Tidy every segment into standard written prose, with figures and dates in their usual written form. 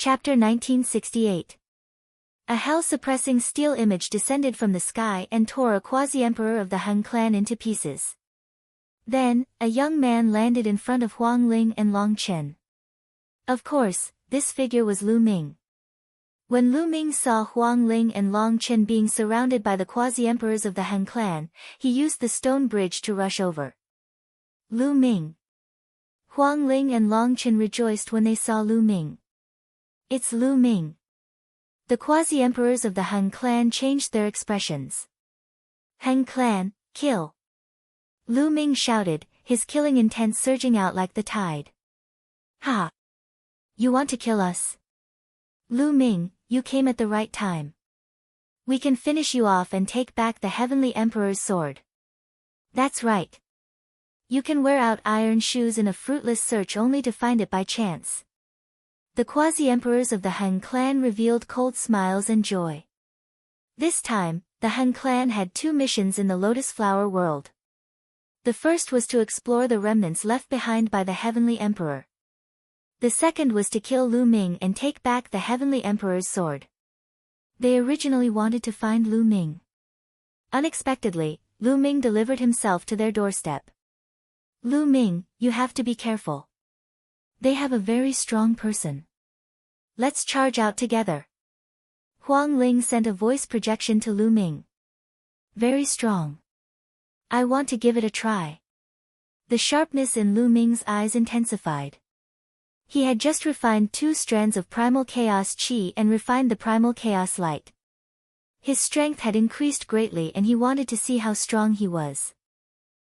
Chapter 1968. A hell-suppressing steel image descended from the sky and tore a quasi-emperor of the Han clan into pieces. Then, a young man landed in front of Huang Ling and Long Chen. Of course, this figure was Lu Ming. When Lu Ming saw Huang Ling and Long Chen being surrounded by the quasi-emperors of the Han clan, he used the stone bridge to rush over. Lu Ming. Huang Ling and Long Chen rejoiced when they saw Lu Ming. It's Lu Ming. The quasi-emperors of the Han clan changed their expressions. Han clan, kill! Lu Ming shouted, his killing intent surging out like the tide. Ha! You want to kill us? Lu Ming, you came at the right time. We can finish you off and take back the Heavenly Emperor's sword. That's right. You can wear out iron shoes in a fruitless search only to find it by chance. The quasi-emperors of the Han clan revealed cold smiles and joy. This time, the Han clan had two missions in the Lotus Flower world. The first was to explore the remnants left behind by the Heavenly Emperor. The second was to kill Lu Ming and take back the Heavenly Emperor's sword. They originally wanted to find Lu Ming. Unexpectedly, Lu Ming delivered himself to their doorstep. Lu Ming, you have to be careful. They have a very strong person. Let's charge out together. Huang Ling sent a voice projection to Lu Ming. Very strong. I want to give it a try. The sharpness in Lu Ming's eyes intensified. He had just refined 2 strands of primal chaos qi and refined the primal chaos light. His strength had increased greatly and he wanted to see how strong he was.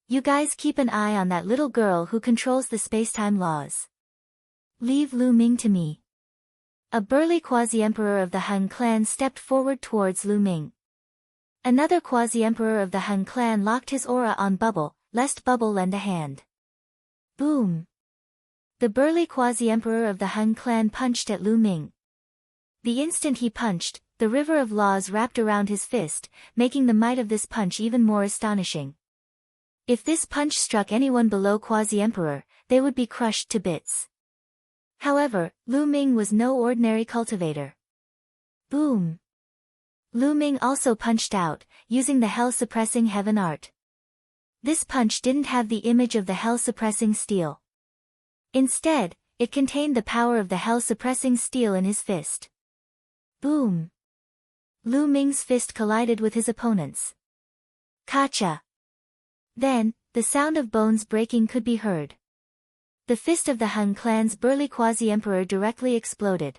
You guys keep an eye on that little girl who controls the space-time laws. Leave Lu Ming to me. A burly quasi-emperor of the Han clan stepped forward towards Lu Ming. Another quasi-emperor of the Han clan locked his aura on Bubble, lest Bubble lend a hand. Boom! The burly quasi-emperor of the Han clan punched at Lu Ming. The instant he punched, the river of laws wrapped around his fist, making the might of this punch even more astonishing. If this punch struck anyone below quasi-emperor, they would be crushed to bits. However, Lu Ming was no ordinary cultivator. Boom! Lu Ming also punched out, using the hell-suppressing heaven art. This punch didn't have the image of the hell-suppressing steel. Instead, it contained the power of the hell-suppressing steel in his fist. Boom! Lu Ming's fist collided with his opponent's. Kacha! Then, the sound of bones breaking could be heard. The fist of the Han clan's burly quasi-emperor directly exploded.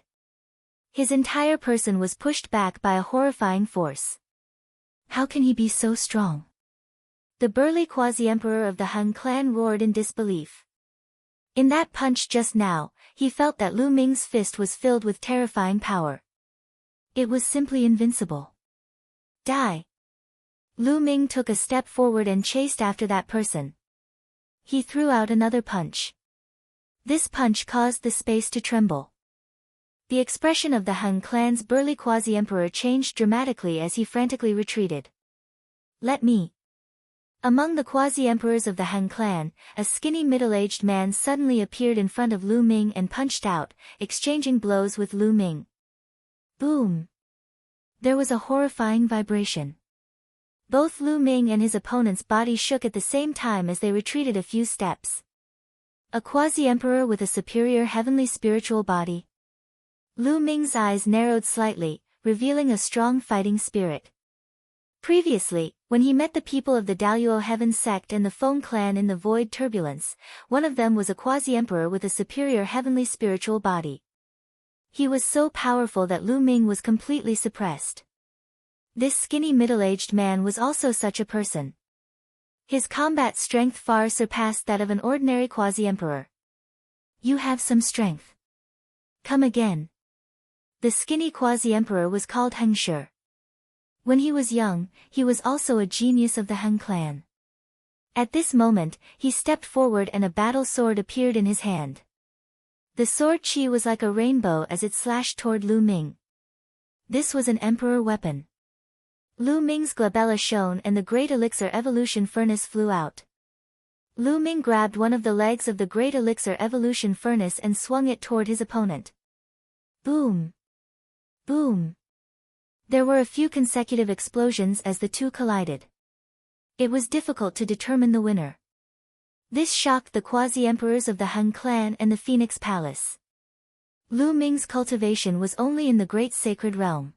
His entire person was pushed back by a horrifying force. How can he be so strong? The burly quasi-emperor of the Han clan roared in disbelief. In that punch just now, he felt that Lu Ming's fist was filled with terrifying power. It was simply invincible. Die! Lu Ming took a step forward and chased after that person. He threw out another punch. This punch caused the space to tremble. The expression of the Han clan's burly quasi-emperor changed dramatically as he frantically retreated. Let me. Among the quasi-emperors of the Han clan, a skinny middle-aged man suddenly appeared in front of Lu Ming and punched out, exchanging blows with Lu Ming. Boom! There was a horrifying vibration. Both Lu Ming and his opponent's body shook at the same time as they retreated a few steps. A quasi-emperor with a superior heavenly spiritual body. Lu Ming's eyes narrowed slightly, revealing a strong fighting spirit. Previously, when he met the people of the Daluo Heaven sect and the Feng clan in the Void Turbulence, one of them was a quasi-emperor with a superior heavenly spiritual body. He was so powerful that Lu Ming was completely suppressed. This skinny middle-aged man was also such a person. His combat strength far surpassed that of an ordinary quasi-emperor. You have some strength. Come again. The skinny quasi-emperor was called Heng Shi. When he was young, he was also a genius of the Han clan. At this moment, he stepped forward and a battle sword appeared in his hand. The sword qi was like a rainbow as it slashed toward Lu Ming. This was an emperor weapon. Lu Ming's glabella shone and the great elixir evolution furnace flew out. Lu Ming grabbed one of the legs of the great elixir evolution furnace and swung it toward his opponent. Boom! Boom! There were a few consecutive explosions as the two collided. It was difficult to determine the winner. This shocked the quasi-emperors of the Han clan and the Phoenix Palace. Lu Ming's cultivation was only in the Great Sacred Realm.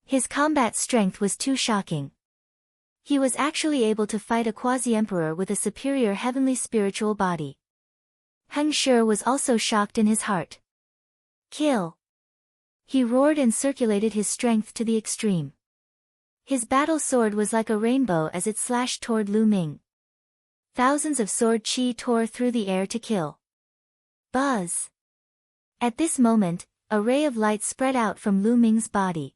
His combat strength was too shocking. He was actually able to fight a quasi-emperor with a superior heavenly spiritual body. Heng Shi was also shocked in his heart. Kill! He roared and circulated his strength to the extreme. His battle sword was like a rainbow as it slashed toward Lu Ming. Thousands of sword chi tore through the air to kill. Buzz! At this moment, a ray of light spread out from Lu Ming's body.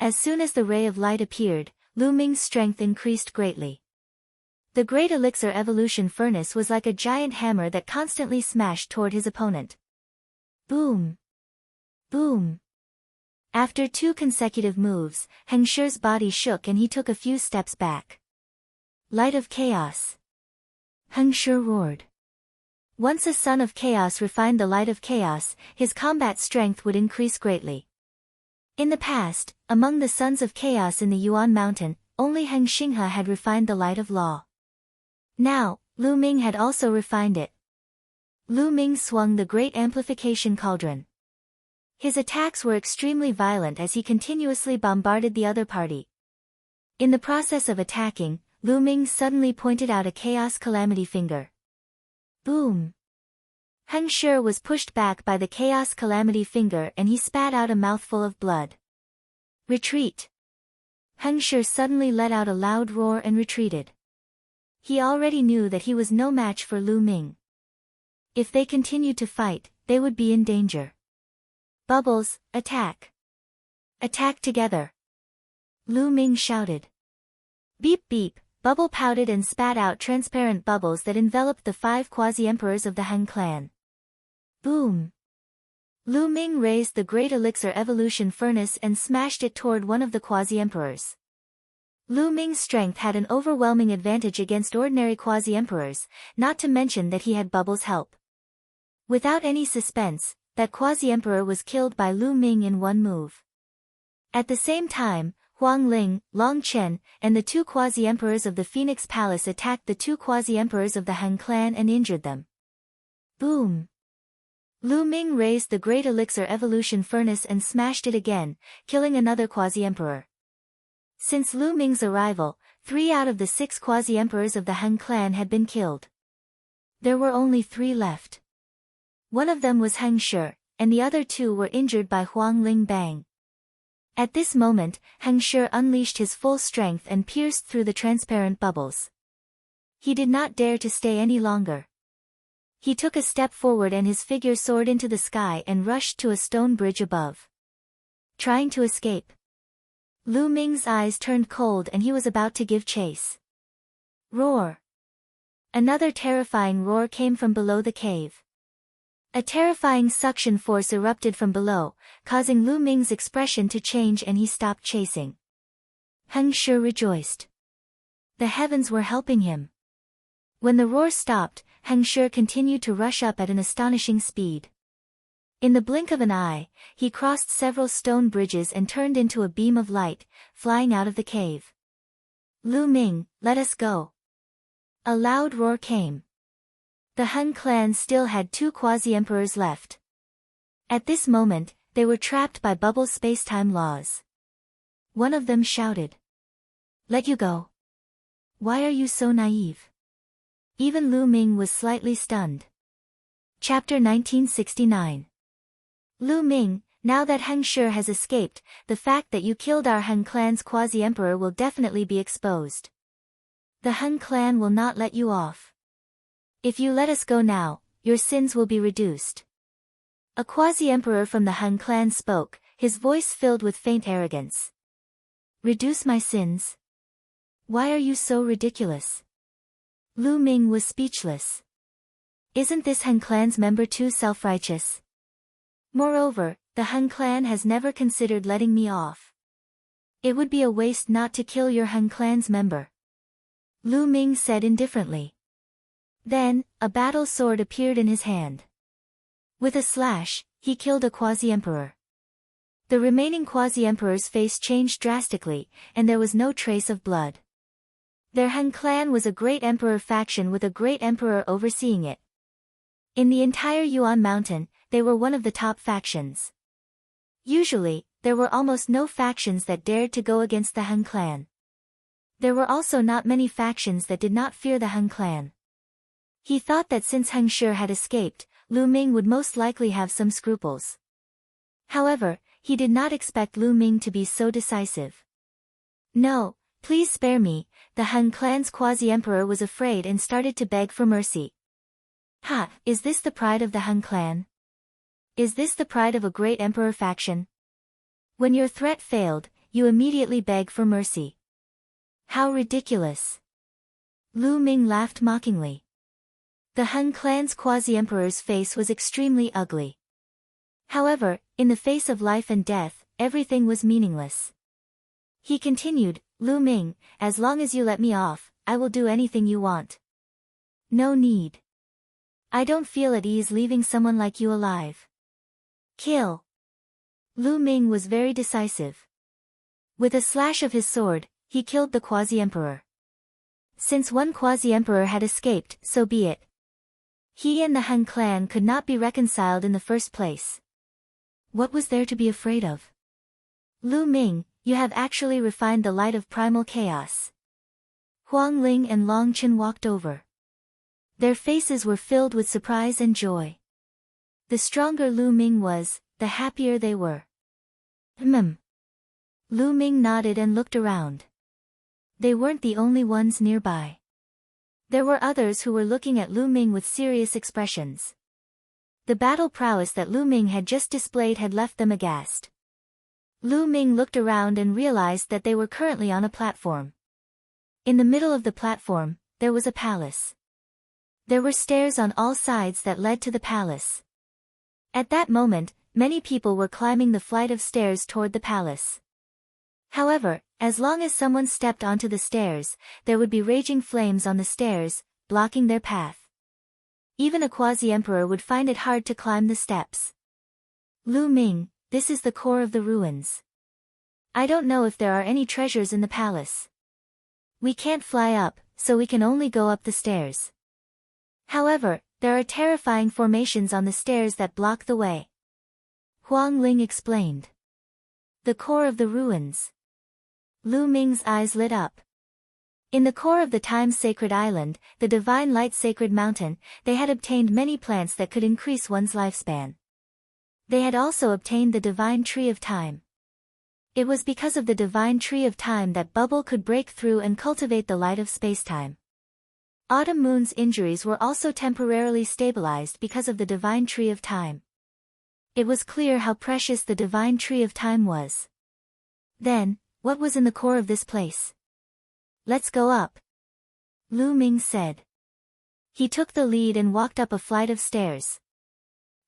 As soon as the ray of light appeared, Lu Ming's strength increased greatly. The Great Elixir Evolution Furnace was like a giant hammer that constantly smashed toward his opponent. Boom! Boom! After 2 consecutive moves, Heng Shi's body shook and he took a few steps back. Light of Chaos! Heng Shi roared. Once a son of chaos refined the light of chaos, his combat strength would increase greatly. In the past, among the sons of chaos in the Yuan Mountain, only Heng Xinghe had refined the light of law. Now, Lu Ming had also refined it. Lu Ming swung the great amplification cauldron. His attacks were extremely violent as he continuously bombarded the other party. In the process of attacking, Lu Ming suddenly pointed out a chaos calamity finger. Boom! Heng Shi was pushed back by the chaos calamity finger and he spat out a mouthful of blood. Retreat! Heng Shi suddenly let out a loud roar and retreated. He already knew that he was no match for Lu Ming. If they continued to fight, they would be in danger. Bubbles, attack! Attack together! Lu Ming shouted. Beep beep! Bubble pouted and spat out transparent bubbles that enveloped the 5 quasi-emperors of the Han clan. Boom! Lu Ming raised the Great Elixir Evolution Furnace and smashed it toward one of the quasi-emperors. Lu Ming's strength had an overwhelming advantage against ordinary quasi-emperors, not to mention that he had Bubble's help. Without any suspense, that quasi-emperor was killed by Lu Ming in one move. At the same time, Huang Ling, Long Chen, and the 2 quasi-emperors of the Phoenix Palace attacked the 2 quasi-emperors of the Han clan and injured them. Boom! Lu Ming raised the Great Elixir Evolution Furnace and smashed it again, killing another quasi-emperor. Since Lu Ming's arrival, 3 out of the 6 quasi-emperors of the Han clan had been killed. There were only 3 left. One of them was Heng Shi, and the other 2 were injured by Huang Ling Bang. At this moment, Heng Shi unleashed his full strength and pierced through the transparent bubbles. He did not dare to stay any longer. He took a step forward and his figure soared into the sky and rushed to a stone bridge above. Trying to escape. Lu Ming's eyes turned cold and he was about to give chase. Roar! Another terrifying roar came from below the cave. A terrifying suction force erupted from below, causing Lu Ming's expression to change and he stopped chasing. Heng Shi rejoiced. The heavens were helping him. When the roar stopped, Heng Shi continued to rush up at an astonishing speed. In the blink of an eye, he crossed several stone bridges and turned into a beam of light, flying out of the cave. Lu Ming, let us go! A loud roar came. The Han clan still had 2 quasi-emperors left. At this moment, they were trapped by Bubble's space-time laws. One of them shouted. Let you go. Why are you so naive? Even Lu Ming was slightly stunned. Chapter 1969. Lu Ming, now that Heng Shi has escaped, the fact that you killed our Han clan's quasi-emperor will definitely be exposed. The Han clan will not let you off. If you let us go now, your sins will be reduced. A quasi-emperor from the Han clan spoke, his voice filled with faint arrogance. Reduce my sins? Why are you so ridiculous? Lu Ming was speechless. Isn't this Han clan's member too self-righteous? Moreover, the Han clan has never considered letting me off. It would be a waste not to kill your Han clan's member. Lu Ming said indifferently. Then, a battle sword appeared in his hand. With a slash, he killed a quasi-emperor. The remaining quasi-emperor's face changed drastically, and there was no trace of blood. Their Han clan was a great emperor faction with a great emperor overseeing it. In the entire Yuan Mountain, they were one of the top factions. Usually, there were almost no factions that dared to go against the Han clan. There were also not many factions that did not fear the Han clan. He thought that since Heng Shi had escaped, Lu Ming would most likely have some scruples. However, he did not expect Lu Ming to be so decisive. "No, please spare me," the Han clan's quasi-emperor was afraid and started to beg for mercy. "Ha, is this the pride of the Han clan? Is this the pride of a great emperor faction? When your threat failed, you immediately beg for mercy. How ridiculous." Lu Ming laughed mockingly. The Han clan's quasi-emperor's face was extremely ugly. However, in the face of life and death, everything was meaningless. He continued, "Lu Ming, as long as you let me off, I will do anything you want. No need. I don't feel at ease leaving someone like you alive. Kill." Lu Ming was very decisive. With a slash of his sword, he killed the quasi-emperor. Since one quasi-emperor had escaped, so be it. He and the Han clan could not be reconciled in the first place. What was there to be afraid of? "Lu Ming, you have actually refined the light of primal chaos." Huang Ling and Long Chen walked over. Their faces were filled with surprise and joy. The stronger Lu Ming was, the happier they were. Lu Ming nodded and looked around. They weren't the only ones nearby. There were others who were looking at Lu Ming with serious expressions. The battle prowess that Lu Ming had just displayed had left them aghast. Lu Ming looked around and realized that they were currently on a platform. In the middle of the platform, there was a palace. There were stairs on all sides that led to the palace. At that moment, many people were climbing the flight of stairs toward the palace. However, as long as someone stepped onto the stairs, there would be raging flames on the stairs, blocking their path. Even a quasi-emperor would find it hard to climb the steps. "Lu Ming, this is the core of the ruins. I don't know if there are any treasures in the palace. We can't fly up, so we can only go up the stairs. However, there are terrifying formations on the stairs that block the way." Huang Ling explained. "The core of the ruins." Lu Ming's eyes lit up. In the core of the time-sacred island, the divine light-sacred mountain, they had obtained many plants that could increase one's lifespan. They had also obtained the divine tree of time. It was because of the divine tree of time that Bubble could break through and cultivate the light of spacetime. Autumn Moon's injuries were also temporarily stabilized because of the divine tree of time. It was clear how precious the divine tree of time was. Then, what was in the core of this place? "Let's go up," Lu Ming said. He took the lead and walked up a flight of stairs.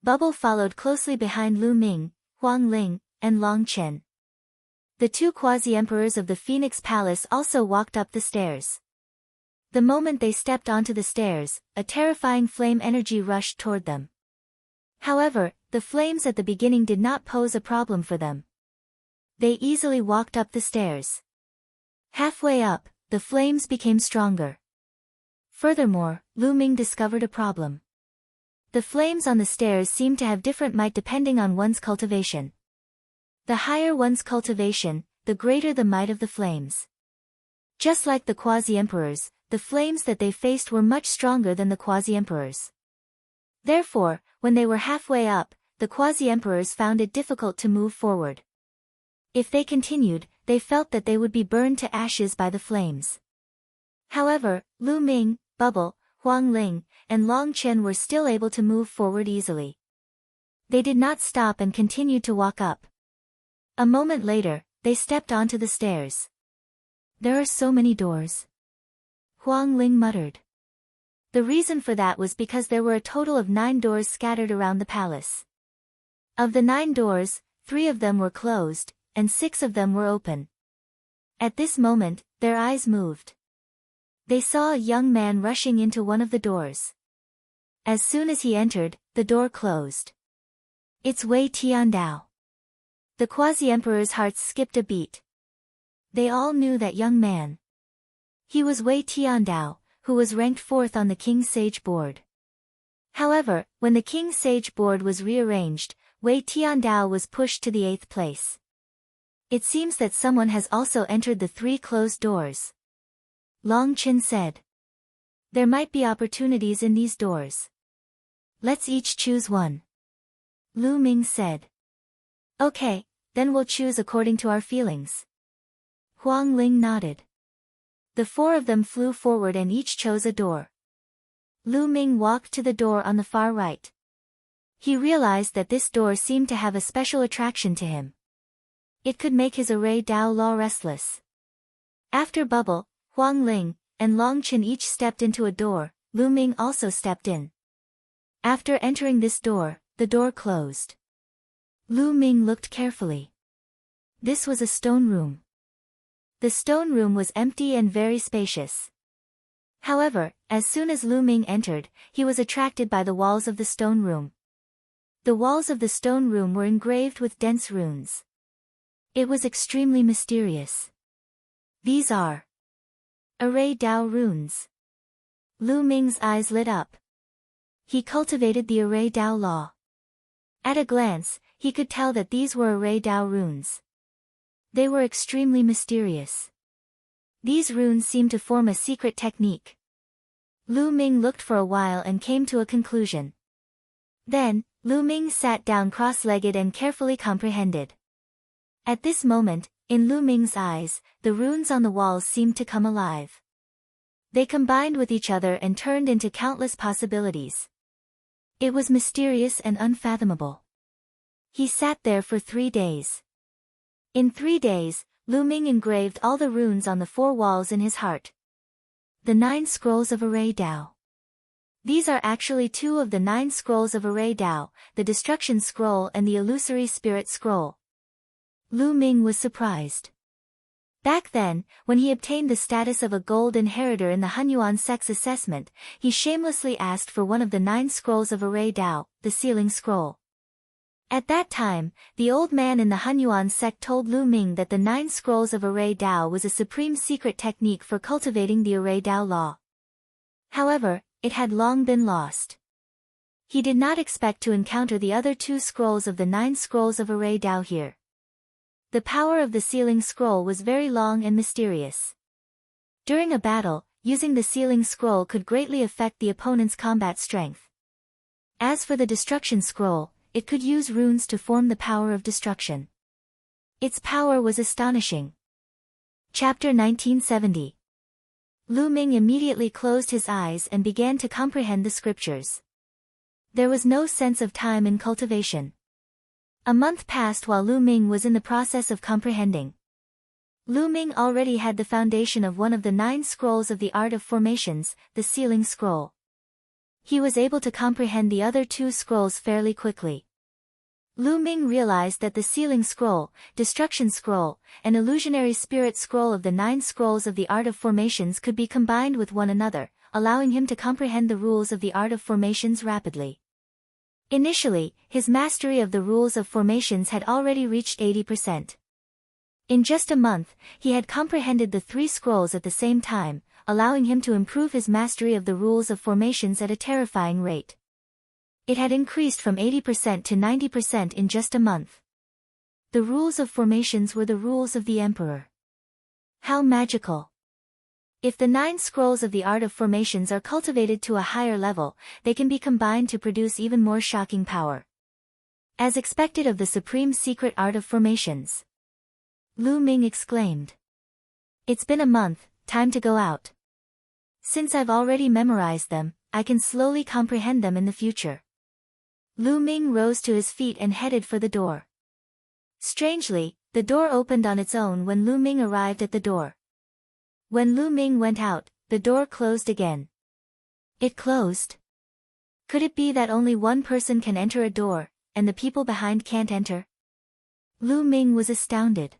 Bubble followed closely behind Lu Ming, Huang Ling, and Long Chen. The two quasi-emperors of the Phoenix Palace also walked up the stairs. The moment they stepped onto the stairs, a terrifying flame energy rushed toward them. However, the flames at the beginning did not pose a problem for them. They easily walked up the stairs. Halfway up, the flames became stronger. Furthermore, Lu Ming discovered a problem. The flames on the stairs seemed to have different might depending on one's cultivation. The higher one's cultivation, the greater the might of the flames. Just like the quasi-emperors, the flames that they faced were much stronger than the quasi-emperors. Therefore, when they were halfway up, the quasi-emperors found it difficult to move forward. If they continued, they felt that they would be burned to ashes by the flames. However, Lu Ming, Bubble, Huang Ling, and Long Chen were still able to move forward easily. They did not stop and continued to walk up. A moment later, they stepped onto the stairs. "There are so many doors," Huang Ling muttered. The reason for that was because there were a total of 9 doors scattered around the palace. Of the 9 doors, 3 of them were closed, and 6 of them were open. At this moment, their eyes moved. They saw a young man rushing into one of the doors. As soon as he entered, the door closed. It's Wei Tiandao. The quasi-emperor's hearts skipped a beat. They all knew that young man. He was Wei Tiandao, who was ranked 4th on the King's Sage board. However, when the King's Sage board was rearranged, Wei Tiandao was pushed to the 8th place. It seems that someone has also entered the 3 closed doors. Long Chen said. There might be opportunities in these doors. Let's each choose one. Lu Ming said. Okay, then we'll choose according to our feelings. Huang Ling nodded. The 4 of them flew forward and each chose a door. Lu Ming walked to the door on the far right. He realized that this door seemed to have a special attraction to him. It could make his array Dao Law restless. After Bubble, Huang Ling, and Long Chen each stepped into a door, Lu Ming also stepped in. After entering this door, the door closed. Lu Ming looked carefully. This was a stone room. The stone room was empty and very spacious. However, as soon as Lu Ming entered, he was attracted by the walls of the stone room. The walls of the stone room were engraved with dense runes. It was extremely mysterious. These are Array Dao runes. Lu Ming's eyes lit up. He cultivated the Array Dao law. At a glance, he could tell that these were Array Dao runes. They were extremely mysterious. These runes seemed to form a secret technique. Lu Ming looked for a while and came to a conclusion. Then, Lu Ming sat down cross-legged and carefully comprehended. At this moment, in Lu Ming's eyes, the runes on the walls seemed to come alive. They combined with each other and turned into countless possibilities. It was mysterious and unfathomable. He sat there for 3 days. In 3 days, Lu Ming engraved all the runes on the 4 walls in his heart. The 9 scrolls of Array Dao. These are actually 2 of the 9 scrolls of Array Dao, the Destruction Scroll and the Illusory Spirit Scroll. Lu Ming was surprised. Back then, when he obtained the status of a gold inheritor in the Hunyuan sex assessment, he shamelessly asked for one of the 9 scrolls of Array Dao, the Sealing Scroll. At that time, the old man in the Hunyuan sect told Lu Ming that the 9 scrolls of Array Dao was a supreme secret technique for cultivating the Array Dao law. However, it had long been lost. He did not expect to encounter the other 2 scrolls of the 9 scrolls of Array Dao here. The power of the Sealing Scroll was very long and mysterious. During a battle, using the Sealing Scroll could greatly affect the opponent's combat strength. As for the Destruction Scroll, it could use runes to form the power of destruction. Its power was astonishing. Chapter 1970. Lu Ming immediately closed his eyes and began to comprehend the scriptures. There was no sense of time in cultivation. A month passed while Lu Ming was in the process of comprehending. Lu Ming already had the foundation of one of the 9 scrolls of the art of formations, the Sealing Scroll. He was able to comprehend the other 2 scrolls fairly quickly. Lu Ming realized that the Sealing Scroll, Destruction Scroll, and Illusionary Spirit Scroll of the 9 scrolls of the art of formations could be combined with one another, allowing him to comprehend the rules of the art of formations rapidly. Initially, his mastery of the rules of formations had already reached 80%. In just a month, he had comprehended the 3 scrolls at the same time, allowing him to improve his mastery of the rules of formations at a terrifying rate. It had increased from 80% to 90% in just a month. The rules of formations were the rules of the Emperor. How magical! If the 9 scrolls of the art of formations are cultivated to a higher level, they can be combined to produce even more shocking power. As expected of the supreme secret art of formations. Lu Ming exclaimed. It's been a month, time to go out. Since I've already memorized them, I can slowly comprehend them in the future. Lu Ming rose to his feet and headed for the door. Strangely, the door opened on its own when Lu Ming arrived at the door. When Lu Ming went out, the door closed again. It closed? Could it be that only one person can enter a door, and the people behind can't enter? Lu Ming was astounded.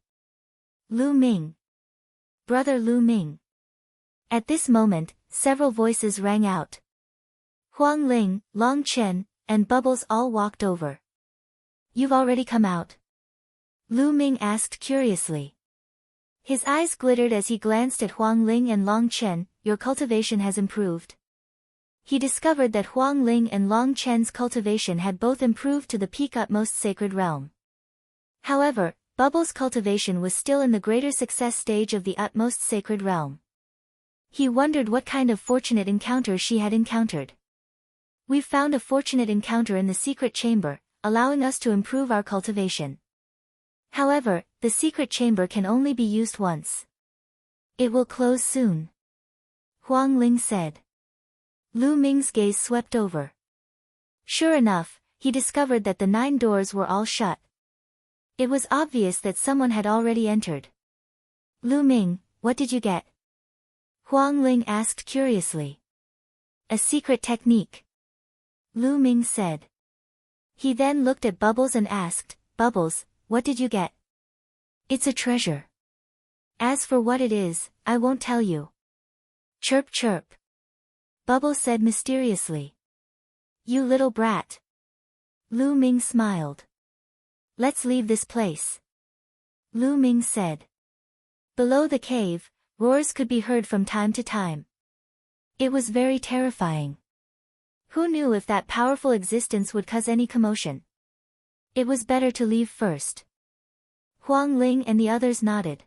Lu Ming. Brother Lu Ming. At this moment, several voices rang out. Huang Ling, Long Chen, and Bubbles all walked over. You've already come out? Lu Ming asked curiously. His eyes glittered as he glanced at Huang Ling and Long Chen. Your cultivation has improved. He discovered that Huang Ling and Long Chen's cultivation had both improved to the peak utmost sacred realm. However, Bubbles' cultivation was still in the greater success stage of the utmost sacred realm. He wondered what kind of fortunate encounter she had encountered. We've found a fortunate encounter in the secret chamber, allowing us to improve our cultivation. However, the secret chamber can only be used once. It will close soon. Huang Ling said. Lu Ming's gaze swept over. Sure enough, he discovered that the 9 doors were all shut. It was obvious that someone had already entered. Lu Ming, what did you get? Huang Ling asked curiously. A secret technique. Lu Ming said. He then looked at Bubbles and asked, Bubbles, what did you get? It's a treasure. As for what it is, I won't tell you. Chirp chirp. Bubbles said mysteriously. You little brat. Lu Ming smiled. Let's leave this place. Lu Ming said. Below the cave, roars could be heard from time to time. It was very terrifying. Who knew if that powerful existence would cause any commotion? It was better to leave first. Huang Ling and the others nodded.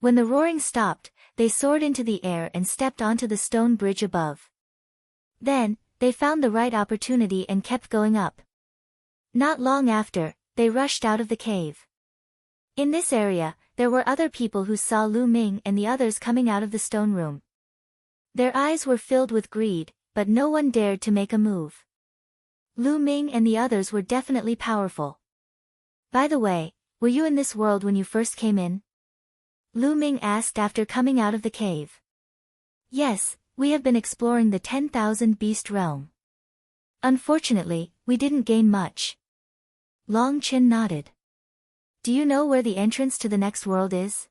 When the roaring stopped, they soared into the air and stepped onto the stone bridge above. Then, they found the right opportunity and kept going up. Not long after, they rushed out of the cave. In this area, there were other people who saw Lu Ming and the others coming out of the stone room. Their eyes were filled with greed, but no one dared to make a move. Lu Ming and the others were definitely powerful. By the way, were you in this world when you first came in? Lu Ming asked after coming out of the cave. Yes, we have been exploring the 10,000 beast realm. Unfortunately, we didn't gain much. Long Chen nodded. Do you know where the entrance to the next world is?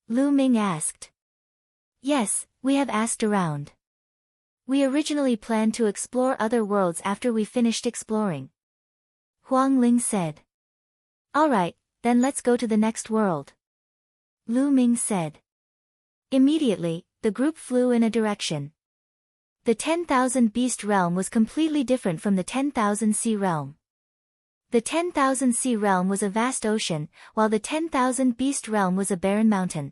Lu Ming asked. Yes, we have asked around. We originally planned to explore other worlds after we finished exploring. Huang Ling said. Alright, then let's go to the next world. Lu Ming said. Immediately, the group flew in a direction. The 10,000 beast realm was completely different from the 10,000 sea realm. The 10,000 sea realm was a vast ocean, while the 10,000 beast realm was a barren mountain.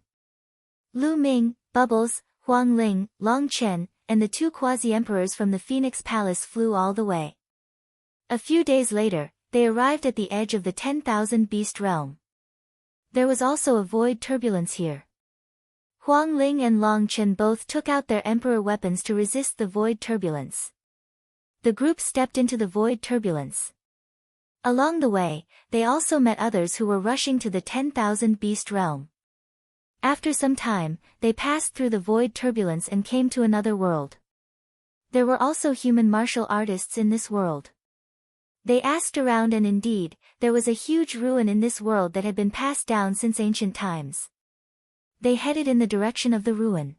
Lu Ming, Bubbles, Huang Ling, Long Chen, and the 2 quasi-emperors from the Phoenix Palace flew all the way. A few days later, they arrived at the edge of the 10,000 beast realm. There was also a void turbulence here. Huang Ling and Long Chen both took out their emperor weapons to resist the void turbulence. The group stepped into the void turbulence. Along the way, they also met others who were rushing to the 10,000 beast realm. After some time, they passed through the void turbulence and came to another world. There were also human martial artists in this world. They asked around and indeed, there was a huge ruin in this world that had been passed down since ancient times. They headed in the direction of the ruin.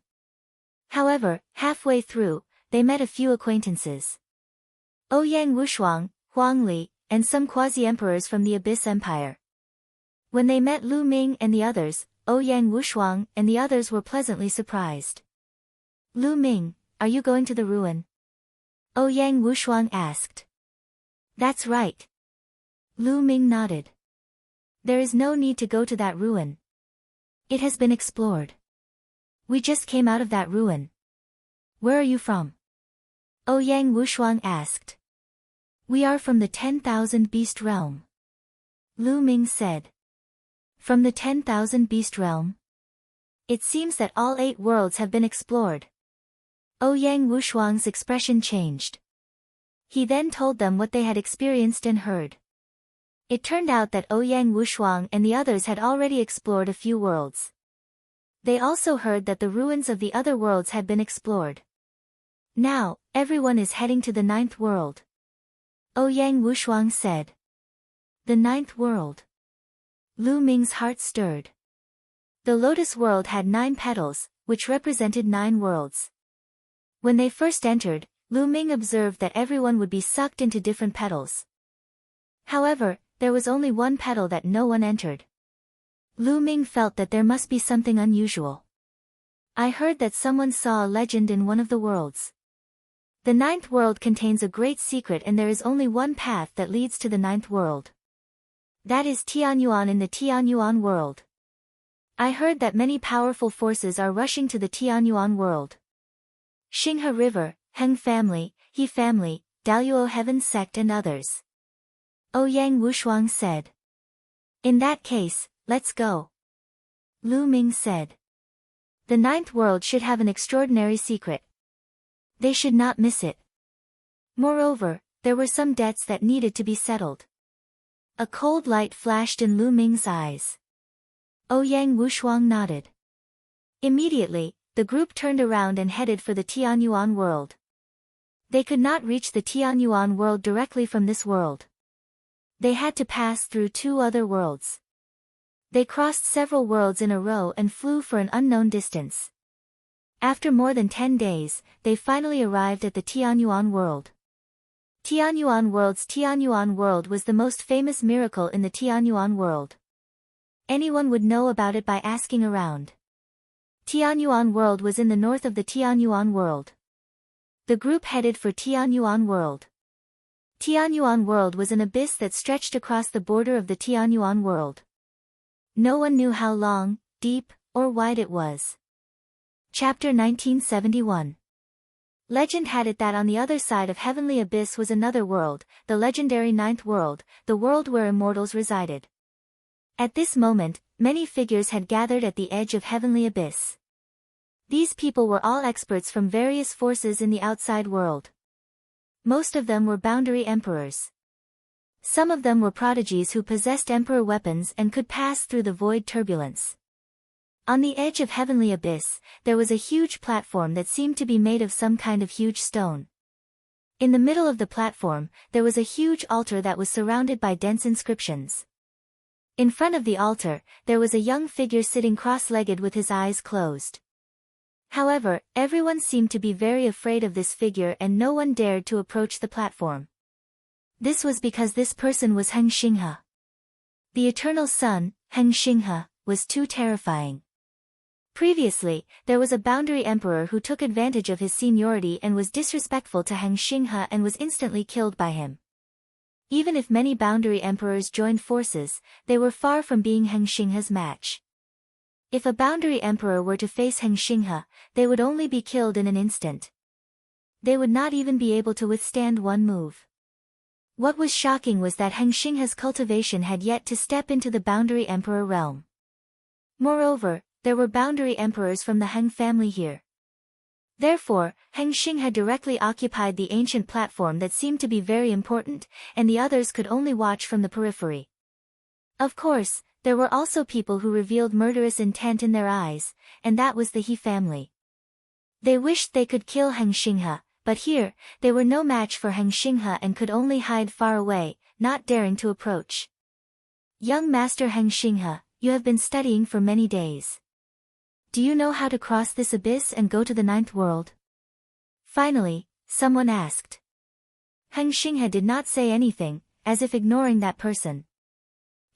However, halfway through, they met a few acquaintances. Ouyang Wushuang, Huang Li, and some quasi-emperors from the Abyss Empire. When they met Lu Ming and the others, Ouyang Wushuang and the others were pleasantly surprised. Lu Ming, are you going to the ruin? Ouyang Wushuang asked. That's right. Lu Ming nodded. There is no need to go to that ruin. It has been explored. We just came out of that ruin. Where are you from? Ouyang Wushuang asked. We are from the 10,000 beast realm. Lu Ming said. From the 10,000 beast realm? It seems that all 8 worlds have been explored. Ouyang Wushuang's expression changed. He then told them what they had experienced and heard. It turned out that Ouyang Wushuang and the others had already explored a few worlds. They also heard that the ruins of the other worlds had been explored. Now, everyone is heading to the 9th world. Ouyang Wushuang said. The 9th world. Lu Ming's heart stirred. The Lotus World had 9 petals, which represented 9 worlds. When they first entered, Lu Ming observed that everyone would be sucked into different petals. However, there was only one petal that no one entered. Lu Ming felt that there must be something unusual. I heard that someone saw a legend in one of the worlds. The ninth world contains a great secret and there is only one path that leads to the ninth world. That is Tianyuan in the Tianyuan world. I heard that many powerful forces are rushing to the Tianyuan world. Xinghe River, Heng family, He family, Daluo Heaven sect and others. Ouyang Wushuang said. In that case, let's go. Lu Ming said. The ninth world should have an extraordinary secret. They should not miss it. Moreover, there were some debts that needed to be settled. A cold light flashed in Lu Ming's eyes. Ouyang Wushuang nodded. Immediately, the group turned around and headed for the Tianyuan world. They could not reach the Tianyuan world directly from this world. They had to pass through two other worlds. They crossed several worlds in a row and flew for an unknown distance. After more than 10 days, they finally arrived at the Tianyuan world. Tianyuan world was the most famous miracle in the Tianyuan world. Anyone would know about it by asking around. Tianyuan world was in the north of the Tianyuan world. The group headed for Tianyuan world. Tianyuan world was an abyss that stretched across the border of the Tianyuan world. No one knew how long, deep, or wide it was. Chapter 1971. Legend had it that on the other side of Heavenly Abyss was another world, the legendary Ninth World, the world where immortals resided. At this moment, many figures had gathered at the edge of Heavenly Abyss. These people were all experts from various forces in the outside world. Most of them were boundary emperors. Some of them were prodigies who possessed emperor weapons and could pass through the void turbulence. On the edge of Heavenly Abyss, there was a huge platform that seemed to be made of some kind of huge stone. In the middle of the platform, there was a huge altar that was surrounded by dense inscriptions. In front of the altar, there was a young figure sitting cross-legged with his eyes closed. However, everyone seemed to be very afraid of this figure and no one dared to approach the platform. This was because this person was Heng Xinghe. The eternal sun, Heng Xinghe, was too terrifying. Previously, there was a boundary emperor who took advantage of his seniority and was disrespectful to Heng Xinghe and was instantly killed by him. Even if many boundary emperors joined forces, they were far from being Heng Xinghe's match. If a boundary emperor were to face Heng Xinghe, they would only be killed in an instant. They would not even be able to withstand one move. What was shocking was that Heng Xinghe's cultivation had yet to step into the boundary emperor realm. Moreover, there were boundary emperors from the Heng family here. Therefore, Heng Xinghe directly occupied the ancient platform that seemed to be very important, and the others could only watch from the periphery. Of course, there were also people who revealed murderous intent in their eyes, and that was the He family. They wished they could kill Heng Xinghe, but here, they were no match for Heng Xinghe and could only hide far away, not daring to approach. Young Master Heng Xinghe, you have been studying for many days. Do you know how to cross this abyss and go to the ninth world? Finally, someone asked. Heng Xinghe did not say anything, as if ignoring that person.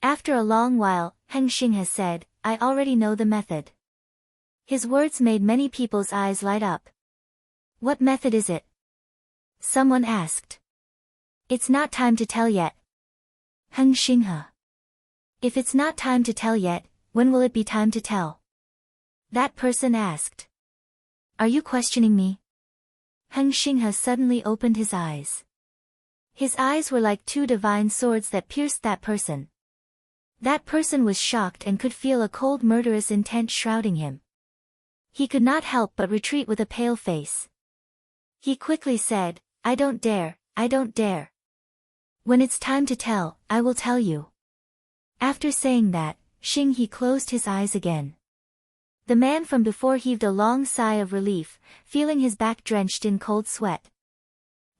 After a long while, Heng Xinghe said, I already know the method. His words made many people's eyes light up. What method is it? Someone asked. It's not time to tell yet. Heng Xinghe. If it's not time to tell yet, when will it be time to tell? That person asked. Are you questioning me? Heng Xinghe suddenly opened his eyes. His eyes were like two divine swords that pierced that person. That person was shocked and could feel a cold murderous intent shrouding him. He could not help but retreat with a pale face. He quickly said, I don't dare, I don't dare. When it's time to tell, I will tell you. After saying that, Xinghe closed his eyes again. The man from before heaved a long sigh of relief, feeling his back drenched in cold sweat.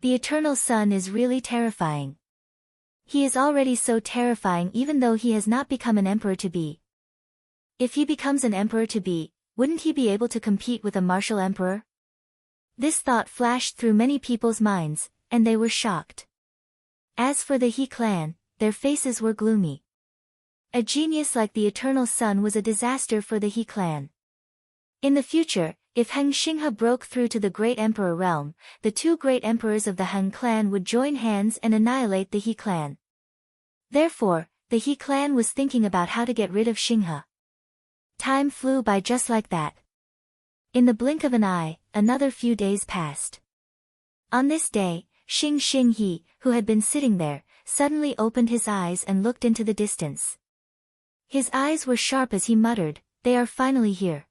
The eternal sun is really terrifying. He is already so terrifying even though he has not become an emperor to be. If he becomes an emperor to be, wouldn't he be able to compete with a martial emperor? This thought flashed through many people's minds, and they were shocked. As for the He clan, their faces were gloomy. A genius like the eternal sun was a disaster for the He clan. In the future, if Heng Xinghe broke through to the Great Emperor realm, the two great emperors of the Han clan would join hands and annihilate the He clan. Therefore, the He clan was thinking about how to get rid of Xinghe. Time flew by just like that. In the blink of an eye, another few days passed. On this day, Xinghe, who had been sitting there, suddenly opened his eyes and looked into the distance. His eyes were sharp as he muttered, "They are finally here."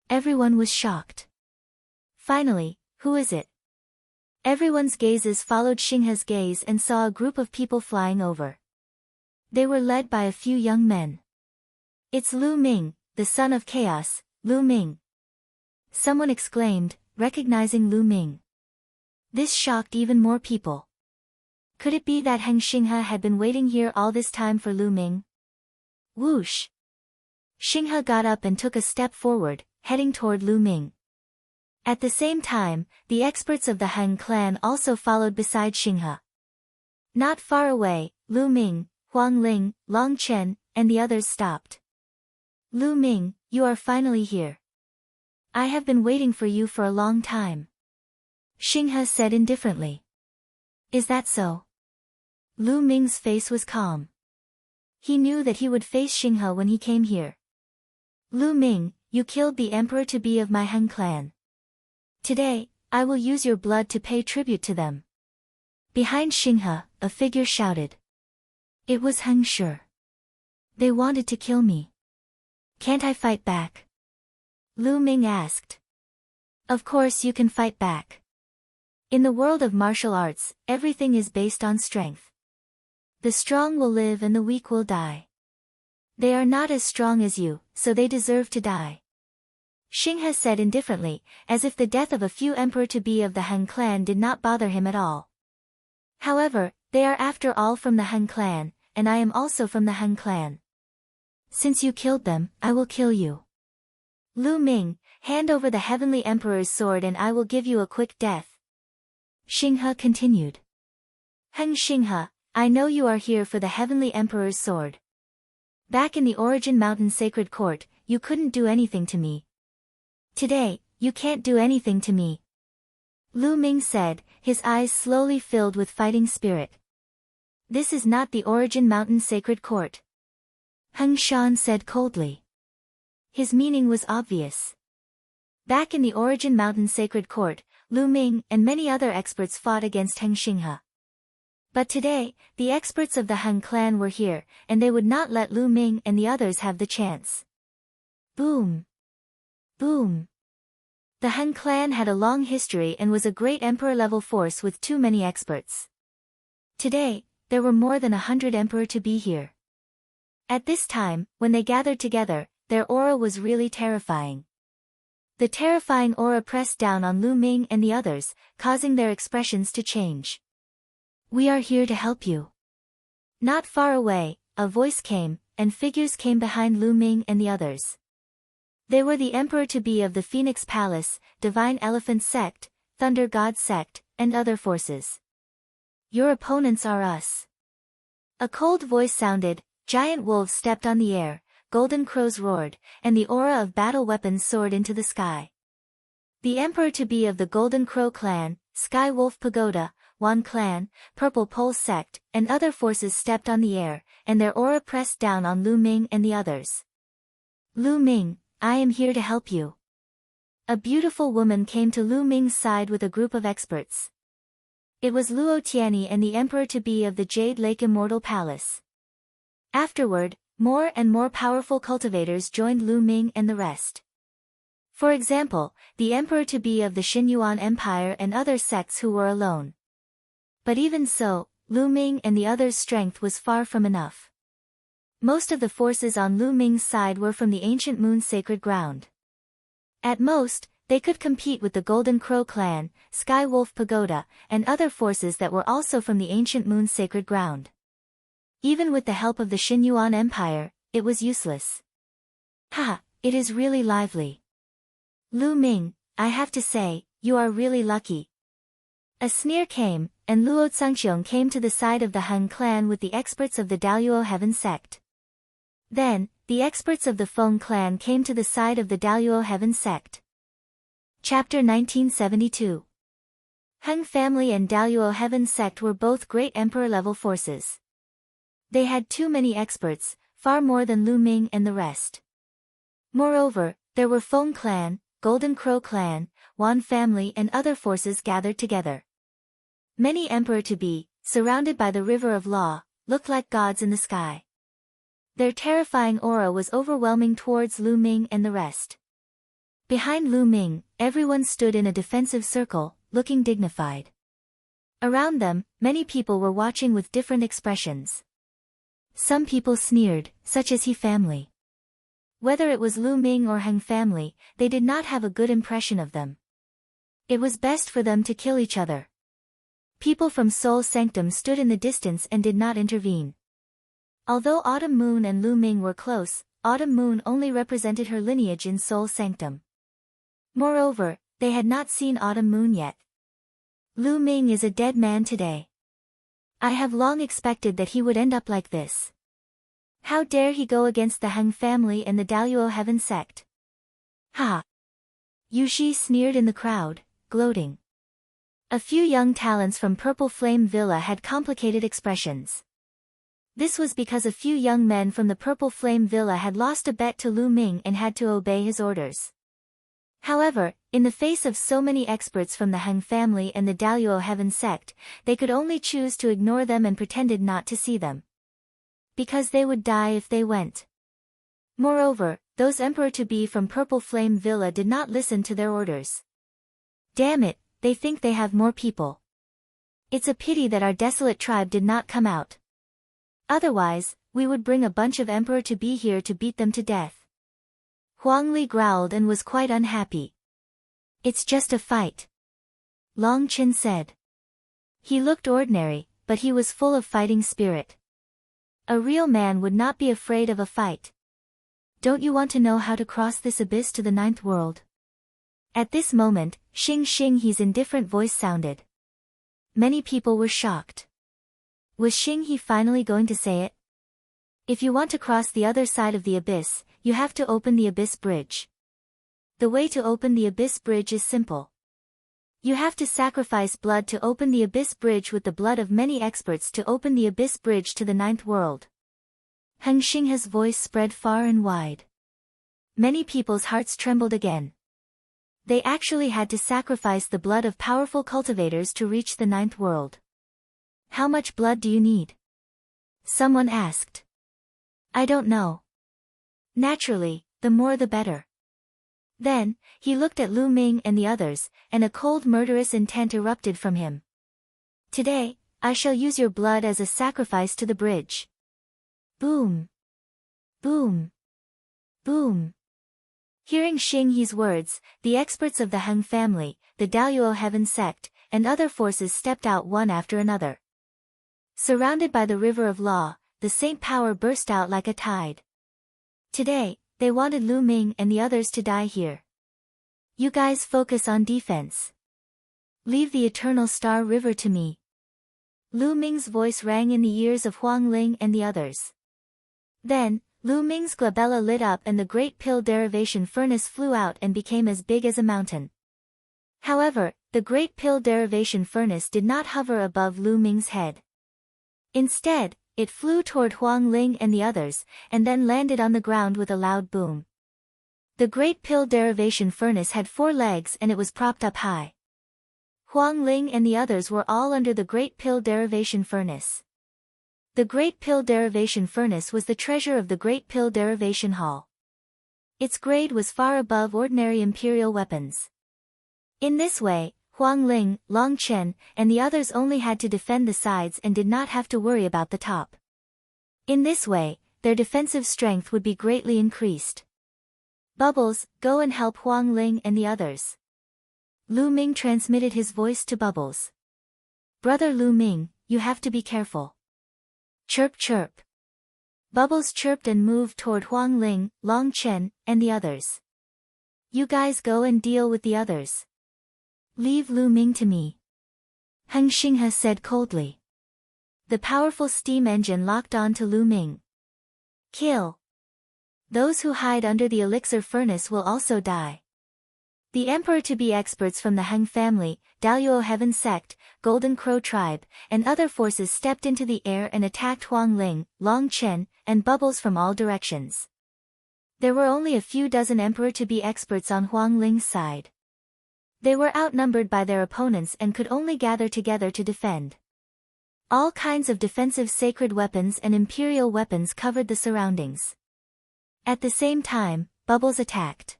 Everyone was shocked. Finally, who is it? Everyone's gazes followed Xinghe's gaze and saw a group of people flying over. They were led by a few young men. "It's Lu Ming, the son of chaos, Lu Ming," someone exclaimed, recognizing Lu Ming. This shocked even more people. Could it be that Heng Xinghe had been waiting here all this time for Lu Ming? Whoosh! Xinghe got up and took a step forward, heading toward Lu Ming. At the same time, the experts of the Han clan also followed beside Xinghe. Not far away, Lu Ming, Huang Ling, Long Chen, and the others stopped. "Lu Ming, you are finally here. I have been waiting for you for a long time," Xinghe said indifferently. "Is that so?" Lu Ming's face was calm. He knew that he would face Xinghe when he came here. "Lu Ming, you killed the emperor-to-be of my Han clan. Today, I will use your blood to pay tribute to them." Behind Xinghe, a figure shouted. It was Heng Shi. "They wanted to kill me. Can't I fight back?" Lu Ming asked. "Of course you can fight back. In the world of martial arts, everything is based on strength. The strong will live and the weak will die. They are not as strong as you, so they deserve to die," Xinghe said indifferently, as if the death of a few emperor-to-be of the Han clan did not bother him at all. "However, they are after all from the Han clan, and I am also from the Han clan. Since you killed them, I will kill you. Lu Ming, hand over the Heavenly Emperor's sword and I will give you a quick death," Xinghe continued. "Heng Xinghe, I know you are here for the Heavenly Emperor's sword. Back in the Origin Mountain Sacred Court, you couldn't do anything to me. Today, you can't do anything to me," Lu Ming said, his eyes slowly filled with fighting spirit. "This is not the Origin Mountain Sacred Court," Heng Shan said coldly. His meaning was obvious. Back in the Origin Mountain Sacred Court, Lu Ming and many other experts fought against Heng Xinghe. But today, the experts of the Han clan were here, and they would not let Lu Ming and the others have the chance. Boom! Boom! The Han clan had a long history and was a great emperor-level force with too many experts. Today, there were more than 100 emperor-to-be here. At this time, when they gathered together, their aura was really terrifying. The terrifying aura pressed down on Lu Ming and the others, causing their expressions to change. "We are here to help you." Not far away, a voice came, and figures came behind Lu Ming and the others. They were the emperor-to-be of the Phoenix Palace, Divine Elephant Sect, Thunder God Sect, and other forces. "Your opponents are us." A cold voice sounded, giant wolves stepped on the air, golden crows roared, and the aura of battle weapons soared into the sky. The emperor-to-be of the Golden Crow Clan, Sky Wolf Pagoda, Wan Clan, Purple Pole Sect, and other forces stepped on the air, and their aura pressed down on Lu Ming and the others. "Lu Ming, I am here to help you." A beautiful woman came to Lu Ming's side with a group of experts. It was Luo Tianyi and the emperor-to-be of the Jade Lake Immortal Palace. Afterward, more and more powerful cultivators joined Lu Ming and the rest. For example, the emperor-to-be of the Xinyuan Empire and other sects who were alone. But even so, Lu Ming and the others' strength was far from enough. Most of the forces on Lu Ming's side were from the ancient Moon Sacred Ground. At most, they could compete with the Golden Crow Clan, Sky Wolf Pagoda, and other forces that were also from the ancient Moon Sacred Ground. Even with the help of the Xinyuan Empire, it was useless. "Ha, it is really lively. Lu Ming, I have to say, you are really lucky." A sneer came, and Luo Tsangxiong came to the side of the Han clan with the experts of the Daluo Heaven sect. Then, the experts of the Feng clan came to the side of the Daluo Heaven sect. Chapter 1972. Han family and Daluo Heaven sect were both great emperor-level forces. They had too many experts, far more than Lu Ming and the rest. Moreover, there were Feng clan, Golden Crow clan, Wan family and other forces gathered together. Many emperor-to-be, surrounded by the river of law, looked like gods in the sky. Their terrifying aura was overwhelming towards Lu Ming and the rest. Behind Lu Ming, everyone stood in a defensive circle, looking dignified. Around them, many people were watching with different expressions. Some people sneered, such as He family. Whether it was Lu Ming or Han family, they did not have a good impression of them. It was best for them to kill each other. People from Soul Sanctum stood in the distance and did not intervene. Although Autumn Moon and Lu Ming were close, Autumn Moon only represented her lineage in Soul Sanctum. Moreover, they had not seen Autumn Moon yet. Lu Ming is a dead man today. I have long expected that he would end up like this. How dare he go against the Han family and the Daluo Heaven sect? Ha! Yu Shi sneered in the crowd, gloating. A few young talents from Purple Flame Villa had complicated expressions. This was because a few young men from the Purple Flame Villa had lost a bet to Lu Ming and had to obey his orders. However, in the face of so many experts from the Han family and the Daluo Heaven sect, they could only choose to ignore them and pretended not to see them. Because they would die if they went. Moreover, those emperor-to-be from Purple Flame Villa did not listen to their orders. Damn it, they think they have more people. It's a pity that our desolate tribe did not come out. Otherwise, we would bring a bunch of emperor-to-be here to beat them to death. Huang Li growled and was quite unhappy. It's just a fight. Long Qin said. He looked ordinary, but he was full of fighting spirit. A real man would not be afraid of a fight. Don't you want to know how to cross this abyss to the 9th world? At this moment, Xing He's indifferent voice sounded. Many people were shocked. Was Xing He finally going to say it? If you want to cross the other side of the abyss, you have to open the abyss bridge. The way to open the abyss bridge is simple. You have to sacrifice blood to open the abyss bridge with the blood of many experts to open the abyss bridge to the 9th world. Han Xinghe's voice spread far and wide. Many people's hearts trembled again. They actually had to sacrifice the blood of powerful cultivators to reach the 9th world. How much blood do you need? Someone asked. I don't know. Naturally, the more the better. Then, he looked at Lu Ming and the others, and a cold murderous intent erupted from him. Today, I shall use your blood as a sacrifice to the bridge. Boom. Boom. Boom. Hearing Xing He's words, the experts of the Han family, the Daluo Heaven sect, and other forces stepped out one after another. Surrounded by the river of law, the saint power burst out like a tide. Today, they wanted Lu Ming and the others to die here. You guys focus on defense. Leave the eternal star river to me. Lu Ming's voice rang in the ears of Huang Ling and the others. Then, Lu Ming's glabella lit up and the great pill derivation furnace flew out and became as big as a mountain. However, the great pill derivation furnace did not hover above Lu Ming's head. Instead, it flew toward Huang Ling and the others, and then landed on the ground with a loud boom. The great pill derivation furnace had 4 legs and it was propped up high. Huang Ling and the others were all under the great pill derivation furnace. The great pill derivation furnace was the treasure of the great pill derivation hall. Its grade was far above ordinary imperial weapons. In this way, Huang Ling, Long Chen, and the others only had to defend the sides and did not have to worry about the top. In this way, their defensive strength would be greatly increased. Bubbles, go and help Huang Ling and the others. Lu Ming transmitted his voice to Bubbles. Brother Lu Ming, you have to be careful. Chirp chirp. Bubbles chirped and moved toward Huang Ling, Long Chen, and the others. You guys go and deal with the others. Leave Lu Ming to me. Heng Xinghe said coldly. The powerful steam engine locked on to Lu Ming. Kill. Those who hide under the elixir furnace will also die. The emperor-to-be experts from the Heng family, Daluo Heaven Sect, Golden Crow Tribe, and other forces stepped into the air and attacked Huang Ling, Long Chen, and Bubbles from all directions. There were only a few dozen emperor-to-be experts on Huang Ling's side. They were outnumbered by their opponents and could only gather together to defend. All kinds of defensive sacred weapons and imperial weapons covered the surroundings. At the same time, Bubbles attacked.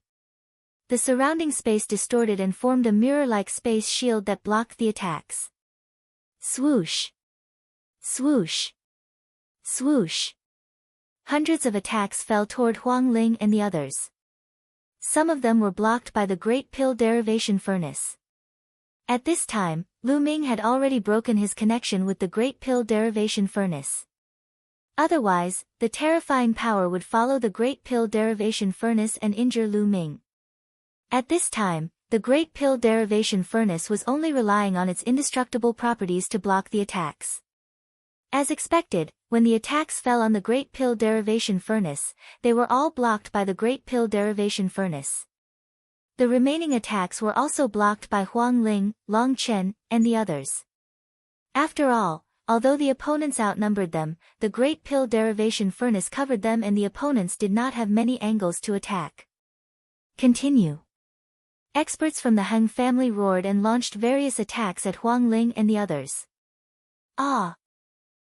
The surrounding space distorted and formed a mirror-like space shield that blocked the attacks. Swoosh! Swoosh! Swoosh! Hundreds of attacks fell toward Huang Ling and the others. Some of them were blocked by the Great Pill Derivation Furnace. At this time, Lu Ming had already broken his connection with the Great Pill Derivation Furnace. Otherwise, the terrifying power would follow the Great Pill Derivation Furnace and injure Lu Ming. At this time, the Great Pill Derivation Furnace was only relying on its indestructible properties to block the attacks. As expected, when the attacks fell on the Great Pill Derivation Furnace, they were all blocked by the Great Pill Derivation Furnace. The remaining attacks were also blocked by Huang Ling, Long Chen, and the others. After all, although the opponents outnumbered them, the Great Pill Derivation Furnace covered them and the opponents did not have many angles to attack. Continue. Experts from the Heng family roared and launched various attacks at Huang Ling and the others. Ah!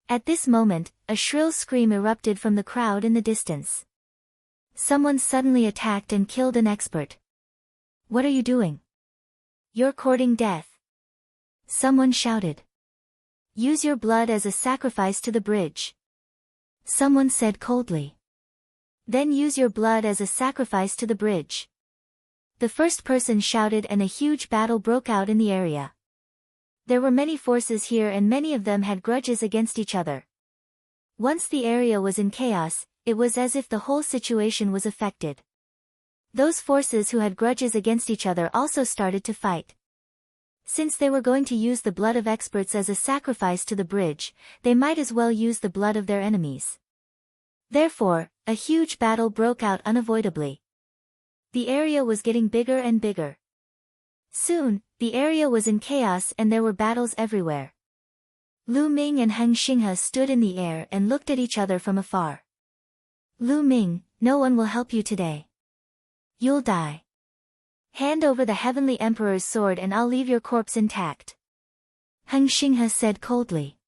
At this moment, a shrill scream erupted from the crowd in the distance. Someone suddenly attacked and killed an expert. What are you doing? You're courting death. Someone shouted. Use your blood as a sacrifice to the bridge. Someone said coldly. Then use your blood as a sacrifice to the bridge. The first person shouted and a huge battle broke out in the area. There were many forces here and many of them had grudges against each other. Once the area was in chaos, it was as if the whole situation was affected. Those forces who had grudges against each other also started to fight. Since they were going to use the blood of experts as a sacrifice to the bridge, they might as well use the blood of their enemies. Therefore, a huge battle broke out unavoidably. The area was getting bigger and bigger. Soon, the area was in chaos and there were battles everywhere. Lu Ming and Heng Xinghe stood in the air and looked at each other from afar. Lu Ming, no one will help you today. You'll die. Hand over the Heavenly Emperor's sword and I'll leave your corpse intact. Heng Xinghe said coldly.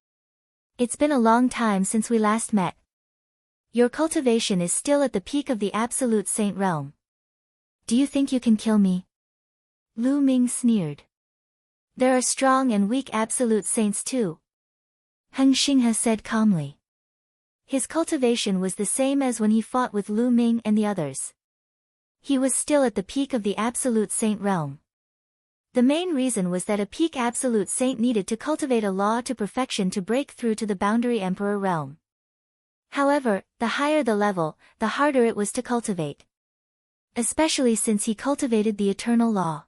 It's been a long time since we last met. Your cultivation is still at the peak of the absolute saint realm. Do you think you can kill me? Lu Ming sneered. There are strong and weak absolute saints too. Heng Xinghe said calmly. His cultivation was the same as when he fought with Lu Ming and the others. He was still at the peak of the absolute saint realm. The main reason was that a peak absolute saint needed to cultivate a law to perfection to break through to the boundary emperor realm. However, the higher the level, the harder it was to cultivate. Especially since he cultivated the eternal law.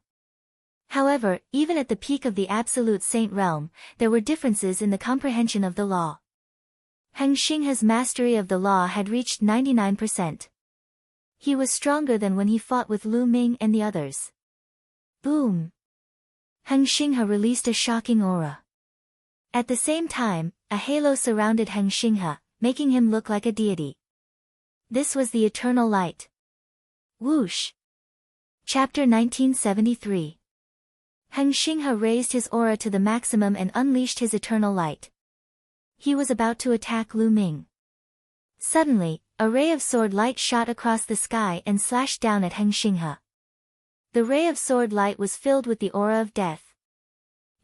However, even at the peak of the absolute saint realm, there were differences in the comprehension of the law. Heng Xinghe's mastery of the law had reached 99%. He was stronger than when he fought with Lu Ming and the others. Boom! Heng Xinghe released a shocking aura. At the same time, a halo surrounded Heng Xinghe, making him look like a deity. This was the eternal light. Whoosh! Chapter 1973. Heng Xinghe raised his aura to the maximum and unleashed his eternal light. He was about to attack Lu Ming. Suddenly, a ray of sword light shot across the sky and slashed down at Heng Xinghe. The ray of sword light was filled with the aura of death.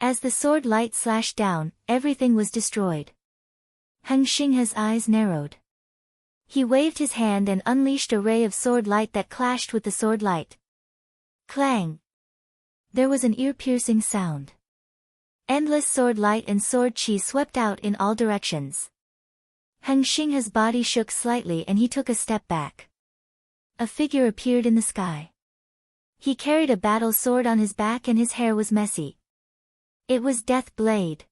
As the sword light slashed down, everything was destroyed. Heng Xinghe's eyes narrowed. He waved his hand and unleashed a ray of sword light that clashed with the sword light. Clang! There was an ear-piercing sound. Endless sword light and sword chi swept out in all directions. Heng Xinghe's body shook slightly and he took a step back. A figure appeared in the sky. He carried a battle sword on his back and his hair was messy. It was Death Blade.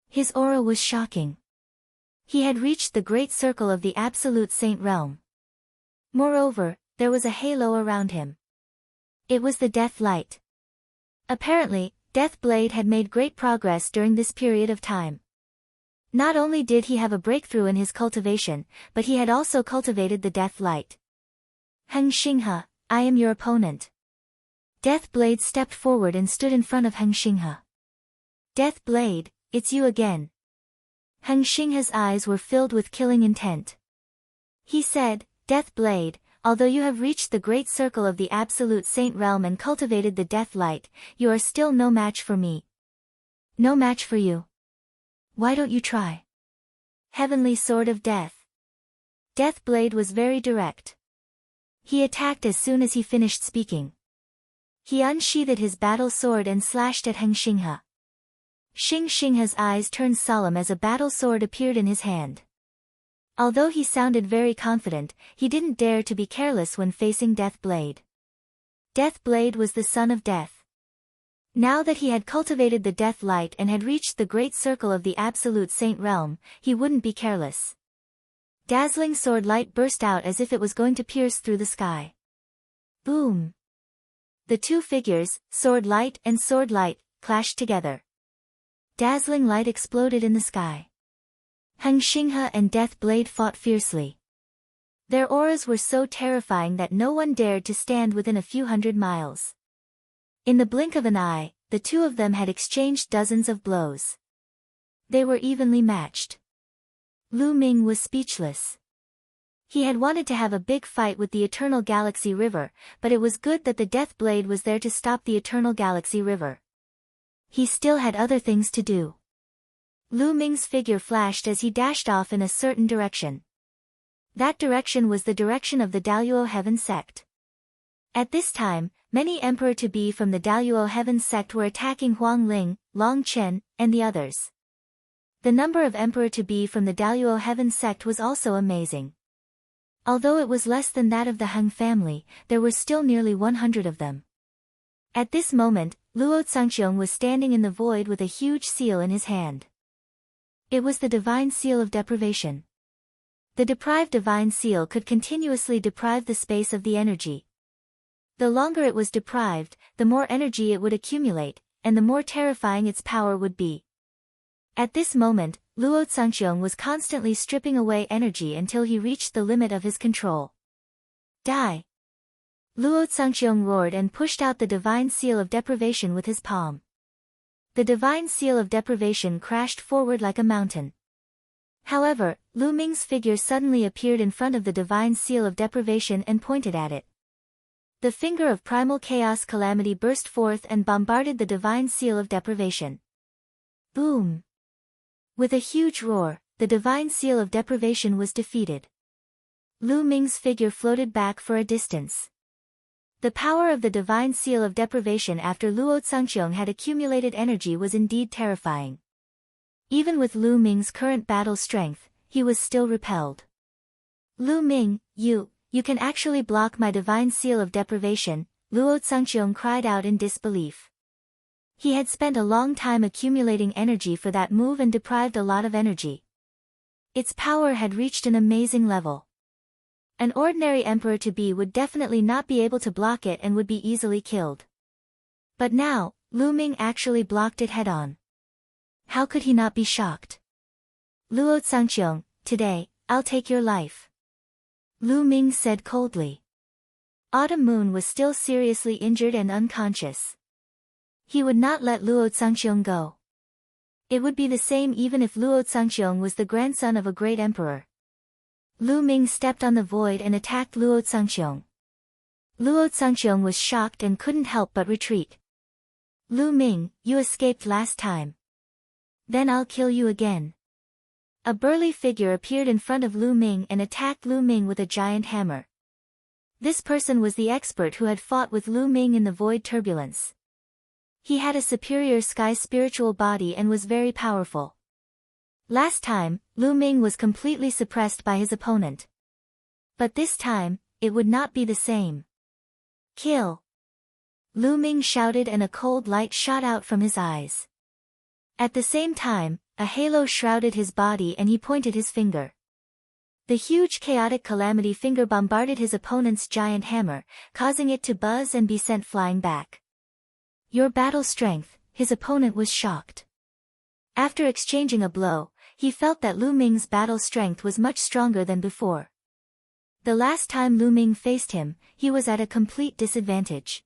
His aura was shocking. He had reached the great circle of the absolute saint realm. Moreover, there was a halo around him. It was the Death Light. Apparently, Death Blade had made great progress during this period of time. Not only did he have a breakthrough in his cultivation, but he had also cultivated the Death Light. Heng Xinghe, I am your opponent. Death Blade stepped forward and stood in front of Heng Xinghe. Death Blade, it's you again. Heng Xinghe's eyes were filled with killing intent. He said, Death Blade, although you have reached the great circle of the absolute saint realm and cultivated the Death Light, you are still no match for me. No match for you. Why don't you try? Heavenly Sword of Death. Death Blade was very direct. He attacked as soon as he finished speaking. He unsheathed his battle sword and slashed at Heng Xinghe. Heng Xinghe's eyes turned solemn as a battle sword appeared in his hand. Although he sounded very confident, he didn't dare to be careless when facing Death Blade. Death Blade was the son of death. Now that he had cultivated the Death Light and had reached the great circle of the absolute saint realm, he wouldn't be careless. Dazzling sword light burst out as if it was going to pierce through the sky. Boom! The two figures, sword light and sword light, clashed together. Dazzling light exploded in the sky. Heng Xinghe and Death Blade fought fiercely. Their auras were so terrifying that no one dared to stand within a few hundred miles. In the blink of an eye, the two of them had exchanged dozens of blows. They were evenly matched. Lu Ming was speechless. He had wanted to have a big fight with the Eternal Galaxy River, but it was good that the Death Blade was there to stop the Eternal Galaxy River. He still had other things to do. Lu Ming's figure flashed as he dashed off in a certain direction. That direction was the direction of the Daluo Heaven sect. At this time, many Emperor-to-be from the Daluo Heaven sect were attacking Huang Ling, Long Chen, and the others. The number of Emperor-to-be from the Daluo Heaven sect was also amazing. Although it was less than that of the Heng family, there were still nearly 100 of them. At this moment, Luo Zhangxiong was standing in the void with a huge seal in his hand. It was the divine seal of deprivation. The deprived divine seal could continuously deprive the space of the energy. The longer it was deprived, the more energy it would accumulate, and the more terrifying its power would be. At this moment, Luo Zhangxiong was constantly stripping away energy until he reached the limit of his control. Die! Luo Zhangxiong roared and pushed out the divine seal of deprivation with his palm. The divine seal of deprivation crashed forward like a mountain. However, Lu Ming's figure suddenly appeared in front of the divine seal of deprivation and pointed at it. The finger of primal chaos calamity burst forth and bombarded the divine seal of deprivation. Boom! With a huge roar, the divine seal of deprivation was defeated. Lu Ming's figure floated back for a distance. The power of the divine seal of deprivation after Luo Zhangxiong had accumulated energy was indeed terrifying. Even with Lu Ming's current battle strength, he was still repelled. Lu Ming, you can actually block my divine seal of deprivation, Luo Zhangxiong cried out in disbelief. He had spent a long time accumulating energy for that move and deprived a lot of energy. Its power had reached an amazing level. An ordinary Emperor-to-be would definitely not be able to block it and would be easily killed. But now, Lu Ming actually blocked it head-on. How could he not be shocked? Luo Zhangxiong, today, I'll take your life. Lu Ming said coldly. Autumn Moon was still seriously injured and unconscious. He would not let Luo Zhangxiong go. It would be the same even if Luo Zhangxiong was the grandson of a great emperor. Lu Ming stepped on the void and attacked Luo Zhangxiong. Luo Zhangxiong was shocked and couldn't help but retreat. Lu Ming, you escaped last time. Then I'll kill you again. A burly figure appeared in front of Lu Ming and attacked Lu Ming with a giant hammer. This person was the expert who had fought with Lu Ming in the void turbulence. He had a superior sky spiritual body and was very powerful. Last time, Lu Ming was completely suppressed by his opponent. But this time, it would not be the same. Kill! Lu Ming shouted and a cold light shot out from his eyes. At the same time, a halo shrouded his body and he pointed his finger. The huge chaotic calamity finger bombarded his opponent's giant hammer, causing it to buzz and be sent flying back. Your battle strength, his opponent was shocked. After exchanging a blow, he felt that Lu Ming's battle strength was much stronger than before. The last time Lu Ming faced him, he was at a complete disadvantage.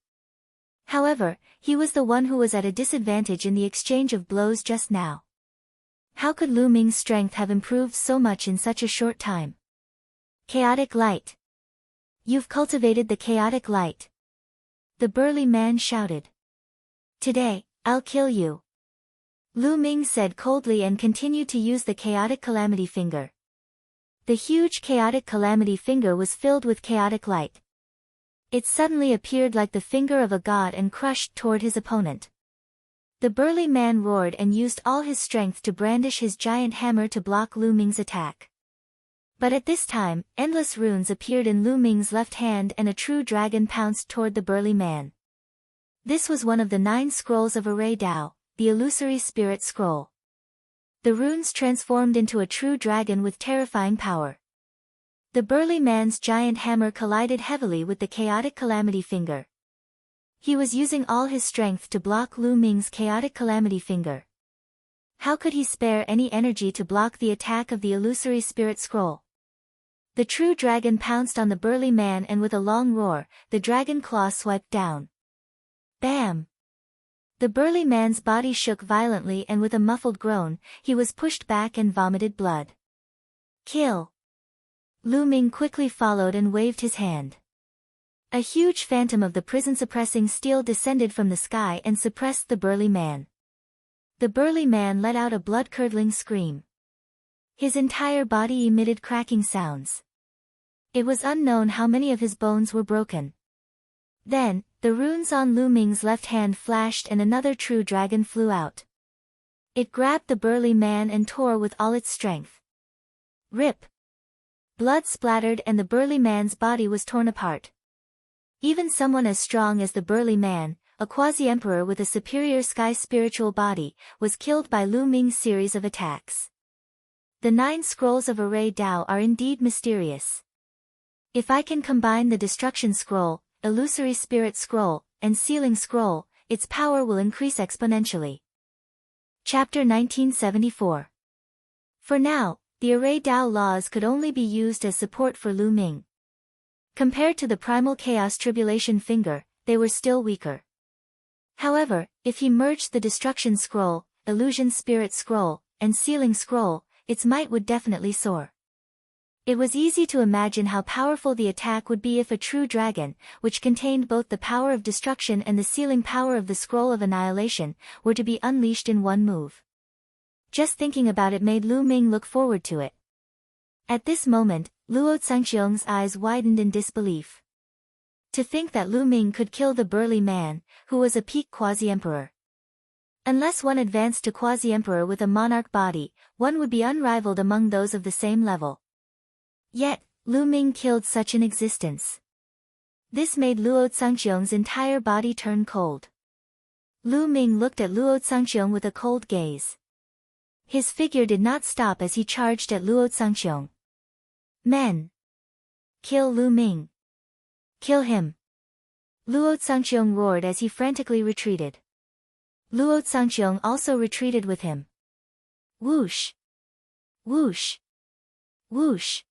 However, he was the one who was at a disadvantage in the exchange of blows just now. How could Lu Ming's strength have improved so much in such a short time? Chaotic light. You've cultivated the chaotic light. The burly man shouted. Today, I'll kill you. Lu Ming said coldly and continued to use the chaotic calamity finger. The huge chaotic calamity finger was filled with chaotic light. It suddenly appeared like the finger of a god and crushed toward his opponent. The burly man roared and used all his strength to brandish his giant hammer to block Lu Ming's attack. But at this time, endless runes appeared in Lu Ming's left hand and a true dragon pounced toward the burly man. This was one of the 9 scrolls of Array Dao, the illusory spirit scroll. The runes transformed into a true dragon with terrifying power. The burly man's giant hammer collided heavily with the chaotic calamity finger. He was using all his strength to block Lu Ming's chaotic calamity finger. How could he spare any energy to block the attack of the illusory spirit scroll? The true dragon pounced on the burly man and with a long roar, the dragon claw swiped down. Bam! The burly man's body shook violently and with a muffled groan, he was pushed back and vomited blood. Kill! Lu Ming quickly followed and waved his hand. A huge phantom of the prison-suppressing steel descended from the sky and suppressed the burly man. The burly man let out a blood-curdling scream. His entire body emitted cracking sounds. It was unknown how many of his bones were broken. Then, the runes on Lu Ming's left hand flashed and another true dragon flew out. It grabbed the burly man and tore with all its strength. Rip! Blood splattered and the burly man's body was torn apart. Even someone as strong as the burly man, a quasi-emperor with a superior sky spiritual body, was killed by Lu Ming's series of attacks. The 9 scrolls of Array Dao are indeed mysterious. If I can combine the Destruction Scroll, Illusory Spirit Scroll, and Sealing Scroll, its power will increase exponentially. Chapter 1974. For now, the Array Dao laws could only be used as support for Lu Ming. Compared to the Primal Chaos Tribulation Finger, they were still weaker. However, if he merged the Destruction Scroll, Illusion Spirit Scroll, and Sealing Scroll, its might would definitely soar. It was easy to imagine how powerful the attack would be if a true dragon, which contained both the power of destruction and the sealing power of the Scroll of Annihilation, were to be unleashed in one move. Just thinking about it made Lu Ming look forward to it. At this moment, Luo Zhangxiong's eyes widened in disbelief. To think that Lu Ming could kill the burly man, who was a peak quasi-emperor. Unless one advanced to quasi-emperor with a monarch body, one would be unrivaled among those of the same level. Yet, Lu Ming killed such an existence. This made Luo Zhangxiong's entire body turn cold. Lu Ming looked at Luo Zhangxiong with a cold gaze. His figure did not stop as he charged at Luo Zhangxiong. Men! Kill Lu Ming! Kill him! Luo Zhangxiong roared as he frantically retreated. Luo Zhangxiong also retreated with him. Whoosh! Whoosh! Whoosh!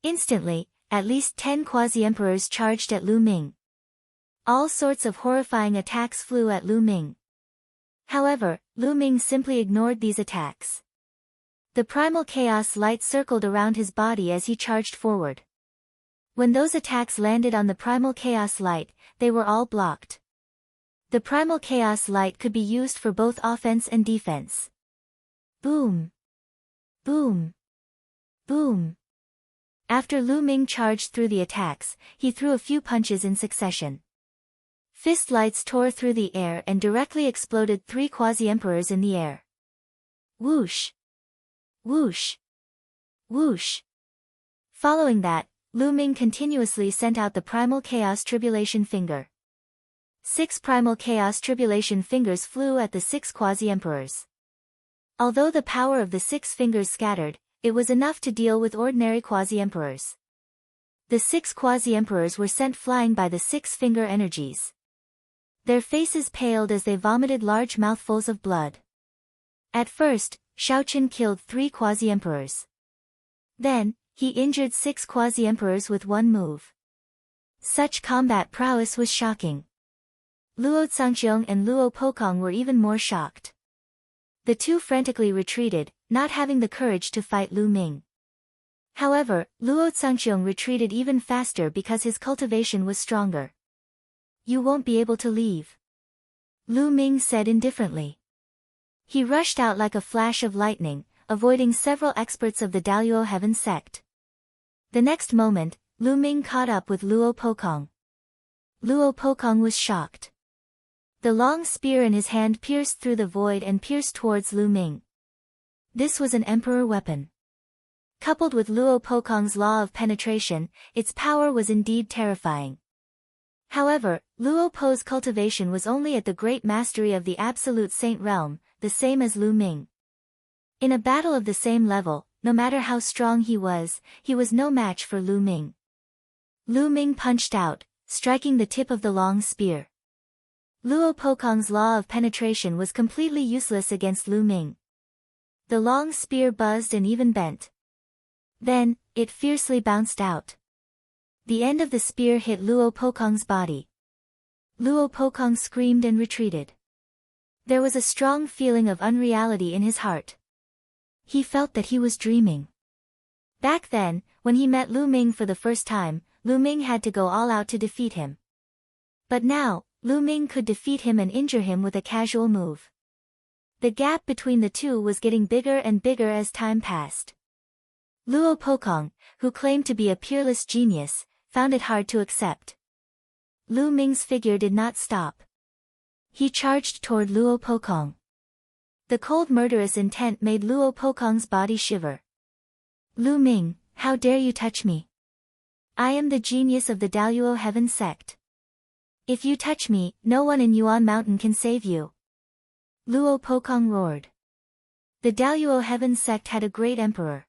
Instantly, at least 10 quasi-emperors charged at Lu Ming. All sorts of horrifying attacks flew at Lu Ming. However, Lu Ming simply ignored these attacks. The primal chaos light circled around his body as he charged forward. When those attacks landed on the primal chaos light, they were all blocked. The primal chaos light could be used for both offense and defense. Boom! Boom! Boom! After Lu Ming charged through the attacks, he threw a few punches in succession. Fist lights tore through the air and directly exploded 3 quasi-emperors in the air. Whoosh! Whoosh! Whoosh! Following that, Lu Ming continuously sent out the Primal Chaos Tribulation Finger. 6 Primal Chaos Tribulation Fingers flew at the 6 quasi-emperors. Although the power of the 6 fingers scattered, it was enough to deal with ordinary quasi-emperors. The 6 quasi-emperors were sent flying by the 6-finger energies. Their faces paled as they vomited large mouthfuls of blood. At first, Shaoqun killed 3 quasi-emperors. Then, he injured 6 quasi-emperors with one move. Such combat prowess was shocking. Luo Zhangqiong and Luo Pokong were even more shocked. The two frantically retreated, not having the courage to fight Lu Ming. However, Luo Zhangqiong retreated even faster because his cultivation was stronger. "You won't be able to leave," Lu Ming said indifferently. He rushed out like a flash of lightning, avoiding several experts of the Daluo Heaven sect. The next moment, Lu Ming caught up with Luo Pokong. Luo Pokong was shocked. The long spear in his hand pierced through the void and pierced towards Lu Ming. This was an emperor weapon. Coupled with Luo Pokong's law of penetration, its power was indeed terrifying. However, Luo Po's cultivation was only at the great mastery of the absolute saint realm, the same as Lu Ming. In a battle of the same level, no matter how strong he was no match for Lu Ming. Lu Ming punched out, striking the tip of the long spear. Luo Pokong's law of penetration was completely useless against Lu Ming. The long spear buzzed and even bent. Then, it fiercely bounced out. The end of the spear hit Luo Pokong's body. Luo Pokong screamed and retreated. There was a strong feeling of unreality in his heart. He felt that he was dreaming. Back then, when he met Lu Ming for the first time, Lu Ming had to go all out to defeat him. But now, Lu Ming could defeat him and injure him with a casual move. The gap between the two was getting bigger and bigger as time passed. Luo Pokong, who claimed to be a peerless genius, found it hard to accept. Lu Ming's figure did not stop. He charged toward Luo Pokong. The cold murderous intent made Luo Pokong's body shiver. "Lu Ming, how dare you touch me? I am the genius of the Daluo Heaven sect. If you touch me, no one in Yuan Mountain can save you," Luo Pokong roared. The Daluo Heaven sect had a great emperor.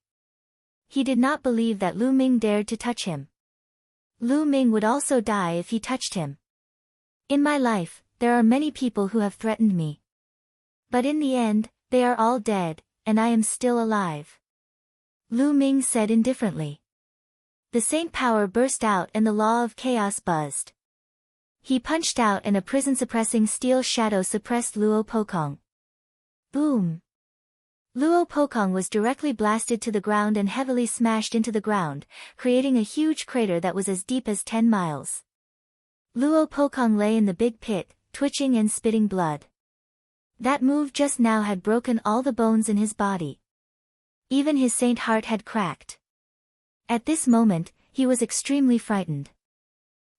He did not believe that Lu Ming dared to touch him. Lu Ming would also die if he touched him. "In my life, there are many people who have threatened me. But in the end, they are all dead, and I am still alive," Lu Ming said indifferently. The saint power burst out and the law of chaos buzzed. He punched out and a prison-suppressing steel shadow suppressed Luo Pokong. Boom! Luo Pokong was directly blasted to the ground and heavily smashed into the ground, creating a huge crater that was as deep as 10 miles. Luo Pokong lay in the big pit, twitching and spitting blood. That move just now had broken all the bones in his body. Even his saint heart had cracked. At this moment, he was extremely frightened.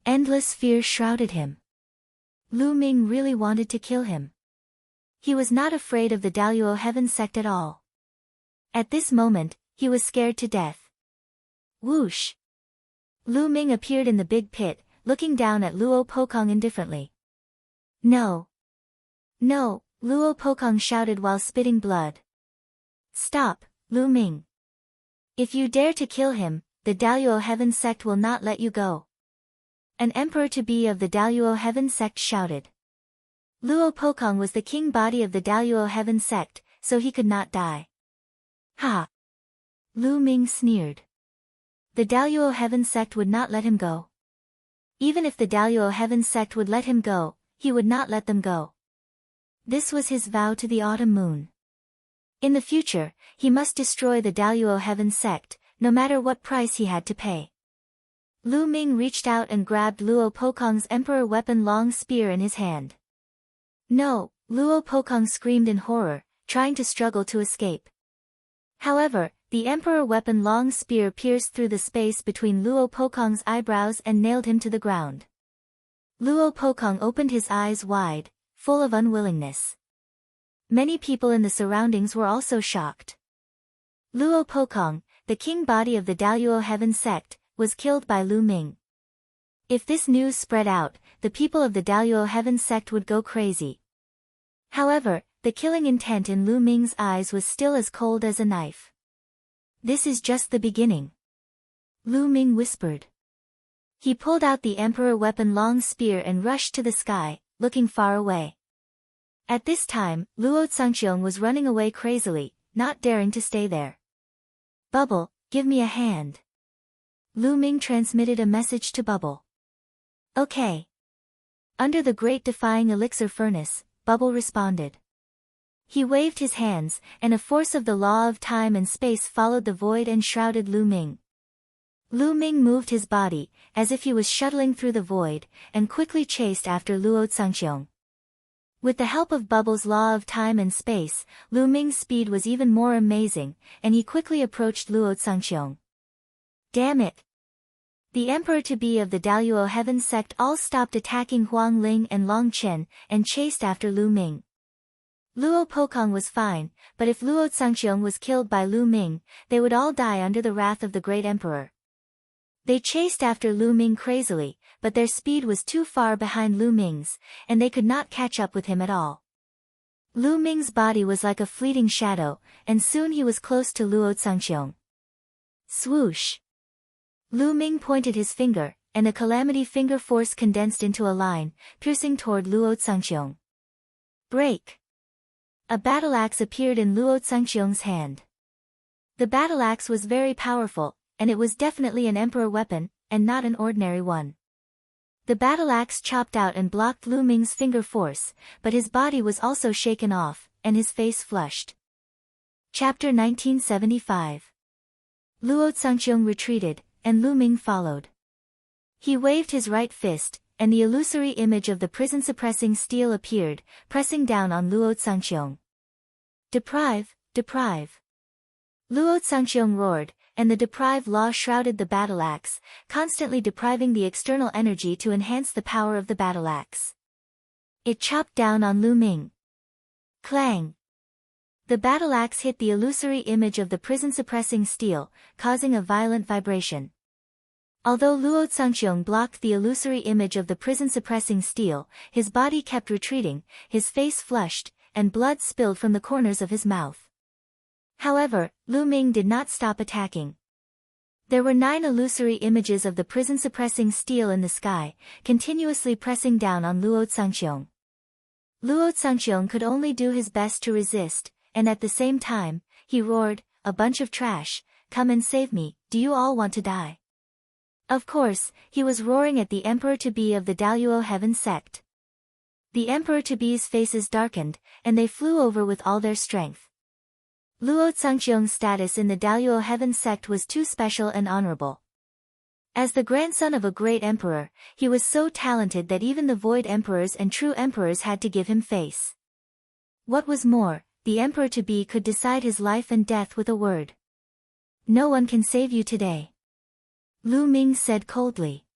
Endless fear shrouded him. Lu Ming really wanted to kill him. He was not afraid of the Daluo Heaven sect at all. At this moment, he was scared to death. Whoosh! Lu Ming appeared in the big pit, looking down at Luo Pokong indifferently. "No! No!" Luo Pokong shouted while spitting blood. "Stop, Lu Ming. If you dare to kill him, the Daluo Heaven sect will not let you go." An emperor-to-be of the Daluo Heaven sect shouted. Luo Pokong was the king body of the Daluo Heaven sect, so he could not die. "Ha!" Lu Ming sneered. The Daluo Heaven sect would not let him go. Even if the Daluo Heaven sect would let him go, he would not let them go. This was his vow to the autumn moon. In the future, he must destroy the Daluo Heaven sect, no matter what price he had to pay. Lu Ming reached out and grabbed Luo Pokong's emperor weapon long spear in his hand. "No!" Luo Pokong screamed in horror, trying to struggle to escape. However, the emperor weapon long spear pierced through the space between Luo Pokong's eyebrows and nailed him to the ground. Luo Pokong opened his eyes wide, full of unwillingness. Many people in the surroundings were also shocked. Luo Pokong, the king body of the Daluo Heaven sect, was killed by Lu Ming. If this news spread out, the people of the Daluo Heaven sect would go crazy. However, the killing intent in Lu Ming's eyes was still as cold as a knife. "This is just the beginning," Lu Ming whispered. He pulled out the emperor weapon long spear and rushed to the sky, looking far away. At this time, Luo Zhangxiong was running away crazily, not daring to stay there. "Bubble, give me a hand." Lu Ming transmitted a message to Bubble. "Okay." Under the great defying elixir furnace, Bubble responded. He waved his hands, and a force of the law of time and space followed the void and shrouded Lu Ming. Lu Ming moved his body, as if he was shuttling through the void, and quickly chased after Luo Zhangxiong. With the help of Bubble's law of time and space, Lu Ming's speed was even more amazing, and he quickly approached Luo Zhangxiong. "Damn it!" The emperor-to-be of the Daluo Heaven sect all stopped attacking Huang Ling and Long Chen, and chased after Lu Ming. Luo Pokong was fine, but if Luo Zhangxiong was killed by Lu Ming, they would all die under the wrath of the great emperor. They chased after Lu Ming crazily, but their speed was too far behind Lu Ming's, and they could not catch up with him at all. Lu Ming's body was like a fleeting shadow, and soon he was close to Luo Zhangxiong. Swoosh! Lu Ming pointed his finger, and the calamity finger force condensed into a line, piercing toward Luo Zhangxiong. Break! A battle axe appeared in Luo Zhangxiong's hand. The battle axe was very powerful, and it was definitely an emperor weapon, and not an ordinary one. The battle axe chopped out and blocked Lu Ming's finger force, but his body was also shaken off, and his face flushed. Chapter 1975. Luo Zhangxiong retreated, and Lu Ming followed. He waved his right fist, and the illusory image of the prison-suppressing steel appeared, pressing down on Luo Zhangxiong. "Deprive, deprive!" Luo Zhangxiong roared, and the deprive law shrouded the battle axe, constantly depriving the external energy to enhance the power of the battle axe. It chopped down on Lu Ming. Clang! The battle axe hit the illusory image of the prison-suppressing steel, causing a violent vibration. Although Luo Zhangxiong blocked the illusory image of the prison-suppressing steel, his body kept retreating, his face flushed, and blood spilled from the corners of his mouth. However, Lu Ming did not stop attacking. There were 9 illusory images of the prison-suppressing steel in the sky, continuously pressing down on Luo Zhangxiong. Luo Zhangxiong could only do his best to resist, and at the same time, he roared, "A bunch of trash, come and save me, do you all want to die?" Of course, he was roaring at the emperor-to-be of the Daluo Heaven sect. The emperor-to-be's faces darkened, and they flew over with all their strength. Luo Zhangxiong's status in the Daluo Heaven sect was too special and honorable. As the grandson of a great emperor, he was so talented that even the void emperors and true emperors had to give him face. What was more, the emperor-to-be could decide his life and death with a word. "No one can save you today," Lu Ming said coldly.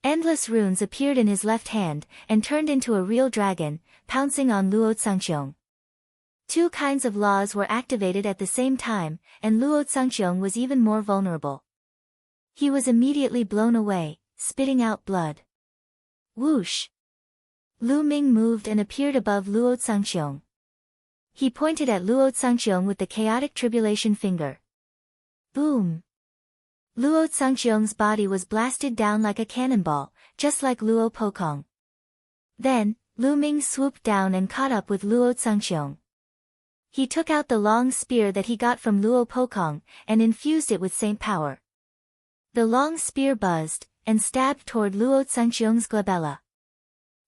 Endless runes appeared in his left hand, and turned into a real dragon, pouncing on Luo Zhangxiong. 2 kinds of laws were activated at the same time, and Luo Zhangxiong was even more vulnerable. He was immediately blown away, spitting out blood. Whoosh! Lu Ming moved and appeared above Luo Zhangxiong. He pointed at Luo Zhangxiong with the chaotic tribulation finger. Boom! Luo Zhangxiong's body was blasted down like a cannonball, just like Luo Pokong. Then, Lu Ming swooped down and caught up with Luo Zhangxiong. He took out the long spear that he got from Luo Pokong, and infused it with saint power. The long spear buzzed, and stabbed toward Luo Zhangxiong's glabella.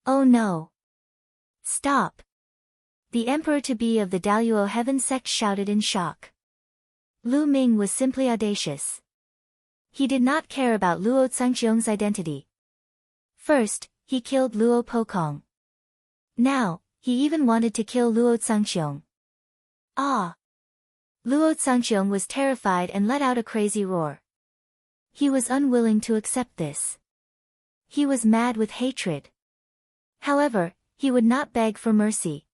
"Oh no! Stop!" The emperor-to-be of the Daluo Heaven sect shouted in shock. Lu Ming was simply audacious. He did not care about Luo Zhangxiong's identity. First, he killed Luo Pokong. Now, he even wanted to kill Luo Zhangxiong. Ah! Luo Zhangxiong was terrified and let out a crazy roar. He was unwilling to accept this. He was mad with hatred. However, he would not beg for mercy.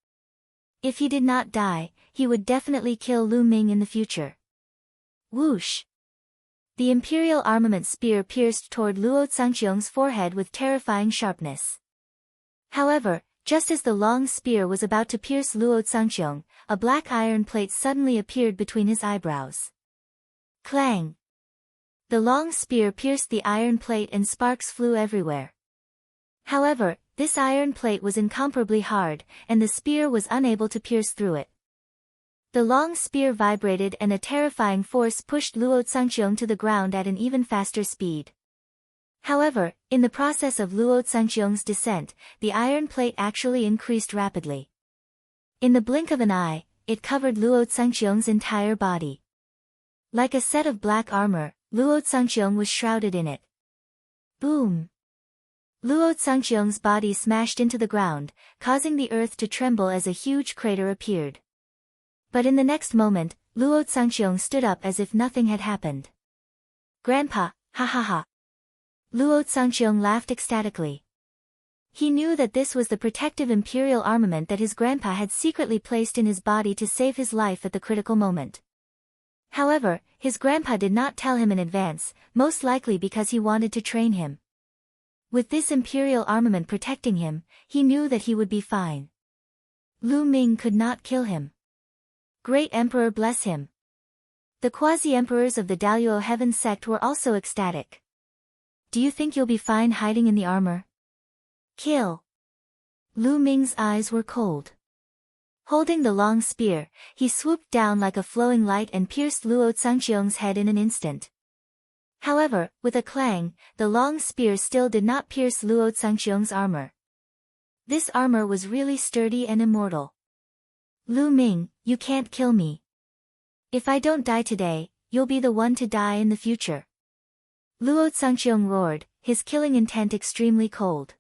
If he did not die, he would definitely kill Lu Ming in the future. Whoosh! The imperial armament spear pierced toward Luo Zhangxiong's forehead with terrifying sharpness. However, Just as the long spear was about to pierce Luo Zhangqiong, a black iron plate suddenly appeared between his eyebrows. Clang! The long spear pierced the iron plate and sparks flew everywhere. However, this iron plate was incomparably hard, and the spear was unable to pierce through it. The long spear vibrated and a terrifying force pushed Luo Zhangqiong to the ground at an even faster speed. However, in the process of Luo Zhangqiong's descent, the iron plate actually increased rapidly. In the blink of an eye, it covered Luo Zhangqiong's entire body. Like a set of black armor, Luo Zhangqiong was shrouded in it. Boom! Luo Zhangqiong's body smashed into the ground, causing the earth to tremble as a huge crater appeared. But in the next moment, Luo Zhangqiong stood up as if nothing had happened. Grandpa, ha ha ha! Luo Zhangqiong laughed ecstatically. He knew that this was the protective imperial armament that his grandpa had secretly placed in his body to save his life at the critical moment. However, his grandpa did not tell him in advance, most likely because he wanted to train him. With this imperial armament protecting him, he knew that he would be fine. Lu Ming could not kill him. Great Emperor bless him. The quasi-emperors of the Daluo Heaven sect were also ecstatic. Do you think you'll be fine hiding in the armor? Kill! Lu Ming's eyes were cold. Holding the long spear, he swooped down like a flowing light and pierced Luo Zhangqiong's head in an instant. However, with a clang, the long spear still did not pierce Luo Zhangqiong's armor. This armor was really sturdy and immortal. Lu Ming, you can't kill me. If I don't die today, you'll be the one to die in the future. Luo Zhangqiong roared, his killing intent extremely cold.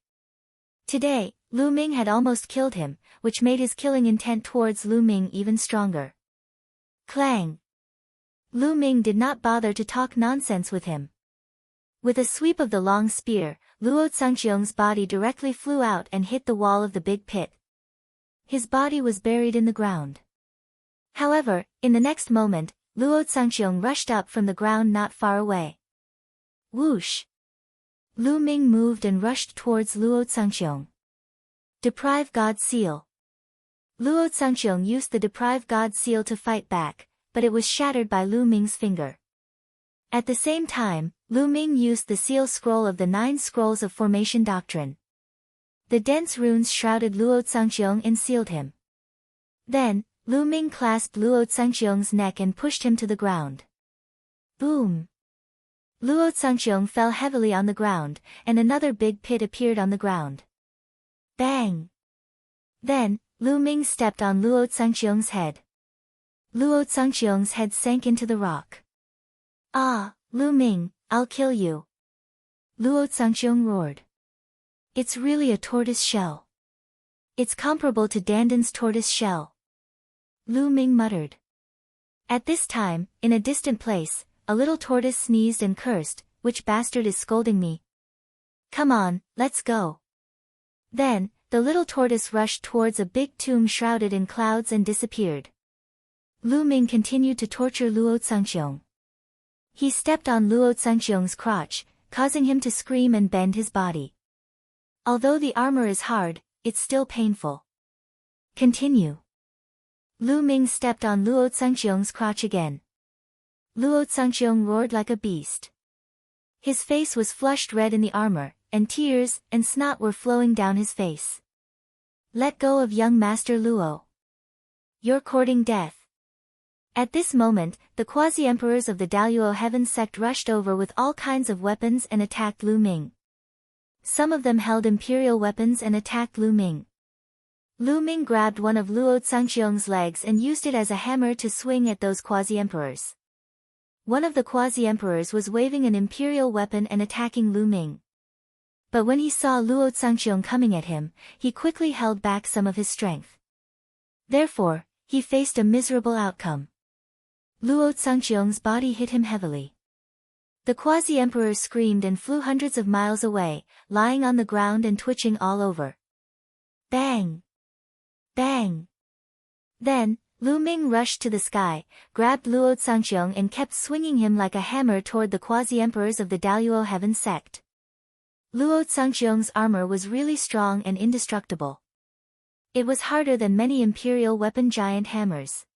Today, Lu Ming had almost killed him, which made his killing intent towards Lu Ming even stronger. Clang! Lu Ming did not bother to talk nonsense with him. With a sweep of the long spear, Luo Zhangqiong's body directly flew out and hit the wall of the big pit. His body was buried in the ground. However, in the next moment, Luo Zhangqiong rushed up from the ground not far away. Whoosh! Lu Ming moved and rushed towards Luo Zhangqiong. Deprive God Seal. Luo Zhangqiong used the Deprive God Seal to fight back, but it was shattered by Lu Ming's finger. At the same time, Lu Ming used the seal scroll of the 9 scrolls of formation doctrine. The dense runes shrouded Luo Zhangqiong and sealed him. Then, Lu Ming clasped Luo Zhangqiong's neck and pushed him to the ground. Boom! Luo Zhangqiong fell heavily on the ground, and another big pit appeared on the ground. Bang! Then, Lu Ming stepped on Luo Zhangqiong's head. Luo Zhangqiong's head sank into the rock. Ah, Lu Ming, I'll kill you! Luo Zhangqiong roared. It's really a tortoise shell. It's comparable to Dandan's tortoise shell. Lu Ming muttered. At this time, in a distant place, a little tortoise sneezed and cursed, "Which bastard is scolding me? Come on, let's go." Then, the little tortoise rushed towards a big tomb shrouded in clouds and disappeared. Lu Ming continued to torture Luo Zhangqiong. He stepped on Luo Zhangqiong's crotch, causing him to scream and bend his body. Although the armor is hard, it's still painful. Continue. Lu Ming stepped on Luo Zhangqiong's crotch again. Luo Zhangqiong roared like a beast. His face was flushed red in the armor, and tears and snot were flowing down his face. Let go of young Master Luo. You're courting death. At this moment, the quasi-emperors of the Daluo Heaven sect rushed over with all kinds of weapons and attacked Lu Ming. Some of them held imperial weapons and attacked Lu Ming. Lu Ming grabbed one of Luo Zhangqiong's legs and used it as a hammer to swing at those quasi-emperors. One of the quasi-emperors was waving an imperial weapon and attacking Lu Ming. But when he saw Luo Zhangqiong coming at him, he quickly held back some of his strength. Therefore, he faced a miserable outcome. Luo Zhangqiong's body hit him heavily. The quasi-emperor screamed and flew hundreds of miles away, lying on the ground and twitching all over. Bang! Bang! Then, Lu Ming rushed to the sky, grabbed Luo Zhangqiong and kept swinging him like a hammer toward the quasi-emperors of the Daluo Heaven sect. Luo Zhangqiong's armor was really strong and indestructible. It was harder than many imperial weapon giant hammers.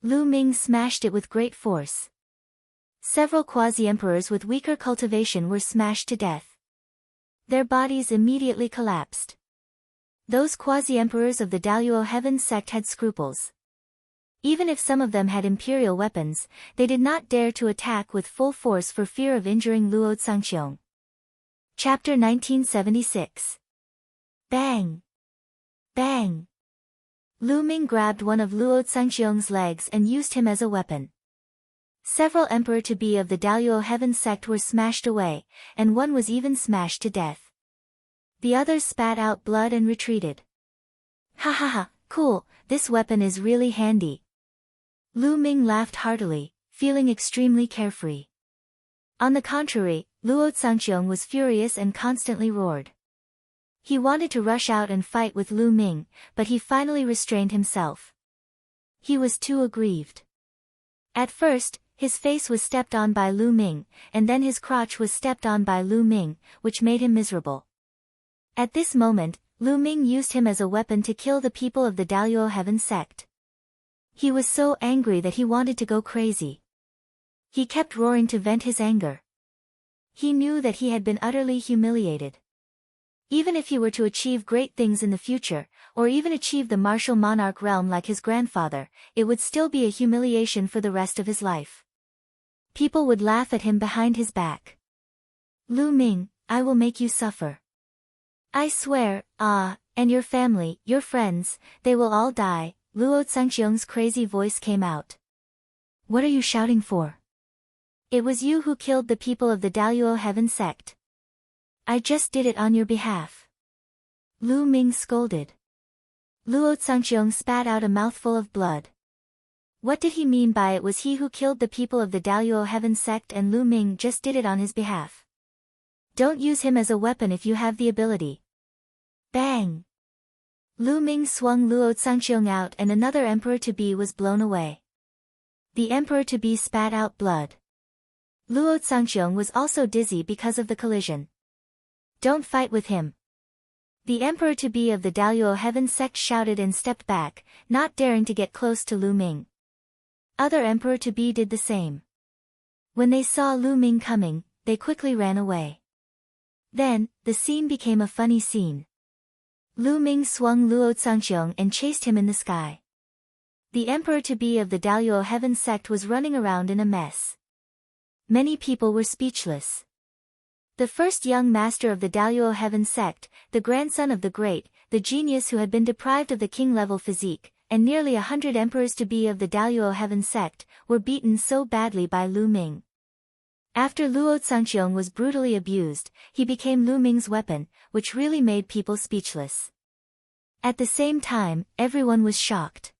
Lu Ming smashed it with great force. Several quasi-emperors with weaker cultivation were smashed to death. Their bodies immediately collapsed. Those quasi-emperors of the Daluo Heaven sect had scruples. Even if some of them had imperial weapons, they did not dare to attack with full force for fear of injuring Luo Zhangqiong. Chapter 1976. Bang! Bang! Lu Ming grabbed one of Luo Zhangqiong's legs and used him as a weapon. Several emperor-to-be of the Daluo Heaven sect were smashed away, and one was even smashed to death. The others spat out blood and retreated. Ha ha ha, cool, this weapon is really handy. Lu Ming laughed heartily, feeling extremely carefree. On the contrary, Luo Zhangqiong was furious and constantly roared. He wanted to rush out and fight with Lu Ming, but he finally restrained himself. He was too aggrieved. At first, his face was stepped on by Lu Ming, and then his crotch was stepped on by Lu Ming, which made him miserable. At this moment, Lu Ming used him as a weapon to kill the people of the Daluo Heaven sect. He was so angry that he wanted to go crazy. He kept roaring to vent his anger. He knew that he had been utterly humiliated. Even if he were to achieve great things in the future, or even achieve the martial monarch realm like his grandfather, it would still be a humiliation for the rest of his life. People would laugh at him behind his back. Lu Ming, I will make you suffer. I swear, and your family, your friends, they will all die. Luo Zhangqiong's crazy voice came out. What are you shouting for? It was you who killed the people of the Daluo Heaven sect. I just did it on your behalf. Lu Ming scolded. Luo Zhangqiong spat out a mouthful of blood. What did he mean by it was he who killed the people of the Daluo Heaven sect and Lu Ming just did it on his behalf? Don't use him as a weapon if you have the ability. Bang! Lu Ming swung Luo Zhangqiong out and another emperor-to-be was blown away. The emperor-to-be spat out blood. Luo Zhangqiong was also dizzy because of the collision. Don't fight with him. The emperor-to-be of the Daluo Heaven sect shouted and stepped back, not daring to get close to Lu Ming. Other emperor-to-be did the same. When they saw Lu Ming coming, they quickly ran away. Then, the scene became a funny scene. Lu Ming swung Luo Zhangqiong and chased him in the sky. The emperor-to-be of the Daluo Heaven sect was running around in a mess. Many people were speechless. The first young master of the Daluo Heaven sect, the grandson of the great, the genius who had been deprived of the king-level physique, and nearly 100 emperors-to-be of the Daluo Heaven sect, were beaten so badly by Lu Ming. After Luo Zhangqiong was brutally abused, he became Lu Ming's weapon, which really made people speechless. At the same time, everyone was shocked.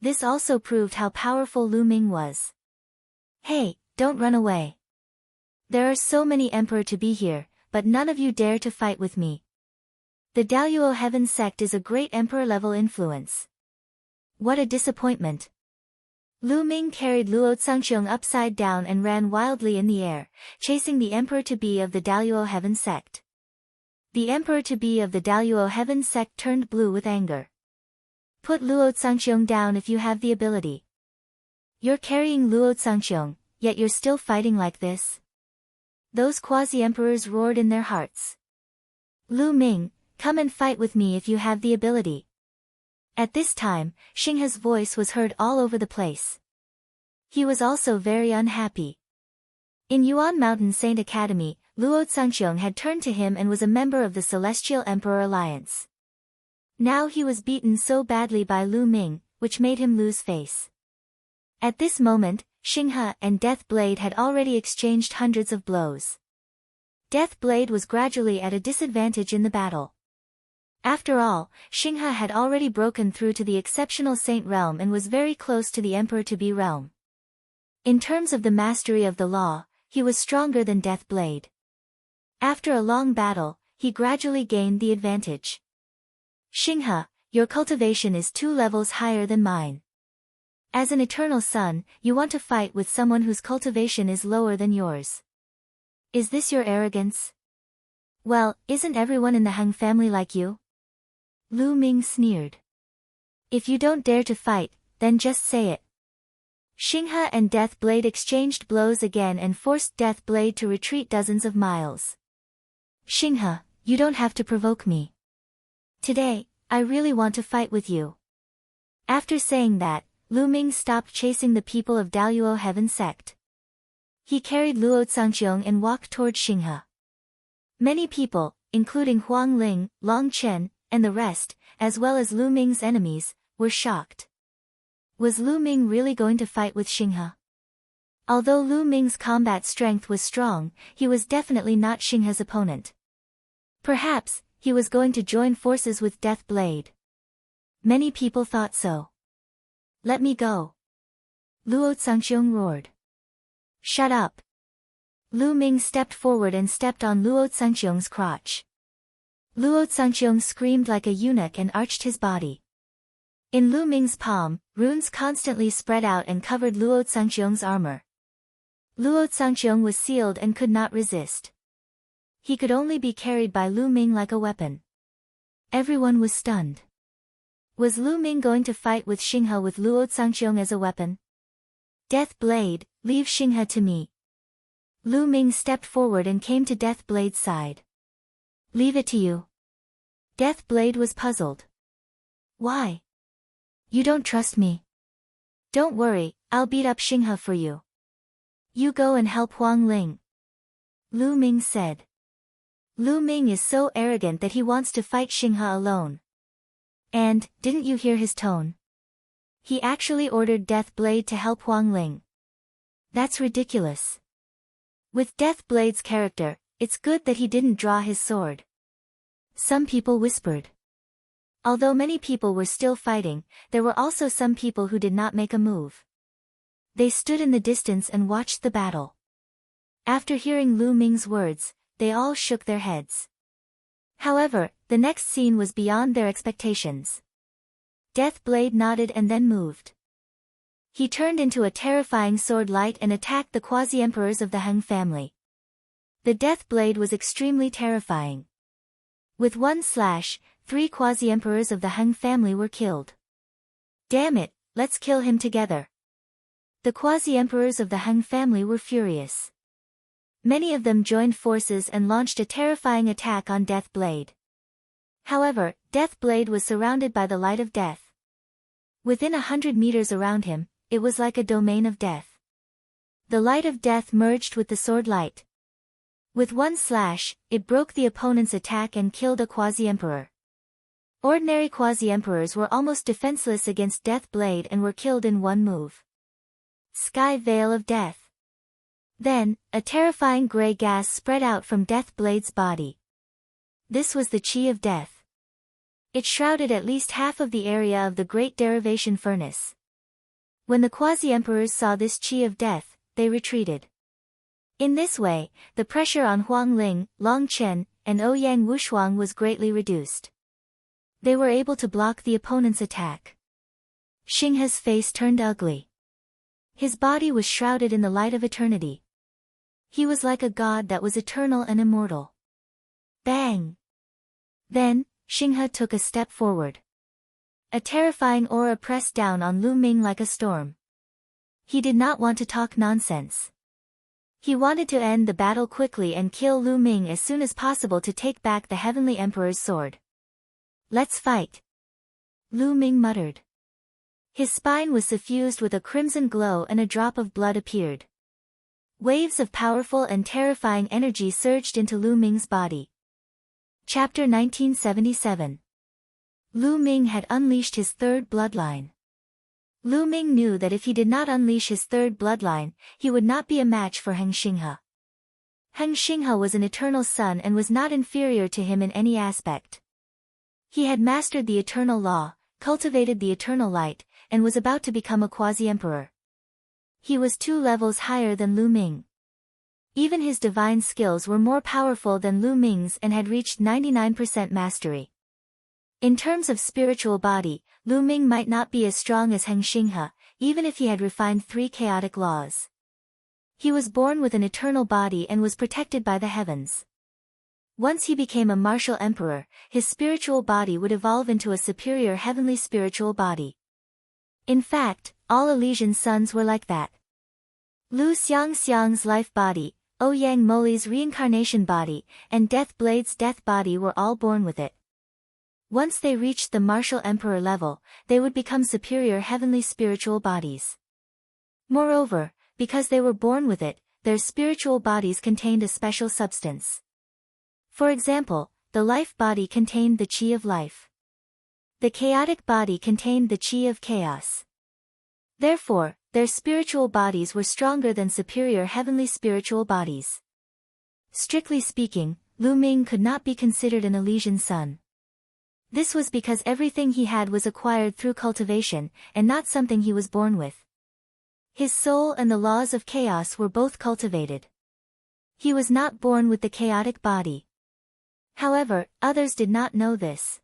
This also proved how powerful Lu Ming was. Hey, don't run away. There are so many emperor-to-be here, but none of you dare to fight with me. The Daluo Heaven sect is a great emperor-level influence. What a disappointment. Lu Ming carried Luo Zhangqiong upside down and ran wildly in the air, chasing the emperor-to-be of the Daluo Heaven sect. The emperor-to-be of the Daluo Heaven sect turned blue with anger. Put Luo Zhangqiong down if you have the ability. You're carrying Luo Zhangqiong, yet you're still fighting like this? Those quasi-emperors roared in their hearts. Lu Ming, come and fight with me if you have the ability. At this time, Xinghe's voice was heard all over the place. He was also very unhappy. In Yuan Mountain Saint Academy, Luo Zhangqiong had turned to him and was a member of the Celestial Emperor Alliance. Now he was beaten so badly by Lu Ming, which made him lose face. At this moment, Xinghe and Death Blade had already exchanged hundreds of blows. Death Blade was gradually at a disadvantage in the battle. After all, Xinghe had already broken through to the exceptional Saint realm and was very close to the Emperor-to-be realm. In terms of the mastery of the law, he was stronger than Death Blade. After a long battle, he gradually gained the advantage. Xinghe, your cultivation is 2 levels higher than mine. As an eternal son, you want to fight with someone whose cultivation is lower than yours. Is this your arrogance? Well, isn't everyone in the Heng family like you? Lu Ming sneered. If you don't dare to fight, then just say it. Xinghe and Death Blade exchanged blows again and forced Death Blade to retreat dozens of miles. Xinghe, you don't have to provoke me. Today, I really want to fight with you. After saying that, Lu Ming stopped chasing the people of Daluo Heaven Sect. He carried Luo Zhangqiong and walked toward Xinghe. Many people, including Huang Ling, Long Chen, and the rest, as well as Lu Ming's enemies, were shocked. Was Lu Ming really going to fight with Xinghe? Although Lu Ming's combat strength was strong, he was definitely not Xinghe's opponent. Perhaps, he was going to join forces with Death Blade. Many people thought so. Let me go. Luo Zhangqiong roared. Shut up. Lu Ming stepped forward and stepped on Luo Zhangqiong's crotch. Luo Zhangqiong screamed like a eunuch and arched his body. In Lu Ming's palm, runes constantly spread out and covered Luo Zhangqiong's armor. Luo Zhangqiong was sealed and could not resist. He could only be carried by Lu Ming like a weapon. Everyone was stunned. Was Lu Ming going to fight with Xinghe with Luo Zhangqiong as a weapon? Death Blade, leave Xinghe to me. Lu Ming stepped forward and came to Death Blade's side. Leave it to you. Death Blade was puzzled. Why? You don't trust me. Don't worry, I'll beat up Xinghe for you. You go and help Huang Ling. Lu Ming said. Lu Ming is so arrogant that he wants to fight Xinghe alone. And, didn't you hear his tone? He actually ordered Death Blade to help Huang Ling. That's ridiculous. With Death Blade's character, it's good that he didn't draw his sword. Some people whispered. Although many people were still fighting, there were also some people who did not make a move. They stood in the distance and watched the battle. After hearing Lu Ming's words, they all shook their heads. However, the next scene was beyond their expectations. Death Blade nodded and then moved. He turned into a terrifying sword light and attacked the quasi-emperors of the Heng family. The Death Blade was extremely terrifying. With one slash, 3 quasi-emperors of the Heng family were killed. Damn it, let's kill him together. The quasi-emperors of the Heng family were furious. Many of them joined forces and launched a terrifying attack on Death Blade. However, Death Blade was surrounded by the light of death. Within 100 meters around him, it was like a domain of death. The light of death merged with the sword light. With one slash, it broke the opponent's attack and killed a quasi-emperor. Ordinary quasi-emperors were almost defenseless against Death Blade and were killed in one move. Sky Veil of Death. Then, a terrifying gray gas spread out from Death Blade's body. This was the Chi of Death. It shrouded at least half of the area of the Great Derivation Furnace. When the quasi-emperors saw this Chi of Death, they retreated. In this way, the pressure on Huang Ling, Long Chen, and Ouyang Wushuang was greatly reduced. They were able to block the opponent's attack. Xinghe's face turned ugly. His body was shrouded in the light of eternity. He was like a god that was eternal and immortal. Bang! Then, Xinghe took a step forward. A terrifying aura pressed down on Lu Ming like a storm. He did not want to talk nonsense. He wanted to end the battle quickly and kill Lu Ming as soon as possible to take back the Heavenly Emperor's sword. Let's fight. Lu Ming muttered. His spine was suffused with a crimson glow and a drop of blood appeared. Waves of powerful and terrifying energy surged into Lu Ming's body. Chapter 1977. Lu Ming had unleashed his third bloodline. Lu Ming knew that if he did not unleash his third bloodline, he would not be a match for Heng Xinghe. Heng Xinghe was an eternal son and was not inferior to him in any aspect. He had mastered the eternal law, cultivated the eternal light, and was about to become a quasi-emperor. He was 2 levels higher than Lu Ming. Even his divine skills were more powerful than Lu Ming's and had reached 99% mastery. In terms of spiritual body, Lu Ming might not be as strong as Heng Xinghe, even if he had refined 3 chaotic laws. He was born with an eternal body and was protected by the heavens. Once he became a martial emperor, his spiritual body would evolve into a superior heavenly spiritual body. In fact, all Elysian sons were like that. Lu Xiangxiang's life body, Ouyang Moli's reincarnation body, and Death Blade's death body were all born with it. Once they reached the martial emperor level, they would become superior heavenly spiritual bodies. Moreover, because they were born with it, their spiritual bodies contained a special substance. For example, the life body contained the chi of life. The chaotic body contained the chi of chaos. Therefore, their spiritual bodies were stronger than superior heavenly spiritual bodies. Strictly speaking, Lu Ming could not be considered an Elysian son. This was because everything he had was acquired through cultivation, and not something he was born with. His soul and the laws of chaos were both cultivated. He was not born with the chaotic body. However, others did not know this.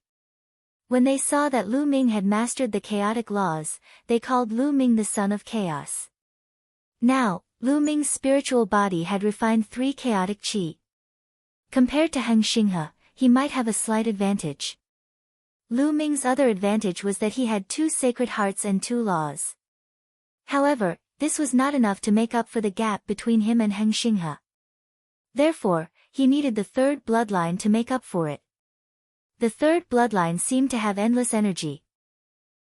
When they saw that Lu Ming had mastered the chaotic laws, they called Lu Ming the son of chaos. Now, Lu Ming's spiritual body had refined 3 chaotic qi. Compared to Heng Xinghe, he might have a slight advantage. Lu Ming's other advantage was that he had 2 sacred hearts and 2 laws. However, this was not enough to make up for the gap between him and Heng Xinghe. Therefore, he needed the 3rd bloodline to make up for it. The 3rd bloodline seemed to have endless energy.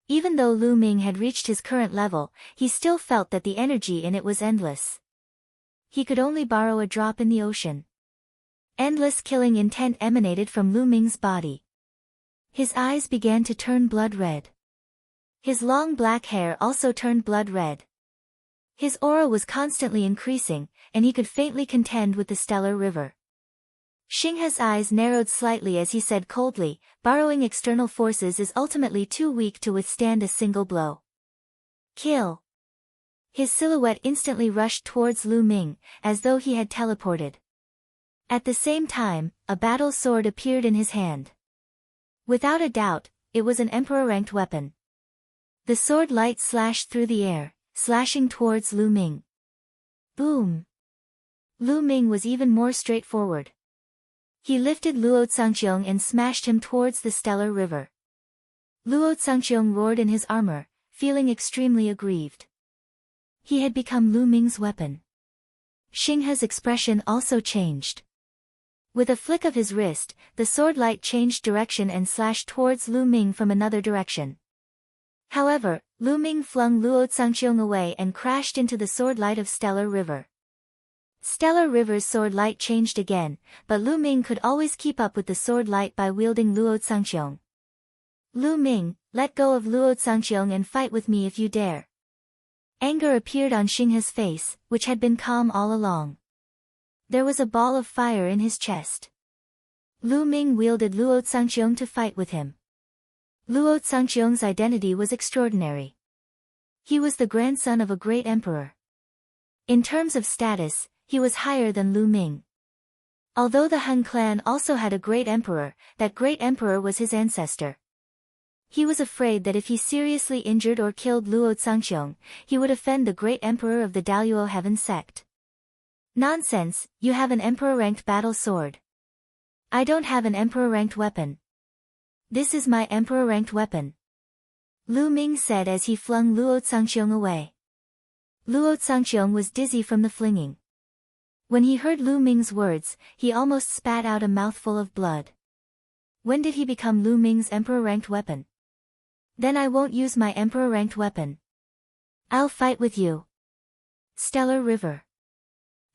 Even though Lu Ming had reached his current level, he still felt that the energy in it was endless. He could only borrow a drop in the ocean. Endless killing intent emanated from Lu Ming's body. His eyes began to turn blood red. His long black hair also turned blood red. His aura was constantly increasing, and he could faintly contend with the stellar river. Xinghe's eyes narrowed slightly as he said coldly, borrowing external forces is ultimately too weak to withstand a single blow. Kill. His silhouette instantly rushed towards Lu Ming, as though he had teleported. At the same time, a battle sword appeared in his hand. Without a doubt, it was an emperor-ranked weapon. The sword light slashed through the air, slashing towards Lu Ming. Boom! Lu Ming was even more straightforward. He lifted Luo Zhangqiong and smashed him towards the stellar river. Luo Zhangqiong roared in his armor, feeling extremely aggrieved. He had become Lu Ming's weapon. Xinghe's expression also changed. With a flick of his wrist, the sword light changed direction and slashed towards Lu Ming from another direction. However, Lu Ming flung Luo Zhangqiong away and crashed into the sword light of Stellar River. Stellar River's sword light changed again, but Lu Ming could always keep up with the sword light by wielding Luo Zhangqiong. Lu Ming, let go of Luo Zhangqiong and fight with me if you dare. Anger appeared on Xinghe's face, which had been calm all along. There was a ball of fire in his chest. Lu Ming wielded Luo Zhangqiong to fight with him. Luo Zhangqiong's identity was extraordinary. He was the grandson of a great emperor. In terms of status, he was higher than Lu Ming. Although the Han clan also had a great emperor, that great emperor was his ancestor. He was afraid that if he seriously injured or killed Luo Zhangqiong, he would offend the great emperor of the Daluo Heaven sect. Nonsense, you have an emperor-ranked battle sword. I don't have an emperor-ranked weapon. This is my emperor-ranked weapon. Lu Ming said as he flung Luo Zhangqiong away. Luo Zhangqiong was dizzy from the flinging. When he heard Lu Ming's words, he almost spat out a mouthful of blood. When did he become Lu Ming's emperor-ranked weapon? Then I won't use my emperor-ranked weapon. I'll fight with you. Stellar River.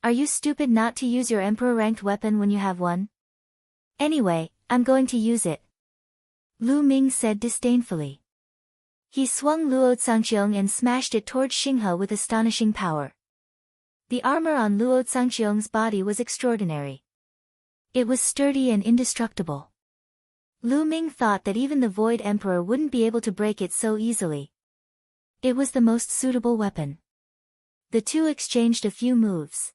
Are you stupid not to use your emperor-ranked weapon when you have one? Anyway, I'm going to use it. Lu Ming said disdainfully. He swung Luo Zhangqiong and smashed it towards Xinghe with astonishing power. The armor on Luo Zhangqiong's body was extraordinary. It was sturdy and indestructible. Lu Ming thought that even the Void Emperor wouldn't be able to break it so easily. It was the most suitable weapon. The two exchanged a few moves.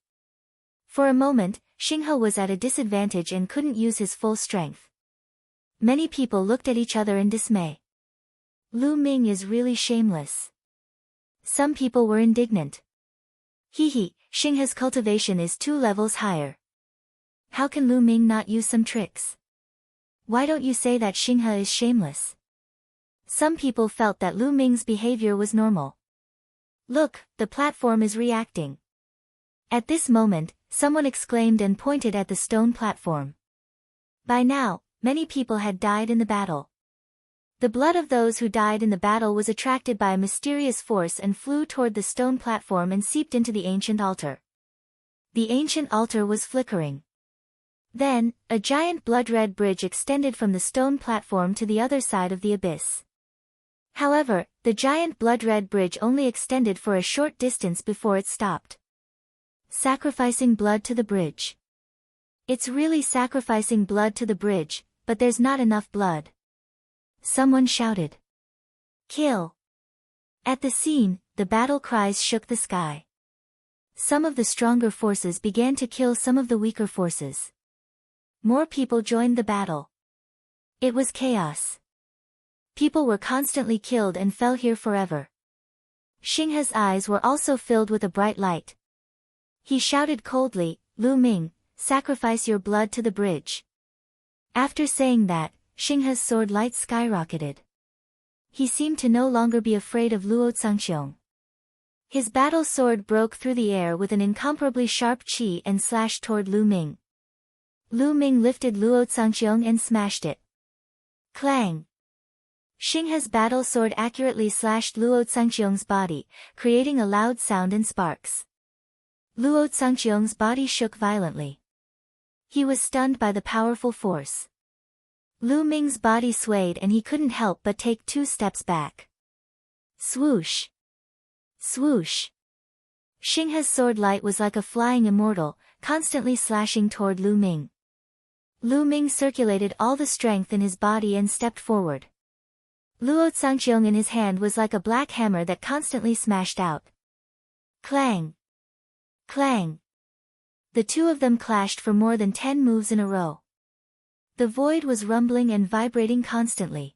For a moment, Xinghe was at a disadvantage and couldn't use his full strength. Many people looked at each other in dismay. Lu Ming is really shameless. Some people were indignant. Xinghe's cultivation is 2 levels higher. How can Lu Ming not use some tricks? Why don't you say that Xinghe is shameless? Some people felt that Lu Ming's behavior was normal. Look, the platform is reacting. At this moment, someone exclaimed and pointed at the stone platform. By now, many people had died in the battle. The blood of those who died in the battle was attracted by a mysterious force and flew toward the stone platform and seeped into the ancient altar. The ancient altar was flickering. Then, a giant blood-red bridge extended from the stone platform to the other side of the abyss. However, the giant blood-red bridge only extended for a short distance before it stopped. Sacrificing blood to the bridge. It's really sacrificing blood to the bridge, but there's not enough blood. Someone shouted. Kill! At the scene, the battle cries shook the sky. Some of the stronger forces began to kill some of the weaker forces. More people joined the battle. It was chaos. People were constantly killed and fell here forever. Xinghe's eyes were also filled with a bright light. He shouted coldly, Lu Ming, sacrifice your blood to the bridge. After saying that, Xinghe's sword light skyrocketed. He seemed to no longer be afraid of Luo Zhangqiong. His battle sword broke through the air with an incomparably sharp qi and slashed toward Lu Ming. Lu Ming lifted Luo Zhangqiong and smashed it. Clang! Xinghe's battle sword accurately slashed Luo Zhangqiong's body, creating a loud sound and sparks. Luo Zhangqiong's body shook violently. He was stunned by the powerful force. Lu Ming's body swayed and he couldn't help but take 2 steps back. Swoosh! Swoosh! Xinghe's sword light was like a flying immortal, constantly slashing toward Lu Ming. Lu Ming circulated all the strength in his body and stepped forward. Luo Zhangqiong in his hand was like a black hammer that constantly smashed out. Clang! Clang! The two of them clashed for more than 10 moves in a row. The void was rumbling and vibrating constantly.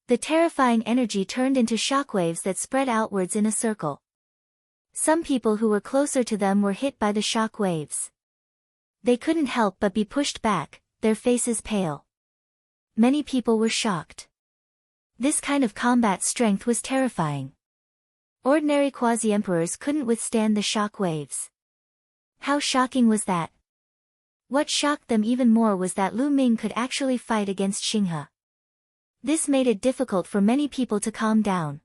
The terrifying energy turned into shockwaves that spread outwards in a circle. Some people who were closer to them were hit by the shock waves. They couldn't help but be pushed back, their faces pale. Many people were shocked. This kind of combat strength was terrifying. Ordinary quasi-emperors couldn't withstand the shock waves. How shocking was that? What shocked them even more was that Lu Ming could actually fight against Xinghe. This made it difficult for many people to calm down.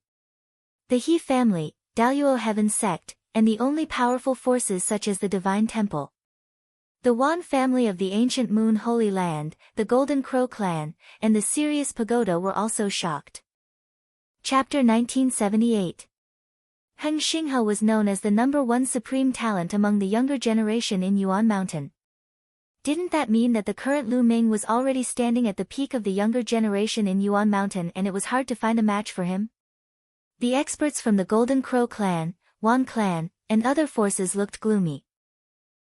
The He family, Daluo Heaven sect, and the only powerful forces such as the Divine Temple. The Wan family of the Ancient Moon Holy Land, the Golden Crow clan, and the Sirius Pagoda were also shocked. Chapter 1978. Heng Xinghe was known as the #1 supreme talent among the younger generation in Yuan Mountain. Didn't that mean that the current Lu Ming was already standing at the peak of the younger generation in Yuan Mountain and it was hard to find a match for him? The experts from the Golden Crow clan, Wan clan, and other forces looked gloomy.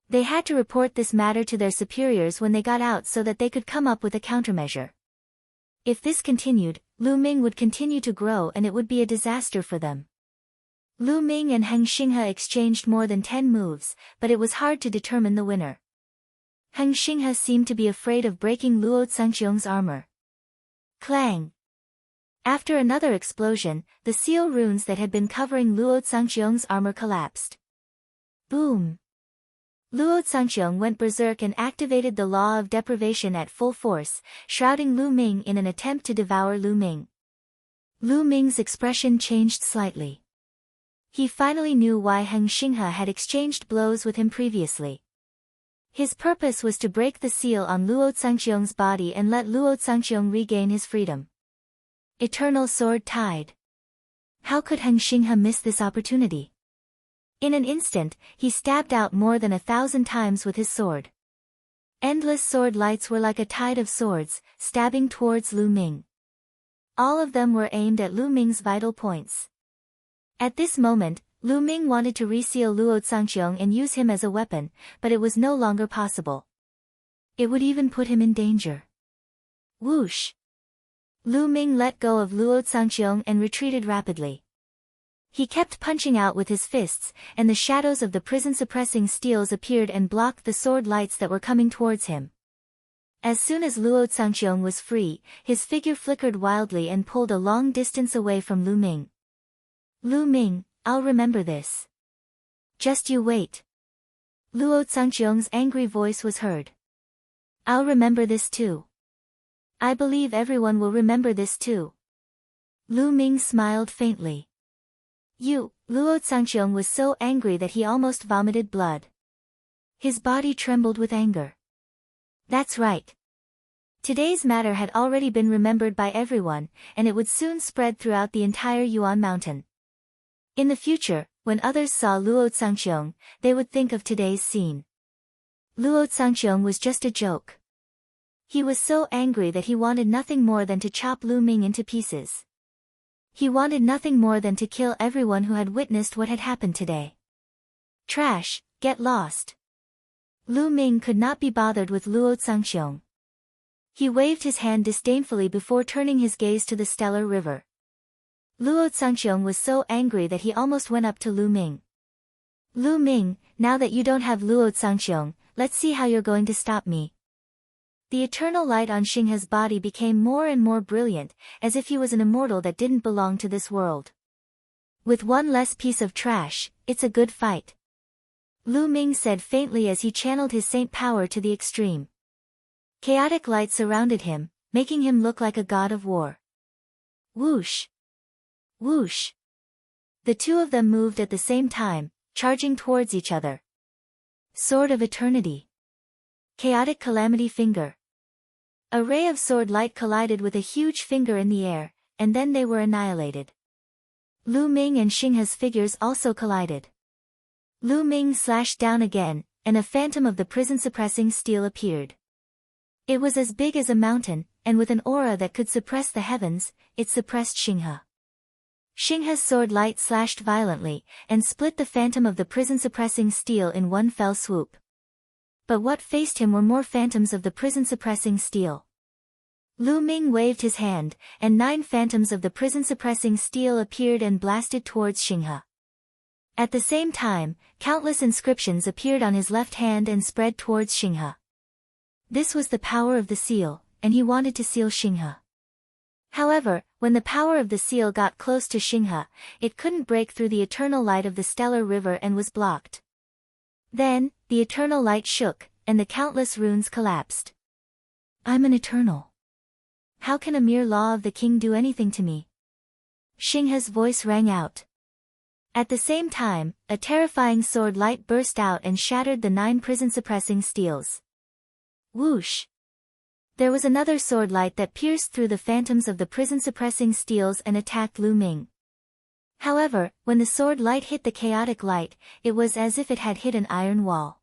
They had to report this matter to their superiors when they got out so that they could come up with a countermeasure. If this continued, Lu Ming would continue to grow and it would be a disaster for them. Lu Ming and Heng Xinghe exchanged more than 10 moves, but it was hard to determine the winner. Heng Xinghe seemed to be afraid of breaking Luo Zhangqiong's armor. Clang! After another explosion, the seal runes that had been covering Luo Zhangqiong's armor collapsed. Boom! Luo Zhangqiong went berserk and activated the law of deprivation at full force, shrouding Lu Ming in an attempt to devour Lu Ming. Lu Ming's expression changed slightly. He finally knew why Heng Xinghe had exchanged blows with him previously. His purpose was to break the seal on Luo Zhangqiong's body and let Luo Zhangqiong regain his freedom. Eternal Sword Tide. How could Heng Xinghe miss this opportunity? In an instant, he stabbed out more than 1,000 times with his sword. Endless sword lights were like a tide of swords, stabbing towards Lu Ming. All of them were aimed at Lu Ming's vital points. At this moment, Lu Ming wanted to reseal Luo Zhangqiong and use him as a weapon, but it was no longer possible. It would even put him in danger. Whoosh! Lu Ming let go of Luo Zhangqiong and retreated rapidly. He kept punching out with his fists, and the shadows of the prison-suppressing steels appeared and blocked the sword lights that were coming towards him. As soon as Luo Zhangqiong was free, his figure flickered wildly and pulled a long distance away from Lu Ming. Lu Ming, I'll remember this. Just you wait. Luo Zhangqiong's angry voice was heard. I'll remember this too. I believe everyone will remember this too. Lu Ming smiled faintly. Luo Zhangqiong was so angry that he almost vomited blood. His body trembled with anger. That's right. Today's matter had already been remembered by everyone, and it would soon spread throughout the entire Yuan Mountain. In the future, when others saw Luo Zhangqiong, they would think of today's scene. Luo Zhangqiong was just a joke. He was so angry that he wanted nothing more than to chop Lu Ming into pieces. He wanted nothing more than to kill everyone who had witnessed what had happened today. Trash, get lost. Lu Ming could not be bothered with Luo Zhangqiong. He waved his hand disdainfully before turning his gaze to the stellar river. Luo Zhangqiong was so angry that he almost went up to Lu Ming. Lu Ming, now that you don't have Luo Zhangqiong, let's see how you're going to stop me. The eternal light on Xinghe's body became more and more brilliant, as if he was an immortal that didn't belong to this world. With one less piece of trash, it's a good fight. Lu Ming said faintly as he channeled his saint power to the extreme. Chaotic light surrounded him, making him look like a god of war. Whoosh! Whoosh! The two of them moved at the same time, charging towards each other. Sword of Eternity. Chaotic Calamity Finger. A ray of sword light collided with a huge finger in the air, and then they were annihilated. Lu Ming and Xinghe's figures also collided. Lu Ming slashed down again, and a phantom of the prison-suppressing steel appeared. It was as big as a mountain, and with an aura that could suppress the heavens, it suppressed Xinghe. Xinghe's sword light slashed violently, and split the phantom of the prison-suppressing steel in one fell swoop. But what faced him were more phantoms of the prison-suppressing steel. Lu Ming waved his hand, and 9 phantoms of the prison-suppressing steel appeared and blasted towards Xinghe. At the same time, countless inscriptions appeared on his left hand and spread towards Xinghe. This was the power of the seal, and he wanted to seal Xinghe. However, when the power of the seal got close to Xinghe, it couldn't break through the eternal light of the stellar river and was blocked. Then, the eternal light shook, and the countless runes collapsed. I'm an eternal. How can a mere law of the king do anything to me? Xinghe's voice rang out. At the same time, a terrifying sword light burst out and shattered the 9 prison-suppressing steels. Whoosh! There was another sword light that pierced through the phantoms of the prison-suppressing steels and attacked Lu Ming. However, when the sword light hit the chaotic light, it was as if it had hit an iron wall.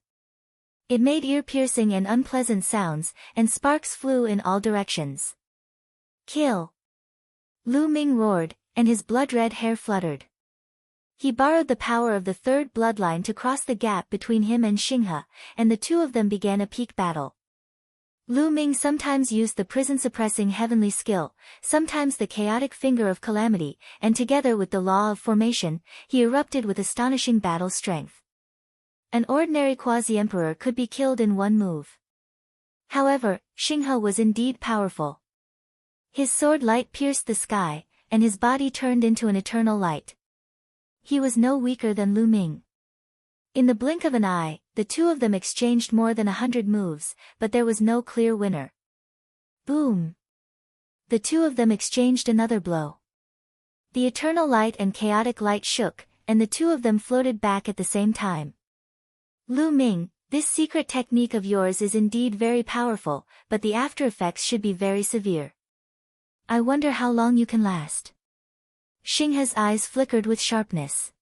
It made ear-piercing and unpleasant sounds, and sparks flew in all directions. Kill! Lu Ming roared, and his blood-red hair fluttered. He borrowed the power of the third bloodline to cross the gap between him and Xinghe, and the two of them began a peak battle. Lu Ming sometimes used the prison-suppressing heavenly skill, sometimes the chaotic finger of calamity, and together with the law of formation, he erupted with astonishing battle strength. An ordinary quasi-emperor could be killed in one move. However, Xinghe was indeed powerful. His sword light pierced the sky, and his body turned into an eternal light. He was no weaker than Lu Ming. In the blink of an eye, the two of them exchanged more than 100 moves, but there was no clear winner. Boom! The two of them exchanged another blow. The eternal light and chaotic light shook, and the two of them floated back at the same time. Lu Ming, this secret technique of yours is indeed very powerful, but the after effects should be very severe. I wonder how long you can last. Xinghe's eyes flickered with sharpness.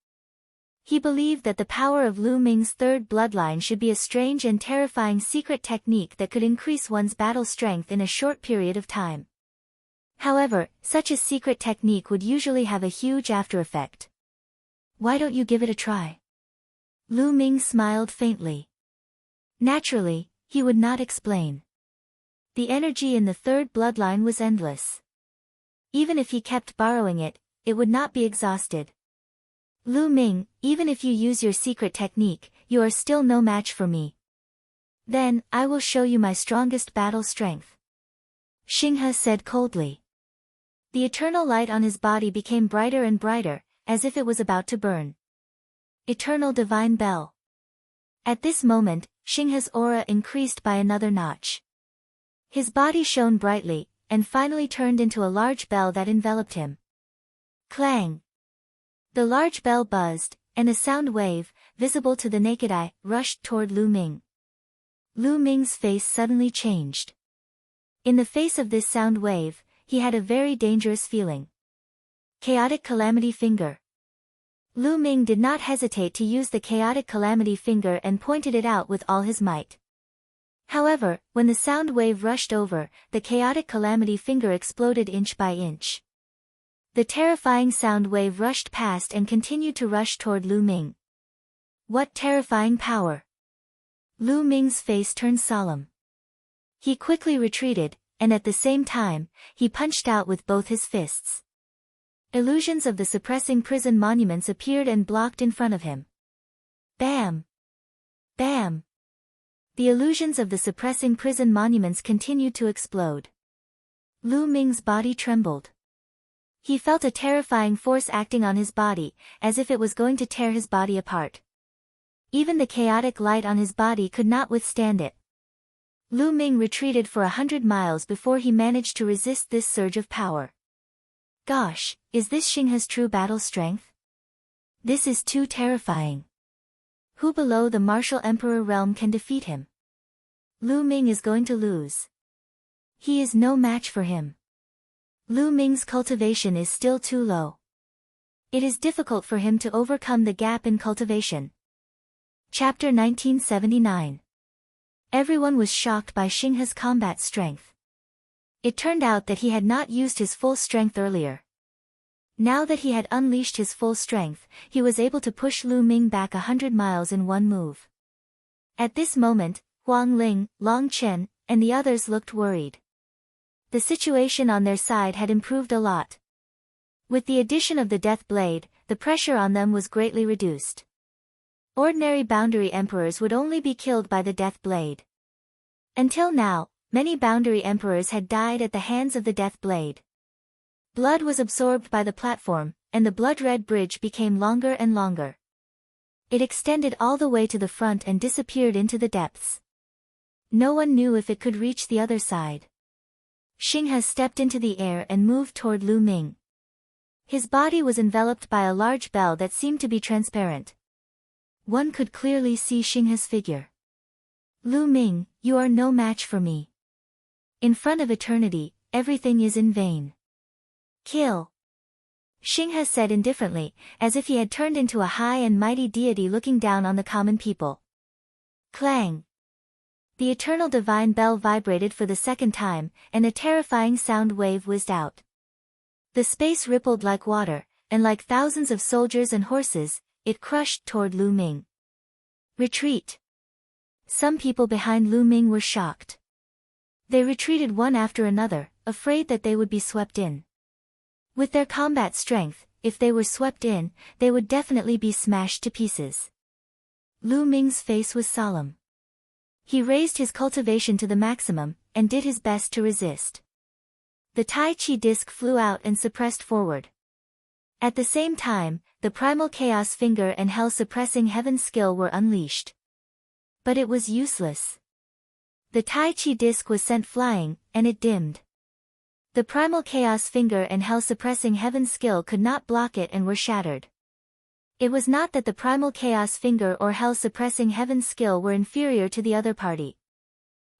He believed that the power of Lu Ming's third bloodline should be a strange and terrifying secret technique that could increase one's battle strength in a short period of time. However, such a secret technique would usually have a huge after effect. Why don't you give it a try? Lu Ming smiled faintly. Naturally, he would not explain. The energy in the third bloodline was endless. Even if he kept borrowing it, it would not be exhausted. Lu Ming, even if you use your secret technique, you are still no match for me. Then, I will show you my strongest battle strength. Xinghe said coldly. The eternal light on his body became brighter and brighter, as if it was about to burn. Eternal Divine Bell. At this moment, Xinghe's aura increased by another notch. His body shone brightly, and finally turned into a large bell that enveloped him. Clang! The large bell buzzed, and a sound wave, visible to the naked eye, rushed toward Lu Ming. Lu Ming's face suddenly changed. In the face of this sound wave, he had a very dangerous feeling. Chaotic Calamity Finger. Lu Ming did not hesitate to use the Chaotic Calamity Finger and pointed it out with all his might. However, when the sound wave rushed over, the Chaotic Calamity Finger exploded inch by inch. The terrifying sound wave rushed past and continued to rush toward Lu Ming. What terrifying power! Lu Ming's face turned solemn. He quickly retreated, and at the same time, he punched out with both his fists. Illusions of the suppressing prison monuments appeared and blocked in front of him. Bam! Bam! The illusions of the suppressing prison monuments continued to explode. Lu Ming's body trembled. He felt a terrifying force acting on his body, as if it was going to tear his body apart. Even the chaotic light on his body could not withstand it. Lu Ming retreated for 100 miles before he managed to resist this surge of power. Gosh, is this Xinghe's true battle strength? This is too terrifying. Who below the martial emperor realm can defeat him? Lu Ming is going to lose. He is no match for him. Lu Ming's cultivation is still too low. It is difficult for him to overcome the gap in cultivation. Chapter 1979. Everyone was shocked by Xinghe's combat strength. It turned out that he had not used his full strength earlier. Now that he had unleashed his full strength, he was able to push Lu Ming back 100 miles in one move. At this moment, Huang Ling, Long Chen, and the others looked worried. The situation on their side had improved a lot. With the addition of the Death Blade, the pressure on them was greatly reduced. Ordinary boundary emperors would only be killed by the Death Blade. Until now, many boundary emperors had died at the hands of the Death Blade. Blood was absorbed by the platform, and the blood-red bridge became longer and longer. It extended all the way to the front and disappeared into the depths. No one knew if it could reach the other side. Xinghe stepped into the air and moved toward Lu Ming. His body was enveloped by a large bell that seemed to be transparent. One could clearly see Xinghe's figure. Lu Ming, you are no match for me. In front of eternity, everything is in vain. Kill! Xinghe said indifferently, as if he had turned into a high and mighty deity looking down on the common people. Clang! The eternal divine bell vibrated for the second time, and a terrifying sound wave whizzed out. The space rippled like water, and like thousands of soldiers and horses, it crushed toward Lu Ming. Retreat! Some people behind Lu Ming were shocked. They retreated one after another, afraid that they would be swept in. With their combat strength, if they were swept in, they would definitely be smashed to pieces. Lu Ming's face was solemn. He raised his cultivation to the maximum, and did his best to resist. The Tai Chi disc flew out and suppressed forward. At the same time, the primal chaos finger and hell-suppressing heaven skill were unleashed. But it was useless. The Tai Chi disc was sent flying, and it dimmed. The primal chaos finger and hell-suppressing heaven skill could not block it and were shattered. It was not that the primal chaos finger or hell-suppressing heaven skill were inferior to the other party.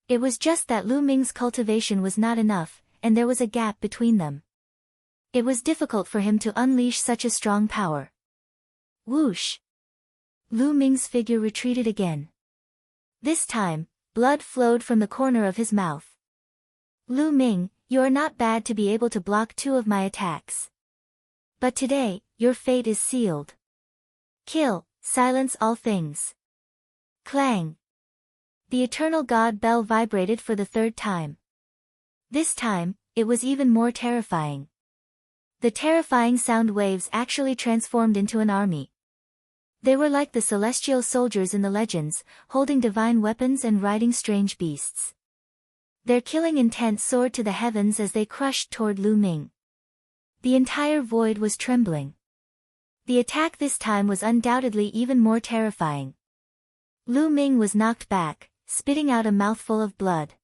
It was just that Lu Ming's cultivation was not enough, and there was a gap between them. It was difficult for him to unleash such a strong power. Whoosh! Lu Ming's figure retreated again. This time, blood flowed from the corner of his mouth. Lu Ming, you are not bad to be able to block 2 of my attacks. But today, your fate is sealed. Kill, silence all things. Clang! The eternal god bell vibrated for the 3rd time. This time, it was even more terrifying. The terrifying sound waves actually transformed into an army. They were like the celestial soldiers in the legends, holding divine weapons and riding strange beasts. Their killing intent soared to the heavens as they crushed toward Lu Ming. The entire void was trembling. The attack this time was undoubtedly even more terrifying. Lu Ming was knocked back, spitting out a mouthful of blood.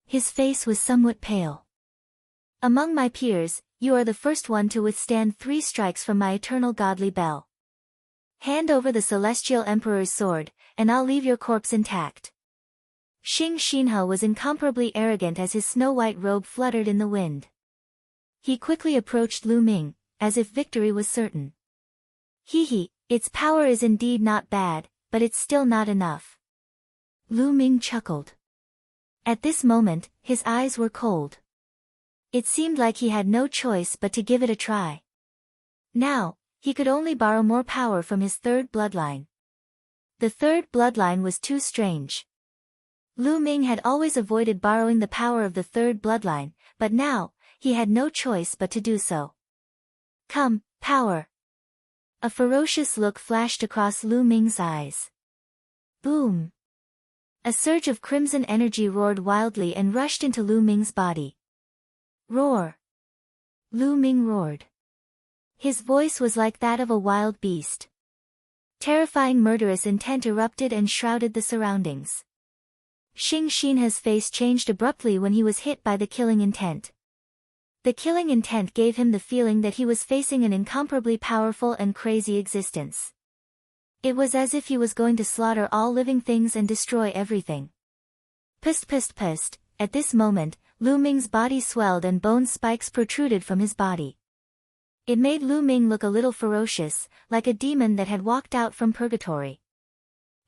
His face was somewhat pale. "Among my peers, you are the first one to withstand 3 strikes from my eternal godly bell. Hand over the celestial emperor's sword, and I'll leave your corpse intact." Xing Xinhe was incomparably arrogant as his snow-white robe fluttered in the wind. He quickly approached Lu Ming, as if victory was certain. "Hee, its power is indeed not bad, but it's still not enough." Lu Ming chuckled. At this moment, his eyes were cold. It seemed like he had no choice but to give it a try. Now, he could only borrow more power from his 3rd bloodline. The 3rd bloodline was too strange. Lu Ming had always avoided borrowing the power of the 3rd bloodline, but now, he had no choice but to do so. "Come, power." A ferocious look flashed across Lu Ming's eyes. Boom! A surge of crimson energy roared wildly and rushed into Lu Ming's body. Roar! Lu Ming roared. His voice was like that of a wild beast. Terrifying murderous intent erupted and shrouded the surroundings. Xing Xinhe's face changed abruptly when he was hit by the killing intent. The killing intent gave him the feeling that he was facing an incomparably powerful and crazy existence. It was as if he was going to slaughter all living things and destroy everything. Pst. At this moment, Lu Ming's body swelled and bone spikes protruded from his body. It made Lu Ming look a little ferocious, like a demon that had walked out from purgatory.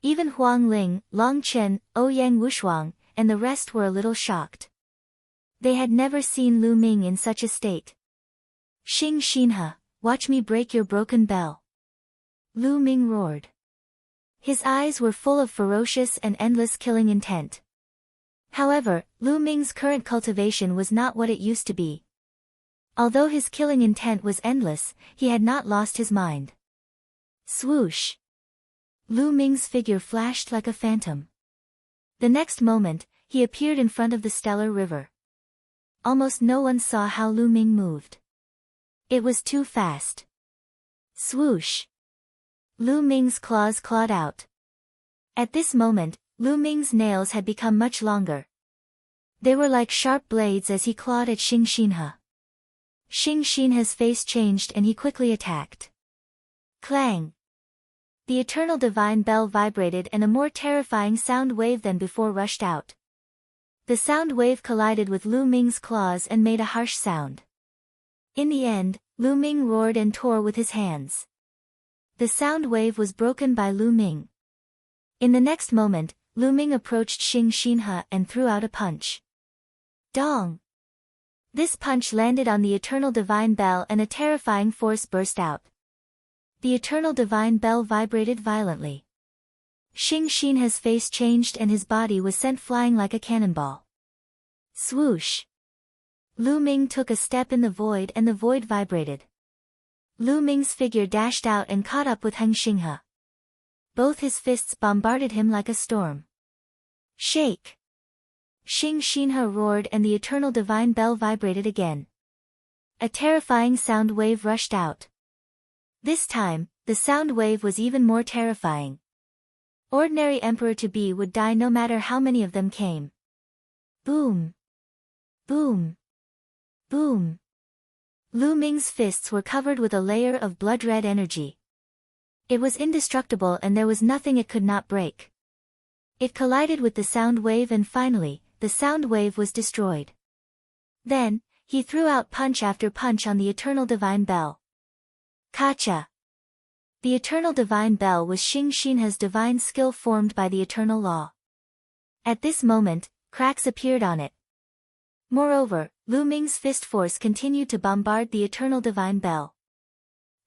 Even Huang Ling, Long Chen, Ouyang Wushuang, and the rest were a little shocked. They had never seen Lu Ming in such a state. "Xing Xinhe, watch me break your broken bell." Lu Ming roared. His eyes were full of ferocious and endless killing intent. However, Lu Ming's current cultivation was not what it used to be. Although his killing intent was endless, he had not lost his mind. Swoosh! Lu Ming's figure flashed like a phantom. The next moment, he appeared in front of the stellar river. Almost no one saw how Lu Ming moved. It was too fast. Swoosh! Lu Ming's claws clawed out. At this moment, Lu Ming's nails had become much longer. They were like sharp blades as he clawed at Xing Xinhe. Xing Xinhe's face changed and he quickly attacked. Clang! The eternal divine bell vibrated and a more terrifying sound wave than before rushed out. The sound wave collided with Lu Ming's claws and made a harsh sound. In the end, Lu Ming roared and tore with his hands. The sound wave was broken by Lu Ming. In the next moment, Lu Ming approached Xing Xinhe and threw out a punch. Dong! This punch landed on the eternal divine bell and a terrifying force burst out. The eternal divine bell vibrated violently. Xing Xinhe's face changed and his body was sent flying like a cannonball. Swoosh! Lu Ming took a step in the void and the void vibrated. Lu Ming's figure dashed out and caught up with Heng Xinghe. Both his fists bombarded him like a storm. Shake! Xing Xinhe roared and the eternal divine bell vibrated again. A terrifying sound wave rushed out. This time, the sound wave was even more terrifying. Ordinary emperor-to-be would die no matter how many of them came. Boom! Boom! Boom! Lu Ming's fists were covered with a layer of blood-red energy. It was indestructible and there was nothing it could not break. It collided with the sound wave and finally, the sound wave was destroyed. Then, he threw out punch after punch on the eternal divine bell. Kacha! The eternal divine bell was Xing Xinhe's divine skill formed by the eternal law. At this moment, cracks appeared on it. Moreover, Lu Ming's fist force continued to bombard the eternal divine bell.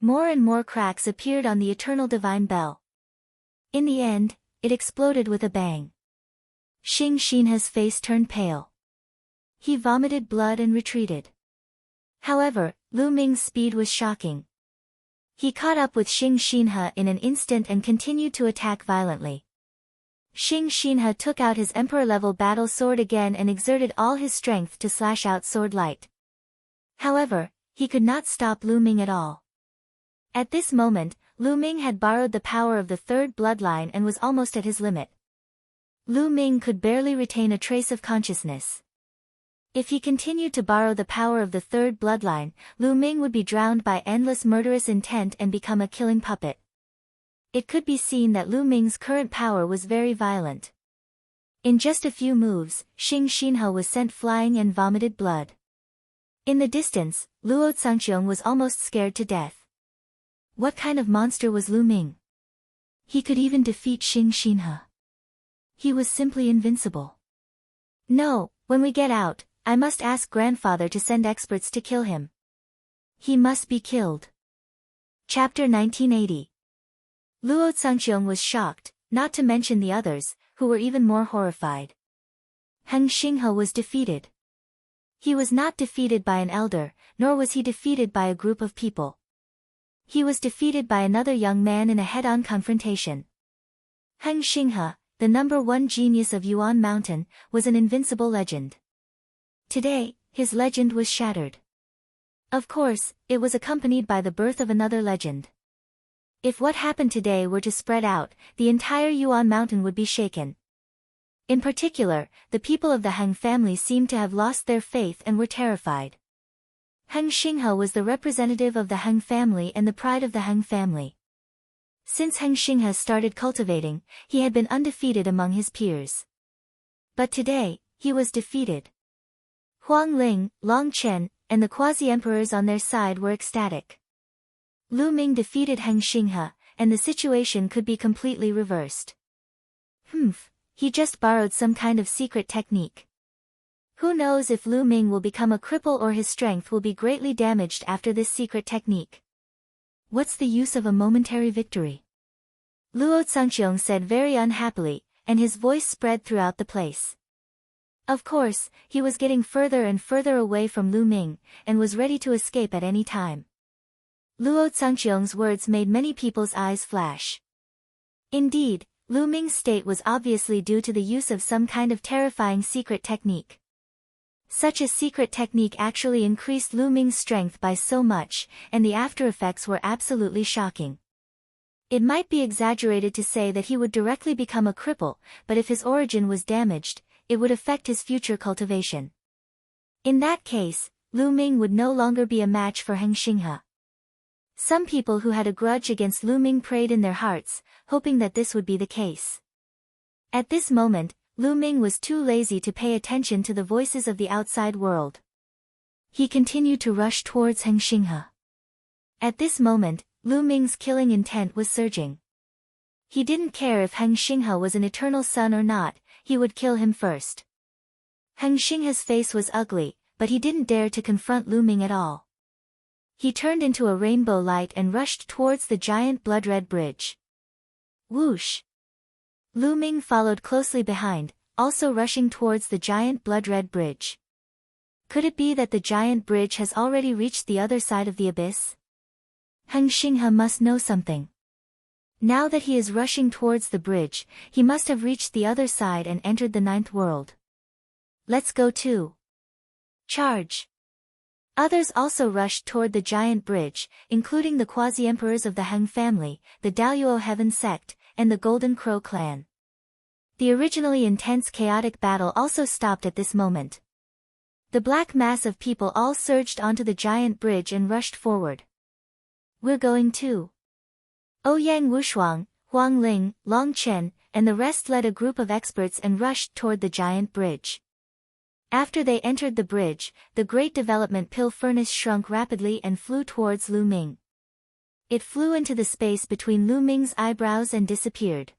More and more cracks appeared on the eternal divine bell. In the end, it exploded with a bang. Xing Xinhe's face turned pale. He vomited blood and retreated. However, Lu Ming's speed was shocking. He caught up with Xing Xinhe in an instant and continued to attack violently. Xing Xinhe took out his emperor-level battle sword again and exerted all his strength to slash out sword light. However, he could not stop Lu Ming at all. At this moment, Lu Ming had borrowed the power of the third bloodline and was almost at his limit. Lu Ming could barely retain a trace of consciousness. If he continued to borrow the power of the third bloodline, Lu Ming would be drowned by endless murderous intent and become a killing puppet. It could be seen that Lu Ming's current power was very violent. In just a few moves, Xing Xinhe was sent flying and vomited blood. In the distance, Luo Zhangqiong was almost scared to death. What kind of monster was Lu Ming? He could even defeat Xing Xinhe. He was simply invincible. No, when we get out, I must ask grandfather to send experts to kill him. He must be killed. Chapter 1980. Luo Zhangqiong was shocked, not to mention the others, who were even more horrified. Heng Xinghe was defeated. He was not defeated by an elder, nor was he defeated by a group of people. He was defeated by another young man in a head-on confrontation. Heng Xinghe, the #1 genius of Yuan Mountain, was an invincible legend. Today, his legend was shattered. Of course, it was accompanied by the birth of another legend. If what happened today were to spread out, the entire Yuan Mountain would be shaken. In particular, the people of the Heng family seemed to have lost their faith and were terrified. Heng Xinghe was the representative of the Heng family and the pride of the Heng family. Since Heng Xinghe started cultivating, he had been undefeated among his peers. But today, he was defeated. Huang Ling, Long Chen, and the quasi-emperors on their side were ecstatic. Lu Ming defeated Heng Xinghe, and the situation could be completely reversed. He just borrowed some kind of secret technique. Who knows if Lu Ming will become a cripple or his strength will be greatly damaged after this secret technique. What's the use of a momentary victory? Luo Zhangqiong said very unhappily, and his voice spread throughout the place. Of course, he was getting further and further away from Lu Ming, and was ready to escape at any time. Luo Zhangqiong's words made many people's eyes flash. Indeed, Lu Ming's state was obviously due to the use of some kind of terrifying secret technique. Such a secret technique actually increased Lu Ming's strength by so much, and the after-effects were absolutely shocking. It might be exaggerated to say that he would directly become a cripple, but if his origin was damaged, it would affect his future cultivation. In that case, Lu Ming would no longer be a match for Heng Xinghe. Some people who had a grudge against Lu Ming prayed in their hearts, hoping that this would be the case. At this moment, Lu Ming was too lazy to pay attention to the voices of the outside world. He continued to rush towards Heng Xinghe. At this moment, Lu Ming's killing intent was surging. He didn't care if Heng Xinghe was an eternal son or not, he would kill him first. Heng Xinghe's face was ugly, but he didn't dare to confront Lu Ming at all. He turned into a rainbow light and rushed towards the giant blood-red bridge. Whoosh! Lu Ming followed closely behind, also rushing towards the giant blood-red bridge. Could it be that the giant bridge has already reached the other side of the abyss? Heng Xinghe must know something. Now that he is rushing towards the bridge, he must have reached the other side and entered the 9th world. Let's go too. Charge! Others also rushed toward the giant bridge, including the quasi-emperors of the Heng family, the Daoyuo Heaven sect, and the Golden Crow clan. The originally intense chaotic battle also stopped at this moment. The black mass of people all surged onto the giant bridge and rushed forward. We're going too. Ouyang Wushuang, Huang Ling, Long Chen, and the rest led a group of experts and rushed toward the giant bridge. After they entered the bridge, the great development pill furnace shrunk rapidly and flew towards Lu Ming. It flew into the space between Lu Ming's eyebrows and disappeared.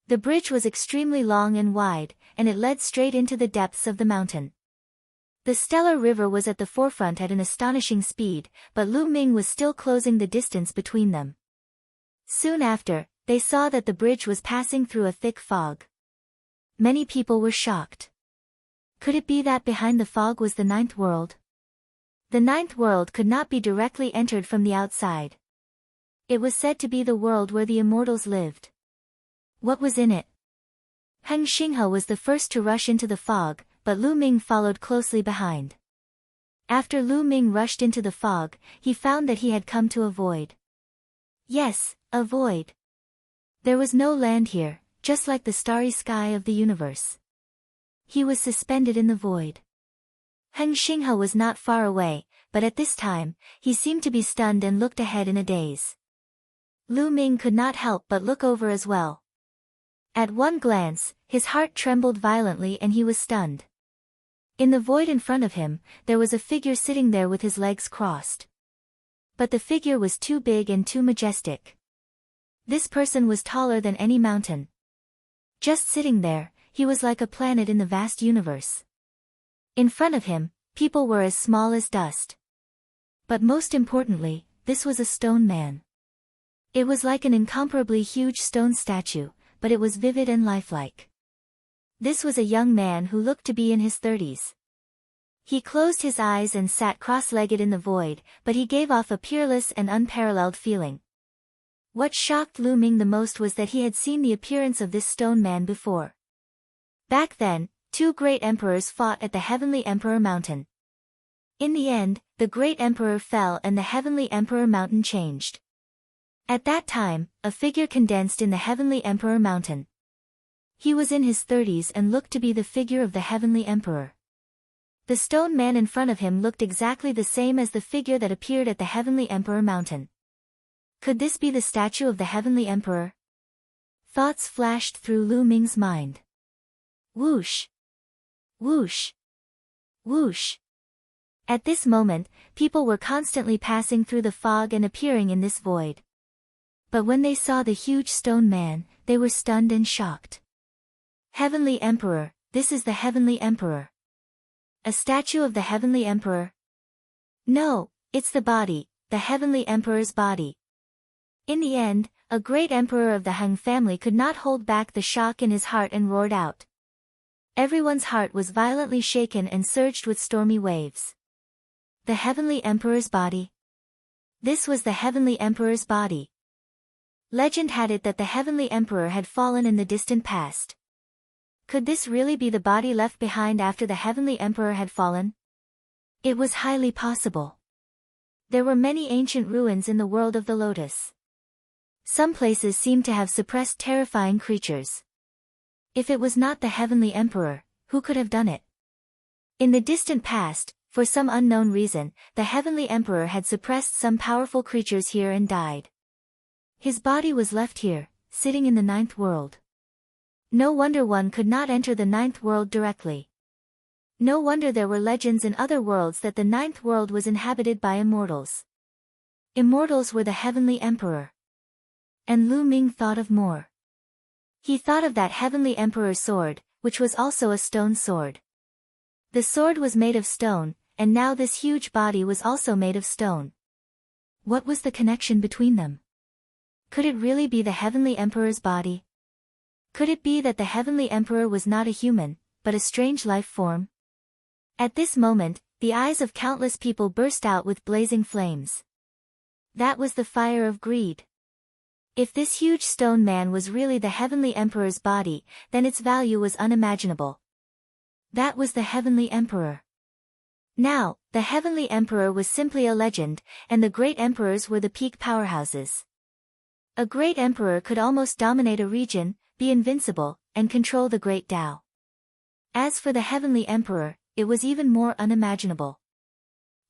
The bridge was extremely long and wide, and it led straight into the depths of the mountain. The stellar river was at the forefront at an astonishing speed, but Lu Ming was still closing the distance between them. Soon after, they saw that the bridge was passing through a thick fog. Many people were shocked. Could it be that behind the fog was the 9th world? The 9th world could not be directly entered from the outside. It was said to be the world where the immortals lived. What was in it? Heng Xinghe was the first to rush into the fog, but Lu Ming followed closely behind. After Lu Ming rushed into the fog, he found that he had come to a void. Yes, a void. There was no land here, just like the starry sky of the universe. He was suspended in the void. Heng Xinghe was not far away, but at this time, he seemed to be stunned and looked ahead in a daze. Lu Ming could not help but look over as well. At one glance, his heart trembled violently and he was stunned. In the void in front of him, there was a figure sitting there with his legs crossed. But the figure was too big and too majestic. This person was taller than any mountain. Just sitting there, he was like a planet in the vast universe. In front of him, people were as small as dust. But most importantly, this was a stone man. It was like an incomparably huge stone statue, but it was vivid and lifelike. This was a young man who looked to be in his 30s. He closed his eyes and sat cross-legged in the void, but he gave off a peerless and unparalleled feeling. What shocked Lu Ming the most was that he had seen the appearance of this stone man before. Back then, two great emperors fought at the Heavenly Emperor Mountain. In the end, the great emperor fell and the Heavenly Emperor Mountain changed. At that time, a figure condensed in the Heavenly Emperor Mountain. He was in his 30s and looked to be the figure of the Heavenly Emperor. The stone man in front of him looked exactly the same as the figure that appeared at the Heavenly Emperor Mountain. Could this be the statue of the Heavenly Emperor? Thoughts flashed through Lu Ming's mind. Whoosh! Whoosh! Whoosh! At this moment, people were constantly passing through the fog and appearing in this void. But when they saw the huge stone man, they were stunned and shocked. Heavenly Emperor, this is the Heavenly Emperor. A statue of the Heavenly Emperor? No, it's the body, the Heavenly Emperor's body. In the end, a great emperor of the Heng family could not hold back the shock in his heart and roared out. Everyone's heart was violently shaken and surged with stormy waves. The Heavenly Emperor's body? This was the Heavenly Emperor's body. Legend had it that the Heavenly Emperor had fallen in the distant past. Could this really be the body left behind after the Heavenly Emperor had fallen? It was highly possible. There were many ancient ruins in the world of the lotus. Some places seemed to have suppressed terrifying creatures. If it was not the Heavenly Emperor, who could have done it? In the distant past, for some unknown reason, the Heavenly Emperor had suppressed some powerful creatures here and died. His body was left here, sitting in the ninth world. No wonder one could not enter the ninth world directly. No wonder there were legends in other worlds that the ninth world was inhabited by immortals. Immortals were the Heavenly Emperor. And Lu Ming thought of more. He thought of that Heavenly Emperor's sword, which was also a stone sword. The sword was made of stone, and now this huge body was also made of stone. What was the connection between them? Could it really be the Heavenly Emperor's body? Could it be that the Heavenly Emperor was not a human, but a strange life form? At this moment, the eyes of countless people burst out with blazing flames. That was the fire of greed. If this huge stone man was really the Heavenly Emperor's body, then its value was unimaginable. That was the Heavenly Emperor. Now, the Heavenly Emperor was simply a legend, and the great emperors were the peak powerhouses. A great emperor could almost dominate a region, be invincible, and control the great Tao. As for the Heavenly Emperor, it was even more unimaginable.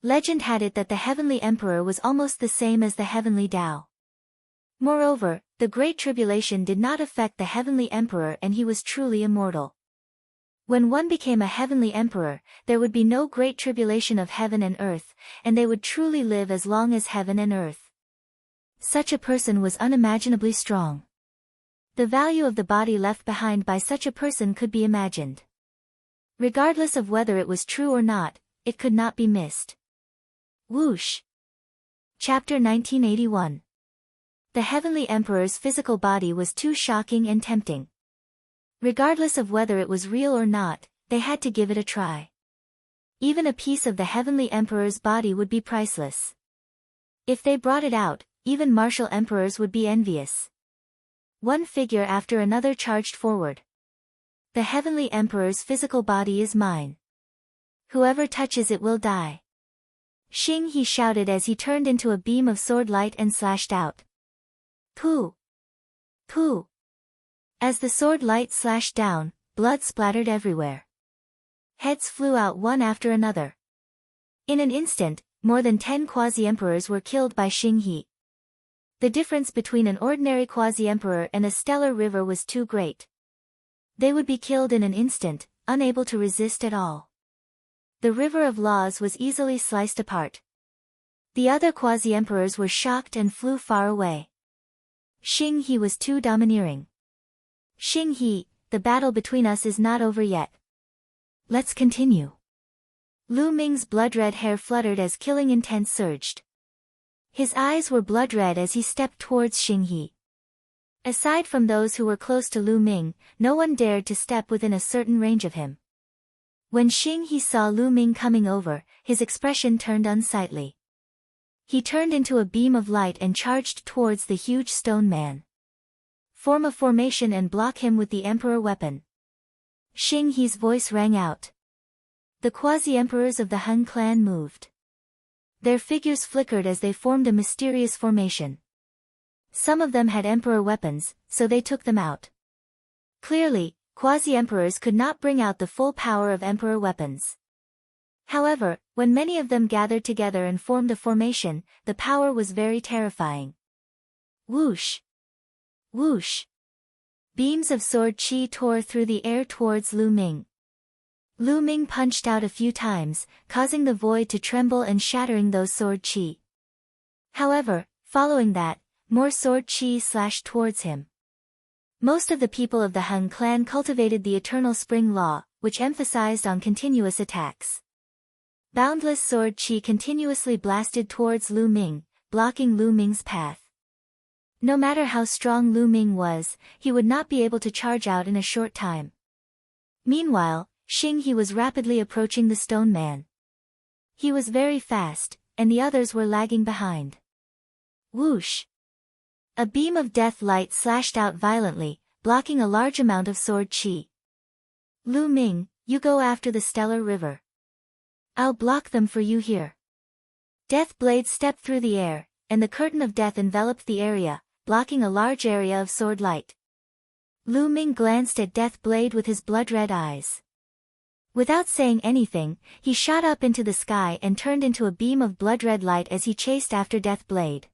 Legend had it that the Heavenly Emperor was almost the same as the Heavenly Tao. Moreover, the Great Tribulation did not affect the Heavenly Emperor and he was truly immortal. When one became a Heavenly Emperor, there would be no Great Tribulation of heaven and earth, and they would truly live as long as heaven and earth. Such a person was unimaginably strong. The value of the body left behind by such a person could be imagined. Regardless of whether it was true or not, it could not be missed. Whoosh! Chapter 1981. The Heavenly Emperor's physical body was too shocking and tempting. Regardless of whether it was real or not, they had to give it a try. Even a piece of the Heavenly Emperor's body would be priceless. If they brought it out, even martial emperors would be envious. One figure after another charged forward. The heavenly emperor's physical body is mine. Whoever touches it will die. Xing He shouted as he turned into a beam of sword light and slashed out. Pooh! Pooh! As the sword light slashed down, blood splattered everywhere. Heads flew out one after another. In an instant, more than 10 quasi-emperors were killed by Xing He. The difference between an ordinary quasi-emperor and a stellar river was too great. They would be killed in an instant, unable to resist at all. The river of laws was easily sliced apart. The other quasi-emperors were shocked and flew far away. Xing He was too domineering. Xing He, the battle between us is not over yet. Let's continue. Lu Ming's blood-red hair fluttered as killing intent surged. His eyes were blood-red as he stepped towards Xing He. Aside from those who were close to Lu Ming, no one dared to step within a certain range of him. When Xing He saw Lu Ming coming over, his expression turned unsightly. He turned into a beam of light and charged towards the huge stone man. Form a formation and block him with the emperor weapon. Xing He's voice rang out. The quasi-emperors of the Han clan moved. Their figures flickered as they formed a mysterious formation. Some of them had emperor weapons, so they took them out. Clearly, quasi-emperors could not bring out the full power of emperor weapons. However, when many of them gathered together and formed a formation, the power was very terrifying. Whoosh! Whoosh! Beams of sword chi tore through the air towards Lu Ming. Lu Ming punched out a few times, causing the void to tremble and shattering those sword chi. However, following that, more sword chi slashed towards him. Most of the people of the Han clan cultivated the eternal spring law, which emphasized on continuous attacks. Boundless sword chi continuously blasted towards Lu Ming, blocking Lu Ming's path. No matter how strong Lu Ming was, he would not be able to charge out in a short time. Meanwhile, Xing He was rapidly approaching the stone man. He was very fast, and the others were lagging behind. Whoosh! A beam of death light slashed out violently, blocking a large amount of sword chi. Lu Ming, you go after the stellar river. I'll block them for you here. Death blades stepped through the air, and the curtain of death enveloped the area, blocking a large area of sword light. Lu Ming glanced at Death Blade with his blood-red eyes. Without saying anything, he shot up into the sky and turned into a beam of blood-red light as he chased after Death Blade.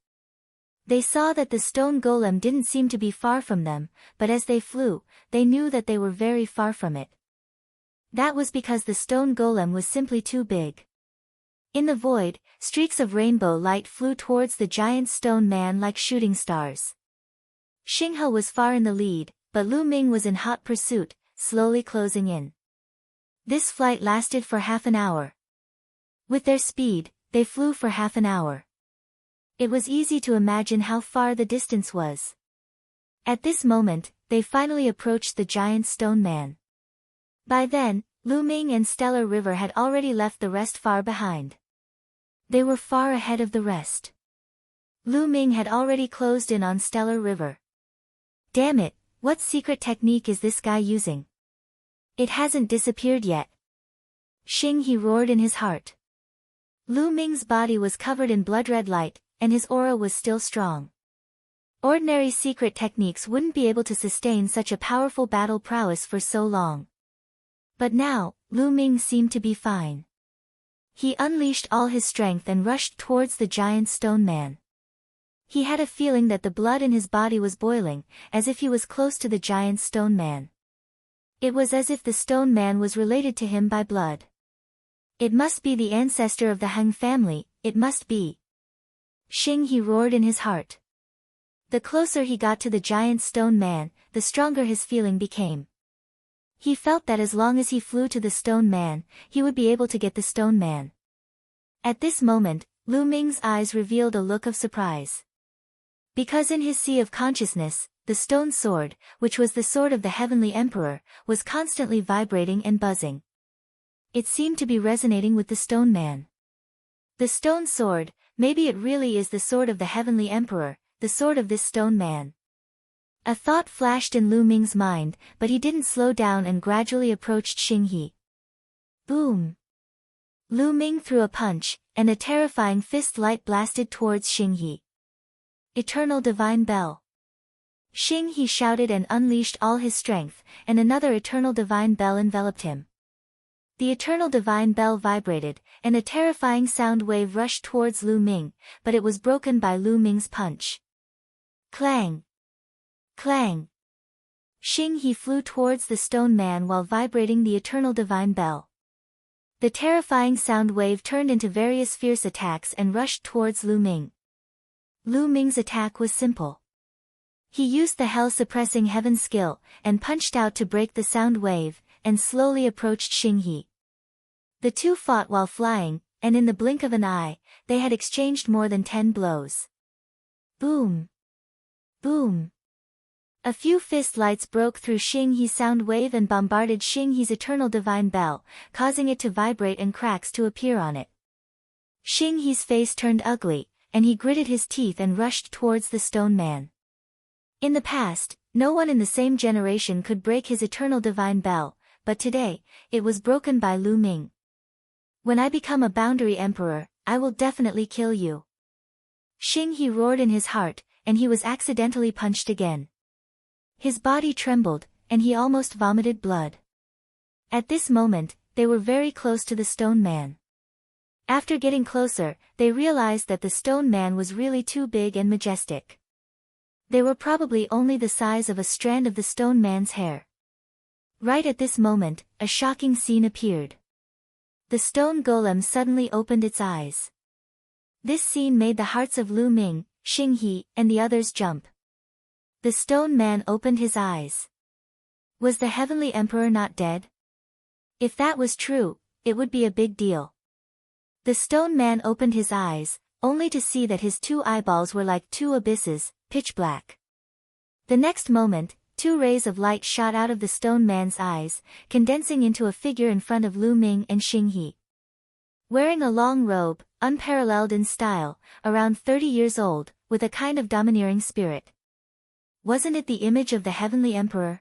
They saw that the stone golem didn't seem to be far from them, but as they flew, they knew that they were very far from it. That was because the stone golem was simply too big. In the void, streaks of rainbow light flew towards the giant stone man like shooting stars. Xing He was far in the lead, but Lu Ming was in hot pursuit, slowly closing in. This flight lasted for half an hour. With their speed, they flew for half an hour. It was easy to imagine how far the distance was. At this moment, they finally approached the giant stone man. By then, Lu Ming and Stellar River had already left the rest far behind. They were far ahead of the rest. Lu Ming had already closed in on Stellar River. Damn it, what secret technique is this guy using? It hasn't disappeared yet. Xing He roared in his heart. Lu Ming's body was covered in blood-red light, and his aura was still strong. Ordinary secret techniques wouldn't be able to sustain such a powerful battle prowess for so long. But now, Lu Ming seemed to be fine. He unleashed all his strength and rushed towards the giant stone man. He had a feeling that the blood in his body was boiling, as if he was close to the giant stone man. It was as if the stone man was related to him by blood. It must be the ancestor of the Han family, it must be. Xing He roared in his heart. The closer he got to the giant stone man, the stronger his feeling became. He felt that as long as he flew to the stone man, he would be able to get the stone man. At this moment, Lu Ming's eyes revealed a look of surprise. Because in his sea of consciousness, the stone sword, which was the sword of the heavenly emperor, was constantly vibrating and buzzing. It seemed to be resonating with the stone man. The stone sword, Maybe it really is the sword of the Heavenly Emperor, the sword of this stone man. A thought flashed in Lu Ming's mind, but he didn't slow down and gradually approached Xing He. Boom! Lu Ming threw a punch, and a terrifying fist light blasted towards Xing He. Eternal Divine Bell. Xing He shouted and unleashed all his strength, and another Eternal Divine Bell enveloped him. The Eternal Divine Bell vibrated, and a terrifying sound wave rushed towards Lu Ming, but it was broken by Lu Ming's punch. Clang! Clang! Xing He flew towards the stone man while vibrating the Eternal Divine Bell. The terrifying sound wave turned into various fierce attacks and rushed towards Lu Ming. Lu Ming's attack was simple. He used the hell-suppressing heaven skill, and punched out to break the sound wave, and slowly approached Xing He. The two fought while flying, and in the blink of an eye, they had exchanged more than 10 blows. Boom! Boom! A few fist lights broke through Xing He's sound wave and bombarded Xing He's Eternal Divine Bell, causing it to vibrate and cracks to appear on it. Xing He's face turned ugly, and he gritted his teeth and rushed towards the stone man. In the past, no one in the same generation could break his Eternal Divine Bell, but today, it was broken by Lu Ming. When I become a Boundary Emperor, I will definitely kill you. Xing He roared in his heart, and he was accidentally punched again. His body trembled, and he almost vomited blood. At this moment, they were very close to the stone man. After getting closer, they realized that the stone man was really too big and majestic. They were probably only the size of a strand of the stone man's hair. Right at this moment, a shocking scene appeared. The stone golem suddenly opened its eyes. This scene made the hearts of Lu Ming, Xing He, and the others jump. The stone man opened his eyes. Was the Heavenly Emperor not dead? If that was true, it would be a big deal. The stone man opened his eyes, only to see that his 2 eyeballs were like 2 abysses, pitch black. The next moment, 2 rays of light shot out of the stone man's eyes, condensing into a figure in front of Lu Ming and Xing He. Wearing a long robe, unparalleled in style, around 30 years old, with a kind of domineering spirit. Wasn't it the image of the Heavenly Emperor?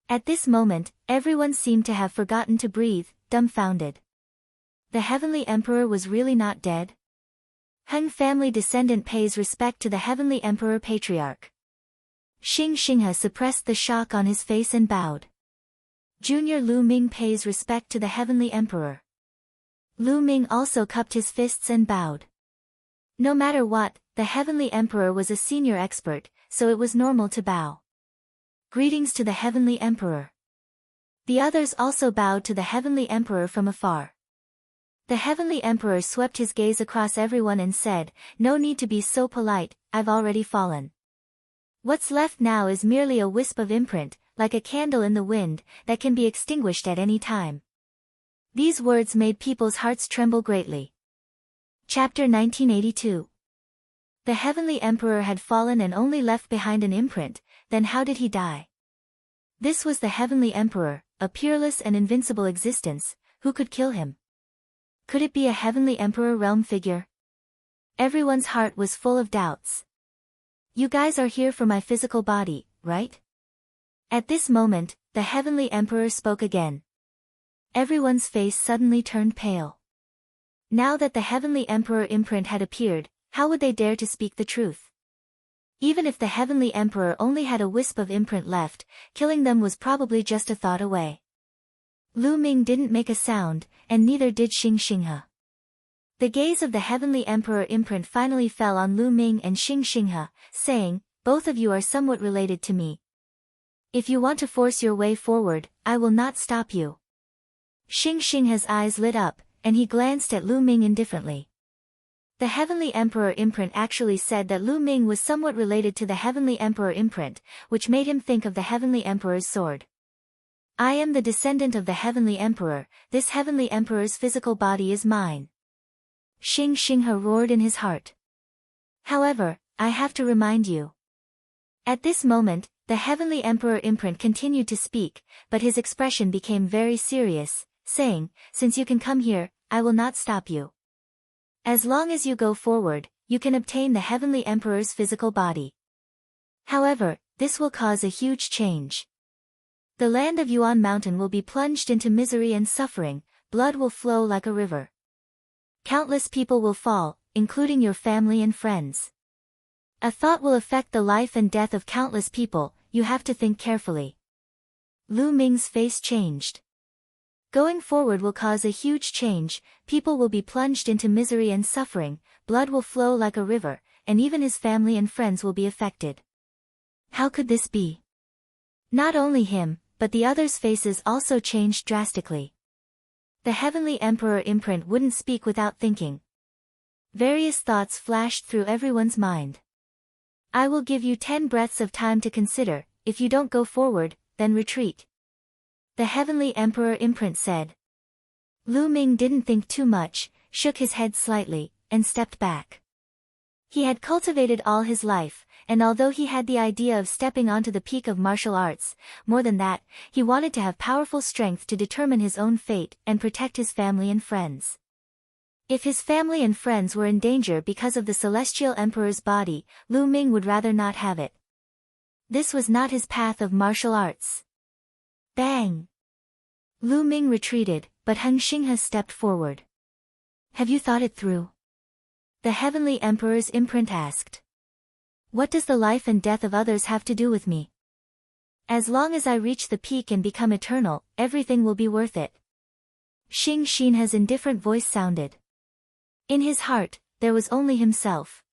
At this moment, everyone seemed to have forgotten to breathe, dumbfounded. The Heavenly Emperor was really not dead? Heng family descendant pays respect to the Heavenly Emperor Patriarch. Xing Xinghe suppressed the shock on his face and bowed. Junior Lu Ming pays respect to the Heavenly Emperor. Lu Ming also cupped his fists and bowed. No matter what, the Heavenly Emperor was a senior expert, so it was normal to bow. Greetings to the Heavenly Emperor. The others also bowed to the Heavenly Emperor from afar. The Heavenly Emperor swept his gaze across everyone and said, "No need to be so polite, I've already fallen. What's left now is merely a wisp of imprint, like a candle in the wind, that can be extinguished at any time." These words made people's hearts tremble greatly. Chapter 1982. The Heavenly Emperor had fallen and only left behind an imprint, then how did he die? This was the Heavenly Emperor, a peerless and invincible existence, who could kill him? Could it be a Heavenly Emperor realm figure? Everyone's heart was full of doubts. You guys are here for my physical body, right? At this moment, the Heavenly Emperor spoke again. Everyone's face suddenly turned pale. Now that the Heavenly Emperor imprint had appeared, how would they dare to speak the truth? Even if the Heavenly Emperor only had a wisp of imprint left, killing them was probably just a thought away. Lu Ming didn't make a sound, and neither did Xing Xinghe. The gaze of the Heavenly Emperor imprint finally fell on Lu Ming and Xing Xinghe, saying, "Both of you are somewhat related to me. If you want to force your way forward, I will not stop you." Xing Xinghe's eyes lit up, and he glanced at Lu Ming indifferently. The Heavenly Emperor imprint actually said that Lu Ming was somewhat related to the Heavenly Emperor imprint, which made him think of the Heavenly Emperor's sword. "I am the descendant of the Heavenly Emperor, this Heavenly Emperor's physical body is mine." Xing Xinghe roared in his heart. "However, I have to remind you." At this moment, the Heavenly Emperor imprint continued to speak, but his expression became very serious, saying, "Since you can come here, I will not stop you. As long as you go forward, you can obtain the Heavenly Emperor's physical body. However, this will cause a huge change. The land of Yuan Mountain will be plunged into misery and suffering, blood will flow like a river. Countless people will fall, including your family and friends. A thought will affect the life and death of countless people, you have to think carefully. Lu Ming's face changed. Going forward will cause a huge change, people will be plunged into misery and suffering, blood will flow like a river, and even his family and friends will be affected. How could this be? Not only him, but the others' faces also changed drastically. The Heavenly Emperor imprint wouldn't speak without thinking. Various thoughts flashed through everyone's mind. I will give you 10 breaths of time to consider, if you don't go forward, then retreat. The Heavenly Emperor imprint said. Lu Ming didn't think too much, shook his head slightly, and stepped back. He had cultivated all his life, and although he had the idea of stepping onto the peak of martial arts, more than that, he wanted to have powerful strength to determine his own fate and protect his family and friends. If his family and friends were in danger because of the Celestial Emperor's body, Lu Ming would rather not have it. This was not his path of martial arts. Bang! Lu Ming retreated, but Heng Xinghe stepped forward. Have you thought it through? The Heavenly Emperor's imprint asked. What does the life and death of others have to do with me? As long as I reach the peak and become eternal, everything will be worth it. Xing Xinhe's indifferent voice sounded. In his heart, there was only himself.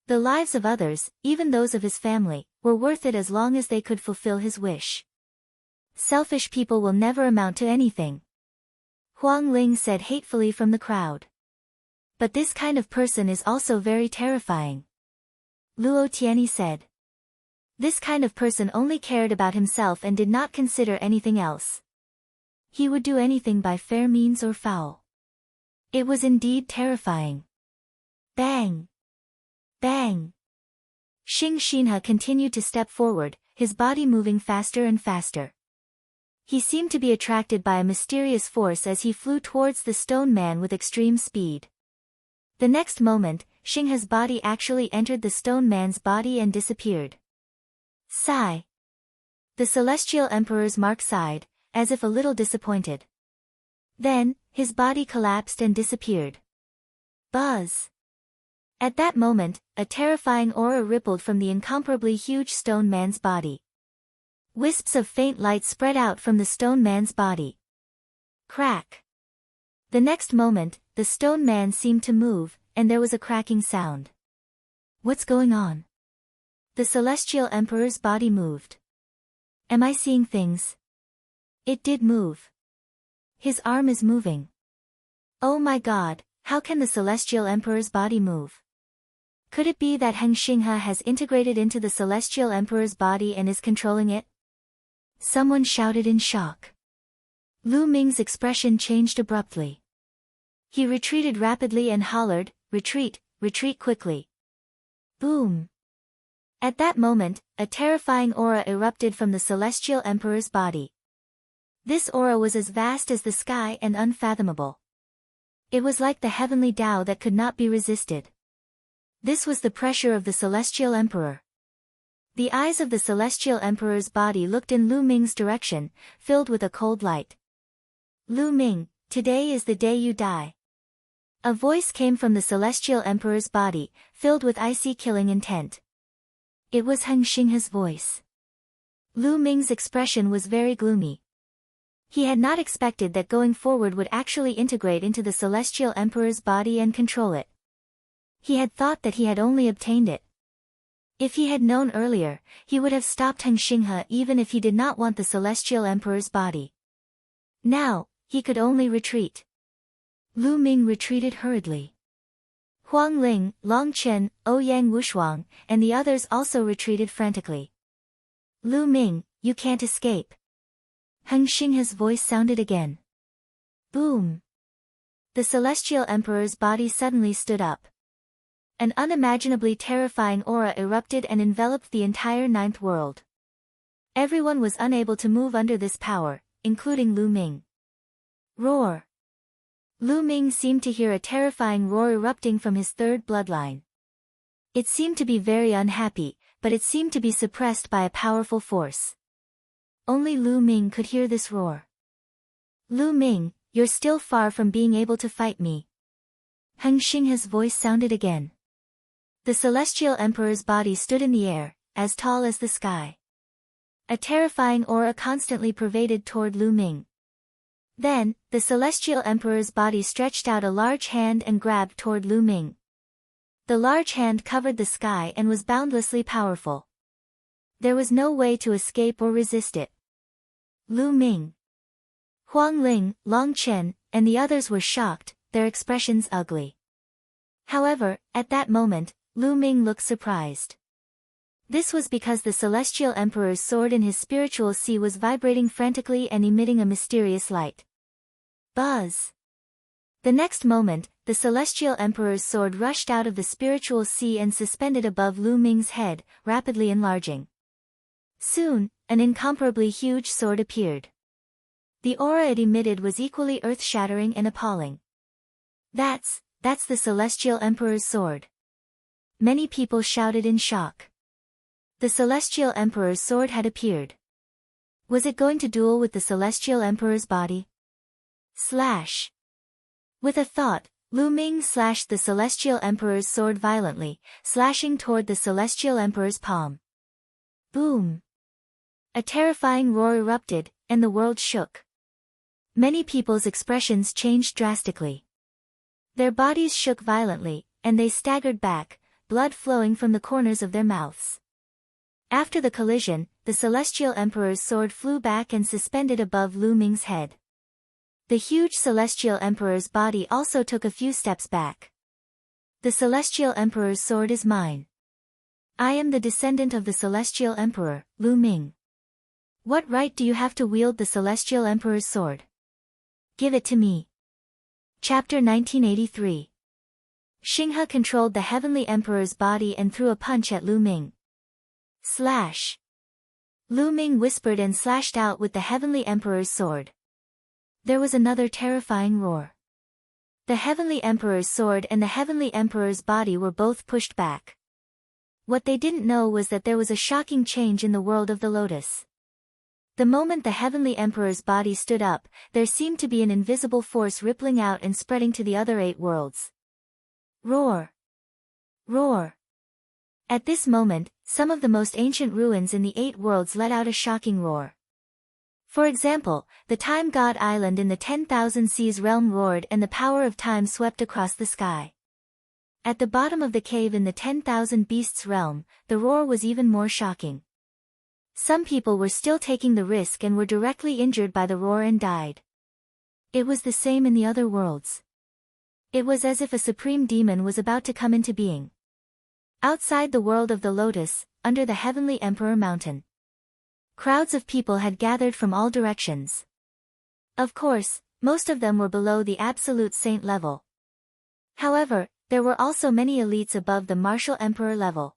The lives of others, even those of his family, were worth it as long as they could fulfill his wish. Selfish people will never amount to anything. Huang Ling said hatefully from the crowd. But this kind of person is also very terrifying. Luo Tianyi said. This kind of person only cared about himself and did not consider anything else. He would do anything by fair means or foul. It was indeed terrifying. Bang! Bang! Xing Xinhe continued to step forward, his body moving faster and faster. He seemed to be attracted by a mysterious force as he flew towards the stone man with extreme speed. The next moment, Xinghe's body actually entered the stone man's body and disappeared. Sigh. The Celestial Emperor's mark sighed, as if a little disappointed. Then, his body collapsed and disappeared. Buzz. At that moment, a terrifying aura rippled from the incomparably huge stone man's body. Wisps of faint light spread out from the stone man's body. Crack. The next moment, the stone man seemed to move, and there was a cracking sound. What's going on? The Celestial Emperor's body moved. Am I seeing things? It did move. His arm is moving. Oh my God, how can the Celestial Emperor's body move? Could it be that Heng Xinghe has integrated into the Celestial Emperor's body and is controlling it? Someone shouted in shock. Lu Ming's expression changed abruptly. He retreated rapidly and hollered, "Retreat, retreat quickly." Boom! At that moment, a terrifying aura erupted from the Celestial Emperor's body. This aura was as vast as the sky and unfathomable. It was like the heavenly Tao that could not be resisted. This was the pressure of the Celestial Emperor. The eyes of the Celestial Emperor's body looked in Lu Ming's direction, filled with a cold light. Lu Ming, today is the day you die. A voice came from the Celestial Emperor's body, filled with icy killing intent. It was Heng Xinghe's voice. Lu Ming's expression was very gloomy. He had not expected that going forward would actually integrate into the Celestial Emperor's body and control it. He had thought that he had only obtained it. If he had known earlier, he would have stopped Heng Xinghe even if he did not want the Celestial Emperor's body. Now, he could only retreat. Lu Ming retreated hurriedly. Huang Ling, Long Chen, Ouyang Wushuang, and the others also retreated frantically. Lu Ming, you can't escape. Heng Xinghe's voice sounded again. Boom! The Celestial Emperor's body suddenly stood up. An unimaginably terrifying aura erupted and enveloped the entire ninth world. Everyone was unable to move under this power, including Lu Ming. Roar! Lu Ming seemed to hear a terrifying roar erupting from his third bloodline. It seemed to be very unhappy, but it seemed to be suppressed by a powerful force. Only Lu Ming could hear this roar. Lu Ming, you're still far from being able to fight me. Heng Xinghe's voice sounded again. The Celestial Emperor's body stood in the air, as tall as the sky. A terrifying aura constantly pervaded toward Lu Ming. Then, the Celestial Emperor's body stretched out a large hand and grabbed toward Lu Ming. The large hand covered the sky and was boundlessly powerful. There was no way to escape or resist it. Lu Ming, Huang Ling, Long Chen, and the others were shocked, their expressions ugly. However, at that moment, Lu Ming looked surprised. This was because the Celestial Emperor's sword in his spiritual sea was vibrating frantically and emitting a mysterious light. Buzz! The next moment, the Celestial Emperor's sword rushed out of the spiritual sea and suspended above Lu Ming's head, rapidly enlarging. Soon, an incomparably huge sword appeared. The aura it emitted was equally earth-shattering and appalling. That's the Celestial Emperor's sword. Many people shouted in shock. The Celestial Emperor's sword had appeared. Was it going to duel with the Celestial Emperor's body? Slash! With a thought, Lu Ming slashed the Celestial Emperor's sword violently, slashing toward the Celestial Emperor's palm. Boom! A terrifying roar erupted, and the world shook. Many people's expressions changed drastically. Their bodies shook violently, and they staggered back, blood flowing from the corners of their mouths. After the collision, the Celestial Emperor's sword flew back and suspended above Lu Ming's head. The huge Celestial Emperor's body also took a few steps back. The Celestial Emperor's sword is mine. I am the descendant of the Celestial Emperor, Lu Ming. What right do you have to wield the Celestial Emperor's sword? Give it to me. Chapter 1983. Xinghe controlled the Heavenly Emperor's body and threw a punch at Lu Ming. Slash! Lu Ming whispered and slashed out with the Heavenly Emperor's sword. There was another terrifying roar. The Heavenly Emperor's sword and the Heavenly Emperor's body were both pushed back. What they didn't know was that there was a shocking change in the world of the lotus. The moment the Heavenly Emperor's body stood up, there seemed to be an invisible force rippling out and spreading to the other 8 worlds. Roar! Roar! At this moment, some of the most ancient ruins in the 8 worlds let out a shocking roar. For example, the Time God Island in the 10,000 Seas realm roared and the power of time swept across the sky. At the bottom of the cave in the 10,000 Beasts realm, the roar was even more shocking. Some people were still taking the risk and were directly injured by the roar and died. It was the same in the other worlds. It was as if a supreme demon was about to come into being. Outside the world of the lotus, under the Heavenly Emperor Mountain, crowds of people had gathered from all directions. Of course, most of them were below the absolute saint level. However, there were also many elites above the martial emperor level.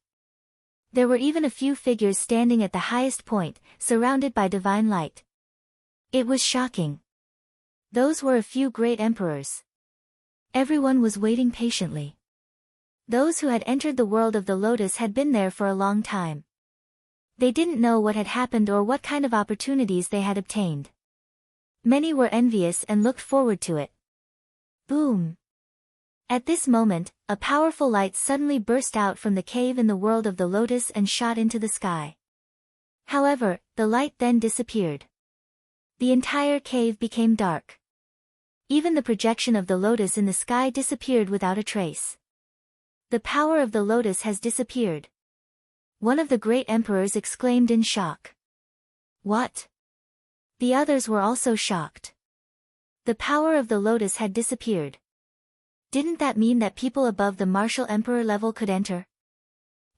There were even a few figures standing at the highest point, surrounded by divine light. It was shocking. Those were a few great emperors. Everyone was waiting patiently. Those who had entered the world of the lotus had been there for a long time. They didn't know what had happened or what kind of opportunities they had obtained. Many were envious and looked forward to it. Boom! At this moment, a powerful light suddenly burst out from the cave in the world of the lotus and shot into the sky. However, the light then disappeared. The entire cave became dark. Even the projection of the lotus in the sky disappeared without a trace. The power of the lotus has disappeared. One of the great emperors exclaimed in shock. What? The others were also shocked. The power of the lotus had disappeared. Didn't that mean that people above the martial emperor level could enter?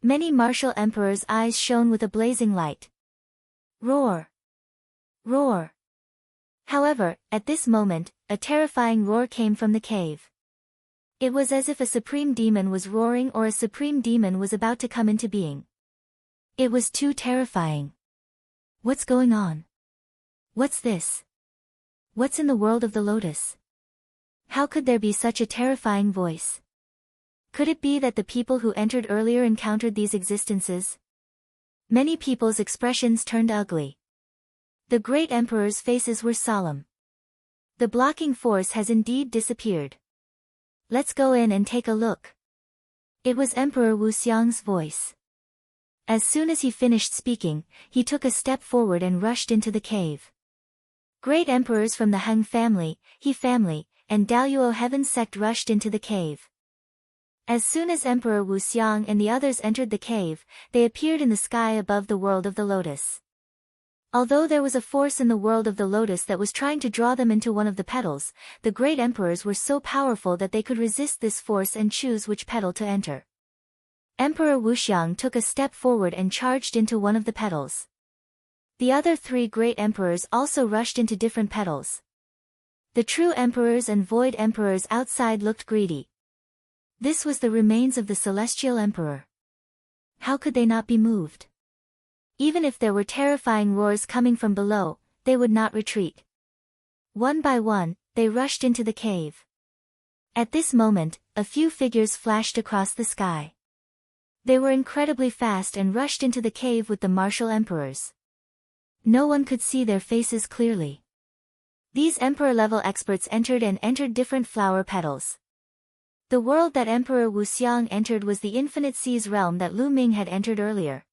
Many martial emperors' eyes shone with a blazing light. Roar! Roar! However, at this moment, a terrifying roar came from the cave. It was as if a supreme demon was roaring or a supreme demon was about to come into being. It was too terrifying. What's going on? What's this? What's in the world of the lotus? How could there be such a terrifying voice? Could it be that the people who entered earlier encountered these existences? Many people's expressions turned ugly. The great emperor's faces were solemn. The blocking force has indeed disappeared. Let's go in and take a look. It was Emperor Wuxiang's voice. As soon as he finished speaking, he took a step forward and rushed into the cave. Great emperors from the Han family, He family, and Daoyuo heaven sect rushed into the cave. As soon as Emperor Wuxiang and the others entered the cave, they appeared in the sky above the world of the lotus. Although there was a force in the world of the lotus that was trying to draw them into one of the petals, the great emperors were so powerful that they could resist this force and choose which petal to enter. Emperor Wuxiang took a step forward and charged into one of the petals. The other three great emperors also rushed into different petals. The true emperors and void emperors outside looked greedy. This was the remains of the celestial emperor. How could they not be moved? Even if there were terrifying roars coming from below, they would not retreat. One by one, they rushed into the cave. At this moment, a few figures flashed across the sky. They were incredibly fast and rushed into the cave with the martial emperors. No one could see their faces clearly. These emperor-level experts entered different flower petals. The world that Emperor Wuxiang entered was the Infinite Seas realm that Lu Ming had entered earlier.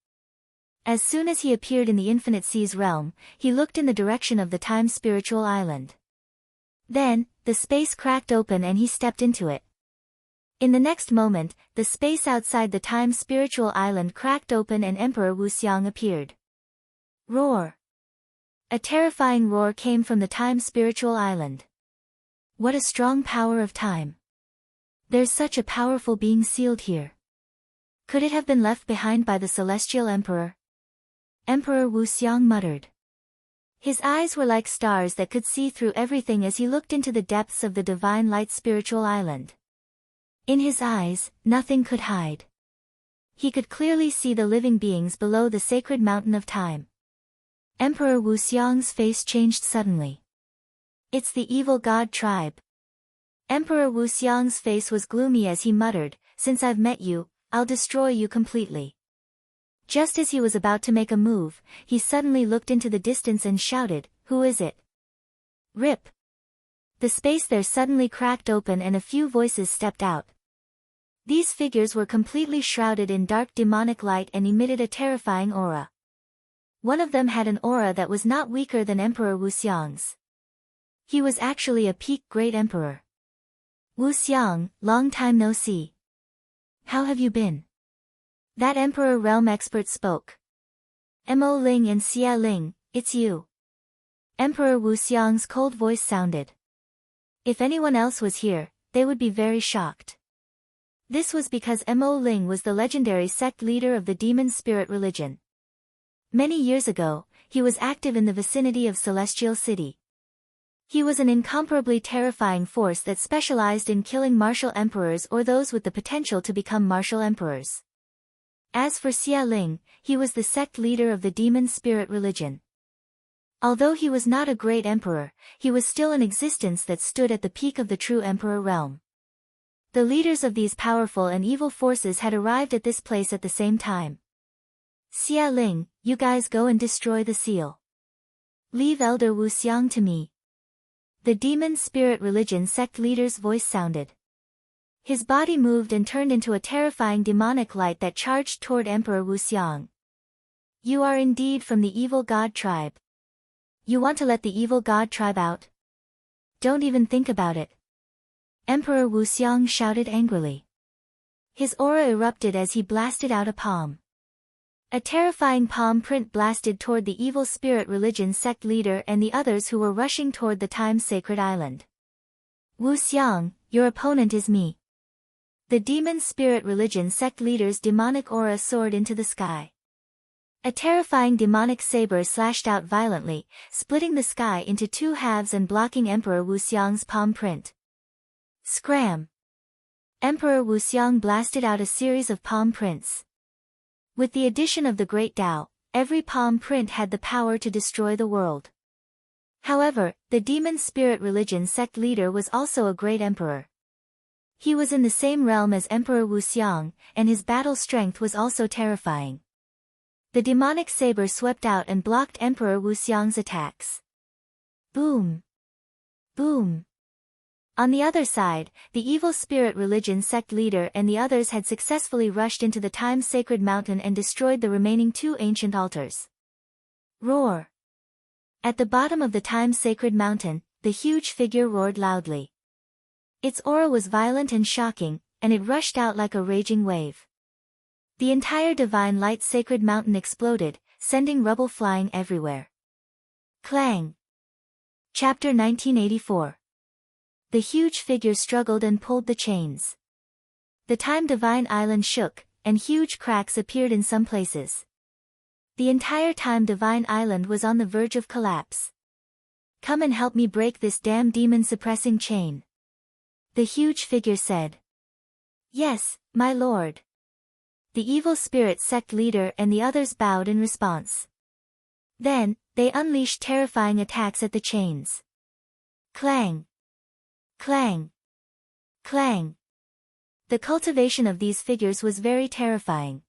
As soon as he appeared in the Infinite Seas realm, he looked in the direction of the Time Spiritual Island. Then, the space cracked open and he stepped into it. In the next moment, the space outside the Time Spiritual Island cracked open and Emperor Wuxiang appeared. Roar! A terrifying roar came from the Time Spiritual Island. What a strong power of time! There's such a powerful being sealed here. Could it have been left behind by the Celestial Emperor? Emperor Wuxiang muttered. His eyes were like stars that could see through everything as he looked into the depths of the Divine Light Spiritual Island. In his eyes, nothing could hide. He could clearly see the living beings below the sacred mountain of time. Emperor Wuxiang's face changed suddenly. It's the evil god tribe. Emperor Wuxiang's face was gloomy as he muttered, "Since I've met you, I'll destroy you completely." Just as he was about to make a move, he suddenly looked into the distance and shouted, "Who is it?" Rip! The space there suddenly cracked open and a few voices stepped out. These figures were completely shrouded in dark demonic light and emitted a terrifying aura. One of them had an aura that was not weaker than Emperor Wuxiang's. He was actually a peak great emperor. "Wuxiang, long time no see. How have you been?" That Emperor Realm expert spoke. "Mo Ling and Xia Ling, it's you." Emperor Wuxiang's cold voice sounded. If anyone else was here, they would be very shocked. This was because Mo Ling was the legendary sect leader of the demon spirit religion. Many years ago, he was active in the vicinity of Celestial City. He was an incomparably terrifying force that specialized in killing martial emperors or those with the potential to become martial emperors. As for Xia Ling, he was the sect leader of the demon spirit religion. Although he was not a great emperor, he was still an existence that stood at the peak of the true emperor realm. The leaders of these powerful and evil forces had arrived at this place at the same time. "Xia Ling, you guys go and destroy the seal. Leave Elder Wuxiang to me." The demon spirit religion sect leader's voice sounded. His body moved and turned into a terrifying demonic light that charged toward Emperor Wuxiang. "You are indeed from the evil god tribe. You want to let the evil god tribe out? Don't even think about it." Emperor Wuxiang shouted angrily. His aura erupted as he blasted out a palm. A terrifying palm print blasted toward the evil spirit religion sect leader and the others who were rushing toward the time sacred island. "Wuxiang, your opponent is me." The demon spirit religion sect leader's demonic aura soared into the sky. A terrifying demonic saber slashed out violently, splitting the sky into two halves and blocking Emperor Wuxiang's palm print. Scram! Emperor Wuxiang blasted out a series of palm prints. With the addition of the Great Tao, every palm print had the power to destroy the world. However, the demon spirit religion sect leader was also a great emperor. He was in the same realm as Emperor Wuxiang, and his battle strength was also terrifying. The demonic saber swept out and blocked Emperor Wuxiang's attacks. Boom! Boom! On the other side, the evil spirit religion sect leader and the others had successfully rushed into the time-sacred mountain and destroyed the remaining 2 ancient altars. Roar! At the bottom of the time-sacred mountain, the huge figure roared loudly. Its aura was violent and shocking, and it rushed out like a raging wave. The entire divine light sacred mountain exploded, sending rubble flying everywhere. Clang! Chapter 1984. The huge figure struggled and pulled the chains. The time divine island shook, and huge cracks appeared in some places. The entire time divine island was on the verge of collapse. Come and help me break this damn demon-suppressing chain, the huge figure said. Yes, my lord. The evil spirit sect leader and the others bowed in response. Then, they unleashed terrifying attacks at the chains. Clang! Clang! Clang! The cultivation of these figures was very terrifying.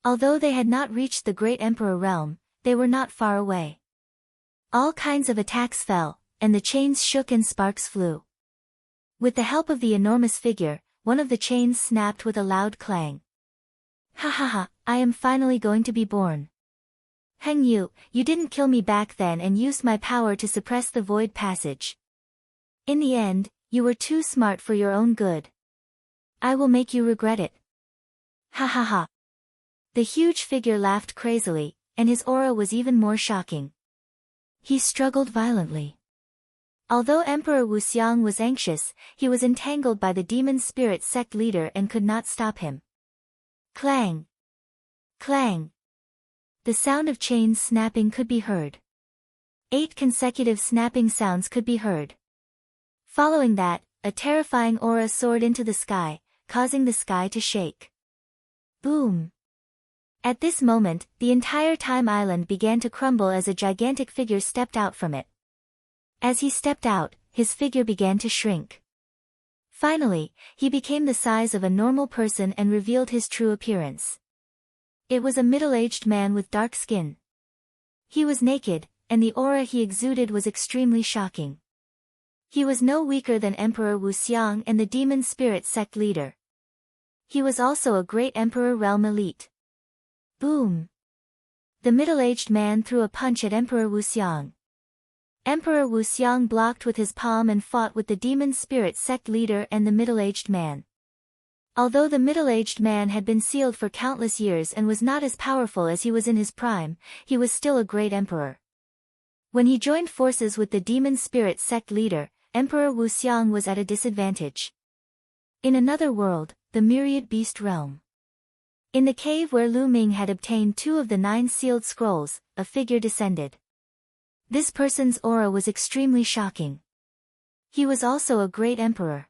Although they had not reached the great emperor realm, they were not far away. All kinds of attacks fell, and the chains shook and sparks flew. With the help of the enormous figure, one of the chains snapped with a loud clang. Ha ha ha, I am finally going to be born. Heng Yu, you didn't kill me back then and used my power to suppress the void passage. In the end, you were too smart for your own good. I will make you regret it. Ha ha ha. The huge figure laughed crazily, and his aura was even more shocking. He struggled violently. Although Emperor Wuxiang was anxious, he was entangled by the demon spirit sect leader and could not stop him. Clang! Clang! The sound of chains snapping could be heard. 8 consecutive snapping sounds could be heard. Following that, a terrifying aura soared into the sky, causing the sky to shake. Boom! At this moment, the entire time island began to crumble as a gigantic figure stepped out from it. As he stepped out, his figure began to shrink. Finally, he became the size of a normal person and revealed his true appearance. It was a middle-aged man with dark skin. He was naked, and the aura he exuded was extremely shocking. He was no weaker than Emperor Wuxiang and the demon spirit sect leader. He was also a great emperor realm elite. Boom! The middle-aged man threw a punch at Emperor Wuxiang. Emperor Wuxiang blocked with his palm and fought with the demon spirit sect leader and the middle-aged man. Although the middle-aged man had been sealed for countless years and was not as powerful as he was in his prime, he was still a great emperor. When he joined forces with the demon spirit sect leader, Emperor Wuxiang was at a disadvantage. In another world, the myriad beast realm. In the cave where Lu Ming had obtained 2 of the 9 sealed scrolls, a figure descended. This person's aura was extremely shocking. He was also a great emperor.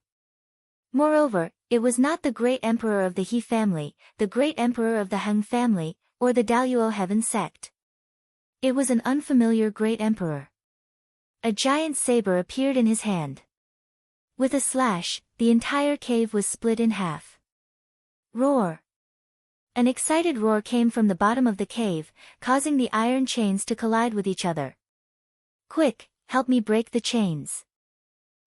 Moreover, it was not the great emperor of the He family, the great emperor of the Heng family, or the Daluo heaven sect. It was an unfamiliar great emperor. A giant saber appeared in his hand. With a slash, the entire cave was split in half. Roar! An excited roar came from the bottom of the cave, causing the iron chains to collide with each other. Quick, help me break the chains.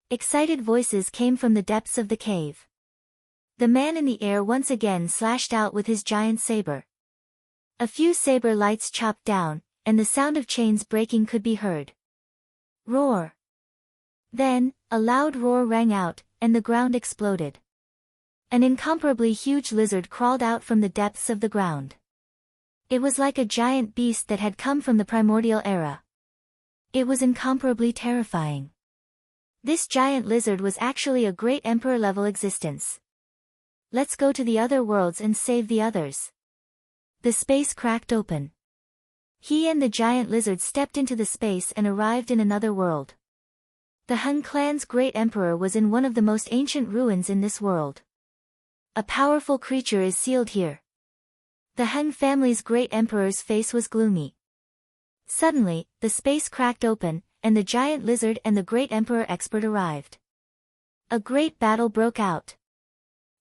Excited voices came from the depths of the cave. The man in the air once again slashed out with his giant saber. A few saber lights chopped down, and the sound of chains breaking could be heard. Roar! Then, a loud roar rang out, and the ground exploded. An incomparably huge lizard crawled out from the depths of the ground. It was like a giant beast that had come from the primordial era. It was incomparably terrifying. This giant lizard was actually a great emperor-level existence. Let's go to the other worlds and save the others. The space cracked open. He and the giant lizard stepped into the space and arrived in another world. The Hun clan's great emperor was in one of the most ancient ruins in this world. A powerful creature is sealed here. The Hun family's great emperor's face was gloomy. Suddenly, the space cracked open, and the giant lizard and the great emperor expert arrived. A great battle broke out.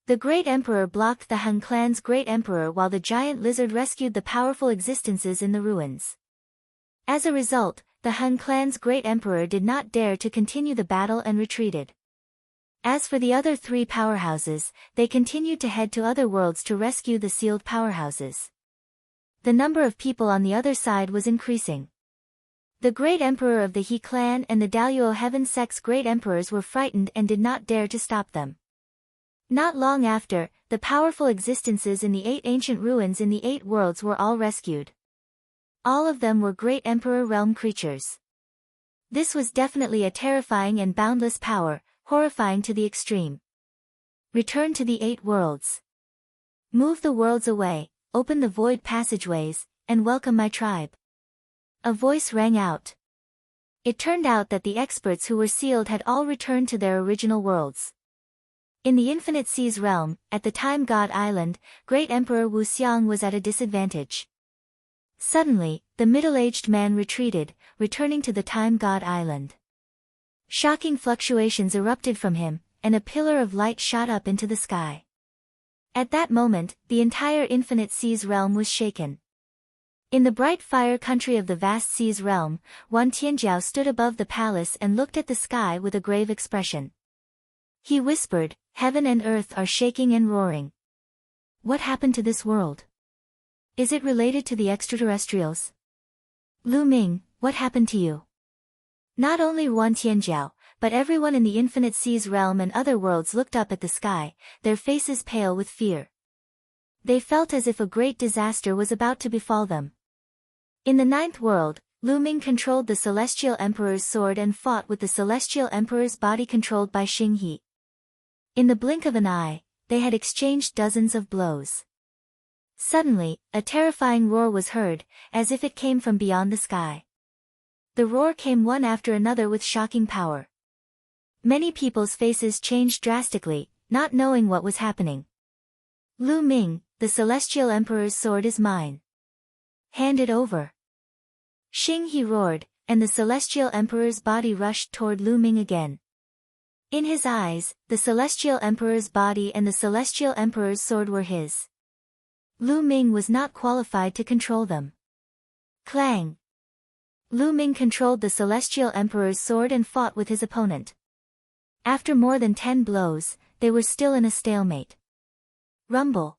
The great emperor blocked the Han clan's great emperor while the giant lizard rescued the powerful existences in the ruins. As a result, the Han clan's great emperor did not dare to continue the battle and retreated. As for the other three powerhouses, they continued to head to other worlds to rescue the sealed powerhouses. The number of people on the other side was increasing. The great emperor of the He clan and the Daluo Heaven Sect's great emperors were frightened and did not dare to stop them. Not long after, the powerful existences in the 8 ancient ruins in the 8 worlds were all rescued. All of them were great emperor realm creatures. This was definitely a terrifying and boundless power, horrifying to the extreme. Return to the 8 worlds. Move the worlds away, open the void passageways, and welcome my tribe. A voice rang out. It turned out that the experts who were sealed had all returned to their original worlds. In the Infinite Seas realm, at the Time God Island, Great Emperor Wu Xiang was at a disadvantage. Suddenly, the middle-aged man retreated, returning to the Time God Island. Shocking fluctuations erupted from him, and a pillar of light shot up into the sky. At that moment, the entire Infinite Seas realm was shaken. In the bright fire country of the vast seas realm, Wan Tianjiao stood above the palace and looked at the sky with a grave expression. He whispered, "Heaven and earth are shaking and roaring. What happened to this world? Is it related to the extraterrestrials? Lu Ming, what happened to you?" Not only Wan Tianjiao, but everyone in the Infinite Seas realm and other worlds looked up at the sky, their faces pale with fear. They felt as if a great disaster was about to befall them. In the 9th world, Lu Ming controlled the Celestial Emperor's sword and fought with the Celestial Emperor's body controlled by Xing He. In the blink of an eye, they had exchanged dozens of blows. Suddenly, a terrifying roar was heard, as if it came from beyond the sky. The roar came one after another with shocking power. Many people's faces changed drastically, not knowing what was happening. "Lu Ming, the Celestial Emperor's sword is mine. Hand it over." Xing He roared, and the Celestial Emperor's body rushed toward Lu Ming again. In his eyes, the Celestial Emperor's body and the Celestial Emperor's sword were his. Lu Ming was not qualified to control them. Clang! Lu Ming controlled the Celestial Emperor's sword and fought with his opponent. After more than 10 blows, they were still in a stalemate. Rumble!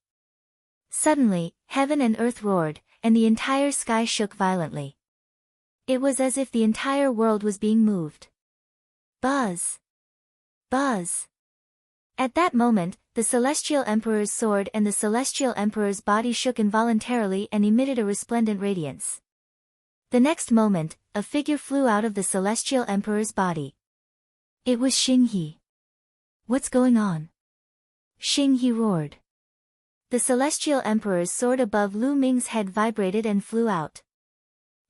Suddenly, heaven and earth roared, and the entire sky shook violently. It was as if the entire world was being moved. Buzz! Buzz! At that moment, the Celestial Emperor's sword and the Celestial Emperor's body shook involuntarily and emitted a resplendent radiance. The next moment, a figure flew out of the Celestial Emperor's body. It was Xing He. "What's going on?" Xing He roared. The Celestial Emperor's sword above Lu Ming's head vibrated and flew out.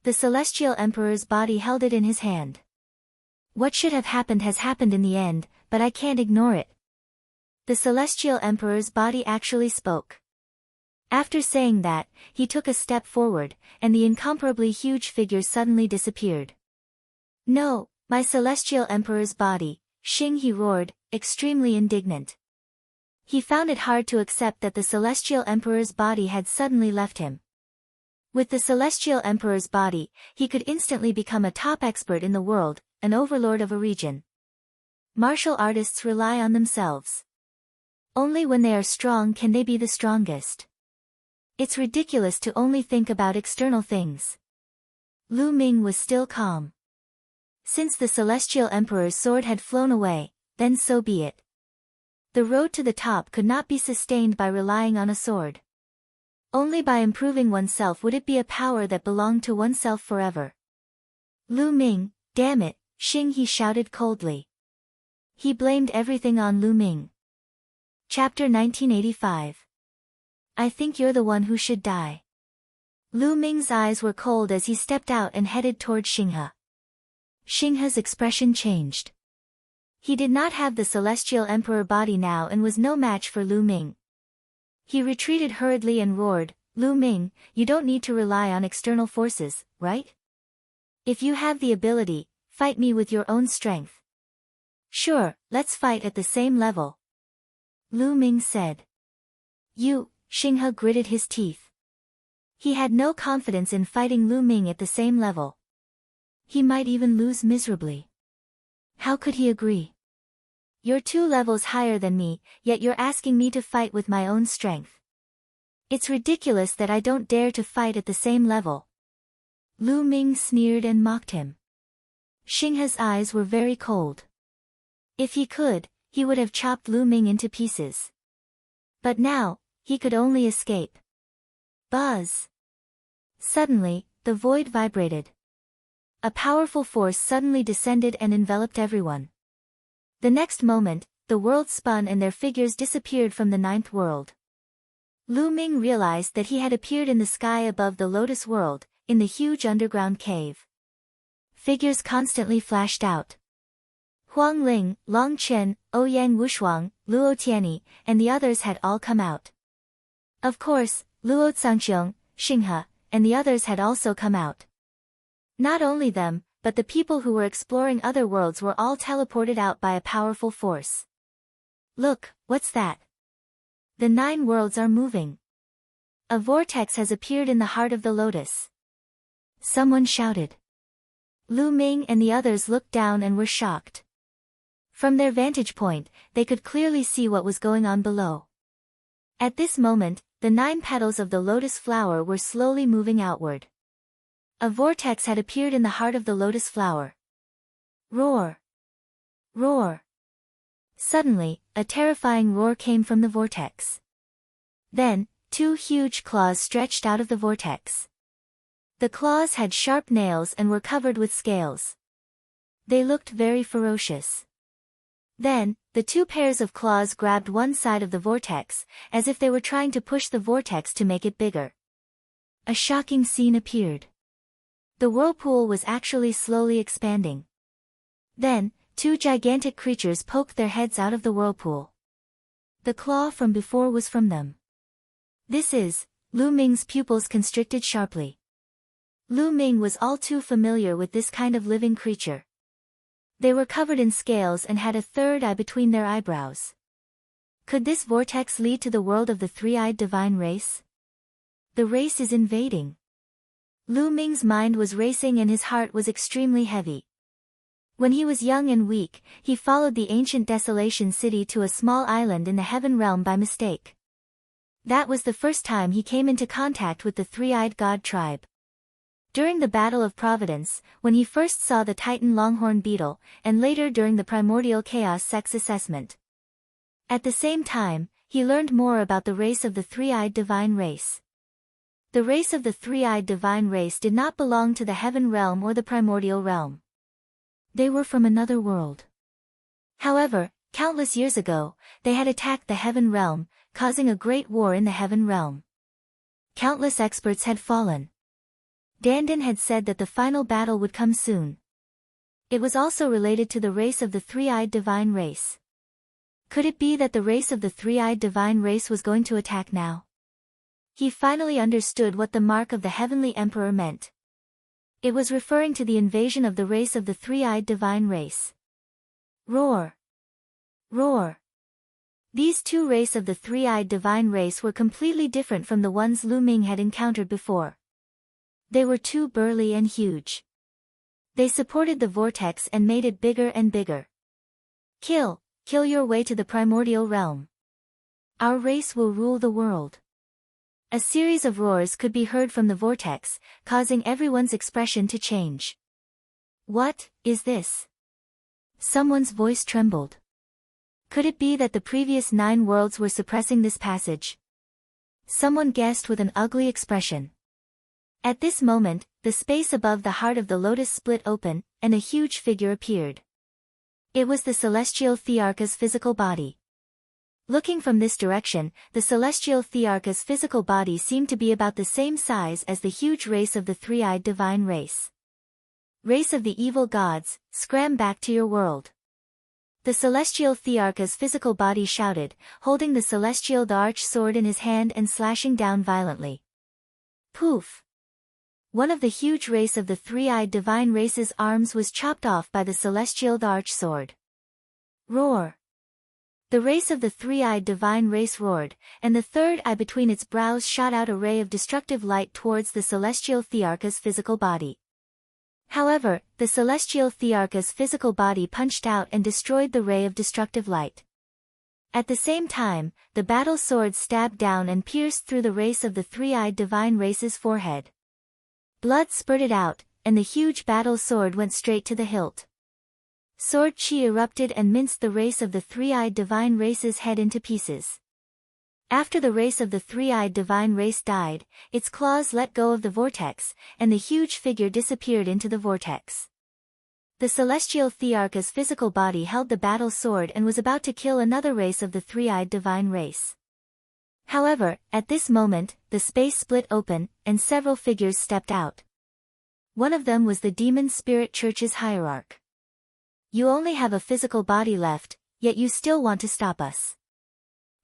The Celestial Emperor's body held it in his hand. "What should have happened has happened in the end, but I can't ignore it." The Celestial Emperor's body actually spoke. After saying that, he took a step forward, and the incomparably huge figure suddenly disappeared. "No, my Celestial Emperor's body," Xing He roared, extremely indignant. He found it hard to accept that the Celestial Emperor's body had suddenly left him. With the Celestial Emperor's body, he could instantly become a top expert in the world, an overlord of a region. Martial artists rely on themselves. Only when they are strong can they be the strongest. It's ridiculous to only think about external things. Lu Ming was still calm. Since the Celestial Emperor's sword had flown away, then so be it. The road to the top could not be sustained by relying on a sword. Only by improving oneself would it be a power that belonged to oneself forever. "Lu Ming, damn it," Xing He shouted coldly. He blamed everything on Lu Ming. Chapter 1985. "I think you're the one who should die." Lu Ming's eyes were cold as he stepped out and headed toward Xinghe. Xinghe's expression changed. He did not have the Celestial Emperor body now and was no match for Lu Ming. He retreated hurriedly and roared, "Lu Ming, you don't need to rely on external forces, right? If you have the ability, fight me with your own strength. Sure, let's fight at the same level. Lu Ming said. You, Xinghe gritted his teeth. He had no confidence in fighting Lu Ming at the same level. He might even lose miserably. How could he agree? You're 2 levels higher than me, yet you're asking me to fight with my own strength. It's ridiculous that I don't dare to fight at the same level. Lu Ming sneered and mocked him. Xinghe's eyes were very cold. If he could, he would have chopped Lu Ming into pieces. But now, he could only escape. Buzz! Suddenly, the void vibrated. A powerful force suddenly descended and enveloped everyone. The next moment, the world spun and their figures disappeared from the 9th world. Lu Ming realized that he had appeared in the sky above the Lotus World, in the huge underground cave. Figures constantly flashed out. Huang Ling, Long Chen, Ouyang Wushuang, Luo Tianyi, and the others had all come out. Of course, Luo Zhangxiong, Xinghe, and the others had also come out. Not only them, but the people who were exploring other worlds were all teleported out by a powerful force. Look, what's that? The 9 worlds are moving. A vortex has appeared in the heart of the lotus. Someone shouted. Lu Ming and the others looked down and were shocked. From their vantage point, they could clearly see what was going on below. At this moment, the 9 petals of the lotus flower were slowly moving outward. A vortex had appeared in the heart of the lotus flower. Roar! Roar! Suddenly, a terrifying roar came from the vortex. Then, 2 huge claws stretched out of the vortex. The claws had sharp nails and were covered with scales. They looked very ferocious. Then, the 2 pairs of claws grabbed one side of the vortex, as if they were trying to push the vortex to make it bigger. A shocking scene appeared. The whirlpool was actually slowly expanding. Then, 2 gigantic creatures poked their heads out of the whirlpool. The claw from before was from them. This is, Lu Ming's pupils constricted sharply. Lu Ming was all too familiar with this kind of living creature. They were covered in scales and had a 3rd eye between their eyebrows. Could this vortex lead to the world of the 3-eyed divine race? The race is invading. Lu Ming's mind was racing and his heart was extremely heavy. When he was young and weak, he followed the ancient Desolation City to a small island in the Heaven Realm by mistake. That was the first time he came into contact with the 3-eyed god tribe. During the Battle of Providence, when he first saw the Titan Longhorn Beetle, and later during the Primordial Chaos sex assessment. At the same time, he learned more about the race of the 3-eyed divine race. The race of the 3-eyed divine race did not belong to the Heaven Realm or the Primordial Realm. They were from another world. However, countless years ago, they had attacked the Heaven Realm, causing a great war in the Heaven Realm. Countless experts had fallen. Dandan had said that the final battle would come soon. It was also related to the race of the 3-eyed divine race. Could it be that the race of the 3-eyed divine race was going to attack now? He finally understood what the mark of the Heavenly Emperor meant. It was referring to the invasion of the race of the 3-eyed divine race. Roar! Roar! These 2 races of the 3-eyed divine race were completely different from the ones Lu Ming had encountered before. They were too burly and huge. They supported the vortex and made it bigger and bigger. Kill your way to the primordial realm. Our race will rule the world. A series of roars could be heard from the vortex, causing everyone's expression to change. What is this? Someone's voice trembled. Could it be that the previous 9 worlds were suppressing this passage? Someone guessed with an ugly expression. At this moment, the space above the heart of the lotus split open, and a huge figure appeared. It was the celestial Thearcha's physical body. Looking from this direction, the celestial Thearcha's physical body seemed to be about the same size as the huge race of the 3-eyed divine race. Race of the evil gods, scram back to your world. The celestial Thearcha's physical body shouted, holding the celestial Dharch sword in his hand and slashing down violently. Poof! One of the huge race of the three-eyed divine race's arms was chopped off by the celestial arch sword. Roar! The race of the three-eyed divine race roared, and the third eye between its brows shot out a ray of destructive light towards the celestial Thearcha's physical body. However, the celestial Thearcha's physical body punched out and destroyed the ray of destructive light. At the same time, the battle sword stabbed down and pierced through the race of the three-eyed divine race's forehead. Blood spurted out, and the huge battle sword went straight to the hilt. Sword chi erupted and minced the race of the three-eyed divine race's head into pieces. After the race of the three-eyed divine race died, its claws let go of the vortex, and the huge figure disappeared into the vortex. The celestial Thearcha's physical body held the battle sword and was about to kill another race of the three-eyed divine race. However, at this moment, the space split open, and several figures stepped out. One of them was the demon spirit church's hierarch. You only have a physical body left, yet you still want to stop us.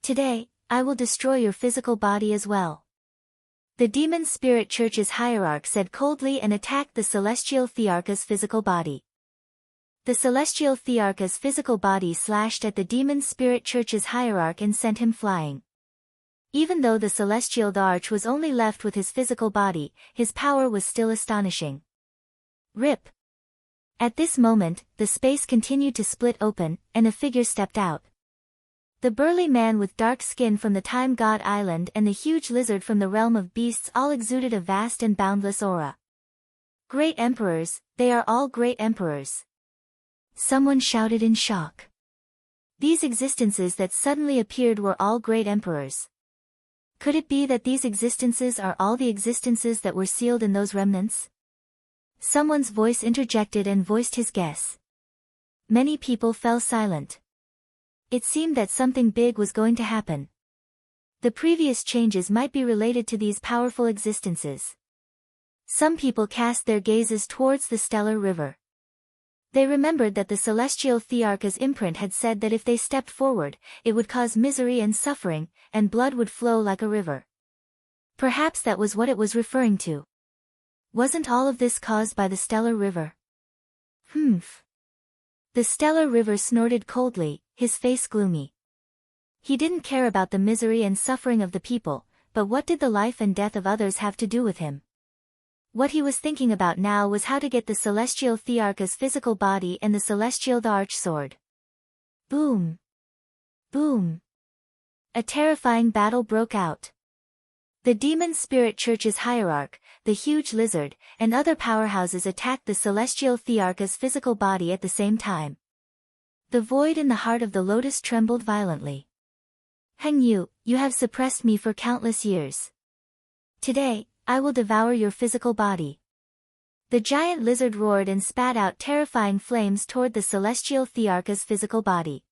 Today, I will destroy your physical body as well. The demon spirit church's hierarch said coldly and attacked the celestial Thearcha's physical body. The celestial Thearcha's physical body slashed at the demon spirit church's hierarch and sent him flying. Even though the celestial arch was only left with his physical body, his power was still astonishing. Rip! At this moment, the space continued to split open, and a figure stepped out. The burly man with dark skin from the Time God Island and the huge lizard from the realm of beasts all exuded a vast and boundless aura. Great emperors, they are all great emperors. Someone shouted in shock. These existences that suddenly appeared were all great emperors. Could it be that these existences are all the existences that were sealed in those remnants? Someone's voice interjected and voiced his guess. Many people fell silent. It seemed that something big was going to happen. The previous changes might be related to these powerful existences. Some people cast their gazes towards the stellar river. They remembered that the celestial Thearcha's imprint had said that if they stepped forward, it would cause misery and suffering, and blood would flow like a river. Perhaps that was what it was referring to. Wasn't all of this caused by the stellar river? Humph. The stellar river snorted coldly, his face gloomy. He didn't care about the misery and suffering of the people, but what did the life and death of others have to do with him? What he was thinking about now was how to get the celestial Thearcha's physical body and the celestial arch sword. Boom! Boom! A terrifying battle broke out. The demon spirit church's hierarch, the huge lizard, and other powerhouses attacked the celestial Thearcha's physical body at the same time. The void in the heart of the lotus trembled violently. Heng Yu, you have suppressed me for countless years. Today, I will devour your physical body. The giant lizard roared and spat out terrifying flames toward the celestial Thearcha's physical body.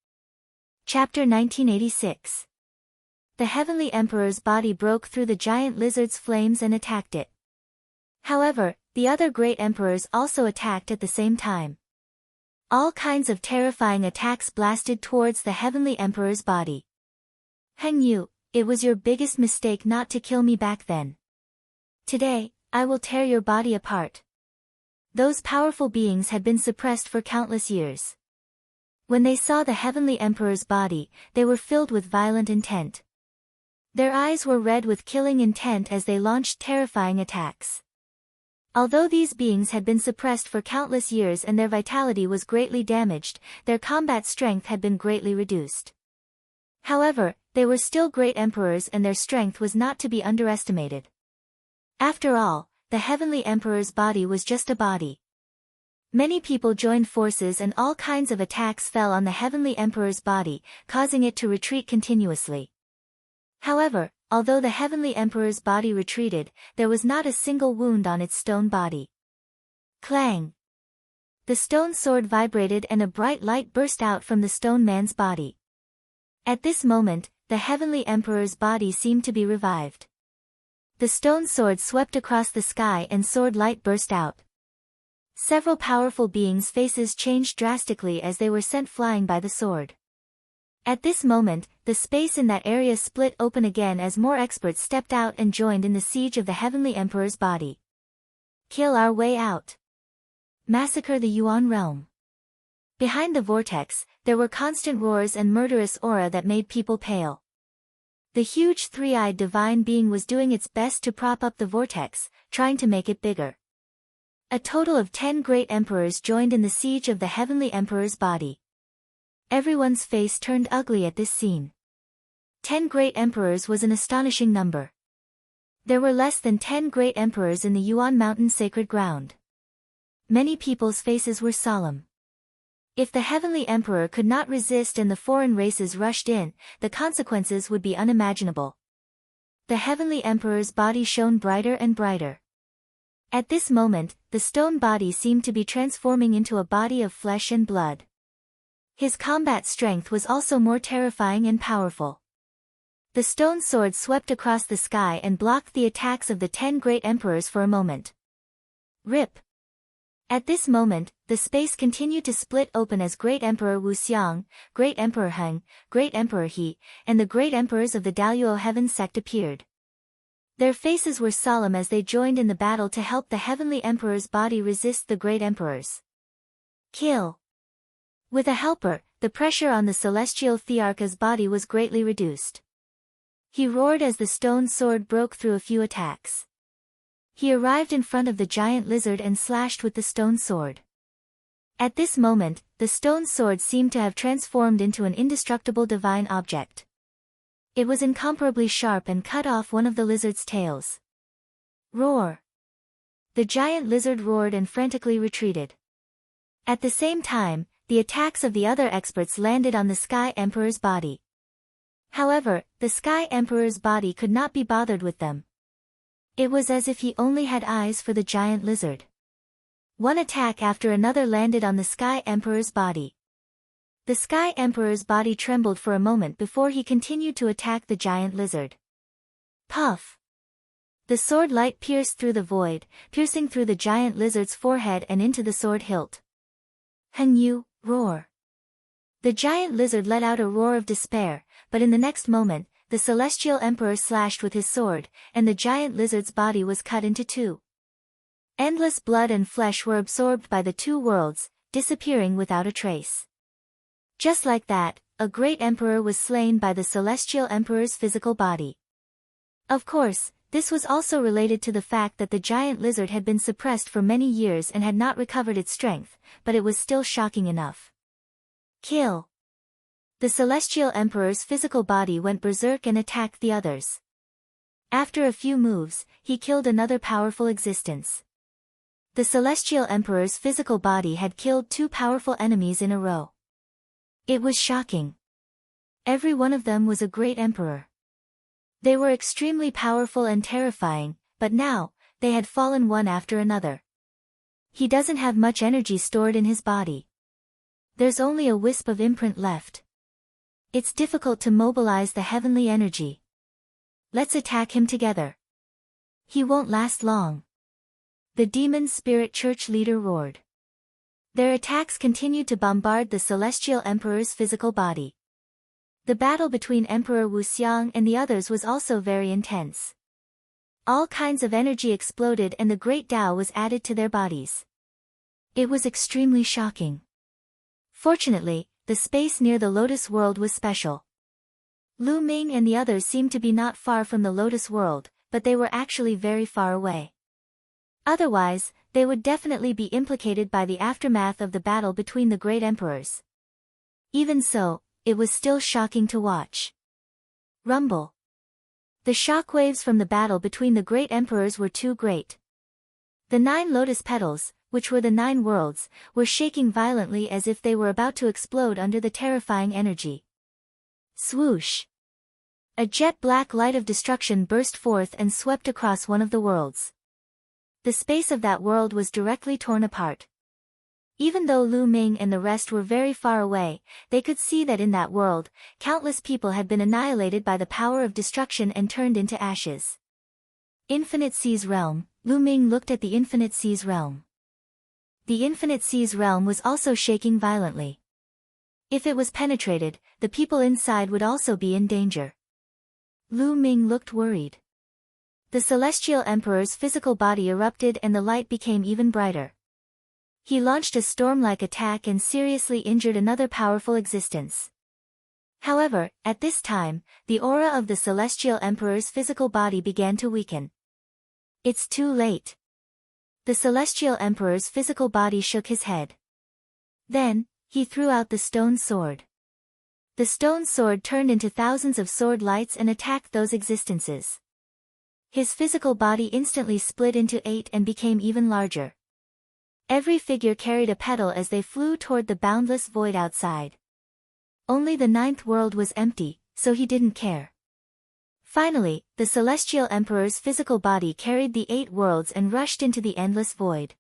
Chapter 1986. The heavenly emperor's body broke through the giant lizard's flames and attacked it. However, the other great emperors also attacked at the same time. All kinds of terrifying attacks blasted towards the heavenly emperor's body. Heng Yu, it was your biggest mistake not to kill me back then. Today, I will tear your body apart. Those powerful beings had been suppressed for countless years. When they saw the heavenly emperor's body, they were filled with violent intent. Their eyes were red with killing intent as they launched terrifying attacks. Although these beings had been suppressed for countless years and their vitality was greatly damaged, their combat strength had been greatly reduced. However, they were still great emperors and their strength was not to be underestimated. After all, the heavenly emperor's body was just a body. Many people joined forces and all kinds of attacks fell on the heavenly emperor's body, causing it to retreat continuously. However, although the heavenly emperor's body retreated, there was not a single wound on its stone body. Clang! The stone sword vibrated and a bright light burst out from the stone man's body. At this moment, the heavenly emperor's body seemed to be revived. The stone sword swept across the sky and sword light burst out. Several powerful beings' faces changed drastically as they were sent flying by the sword. At this moment, the space in that area split open again as more experts stepped out and joined in the siege of the heavenly emperor's body. Kill our way out. Massacre the Yuan realm. Behind the vortex, there were constant roars and murderous aura that made people pale. The huge three-eyed divine being was doing its best to prop up the vortex, trying to make it bigger. A total of 10 great emperors joined in the siege of the heavenly emperor's body. Everyone's face turned ugly at this scene. 10 great emperors was an astonishing number. There were less than 10 great emperors in the Yuan Mountain sacred ground. Many people's faces were solemn. If the heavenly emperor could not resist and the foreign races rushed in, the consequences would be unimaginable. The heavenly emperor's body shone brighter and brighter. At this moment, the stone body seemed to be transforming into a body of flesh and blood. His combat strength was also more terrifying and powerful. The stone sword swept across the sky and blocked the attacks of the 10 great emperors for a moment. Rip! At this moment, the space continued to split open as Great Emperor Wuxiang, Great Emperor Heng, Great Emperor He, and the Great Emperors of the Daluo Heaven sect appeared. Their faces were solemn as they joined in the battle to help the Heavenly Emperor's body resist the Great Emperors. Kill! With a helper, the pressure on the Celestial Thearcha's body was greatly reduced. He roared as the stone sword broke through a few attacks. He arrived in front of the giant lizard and slashed with the stone sword. At this moment, the stone sword seemed to have transformed into an indestructible divine object. It was incomparably sharp and cut off one of the lizard's tails. Roar! The giant lizard roared and frantically retreated. At the same time, the attacks of the other experts landed on the Sky Emperor's body. However, the Sky Emperor's body could not be bothered with them. It was as if he only had eyes for the giant lizard. One attack after another landed on the Sky Emperor's body. The Sky Emperor's body trembled for a moment before he continued to attack the giant lizard. Puff! The sword light pierced through the void, piercing through the giant lizard's forehead and into the sword hilt. Heng Yu, roar! The giant lizard let out a roar of despair, but in the next moment, the Celestial Emperor slashed with his sword, and the giant lizard's body was cut into two. Endless blood and flesh were absorbed by the two worlds, disappearing without a trace. Just like that, a great emperor was slain by the Celestial Emperor's physical body. Of course, this was also related to the fact that the giant lizard had been suppressed for many years and had not recovered its strength, but it was still shocking enough. Kill! The Celestial Emperor's physical body went berserk and attacked the others. After a few moves, he killed another powerful existence. The Celestial Emperor's physical body had killed two powerful enemies in a row. It was shocking. Every one of them was a great emperor. They were extremely powerful and terrifying, but now, they had fallen one after another. He doesn't have much energy stored in his body. There's only a wisp of imprint left. It's difficult to mobilize the heavenly energy. Let's attack him together. He won't last long. The Demon Spirit Church leader roared. Their attacks continued to bombard the Celestial Emperor's physical body. The battle between Emperor Wuxiang and the others was also very intense. All kinds of energy exploded and the Great Tao was added to their bodies. It was extremely shocking. Fortunately, the space near the Lotus World was special. Lu Ming and the others seemed to be not far from the Lotus World, but they were actually very far away. Otherwise, they would definitely be implicated by the aftermath of the battle between the great emperors. Even so, it was still shocking to watch. Rumble. The shockwaves from the battle between the great emperors were too great. The 9 lotus petals, which were the 9 worlds, were shaking violently as if they were about to explode under the terrifying energy. Swoosh! A jet-black light of destruction burst forth and swept across one of the worlds. The space of that world was directly torn apart. Even though Lu Ming and the rest were very far away, they could see that in that world, countless people had been annihilated by the power of destruction and turned into ashes. Infinite Seas Realm. Lu Ming looked at the Infinite Seas Realm. The Infinite Seas Realm was also shaking violently. If it was penetrated, the people inside would also be in danger. Lu Ming looked worried. The Celestial Emperor's physical body erupted and the light became even brighter. He launched a storm-like attack and seriously injured another powerful existence. However, at this time, the aura of the Celestial Emperor's physical body began to weaken. It's too late. The Celestial Emperor's physical body shook his head. Then, he threw out the stone sword. The stone sword turned into thousands of sword lights and attacked those existences. His physical body instantly split into 8 and became even larger. Every figure carried a petal as they flew toward the boundless void outside. Only the 9th world was empty, so he didn't care. Finally, the Celestial Emperor's physical body carried the 8 worlds and rushed into the endless void.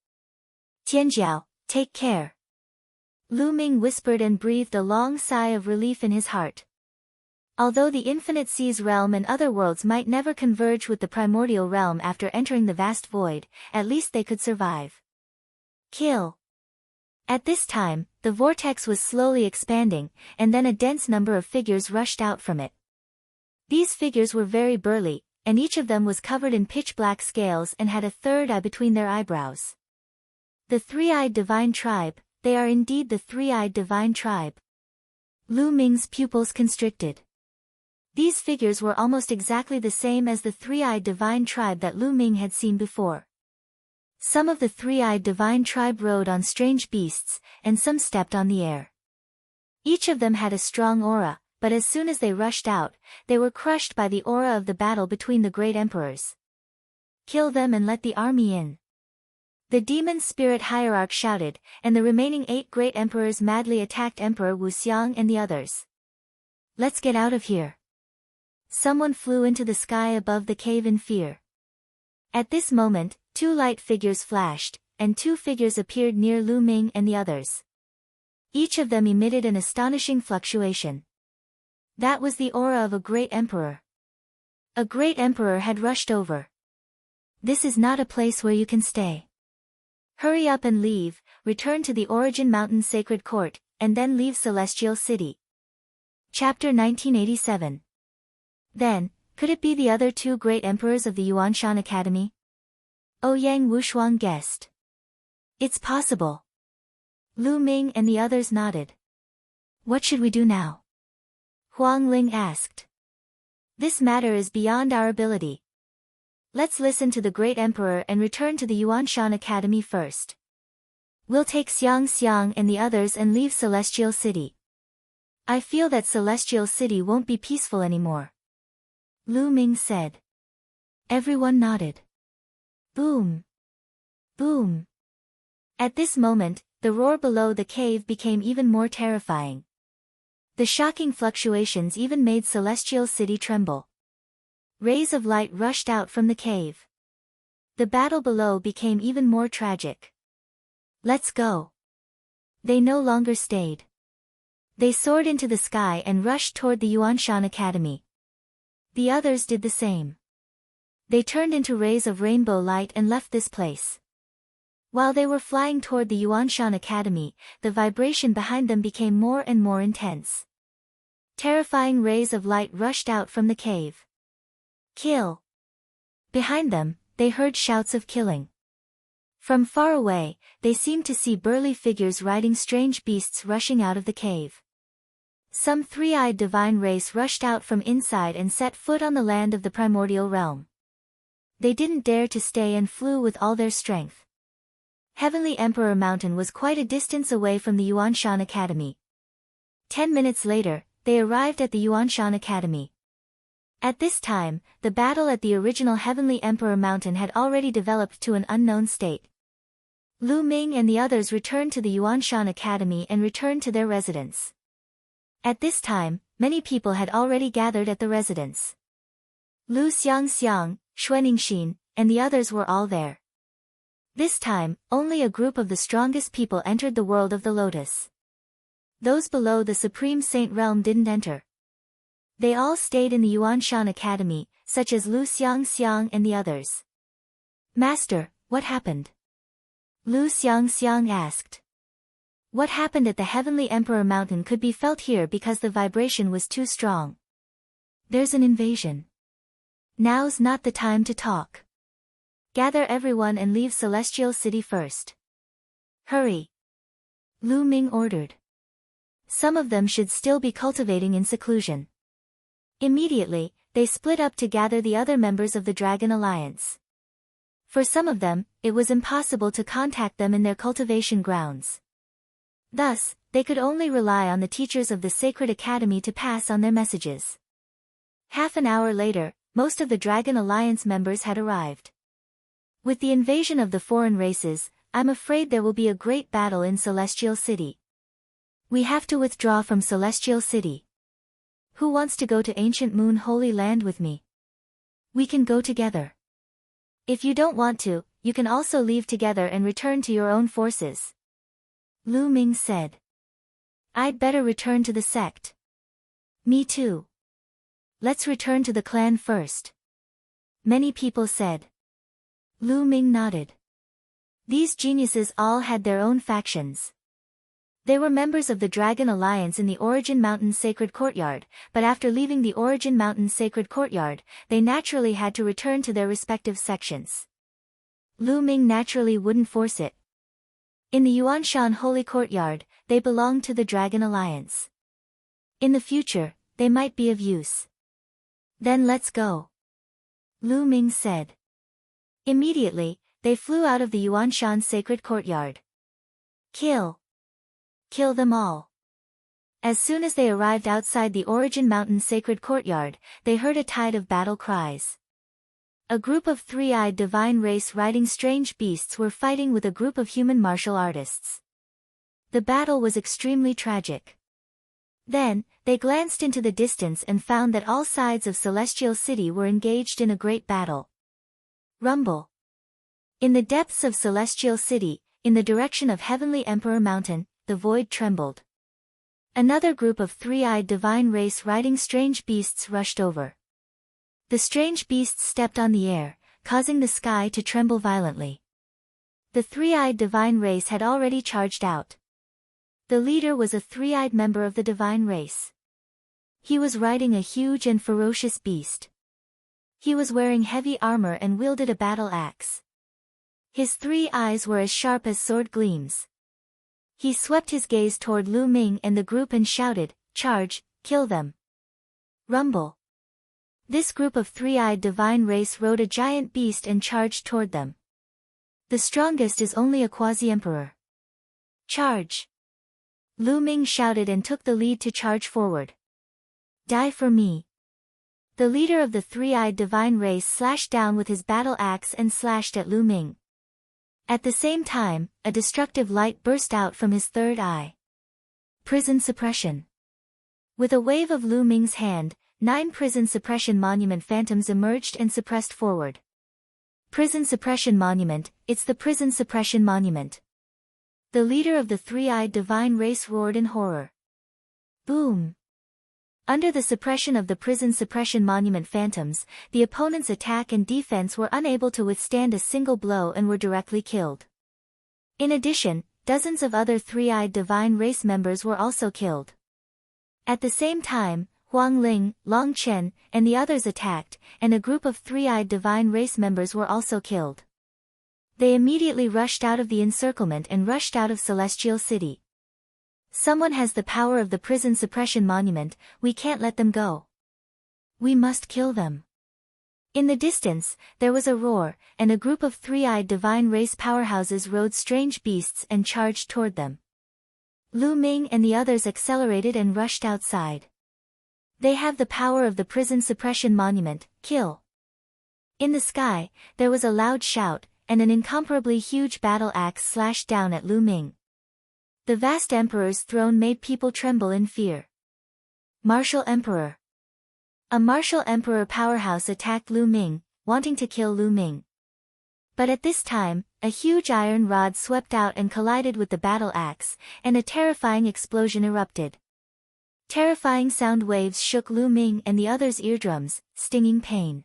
Tianjiao, take care. Lu Ming whispered and breathed a long sigh of relief in his heart. Although the Infinite Seas realm and other worlds might never converge with the primordial realm after entering the vast void, at least they could survive. Kill. At this time, the vortex was slowly expanding, and then a dense number of figures rushed out from it. These figures were very burly, and each of them was covered in pitch-black scales and had a third eye between their eyebrows. The Three-Eyed Divine Tribe, they are indeed the Three-Eyed Divine Tribe. Lu Ming's pupils constricted. These figures were almost exactly the same as the Three-Eyed Divine Tribe that Lu Ming had seen before. Some of the Three-Eyed Divine Tribe rode on strange beasts, and some stepped on the air. Each of them had a strong aura, but as soon as they rushed out, they were crushed by the aura of the battle between the great emperors. Kill them and let the army in. The demon spirit hierarch shouted, and the remaining 8 great emperors madly attacked Emperor Wuxiang and the others. Let's get out of here. Someone flew into the sky above the cave in fear. At this moment, 2 light figures flashed, and 2 figures appeared near Lu Ming and the others. Each of them emitted an astonishing fluctuation. That was the aura of a great emperor. A great emperor had rushed over. This is not a place where you can stay. Hurry up and leave, return to the Origin Mountain Sacred Court, and then leave Celestial City. Chapter 1987. Then, could it be the other 2 great emperors of the Yuanshan Academy? Ouyang Wushuang guessed. It's possible. Lu Ming and the others nodded. What should we do now? Huang Ling asked. This matter is beyond our ability. Let's listen to the great emperor and return to the Yuanshan Academy first. We'll take Xiang Xiang and the others and leave Celestial City. I feel that Celestial City won't be peaceful anymore. Lu Ming said. Everyone nodded. Boom! Boom! At this moment, the roar below the cave became even more terrifying. The shocking fluctuations even made Celestial City tremble. Rays of light rushed out from the cave. The battle below became even more tragic. Let's go. They no longer stayed. They soared into the sky and rushed toward the Yuanshan Academy. The others did the same. They turned into rays of rainbow light and left this place. While they were flying toward the Yuanshan Academy, the vibration behind them became more and more intense. Terrifying rays of light rushed out from the cave. Kill! Behind them, they heard shouts of killing. From far away, they seemed to see burly figures riding strange beasts rushing out of the cave. Some three-eyed divine race rushed out from inside and set foot on the land of the primordial realm. They didn't dare to stay and flew with all their strength. Heavenly Emperor Mountain was quite a distance away from the Yuanshan Academy. 10 minutes later, they arrived at the Yuanshan Academy. At this time, the battle at the original Heavenly Emperor Mountain had already developed to an unknown state. Lu Ming and the others returned to the Yuanshan Academy and returned to their residence. At this time, many people had already gathered at the residence. Lu Xiangxiang, Xuaningxin, and the others were all there. This time, only a group of the strongest people entered the world of the Lotus. Those below the Supreme Saint Realm didn't enter. They all stayed in the Yuanshan Academy, such as Lu Xiangxiang and the others. Master, what happened? Lu Xiangxiang asked. What happened at the Heavenly Emperor Mountain could be felt here because the vibration was too strong. There's an invasion. Now's not the time to talk. Gather everyone and leave Celestial City first. Hurry. Lu Ming ordered. Some of them should still be cultivating in seclusion. Immediately, they split up to gather the other members of the Dragon Alliance. For some of them, it was impossible to contact them in their cultivation grounds. Thus, they could only rely on the teachers of the Sacred Academy to pass on their messages. Half an hour later, most of the Dragon Alliance members had arrived. With the invasion of the foreign races, I'm afraid there will be a great battle in Celestial City. We have to withdraw from Celestial City. Who wants to go to Ancient Moon Holy Land with me? We can go together. If you don't want to, you can also leave together and return to your own forces. Lu Ming said. I'd better return to the sect. Me too. Let's return to the clan first. Many people said. Lu Ming nodded. These geniuses all had their own factions. They were members of the Dragon Alliance in the Origin Mountain Sacred Courtyard, but after leaving the Origin Mountain Sacred Courtyard, they naturally had to return to their respective sections. Lu Ming naturally wouldn't force it. In the Yuanshan Holy Courtyard, they belonged to the Dragon Alliance. In the future, they might be of use. Then let's go. Lu Ming said. Immediately, they flew out of the Yuanshan Sacred Courtyard. Kill. Kill them all. As soon as they arrived outside the Origin Mountain Sacred Courtyard, they heard a tide of battle cries. A group of three-eyed divine race riding strange beasts were fighting with a group of human martial artists. The battle was extremely tragic. Then, they glanced into the distance and found that all sides of Celestial City were engaged in a great battle. Rumble. In the depths of Celestial City, in the direction of Heavenly Emperor Mountain, the void trembled. Another group of three-eyed divine race riding strange beasts rushed over. The strange beasts stepped on the air, causing the sky to tremble violently. The three-eyed divine race had already charged out. The leader was a three-eyed member of the divine race. He was riding a huge and ferocious beast. He was wearing heavy armor and wielded a battle axe. His 3 eyes were as sharp as sword gleams. He swept his gaze toward Lu Ming and the group and shouted, "Charge, kill them." Rumble. This group of three-eyed divine race rode a giant beast and charged toward them. The strongest is only a quasi-emperor. Charge. Lu Ming shouted and took the lead to charge forward. Die for me. The leader of the three-eyed divine race slashed down with his battle axe and slashed at Lu Ming. At the same time, a destructive light burst out from his third eye. Prison suppression. With a wave of Lu Ming's hand, 9 prison suppression monument phantoms emerged and suppressed forward. Prison suppression monument, it's the prison suppression monument. The leader of the three-eyed divine race roared in horror. Boom. Under the suppression of the prison suppression monument phantoms, the opponent's attack and defense were unable to withstand a single blow and were directly killed. In addition, dozens of other three-eyed divine race members were also killed. At the same time, Huang Ling, Long Chen, and the others attacked, and a group of three-eyed divine race members were also killed. They immediately rushed out of the encirclement and rushed out of Celestial City. Someone has the power of the prison suppression monument, we can't let them go. We must kill them. In the distance, there was a roar, and a group of three-eyed divine race powerhouses rode strange beasts and charged toward them. Lu Ming and the others accelerated and rushed outside. They have the power of the prison suppression monument, kill. In the sky, there was a loud shout, and an incomparably huge battle axe slashed down at Lu Ming. The vast emperor's throne made people tremble in fear. Martial Emperor. A martial emperor powerhouse attacked Lu Ming, wanting to kill Lu Ming. But at this time, a huge iron rod swept out and collided with the battle axe, and a terrifying explosion erupted. Terrifying sound waves shook Lu Ming and the others' eardrums, stinging pain.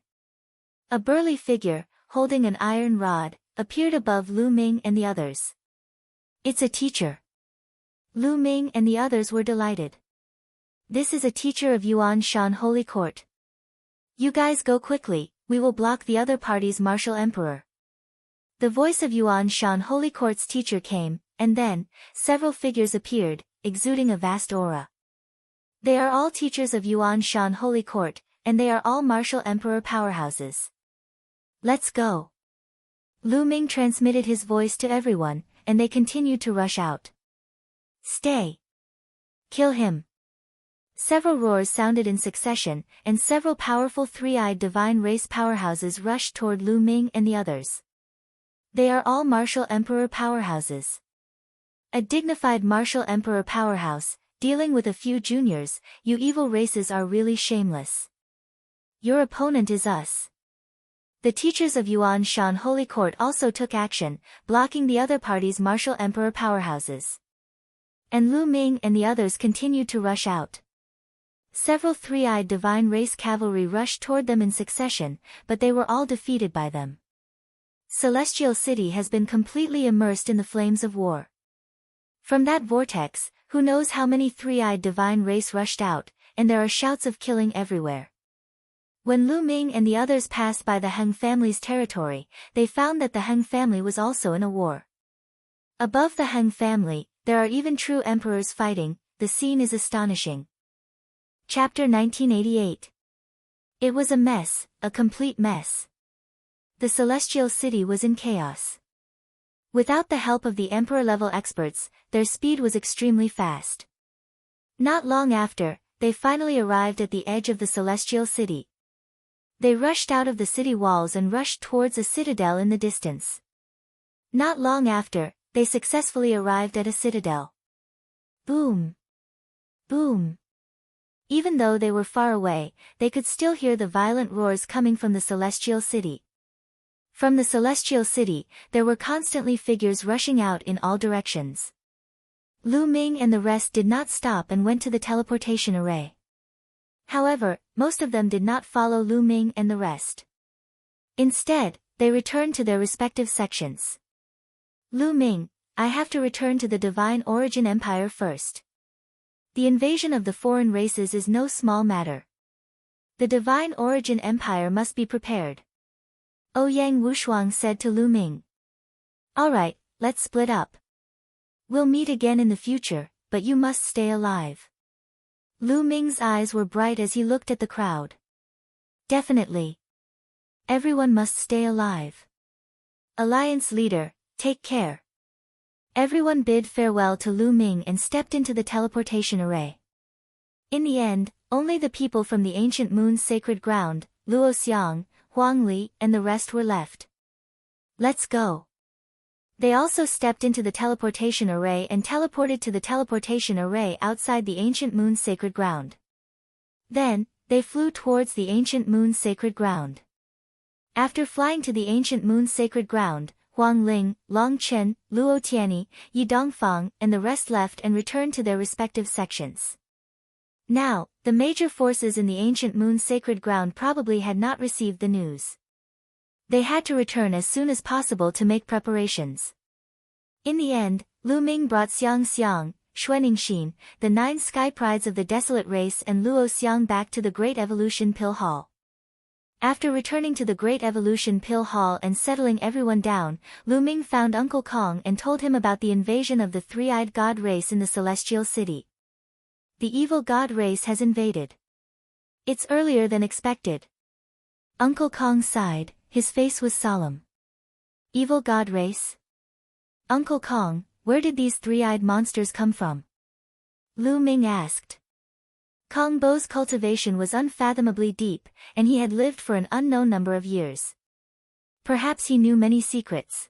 A burly figure, holding an iron rod, appeared above Lu Ming and the others. It's a teacher. Lu Ming and the others were delighted. This is a teacher of Yuan Shan Holy Court. You guys go quickly, We will block the other party's martial emperor. The voice of Yuan Shan Holy Court's teacher came, and then, several figures appeared, exuding a vast aura. They are all teachers of Yuan Shan Holy Court, and they are all martial emperor powerhouses. Let's go. Lu Ming transmitted his voice to everyone, and they continued to rush out. Stay. Kill him. Several roars sounded in succession, and several powerful three-eyed divine race powerhouses rushed toward Lu Ming and the others. They are all martial emperor powerhouses. A dignified martial emperor powerhouse, dealing with a few juniors, you evil races are really shameless. Your opponent is us. The teachers of Yuan Shan Holy Court also took action, blocking the other party's martial emperor powerhouses. And Lu Ming and the others continued to rush out. Several three-eyed divine race cavalry rushed toward them in succession, but they were all defeated by them. Celestial City has been completely immersed in the flames of war. From that vortex, who knows how many three-eyed divine race rushed out, and there are shouts of killing everywhere. When Lu Ming and the others passed by the Heng family's territory, they found that the Heng family was also in a war. Above the Heng family, there are even true emperors fighting. The scene is astonishing. Chapter 1988. It was a mess, a complete mess. The Celestial City was in chaos. Without the help of the Emperor-level experts, their speed was extremely fast. Not long after, they finally arrived at the edge of the Celestial City. They rushed out of the city walls and rushed towards a citadel in the distance. Not long after, they successfully arrived at a citadel. Boom! Boom! Even though they were far away, they could still hear the violent roars coming from the Celestial City. From the Celestial City, there were constantly figures rushing out in all directions. Lu Ming and the rest did not stop and went to the teleportation array. However, most of them did not follow Lu Ming and the rest. Instead, they returned to their respective sections. Lu Ming, I have to return to the Divine Origin Empire first. The invasion of the foreign races is no small matter. The Divine Origin Empire must be prepared. Ouyang Wushuang said to Lu Ming. Alright, let's split up. We'll meet again in the future, but you must stay alive. Lu Ming's eyes were bright as he looked at the crowd. Definitely. Everyone must stay alive. Alliance leader, take care. Everyone bid farewell to Lu Ming and stepped into the teleportation array. In the end, only the people from the ancient moon's sacred ground, Luo Xiang, Huang Li, and the rest were left. Let's go. They also stepped into the teleportation array and teleported to the teleportation array outside the ancient moon's sacred ground. Then, they flew towards the ancient moon's sacred ground. After flying to the ancient moon's sacred ground, Huang Ling, Long Chen, Luo Tianyi, Yi Dongfang, and the rest left and returned to their respective sections. Now, the major forces in the ancient moon's sacred ground probably had not received the news. They had to return as soon as possible to make preparations. In the end, Lu Ming brought Xiang Xiang, Xuaningxin, the 9 sky prides of the desolate race and Luo Xiang back to the Great Evolution Pill Hall. After returning to the Great Evolution Pill Hall and settling everyone down, Lu Ming found Uncle Kong and told him about the invasion of the three-eyed god race in the Celestial City. The evil god race has invaded. It's earlier than expected. Uncle Kong sighed, his face was solemn. Evil god race? Uncle Kong, where did these three-eyed monsters come from? Lu Ming asked. Kong Bo's cultivation was unfathomably deep, and he had lived for an unknown number of years. Perhaps he knew many secrets.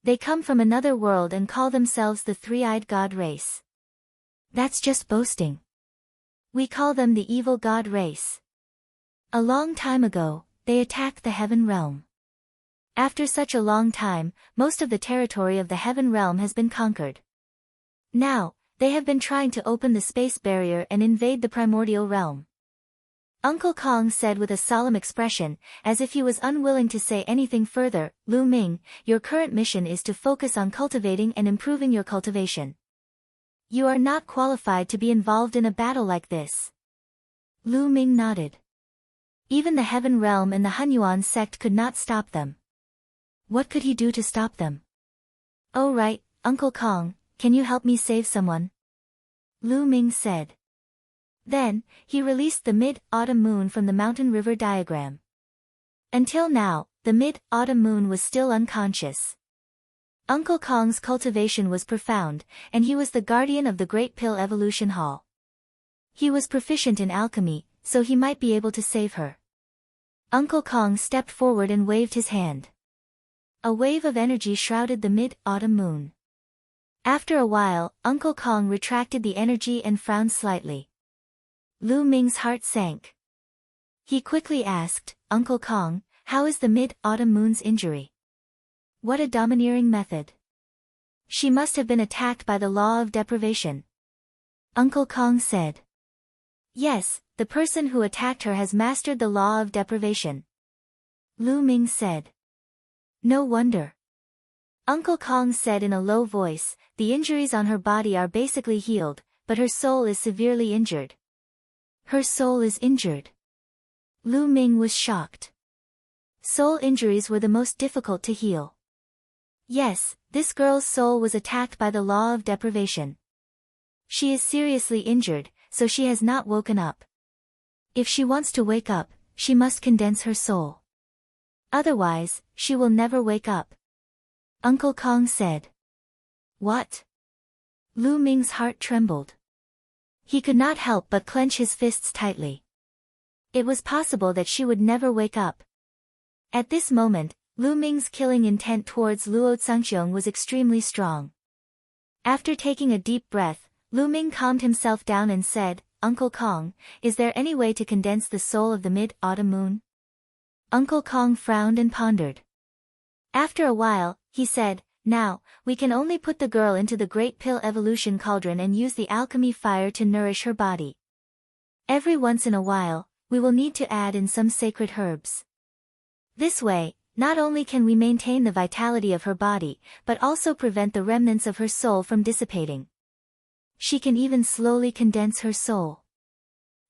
They come from another world and call themselves the three-eyed god race. That's just boasting. We call them the evil god race. A long time ago, they attacked the heaven realm. After such a long time, most of the territory of the heaven realm has been conquered. Now, they have been trying to open the space barrier and invade the primordial realm. Uncle Kong said with a solemn expression, as if he was unwilling to say anything further, Lu Ming, your current mission is to focus on cultivating and improving your cultivation. You are not qualified to be involved in a battle like this. Lu Ming nodded. Even the Heaven Realm and the Hunyuan sect could not stop them. What could he do to stop them? Oh right, Uncle Kong, can you help me save someone? Lu Ming said. Then, he released the mid-autumn moon from the mountain river diagram. Until now, the mid-autumn moon was still unconscious. Uncle Kong's cultivation was profound, and he was the guardian of the Great Pill Evolution Hall. He was proficient in alchemy, so he might be able to save her. Uncle Kong stepped forward and waved his hand. A wave of energy shrouded the mid-autumn moon. After a while, Uncle Kong retracted the energy and frowned slightly. Lu Ming's heart sank. He quickly asked, Uncle Kong, how is the mid-autumn moon's injury? What a domineering method. She must have been attacked by the law of deprivation. Uncle Kong said. Yes, the person who attacked her has mastered the law of deprivation. Lu Ming said. No wonder. Uncle Kong said in a low voice, the injuries on her body are basically healed, but her soul is severely injured. Her soul is injured. Lu Ming was shocked. Soul injuries were the most difficult to heal. Yes, this girl's soul was attacked by the law of deprivation. She is seriously injured, so she has not woken up. If she wants to wake up, she must condense her soul. Otherwise, she will never wake up. Uncle Kong said. What? Lu Ming's heart trembled. He could not help but clench his fists tightly. It was possible that she would never wake up. At this moment, Lu Ming's killing intent towards Luo Zhangxiong was extremely strong. After taking a deep breath, Lu Ming calmed himself down and said, Uncle Kong, is there any way to condense the soul of the mid-autumn moon? Uncle Kong frowned and pondered. After a while, he said, now, we can only put the girl into the Great Pill Evolution Cauldron and use the alchemy fire to nourish her body. Every once in a while, we will need to add in some sacred herbs. This way, not only can we maintain the vitality of her body, but also prevent the remnants of her soul from dissipating. She can even slowly condense her soul.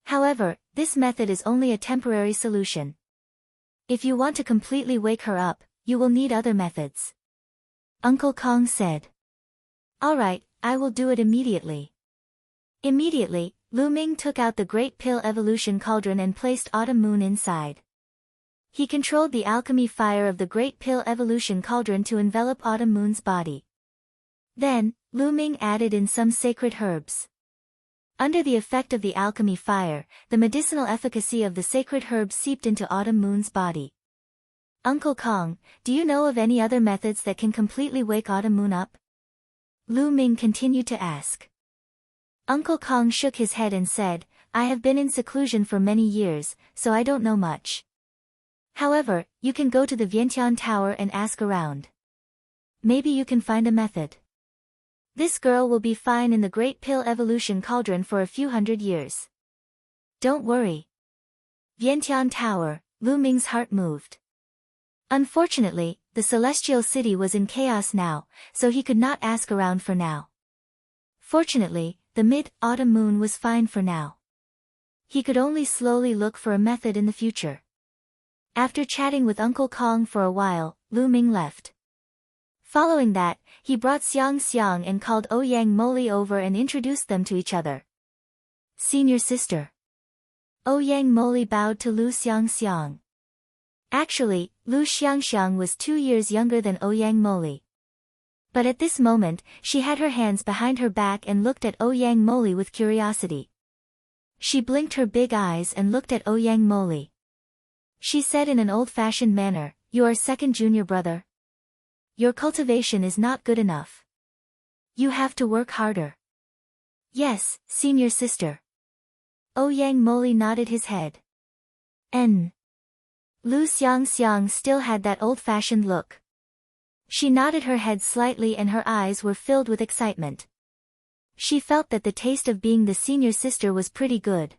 However, this method is only a temporary solution. If you want to completely wake her up, you will need other methods. Uncle Kong said. Alright, I will do it immediately. Immediately, Lu Ming took out the Great Pill Evolution Cauldron and placed Autumn Moon inside. He controlled the alchemy fire of the Great Pill Evolution Cauldron to envelop Autumn Moon's body. Then, Lu Ming added in some sacred herbs. Under the effect of the alchemy fire, the medicinal efficacy of the sacred herbs seeped into Autumn Moon's body. Uncle Kong, do you know of any other methods that can completely wake Autumn Moon up? Lu Ming continued to ask. Uncle Kong shook his head and said, I have been in seclusion for many years, so I don't know much. However, you can go to the Vientiane Tower and ask around. Maybe you can find a method. This girl will be fine in the Great Pill Evolution Cauldron for a few hundred years. Don't worry. Vientiane Tower, Lu Ming's heart moved. Unfortunately, the Celestial City was in chaos now, so he could not ask around for now. Fortunately, the mid-autumn moon was fine for now. He could only slowly look for a method in the future. After chatting with Uncle Kong for a while, Lu Ming left. Following that, he brought Xiang Xiang and called Ouyang Moli over and introduced them to each other. Senior sister. Ouyang Moli bowed to Lu Xiang. Actually, Lu Xiang was 2 years younger than Ouyang Moli. But at this moment, she had her hands behind her back and looked at Ouyang Moli with curiosity. She blinked her big eyes and looked at Ouyang Moli. She said in an old-fashioned manner, You are second junior brother. Your cultivation is not good enough. You have to work harder. Yes, senior sister. Ouyang Moli nodded his head. Lu Xiang still had that old-fashioned look. She nodded her head slightly and her eyes were filled with excitement. She felt that the taste of being the senior sister was pretty good.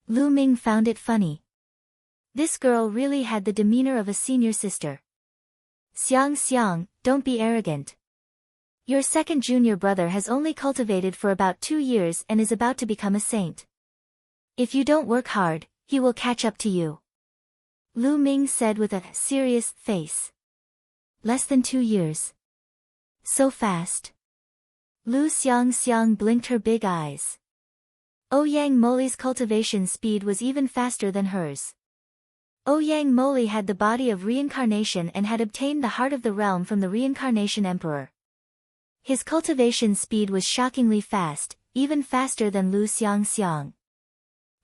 Lu Ming found it funny. This girl really had the demeanor of a senior sister. Xiang, don't be arrogant. Your second junior brother has only cultivated for about 2 years and is about to become a saint. If you don't work hard, he will catch up to you. Lu Ming said with a serious face. Less than 2 years. So fast. Lu Xiangxiang blinked her big eyes. Ouyang Moli's cultivation speed was even faster than hers. Ouyang Moli had the body of reincarnation and had obtained the heart of the realm from the reincarnation emperor. His cultivation speed was shockingly fast, even faster than Lu Xiangxiang.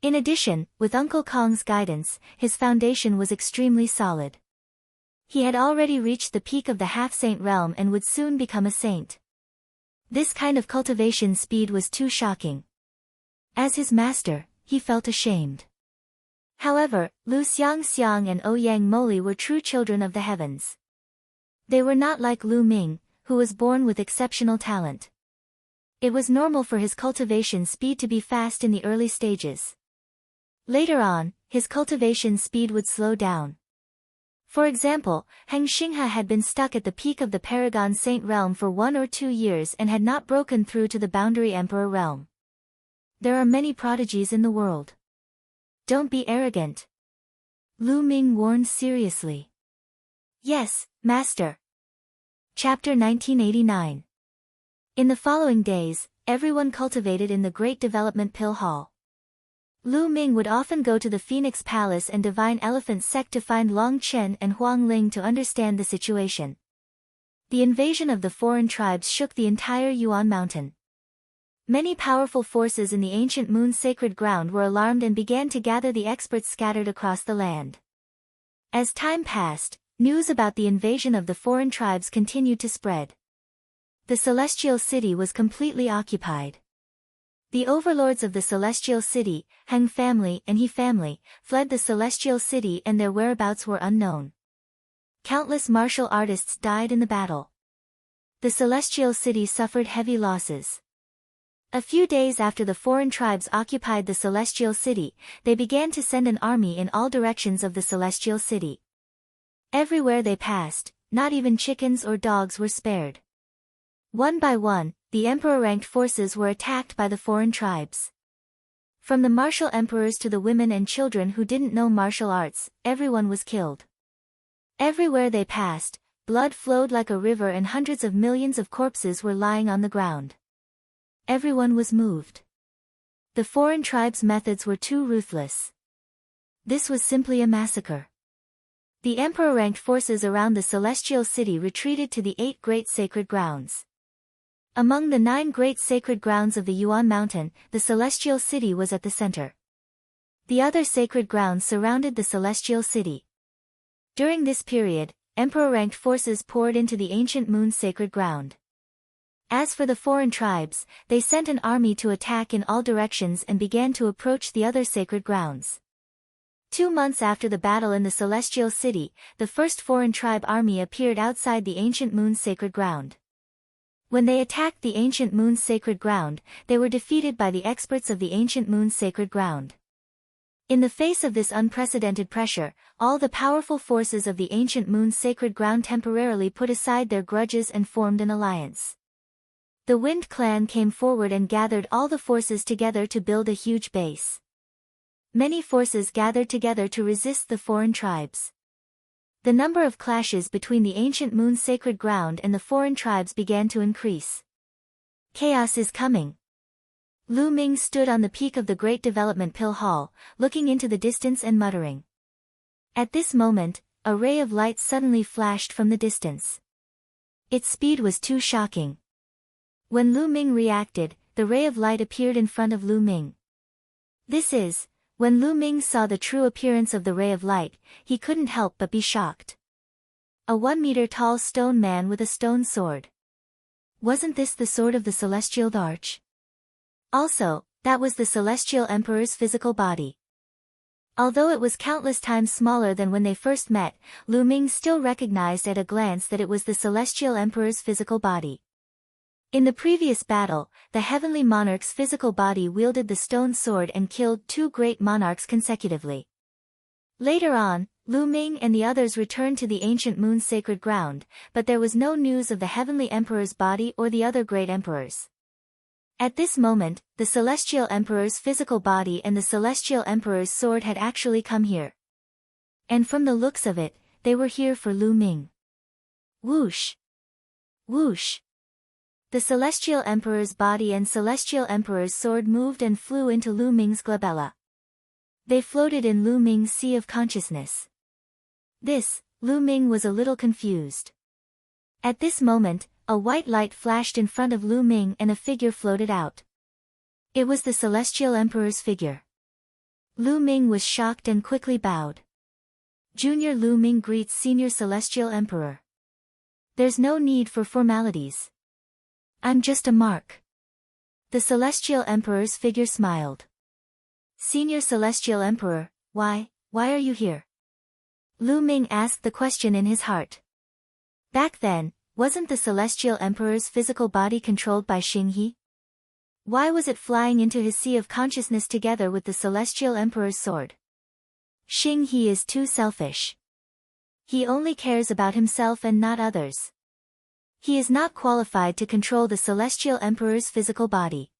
In addition, with Uncle Kong's guidance, his foundation was extremely solid. He had already reached the peak of the half-saint realm and would soon become a saint. This kind of cultivation speed was too shocking. As his master, he felt ashamed. However, Lu Xiangxiang and Ouyang Moli were true children of the heavens. They were not like Lu Ming, who was born with exceptional talent. It was normal for his cultivation speed to be fast in the early stages. Later on, his cultivation speed would slow down. For example, Heng Xinghe had been stuck at the peak of the Paragon Saint realm for 1 or 2 years and had not broken through to the boundary Emperor realm. There are many prodigies in the world. Don't be arrogant. Lu Ming warned seriously. Yes, Master. Chapter 1989. In the following days, everyone cultivated in the Great Development Pill Hall. Lu Ming would often go to the Phoenix Palace and Divine Elephant Sect to find Long Chen and Huang Ling to understand the situation. The invasion of the foreign tribes shook the entire Yuan Mountain. Many powerful forces in the ancient Moon's sacred ground were alarmed and began to gather the experts scattered across the land. As time passed, news about the invasion of the foreign tribes continued to spread. The Celestial City was completely occupied. The overlords of the Celestial City, Heng family and He family, fled the Celestial City and their whereabouts were unknown. Countless martial artists died in the battle. The Celestial City suffered heavy losses. A few days after the foreign tribes occupied the Celestial City, they began to send an army in all directions of the Celestial City. Everywhere they passed, not even chickens or dogs were spared. One by one, the emperor-ranked forces were attacked by the foreign tribes. From the martial emperors to the women and children who didn't know martial arts, everyone was killed. Everywhere they passed, blood flowed like a river and hundreds of millions of corpses were lying on the ground. Everyone was moved. The foreign tribes' methods were too ruthless. This was simply a massacre. The emperor-ranked forces around the Celestial City retreated to the 8 great sacred grounds. Among the 9 great sacred grounds of the Yuan Mountain, the Celestial City was at the center. The other sacred grounds surrounded the Celestial City. During this period, emperor-ranked forces poured into the ancient Moon's sacred ground. As for the foreign tribes, they sent an army to attack in all directions and began to approach the other sacred grounds. 2 months after the battle in the Celestial City, the first foreign tribe army appeared outside the ancient Moon's sacred ground. When they attacked the ancient Moon's sacred ground, they were defeated by the experts of the ancient Moon's sacred ground. In the face of this unprecedented pressure, all the powerful forces of the ancient Moon's sacred ground temporarily put aside their grudges and formed an alliance. The Wind Clan came forward and gathered all the forces together to build a huge base. Many forces gathered together to resist the foreign tribes. The number of clashes between the ancient Moon's sacred ground and the foreign tribes began to increase. Chaos is coming. Lu Ming stood on the peak of the Great Development Pill Hall, looking into the distance and muttering. At this moment, a ray of light suddenly flashed from the distance. Its speed was too shocking. When Lu Ming reacted, the ray of light appeared in front of Lu Ming. When Lu Ming saw the true appearance of the ray of light, he couldn't help but be shocked. A 1-meter-tall stone man with a stone sword. Wasn't this the sword of the Celestial Arch? Also, that was the Celestial Emperor's physical body. Although it was countless times smaller than when they first met, Lu Ming still recognized at a glance that it was the Celestial Emperor's physical body. In the previous battle, the Heavenly Monarch's physical body wielded the stone sword and killed 2 great monarchs consecutively. Later on, Lu Ming and the others returned to the ancient Moon's sacred ground, but there was no news of the Heavenly Emperor's body or the other great emperors. At this moment, the Celestial Emperor's physical body and the Celestial Emperor's sword had actually come here. And from the looks of it, they were here for Lu Ming. Whoosh! Whoosh! The Celestial Emperor's body and Celestial Emperor's sword moved and flew into Lu Ming's glabella. They floated in Lu Ming's sea of consciousness. Lu Ming was a little confused. At this moment, a white light flashed in front of Lu Ming and a figure floated out. It was the Celestial Emperor's figure. Lu Ming was shocked and quickly bowed. Junior Lu Ming greets Senior Celestial Emperor. There's no need for formalities. I'm just a mark. The Celestial Emperor's figure smiled. Senior Celestial Emperor, why are you here? Lu Ming asked the question in his heart. Back then, wasn't the Celestial Emperor's physical body controlled by Xinghe? Why was it flying into his sea of consciousness together with the Celestial Emperor's sword? Xinghe is too selfish. He only cares about himself and not others. He is not qualified to control the Celestial Emperor's physical body.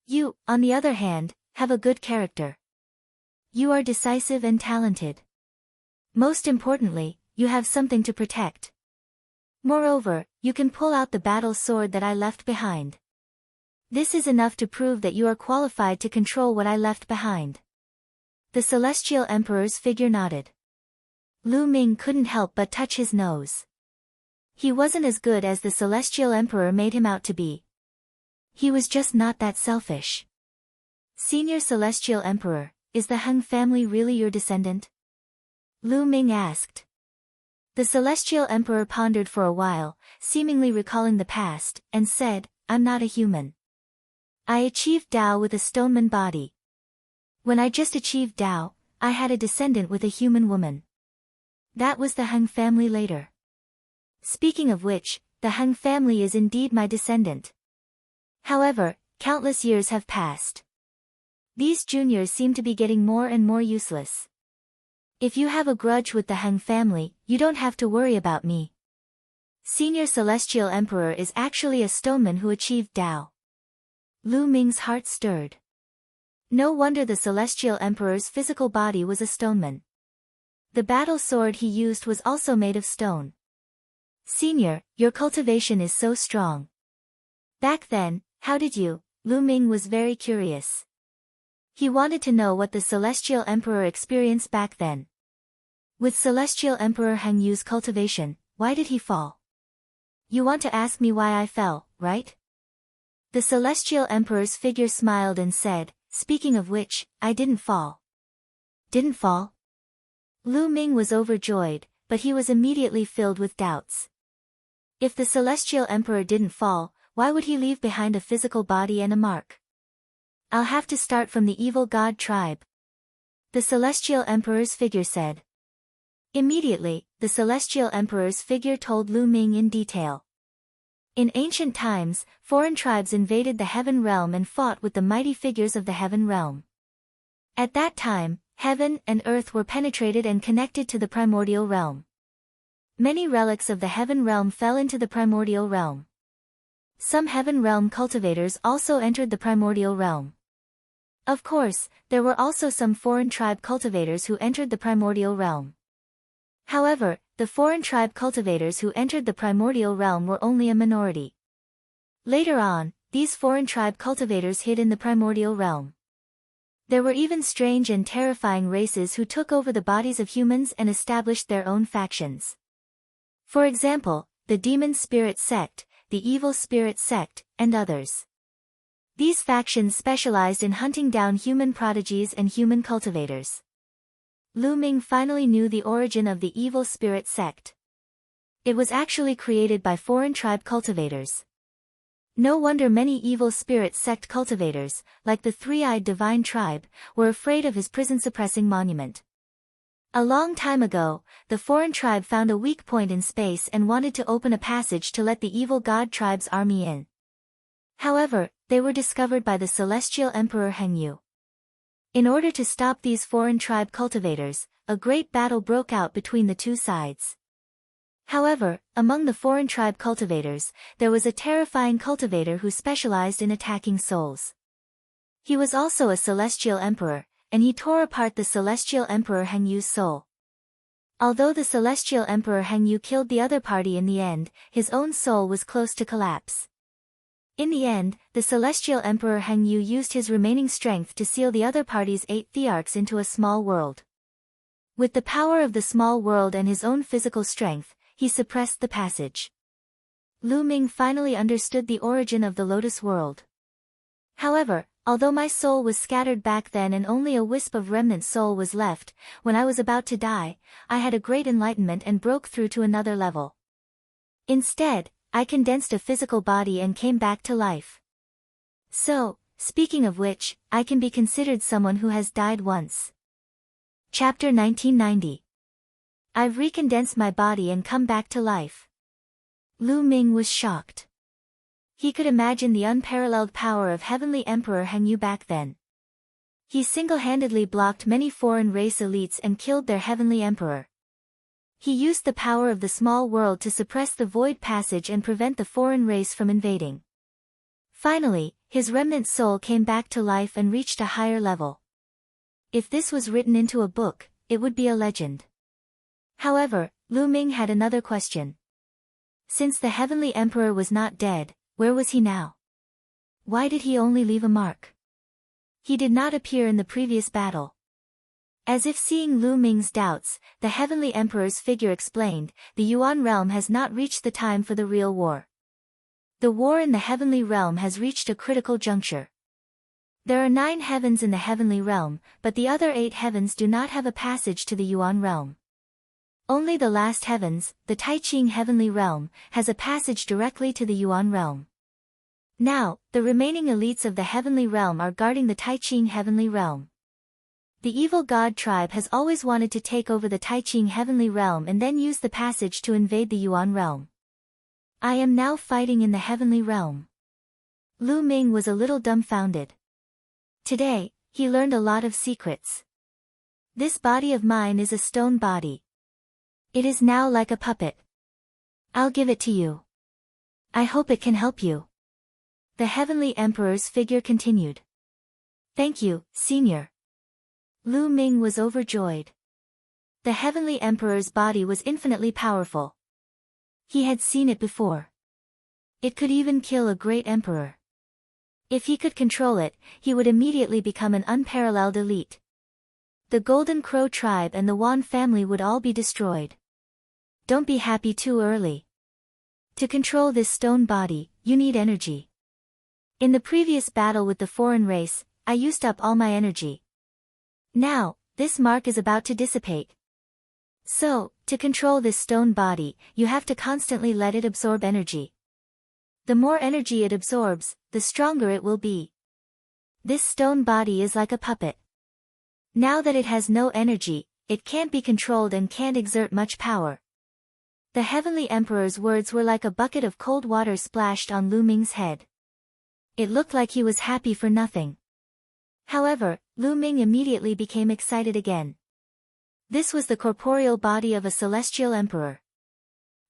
You, on the other hand, have a good character. You are decisive and talented. Most importantly, you have something to protect. Moreover, you can pull out the battle sword that I left behind. This is enough to prove that you are qualified to control what I left behind. The Celestial Emperor's figure nodded. Lu Ming couldn't help but touch his nose. He wasn't as good as the Celestial Emperor made him out to be. He was just not that selfish. Senior Celestial Emperor, is the Heng family really your descendant? Lu Ming asked. The Celestial Emperor pondered for a while, seemingly recalling the past, and said, I'm not a human. I achieved Tao with a stoneman body. When I just achieved Tao, I had a descendant with a human woman. That was the Heng family later. Speaking of which, the Heng family is indeed my descendant. However, countless years have passed. These juniors seem to be getting more and more useless. If you have a grudge with the Heng family, you don't have to worry about me. Senior Celestial Emperor is actually a stoneman who achieved Tao. Lu Ming's heart stirred. No wonder the Celestial Emperor's physical body was a stoneman. The battle sword he used was also made of stone. Senior, your cultivation is so strong. Back then, how did you? Lu Ming was very curious. He wanted to know what the Celestial Emperor experienced back then. With Celestial Emperor Heng Yu's cultivation, why did he fall? You want to ask me why I fell, right? The Celestial Emperor's figure smiled and said, speaking of which, I didn't fall. Didn't fall? Lu Ming was overjoyed, but he was immediately filled with doubts. If the Celestial Emperor didn't fall, why would he leave behind a physical body and a mark? I'll have to start from the evil god tribe. The Celestial Emperor's figure said. Immediately, the Celestial Emperor's figure told Lu Ming in detail. In ancient times, foreign tribes invaded the Heaven Realm and fought with the mighty figures of the Heaven Realm. At that time, heaven and earth were penetrated and connected to the primordial realm. Many relics of the Heaven Realm fell into the primordial realm. Some Heaven Realm cultivators also entered the primordial realm. Of course, there were also some foreign tribe cultivators who entered the primordial realm. However, the foreign tribe cultivators who entered the primordial realm were only a minority. Later on, these foreign tribe cultivators hid in the primordial realm. There were even strange and terrifying races who took over the bodies of humans and established their own factions. For example, the Demon Spirit Sect, the Evil Spirit Sect, and others. These factions specialized in hunting down human prodigies and human cultivators. Lu Ming finally knew the origin of the Evil Spirit Sect. It was actually created by foreign tribe cultivators. No wonder many Evil Spirit Sect cultivators, like the Three-Eyed Divine Tribe, were afraid of his prison-suppressing monument. A long time ago, the foreign tribe found a weak point in space and wanted to open a passage to let the evil god tribe's army in. However, they were discovered by the Celestial Emperor Heng Yu. In order to stop these foreign tribe cultivators, a great battle broke out between the two sides. However, among the foreign tribe cultivators, there was a terrifying cultivator who specialized in attacking souls. He was also a Celestial Emperor, and he tore apart the Celestial Emperor Heng Yu's soul. Although the Celestial Emperor Heng Yu killed the other party in the end, his own soul was close to collapse. In the end, the Celestial Emperor Heng Yu used his remaining strength to seal the other party's 8 thearchs into a small world. With the power of the small world and his own physical strength, he suppressed the passage. Lu Ming finally understood the origin of the Lotus World. However, although my soul was scattered back then and only a wisp of remnant soul was left, when I was about to die, I had a great enlightenment and broke through to another level. Instead, I condensed a physical body and came back to life. So, speaking of which, I can be considered someone who has died once. Chapter 1990. I've recondensed my body and come back to life. Lu Ming was shocked. He could imagine the unparalleled power of Heavenly Emperor Heng Yu back then. He single-handedly blocked many foreign race elites and killed their Heavenly Emperor. He used the power of the small world to suppress the void passage and prevent the foreign race from invading. Finally, his remnant soul came back to life and reached a higher level. If this was written into a book, it would be a legend. However, Lu Ming had another question. Since the Heavenly Emperor was not dead, where was he now? Why did he only leave a mark? He did not appear in the previous battle. As if seeing Lu Ming's doubts, the Heavenly Emperor's figure explained, the Yuan realm has not reached the time for the real war. The war in the Heavenly Realm has reached a critical juncture. There are 9 heavens in the Heavenly Realm, but the other 8 heavens do not have a passage to the Yuan realm. Only the last heavens, the Taiqing Heavenly Realm, has a passage directly to the Yuan realm. Now, the remaining elites of the Heavenly Realm are guarding the Taiqing Heavenly Realm. The evil god tribe has always wanted to take over the Taiqing Heavenly Realm and then use the passage to invade the Yuan realm. I am now fighting in the Heavenly Realm. Lu Ming was a little dumbfounded. Today, he learned a lot of secrets. This body of mine is a stone body. It is now like a puppet. I'll give it to you. I hope it can help you. The Heavenly Emperor's figure continued. Thank you, Senior. Lu Ming was overjoyed. The Heavenly Emperor's body was infinitely powerful. He had seen it before. It could even kill a great emperor. If he could control it, he would immediately become an unparalleled elite. The Golden Crow tribe and the Wan family would all be destroyed. Don't be happy too early. To control this stone body, you need energy. In the previous battle with the foreign race, I used up all my energy. Now, this mark is about to dissipate. So, to control this stone body, you have to constantly let it absorb energy. The more energy it absorbs, the stronger it will be. This stone body is like a puppet. Now that it has no energy, it can't be controlled and can't exert much power. The Heavenly Emperor's words were like a bucket of cold water splashed on Lu Ming's head. It looked like he was happy for nothing. However, Lu Ming immediately became excited again. This was the corporeal body of a celestial emperor.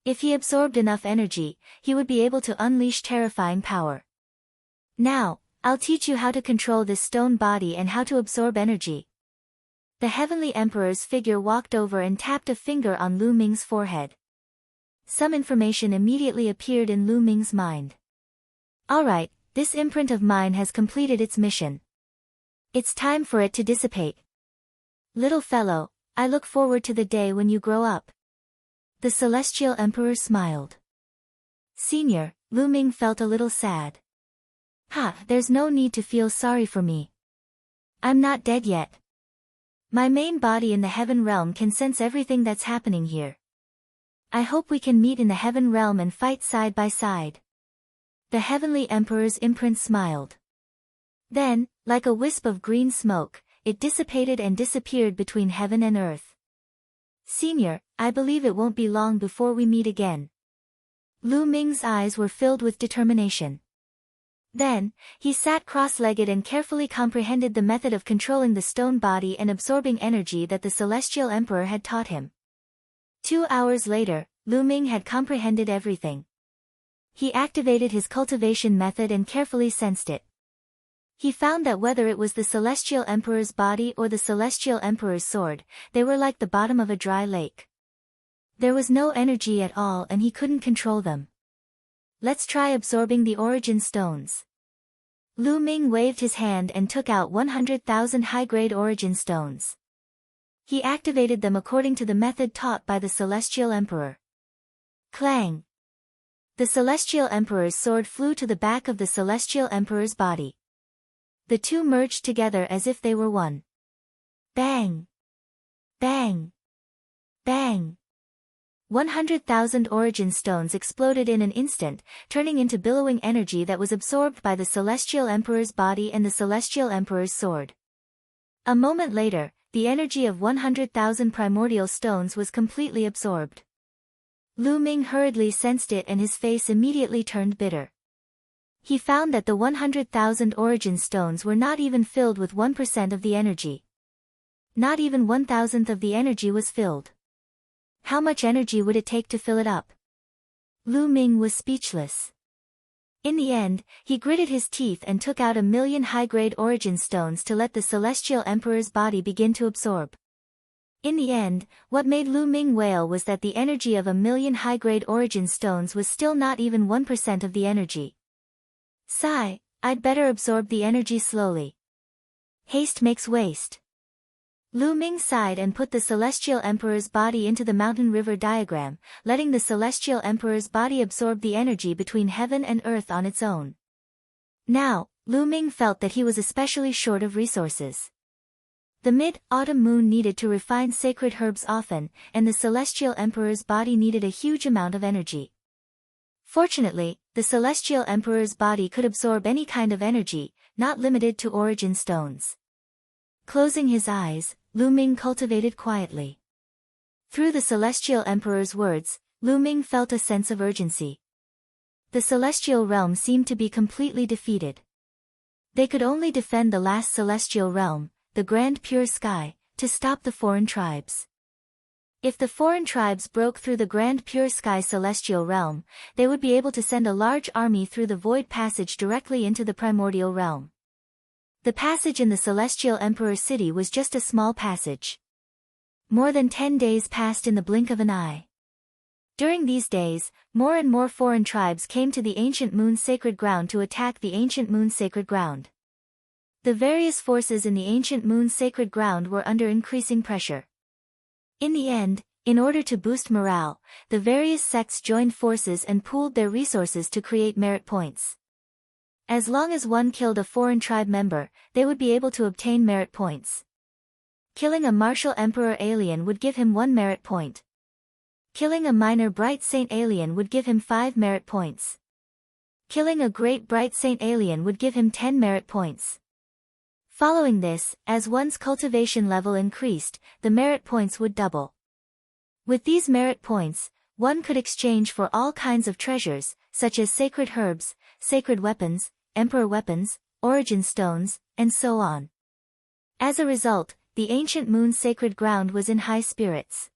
If he absorbed enough energy, he would be able to unleash terrifying power. Now, I'll teach you how to control this stone body and how to absorb energy. The Heavenly Emperor's figure walked over and tapped a finger on Lu Ming's forehead. Some information immediately appeared in Lu Ming's mind. Alright, this imprint of mine has completed its mission. It's time for it to dissipate. Little fellow, I look forward to the day when you grow up. The Celestial Emperor smiled. Senior, Lu Ming felt a little sad. There's no need to feel sorry for me. I'm not dead yet. My main body in the Heaven Realm can sense everything that's happening here. I hope we can meet in the Heaven Realm and fight side by side. The Heavenly Emperor's imprint smiled. Then, like a wisp of green smoke, it dissipated and disappeared between heaven and earth. Senior, I believe it won't be long before we meet again. Lu Ming's eyes were filled with determination. Then, he sat cross-legged and carefully comprehended the method of controlling the stone body and absorbing energy that the Celestial Emperor had taught him. 2 hours later, Lu Ming had comprehended everything. He activated his cultivation method and carefully sensed it. He found that whether it was the Celestial Emperor's body or the Celestial Emperor's sword, they were like the bottom of a dry lake. There was no energy at all and he couldn't control them. Let's try absorbing the origin stones. Lu Ming waved his hand and took out 100,000 high-grade origin stones. He activated them according to the method taught by the Celestial Emperor. Clang! The Celestial Emperor's sword flew to the back of the Celestial Emperor's body. The two merged together as if they were one. Bang! Bang! Bang! 100,000 origin stones exploded in an instant, turning into billowing energy that was absorbed by the Celestial Emperor's body and the Celestial Emperor's sword. A moment later, the energy of 100,000 primordial stones was completely absorbed. Lu Ming hurriedly sensed it and his face immediately turned bitter. He found that the 100,000 origin stones were not even filled with 1% of the energy. Not even 1,000th of the energy was filled. How much energy would it take to fill it up? Lu Ming was speechless. In the end, he gritted his teeth and took out 1,000,000 high-grade origin stones to let the Celestial Emperor's body begin to absorb. In the end, what made Lu Ming wail was that the energy of 1,000,000 high-grade origin stones was still not even 1% of the energy. Sigh, I'd better absorb the energy slowly. Haste makes waste. Lu Ming sighed and put the Celestial Emperor's body into the mountain river diagram, letting the Celestial Emperor's body absorb the energy between heaven and earth on its own. Now, Lu Ming felt that he was especially short of resources. The mid-autumn moon needed to refine sacred herbs often, and the Celestial Emperor's body needed a huge amount of energy. Fortunately, the Celestial Emperor's body could absorb any kind of energy, not limited to origin stones. Closing his eyes, Lu Ming cultivated quietly. Through the Celestial Emperor's words, Lu Ming felt a sense of urgency. The Celestial Realm seemed to be completely defeated. They could only defend the last Celestial Realm, the Grand Pure Sky, to stop the foreign tribes. If the foreign tribes broke through the Grand Pure Sky Celestial Realm, they would be able to send a large army through the Void Passage directly into the Primordial Realm. The passage in the Celestial Emperor City was just a small passage. More than 10 days passed in the blink of an eye. During these days, more and more foreign tribes came to the Ancient Moon's sacred ground to attack the Ancient Moon's sacred ground. The various forces in the Ancient Moon's sacred ground were under increasing pressure. In the end, in order to boost morale, the various sects joined forces and pooled their resources to create merit points. As long as one killed a foreign tribe member, they would be able to obtain merit points. Killing a martial emperor alien would give him 1 merit point. Killing a minor bright saint alien would give him 5 merit points. Killing a great bright saint alien would give him 10 merit points. Following this, as one's cultivation level increased, the merit points would double. With these merit points, one could exchange for all kinds of treasures, such as sacred herbs, sacred weapons, emperor weapons, origin stones, and so on. As a result, the Ancient Moon's sacred ground was in high spirits.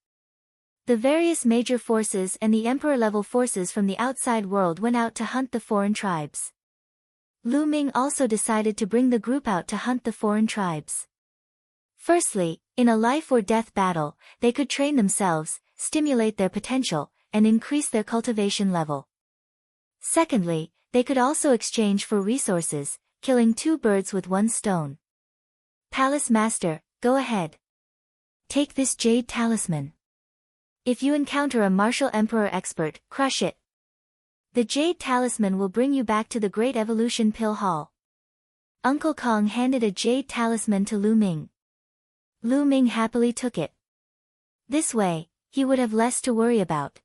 The various major forces and the emperor-level forces from the outside world went out to hunt the foreign tribes. Lu Ming also decided to bring the group out to hunt the foreign tribes. Firstly, in a life-or-death battle, they could train themselves, stimulate their potential, and increase their cultivation level. Secondly, they could also exchange for resources, killing 2 birds with 1 stone. Palace Master, go ahead. Take this jade talisman. If you encounter a martial emperor expert, crush it. The jade talisman will bring you back to the Great Evolution Pill Hall. Uncle Kong handed a jade talisman to Lu Ming. Lu Ming happily took it. This way, he would have less to worry about.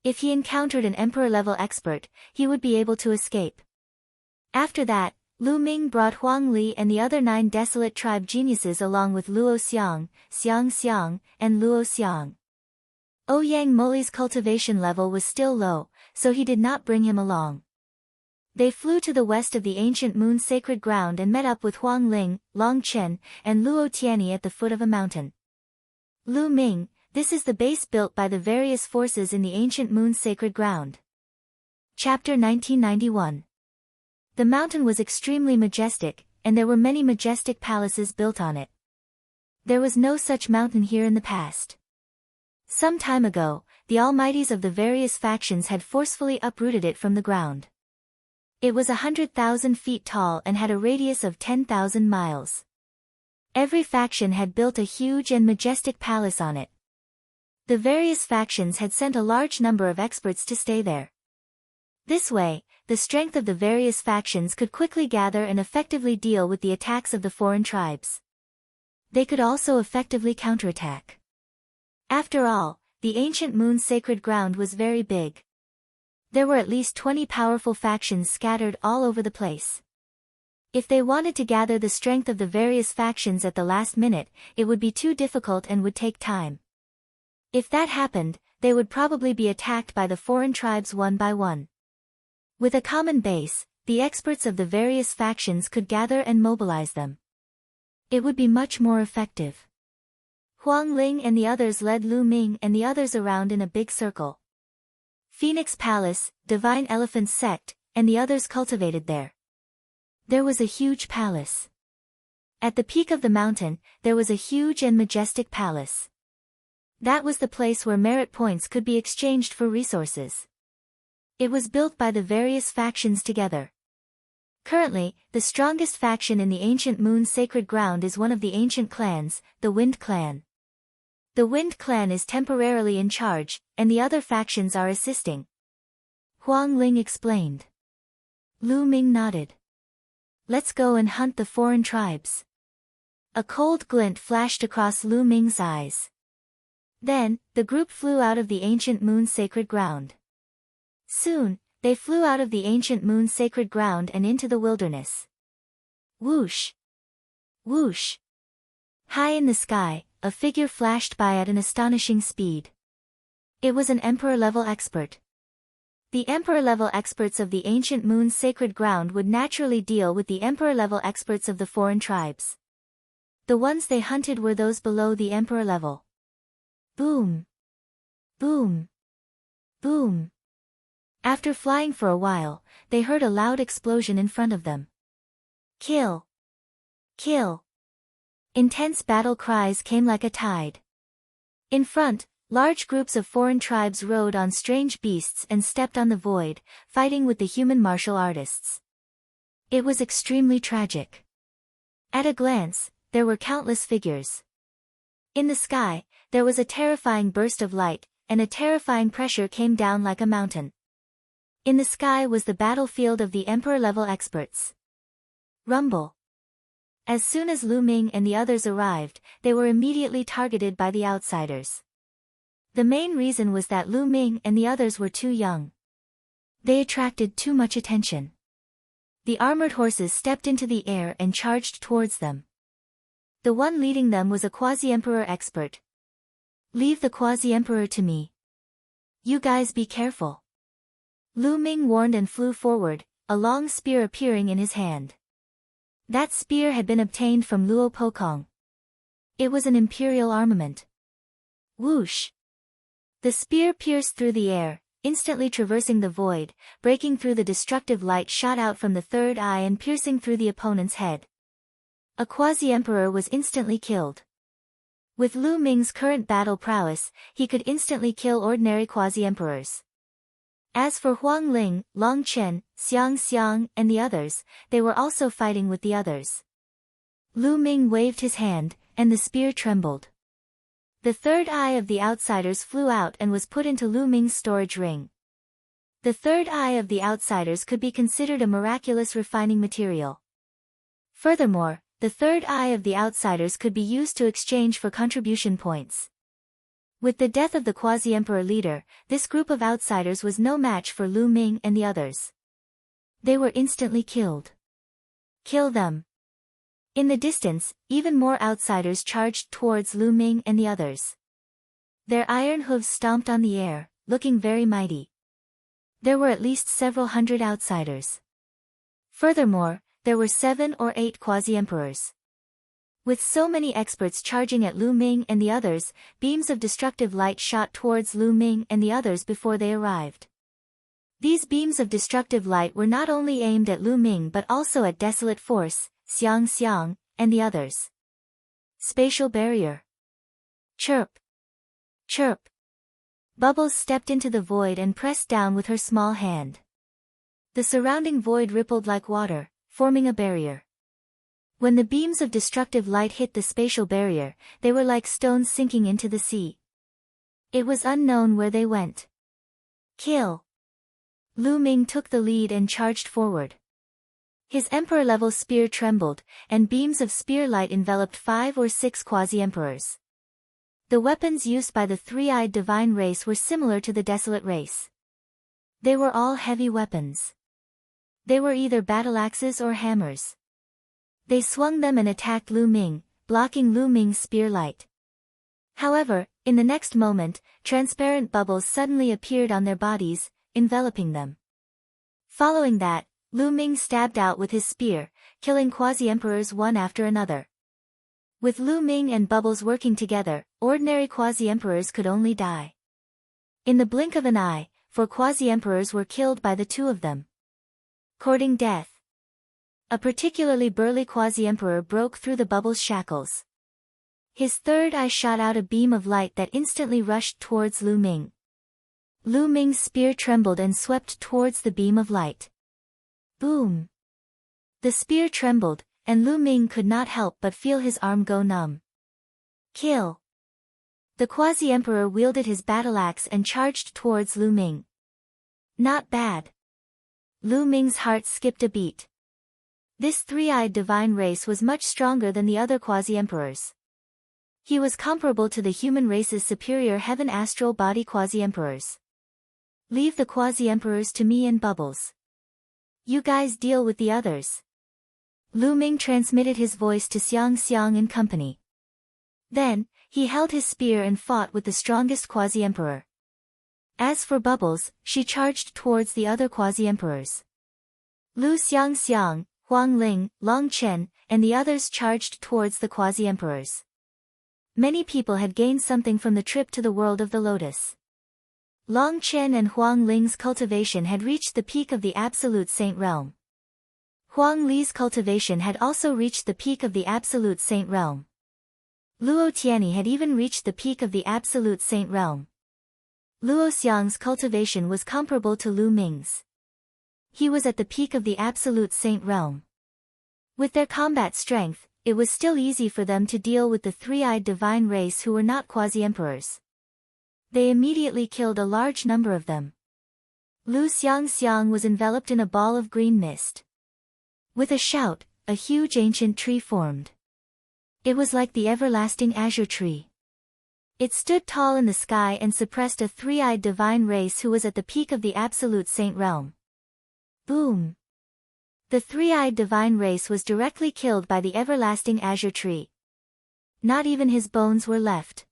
If he encountered an emperor-level expert, he would be able to escape. After that, Lu Ming brought Huang Li and the other 9 desolate tribe geniuses along with Luo Xiang, Xiang Xiang, and Luo Xiang. Ouyang Moli's cultivation level was still low, so he did not bring him along. They flew to the west of the Ancient Moon's sacred ground and met up with Huang Ling, Long Chen, and Luo Tianyi at the foot of a mountain. Lu Ming, this is the base built by the various forces in the Ancient Moon's sacred ground. Chapter 1991. The mountain was extremely majestic, and there were many majestic palaces built on it. There was no such mountain here in the past. Some time ago, the almighties of the various factions had forcefully uprooted it from the ground. It was 100,000 feet tall and had a radius of 10,000 miles. Every faction had built a huge and majestic palace on it. The various factions had sent a large number of experts to stay there. This way, the strength of the various factions could quickly gather and effectively deal with the attacks of the foreign tribes. They could also effectively counterattack. After all, the ancient moon's sacred ground was very big. There were at least 20 powerful factions scattered all over the place. If they wanted to gather the strength of the various factions at the last minute, it would be too difficult and would take time. If that happened, they would probably be attacked by the foreign tribes one by one. With a common base, the experts of the various factions could gather and mobilize them. It would be much more effective. Huang Ling and the others led Lu Ming and the others around in a big circle. Phoenix Palace, Divine Elephant Sect, and the others cultivated there. There was a huge palace. At the peak of the mountain, there was a huge and majestic palace. That was the place where merit points could be exchanged for resources. It was built by the various factions together. Currently, the strongest faction in the ancient moon's sacred ground is one of the ancient clans, the Wind Clan. The Wind Clan is temporarily in charge, and the other factions are assisting. Huang Ling explained. Lu Ming nodded. Let's go and hunt the foreign tribes. A cold glint flashed across Lu Ming's eyes. Then, the group flew out of the ancient moon's sacred ground. Soon, they flew out of the ancient moon's sacred ground and into the wilderness. Whoosh! Whoosh! High in the sky, a figure flashed by at an astonishing speed. It was an Emperor-level expert. The Emperor-level experts of the ancient moon's sacred ground would naturally deal with the Emperor-level experts of the foreign tribes. The ones they hunted were those below the Emperor level. Boom! Boom! Boom! After flying for a while, they heard a loud explosion in front of them. Kill! Kill! Intense battle cries came like a tide. In front, large groups of foreign tribes rode on strange beasts and stepped on the void, fighting with the human martial artists. It was extremely tragic. At a glance, there were countless figures. In the sky, there was a terrifying burst of light, and a terrifying pressure came down like a mountain. In the sky was the battlefield of the Emperor-level experts. Rumble. As soon as Lu Ming and the others arrived, they were immediately targeted by the outsiders. The main reason was that Lu Ming and the others were too young. They attracted too much attention. The armored horses stepped into the air and charged towards them. The one leading them was a quasi-emperor expert. Leave the quasi-emperor to me. You guys be careful. Lu Ming warned and flew forward, a long spear appearing in his hand. That spear had been obtained from Luo Pokong. It was an imperial armament. Whoosh! The spear pierced through the air, instantly traversing the void, breaking through the destructive light shot out from the third eye and piercing through the opponent's head. A quasi-emperor was instantly killed. With Lu Ming's current battle prowess, he could instantly kill ordinary quasi-emperors. As for Huang Ling, Long Chen, Xiang Xiang, and the others, they were also fighting with the others. Lu Ming waved his hand, and the spear trembled. The third eye of the outsiders flew out and was put into Lu Ming's storage ring. The third eye of the outsiders could be considered a miraculous refining material. Furthermore, the third eye of the outsiders could be used to exchange for contribution points. With the death of the quasi-emperor leader, this group of outsiders was no match for Lu Ming and the others. They were instantly killed. Kill them. In the distance, even more outsiders charged towards Lu Ming and the others. Their iron hooves stomped on the air, looking very mighty. There were at least several hundred outsiders. Furthermore, there were 7 or 8 quasi-emperors. With so many experts charging at Lu Ming and the others, beams of destructive light shot towards Lu Ming and the others before they arrived. These beams of destructive light were not only aimed at Lu Ming but also at Desolate Force, Xiang Xiang, and the others. Spatial barrier. Chirp. Chirp. Bubbles stepped into the void and pressed down with her small hand. The surrounding void rippled like water, forming a barrier. When the beams of destructive light hit the spatial barrier, they were like stones sinking into the sea. It was unknown where they went. Kill! Lu Ming took the lead and charged forward. His emperor-level spear trembled, and beams of spear light enveloped 5 or 6 quasi-emperors. The weapons used by the three-eyed divine race were similar to the desolate race. They were all heavy weapons. They were either battle axes or hammers. They swung them and attacked Lu Ming, blocking Lu Ming's spear light. However, in the next moment, transparent bubbles suddenly appeared on their bodies, enveloping them. Following that, Lu Ming stabbed out with his spear, killing quasi-emperors one after another. With Lu Ming and Bubbles working together, ordinary quasi-emperors could only die. In the blink of an eye, 4 quasi-emperors were killed by the 2 of them. Courting death. A particularly burly quasi-emperor broke through the Bubbles' shackles. His third eye shot out a beam of light that instantly rushed towards Lu Ming. Lu Ming's spear trembled and swept towards the beam of light. Boom! The spear trembled, and Lu Ming could not help but feel his arm go numb. Kill! The quasi-emperor wielded his battle axe and charged towards Lu Ming. Not bad. Lu Ming's heart skipped a beat. This three-eyed divine race was much stronger than the other quasi-emperors. He was comparable to the human race's superior heaven astral body quasi-emperors. Leave the quasi-emperors to me and Bubbles. You guys deal with the others. Lu Ming transmitted his voice to Xiang Xiang in company. Then, he held his spear and fought with the strongest quasi-emperor. As for Bubbles, she charged towards the other quasi-emperors. Lu Xiang Xiang, Huang Ling, Long Chen, and the others charged towards the quasi-emperors. Many people had gained something from the trip to the world of the lotus. Long Chen and Huang Ling's cultivation had reached the peak of the Absolute Saint realm. Huang Li's cultivation had also reached the peak of the Absolute Saint realm. Luo Tianyi had even reached the peak of the Absolute Saint realm. Luo Xiang's cultivation was comparable to Lu Ming's. He was at the peak of the Absolute Saint realm. With their combat strength, it was still easy for them to deal with the three-eyed divine race who were not quasi-emperors. They immediately killed a large number of them. Lu Xiang Xiang was enveloped in a ball of green mist. With a shout, a huge ancient tree formed. It was like the everlasting azure tree. It stood tall in the sky and suppressed a three-eyed divine race who was at the peak of the Absolute Saint realm. Boom! The three-eyed divine race was directly killed by the everlasting azure tree. Not even his bones were left.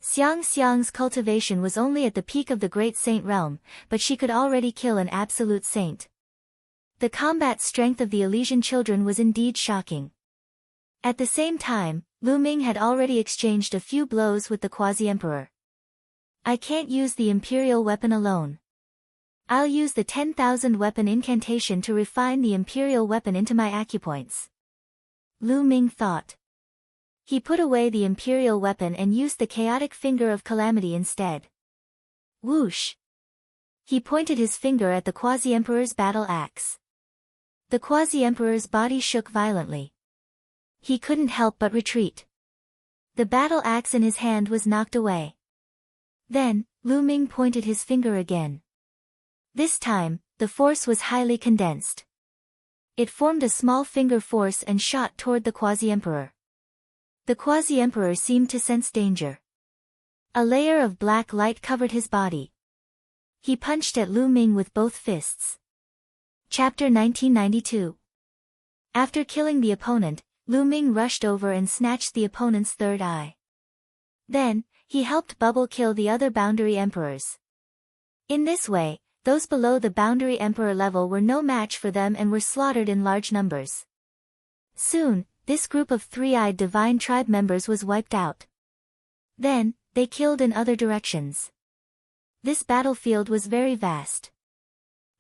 Xiang Xiang's cultivation was only at the peak of the great saint realm, but she could already kill an absolute saint. The combat strength of the Elysian children was indeed shocking. At the same time, Lu Ming had already exchanged a few blows with the quasi-emperor. I can't use the imperial weapon alone. I'll use the 10,000 weapon incantation to refine the imperial weapon into my acupoints. Lu Ming thought. He put away the imperial weapon and used the chaotic finger of calamity instead. Whoosh! He pointed his finger at the quasi-emperor's battle axe. The quasi-emperor's body shook violently. He couldn't help but retreat. The battle axe in his hand was knocked away. Then, Lu Ming pointed his finger again. This time, the force was highly condensed. It formed a small finger force and shot toward the quasi-emperor. The quasi-emperor seemed to sense danger. A layer of black light covered his body. He punched at Lu Ming with both fists. Chapter 1992. After killing the opponent, Lu Ming rushed over and snatched the opponent's third eye. Then, he helped Bubble kill the other boundary emperors. In this way, those below the boundary emperor level were no match for them and were slaughtered in large numbers. Soon, this group of three-eyed divine tribe members was wiped out. Then, they killed in other directions. This battlefield was very vast.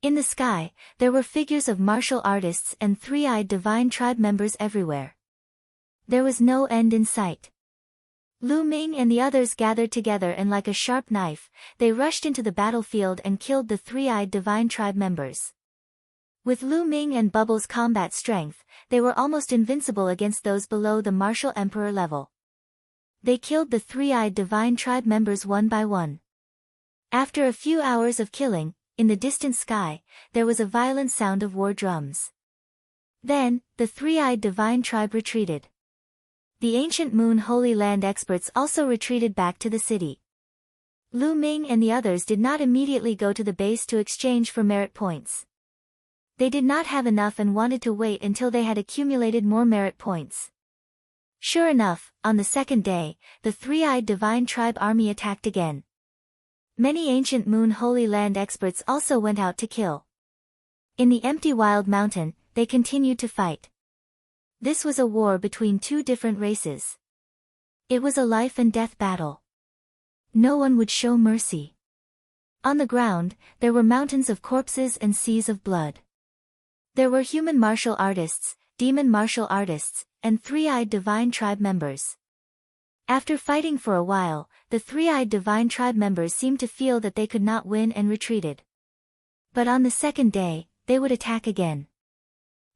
In the sky, there were figures of martial artists and three-eyed divine tribe members everywhere. There was no end in sight. Lu Ming and the others gathered together and like a sharp knife, they rushed into the battlefield and killed the three-eyed divine tribe members. With Lu Ming and Bubble's combat strength, they were almost invincible against those below the martial emperor level. They killed the three-eyed divine tribe members one by one. After a few hours of killing, in the distant sky, there was a violent sound of war drums. Then, the three-eyed divine tribe retreated. The ancient Moon Holy Land experts also retreated back to the city. Lu Ming and the others did not immediately go to the base to exchange for merit points. They did not have enough and wanted to wait until they had accumulated more merit points. Sure enough, on the second day, the three-eyed divine tribe army attacked again. Many ancient Moon Holy Land experts also went out to kill. In the empty wild mountain, they continued to fight. This was a war between two different races. It was a life and death battle. No one would show mercy. On the ground, there were mountains of corpses and seas of blood. There were human martial artists, demon martial artists, and three-eyed divine tribe members. After fighting for a while, the three-eyed divine tribe members seemed to feel that they could not win and retreated. But on the second day, they would attack again.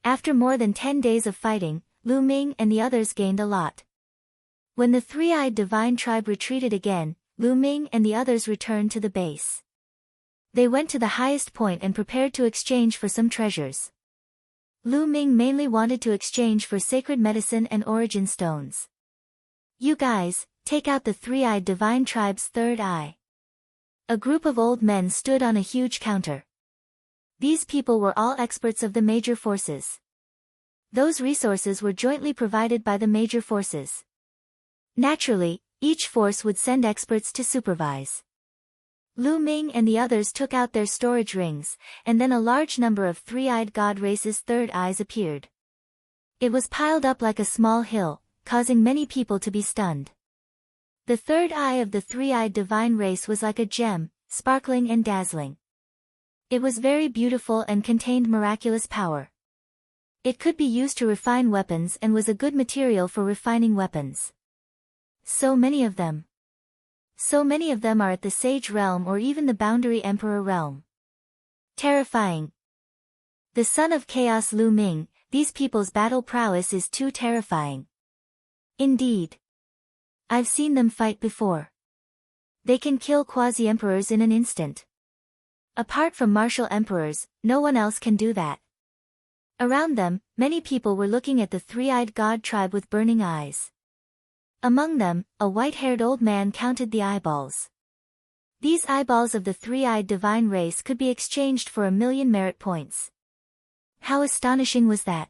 After more than 10 days of fighting, Lu Ming and the others gained a lot. When the three-eyed divine tribe retreated again, Lu Ming and the others returned to the base. They went to the highest point and prepared to exchange for some treasures. Lu Ming mainly wanted to exchange for sacred medicine and origin stones. You guys, take out the three-eyed divine tribe's third eye. A group of old men stood on a huge counter. These people were all experts of the major forces. Those resources were jointly provided by the major forces. Naturally, each force would send experts to supervise. Lu Ming and the others took out their storage rings, and then a large number of three-eyed god races' third eyes appeared. It was piled up like a small hill, causing many people to be stunned. The third eye of the three-eyed divine race was like a gem, sparkling and dazzling. It was very beautiful and contained miraculous power. It could be used to refine weapons and was a good material for refining weapons. So many of them. So many of them are at the Sage Realm or even the Boundary Emperor Realm. Terrifying. The son of Chaos Lu Ming, these people's battle prowess is too terrifying. Indeed. I've seen them fight before. They can kill quasi-emperors in an instant. Apart from martial emperors, no one else can do that. Around them, many people were looking at the three-eyed god tribe with burning eyes. Among them, a white-haired old man counted the eyeballs. These eyeballs of the three-eyed divine race could be exchanged for 1,000,000 merit points. How astonishing was that?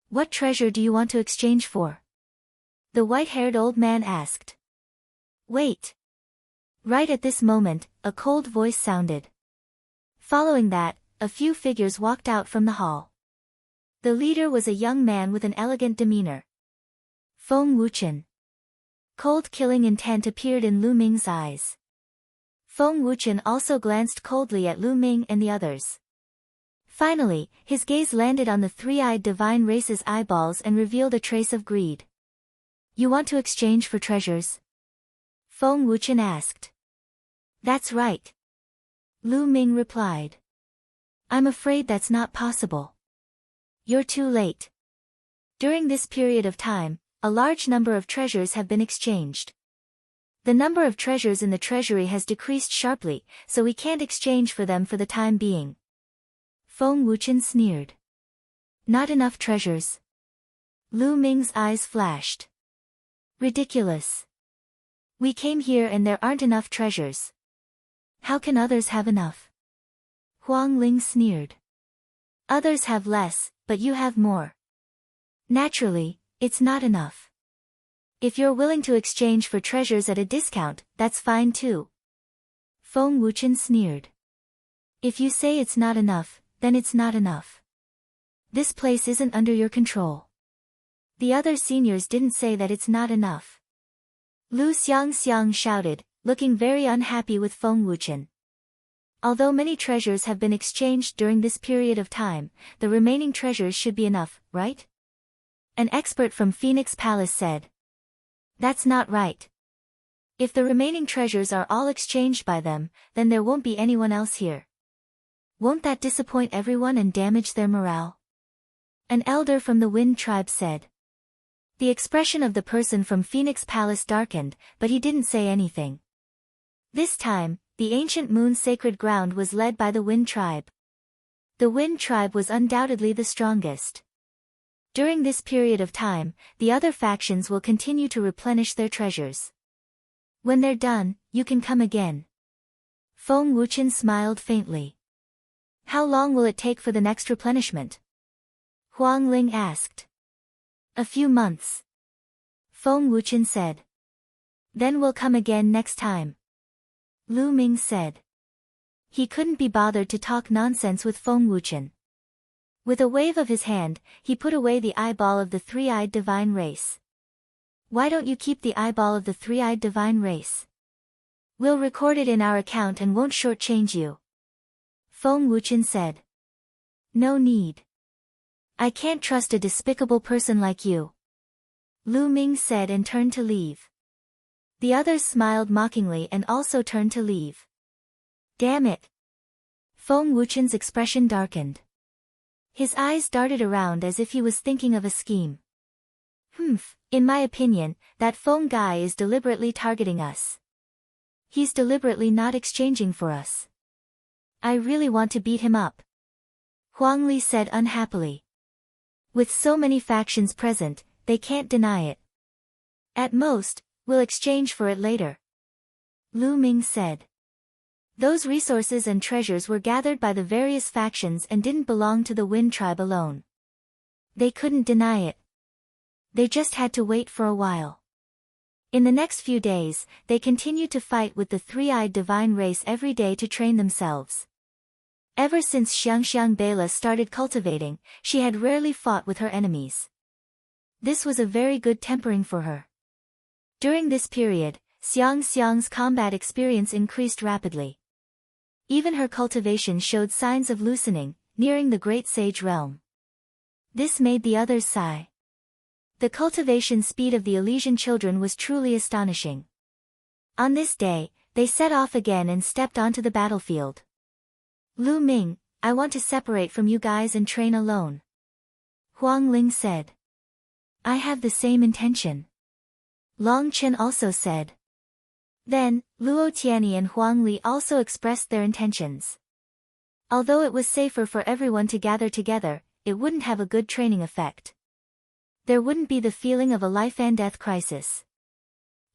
What treasure do you want to exchange for? The white-haired old man asked. Wait. Right at this moment, a cold voice sounded. Following that, a few figures walked out from the hall. The leader was a young man with an elegant demeanor. Feng Wuchen. Cold killing intent appeared in Lu Ming's eyes. Feng Wuchen also glanced coldly at Lu Ming and the others. Finally, his gaze landed on the three-eyed divine race's eyeballs and revealed a trace of greed. You want to exchange for treasures? Feng Wuchen asked. That's right. Lu Ming replied. I'm afraid that's not possible. You're too late. During this period of time, a large number of treasures have been exchanged. The number of treasures in the treasury has decreased sharply, so we can't exchange for them for the time being. Feng Wuchen sneered. Not enough treasures. Lu Ming's eyes flashed. Ridiculous. We came here and there aren't enough treasures. How can others have enough? Huang Ling sneered. Others have less, but you have more. Naturally, it's not enough. If you're willing to exchange for treasures at a discount, that's fine too. Feng Wuchen sneered. If you say it's not enough, then it's not enough. This place isn't under your control. The other seniors didn't say that it's not enough. Lu Xiangxiang shouted, looking very unhappy with Feng Wuchen. Although many treasures have been exchanged during this period of time, the remaining treasures should be enough, right? An expert from Phoenix Palace said. That's not right. If the remaining treasures are all exchanged by them, then there won't be anyone else here. Won't that disappoint everyone and damage their morale? An elder from the Wind tribe said. The expression of the person from Phoenix Palace darkened, but he didn't say anything. This time, the ancient moon's sacred ground was led by the Wind tribe. The Wind tribe was undoubtedly the strongest. During this period of time, the other factions will continue to replenish their treasures. When they're done, you can come again. Feng Wuchen smiled faintly. How long will it take for the next replenishment? Huang Ling asked. A few months. Feng Wuchen said. Then we'll come again next time. Lu Ming said. He couldn't be bothered to talk nonsense with Feng Wuchen. With a wave of his hand, he put away the eyeball of the three-eyed divine race. Why don't you keep the eyeball of the three-eyed divine race? We'll record it in our account and won't shortchange you. Feng Wuchen said. No need. I can't trust a despicable person like you. Lu Ming said and turned to leave. The others smiled mockingly and also turned to leave. Damn it. Feng Wuchen's expression darkened. His eyes darted around as if he was thinking of a scheme. In my opinion, that Feng guy is deliberately targeting us. He's deliberately not exchanging for us. I really want to beat him up. Huang Li said unhappily. With so many factions present, they can't deny it. At most, we'll exchange for it later. Lu Ming said. Those resources and treasures were gathered by the various factions and didn't belong to the Wind tribe alone. They couldn't deny it. They just had to wait for a while. In the next few days, they continued to fight with the three-eyed divine race every day to train themselves. Ever since Xiangxiang Bela started cultivating, she had rarely fought with her enemies. This was a very good tempering for her. During this period, Xiang Xiang's combat experience increased rapidly. Even her cultivation showed signs of loosening, nearing the great sage realm. This made the others sigh. The cultivation speed of the Elysian children was truly astonishing. On this day, they set off again and stepped onto the battlefield. Lu Ming, I want to separate from you guys and train alone. Huang Ling said. I have the same intention. Long Chen also said. Then, Luo Tianyi and Huang Li also expressed their intentions. Although it was safer for everyone to gather together, it wouldn't have a good training effect. There wouldn't be the feeling of a life-and-death crisis.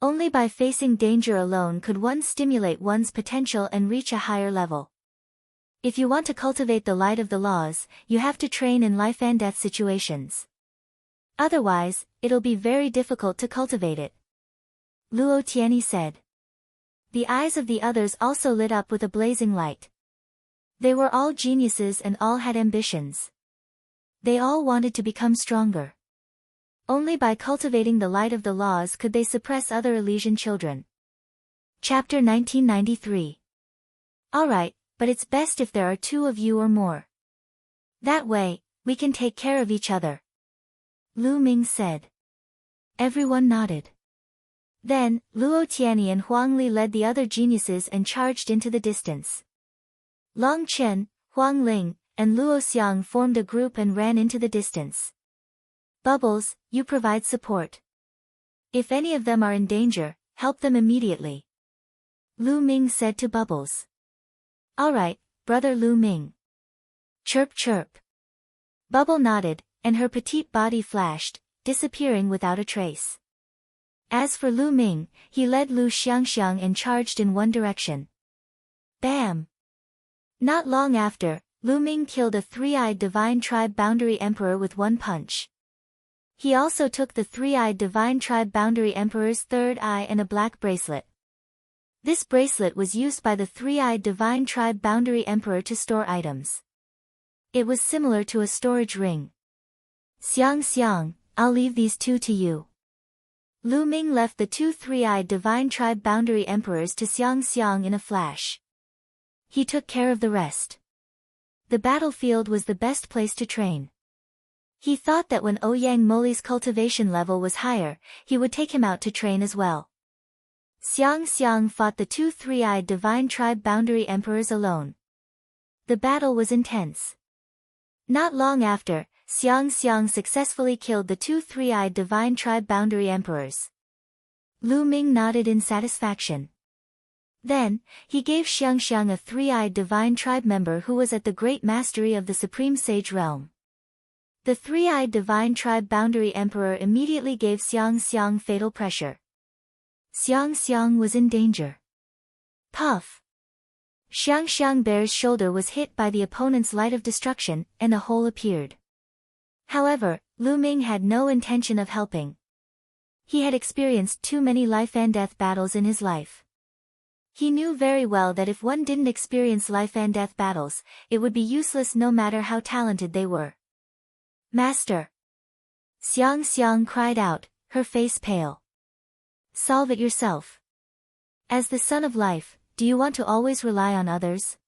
Only by facing danger alone could one stimulate one's potential and reach a higher level. If you want to cultivate the light of the laws, you have to train in life-and-death situations. Otherwise, it'll be very difficult to cultivate it. Luo Tianyi said. The eyes of the others also lit up with a blazing light. They were all geniuses and all had ambitions. They all wanted to become stronger. Only by cultivating the light of the laws could they suppress other Elysian children. Chapter 1993. Alright, but it's best if there are 2 of you or more. That way, we can take care of each other. Lu Ming said. Everyone nodded. Then, Luo Tianyi and Huang Li led the other geniuses and charged into the distance. Long Chen, Huang Ling, and Luo Xiang formed a group and ran into the distance. Bubbles, you provide support. If any of them are in danger, help them immediately. Lu Ming said to Bubbles. Alright, brother Lu Ming. Chirp chirp. Bubble nodded, and her petite body flashed, disappearing without a trace. As for Lu Ming, he led Lu Xiangxiang and charged in one direction. Bam! Not long after, Lu Ming killed a three-eyed divine tribe boundary emperor with one punch. He also took the three-eyed divine tribe boundary emperor's third eye and a black bracelet. This bracelet was used by the three-eyed divine tribe boundary emperor to store items. It was similar to a storage ring. Xiang, I'll leave these 2 to you. Lu Ming left the 2 three-eyed divine tribe boundary emperors to Xiang in a flash. He took care of the rest. The battlefield was the best place to train. He thought that when Ouyang Moli's cultivation level was higher, he would take him out to train as well. Xiang Xiang fought the two three-eyed divine tribe boundary emperors alone. The battle was intense. Not long after, Xiang Xiang successfully killed the two three-eyed divine tribe boundary emperors. Lu Ming nodded in satisfaction. Then, he gave Xiang Xiang a three-eyed divine tribe member who was at the great mastery of the supreme sage realm. The three-eyed divine tribe boundary emperor immediately gave Xiang Xiang fatal pressure. Xiang Xiang was in danger. Puff! Xiang Xiang Bear's shoulder was hit by the opponent's light of destruction, and a hole appeared. However, Lu Ming had no intention of helping. He had experienced too many life and death battles in his life. He knew very well that if one didn't experience life and death battles, it would be useless no matter how talented they were. Master! Xiang Xiang cried out, her face pale. Solve it yourself. As the son of life, do you want to always rely on others?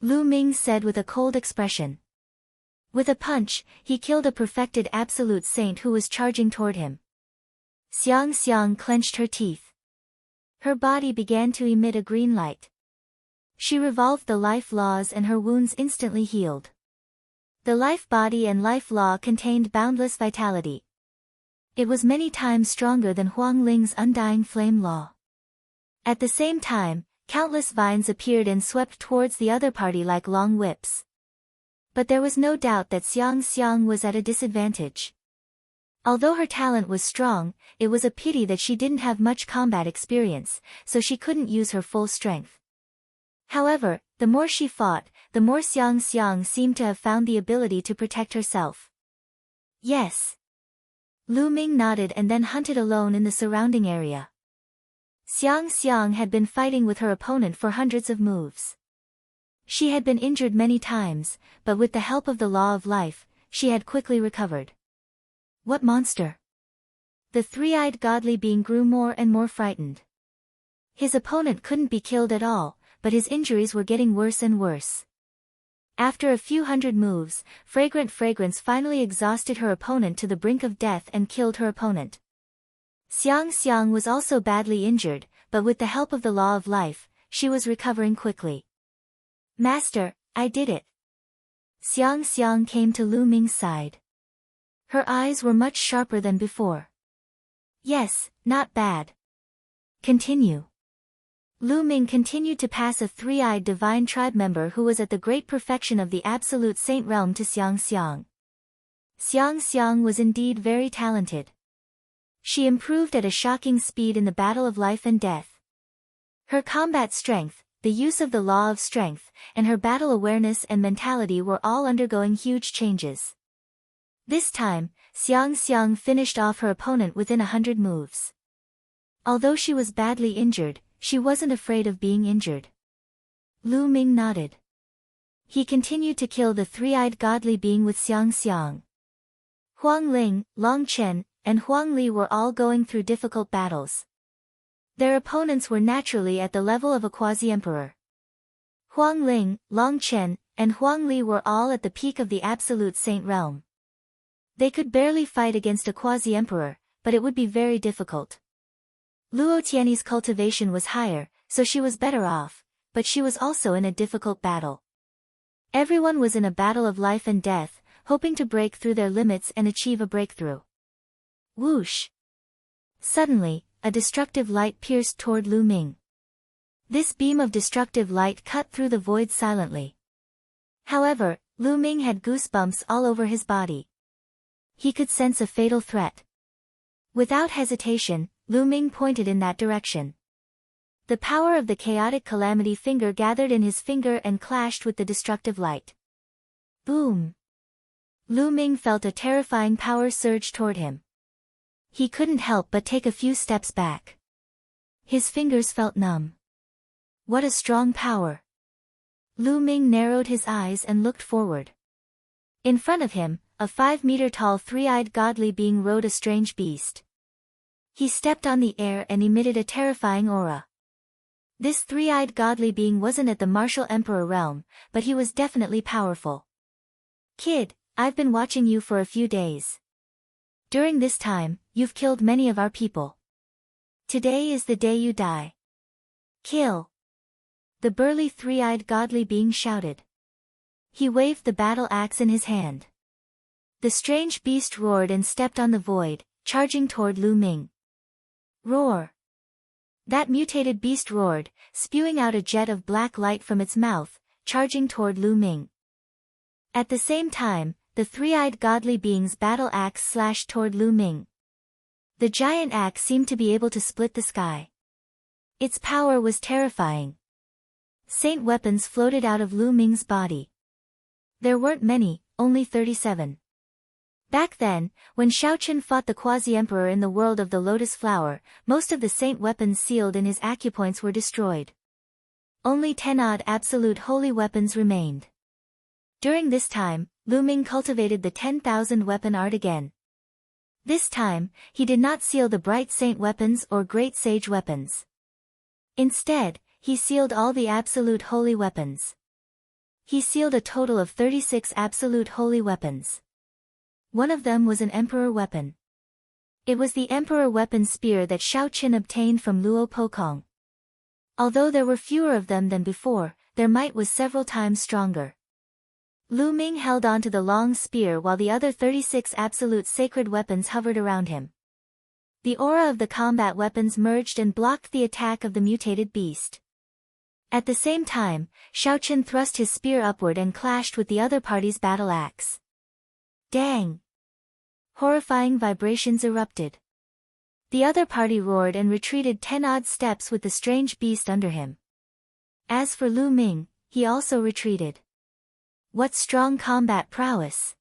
Lu Ming said with a cold expression. With a punch, he killed a perfected absolute saint who was charging toward him. Xiang Xiang clenched her teeth. Her body began to emit a green light. She revolved the life laws and her wounds instantly healed. The life body and life law contained boundless vitality. It was many times stronger than Huang Ling's undying flame law. At the same time, countless vines appeared and swept towards the other party like long whips. But there was no doubt that Xiang Xiang was at a disadvantage. Although her talent was strong, it was a pity that she didn't have much combat experience, so she couldn't use her full strength. However, the more she fought, the more Xiang Xiang seemed to have found the ability to protect herself. Yes. Lu Ming nodded and then hunted alone in the surrounding area. Xiang Xiang had been fighting with her opponent for hundreds of moves. She had been injured many times, but with the help of the law of life, she had quickly recovered. What monster? The three-eyed godly being grew more and more frightened. His opponent couldn't be killed at all, but his injuries were getting worse and worse. After a few hundred moves, Fragrant Fragrance finally exhausted her opponent to the brink of death and killed her opponent. Xiang Xiang was also badly injured, but with the help of the law of life, she was recovering quickly. Master, I did it. Xiang Xiang came to Lu Ming's side. Her eyes were much sharper than before. Yes, not bad. Continue. Lu Ming continued to pass a three-eyed divine tribe member who was at the great perfection of the absolute saint realm to Xiang Xiang. Xiang Xiang was indeed very talented. She improved at a shocking speed in the battle of life and death. Her combat strength, the use of the law of strength, and her battle awareness and mentality were all undergoing huge changes. This time, Xiang Xiang finished off her opponent within 100 moves. Although she was badly injured, she wasn't afraid of being injured. Lu Ming nodded. He continued to kill the three-eyed godly being with Xiang Xiang. Huang Ling, Long Chen, and Huang Li were all going through difficult battles. Their opponents were naturally at the level of a quasi-emperor. Huang Ling, Long Chen, and Huang Li were all at the peak of the absolute saint realm. They could barely fight against a quasi-emperor, but it would be very difficult. Luo Tianyi's cultivation was higher, so she was better off, but she was also in a difficult battle. Everyone was in a battle of life and death, hoping to break through their limits and achieve a breakthrough. Whoosh! Suddenly, a destructive light pierced toward Lu Ming. This beam of destructive light cut through the void silently. However, Lu Ming had goosebumps all over his body. He could sense a fatal threat. Without hesitation, Lu Ming pointed in that direction. The power of the chaotic calamity finger gathered in his finger and clashed with the destructive light. Boom! Lu Ming felt a terrifying power surge toward him. He couldn't help but take a few steps back. His fingers felt numb. What a strong power! Lu Ming narrowed his eyes and looked forward. In front of him, a 5-meter-tall three-eyed godly being rode a strange beast. He stepped on the air and emitted a terrifying aura. This three-eyed godly being wasn't at the martial emperor realm, but he was definitely powerful. Kid, I've been watching you for a few days. During this time, you've killed many of our people. Today is the day you die. Kill! The burly three-eyed godly being shouted. He waved the battle axe in his hand. The strange beast roared and stepped on the void, charging toward Lu Ming. Roar! That mutated beast roared, spewing out a jet of black light from its mouth, charging toward Lu Ming. At the same time, the three-eyed godly being's battle axe slashed toward Lu Ming. The giant axe seemed to be able to split the sky. Its power was terrifying. Saint weapons floated out of Lu Ming's body. There weren't many, only 37. Back then, when Shaoqun fought the quasi-emperor in the world of the lotus flower, most of the saint weapons sealed in his acupoints were destroyed. Only 10-odd absolute holy weapons remained. During this time, Lu Ming cultivated the 10,000 weapon art again. This time, he did not seal the bright saint weapons or great sage weapons. Instead, he sealed all the absolute holy weapons. He sealed a total of 36 absolute holy weapons. One of them was an emperor weapon. It was the emperor weapon spear that Shaoqun obtained from Luo Pokong. Although there were fewer of them than before, their might was several times stronger. Lu Ming held on to the long spear while the other 36 absolute sacred weapons hovered around him. The aura of the combat weapons merged and blocked the attack of the mutated beast. At the same time, Shaoqun thrust his spear upward and clashed with the other party's battle axe. Dang! Horrifying vibrations erupted. The other party roared and retreated 10-odd steps with the strange beast under him. As for Lu Ming, he also retreated. What strong combat prowess!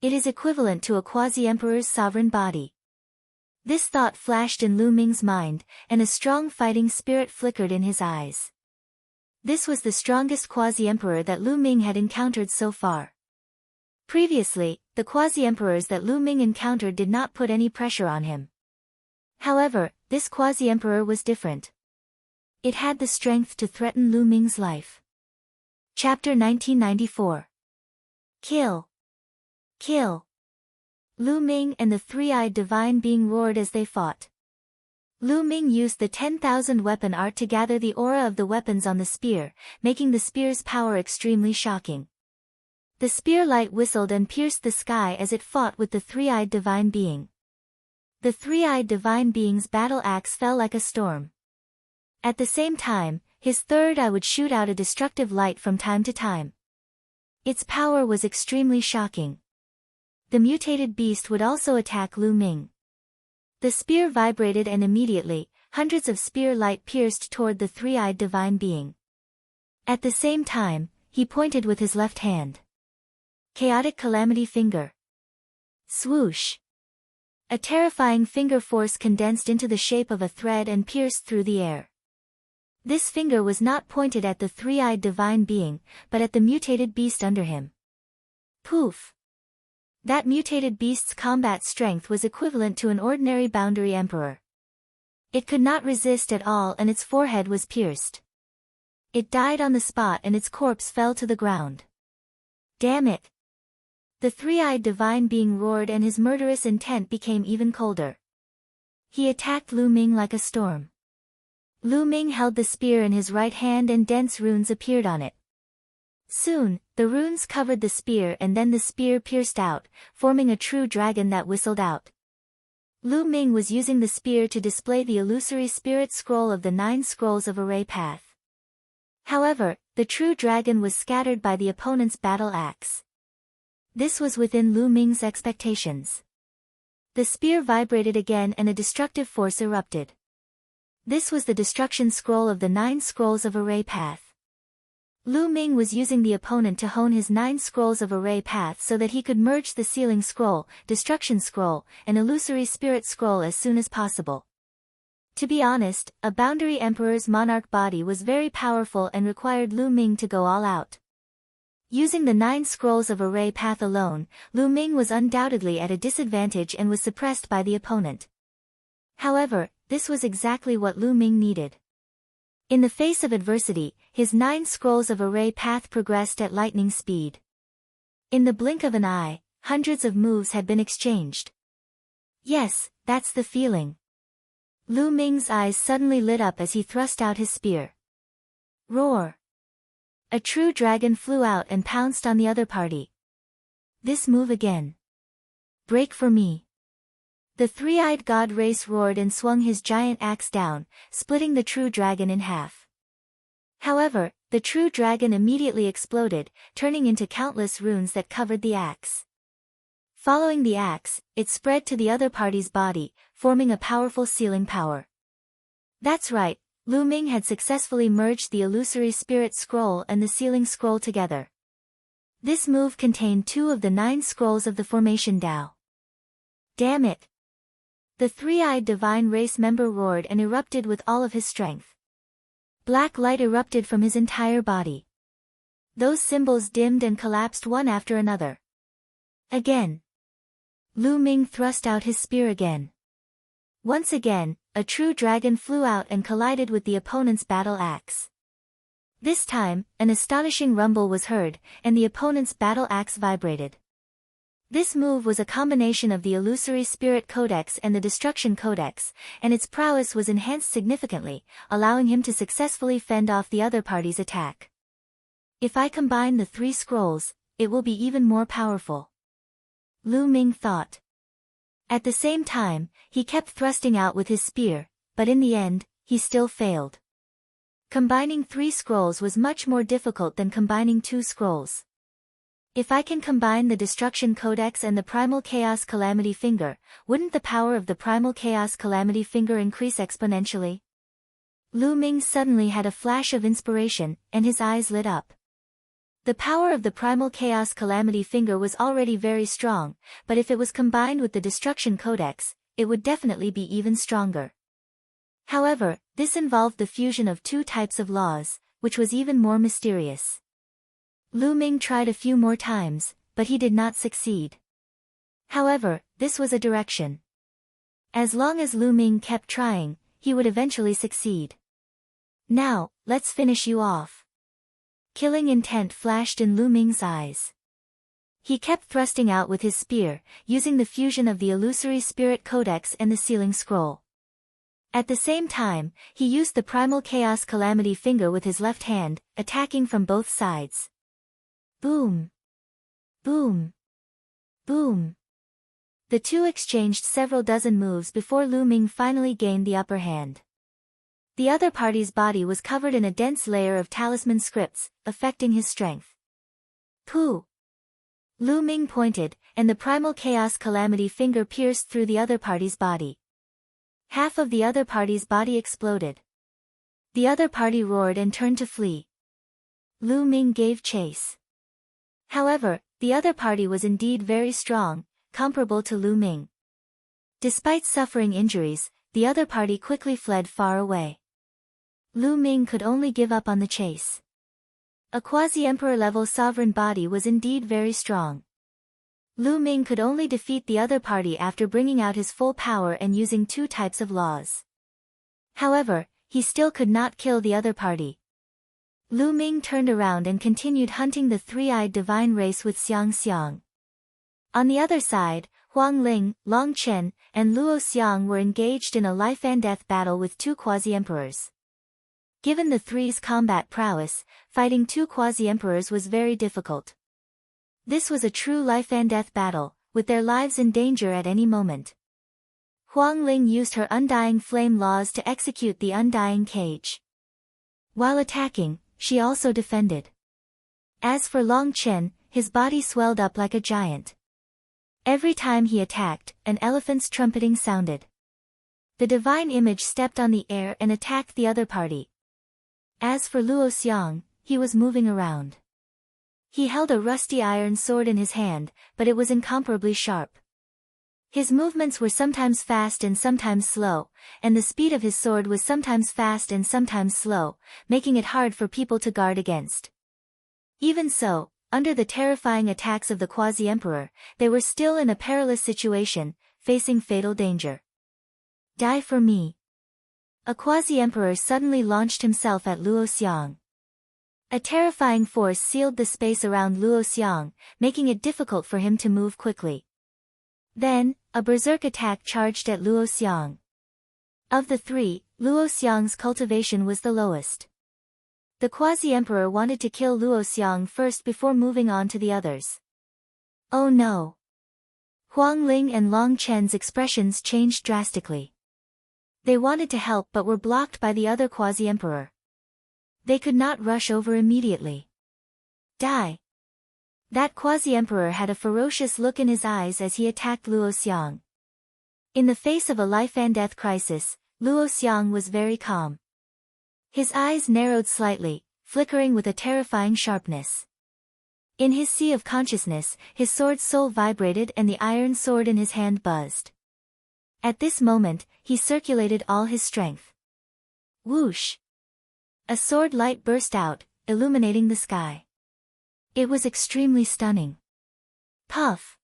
It is equivalent to a quasi-emperor's sovereign body. This thought flashed in Lu Ming's mind, and a strong fighting spirit flickered in his eyes. This was the strongest quasi-emperor that Lu Ming had encountered so far. Previously, the quasi-emperors that Lu Ming encountered did not put any pressure on him. However, this quasi-emperor was different. It had the strength to threaten Lu Ming's life. Chapter 1994. Kill! Kill! Lu Ming and the three-eyed divine being roared as they fought. Lu Ming used the 10,000 weapon art to gather the aura of the weapons on the spear, making the spear's power extremely shocking. The spear light whistled and pierced the sky as it fought with the three-eyed divine being. The three-eyed divine being's battle axe fell like a storm. At the same time, his third eye would shoot out a destructive light from time to time. Its power was extremely shocking. The mutated beast would also attack Lu Ming. The spear vibrated and immediately, hundreds of spear light pierced toward the three-eyed divine being. At the same time, he pointed with his left hand. Chaotic Calamity Finger. Swoosh! A terrifying finger force condensed into the shape of a thread and pierced through the air. This finger was not pointed at the three-eyed divine being, but at the mutated beast under him. Poof! That mutated beast's combat strength was equivalent to an ordinary boundary emperor. It could not resist at all and its forehead was pierced. It died on the spot and its corpse fell to the ground. Damn it! The three-eyed divine being roared and his murderous intent became even colder. He attacked Lu Ming like a storm. Lu Ming held the spear in his right hand and dense runes appeared on it. Soon, the runes covered the spear and then the spear pierced out, forming a true dragon that whistled out. Lu Ming was using the spear to display the illusory spirit scroll of the 9 scrolls of Array Path. However, the true dragon was scattered by the opponent's battle axe. This was within Lu Ming's expectations. The spear vibrated again and a destructive force erupted. This was the destruction scroll of the 9 scrolls of Array Path. Lu Ming was using the opponent to hone his 9 scrolls of Array Path so that he could merge the sealing scroll, destruction scroll, and illusory spirit scroll as soon as possible. To be honest, a boundary emperor's monarch body was very powerful and required Lu Ming to go all out. Using the 9 scrolls of Array Path alone, Lu Ming was undoubtedly at a disadvantage and was suppressed by the opponent. However, this was exactly what Lu Ming needed. In the face of adversity, his 9 scrolls of Array Path progressed at lightning speed. In the blink of an eye, hundreds of moves had been exchanged. Yes, that's the feeling. Lu Ming's eyes suddenly lit up as he thrust out his spear. Roar! A true dragon flew out and pounced on the other party. This move again. Break for me. The three-eyed god race roared and swung his giant axe down, splitting the true dragon in half. However, the true dragon immediately exploded, turning into countless runes that covered the axe. Following the axe, it spread to the other party's body, forming a powerful sealing power. That's right, Lu Ming had successfully merged the illusory spirit scroll and the sealing scroll together. This move contained 2 of the 9 scrolls of the formation Tao. Damn it! The three-eyed divine race member roared and erupted with all of his strength. Black light erupted from his entire body. Those symbols dimmed and collapsed one after another. Again. Lu Ming thrust out his spear again. Once again, a true dragon flew out and collided with the opponent's battle axe. This time, an astonishing rumble was heard, and the opponent's battle axe vibrated. This move was a combination of the Illusory Spirit Codex and the Destruction Codex, and its prowess was enhanced significantly, allowing him to successfully fend off the other party's attack. If I combine the 3 scrolls, it will be even more powerful. Lu Ming thought. At the same time, he kept thrusting out with his spear, but in the end, he still failed. Combining 3 scrolls was much more difficult than combining 2 scrolls. If I can combine the Destruction Codex and the Primal Chaos Calamity Finger, wouldn't the power of the Primal Chaos Calamity Finger increase exponentially? Lu Ming suddenly had a flash of inspiration, and his eyes lit up. The power of the Primal Chaos Calamity Finger was already very strong, but if it was combined with the Destruction Codex, it would definitely be even stronger. However, this involved the fusion of 2 types of laws, which was even more mysterious. Lu Ming tried a few more times, but he did not succeed. However, this was a direction. As long as Lu Ming kept trying, he would eventually succeed. Now, let's finish you off. Killing intent flashed in Lu Ming's eyes. He kept thrusting out with his spear, using the fusion of the Illusory Spirit Codex and the Sealing Scroll. At the same time, he used the Primal Chaos Calamity Finger with his left hand, attacking from both sides. Boom! Boom! Boom! The 2 exchanged several dozen moves before Lu Ming finally gained the upper hand. The other party's body was covered in a dense layer of talisman scripts, affecting his strength. Pooh! Lu Ming pointed, and the Primal Chaos Calamity Finger pierced through the other party's body. Half of the other party's body exploded. The other party roared and turned to flee. Lu Ming gave chase. However, the other party was indeed very strong, comparable to Lu Ming. Despite suffering injuries, the other party quickly fled far away. Lu Ming could only give up on the chase. A quasi-emperor level sovereign body was indeed very strong. Lu Ming could only defeat the other party after bringing out his full power and using 2 types of laws. However, he still could not kill the other party. Lu Ming turned around and continued hunting the 3-eyed divine race with Xiang Xiang. On the other side, Huang Ling, Long Chen, and Luo Xiang were engaged in a life-and-death battle with 2 quasi-emperors. Given the 3's combat prowess, fighting 2 quasi-emperors was very difficult. This was a true life-and-death battle, with their lives in danger at any moment. Huang Ling used her Undying Flame laws to execute the Undying Cage. While attacking, she also defended. As for Long Chen, his body swelled up like a giant. Every time he attacked, an elephant's trumpeting sounded. The divine image stepped on the air and attacked the other party. As for Luo Xiang, he was moving around. He held a rusty iron sword in his hand, but it was incomparably sharp. His movements were sometimes fast and sometimes slow, and the speed of his sword was sometimes fast and sometimes slow, making it hard for people to guard against. Even so, under the terrifying attacks of the quasi-emperor, they were still in a perilous situation, facing fatal danger. Die for me. A quasi-emperor suddenly launched himself at Luo Xiang. A terrifying force sealed the space around Luo Xiang, making it difficult for him to move quickly. Then, a berserk attack charged at Luo Xiang. Of the three, Luo Xiang's cultivation was the lowest. The Quasi-Emperor wanted to kill Luo Xiang first before moving on to the others. Oh no! Huang Ling and Long Chen's expressions changed drastically. They wanted to help but were blocked by the other Quasi-Emperor. They could not rush over immediately. Die! That Quasi-Emperor had a ferocious look in his eyes as he attacked Luo Xiang. In the face of a life-and-death crisis, Luo Xiang was very calm. His eyes narrowed slightly, flickering with a terrifying sharpness. In his sea of consciousness, his sword soul vibrated and the iron sword in his hand buzzed. At this moment, he circulated all his strength. Whoosh! A sword light burst out, illuminating the sky. It was extremely stunning. Puff!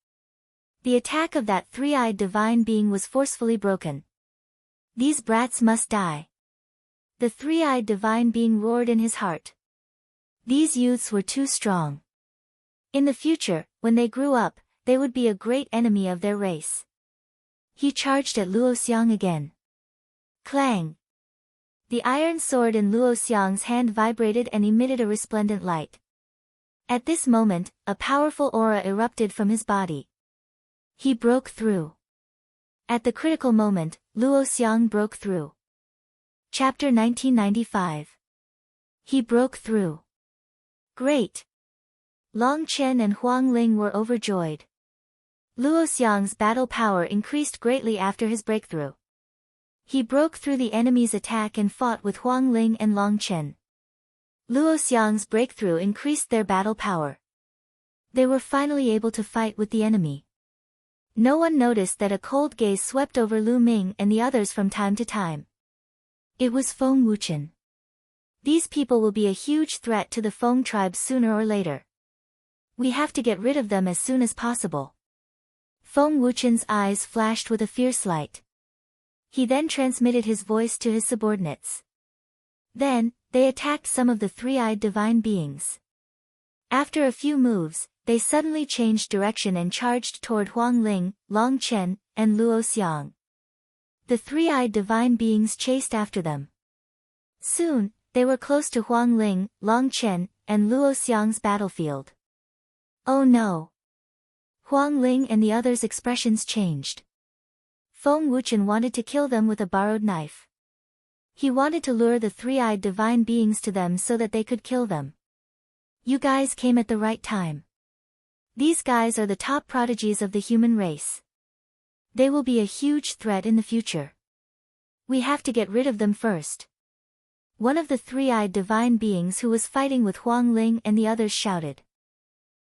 The attack of that three-eyed divine being was forcefully broken. These brats must die. The three-eyed divine being roared in his heart. These youths were too strong. In the future, when they grew up, they would be a great enemy of their race. He charged at Luo Xiang again. Clang! The iron sword in Luo Xiang's hand vibrated and emitted a resplendent light. At this moment, a powerful aura erupted from his body. He broke through. At the critical moment, Luo Xiang broke through. Chapter 1995. He broke through. Great! Long Chen and Huang Ling were overjoyed. Luo Xiang's battle power increased greatly after his breakthrough. He broke through the enemy's attack and fought with Huang Ling and Long Chen. Luo Xiang's breakthrough increased their battle power. They were finally able to fight with the enemy. No one noticed that a cold gaze swept over Lu Ming and the others from time to time. It was Feng Wuchen. These people will be a huge threat to the Feng tribe sooner or later. We have to get rid of them as soon as possible. Feng Wuchen's eyes flashed with a fierce light. He then transmitted his voice to his subordinates. Then, they attacked some of the three-eyed divine beings. After a few moves, they suddenly changed direction and charged toward Huang Ling, Long Chen, and Luo Xiang. The three-eyed divine beings chased after them. Soon, they were close to Huang Ling, Long Chen, and Luo Xiang's battlefield. Oh no! Huang Ling and the others' expressions changed. Feng Wuchen wanted to kill them with a borrowed knife. He wanted to lure the three-eyed divine beings to them so that they could kill them. You guys came at the right time. These guys are the top prodigies of the human race. They will be a huge threat in the future. We have to get rid of them first. One of the three-eyed divine beings who was fighting with Huang Ling and the others shouted.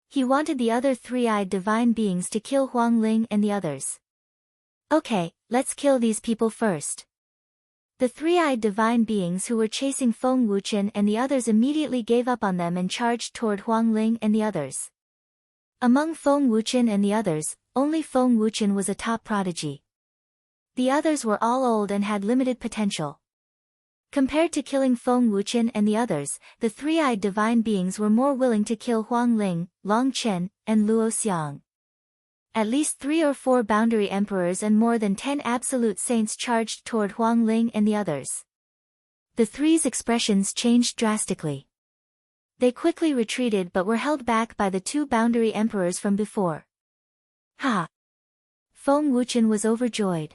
He wanted the other three-eyed divine beings to kill Huang Ling and the others. Okay, let's kill these people first. The three-eyed divine beings who were chasing Feng Wuchen and the others immediately gave up on them and charged toward Huang Ling and the others. Among Feng Wuchen and the others, only Feng Wuchen was a top prodigy. The others were all old and had limited potential. Compared to killing Feng Wuchen and the others, the three-eyed divine beings were more willing to kill Huang Ling, Long Chen, and Luo Xiang. At least 3 or 4 boundary emperors and more than 10 absolute saints charged toward Huang Ling and the others. The three's expressions changed drastically. They quickly retreated but were held back by the 2 boundary emperors from before. Ha! Feng Wuchen was overjoyed.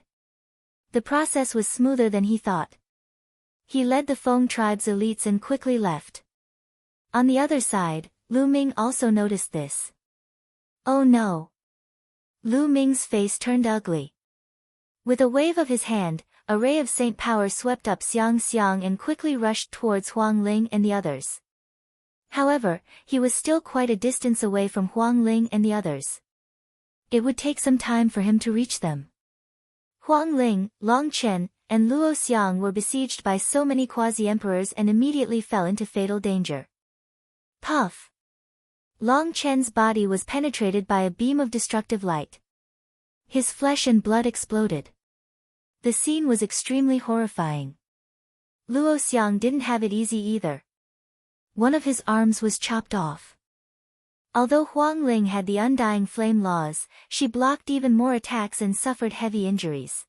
The process was smoother than he thought. He led the Feng tribe's elites and quickly left. On the other side, Lu Ming also noticed this. Oh no! Lu Ming's face turned ugly. With a wave of his hand, a ray of saint power swept up Xiang Xiang and quickly rushed towards Huang Ling and the others. However, he was still quite a distance away from Huang Ling and the others. It would take some time for him to reach them. Huang Ling, Long Chen, and Luo Xiang were besieged by so many quasi-emperors and immediately fell into fatal danger. Puff! Long Chen's body was penetrated by a beam of destructive light. His flesh and blood exploded. The scene was extremely horrifying. Luo Xiang didn't have it easy either. One of his arms was chopped off. Although Huang Ling had the undying flame laws, she blocked even more attacks and suffered heavy injuries.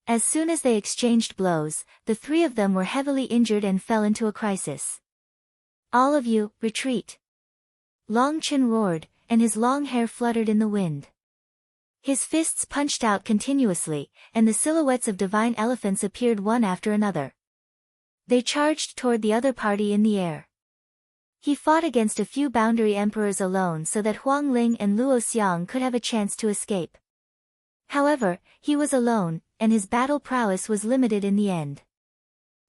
As soon as they exchanged blows, the three of them were heavily injured and fell into a crisis. "All of you, retreat!" Long Chen roared, and his long hair fluttered in the wind. His fists punched out continuously, and the silhouettes of divine elephants appeared one after another. They charged toward the other party in the air. He fought against a few boundary emperors alone so that Huang Ling and Luo Xiang could have a chance to escape. However, he was alone, and his battle prowess was limited in the end.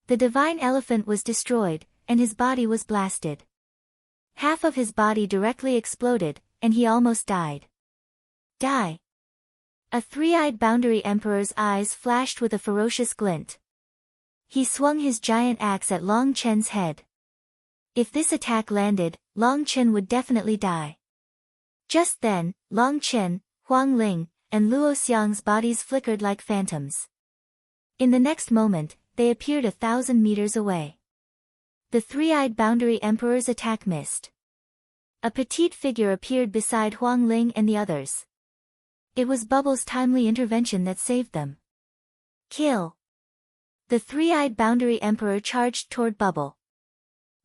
The divine elephant was destroyed, and his body was blasted. Half of his body directly exploded, and he almost died. Die! A three-eyed boundary emperor's eyes flashed with a ferocious glint. He swung his giant axe at Long Chen's head. If this attack landed, Long Chen would definitely die. Just then, Long Chen, Huang Ling, and Luo Xiang's bodies flickered like phantoms. In the next moment, they appeared 1,000 meters away. The three-eyed boundary emperor's attack missed. A petite figure appeared beside Huang Ling and the others. It was Bubble's timely intervention that saved them. Kill! The three-eyed boundary emperor charged toward Bubble.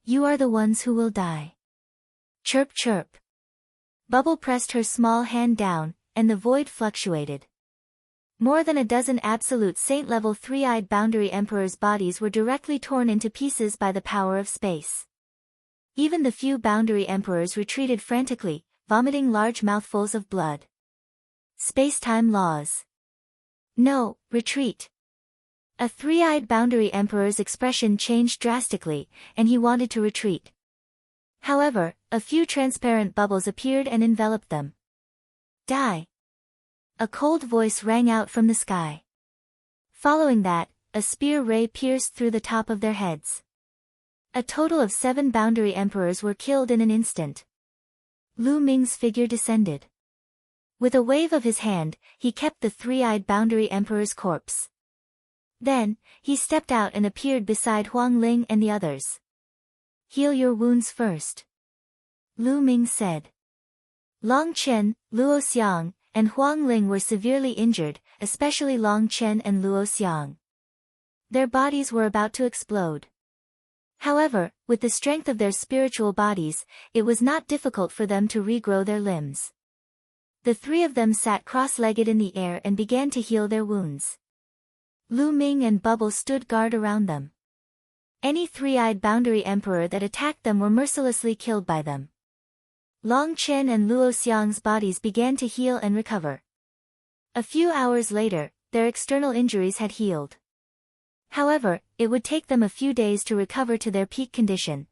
"You are the ones who will die." Chirp chirp. Bubble pressed her small hand down, and the void fluctuated. More than a dozen absolute saint-level three-eyed boundary emperors' bodies were directly torn into pieces by the power of space. Even the few boundary emperors retreated frantically, vomiting large mouthfuls of blood. Space-time laws. "No, retreat." A three-eyed boundary emperor's expression changed drastically, and he wanted to retreat. However, a few transparent bubbles appeared and enveloped them. "Die!" A cold voice rang out from the sky. Following that, a spear ray pierced through the top of their heads. A total of 7 boundary emperors were killed in an instant. Lu Ming's figure descended. With a wave of his hand, he kept the three-eyed boundary emperor's corpse. Then, he stepped out and appeared beside Huang Ling and the others. "Heal your wounds first," Lu Ming said. Long Chen, Luo Xiang, and Huang Ling were severely injured, especially Long Chen and Luo Xiang. Their bodies were about to explode. However, with the strength of their spiritual bodies, it was not difficult for them to regrow their limbs. The three of them sat cross-legged in the air and began to heal their wounds. Lu Ming and Bubble stood guard around them. Any three-eyed boundary emperor that attacked them were mercilessly killed by them. Long Chen and Luo Xiang's bodies began to heal and recover. A few hours later, their external injuries had healed. However, it would take them a few days to recover to their peak condition.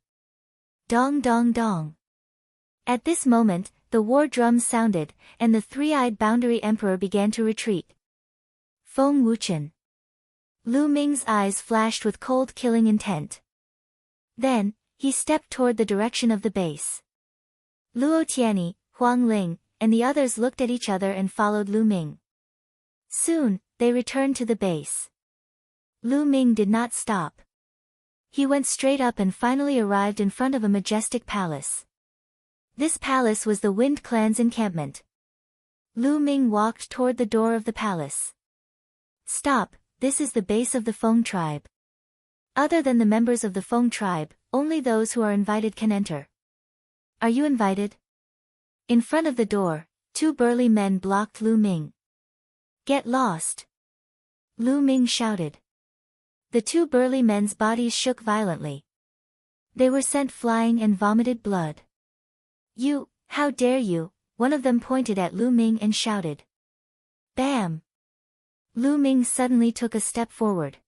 Dong dong dong. At this moment, the war drums sounded, and the three-eyed boundary emperor began to retreat. Feng Wuchen. Lu Ming's eyes flashed with cold killing intent. Then, he stepped toward the direction of the base. Luo Tianyi, Huang Ling, and the others looked at each other and followed Lu Ming. Soon, they returned to the base. Lu Ming did not stop. He went straight up and finally arrived in front of a majestic palace. This palace was the Wind Clan's encampment. Lu Ming walked toward the door of the palace. Stop, this is the base of the Feng tribe. Other than the members of the Feng tribe, only those who are invited can enter. Are you invited? In front of the door, 2 burly men blocked Lu Ming. Get lost! Lu Ming shouted. The 2 burly men's bodies shook violently. They were sent flying and vomited blood. You, how dare you? One of them pointed at Lu Ming and shouted. Bam! Lu Ming suddenly took a step forward.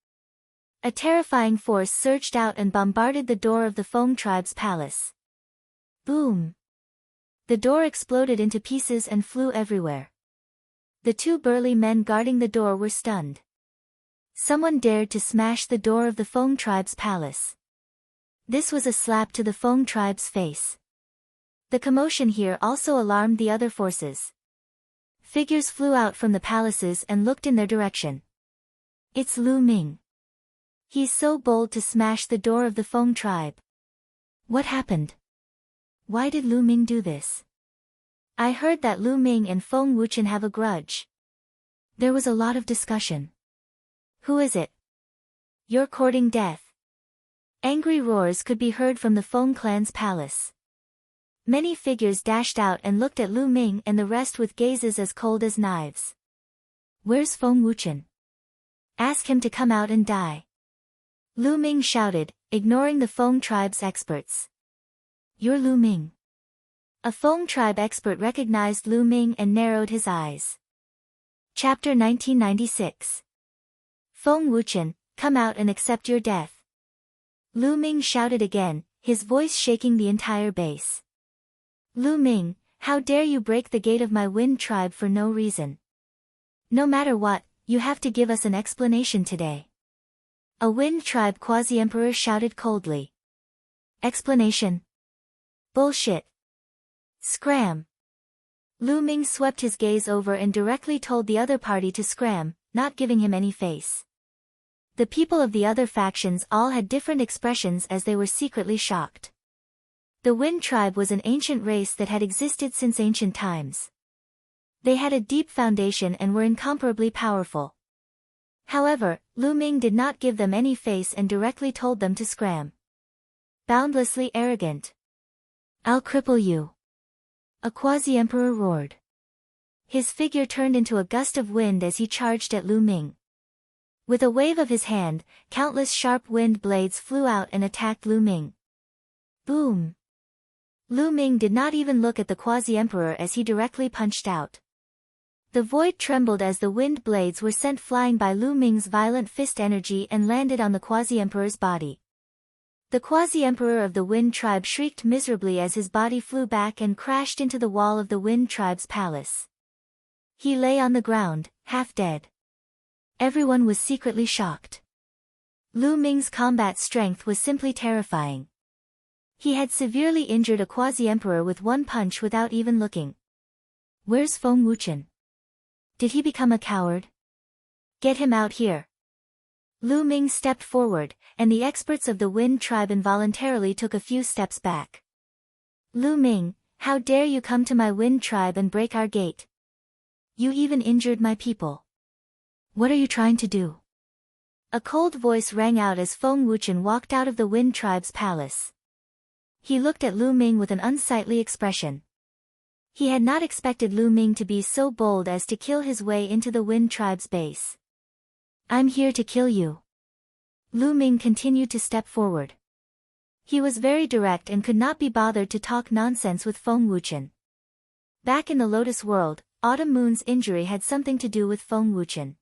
A terrifying force surged out and bombarded the door of the Feng tribe's palace. Boom! The door exploded into pieces and flew everywhere. The 2 burly men guarding the door were stunned. Someone dared to smash the door of the Feng tribe's palace. This was a slap to the Feng tribe's face. The commotion here also alarmed the other forces. Figures flew out from the palaces and looked in their direction. It's Lu Ming. He's so bold to smash the door of the Feng tribe. What happened? Why did Lu Ming do this? I heard that Lu Ming and Feng Wuchen have a grudge. There was a lot of discussion. Who is it? You're courting death. Angry roars could be heard from the Feng clan's palace. Many figures dashed out and looked at Lu Ming and the rest with gazes as cold as knives. Where's Feng Wuchen? Ask him to come out and die. Lu Ming shouted, ignoring the Feng tribe's experts. You're Lu Ming. A Feng tribe expert recognized Lu Ming and narrowed his eyes. Chapter 1996. Feng Wuchen, come out and accept your death. Lu Ming shouted again, his voice shaking the entire base. Lu Ming, how dare you break the gate of my Wind tribe for no reason? No matter what, you have to give us an explanation today. A Wind tribe quasi-emperor shouted coldly. Explanation? Bullshit. Scram. Lu Ming swept his gaze over and directly told the other party to scram, not giving him any face. The people of the other factions all had different expressions as they were secretly shocked. The Wind tribe was an ancient race that had existed since ancient times. They had a deep foundation and were incomparably powerful. However, Lu Ming did not give them any face and directly told them to scram. Boundlessly arrogant. I'll cripple you. A quasi-emperor roared. His figure turned into a gust of wind as he charged at Lu Ming. With a wave of his hand, countless sharp wind blades flew out and attacked Lu Ming. Boom! Lu Ming did not even look at the quasi-emperor as he directly punched out. The void trembled as the wind blades were sent flying by Lu Ming's violent fist energy and landed on the quasi-emperor's body. The quasi-emperor of the Wind tribe shrieked miserably as his body flew back and crashed into the wall of the Wind tribe's palace. He lay on the ground, half dead. Everyone was secretly shocked. Lu Ming's combat strength was simply terrifying. He had severely injured a quasi-emperor with one punch without even looking. Where's Feng Wuchen? Did he become a coward? Get him out here. Lu Ming stepped forward, and the experts of the Wind tribe involuntarily took a few steps back. Lu Ming, how dare you come to my Wind tribe and break our gate? You even injured my people. What are you trying to do? A cold voice rang out as Feng Wuchen walked out of the Wind tribe's palace. He looked at Lu Ming with an unsightly expression. He had not expected Lu Ming to be so bold as to kill his way into the Wind tribe's base. I'm here to kill you. Lu Ming continued to step forward. He was very direct and could not be bothered to talk nonsense with Feng Wuchen. Back in the Lotus world, Autumn Moon's injury had something to do with Feng Wuchen.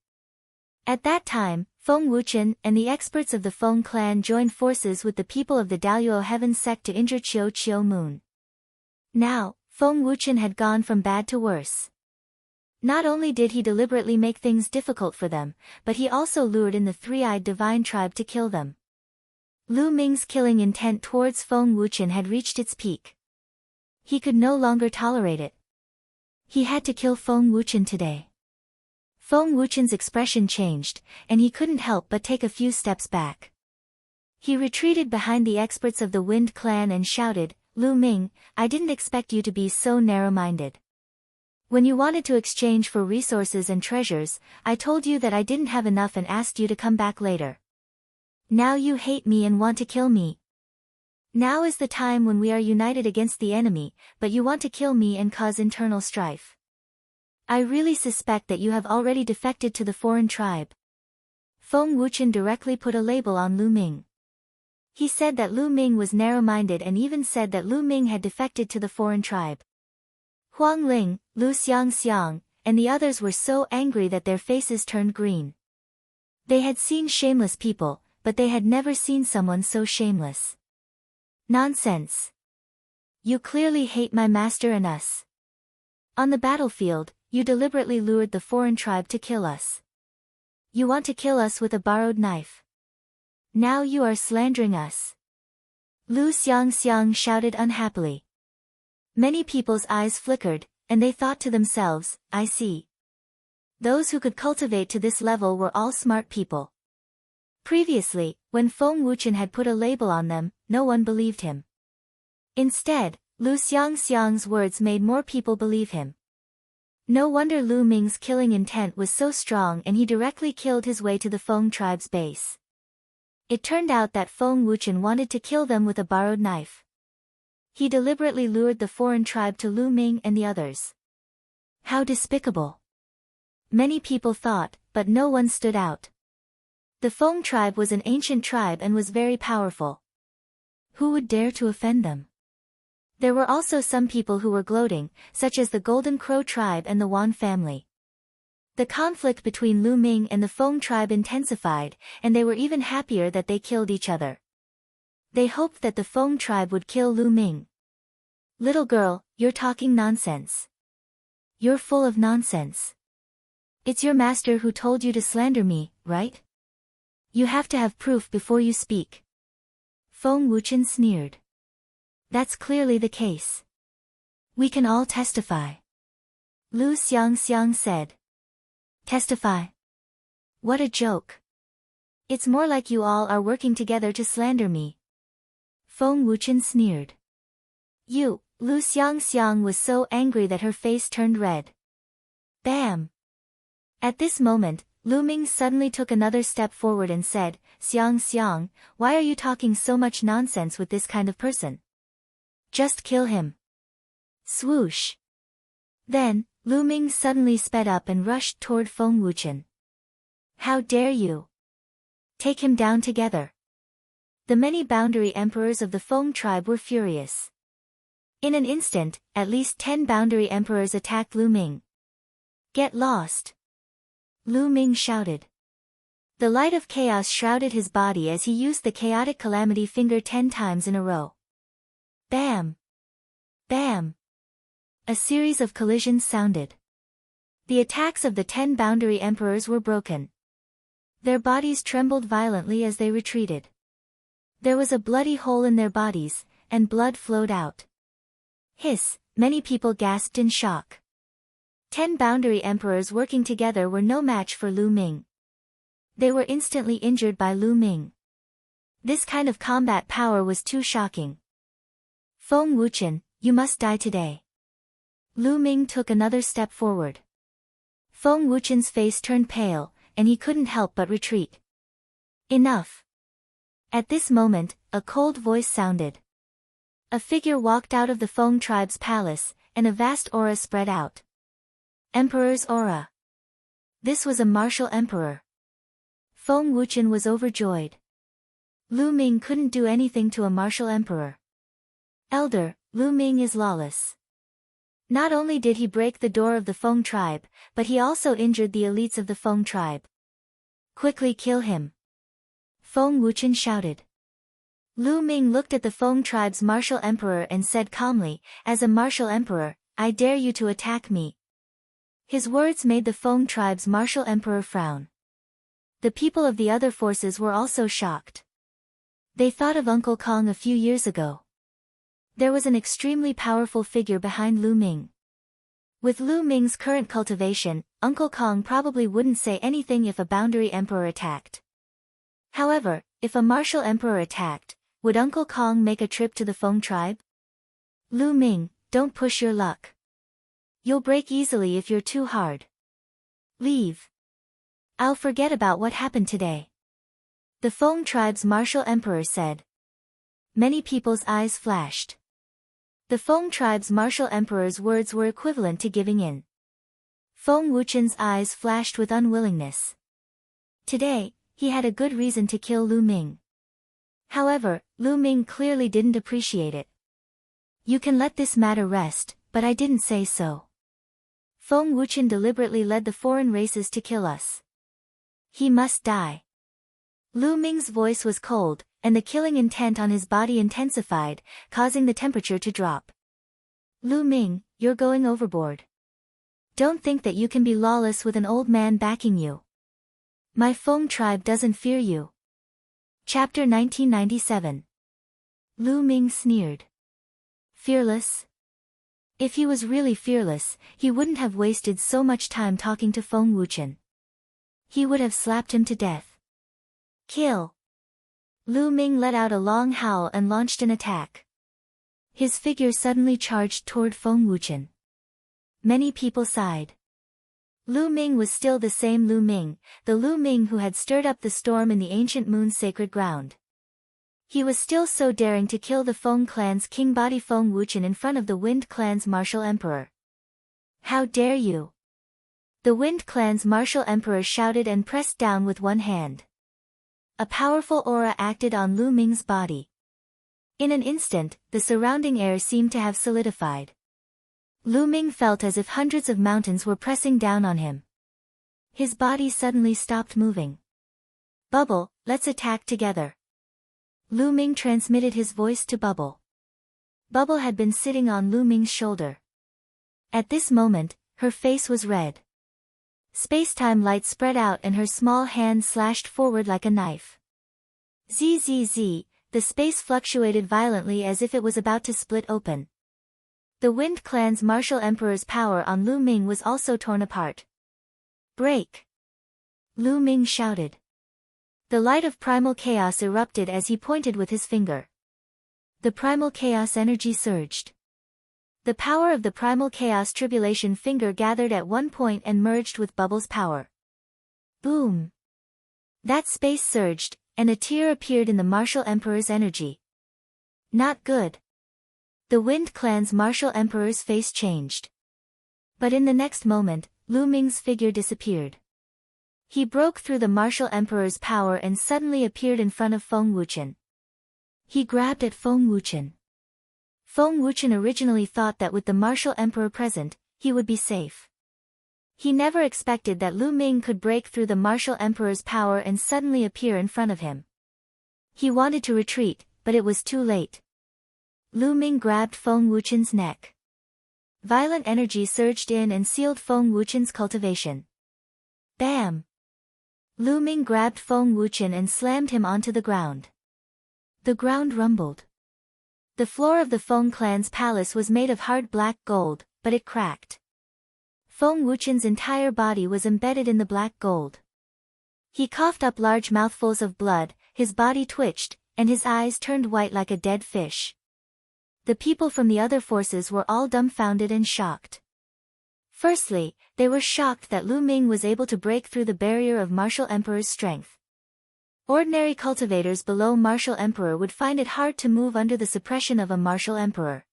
At that time, Feng Wuchen and the experts of the Feng clan joined forces with the people of the Daluo Heaven sect to injure Chiu Moon. Now, Feng Wuchen had gone from bad to worse. Not only did he deliberately make things difficult for them, but he also lured in the three-eyed divine tribe to kill them. Lu Ming's killing intent towards Feng Wuchen had reached its peak. He could no longer tolerate it. He had to kill Feng Wuchen today. Feng Wuchen's expression changed, and he couldn't help but take a few steps back. He retreated behind the experts of the Wind clan and shouted, Lu Ming, I didn't expect you to be so narrow-minded. When you wanted to exchange for resources and treasures, I told you that I didn't have enough and asked you to come back later. Now you hate me and want to kill me. Now is the time when we are united against the enemy, but you want to kill me and cause internal strife. I really suspect that you have already defected to the foreign tribe. Feng Wuchen directly put a label on Lu Ming. He said that Lu Ming was narrow-minded and even said that Lu Ming had defected to the foreign tribe. Huang Ling, Lu Xiang, and the others were so angry that their faces turned green. They had seen shameless people, but they had never seen someone so shameless. Nonsense. You clearly hate my master and us. On the battlefield, you deliberately lured the foreign tribe to kill us. You want to kill us with a borrowed knife. Now you are slandering us. Lu Xiang shouted unhappily. Many people's eyes flickered, and they thought to themselves, I see. Those who could cultivate to this level were all smart people. Previously, when Feng Wuchen had put a label on them, no one believed him. Instead, Lu Xiangxiang's words made more people believe him. No wonder Lu Ming's killing intent was so strong, and he directly killed his way to the Feng tribe's base. It turned out that Feng Wuchen wanted to kill them with a borrowed knife. He deliberately lured the foreign tribe to Lu Ming and the others. How despicable! Many people thought, but no one stood out. The Feng tribe was an ancient tribe and was very powerful. Who would dare to offend them? There were also some people who were gloating, such as the Golden Crow tribe and the Wan family. The conflict between Lu Ming and the Feng tribe intensified, and they were even happier that they killed each other. They hoped that the Feng tribe would kill Lu Ming. Little girl, you're talking nonsense. You're full of nonsense. It's your master who told you to slander me, right? You have to have proof before you speak. Feng Wuchen sneered. That's clearly the case. We can all testify. Lu Xiangxiang said. Testify? What a joke. It's more like you all are working together to slander me. Feng Wuchen sneered. You, Lu Xiangxiang was so angry that her face turned red. Bam! At this moment, Lu Ming suddenly took another step forward and said, Xiangxiang, why are you talking so much nonsense with this kind of person? Just kill him. Swoosh. Then, Lu Ming suddenly sped up and rushed toward Feng Wuchen. How dare you! Take him down together. The many boundary emperors of the Feng tribe were furious. In an instant, at least 10 boundary emperors attacked Lu Ming. Get lost! Lu Ming shouted. The light of chaos shrouded his body as he used the chaotic calamity finger 10 times in a row. Bam! Bam! A series of collisions sounded. The attacks of the 10 boundary emperors were broken. Their bodies trembled violently as they retreated. There was a bloody hole in their bodies, and blood flowed out. Hiss! Many people gasped in shock. 10 boundary emperors working together were no match for Lu Ming. They were instantly injured by Lu Ming. This kind of combat power was too shocking. Feng Wuchen, you must die today. Lu Ming took another step forward. Feng Wuchen's face turned pale, and he couldn't help but retreat. Enough. At this moment, a cold voice sounded. A figure walked out of the Feng tribe's palace, and a vast aura spread out. Emperor's aura. This was a martial emperor. Feng Wuchen was overjoyed. Lu Ming couldn't do anything to a martial emperor. Elder, Lu Ming is lawless. Not only did he break the door of the Feng tribe, but he also injured the elites of the Feng tribe. Quickly kill him. Feng Wuchen shouted. Lu Ming looked at the Feng tribe's martial emperor and said calmly, as a martial emperor, I dare you to attack me. His words made the Feng tribe's martial emperor frown. The people of the other forces were also shocked. They thought of Uncle Kong a few years ago. There was an extremely powerful figure behind Lu Ming. With Lu Ming's current cultivation, Uncle Kong probably wouldn't say anything if a boundary emperor attacked. However, if a martial emperor attacked, would Uncle Kong make a trip to the Feng tribe? Lu Ming, don't push your luck. You'll break easily if you're too hard. Leave. I'll forget about what happened today. The Feng tribe's martial emperor said. Many people's eyes flashed. The Feng tribe's martial emperor's words were equivalent to giving in. Feng Wuchen's eyes flashed with unwillingness. Today, he had a good reason to kill Lu Ming. However, Lu Ming clearly didn't appreciate it. You can let this matter rest, but I didn't say so. Feng Wuchen deliberately led the foreign races to kill us. He must die. Lu Ming's voice was cold, and the killing intent on his body intensified, causing the temperature to drop. Lu Ming, you're going overboard. Don't think that you can be lawless with an old man backing you. My Feng tribe doesn't fear you. Chapter 1997. Lu Ming sneered. Fearless? If he was really fearless, he wouldn't have wasted so much time talking to Feng Wuchen. He would have slapped him to death. Kill! Lu Ming let out a long howl and launched an attack. His figure suddenly charged toward Feng Wuchen. Many people sighed. Lu Ming was still the same Lu Ming, the Lu Ming who had stirred up the storm in the ancient moon's sacred ground. He was still so daring to kill the Feng clan's king body Feng Wuchen in front of the Wind clan's martial emperor. How dare you! The Wind clan's martial emperor shouted and pressed down with one hand. A powerful aura acted on Lu Ming's body. In an instant, the surrounding air seemed to have solidified. Lu Ming felt as if hundreds of mountains were pressing down on him. His body suddenly stopped moving. Bubble, let's attack together. Lu Ming transmitted his voice to Bubble. Bubble had been sitting on Lu Ming's shoulder. At this moment, her face was red. Space-time light spread out and her small hand slashed forward like a knife. Zzz, the space fluctuated violently as if it was about to split open. The Wind clan's martial emperor's power on Lu Ming was also torn apart. Break! Lu Ming shouted. The light of primal chaos erupted as he pointed with his finger. The primal chaos energy surged. The power of the primal chaos tribulation finger gathered at one point and merged with Bubble's power. Boom! That space surged, and a tear appeared in the martial emperor's energy. Not good. The Wind clan's martial emperor's face changed. But in the next moment, Lu Ming's figure disappeared. He broke through the martial emperor's power and suddenly appeared in front of Feng Wuchen. He grabbed at Feng Wuchen. Feng Wuchen originally thought that with the martial emperor present, he would be safe. He never expected that Lu Ming could break through the martial emperor's power and suddenly appear in front of him. He wanted to retreat, but it was too late. Lu Ming grabbed Feng Wuchen's neck. Violent energy surged in and sealed Feng Wuchen's cultivation. Bam! Lu Ming grabbed Feng Wuchen and slammed him onto the ground. The ground rumbled. The floor of the Feng clan's palace was made of hard black gold, but it cracked. Feng Wuchen's entire body was embedded in the black gold. He coughed up large mouthfuls of blood, his body twitched, and his eyes turned white like a dead fish. The people from the other forces were all dumbfounded and shocked. Firstly, they were shocked that Lu Ming was able to break through the barrier of Martial Emperor's strength. Ordinary cultivators below Martial Emperor would find it hard to move under the suppression of a Martial Emperor.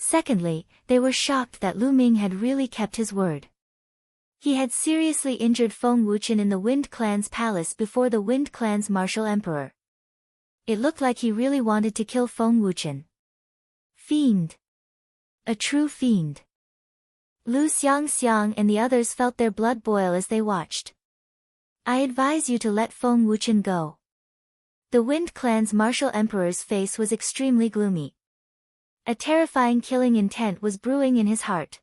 Secondly, they were shocked that Lu Ming had really kept his word. He had seriously injured Feng Wuchen in the Wind clan's palace before the Wind clan's Martial Emperor. It looked like he really wanted to kill Feng Wuchen. Fiend. A true fiend. Lu Xiangxiang and the others felt their blood boil as they watched. I advise you to let Feng Wuchen go. The Wind clan's martial emperor's face was extremely gloomy. A terrifying killing intent was brewing in his heart.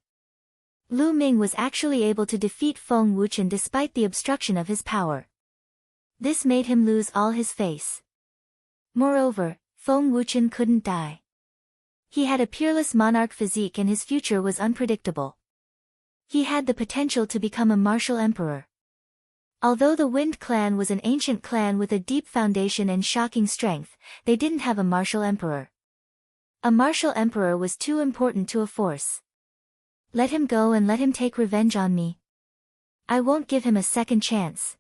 Lu Ming was actually able to defeat Feng Wuchen despite the obstruction of his power. This made him lose all his face. Moreover, Feng Wuchen couldn't die. He had a peerless monarch physique and his future was unpredictable. He had the potential to become a martial emperor. Although the Wind clan was an ancient clan with a deep foundation and shocking strength, they didn't have a martial emperor. A martial emperor was too important to a force. Let him go and let him take revenge on me. I won't give him a second chance.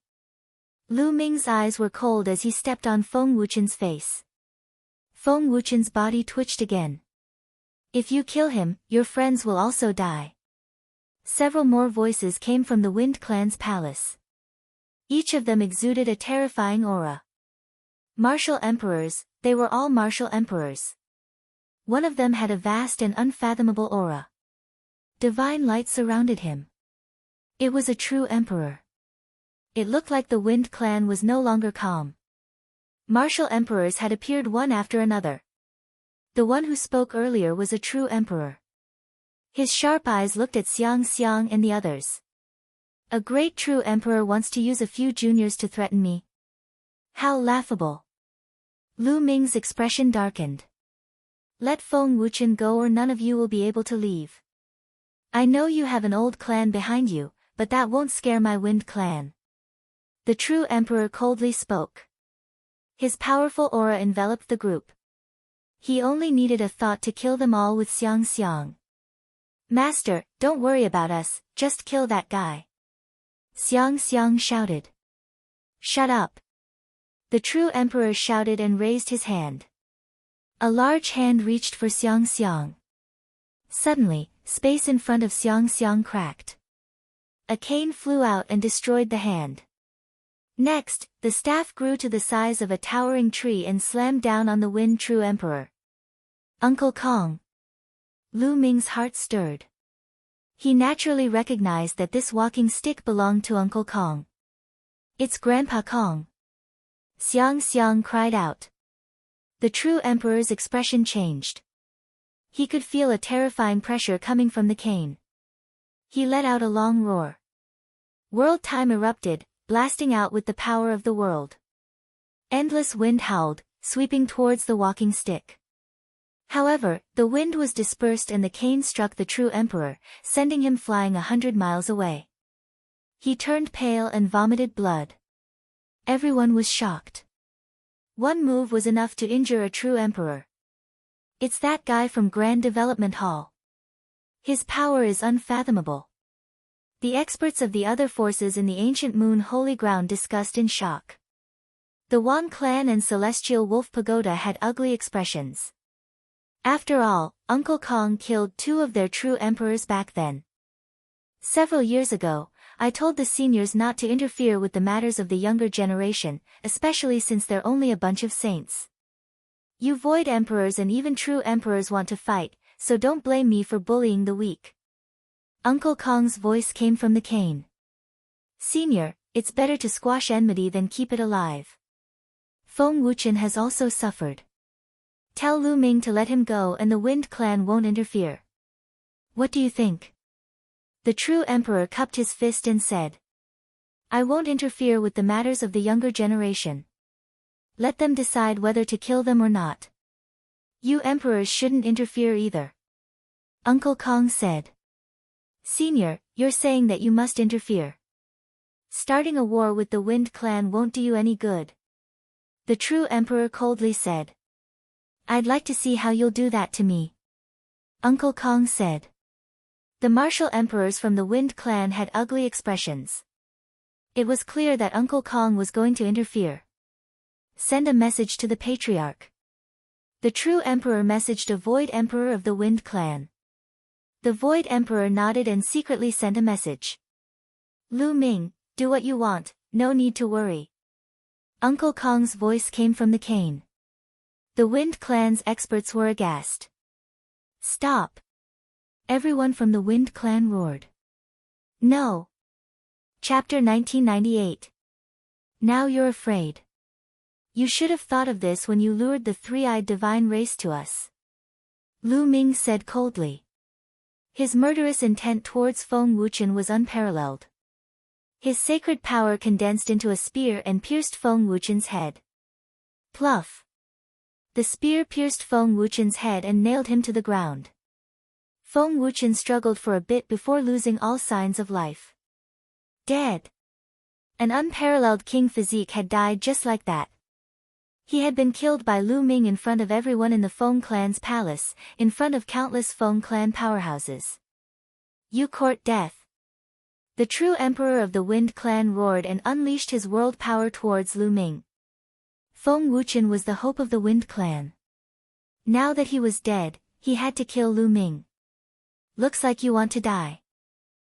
Lu Ming's eyes were cold as he stepped on Feng Wuchen's face. Feng Wuchen's body twitched again. If you kill him, your friends will also die. Several more voices came from the Wind clan's palace. Each of them exuded a terrifying aura. Martial emperors, they were all martial emperors. One of them had a vast and unfathomable aura. Divine light surrounded him. It was a true emperor. It looked like the Wind clan was no longer calm. Martial emperors had appeared one after another. The one who spoke earlier was a true emperor. His sharp eyes looked at Xiangxiang and the others. A great true emperor wants to use a few juniors to threaten me. How laughable. Lu Ming's expression darkened. Let Feng Wuchen go or none of you will be able to leave. I know you have an old clan behind you, but that won't scare my Wind clan. The true emperor coldly spoke. His powerful aura enveloped the group. He only needed a thought to kill them all with Xiang Xiang. Master, don't worry about us, just kill that guy. Xiang Xiang shouted. Shut up. The true emperor shouted and raised his hand. A large hand reached for Xiang Xiang. Suddenly, space in front of Xiang Xiang cracked. A cane flew out and destroyed the hand. Next, the staff grew to the size of a towering tree and slammed down on the wind true emperor. Uncle Kong. Lu Ming's heart stirred. He naturally recognized that this walking stick belonged to Uncle Kong. It's Grandpa Kong. Xiang Xiang cried out. The true emperor's expression changed. He could feel a terrifying pressure coming from the cane. He let out a long roar. World time erupted, blasting out with the power of the world. Endless wind howled, sweeping towards the walking stick. However, the wind was dispersed and the cane struck the true emperor, sending him flying 100 miles away. He turned pale and vomited blood. Everyone was shocked. One move was enough to injure a true emperor. It's that guy from Grand Development Hall. His power is unfathomable. The experts of the other forces in the ancient moon holy ground discussed in shock. The Wan clan and Celestial Wolf Pagoda had ugly expressions. After all, Uncle Kong killed 2 of their true emperors back then. Several years ago, I told the seniors not to interfere with the matters of the younger generation, especially since they're only a bunch of saints. You void emperors and even true emperors want to fight, so don't blame me for bullying the weak. Uncle Kong's voice came from the cane. Senior, it's better to squash enmity than keep it alive. Feng Wuchen has also suffered. Tell Lu Ming to let him go and the Wind clan won't interfere. What do you think? The true emperor cupped his fist and said. I won't interfere with the matters of the younger generation. Let them decide whether to kill them or not. You emperors shouldn't interfere either. Uncle Kong said. Senior, you're saying that you must interfere. Starting a war with the Wind clan won't do you any good. The true emperor coldly said. I'd like to see how you'll do that to me. Uncle Kong said. The martial emperors from the Wind clan had ugly expressions. It was clear that Uncle Kong was going to interfere. Send a message to the patriarch. The true emperor messaged a void emperor of the Wind clan. The void emperor nodded and secretly sent a message. Lu Ming, do what you want, no need to worry. Uncle Kong's voice came from the cane. The Wind clan's experts were aghast. Stop! Everyone from the Wind clan roared. No! Chapter 1998. Now you're afraid. You should have thought of this when you lured the three-eyed divine race to us. Lu Ming said coldly. His murderous intent towards Feng Wuchen was unparalleled. His sacred power condensed into a spear and pierced Feng Wuchen's head. Pluff! The spear pierced Feng Wuchen's head and nailed him to the ground. Feng Wuchen struggled for a bit before losing all signs of life. Dead! An unparalleled king physique had died just like that. He had been killed by Lu Ming in front of everyone in the Feng clan's palace, in front of countless Feng clan powerhouses. You court death. The true emperor of the Wind clan roared and unleashed his world power towards Lu Ming. Feng Wuchen was the hope of the Wind clan. Now that he was dead, he had to kill Lu Ming. Looks like you want to die.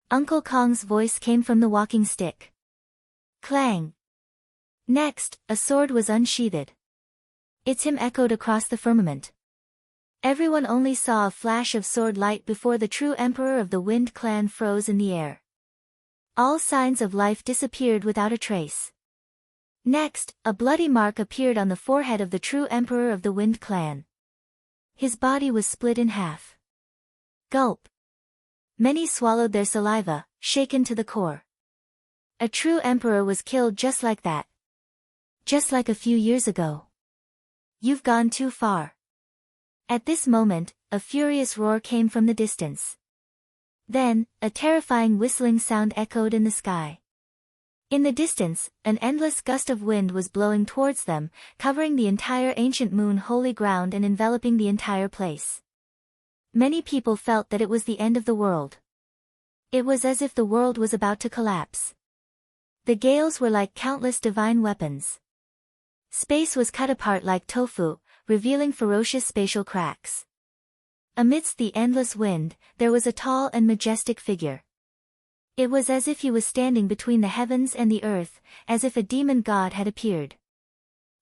Uncle Kong's voice came from the walking stick. Clang! Next, a sword was unsheathed. Its hymn echoed across the firmament. Everyone only saw a flash of sword light before the true emperor of the Wind clan froze in the air. All signs of life disappeared without a trace. Next, a bloody mark appeared on the forehead of the true emperor of the Wind clan. His body was split in half. Gulp! Many swallowed their saliva, shaken to the core. A true emperor was killed just like that. Just like a few years ago. You've gone too far. At this moment, a furious roar came from the distance. Then, a terrifying whistling sound echoed in the sky. In the distance, an endless gust of wind was blowing towards them, covering the entire ancient moon holy ground and enveloping the entire place. Many people felt that it was the end of the world. It was as if the world was about to collapse. The gales were like countless divine weapons. Space was cut apart like tofu, revealing ferocious spatial cracks. Amidst the endless wind, there was a tall and majestic figure. It was as if he was standing between the heavens and the earth, as if a demon god had appeared.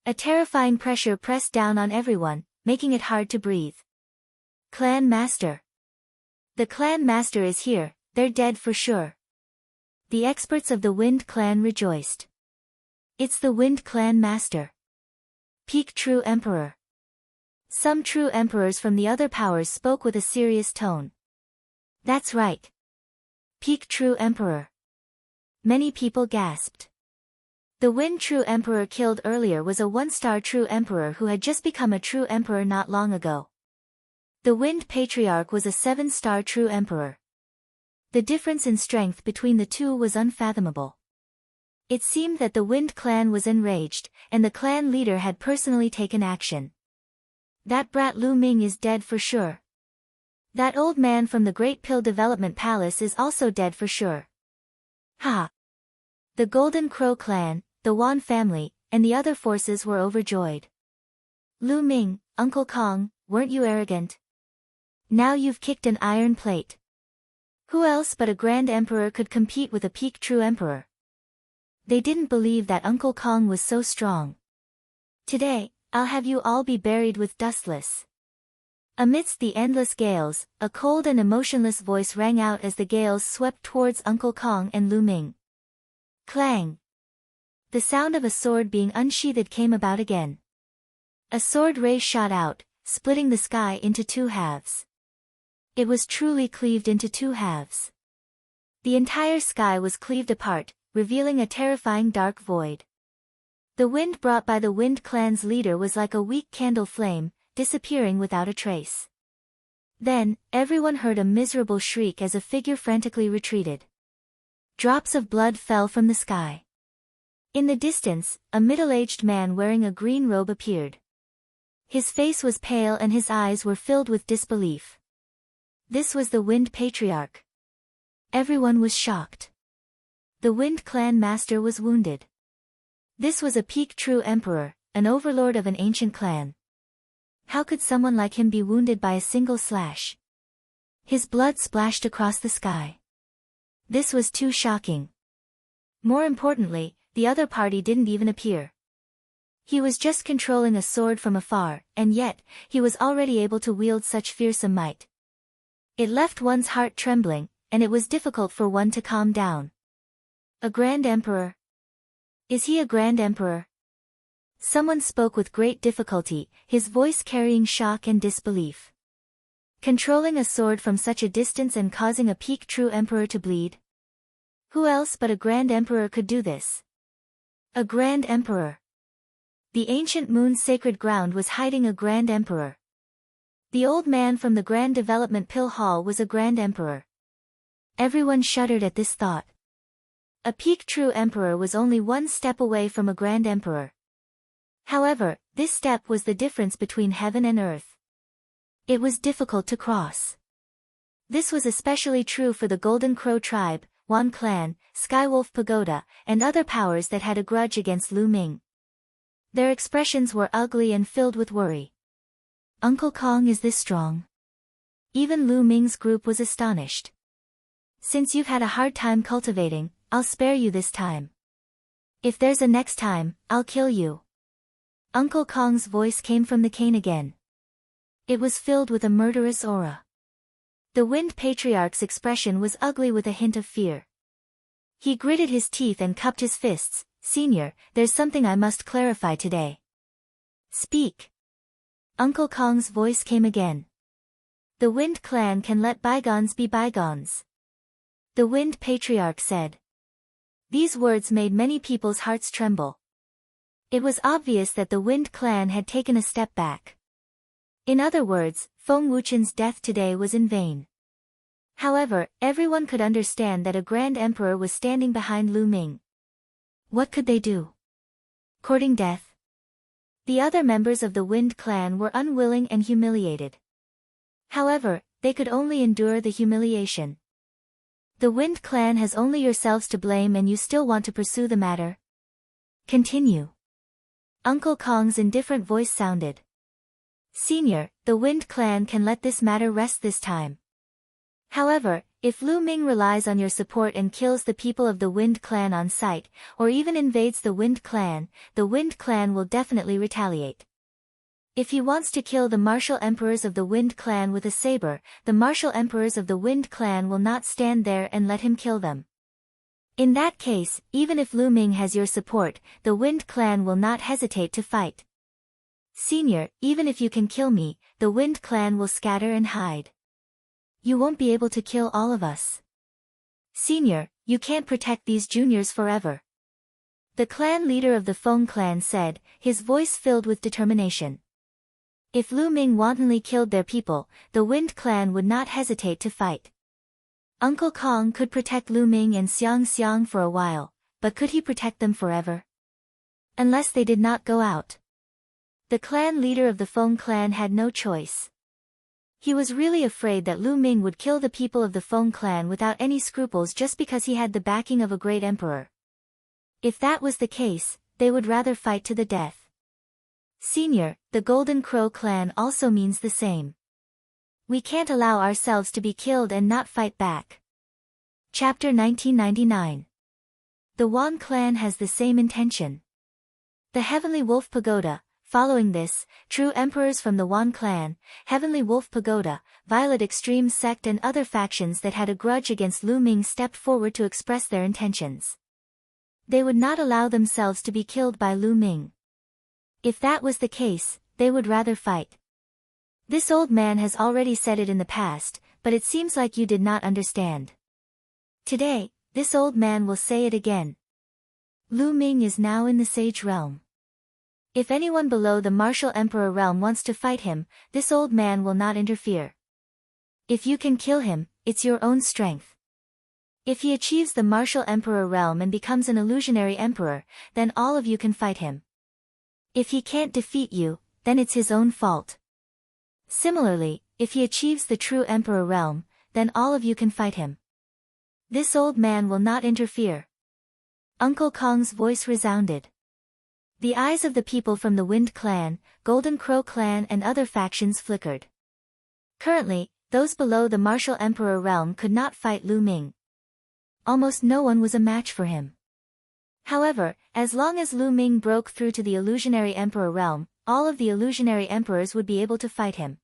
A terrifying pressure pressed down on everyone, making it hard to breathe. Clan Master. The Clan Master is here, they're dead for sure. The experts of the Wind Clan rejoiced. It's the Wind Clan Master. Peak True Emperor. Some true emperors from the other powers spoke with a serious tone. That's right. Peak True Emperor. Many people gasped. The Wind True Emperor killed earlier was a one-star True Emperor who had just become a True Emperor not long ago. The Wind Patriarch was a 7-star True Emperor. The difference in strength between the two was unfathomable. It seemed that the Wind Clan was enraged, and the clan leader had personally taken action. That brat Lu Ming is dead for sure. That old man from the Great Pill Development Palace is also dead for sure. Ha! The Golden Crow clan, the Wan family, and the other forces were overjoyed. Lu Ming, Uncle Kong, weren't you arrogant? Now you've kicked an iron plate. Who else but a Grand Emperor could compete with a peak True Emperor? They didn't believe that Uncle Kong was so strong. Today, I'll have you all be buried with dustless. Amidst the endless gales, a cold and emotionless voice rang out as the gales swept towards Uncle Kong and Lu Ming. Clang! The sound of a sword being unsheathed came about again. A sword ray shot out, splitting the sky into two halves. It was truly cleaved into two halves. The entire sky was cleaved apart, revealing a terrifying dark void. The wind brought by the Wind Clan's leader was like a weak candle flame, disappearing without a trace. Then, everyone heard a miserable shriek as a figure frantically retreated. Drops of blood fell from the sky. In the distance, a middle-aged man wearing a green robe appeared. His face was pale and his eyes were filled with disbelief. This was the Wind Patriarch. Everyone was shocked. The Wind Clan Master was wounded. This was a peak True Emperor, an overlord of an ancient clan. How could someone like him be wounded by a single slash? His blood splashed across the sky. This was too shocking. More importantly, the other party didn't even appear. He was just controlling a sword from afar, and yet, he was already able to wield such fearsome might. It left one's heart trembling, and it was difficult for one to calm down. A Grand Emperor? Is he a Grand Emperor? Someone spoke with great difficulty, his voice carrying shock and disbelief. Controlling a sword from such a distance and causing a peak True Emperor to bleed? Who else but a Grand Emperor could do this? A Grand Emperor. The ancient moon's sacred ground was hiding a Grand Emperor. The old man from the Grand Development Pill Hall was a Grand Emperor. Everyone shuddered at this thought. A peak True Emperor was only one step away from a Grand Emperor. However, this step was the difference between heaven and earth. It was difficult to cross. This was especially true for the Golden Crow tribe, Wan Clan, Skywolf Pagoda, and other powers that had a grudge against Lu Ming. Their expressions were ugly and filled with worry. Uncle Kong is this strong? Even Lu Ming's group was astonished. Since you've had a hard time cultivating, I'll spare you this time. If there's a next time, I'll kill you. Uncle Kong's voice came from the cane again. It was filled with a murderous aura. The Wind Patriarch's expression was ugly with a hint of fear. He gritted his teeth and cupped his fists. Senior, there's something I must clarify today. Speak. Uncle Kong's voice came again. The Wind Clan can let bygones be bygones. The Wind Patriarch said. These words made many people's hearts tremble. It was obvious that the Wind Clan had taken a step back. In other words, Feng Wuchen's death today was in vain. However, everyone could understand that a Grand Emperor was standing behind Lu Ming. What could they do? Courting death? The other members of the Wind clan were unwilling and humiliated. However, they could only endure the humiliation. The Wind clan has only yourselves to blame and you still want to pursue the matter? Continue. Uncle Kong's indifferent voice sounded. Senior, the Wind clan can let this matter rest this time. However, if Lu Ming relies on your support and kills the people of the Wind clan on sight, or even invades the Wind clan will definitely retaliate. If he wants to kill the martial emperors of the Wind clan with a saber, the martial emperors of the Wind clan will not stand there and let him kill them. In that case, even if Lu Ming has your support, the Wind clan will not hesitate to fight. Senior, even if you can kill me, the Wind clan will scatter and hide. You won't be able to kill all of us. Senior, you can't protect these juniors forever. The clan leader of the Feng clan said, his voice filled with determination. If Lu Ming wantonly killed their people, the Wind clan would not hesitate to fight. Uncle Kong could protect Lu Ming and Xiang for a while, but could he protect them forever? Unless they did not go out. The clan leader of the Feng clan had no choice. He was really afraid that Lu Ming would kill the people of the Feng clan without any scruples just because he had the backing of a great emperor. If that was the case, they would rather fight to the death. Senior, the Golden Crow clan also means the same. We can't allow ourselves to be killed and not fight back. Chapter 1999. The Wan clan has the same intention. The Heavenly Wolf Pagoda. Following this, true emperors from the Wan clan, Heavenly Wolf Pagoda, Violet Extreme Sect and other factions that had a grudge against Lu Ming stepped forward to express their intentions. They would not allow themselves to be killed by Lu Ming. If that was the case, they would rather fight. This old man has already said it in the past, but it seems like you did not understand. Today, this old man will say it again. Lu Ming is now in the Sage realm. If anyone below the Martial Emperor realm wants to fight him, this old man will not interfere. If you can kill him, it's your own strength. If he achieves the Martial Emperor realm and becomes an illusionary emperor, then all of you can fight him. If he can't defeat you, then it's his own fault. Similarly, if he achieves the true Emperor realm, then all of you can fight him. This old man will not interfere. Uncle Kong's voice resounded. The eyes of the people from the Wind clan, Golden Crow clan and other factions flickered. Currently, those below the Martial Emperor realm could not fight Lu Ming. Almost no one was a match for him. However, as long as Lu Ming broke through to the Illusionary Emperor realm, all of the Illusionary Emperors would be able to fight him.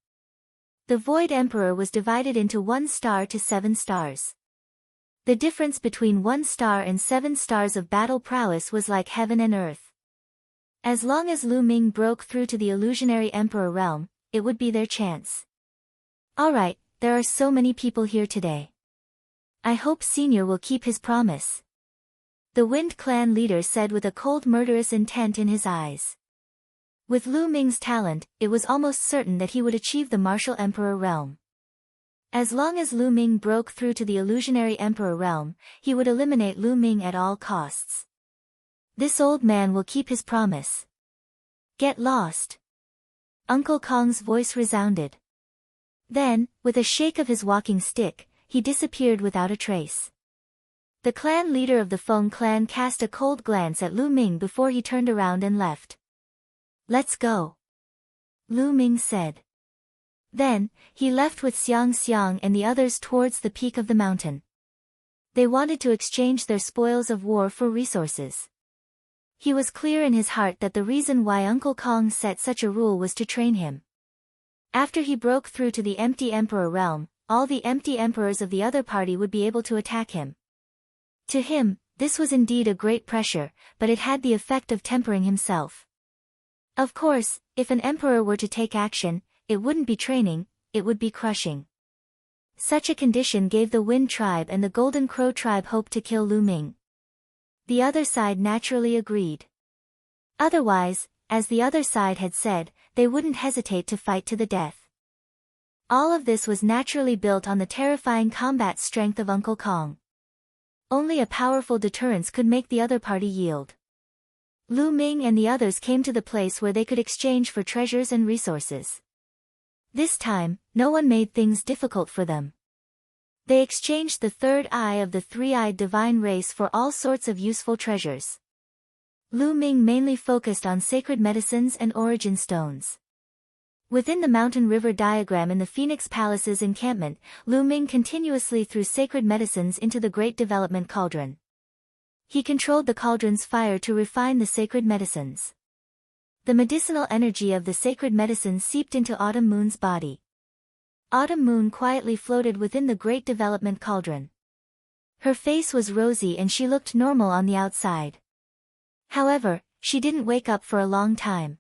The Void Emperor was divided into 1 star to 7 stars. The difference between 1 star and 7 stars of battle prowess was like heaven and earth. As long as Lu Ming broke through to the Illusionary Emperor realm, it would be their chance. Alright, there are so many people here today. I hope Senior will keep his promise. The Wind clan leader said with a cold murderous intent in his eyes. With Lu Ming's talent, it was almost certain that he would achieve the Martial Emperor realm. As long as Lu Ming broke through to the Illusionary Emperor realm, he would eliminate Lu Ming at all costs. This old man will keep his promise. Get lost. Uncle Kong's voice resounded. Then, with a shake of his walking stick, he disappeared without a trace. The clan leader of the Feng clan cast a cold glance at Lu Ming before he turned around and left. Let's go. Lu Ming said. Then, he left with Xiang and the others towards the peak of the mountain. They wanted to exchange their spoils of war for resources. He was clear in his heart that the reason why Uncle Kong set such a rule was to train him. After he broke through to the Empty Emperor realm, all the empty emperors of the other party would be able to attack him. To him, this was indeed a great pressure, but it had the effect of tempering himself. Of course, if an emperor were to take action, it wouldn't be training, it would be crushing. Such a condition gave the Wind tribe and the Golden Crow tribe hope to kill Lu Ming. The other side naturally agreed. Otherwise, as the other side had said, they wouldn't hesitate to fight to the death. All of this was naturally built on the terrifying combat strength of Uncle Kong. Only a powerful deterrence could make the other party yield. Lu Ming and the others came to the place where they could exchange for treasures and resources. This time, no one made things difficult for them. They exchanged the third eye of the three-eyed divine race for all sorts of useful treasures. Lu Ming mainly focused on sacred medicines and origin stones. Within the mountain river diagram in the Phoenix Palace's encampment, Lu Ming continuously threw sacred medicines into the Great Development Cauldron. He controlled the cauldron's fire to refine the sacred medicines. The medicinal energy of the sacred medicines seeped into Autumn Moon's body. Autumn Moon quietly floated within the Great Development Cauldron. Her face was rosy and she looked normal on the outside. However, she didn't wake up for a long time.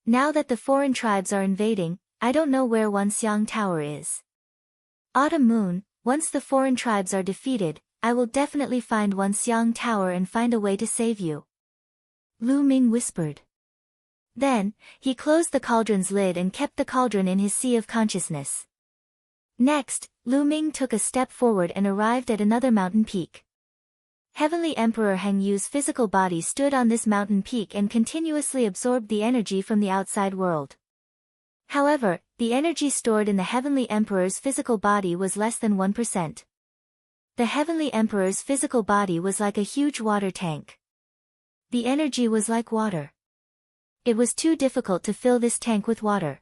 Now that the foreign tribes are invading, I don't know where Wanxiang Tower is. Autumn Moon, once the foreign tribes are defeated, I will definitely find Wanxiang Tower and find a way to save you. Lu Ming whispered. Then, he closed the cauldron's lid and kept the cauldron in his sea of consciousness. Next, Lu Ming took a step forward and arrived at another mountain peak. Heavenly Emperor Heng Yu's physical body stood on this mountain peak and continuously absorbed the energy from the outside world. However, the energy stored in the Heavenly Emperor's physical body was less than 1%. The Heavenly Emperor's physical body was like a huge water tank. The energy was like water. It was too difficult to fill this tank with water.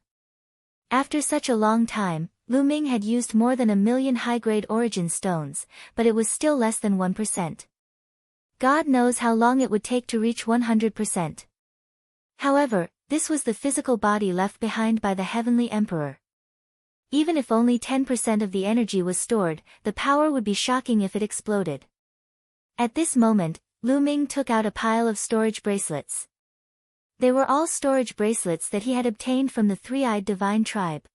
After such a long time, Lu Ming had used more than 1,000,000 high-grade origin stones, but it was still less than 1%. God knows how long it would take to reach 100%. However, this was the physical body left behind by the Heavenly Emperor. Even if only 10% of the energy was stored, the power would be shocking if it exploded. At this moment, Lu Ming took out a pile of storage bracelets. They were all storage bracelets that he had obtained from the three-eyed divine tribe.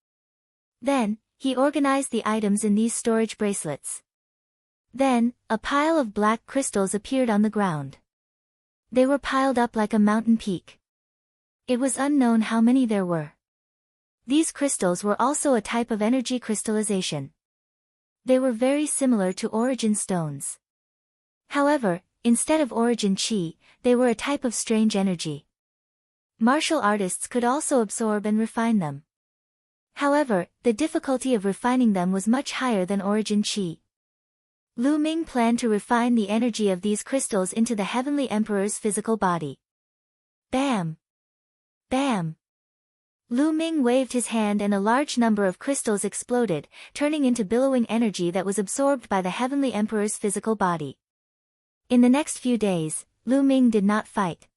Then, he organized the items in these storage bracelets. Then, a pile of black crystals appeared on the ground. They were piled up like a mountain peak. It was unknown how many there were. These crystals were also a type of energy crystallization. They were very similar to origin stones. However, instead of origin chi, they were a type of strange energy. Martial artists could also absorb and refine them. However, the difficulty of refining them was much higher than origin chi. Lu Ming planned to refine the energy of these crystals into the Heavenly Emperor's physical body. Bam! Bam! Lu Ming waved his hand and a large number of crystals exploded, turning into billowing energy that was absorbed by the Heavenly Emperor's physical body. In the next few days, Lu Ming did not fight.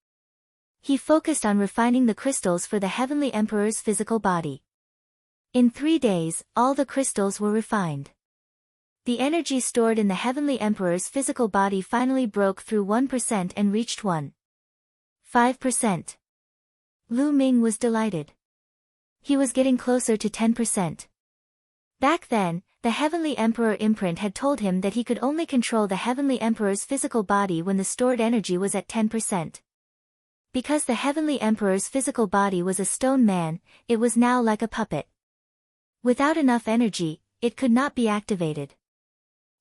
He focused on refining the crystals for the Heavenly Emperor's physical body. In 3 days, all the crystals were refined. The energy stored in the Heavenly Emperor's physical body finally broke through 1% and reached 1.5%. Lu Ming was delighted. He was getting closer to 10%. Back then, the Heavenly Emperor imprint had told him that he could only control the Heavenly Emperor's physical body when the stored energy was at 10%. Because the Heavenly Emperor's physical body was a stone man, it was now like a puppet. Without enough energy, it could not be activated.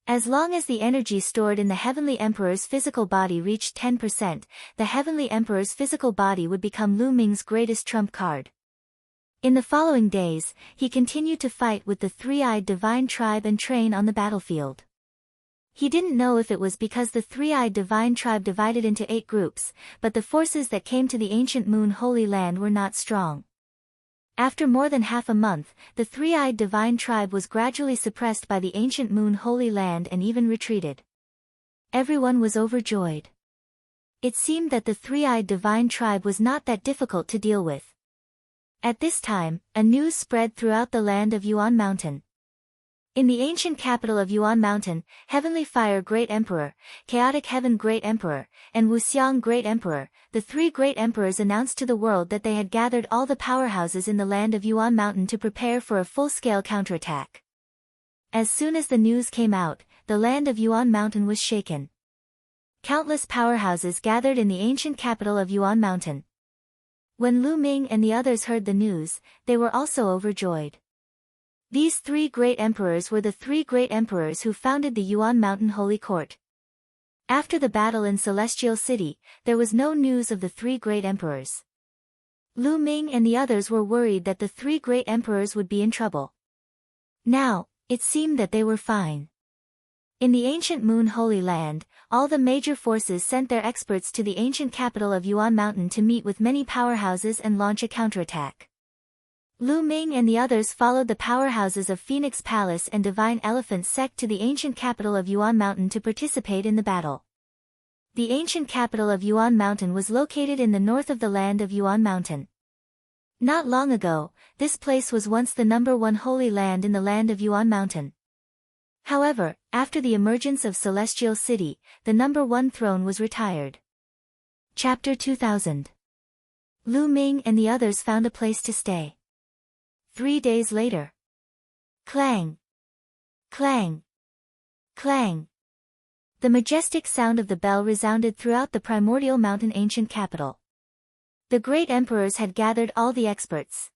As long as the energy stored in the Heavenly Emperor's physical body reached 10%, the Heavenly Emperor's physical body would become Lu Ming's greatest trump card. In the following days, he continued to fight with the three-eyed divine tribe and train on the battlefield. He didn't know if it was because the three-eyed divine tribe divided into 8 groups, but the forces that came to the ancient Moon Holy Land were not strong. After more than half a month, the three-eyed divine tribe was gradually suppressed by the ancient Moon Holy Land and even retreated. Everyone was overjoyed. It seemed that the three-eyed divine tribe was not that difficult to deal with. At this time, a news spread throughout the land of Yuan Mountain. In the ancient capital of Yuan Mountain, Heavenly Fire Great Emperor, Chaotic Heaven Great Emperor, and Wuxiang Great Emperor, the 3 great emperors announced to the world that they had gathered all the powerhouses in the land of Yuan Mountain to prepare for a full-scale counterattack. As soon as the news came out, the land of Yuan Mountain was shaken. Countless powerhouses gathered in the ancient capital of Yuan Mountain. When Lu Ming and the others heard the news, they were also overjoyed. These 3 great emperors were the 3 great emperors who founded the Yuan Mountain Holy Court. After the battle in Celestial City, there was no news of the three great emperors. Lu Ming and the others were worried that the three great emperors would be in trouble. Now, it seemed that they were fine. In the ancient Moon Holy Land, all the major forces sent their experts to the ancient capital of Yuan Mountain to meet with many powerhouses and launch a counterattack. Lu Ming and the others followed the powerhouses of Phoenix Palace and Divine Elephant Sect to the ancient capital of Yuan Mountain to participate in the battle. The ancient capital of Yuan Mountain was located in the north of the land of Yuan Mountain. Not long ago, this place was once the #1 holy land in the land of Yuan Mountain. However, after the emergence of Celestial City, the #1 throne was retired. Chapter 2000. Lu Ming and the others found a place to stay. 3 days later. Clang! Clang! Clang! The majestic sound of the bell resounded throughout the primordial mountain ancient capital. The great emperors had gathered all the experts.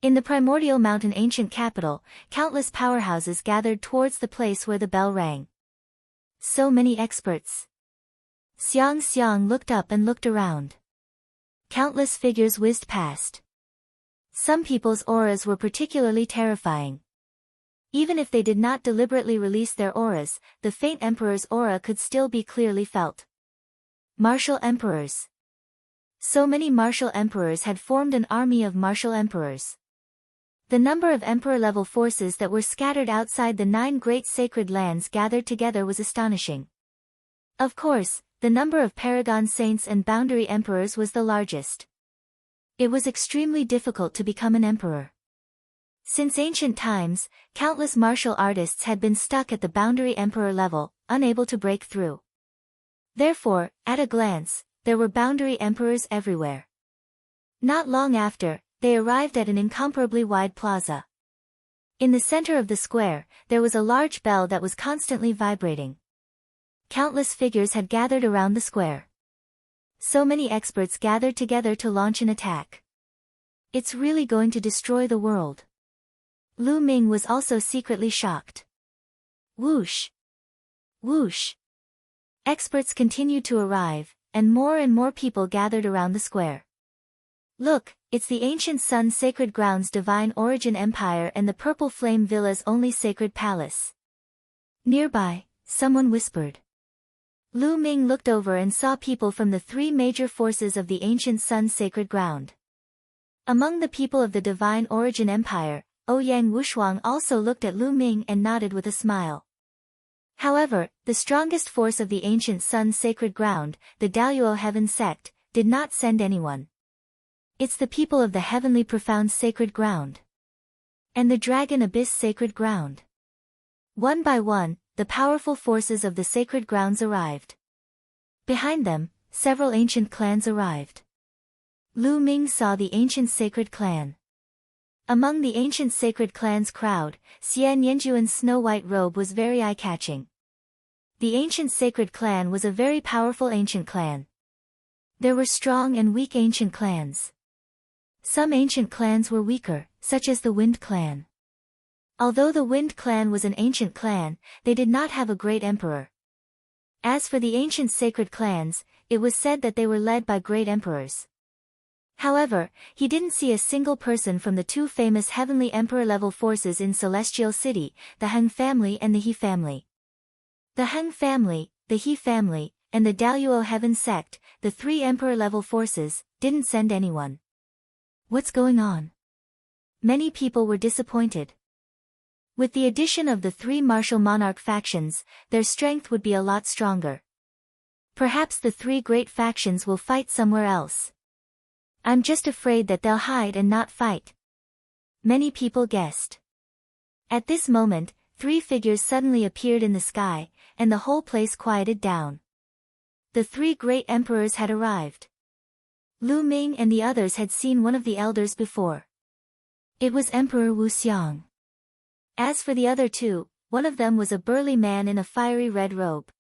In the primordial mountain ancient capital, countless powerhouses gathered towards the place where the bell rang. So many experts. Xiang Xiang looked up and looked around. Countless figures whizzed past. Some people's auras were particularly terrifying. Even if they did not deliberately release their auras, the faint emperor's aura could still be clearly felt. Martial emperors. So many martial emperors had formed an army of martial emperors. The number of emperor-level forces that were scattered outside the 9 great sacred lands gathered together was astonishing. Of course, the number of paragon saints and boundary emperors was the largest. It was extremely difficult to become an emperor. Since ancient times, countless martial artists had been stuck at the boundary emperor level, unable to break through. Therefore, at a glance, there were boundary emperors everywhere. Not long after, they arrived at an incomparably wide plaza. In the center of the square, there was a large bell that was constantly vibrating. Countless figures had gathered around the square. So many experts gathered together to launch an attack. It's really going to destroy the world. Lu Ming was also secretly shocked. Whoosh! Whoosh! Experts continued to arrive, and more people gathered around the square. Look, it's the ancient Sun Sacred Grounds Divine Origin Empire and the Purple Flame Villa's only sacred palace. Nearby, someone whispered. Lu Ming looked over and saw people from the 3 major forces of the ancient Sun Sacred Ground. Among the people of the Divine Origin Empire, Ouyang Wushuang also looked at Lu Ming and nodded with a smile. However, the strongest force of the ancient Sun Sacred Ground, the Daluo Heaven Sect, did not send anyone. It's the people of the Heavenly Profound Sacred Ground. And the Dragon Abyss Sacred Ground. One by one, the powerful forces of the Sacred Grounds arrived. Behind them, several ancient clans arrived. Lu Ming saw the ancient Sacred Clan. Among the ancient Sacred Clan's crowd, Xian Yanjuan's snow-white robe was very eye-catching. The ancient Sacred Clan was a very powerful ancient clan. There were strong and weak ancient clans. Some ancient clans were weaker, such as the Wind Clan. Although the Wind Clan was an ancient clan, they did not have a great emperor. As for the ancient sacred clans, it was said that they were led by great emperors. However, he didn't see a single person from the 2 famous heavenly emperor-level forces in Celestial City, the Heng family and the He family. The Heng family, the He family, and the Daluo Heaven Sect, the 3 emperor-level forces, didn't send anyone. What's going on? Many people were disappointed. With the addition of the 3 martial monarch factions, their strength would be a lot stronger. Perhaps the 3 great factions will fight somewhere else. I'm just afraid that they'll hide and not fight. Many people guessed. At this moment, 3 figures suddenly appeared in the sky, and the whole place quieted down. The 3 great emperors had arrived. Lu Ming and the others had seen one of the elders before. It was Emperor Wu Xiang. As for the other 2, one of them was a burly man in a fiery red robe.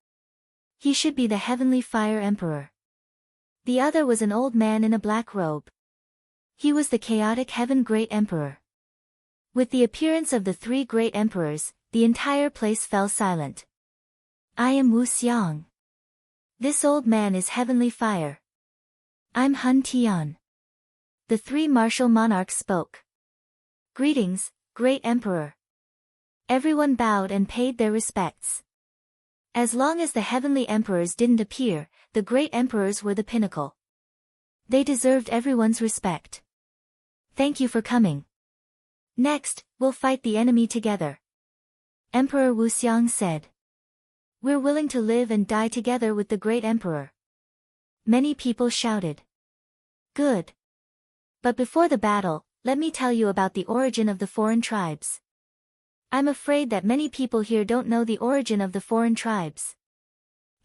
He should be the Heavenly Fire Emperor. The other was an old man in a black robe. He was the Chaotic Heaven Great Emperor. With the appearance of the 3 great emperors, the entire place fell silent. I am Wu Xiang. This old man is heavenly fire. I'm Hun Tian. The three martial monarchs spoke. Greetings, great emperor. Everyone bowed and paid their respects. As long as the heavenly emperors didn't appear, the great emperors were the pinnacle. They deserved everyone's respect. Thank you for coming. Next, we'll fight the enemy together. Emperor Wuxiang said. We're willing to live and die together with the great emperor. Many people shouted. Good. But before the battle, let me tell you about the origin of the foreign tribes. I'm afraid that many people here don't know the origin of the foreign tribes.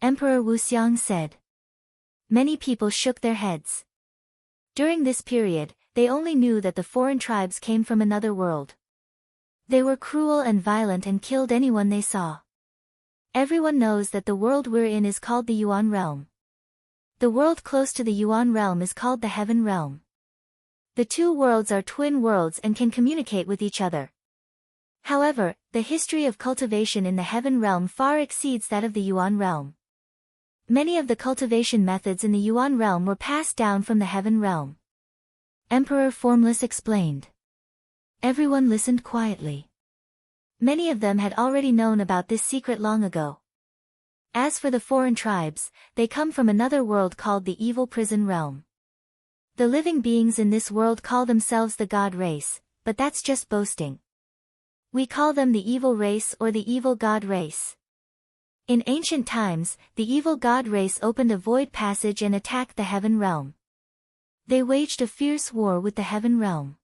Emperor Wuxiang said. Many people shook their heads. During this period, they only knew that the foreign tribes came from another world. They were cruel and violent and killed anyone they saw. Everyone knows that the world we're in is called the Yuan realm. The world close to the Yuan realm is called the Heaven realm. The two worlds are twin worlds and can communicate with each other. However, the history of cultivation in the Heaven realm far exceeds that of the Yuan realm. Many of the cultivation methods in the Yuan realm were passed down from the Heaven realm. Emperor Formless explained. Everyone listened quietly. Many of them had already known about this secret long ago. As for the foreign tribes, they come from another world called the Evil Prison realm. The living beings in this world call themselves the God race, but that's just boasting. We call them the evil race or the evil God race. In ancient times, the evil God race opened a void passage and attacked the Heaven realm. They waged a fierce war with the Heaven realm.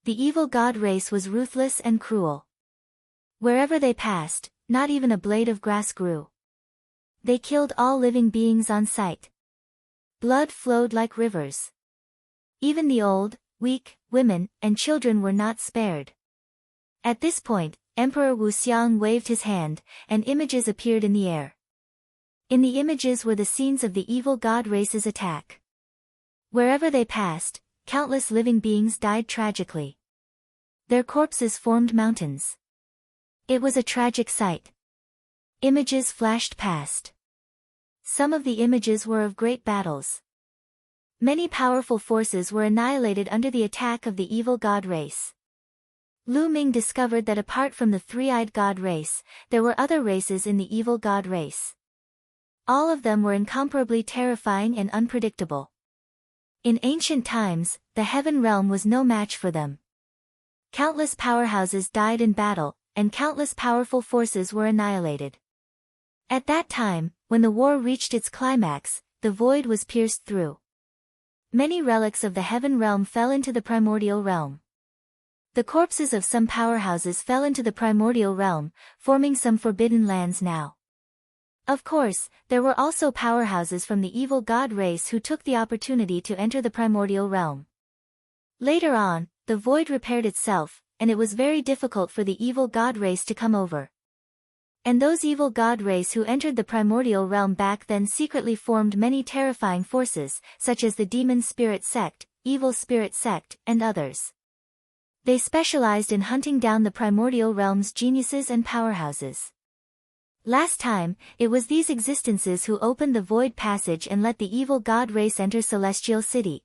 The evil God race was ruthless and cruel. Wherever they passed, not even a blade of grass grew. They killed all living beings on sight. Blood flowed like rivers. Even the old, weak, women, and children were not spared. At this point, Emperor Wuxiang waved his hand, and images appeared in the air. In the images were the scenes of the evil God race's attack. Wherever they passed, countless living beings died tragically. Their corpses formed mountains. It was a tragic sight. Images flashed past. Some of the images were of great battles. Many powerful forces were annihilated under the attack of the evil God race. Lu Ming discovered that apart from the three-eyed God race, there were other races in the evil God race. All of them were incomparably terrifying and unpredictable. In ancient times, the Heaven realm was no match for them. Countless powerhouses died in battle, and countless powerful forces were annihilated. At that time, when the war reached its climax, the void was pierced through. Many relics of the Heaven realm fell into the primordial realm. The corpses of some powerhouses fell into the primordial realm, forming some forbidden lands now. Of course, there were also powerhouses from the evil God race who took the opportunity to enter the primordial realm. Later on, the void repaired itself, and it was very difficult for the evil God race to come over. And those evil God race who entered the primordial realm back then secretly formed many terrifying forces, such as the Demon Spirit Sect, Evil Spirit Sect, and others. They specialized in hunting down the primordial realm's geniuses and powerhouses. Last time, it was these existences who opened the void passage and let the evil God race enter Celestial City.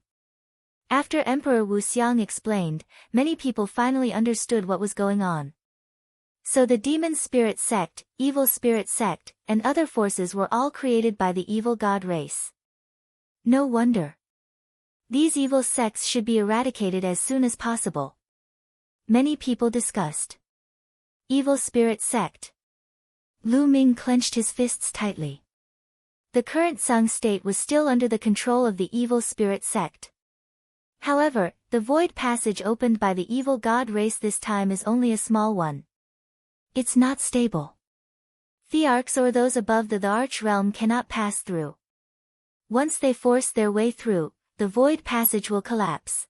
After Emperor Wuxiang explained, many people finally understood what was going on. So the Demon Spirit Sect, Evil Spirit Sect, and other forces were all created by the evil God race. No wonder. These evil sects should be eradicated as soon as possible. Many people discussed. Evil Spirit Sect. Lu Ming clenched his fists tightly. The current Sung state was still under the control of the Evil Spirit Sect. However, the void passage opened by the evil God race this time is only a small one. It's not stable. Thearchs or those above the Arch realm cannot pass through. Once they force their way through, the void passage will collapse.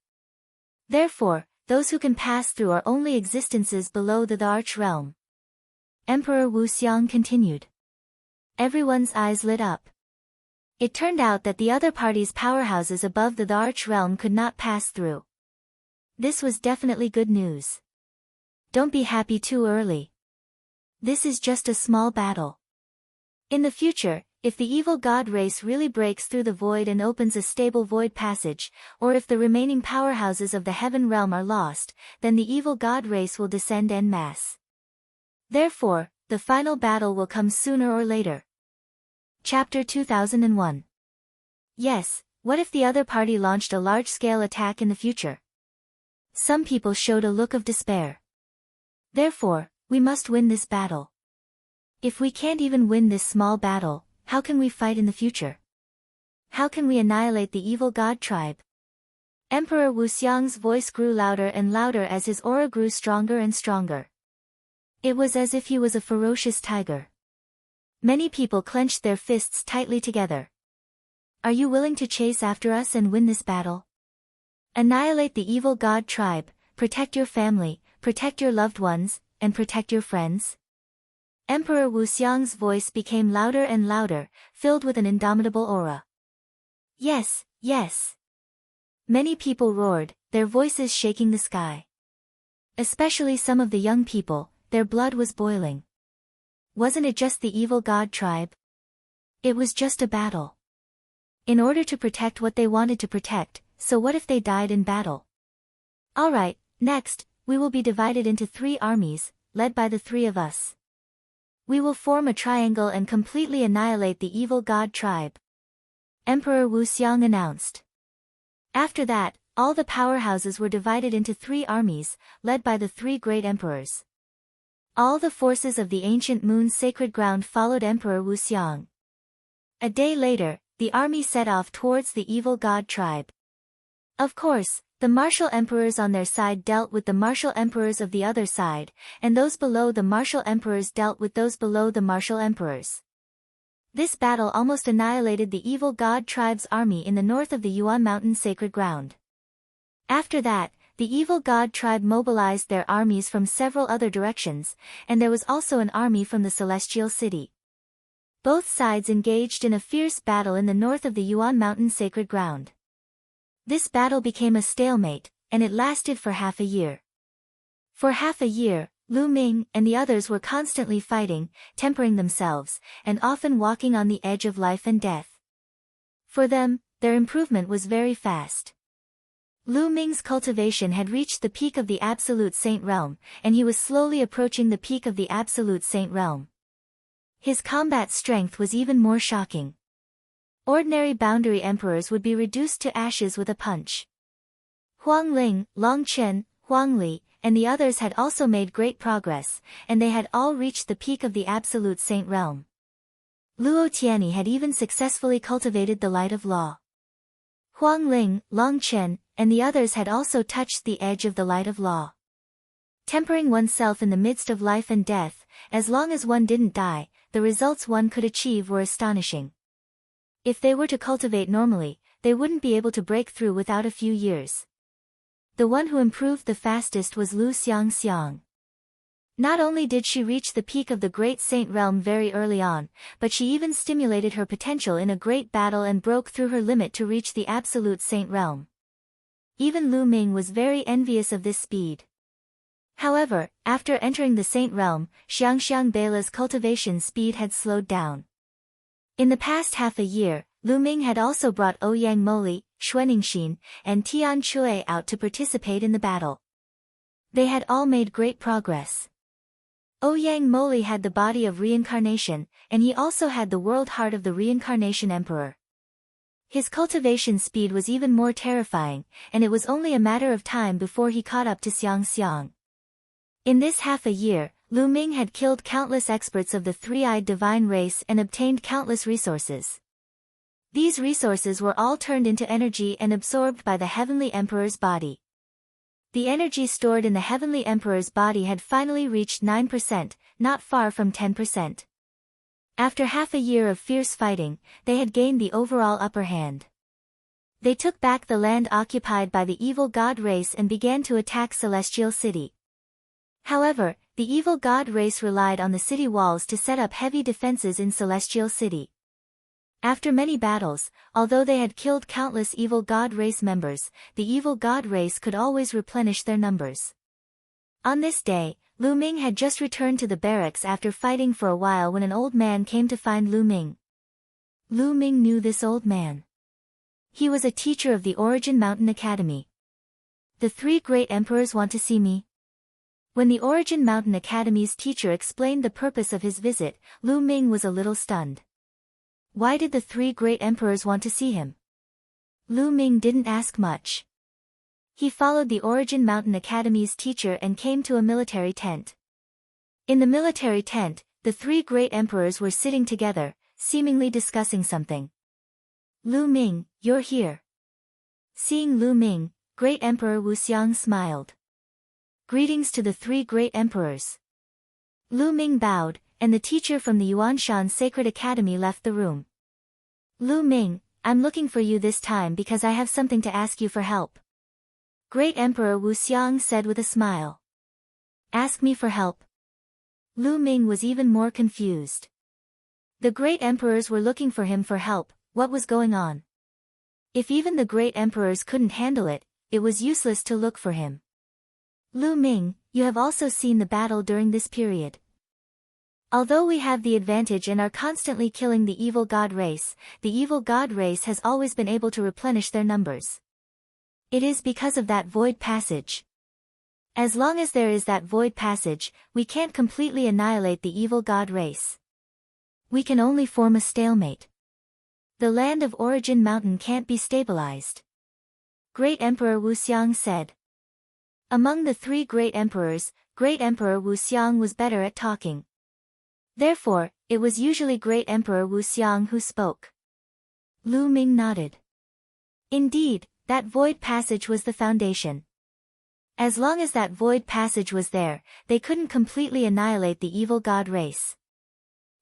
Therefore, those who can pass through are only existences below the Arch realm. Emperor Wuxiang continued. Everyone's eyes lit up. It turned out that the other party's powerhouses above the Arch realm could not pass through. This was definitely good news. Don't be happy too early. This is just a small battle. In the future, if the evil god race really breaks through the void and opens a stable void passage, or if the remaining powerhouses of the heaven realm are lost, then the evil god race will descend en masse. Therefore, the final battle will come sooner or later. Chapter 2001. Yes, what if the other party launched a large-scale attack in the future? Some people showed a look of despair. Therefore, we must win this battle. If we can't even win this small battle, how can we fight in the future? How can we annihilate the evil god tribe? Emperor Wuxiang's voice grew louder and louder as his aura grew stronger and stronger. It was as if he was a ferocious tiger. Many people clenched their fists tightly together. Are you willing to chase after us and win this battle? Annihilate the evil god tribe, protect your family, protect your loved ones, and protect your friends? Emperor Wuxiang's voice became louder and louder, filled with an indomitable aura. Yes, yes. Many people roared, their voices shaking the sky. Especially some of the young people, their blood was boiling. Wasn't it just the evil god tribe? It was just a battle. In order to protect what they wanted to protect, so what if they died in battle? Alright, next, we will be divided into 3 armies, led by the 3 of us. We will form a triangle and completely annihilate the evil god tribe. Emperor Wuxiang announced. After that, all the powerhouses were divided into 3 armies, led by the 3 great emperors. All the forces of the ancient moon's sacred ground followed Emperor Wuxiang. A day later, the army set off towards the evil god tribe. Of course, the martial emperors on their side dealt with the martial emperors of the other side, and those below the martial emperors dealt with those below the martial emperors. This battle almost annihilated the evil god tribe's army in the north of the Yuan Mountain sacred ground. After that, the evil god tribe mobilized their armies from several other directions, and there was also an army from the celestial city. Both sides engaged in a fierce battle in the north of the Yuan Mountain sacred ground. This battle became a stalemate, and it lasted for half a year. For half a year, Lu Ming and the others were constantly fighting, tempering themselves, and often walking on the edge of life and death. For them, their improvement was very fast. Lu Ming's cultivation had reached the peak of the Absolute Saint Realm, and he was slowly approaching the peak of the Absolute Saint Realm. His combat strength was even more shocking. Ordinary boundary emperors would be reduced to ashes with a punch. Huang Ling, Long Chen, Huang Li, and the others had also made great progress, and they had all reached the peak of the Absolute Saint Realm. Luo Tianyi had even successfully cultivated the light of law. Huang Ling, Long Chen, and the others had also touched the edge of the light of law. Tempering oneself in the midst of life and death, as long as one didn't die, the results one could achieve were astonishing. If they were to cultivate normally, they wouldn't be able to break through without a few years. The one who improved the fastest was Lu Xiangxiang. Not only did she reach the peak of the Great Saint Realm very early on, but she even stimulated her potential in a great battle and broke through her limit to reach the Absolute Saint Realm. Even Lu Ming was very envious of this speed. However, after entering the Saint Realm, Xiangxiang Beila's cultivation speed had slowed down. In the past half a year, Lu Ming had also brought Ouyang Moli, Xuaningxin, and Tian Chui out to participate in the battle. They had all made great progress. Ouyang Moli had the body of reincarnation, and he also had the world heart of the reincarnation emperor. His cultivation speed was even more terrifying, and it was only a matter of time before he caught up to Xiangxiang. In this half a year, Lu Ming had killed countless experts of the three-eyed divine race and obtained countless resources. These resources were all turned into energy and absorbed by the Heavenly Emperor's body. The energy stored in the Heavenly Emperor's body had finally reached 9%, not far from 10%. After half a year of fierce fighting, they had gained the overall upper hand. They took back the land occupied by the evil god race and began to attack Celestial City. However, the evil god race relied on the city walls to set up heavy defenses in Celestial City. After many battles, although they had killed countless evil god race members, the evil god race could always replenish their numbers. On this day, Lu Ming had just returned to the barracks after fighting for a while when an old man came to find Lu Ming. Lu Ming knew this old man. He was a teacher of the Origin Mountain Academy. The 3 great emperors want to see me. When the Origin Mountain Academy's teacher explained the purpose of his visit, Lu Ming was a little stunned. Why did the 3 great emperors want to see him? Lu Ming didn't ask much. He followed the Origin Mountain Academy's teacher and came to a military tent. In the military tent, the 3 great emperors were sitting together, seemingly discussing something. Lu Ming, you're here. Seeing Lu Ming, Great Emperor Wuxiang smiled. Greetings to the 3 great emperors. Lu Ming bowed, and the teacher from the Yuanshan Sacred Academy left the room. Lu Ming, I'm looking for you this time because I have something to ask you for help. Great Emperor Wuxiang said with a smile. Ask me for help. Lu Ming was even more confused. The great emperors were looking for him for help. What was going on? If even the great emperors couldn't handle it, it was useless to look for him. Lu Ming, you have also seen the battle during this period. Although we have the advantage and are constantly killing the evil god race, the evil god race has always been able to replenish their numbers. It is because of that void passage. As long as there is that void passage, we can't completely annihilate the evil god race. We can only form a stalemate. The land of Origin Mountain can't be stabilized. Great Emperor Wuxiang said. Among the 3 great emperors, Great Emperor Wuxiang was better at talking. Therefore, it was usually Great Emperor Wuxiang who spoke. Lu Ming nodded. Indeed, that void passage was the foundation. As long as that void passage was there, they couldn't completely annihilate the evil god race.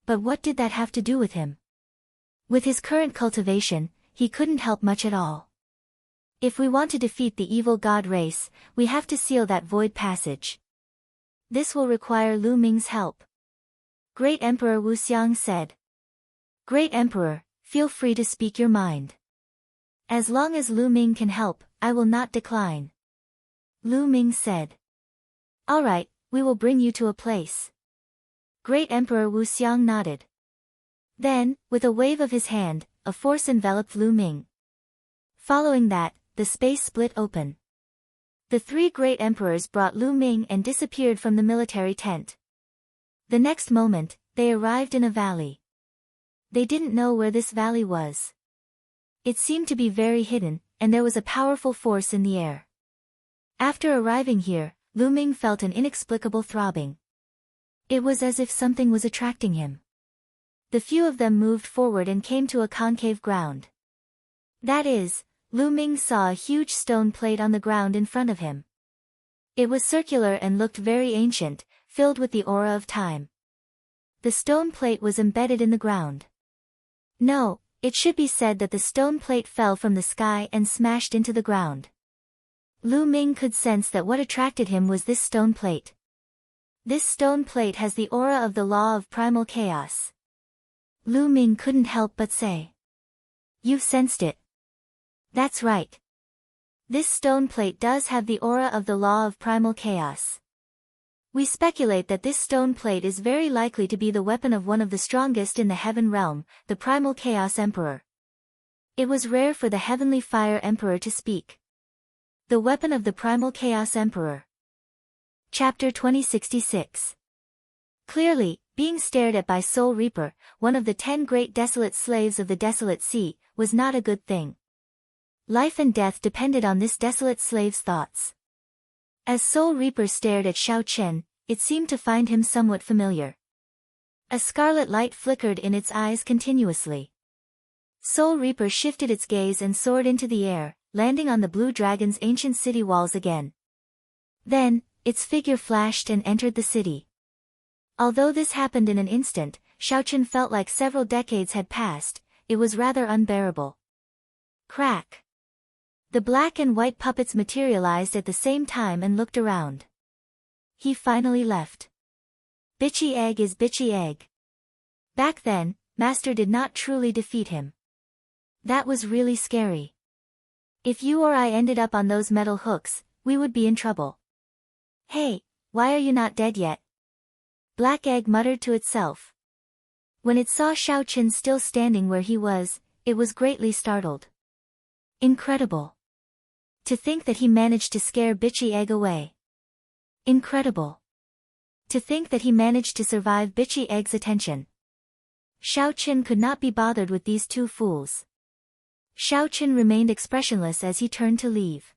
But what did that have to do with him? With his current cultivation, he couldn't help much at all. If we want to defeat the evil god race, we have to seal that void passage. This will require Lu Ming's help. Great Emperor Wuxiang said. Great Emperor, feel free to speak your mind. As long as Lu Ming can help, I will not decline. Lu Ming said. Alright, we will bring you to a place. Great Emperor Wuxiang nodded. Then, with a wave of his hand, a force enveloped Lu Ming. Following that, the space split open. The 3 great emperors brought Lu Ming and disappeared from the military tent. The next moment, they arrived in a valley. They didn't know where this valley was. It seemed to be very hidden, and there was a powerful force in the air. After arriving here, Lu Ming felt an inexplicable throbbing. It was as if something was attracting him. The few of them moved forward and came to a concave ground. That is, Lu Ming saw a huge stone plate on the ground in front of him. It was circular and looked very ancient, filled with the aura of time. The stone plate was embedded in the ground. No, it should be said that the stone plate fell from the sky and smashed into the ground. Lu Ming could sense that what attracted him was this stone plate. This stone plate has the aura of the law of primal chaos. Lu Ming couldn't help but say. You've sensed it. That's right. This stone plate does have the aura of the law of primal chaos. We speculate that this stone plate is very likely to be the weapon of one of the strongest in the Heaven Realm, the Primal Chaos Emperor. It was rare for the Heavenly Fire Emperor to speak. The weapon of the Primal Chaos Emperor. Chapter 2066. Clearly, being stared at by Soul Reaper, one of the 10 great desolate slaves of the Desolate Sea, was not a good thing. Life and death depended on this desolate slave's thoughts. As Soul Reaper stared at Xiao Chen, it seemed to find him somewhat familiar. A scarlet light flickered in its eyes continuously. Soul Reaper shifted its gaze and soared into the air, landing on the Blue Dragon's ancient city walls again. Then, its figure flashed and entered the city. Although this happened in an instant, Xiao Chen felt like several decades had passed. It was rather unbearable. Crack. The black and white puppets materialized at the same time and looked around. He finally left. Bitchy egg is bitchy egg. Back then, Master did not truly defeat him. That was really scary. If you or I ended up on those metal hooks, we would be in trouble. Hey, why are you not dead yet? Black Egg muttered to itself. When it saw Xiao Chen still standing where he was, it was greatly startled. Incredible. To think that he managed to scare Bitchy Egg away. Incredible. To think that he managed to survive Bitchy Egg's attention. Xiao Chen could not be bothered with these two fools. Xiao Chen remained expressionless as he turned to leave.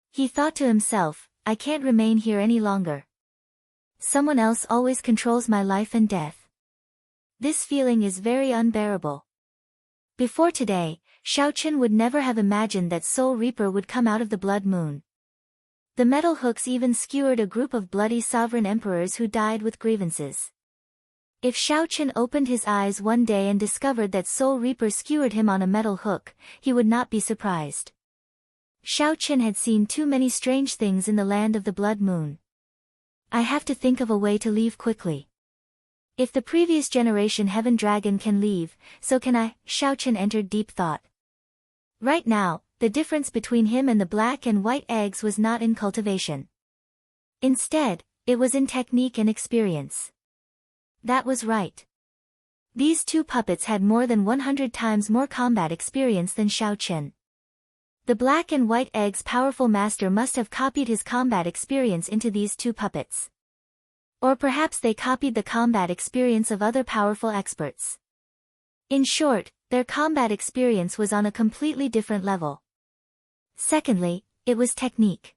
He thought to himself, I can't remain here any longer. Someone else always controls my life and death. This feeling is very unbearable. Before today, Xiao Chen would never have imagined that Soul Reaper would come out of the blood moon. The metal hooks even skewered a group of bloody sovereign emperors who died with grievances. If Xiao Chen opened his eyes one day and discovered that Soul Reaper skewered him on a metal hook, he would not be surprised. Xiao Chen had seen too many strange things in the land of the blood moon. I have to think of a way to leave quickly. If the previous generation Heaven Dragon can leave, so can I. Xiao Chen entered deep thought. Right now, the difference between him and the black and white eggs was not in cultivation. Instead, it was in technique and experience. That was right. These two puppets had more than 100 times more combat experience than Xiao Chen. The black and white egg's powerful master must have copied his combat experience into these two puppets. Or perhaps they copied the combat experience of other powerful experts. In short, their combat experience was on a completely different level. Secondly, it was technique.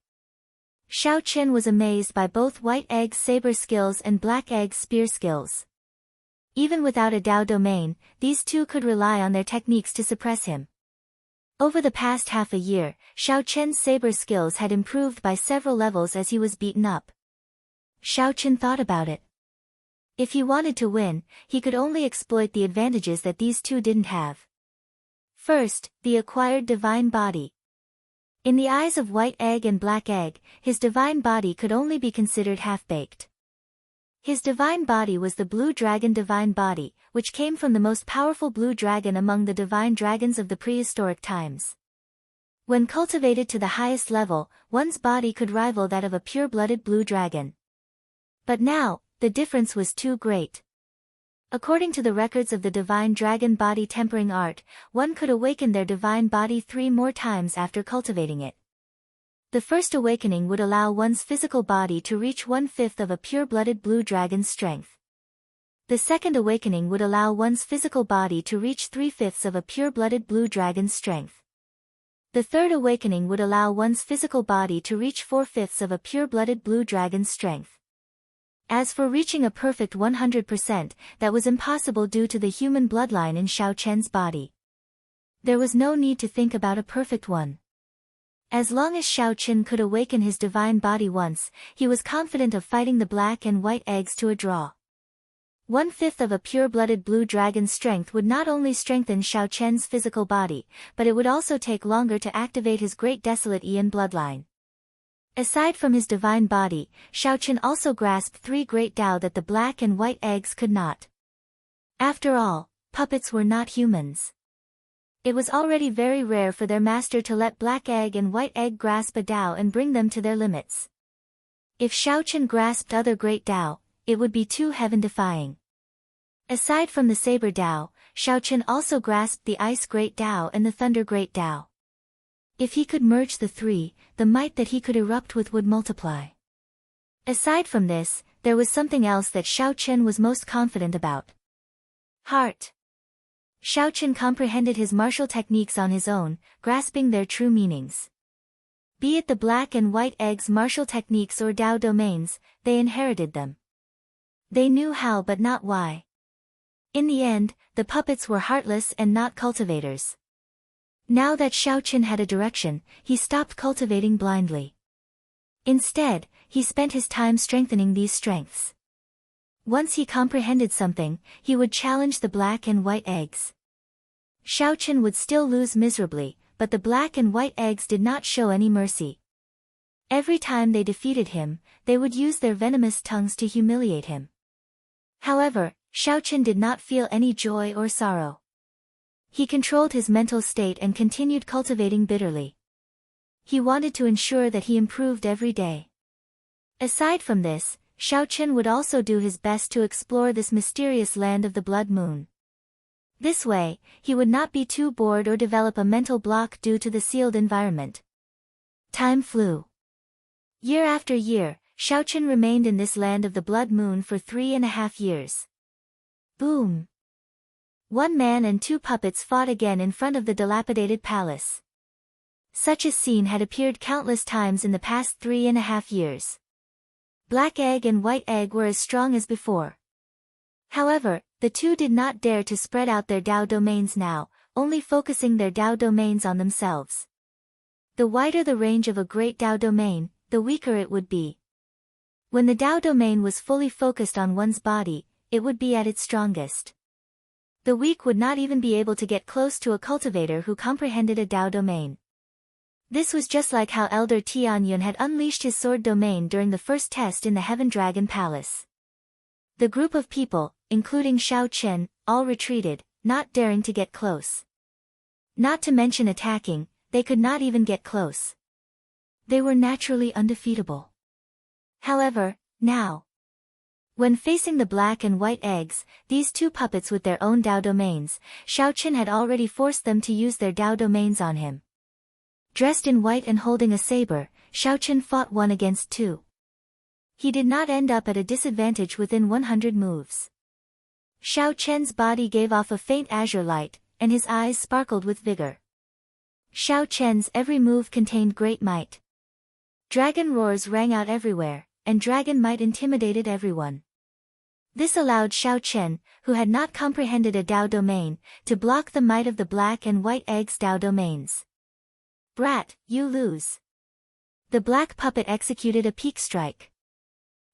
Xiao Chen was amazed by both White Egg's saber skills and Black Egg's spear skills. Even without a Dao domain, these two could rely on their techniques to suppress him. Over the past half a year, Xiao Chen's saber skills had improved by several levels as he was beaten up. Xiao Chen thought about it. If he wanted to win, he could only exploit the advantages that these two didn't have. First, the acquired divine body. In the eyes of White Egg and Black Egg, his divine body could only be considered half-baked. His divine body was the Blue Dragon divine body, which came from the most powerful blue dragon among the divine dragons of the prehistoric times. When cultivated to the highest level, one's body could rival that of a pure-blooded blue dragon. But now, the difference was too great. According to the records of the divine dragon body tempering art, one could awaken their divine body 3 more times after cultivating it. The first awakening would allow one's physical body to reach 1/5 of a pure-blooded blue dragon's strength. The second awakening would allow one's physical body to reach 3/5 of a pure-blooded blue dragon's strength. The third awakening would allow one's physical body to reach 4/5 of a pure-blooded blue dragon's strength. As for reaching a perfect 100%, that was impossible due to the human bloodline in Xiao Chen's body. There was no need to think about a perfect one. As long as Xiao Chen could awaken his divine body once, he was confident of fighting the Black and White Eggs to a draw. 1/5 of a pure-blooded blue dragon's strength would not only strengthen Xiao Chen's physical body, but it would also take longer to activate his great desolate Aeon bloodline. Aside from his divine body, Xiao Chen also grasped 3 great Dao that the Black and White Eggs could not. After all, puppets were not humans. It was already very rare for their master to let Black Egg and White Egg grasp a Dao and bring them to their limits. If Xiao Chen grasped other great Dao, it would be too heaven-defying. Aside from the Saber Dao, Xiao Chen also grasped the Ice Great Dao and the Thunder Great Dao. If he could merge the 3, the might that he could erupt with would multiply. Aside from this, there was something else that Xiao Chen was most confident about. Heart. Xiao Chen comprehended his martial techniques on his own, grasping their true meanings. Be it the Black and White Eggs' martial techniques or Dao domains, they inherited them. They knew how but not why. In the end, the puppets were heartless and not cultivators. Now that Xiao Chen had a direction, he stopped cultivating blindly. Instead, he spent his time strengthening these strengths. Once he comprehended something, he would challenge the Black and White Eggs. Xiao Chen would still lose miserably, but the Black and White Eggs did not show any mercy. Every time they defeated him, they would use their venomous tongues to humiliate him. However, Xiao Chen did not feel any joy or sorrow. He controlled his mental state and continued cultivating bitterly. He wanted to ensure that he improved every day. Aside from this, Xiao Chen would also do his best to explore this mysterious land of the blood moon. This way, he would not be too bored or develop a mental block due to the sealed environment. Time flew. Year after year, Xiao Chen remained in this land of the blood moon for 3.5 years. Boom! One man and two puppets fought again in front of the dilapidated palace. Such a scene had appeared countless times in the past 3.5 years. Black Egg and White Egg were as strong as before. However, the two did not dare to spread out their Dao domains now, only focusing their Dao domains on themselves. The wider the range of a great Dao domain, the weaker it would be. When the Dao domain was fully focused on one's body, it would be at its strongest. The weak would not even be able to get close to a cultivator who comprehended a Dao domain. This was just like how Elder Tianyun had unleashed his sword domain during the first test in the Heaven Dragon Palace. The group of people, including Xiao Chen, all retreated, not daring to get close. Not to mention attacking, they could not even get close. They were naturally undefeatable. However, now, when facing the black and white eggs, these two puppets with their own Dao domains, Xiao Chen had already forced them to use their Dao domains on him. Dressed in white and holding a saber, Xiao Chen fought 1 against 2. He did not end up at a disadvantage within 100 moves. Xiao Chen's body gave off a faint azure light, and his eyes sparkled with vigor. Xiao Chen's every move contained great might. Dragon roars rang out everywhere, and dragon might intimidated everyone. This allowed Xiao Chen, who had not comprehended a Dao domain, to block the might of the black and white eggs' Dao domains. Brat, you lose. The black puppet executed a peak strike.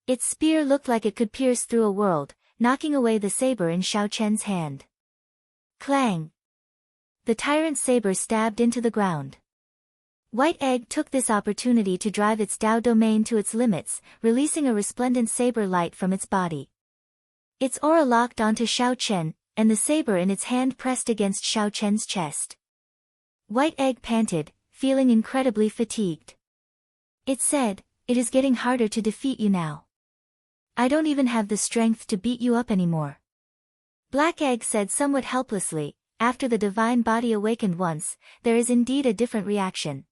Its spear looked like it could pierce through a world, knocking away the saber in Xiao Chen's hand. Clang! The tyrant's saber stabbed into the ground. White Egg took this opportunity to drive its Dao domain to its limits, releasing a resplendent saber light from its body. Its aura locked onto Xiao Chen, and the saber in its hand pressed against Xiao Chen's chest. White Egg panted, feeling incredibly fatigued. It said, "It is getting harder to defeat you now. I don't even have the strength to beat you up anymore." Black Egg said somewhat helplessly, "After the divine body awakened once, there is indeed a different reaction.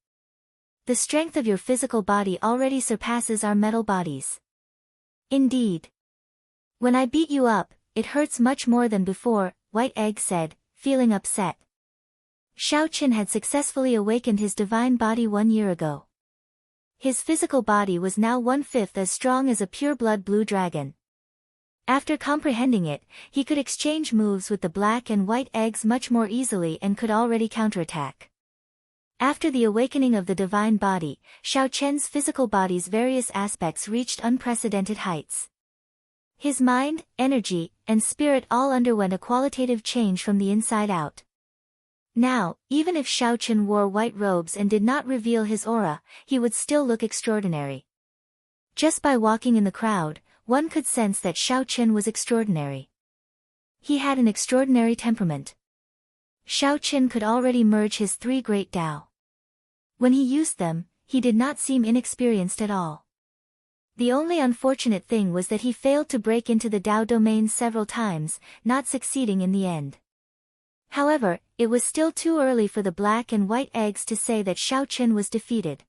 The strength of your physical body already surpasses our metal bodies. Indeed. When I beat you up, it hurts much more than before," White Egg said, feeling upset. Xiao Chen had successfully awakened his divine body 1 year ago. His physical body was now 1/5 as strong as a pure-blood blue dragon. After comprehending it, he could exchange moves with the black and white eggs much more easily and could already counterattack. After the awakening of the divine body, Xiao Chen's physical body's various aspects reached unprecedented heights. His mind, energy, and spirit all underwent a qualitative change from the inside out. Now, even if Xiao Chen wore white robes and did not reveal his aura, he would still look extraordinary. Just by walking in the crowd, one could sense that Xiao Chen was extraordinary. He had an extraordinary temperament. Xiao Chen could already merge his 3 great Dao. When he used them, he did not seem inexperienced at all. The only unfortunate thing was that he failed to break into the Dao domain several times, not succeeding in the end. However, it was still too early for the black and white eggs to say that Xiao Chen was defeated.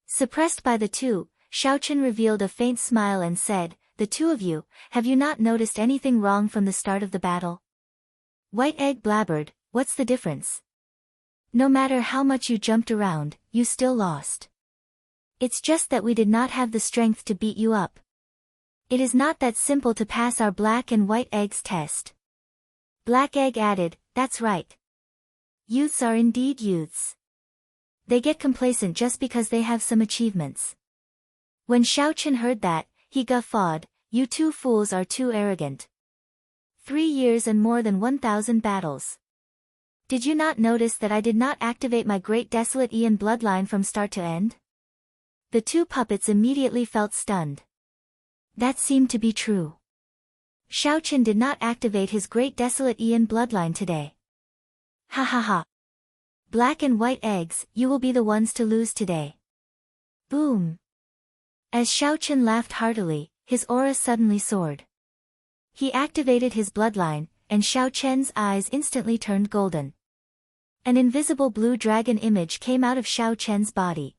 Suppressed by the two, Xiao Chen revealed a faint smile and said, "The two of you, have you not noticed anything wrong from the start of the battle?" White Egg blabbered, "What's the difference? No matter how much you jumped around, you still lost. It's just that we did not have the strength to beat you up. It is not that simple to pass our black and white eggs test." Black Egg added, "That's right. Youths are indeed youths. They get complacent just because they have some achievements." When Xiao Chen heard that, he guffawed, "You two fools are too arrogant. 3 years and more than 1,000 battles. Did you not notice that I did not activate my great desolate Aeon bloodline from start to end?" The two puppets immediately felt stunned. That seemed to be true. Xiao Chen did not activate his great desolate Aeon bloodline today. Ha ha ha. Black and white eggs, you will be the ones to lose today. Boom. As Xiao Chen laughed heartily, his aura suddenly soared. He activated his bloodline, and Xiao Chen's eyes instantly turned golden. An invisible blue dragon image came out of Xiao Chen's body.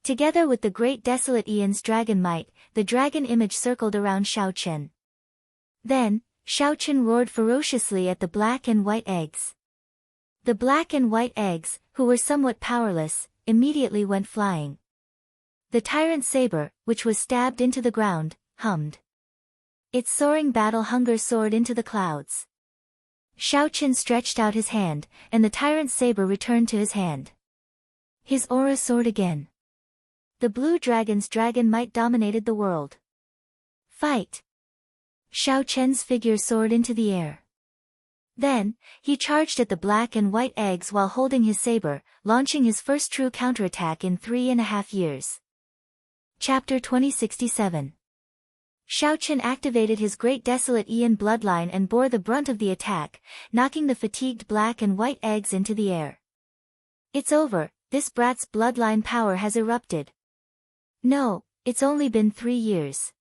Together with the great desolate Aeon's dragon might, the dragon image circled around Xiao Chen. Then, Xiao Chen roared ferociously at the black and white eggs. The black and white eggs, who were somewhat powerless, immediately went flying. The tyrant saber, which was stabbed into the ground, hummed. Its soaring battle hunger soared into the clouds. Xiao Chen stretched out his hand, and the tyrant saber returned to his hand. His aura soared again. The blue dragon's dragon might dominated the world. Fight! Xiao Chen's figure soared into the air. Then, he charged at the black and white eggs while holding his saber, launching his first true counterattack in 3.5 years. Chapter 2067. Xiao Chen activated his great desolate Aeon bloodline and bore the brunt of the attack, knocking the fatigued black and white eggs into the air. It's over, this brat's bloodline power has erupted. No, it's only been 3 years.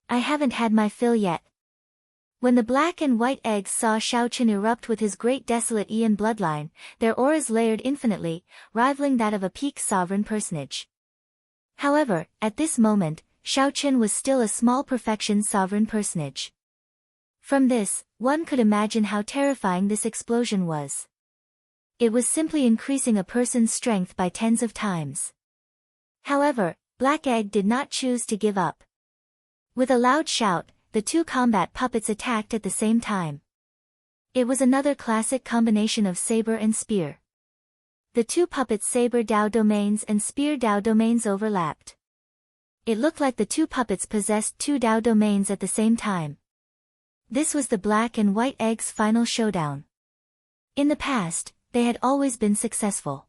I haven't had my fill yet. When the black and white eggs saw Xiao Chen erupt with his great desolate Aeon bloodline, their auras layered infinitely, rivaling that of a peak sovereign personage. However, at this moment, Xiao Chen was still a small perfection sovereign personage. From this, one could imagine how terrifying this explosion was. It was simply increasing a person's strength by tens of times. However, Black Egg did not choose to give up. With a loud shout, the two combat puppets attacked at the same time. It was another classic combination of saber and spear. The two puppets' saber Dao domains and spear Dao domains overlapped. It looked like the two puppets possessed two Dao domains at the same time. This was the black and white eggs' final showdown. In the past, they had always been successful.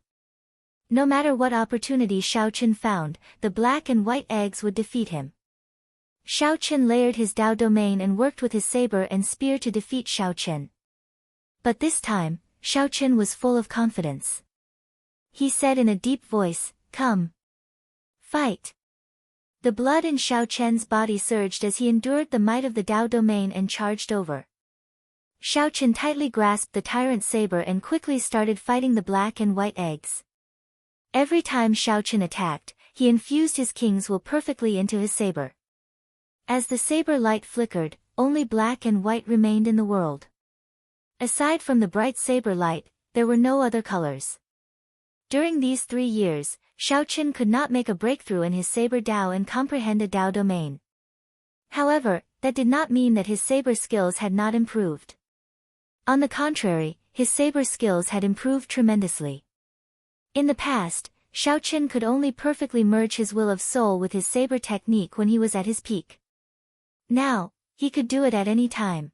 No matter what opportunity Xiao Chen found, the black and white eggs would defeat him. Xiao Chen layered his Dao domain and worked with his saber and spear to defeat Xiao Chen. But this time, Xiao Chen was full of confidence. He said in a deep voice, "Come. Fight." The blood in Xiao Chen's body surged as he endured the might of the Dao domain and charged over. Xiao Chen tightly grasped the tyrant saber and quickly started fighting the black and white eggs. Every time Xiao Chen attacked, he infused his king's will perfectly into his saber. As the saber light flickered, only black and white remained in the world. Aside from the bright saber light, there were no other colors. During these 3 years, Xiao Chen could not make a breakthrough in his saber Dao and comprehend a Dao domain. However, that did not mean that his saber skills had not improved. On the contrary, his saber skills had improved tremendously. In the past, Xiao Chen could only perfectly merge his will of soul with his saber technique when he was at his peak. Now, he could do it at any time.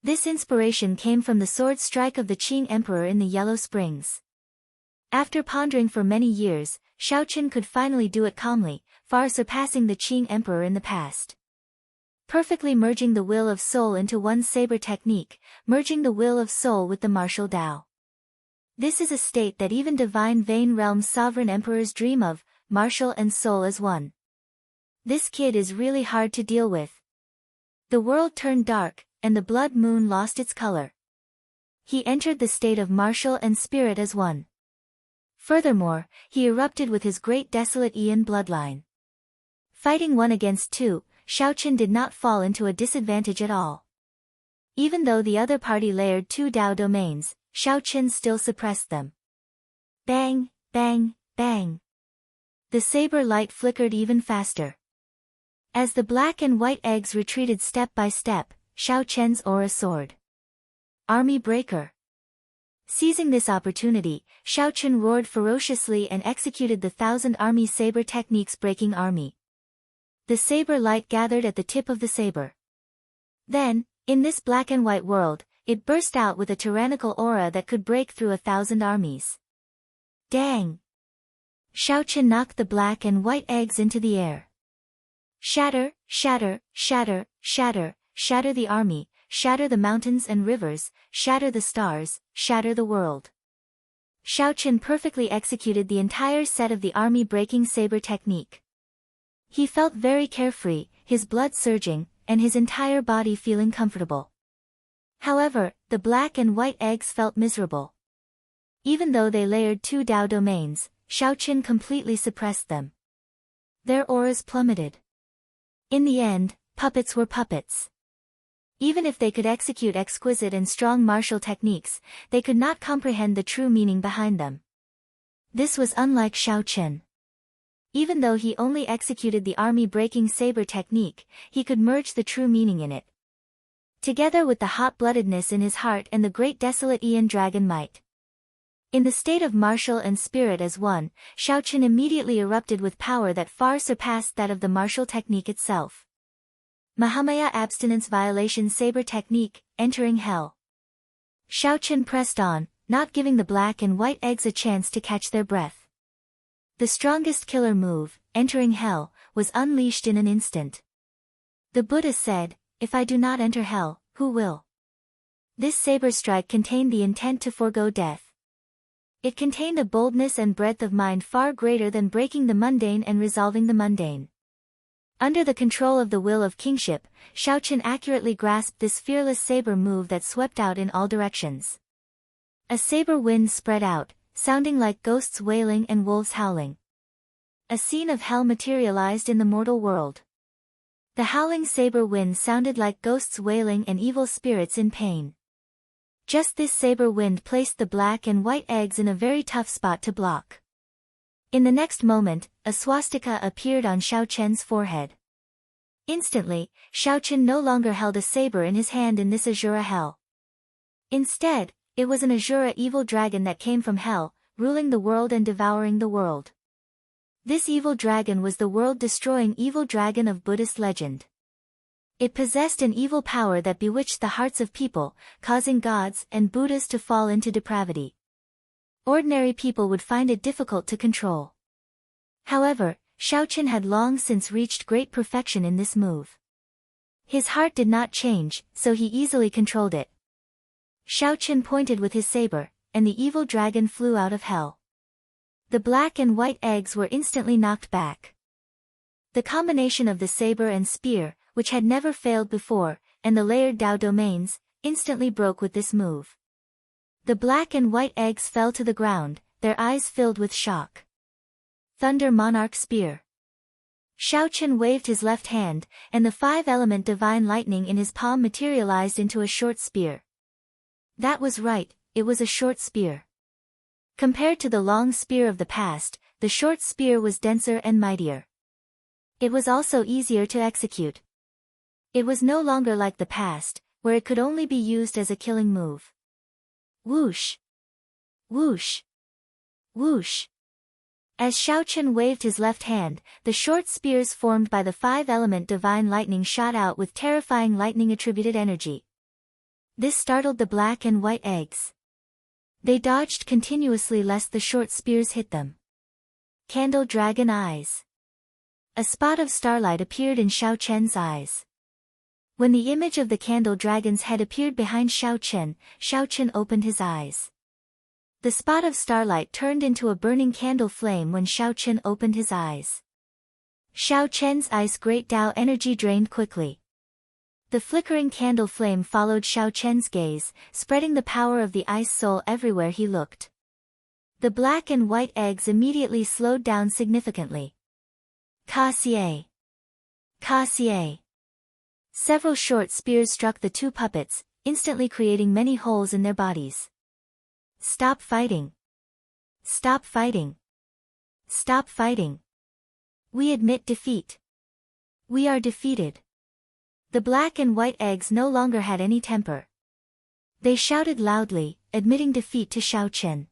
This inspiration came from the sword strike of the Qing Emperor in the Yellow Springs. After pondering for many years, Xiao Chen could finally do it calmly, far surpassing the Qing Emperor in the past. Perfectly merging the will of soul into one saber technique, merging the will of soul with the martial Dao. This is a state that even divine Vane Realm's sovereign emperors dream of, martial and soul as one. This kid is really hard to deal with. The world turned dark, and the blood moon lost its color. He entered the state of martial and spirit as one. Furthermore, he erupted with his great desolate Aeon bloodline. Fighting 1 against 2, Xiao Chen did not fall into a disadvantage at all. Even though the other party layered 2 Dao domains, Xiao Chen still suppressed them. Bang, bang, bang. The saber light flickered even faster. As the black and white eggs retreated step by step, Xiao Chen's aura soared. Army breaker. Seizing this opportunity, Xiao Chen roared ferociously and executed the 1,000 army saber techniques breaking army. The saber light gathered at the tip of the saber. Then, in this black and white world, it burst out with a tyrannical aura that could break through 1,000 armies. Dang! Xiao Chen knocked the black and white eggs into the air. Shatter, shatter, shatter, shatter, shatter the army, shatter the mountains and rivers, shatter the stars, shatter the world. Xiao Chen perfectly executed the entire set of the army breaking saber technique. He felt very carefree, his blood surging, and his entire body feeling comfortable. However, the black and white eggs felt miserable. Even though they layered 2 Dao domains, Xiaoqin completely suppressed them. Their auras plummeted. In the end, puppets were puppets. Even if they could execute exquisite and strong martial techniques, they could not comprehend the true meaning behind them. This was unlike Xiaoqin. Even though he only executed the army-breaking saber technique, he could merge the true meaning in it. Together with the hot-bloodedness in his heart and the great desolate Aeon dragon might. In the state of martial and spirit as one, Xiaoqin immediately erupted with power that far surpassed that of the martial technique itself. Mahamaya Abstinence Violation Saber Technique, Entering Hell. Xiaoqin pressed on, not giving the black and white eggs a chance to catch their breath. The strongest killer move, Entering Hell, was unleashed in an instant. The Buddha said, "If I do not enter hell, who will?" This saber strike contained the intent to forego death. It contained a boldness and breadth of mind far greater than breaking the mundane and resolving the mundane. Under the control of the will of kingship, Xiaoqin accurately grasped this fearless saber move that swept out in all directions. A saber wind spread out, sounding like ghosts wailing and wolves howling. A scene of hell materialized in the mortal world. The howling saber wind sounded like ghosts wailing and evil spirits in pain. Just this saber wind placed the black and white eggs in a very tough spot to block. In the next moment, a swastika appeared on Xiaoqin's forehead. Instantly, Xiaoqin no longer held a saber in his hand in this Azura hell. Instead, it was an Azura evil dragon that came from hell, ruling the world and devouring the world. This evil dragon was the world-destroying evil dragon of Buddhist legend. It possessed an evil power that bewitched the hearts of people, causing gods and Buddhas to fall into depravity. Ordinary people would find it difficult to control. However, Xiaoqin had long since reached great perfection in this move. His heart did not change, so he easily controlled it. Xiaoqin pointed with his saber, and the evil dragon flew out of hell. The black and white eggs were instantly knocked back. The combination of the saber and spear, which had never failed before, and the layered Dao domains, instantly broke with this move. The black and white eggs fell to the ground, their eyes filled with shock. Thunder Monarch Spear. Xiaoqin waved his left hand, and the 5-element divine lightning in his palm materialized into a short spear. That was right, it was a short spear. Compared to the long spear of the past, the short spear was denser and mightier. It was also easier to execute. It was no longer like the past, where it could only be used as a killing move. Whoosh! Whoosh! Whoosh! As Xiaoqin waved his left hand, the short spears formed by the 5-element divine lightning shot out with terrifying lightning-attributed energy. This startled the black and white eggs. They dodged continuously lest the short spears hit them. Candle Dragon Eyes. A spot of starlight appeared in Xiaoqin's eyes. When the image of the candle dragon's head appeared behind Xiaoqin, Xiaoqin opened his eyes. The spot of starlight turned into a burning candle flame when Xiaoqin opened his eyes. Xiaoqin's ice great Dao energy drained quickly. The flickering candle flame followed Xiaoqin's gaze, spreading the power of the ice soul everywhere he looked. The black and white eggs immediately slowed down significantly. Ka-xie! Ka-xie! Several short spears struck the 2 puppets, instantly creating many holes in their bodies. Stop fighting! Stop fighting! Stop fighting! We admit defeat. We are defeated. The black and white eggs no longer had any temper. They shouted loudly, admitting defeat to Xiaoqin.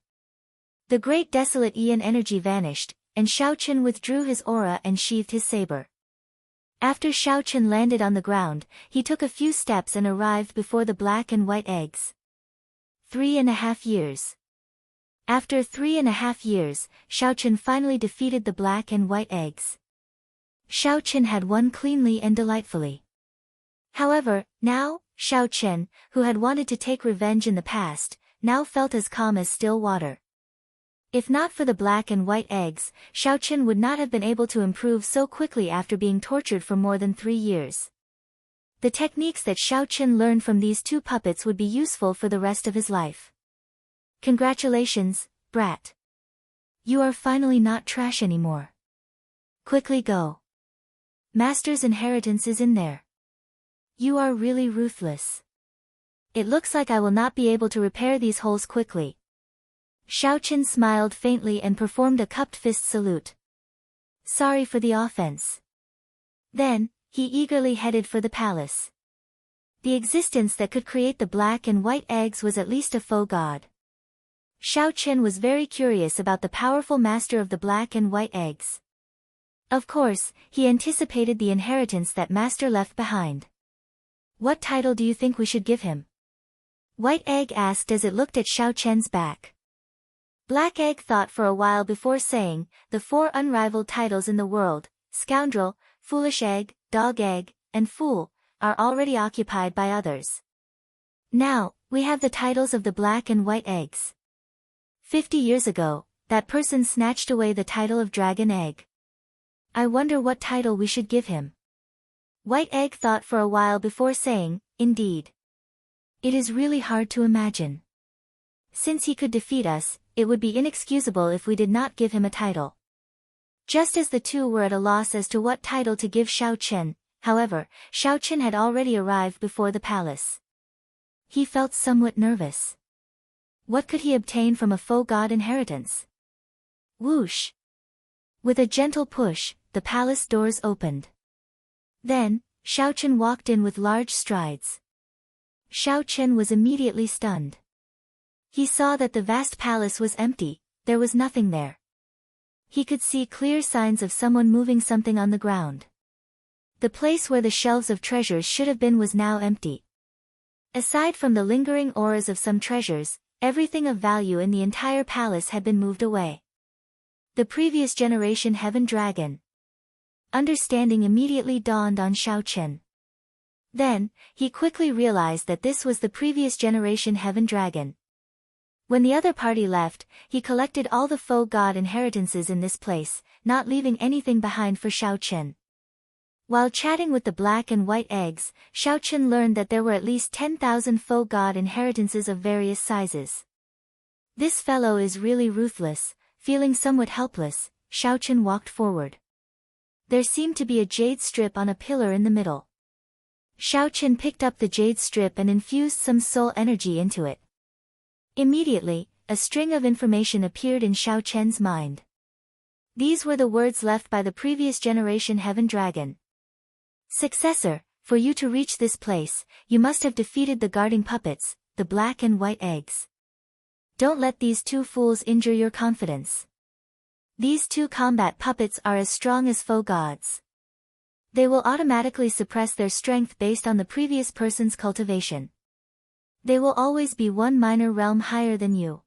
The great desolate Aeon energy vanished, and Xiaoqin withdrew his aura and sheathed his saber. After Xiaoqin landed on the ground, he took a few steps and arrived before the black and white eggs. 3.5 years. After 3.5 years, Xiaoqin finally defeated the black and white eggs. Xiaoqin had won cleanly and delightfully. However, now, Xiaoqin, who had wanted to take revenge in the past, now felt as calm as still water. If not for the black and white eggs, Xiaochen would not have been able to improve so quickly after being tortured for more than 3 years. The techniques that Xiaochen learned from these two puppets would be useful for the rest of his life. Congratulations, brat. You are finally not trash anymore. Quickly go. Master's inheritance is in there. You are really ruthless. It looks like I will not be able to repair these holes quickly. Xiaochen smiled faintly and performed a cupped fist salute. Sorry for the offense. Then, he eagerly headed for the palace. The existence that could create the black and white eggs was at least a faux god. Xiaochen was very curious about the powerful master of the black and white eggs. Of course, he anticipated the inheritance that master left behind. What title do you think we should give him? White Egg asked as it looked at Xiaochen's back. Black Egg thought for a while before saying, the 4 unrivaled titles in the world, Scoundrel, Foolish Egg, Dog Egg, and Fool, are already occupied by others. Now, we have the titles of the black and white eggs. 50 years ago, that person snatched away the title of Dragon Egg. I wonder what title we should give him. White Egg thought for a while before saying, indeed. It is really hard to imagine. Since he could defeat us, it would be inexcusable if we did not give him a title. Just as the two were at a loss as to what title to give Xiaochen, however, Xiaochen had already arrived before the palace. He felt somewhat nervous. What could he obtain from a faux god inheritance? Whoosh! With a gentle push, the palace doors opened. Then, Xiaochen walked in with large strides. Xiaochen was immediately stunned. He saw that the vast palace was empty, there was nothing there. He could see clear signs of someone moving something on the ground. The place where the shelves of treasures should have been was now empty. Aside from the lingering auras of some treasures, everything of value in the entire palace had been moved away. The previous generation Heaven Dragon. Understanding immediately dawned on Xiaochen. Then, he quickly realized that this was the previous generation Heaven Dragon. When the other party left, he collected all the faux god inheritances in this place, not leaving anything behind for Xiaochen. While chatting with the black and white eggs, Xiaochen learned that there were at least 10,000 faux god inheritances of various sizes. This fellow is really ruthless. Feeling somewhat helpless, Xiaochen walked forward. There seemed to be a jade strip on a pillar in the middle. Xiaochen picked up the jade strip and infused some soul energy into it. Immediately, a string of information appeared in Xiaochen's mind. These were the words left by the previous generation Heaven Dragon. Successor, for you to reach this place, you must have defeated the guarding puppets, the black and white eggs. Don't let these two fools injure your confidence. These two combat puppets are as strong as faux gods. They will automatically suppress their strength based on the previous person's cultivation. They will always be 1 minor realm higher than you.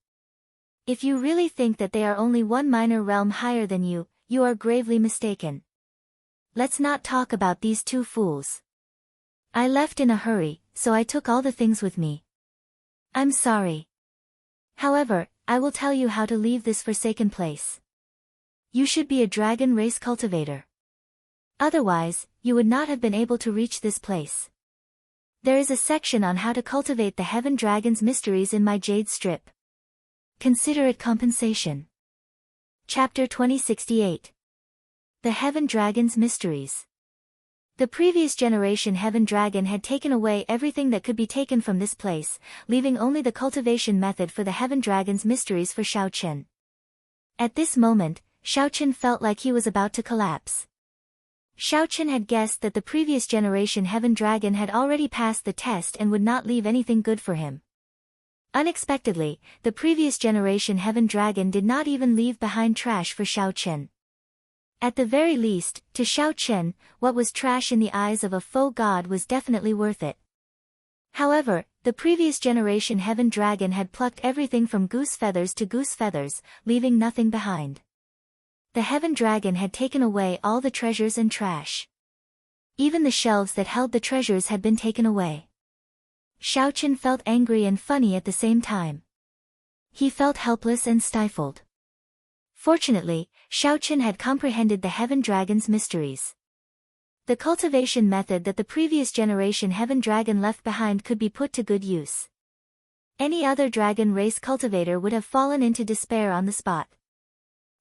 If you really think that they are only 1 minor realm higher than you, you are gravely mistaken. Let's not talk about these two fools. I left in a hurry, so I took all the things with me. I'm sorry. However, I will tell you how to leave this forsaken place. You should be a dragon race cultivator. Otherwise, you would not have been able to reach this place. There is a section on how to cultivate the Heaven Dragon's mysteries in my Jade Strip. Consider it compensation. Chapter 2068. The Heaven Dragon's Mysteries. The previous generation Heaven Dragon had taken away everything that could be taken from this place, leaving only the cultivation method for the Heaven Dragon's mysteries for Xiaochen. At this moment, Xiaochen felt like he was about to collapse. Xiaochen had guessed that the previous generation Heaven Dragon had already passed the test and would not leave anything good for him. Unexpectedly, the previous generation Heaven Dragon did not even leave behind trash for Xiaochen. At the very least, to Xiaochen, what was trash in the eyes of a faux god was definitely worth it. However, the previous generation Heaven Dragon had plucked everything from goose feathers to goose feathers, leaving nothing behind. The Heaven Dragon had taken away all the treasures and trash. Even the shelves that held the treasures had been taken away. Xiaochen felt angry and funny at the same time. He felt helpless and stifled. Fortunately, Xiaoqun had comprehended the heaven dragon's mysteries. The cultivation method that the previous generation heaven dragon left behind could be put to good use. Any other dragon race cultivator would have fallen into despair on the spot.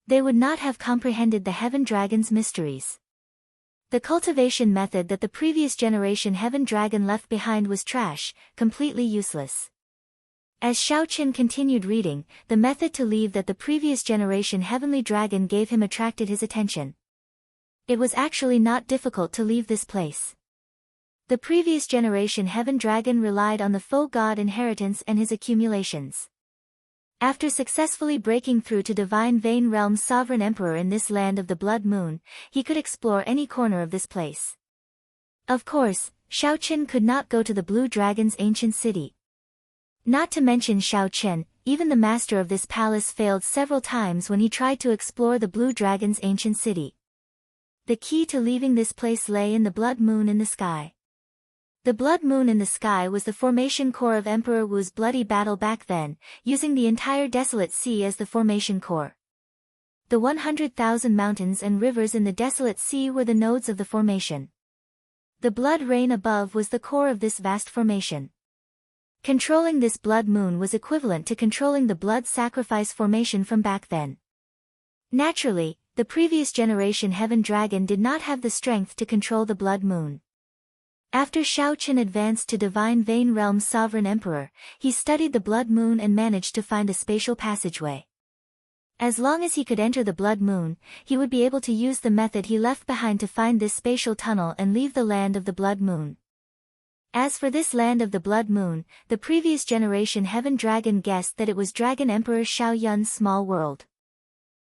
They would not have comprehended the heaven dragon's mysteries. The cultivation method that the previous generation heaven dragon left behind was trash, completely useless. As Xiaoqun continued reading, the method to leave that the previous generation heavenly dragon gave him attracted his attention. It was actually not difficult to leave this place. The previous generation heaven dragon relied on the foe god inheritance and his accumulations. After successfully breaking through to Divine Vein Realm's sovereign emperor in this land of the Blood Moon, he could explore any corner of this place. Of course, Xiaoqun could not go to the Blue Dragon's ancient city. Not to mention Xiaoqun, even the master of this palace failed several times when he tried to explore the Blue Dragon's ancient city. The key to leaving this place lay in the Blood Moon in the sky. The Blood Moon in the sky was the formation core of Emperor Wu's bloody battle back then, using the entire desolate sea as the formation core. The 100,000 mountains and rivers in the desolate sea were the nodes of the formation. The blood rain above was the core of this vast formation. Controlling this Blood Moon was equivalent to controlling the blood sacrifice formation from back then. Naturally, the previous generation heaven dragon did not have the strength to control the Blood Moon. After Xiaoqun advanced to Divine Vein Realm's sovereign emperor, he studied the Blood Moon and managed to find a spatial passageway. As long as he could enter the Blood Moon, he would be able to use the method he left behind to find this spatial tunnel and leave the land of the Blood Moon. As for this land of the Blood Moon, the previous generation heaven dragon guessed that it was Dragon Emperor Xiao Yun's small world.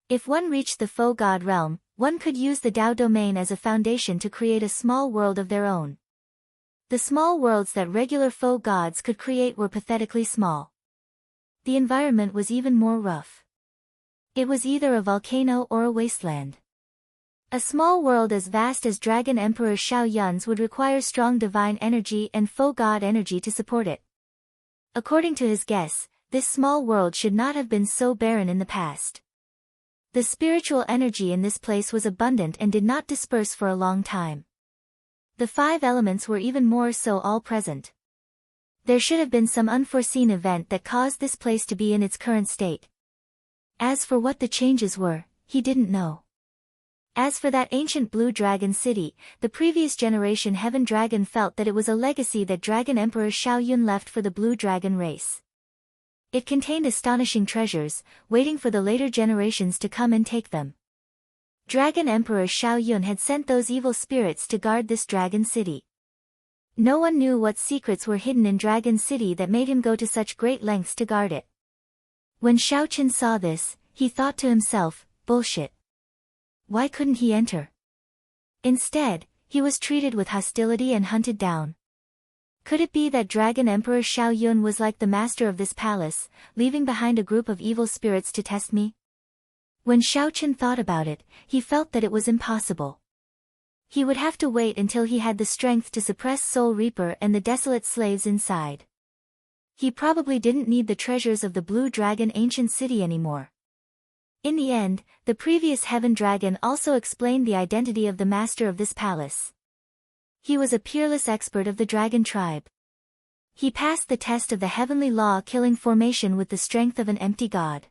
If one reached the foe god realm, one could use the Dao domain as a foundation to create a small world of their own. The small worlds that regular foe gods could create were pathetically small. The environment was even more rough. It was either a volcano or a wasteland. A small world as vast as Dragon Emperor Xiao Yun's would require strong divine energy and foe god energy to support it. According to his guess, this small world should not have been so barren in the past. The spiritual energy in this place was abundant and did not disperse for a long time. The 5 elements were even more so all present. There should have been some unforeseen event that caused this place to be in its current state. As for what the changes were, he didn't know. As for that ancient Blue Dragon city, the previous generation Heaven Dragon felt that it was a legacy that Dragon Emperor Xiao Yun left for the Blue Dragon race. It contained astonishing treasures, waiting for the later generations to come and take them. Dragon Emperor Xiao Yun had sent those evil spirits to guard this dragon city. No one knew what secrets were hidden in Dragon City that made him go to such great lengths to guard it. When Xiaoqun saw this, he thought to himself, bullshit. Why couldn't he enter? Instead, he was treated with hostility and hunted down. Could it be that Dragon Emperor Xiao Yun was like the master of this palace, leaving behind a group of evil spirits to test me? When Xiaoqun thought about it, he felt that it was impossible. He would have to wait until he had the strength to suppress Soul Reaper and the desolate slaves inside. He probably didn't need the treasures of the Blue Dragon ancient city anymore. In the end, the previous Heaven Dragon also explained the identity of the master of this palace. He was a peerless expert of the dragon tribe. He passed the test of the heavenly law-killing formation with the strength of an empty god.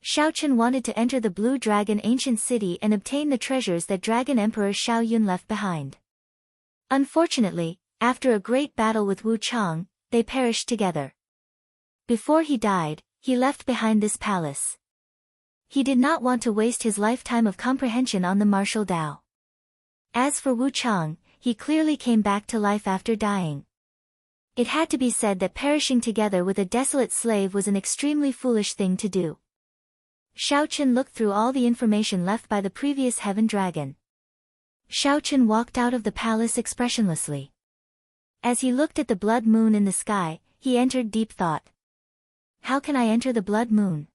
Xiaoqun wanted to enter the Blue Dragon ancient city and obtain the treasures that Dragon Emperor Xiao Yun left behind. Unfortunately, after a great battle with Wu Chang, they perished together. Before he died, he left behind this palace. He did not want to waste his lifetime of comprehension on the martial Dao. As for Wu Chang, he clearly came back to life after dying. It had to be said that perishing together with a desolate slave was an extremely foolish thing to do. Xiaoqun looked through all the information left by the previous Heaven Dragon. Xiaoqun walked out of the palace expressionlessly. As he looked at the Blood Moon in the sky, he entered deep thought. How can I enter the Blood Moon?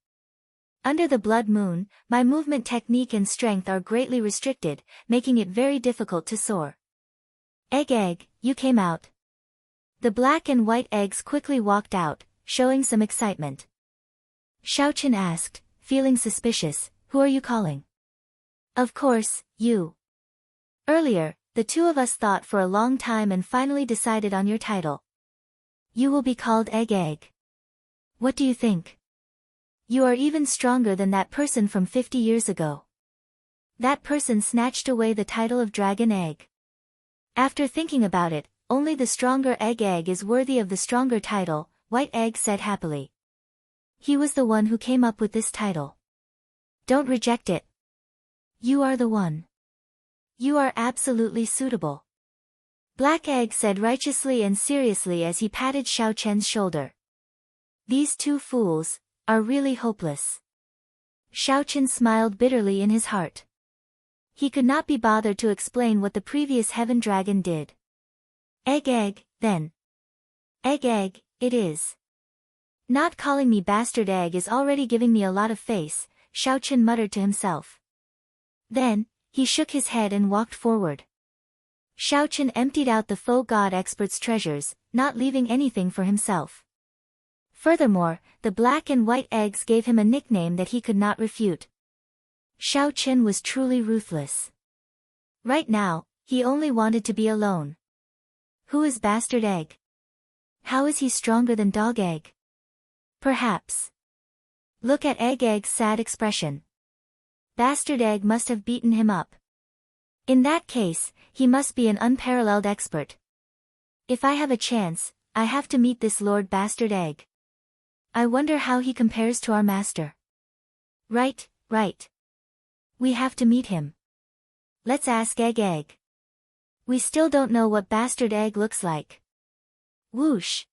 Under the Blood Moon, my movement technique and strength are greatly restricted, making it very difficult to soar. Egg, you came out. The black and white eggs quickly walked out, showing some excitement. Xiaoqun asked, feeling suspicious, Who are you calling? Of course, you. Earlier, the two of us thought for a long time and finally decided on your title. You will be called Egg. What do you think? You are even stronger than that person from 50 years ago. That person snatched away the title of Dragon Egg. After thinking about it, only the stronger Egg is worthy of the stronger title, White Egg said happily. He was the one who came up with this title. Don't reject it. You are the one. You are absolutely suitable. Black Egg said righteously and seriously as he patted Xiao Chen's shoulder. These two fools are really hopeless. Xiao Chen smiled bitterly in his heart. He could not be bothered to explain what the previous heaven dragon did. Egg, then. Egg, it is. Not calling me bastard egg is already giving me a lot of face, Xiao Chen muttered to himself. Then, he shook his head and walked forward. Xiao Chen emptied out the faux god expert's treasures, not leaving anything for himself. Furthermore, the black and white eggs gave him a nickname that he could not refute. Xiao Chen was truly ruthless. Right now, he only wanted to be alone. Who is Bastard Egg? How is he stronger than Dog Egg? Perhaps. Look at Egg's sad expression. Bastard Egg must have beaten him up. In that case, he must be an unparalleled expert. If I have a chance, I have to meet this Lord Bastard Egg. I wonder how he compares to our master. Right. We have to meet him. Let's ask Egg. We still don't know what Bastard Egg looks like. Whoosh.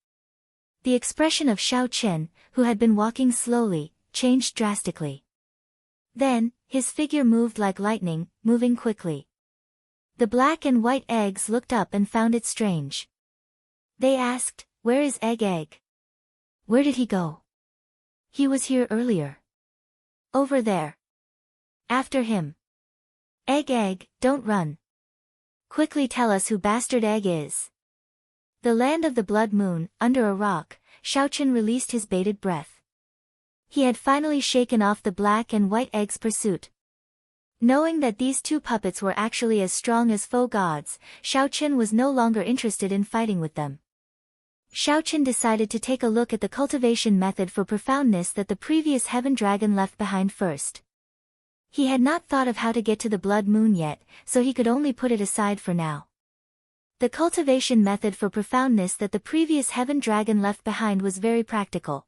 The expression of Xiao Chen, who had been walking slowly, changed drastically. Then, his figure moved like lightning, moving quickly. The black and white eggs looked up and found it strange. They asked, "Where is Egg? Where did he go? He was here earlier." "Over there." "After him." Egg, don't run. Quickly tell us who Bastard Egg is." The land of the blood moon, under a rock, Xiao Chen released his bated breath. He had finally shaken off the black and white eggs' pursuit. Knowing that these two puppets were actually as strong as faux gods, Xiao Chen was no longer interested in fighting with them. Xiao Chen decided to take a look at the cultivation method for profoundness that the previous heaven dragon left behind first. He had not thought of how to get to the blood moon yet, so he could only put it aside for now. The cultivation method for profoundness that the previous heaven dragon left behind was very practical.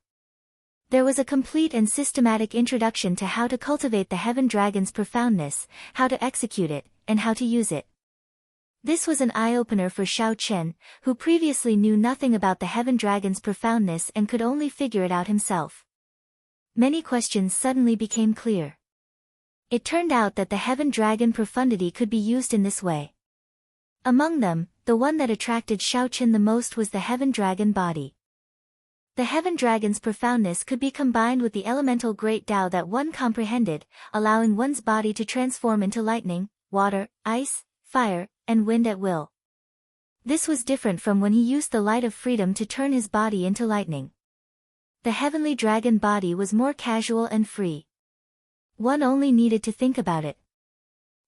There was a complete and systematic introduction to how to cultivate the heaven dragon's profoundness, how to execute it, and how to use it. This was an eye-opener for Xiao Chen, who previously knew nothing about the heaven dragon's profoundness and could only figure it out himself. Many questions suddenly became clear. It turned out that the heaven dragon profundity could be used in this way. Among them, the one that attracted Xiao Chen the most was the heaven dragon body. The heaven dragon's profoundness could be combined with the elemental great Tao that one comprehended, allowing one's body to transform into lightning, water, ice, fire, and wind at will. This was different from when he used the light of freedom to turn his body into lightning. The heavenly dragon body was more casual and free. One only needed to think about it.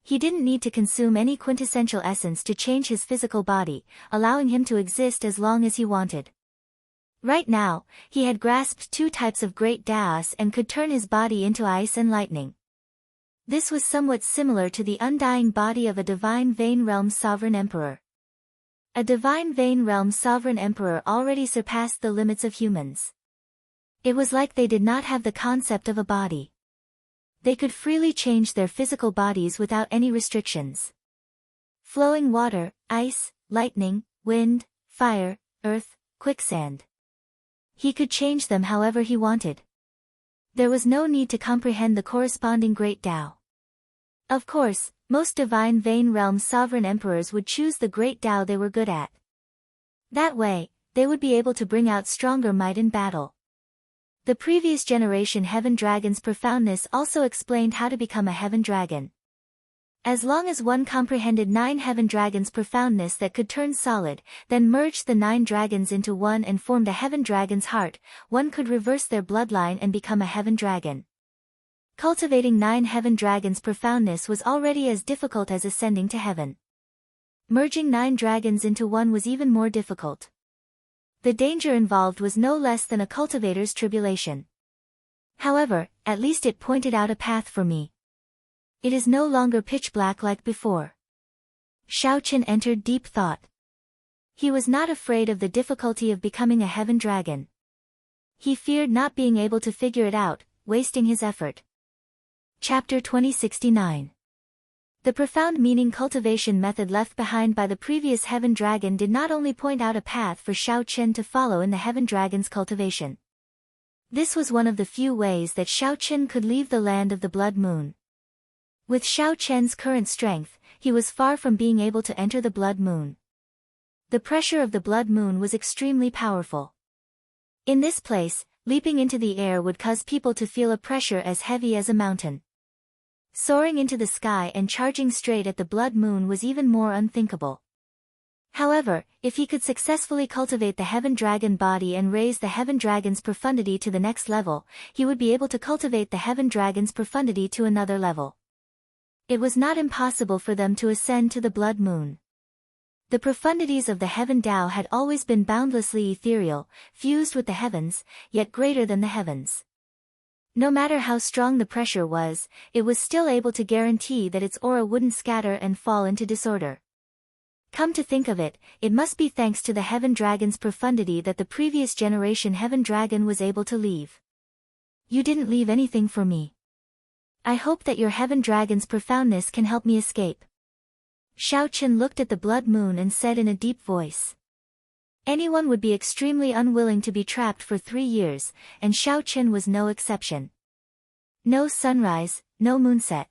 He didn't need to consume any quintessential essence to change his physical body, allowing him to exist as long as he wanted. Right now, he had grasped two types of great Taos and could turn his body into ice and lightning. This was somewhat similar to the undying body of a divine Vein Realm sovereign emperor. A divine Vein Realm sovereign emperor already surpassed the limits of humans. It was like they did not have the concept of a body. They could freely change their physical bodies without any restrictions. Flowing water, ice, lightning, wind, fire, earth, quicksand. He could change them however he wanted. There was no need to comprehend the corresponding great Tao. Of course, most divine Vein Realm sovereign emperors would choose the great Tao they were good at. That way, they would be able to bring out stronger might in battle. The previous generation heaven dragon's profoundness also explained how to become a heaven dragon. As long as one comprehended 9 heaven dragons' profoundness that could turn solid, then merged the 9 dragons into one and formed a heaven dragon's heart, one could reverse their bloodline and become a heaven dragon. Cultivating 9 heaven dragons' profoundness was already as difficult as ascending to heaven. Merging 9 dragons into one was even more difficult. The danger involved was no less than a cultivator's tribulation. However, at least it pointed out a path for me. It is no longer pitch black like before. Xiaoqian entered deep thought. He was not afraid of the difficulty of becoming a heaven dragon. He feared not being able to figure it out, wasting his effort. Chapter 2069. The profound meaning cultivation method left behind by the previous heaven dragon did not only point out a path for Xiaoqian to follow in the heaven dragon's cultivation. This was one of the few ways that Xiaoqian could leave the land of the blood moon. With Xiaoqian's current strength, he was far from being able to enter the blood moon. The pressure of the blood moon was extremely powerful. In this place, leaping into the air would cause people to feel a pressure as heavy as a mountain. Soaring into the sky and charging straight at the blood moon was even more unthinkable. However, if he could successfully cultivate the heaven dragon body and raise the heaven dragon's profundity to the next level, he would be able to cultivate the heaven dragon's profundity to another level. It was not impossible for them to ascend to the blood moon. The profundities of the heaven Tao had always been boundlessly ethereal, fused with the heavens, yet greater than the heavens. No matter how strong the pressure was, it was still able to guarantee that its aura wouldn't scatter and fall into disorder. Come to think of it, it must be thanks to the heaven dragon's profundity that the previous generation heaven dragon was able to leave. You didn't leave anything for me. I hope that your heaven dragon's profoundness can help me escape. Xiaoqian looked at the blood moon and said in a deep voice. Anyone would be extremely unwilling to be trapped for 3 years, and Xiaoqian was no exception. No sunrise, no moonset.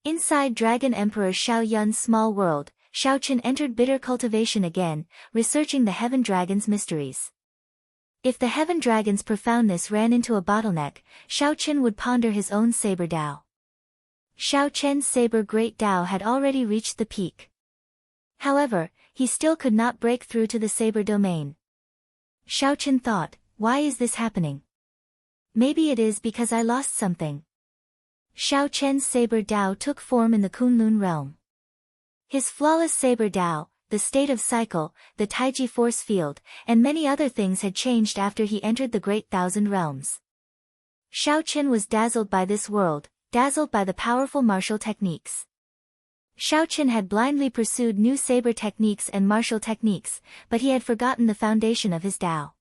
Inside Dragon Emperor Xiaoyun's small world, Xiaoqian entered bitter cultivation again, researching the heaven dragon's mysteries. If the heaven dragon's profoundness ran into a bottleneck, Xiaoqian would ponder his own saber Tao. Xiaoqian's saber great Tao had already reached the peak. However, he still could not break through to the saber domain. Xiaoqian thought, why is this happening? Maybe it is because I lost something. Xiaoqian's saber Tao took form in the Kunlun realm. His flawless saber Tao, the state of cycle, the Taiji force field, and many other things had changed after he entered the Great Thousand Realms. Xiaoqian was dazzled by this world, dazzled by the powerful martial techniques. Xiaoqian had blindly pursued new saber techniques and martial techniques, but he had forgotten the foundation of his Tao.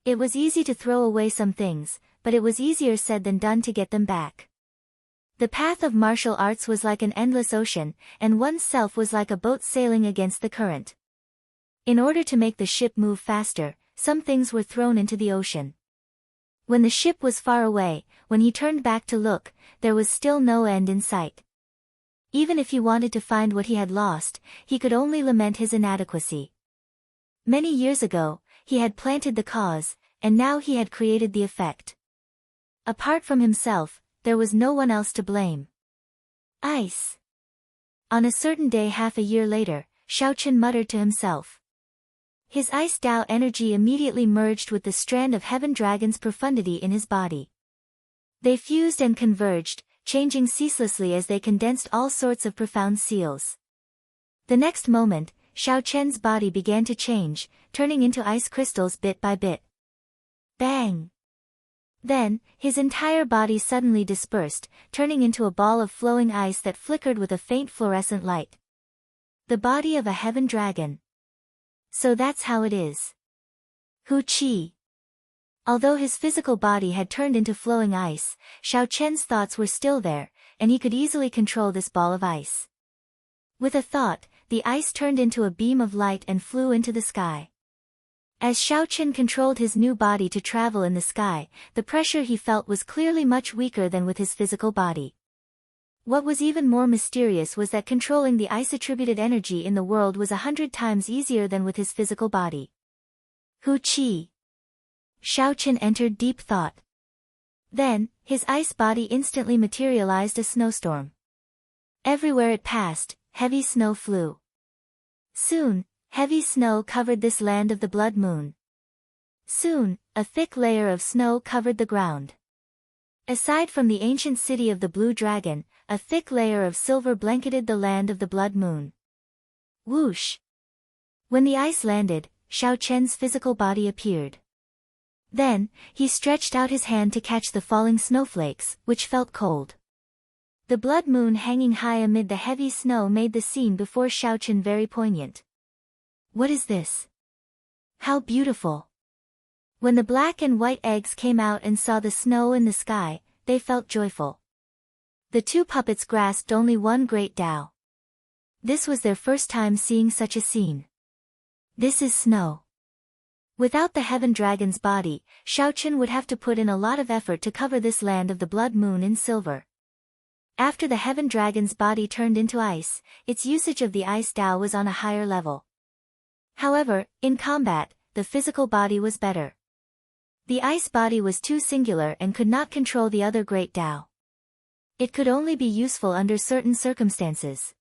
It was easy to throw away some things, but it was easier said than done to get them back. The path of martial arts was like an endless ocean, and one's self was like a boat sailing against the current. In order to make the ship move faster, some things were thrown into the ocean. When the ship was far away, when he turned back to look, there was still no end in sight. Even if he wanted to find what he had lost, he could only lament his inadequacy. Many years ago, he had planted the cause, and now he had created the effect. Apart from himself, there was no one else to blame. Ice. On a certain day half a year later, Xiaoqian muttered to himself. His ice Tao energy immediately merged with the strand of heaven dragon's profundity in his body. They fused and converged, changing ceaselessly as they condensed all sorts of profound seals. The next moment, Xiaoqian's body began to change, turning into ice crystals bit by bit. Bang! Then, his entire body suddenly dispersed, turning into a ball of flowing ice that flickered with a faint fluorescent light. The body of a heaven dragon. So that's how it is. Hu Qi. Although his physical body had turned into flowing ice, Xiaoqian's thoughts were still there, and he could easily control this ball of ice. With a thought, the ice turned into a beam of light and flew into the sky. As Xiaoqian controlled his new body to travel in the sky, the pressure he felt was clearly much weaker than with his physical body. What was even more mysterious was that controlling the ice-attributed energy in the world was 100 times easier than with his physical body. Hu Qi. Xiaoqian entered deep thought. Then, his ice body instantly materialized a snowstorm. Everywhere it passed, heavy snow flew. Soon, heavy snow covered this land of the blood moon. Soon, a thick layer of snow covered the ground. Aside from the ancient city of the Blue Dragon, a thick layer of silver blanketed the land of the Blood Moon. Whoosh! When the ice landed, Xiao Chen's physical body appeared. Then, he stretched out his hand to catch the falling snowflakes, which felt cold. The blood moon hanging high amid the heavy snow made the scene before Xiao Chen very poignant. What is this? How beautiful! When the black and white eggs came out and saw the snow in the sky, they felt joyful. The two puppets grasped only one great Tao. This was their first time seeing such a scene. This is snow. Without the heaven dragon's body, Xiao Chen would have to put in a lot of effort to cover this land of the blood moon in silver. After the heaven dragon's body turned into ice, its usage of the ice Tao was on a higher level. However, in combat, the physical body was better. The ice body was too singular and could not control the other great Tao. It could only be useful under certain circumstances.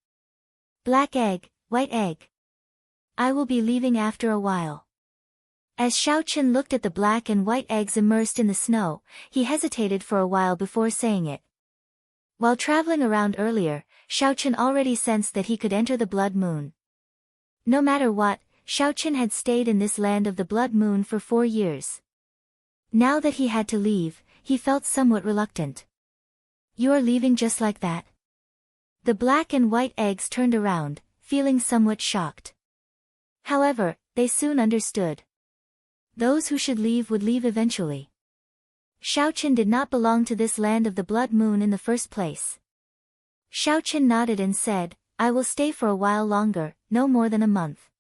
Black egg, white egg. I will be leaving after a while. As Xiao Chen looked at the black and white eggs immersed in the snow, he hesitated for a while before saying it. While traveling around earlier, Xiao Chen already sensed that he could enter the blood moon. No matter what, Xiao Chen had stayed in this land of the blood moon for 4 years. Now that he had to leave, he felt somewhat reluctant. You are leaving just like that? The black and white eggs turned around, feeling somewhat shocked. However, they soon understood. Those who should leave would leave eventually. Xiao Chen did not belong to this land of the blood moon in the first place. Xiao Chen nodded and said, I will stay for a while longer, no more than a month.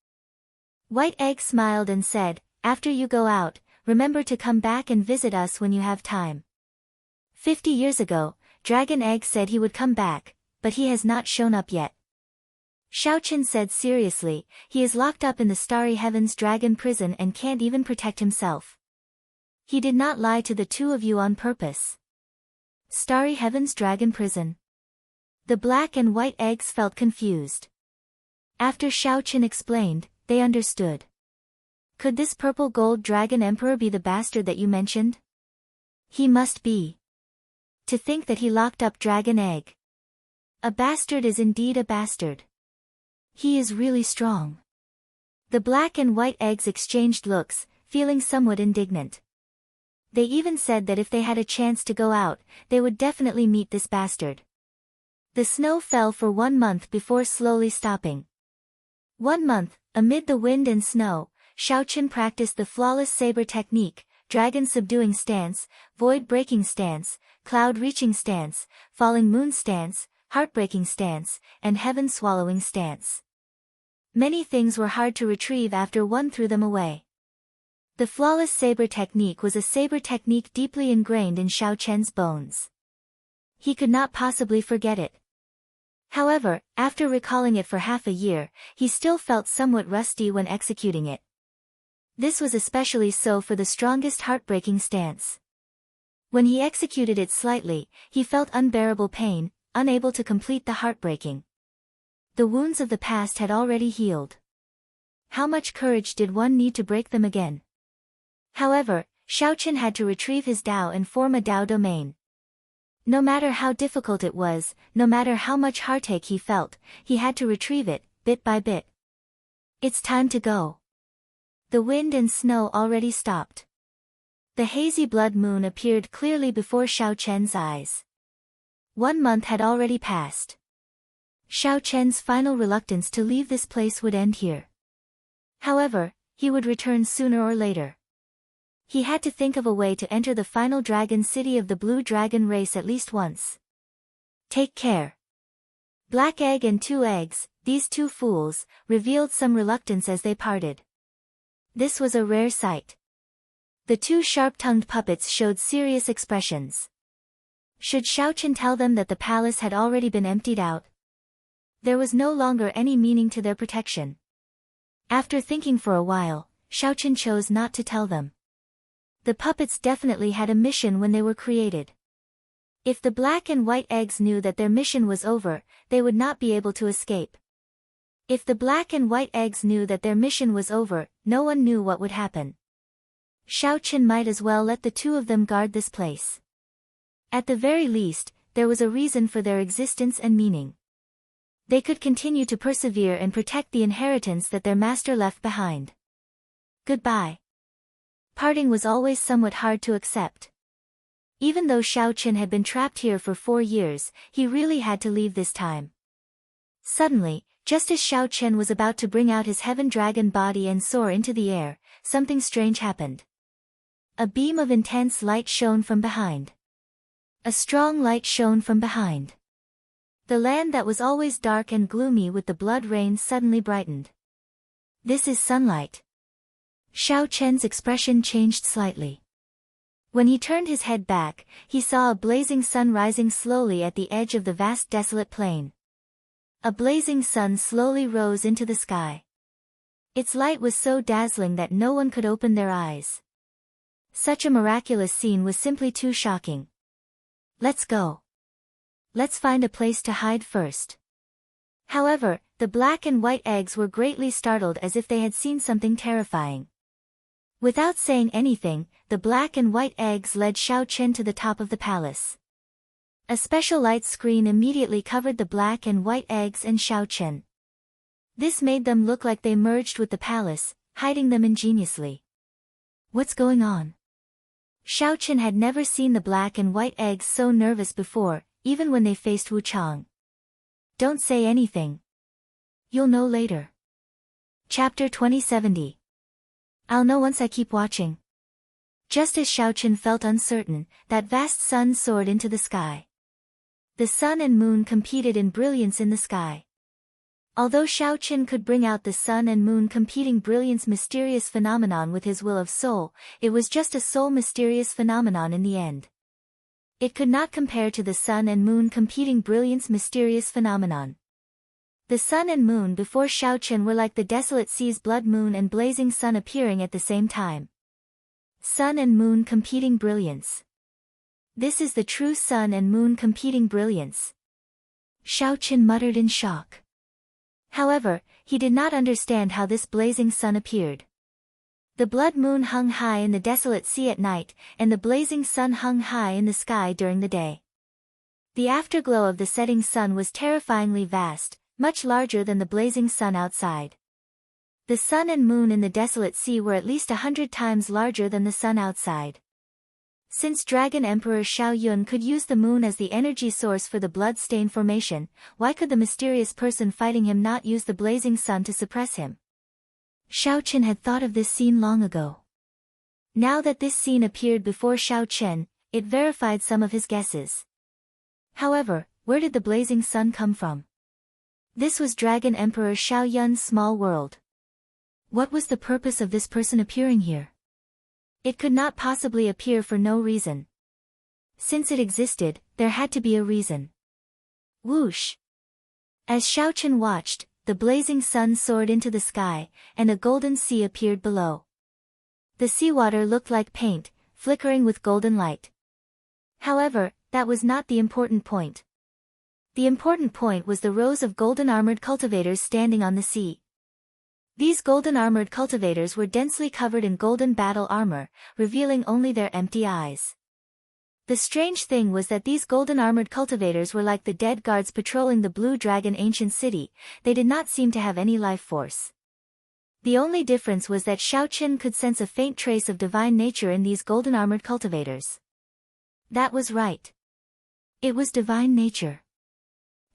White Egg smiled and said, after you go out, remember to come back and visit us when you have time. 50 years ago, Dragon Egg said he would come back, but he has not shown up yet. Xiao Chen said seriously, he is locked up in the Starry Heavens Dragon prison and can't even protect himself. He did not lie to the two of you on purpose. Starry Heavens Dragon prison. The black and white eggs felt confused. After Xiao Chen explained, they understood. Could this purple gold dragon emperor be the bastard that you mentioned? He must be. To think that he locked up Dragon Egg. A bastard is indeed a bastard. He is really strong. The black and white eggs exchanged looks, feeling somewhat indignant. They even said that if they had a chance to go out, they would definitely meet this bastard. The snow fell for 1 month before slowly stopping. 1 month, amid the wind and snow, Xiao Chen practiced the flawless saber technique, dragon subduing stance, void breaking stance, cloud reaching stance, falling moon stance, heartbreaking stance, and heaven swallowing stance. Many things were hard to retrieve after one threw them away. The flawless saber technique was a saber technique deeply ingrained in Xiao Chen's bones. He could not possibly forget it. However, after recalling it for half a year, he still felt somewhat rusty when executing it. This was especially so for the strongest heartbreaking stance. When he executed it slightly, he felt unbearable pain, unable to complete the heartbreaking. The wounds of the past had already healed. How much courage did one need to break them again? However, Xiao Chen had to retrieve his Tao and form a Tao domain. No matter how difficult it was, no matter how much heartache he felt, he had to retrieve it, bit by bit. It's time to go. The wind and snow already stopped. The hazy blood moon appeared clearly before Xiao Chen's eyes. 1 month had already passed. Xiao Chen's final reluctance to leave this place would end here. However, he would return sooner or later. He had to think of a way to enter the final dragon city of the Blue Dragon race at least once. Take care. Black Egg and 2 eggs, these 2 fools, revealed some reluctance as they parted. This was a rare sight. The 2 sharp-tongued puppets showed serious expressions. Should Xiao Chen tell them that the palace had already been emptied out? There was no longer any meaning to their protection. After thinking for a while, Xiao Chen chose not to tell them. The puppets definitely had a mission when they were created. If the black and white eggs knew that their mission was over, they would not be able to escape. If the black and white eggs knew that their mission was over, no one knew what would happen. Xiao Chen might as well let the 2 of them guard this place. At the very least, there was a reason for their existence and meaning. They could continue to persevere and protect the inheritance that their master left behind. Goodbye. Parting was always somewhat hard to accept. Even though Xiao Qin had been trapped here for 4 years, he really had to leave this time. Suddenly, just as Xiao Qin was about to bring out his heaven dragon body and soar into the air, something strange happened. A beam of intense light shone from behind. A strong light shone from behind. The land that was always dark and gloomy with the blood rain suddenly brightened. This is sunlight. Xiao Chen's expression changed slightly. When he turned his head back, he saw a blazing sun rising slowly at the edge of the vast desolate plain. A blazing sun slowly rose into the sky. Its light was so dazzling that no one could open their eyes. Such a miraculous scene was simply too shocking. Let's go. Let's find a place to hide first. However, the black and white eggs were greatly startled as if they had seen something terrifying. Without saying anything, the black and white eggs led Xiao Qin to the top of the palace. A special light screen immediately covered the black and white eggs and Xiao Qin. This made them look like they merged with the palace, hiding them ingeniously. What's going on? Xiao Qin had never seen the black and white eggs so nervous before, even when they faced Wu Chang. Don't say anything. You'll know later. Chapter 2070. I'll know once I keep watching. Just as Xiao Qin felt uncertain, that vast sun soared into the sky. The sun and moon competed in brilliance in the sky. Although Xiao Qin could bring out the sun and moon competing brilliance mysterious phenomenon with his will of soul, it was just a soul mysterious phenomenon in the end. It could not compare to the sun and moon competing brilliance mysterious phenomenon. The sun and moon before Xiao Qin were like the desolate sea's blood moon and blazing sun appearing at the same time. Sun and moon competing brilliance. This is the true sun and moon competing brilliance. Xiao Qin muttered in shock. However, he did not understand how this blazing sun appeared. The blood moon hung high in the desolate sea at night, and the blazing sun hung high in the sky during the day. The afterglow of the setting sun was terrifyingly vast, much larger than the blazing sun outside. The sun and moon in the desolate sea were at least 100 times larger than the sun outside. Since Dragon Emperor Xiao Yun could use the moon as the energy source for the blood stain formation, why could the mysterious person fighting him not use the blazing sun to suppress him? Xiao Qin had thought of this scene long ago. Now that this scene appeared before Xiao Qin, it verified some of his guesses. However, where did the blazing sun come from? This was Dragon Emperor Xiao Yun's small world. What was the purpose of this person appearing here? It could not possibly appear for no reason. Since it existed, there had to be a reason. Whoosh! As Xiao Qin watched, the blazing sun soared into the sky, and a golden sea appeared below. The seawater looked like paint, flickering with golden light. However, that was not the important point. The important point was the rows of golden armored cultivators standing on the sea. These golden armored cultivators were densely covered in golden battle armor, revealing only their empty eyes. The strange thing was that these golden armored cultivators were like the dead guards patrolling the Blue Dragon ancient city. They did not seem to have any life force. The only difference was that Xiao Qin could sense a faint trace of divine nature in these golden armored cultivators. That was right. It was divine nature.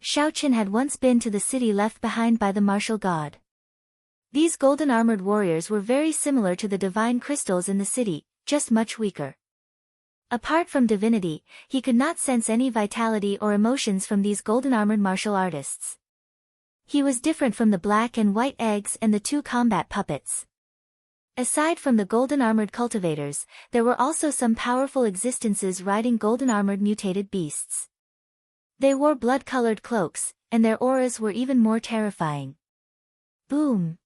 Xiao Qin had once been to the city left behind by the martial god. These golden armored warriors were very similar to the divine crystals in the city, just much weaker. Apart from divinity, he could not sense any vitality or emotions from these golden armored martial artists. He was different from the black and white eggs and the 2 combat puppets. Aside from the golden armored cultivators, there were also some powerful existences riding golden armored mutated beasts. They wore blood-colored cloaks, and their auras were even more terrifying. Boom!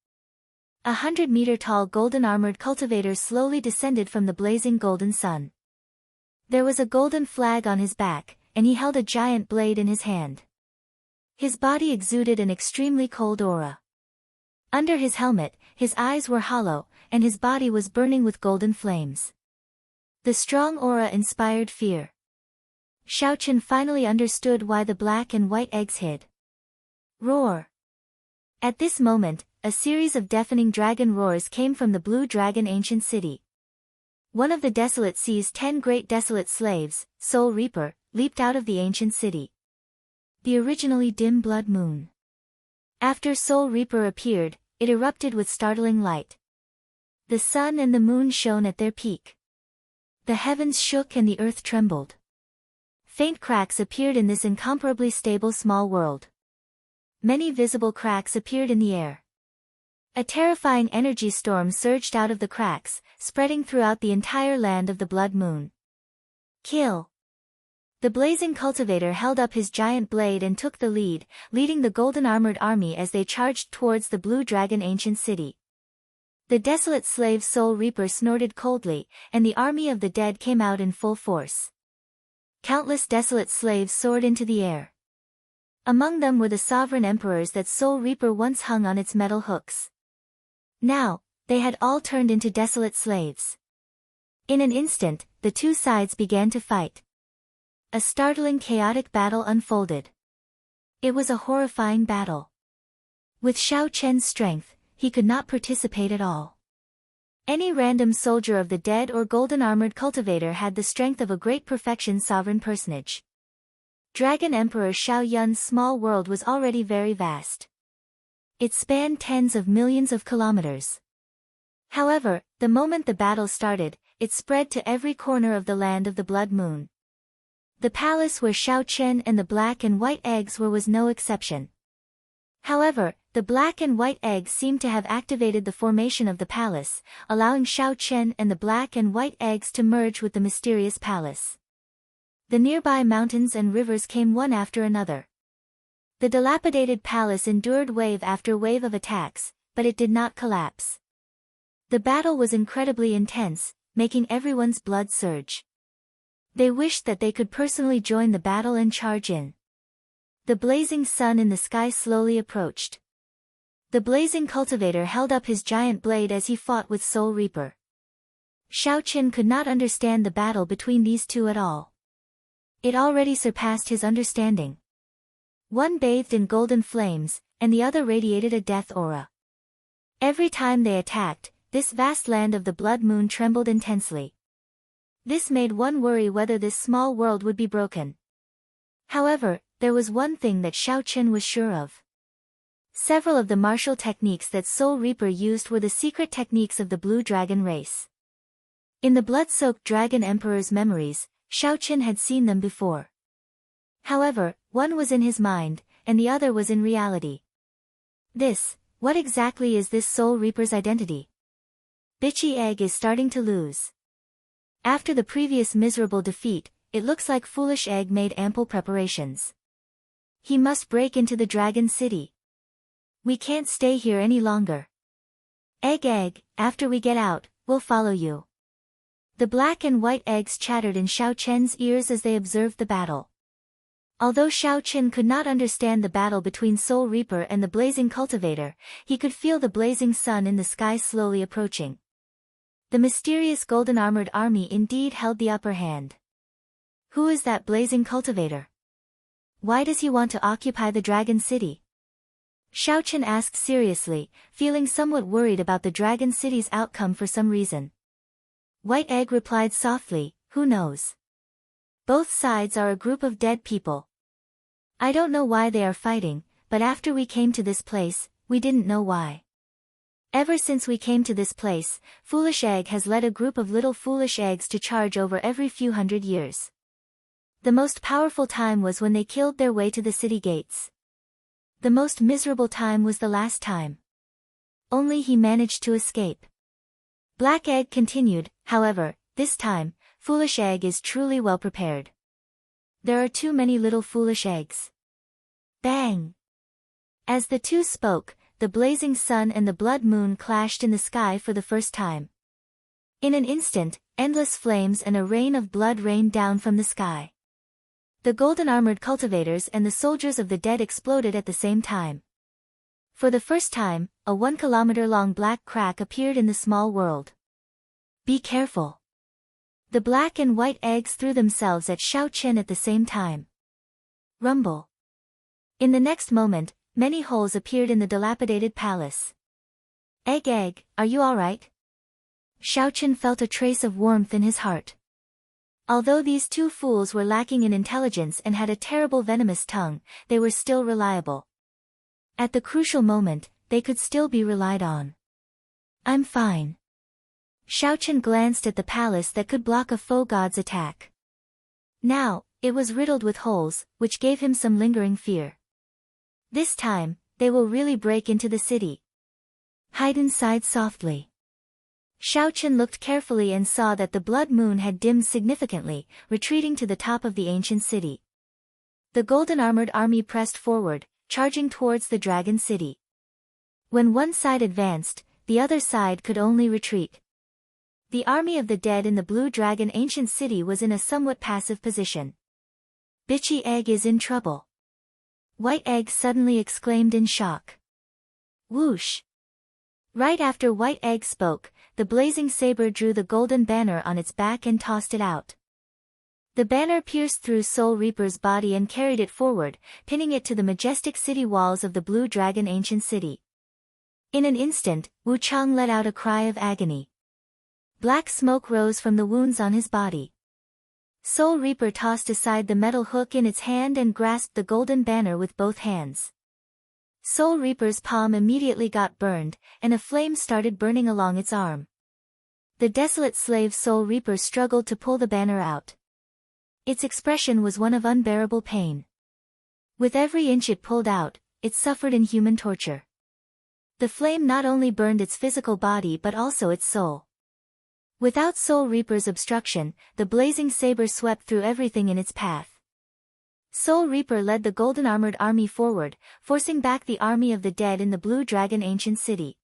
100-meter-tall golden-armored cultivator slowly descended from the blazing golden sun. There was a golden flag on his back, and he held a giant blade in his hand. His body exuded an extremely cold aura. Under his helmet, his eyes were hollow, and his body was burning with golden flames. The strong aura inspired fear. Xiao Chen finally understood why the black and white eggs hid. Roar! At this moment, a series of deafening dragon roars came from the Blue Dragon ancient city. One of the Desolate Sea's 10 great desolate slaves, Soul Reaper, leaped out of the ancient city. The originally dim blood moon. After Soul Reaper appeared, it erupted with startling light. The sun and the moon shone at their peak. The heavens shook and the earth trembled. Faint cracks appeared in this incomparably stable small world. Many visible cracks appeared in the air. A terrifying energy storm surged out of the cracks, spreading throughout the entire land of the Blood Moon. Kill! The blazing cultivator held up his giant blade and took the lead, leading the golden-armored army as they charged towards the Blue Dragon ancient city. The desolate slave Soul Reaper snorted coldly, and the army of the dead came out in full force. Countless desolate slaves soared into the air. Among them were the sovereign emperors that Soul Reaper once hung on its metal hooks. Now, they had all turned into desolate slaves. In an instant, the two sides began to fight. A startling chaotic battle unfolded. It was a horrifying battle. With Xiao Chen's strength, he could not participate at all. Any random soldier of the dead or golden-armored cultivator had the strength of a great perfection sovereign personage. Dragon Emperor Xiao Yun's small world was already very vast. It spanned tens of millions of kilometers. However, the moment the battle started, it spread to every corner of the land of the Blood Moon. The palace where Xiao Chen and the black and white eggs were was no exception. However, the black and white eggs seemed to have activated the formation of the palace, allowing Xiao Chen and the black and white eggs to merge with the mysterious palace. The nearby mountains and rivers came one after another. The dilapidated palace endured wave after wave of attacks, but it did not collapse. The battle was incredibly intense, making everyone's blood surge. They wished that they could personally join the battle and charge in. The blazing sun in the sky slowly approached. The blazing cultivator held up his giant blade as he fought with Soul Reaper. Xiao Chen could not understand the battle between these two at all. It already surpassed his understanding. One bathed in golden flames, and the other radiated a death aura. Every time they attacked, this vast land of the Blood Moon trembled intensely. This made one worry whether this small world would be broken. However, there was one thing that Xiao Chen was sure of. Several of the martial techniques that Soul Reaper used were the secret techniques of the Blue Dragon race. In the blood-soaked Dragon Emperor's memories, Xiao Chen had seen them before. However, one was in his mind, and the other was in reality. What exactly is this Soul Reaper's identity? Bitchy Egg is starting to lose. After the previous miserable defeat, it looks like Foolish Egg made ample preparations. He must break into the Dragon City. We can't stay here any longer. Egg, after we get out, we'll follow you. The black and white eggs chattered in Xiao Chen's ears as they observed the battle. Although Xiao Chen could not understand the battle between Soul Reaper and the blazing cultivator, he could feel the blazing sun in the sky slowly approaching. The mysterious golden-armored army indeed held the upper hand. Who is that blazing cultivator? Why does he want to occupy the Dragon City? Xiao Chen asked seriously, feeling somewhat worried about the Dragon City's outcome for some reason. White Egg replied softly, who knows? Both sides are a group of dead people. I don't know why they are fighting, but after we came to this place, we didn't know why. Ever since we came to this place, Foolish Egg has led a group of little foolish eggs to charge over every few hundred years. The most powerful time was when they killed their way to the city gates. The most miserable time was the last time. Only he managed to escape. Black Egg continued, however, this time, Foolish Egg is truly well prepared. There are too many little foolish eggs. Bang! As the two spoke, the blazing sun and the blood moon clashed in the sky for the first time. In an instant, endless flames and a rain of blood rained down from the sky. The golden-armored cultivators and the soldiers of the dead exploded at the same time. For the first time, a 1-kilometer-long black crack appeared in the small world. Be careful. The black and white eggs threw themselves at Xiao Chen at the same time. Rumble. In the next moment, many holes appeared in the dilapidated palace. Egg, are you alright? Xiao Chen felt a trace of warmth in his heart. Although these two fools were lacking in intelligence and had a terrible venomous tongue, they were still reliable. At the crucial moment, they could still be relied on. I'm fine. Xiao Chen glanced at the palace that could block a foe god's attack. Now, it was riddled with holes, which gave him some lingering fear. This time, they will really break into the city. Haydn sighed softly. Xiao Chen looked carefully and saw that the blood moon had dimmed significantly, retreating to the top of the ancient city. The golden-armored army pressed forward, charging towards the dragon city. When one side advanced, the other side could only retreat. The army of the dead in the blue dragon ancient city was in a somewhat passive position. Bitchy Egg is in trouble. White Egg suddenly exclaimed in shock. Whoosh! Right after White Egg spoke, the blazing saber drew the golden banner on its back and tossed it out. The banner pierced through Soul Reaper's body and carried it forward, pinning it to the majestic city walls of the blue dragon ancient city. In an instant, Wu Chang let out a cry of agony. Black smoke rose from the wounds on his body. Soul Reaper tossed aside the metal hook in its hand and grasped the golden banner with both hands. Soul Reaper's palm immediately got burned, and a flame started burning along its arm. The desolate slave Soul Reaper struggled to pull the banner out. Its expression was one of unbearable pain. With every inch it pulled out, it suffered inhuman torture. The flame not only burned its physical body but also its soul. Without Soul Reaper's obstruction, the blazing saber swept through everything in its path. Soul Reaper led the golden-armored army forward, forcing back the army of the dead in the blue dragon ancient city.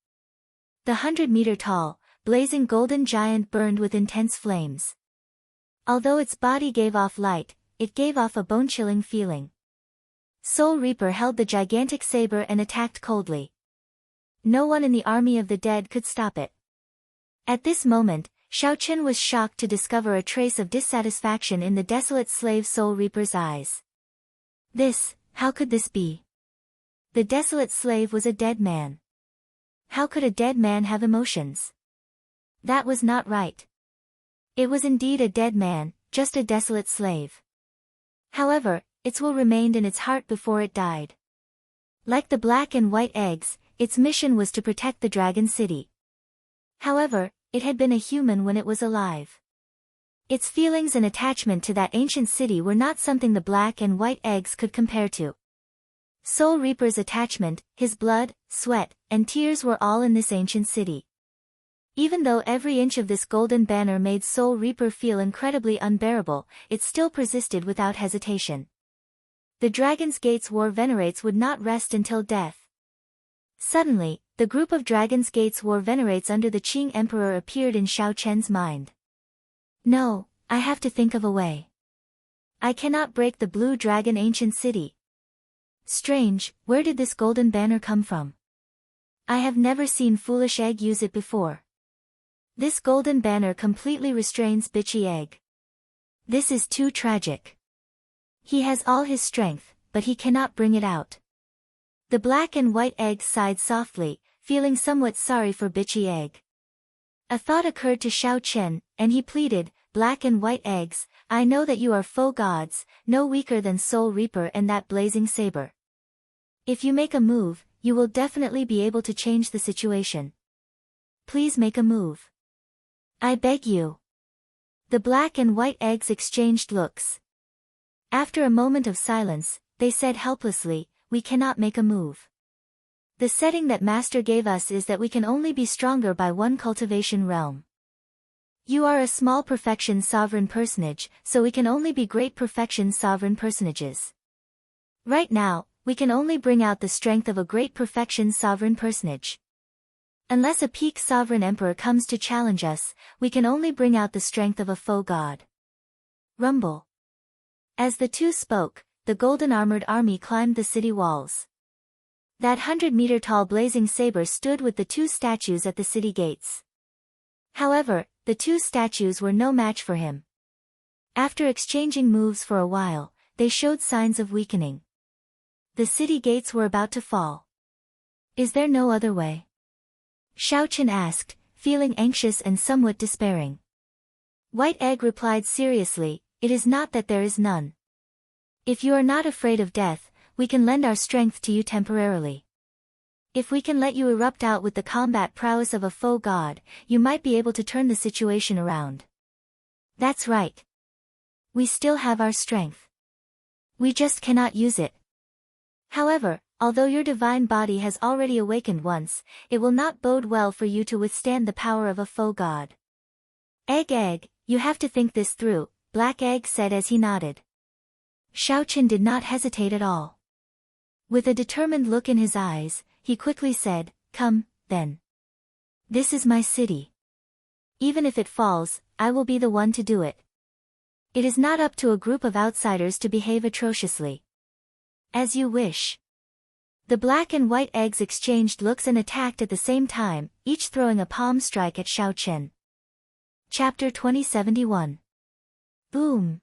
The 100-meter-tall, blazing golden giant burned with intense flames. Although its body gave off light, it gave off a bone-chilling feeling. Soul Reaper held the gigantic saber and attacked coldly. No one in the army of the dead could stop it. At this moment, Xiao Chen was shocked to discover a trace of dissatisfaction in the desolate slave Soul Reaper's eyes. How could this be? The desolate slave was a dead man. How could a dead man have emotions? That was not right. It was indeed a dead man, just a desolate slave. However, its will remained in its heart before it died. Like the black and white eggs, its mission was to protect the dragon city. However, it had been a human when it was alive. Its feelings and attachment to that ancient city were not something the black and white eggs could compare to. Soul Reaper's attachment, his blood, sweat, and tears were all in this ancient city. Even though every inch of this golden banner made Soul Reaper feel incredibly unbearable, it still persisted without hesitation. The Dragon's Gate's war venerates would not rest until death. Suddenly, the group of Dragon's Gate's war venerates under the Qing Emperor appeared in Xiao Chen's mind. No, I have to think of a way. I cannot break the blue dragon ancient city. Strange, where did this golden banner come from? I have never seen Foolish Egg use it before. This golden banner completely restrains Bitchy Egg. This is too tragic. He has all his strength, but he cannot bring it out. The black and white egg sighed softly, feeling somewhat sorry for Bitchy Egg. A thought occurred to Xiao Chen, and he pleaded, Black and white eggs, I know that you are foe gods, no weaker than Soul Reaper and that blazing saber. If you make a move, you will definitely be able to change the situation. Please make a move. I beg you. The black and white eggs exchanged looks. After a moment of silence, they said helplessly, we cannot make a move. The setting that Master gave us is that we can only be stronger by one cultivation realm. You are a small perfection sovereign personage, so we can only be great perfection sovereign personages. Right now, we can only bring out the strength of a great perfection sovereign personage. Unless a peak sovereign emperor comes to challenge us, we can only bring out the strength of a foe god. Rumble. As the two spoke, the golden-armored army climbed the city walls. That 100-meter-tall blazing saber stood with the two statues at the city gates. However, the two statues were no match for him. After exchanging moves for a while, they showed signs of weakening. The city gates were about to fall. Is there no other way? Xiao Chen asked, feeling anxious and somewhat despairing. White Egg replied seriously, it is not that there is none. If you are not afraid of death, we can lend our strength to you temporarily. If we can let you erupt out with the combat prowess of a faux god, you might be able to turn the situation around. That's right. We still have our strength. We just cannot use it. However, although your divine body has already awakened once, it will not bode well for you to withstand the power of a faux god. Egg, you have to think this through, Black Egg said as he nodded. Xiao Chen did not hesitate at all. With a determined look in his eyes, he quickly said, come, then. This is my city. Even if it falls, I will be the one to do it. It is not up to a group of outsiders to behave atrociously. As you wish. The Black and White Eggs exchanged looks and attacked at the same time, each throwing a palm strike at Xiao Chen. Chapter 2071. Boom!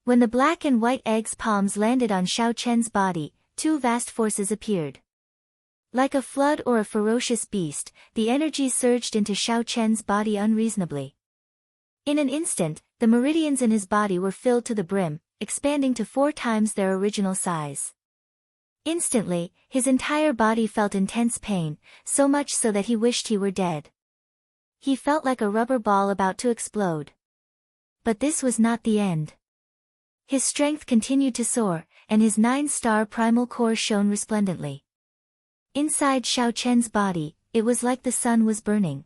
When the Black and White Eggs' palms landed on Xiao Chen's body, two vast forces appeared. Like a flood or a ferocious beast, the energy surged into Xiao Chen's body unreasonably. In an instant, the meridians in his body were filled to the brim, expanding to 4 times their original size. Instantly, his entire body felt intense pain, so much so that he wished he were dead. He felt like a rubber ball about to explode. But this was not the end. His strength continued to soar, and his 9-star primal core shone resplendently. Inside Xiao Chen's body, it was like the sun was burning.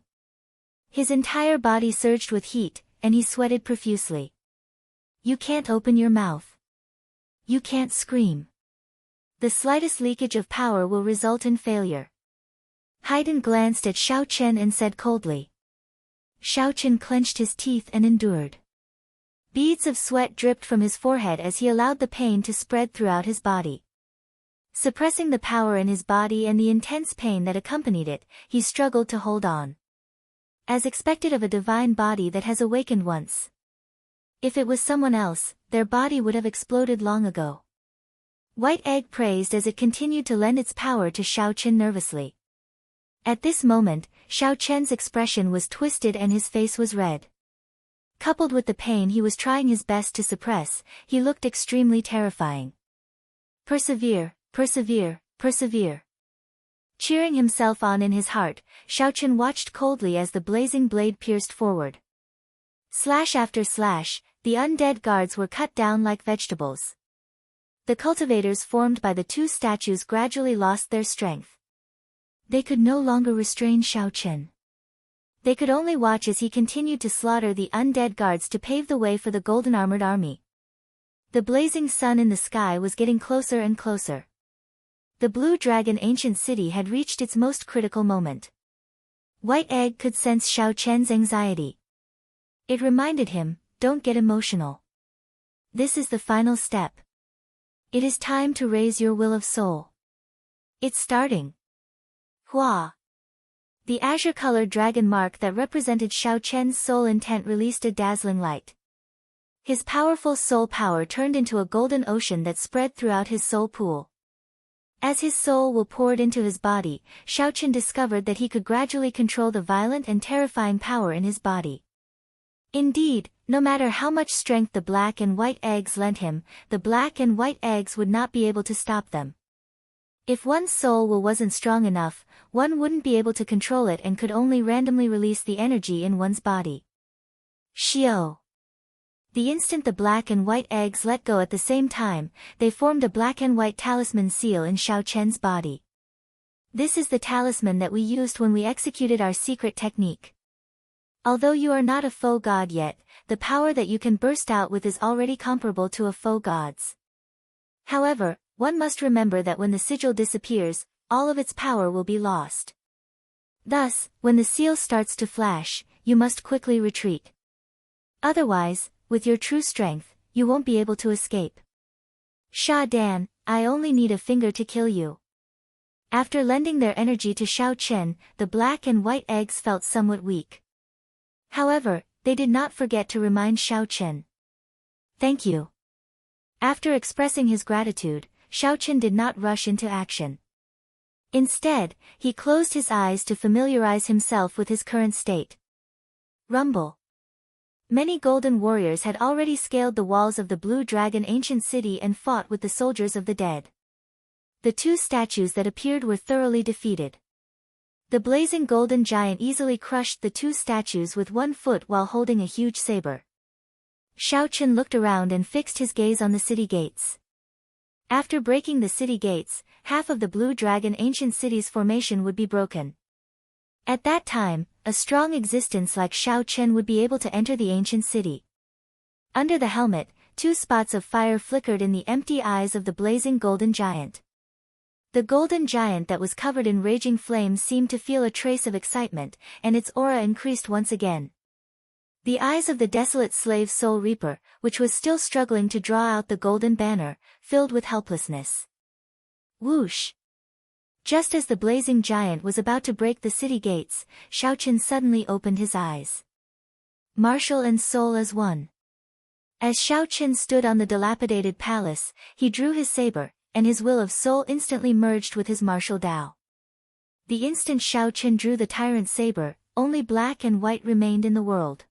His entire body surged with heat, and he sweated profusely. You can't open your mouth. You can't scream. The slightest leakage of power will result in failure. Haydn glanced at Xiao Chen and said coldly. Xiao Chen clenched his teeth and endured. Beads of sweat dripped from his forehead as he allowed the pain to spread throughout his body. Suppressing the power in his body and the intense pain that accompanied it, he struggled to hold on. As expected of a divine body that has awakened once. If it was someone else, their body would have exploded long ago. White Egg praised as it continued to lend its power to Xiao Chen nervously. At this moment, Xiao Chen's expression was twisted and his face was red. Coupled with the pain he was trying his best to suppress, he looked extremely terrifying. Persevere, persevere, persevere. Cheering himself on in his heart, Xiao Chen watched coldly as the blazing blade pierced forward. Slash after slash, the undead guards were cut down like vegetables. The cultivators formed by the two statues gradually lost their strength. They could no longer restrain Xiao Chen. They could only watch as he continued to slaughter the undead guards to pave the way for the golden-armored army. The blazing sun in the sky was getting closer and closer. The Blue Dragon ancient city had reached its most critical moment. White Egg could sense Xiao Chen's anxiety. It reminded him, don't get emotional. This is the final step. It is time to raise your will of soul. It's starting. Hua! The azure-colored dragon mark that represented Xiao Chen's soul intent released a dazzling light. His powerful soul power turned into a golden ocean that spread throughout his soul pool. As his soul will poured into his body, Xiao Chen discovered that he could gradually control the violent and terrifying power in his body. Indeed, no matter how much strength the Black and White Eggs lent him, the Black and White Eggs would not be able to stop them. If one's soul will wasn't strong enough, one wouldn't be able to control it and could only randomly release the energy in one's body. Xiao. The instant the Black and White Eggs let go at the same time, they formed a black and white talisman seal in Xiao Chen's body. This is the talisman that we used when we executed our secret technique. Although you are not a faux god yet, the power that you can burst out with is already comparable to a faux god's. However, one must remember that when the sigil disappears, all of its power will be lost. Thus, when the seal starts to flash, you must quickly retreat. Otherwise, with your true strength, you won't be able to escape. Sha Dan, I only need a finger to kill you. After lending their energy to Xiao Chen, the Black and White Eggs felt somewhat weak. However, they did not forget to remind Xiao Chen. Thank you. After expressing his gratitude, Xiao Chen did not rush into action. Instead, he closed his eyes to familiarize himself with his current state. Rumble. Many golden warriors had already scaled the walls of the Blue Dragon ancient city and fought with the soldiers of the dead. The two statues that appeared were thoroughly defeated. The blazing golden giant easily crushed the two statues with 1 foot while holding a huge saber. Xiao Chen looked around and fixed his gaze on the city gates. After breaking the city gates, half of the Blue Dragon ancient city's formation would be broken. At that time, a strong existence like Xiao Chen would be able to enter the ancient city. Under the helmet, 2 spots of fire flickered in the empty eyes of the blazing golden giant. The golden giant that was covered in raging flames seemed to feel a trace of excitement, and its aura increased once again. The eyes of the desolate slave Soul Reaper, which was still struggling to draw out the golden banner, filled with helplessness. Whoosh! Just as the blazing giant was about to break the city gates, Xiao Chen suddenly opened his eyes. Martial and soul as one. As Xiao Chen stood on the dilapidated palace, he drew his saber, and his will of soul instantly merged with his martial Dao. The instant Xiao Chen drew the tyrant saber, only black and white remained in the world.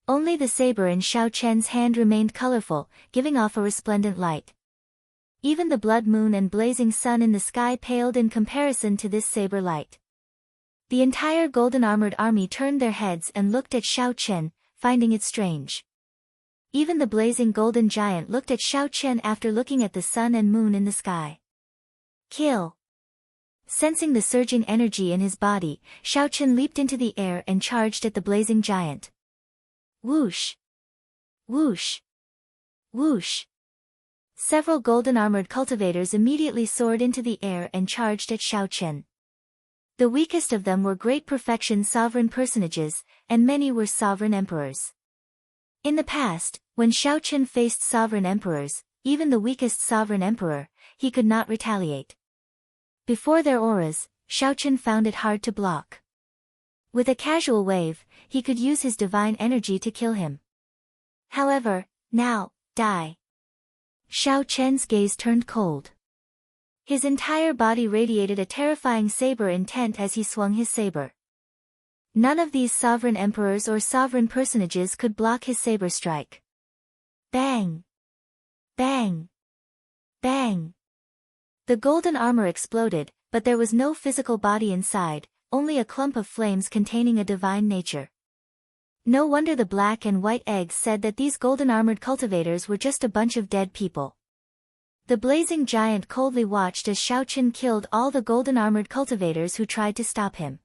Only the saber in Xiao Chen's hand remained colorful, giving off a resplendent light. Even the blood moon and blazing sun in the sky paled in comparison to this saber light. The entire golden-armored army turned their heads and looked at Xiao Chen, finding it strange. Even the blazing golden giant looked at Xiao Chen after looking at the sun and moon in the sky. Kill! Sensing the surging energy in his body, Xiao Chen leaped into the air and charged at the blazing giant. Whoosh! Whoosh! Whoosh! Several golden-armored cultivators immediately soared into the air and charged at Xiao Chen. The weakest of them were great perfection sovereign personages, and many were sovereign emperors. In the past, when Xiao Chen faced sovereign emperors, even the weakest sovereign emperor, he could not retaliate. Before their auras, Xiao Chen found it hard to block. With a casual wave, he could use his divine energy to kill him. However, now, die. Xiao Chen's gaze turned cold. His entire body radiated a terrifying saber intent as he swung his saber. None of these sovereign emperors or sovereign personages could block his saber strike. Bang! Bang! Bang! The golden armor exploded, but there was no physical body inside, only a clump of flames containing a divine nature. No wonder the black and white eggs said that these golden-armored cultivators were just a bunch of dead people. The blazing giant coldly watched as Xiao Chen killed all the golden-armored cultivators who tried to stop him.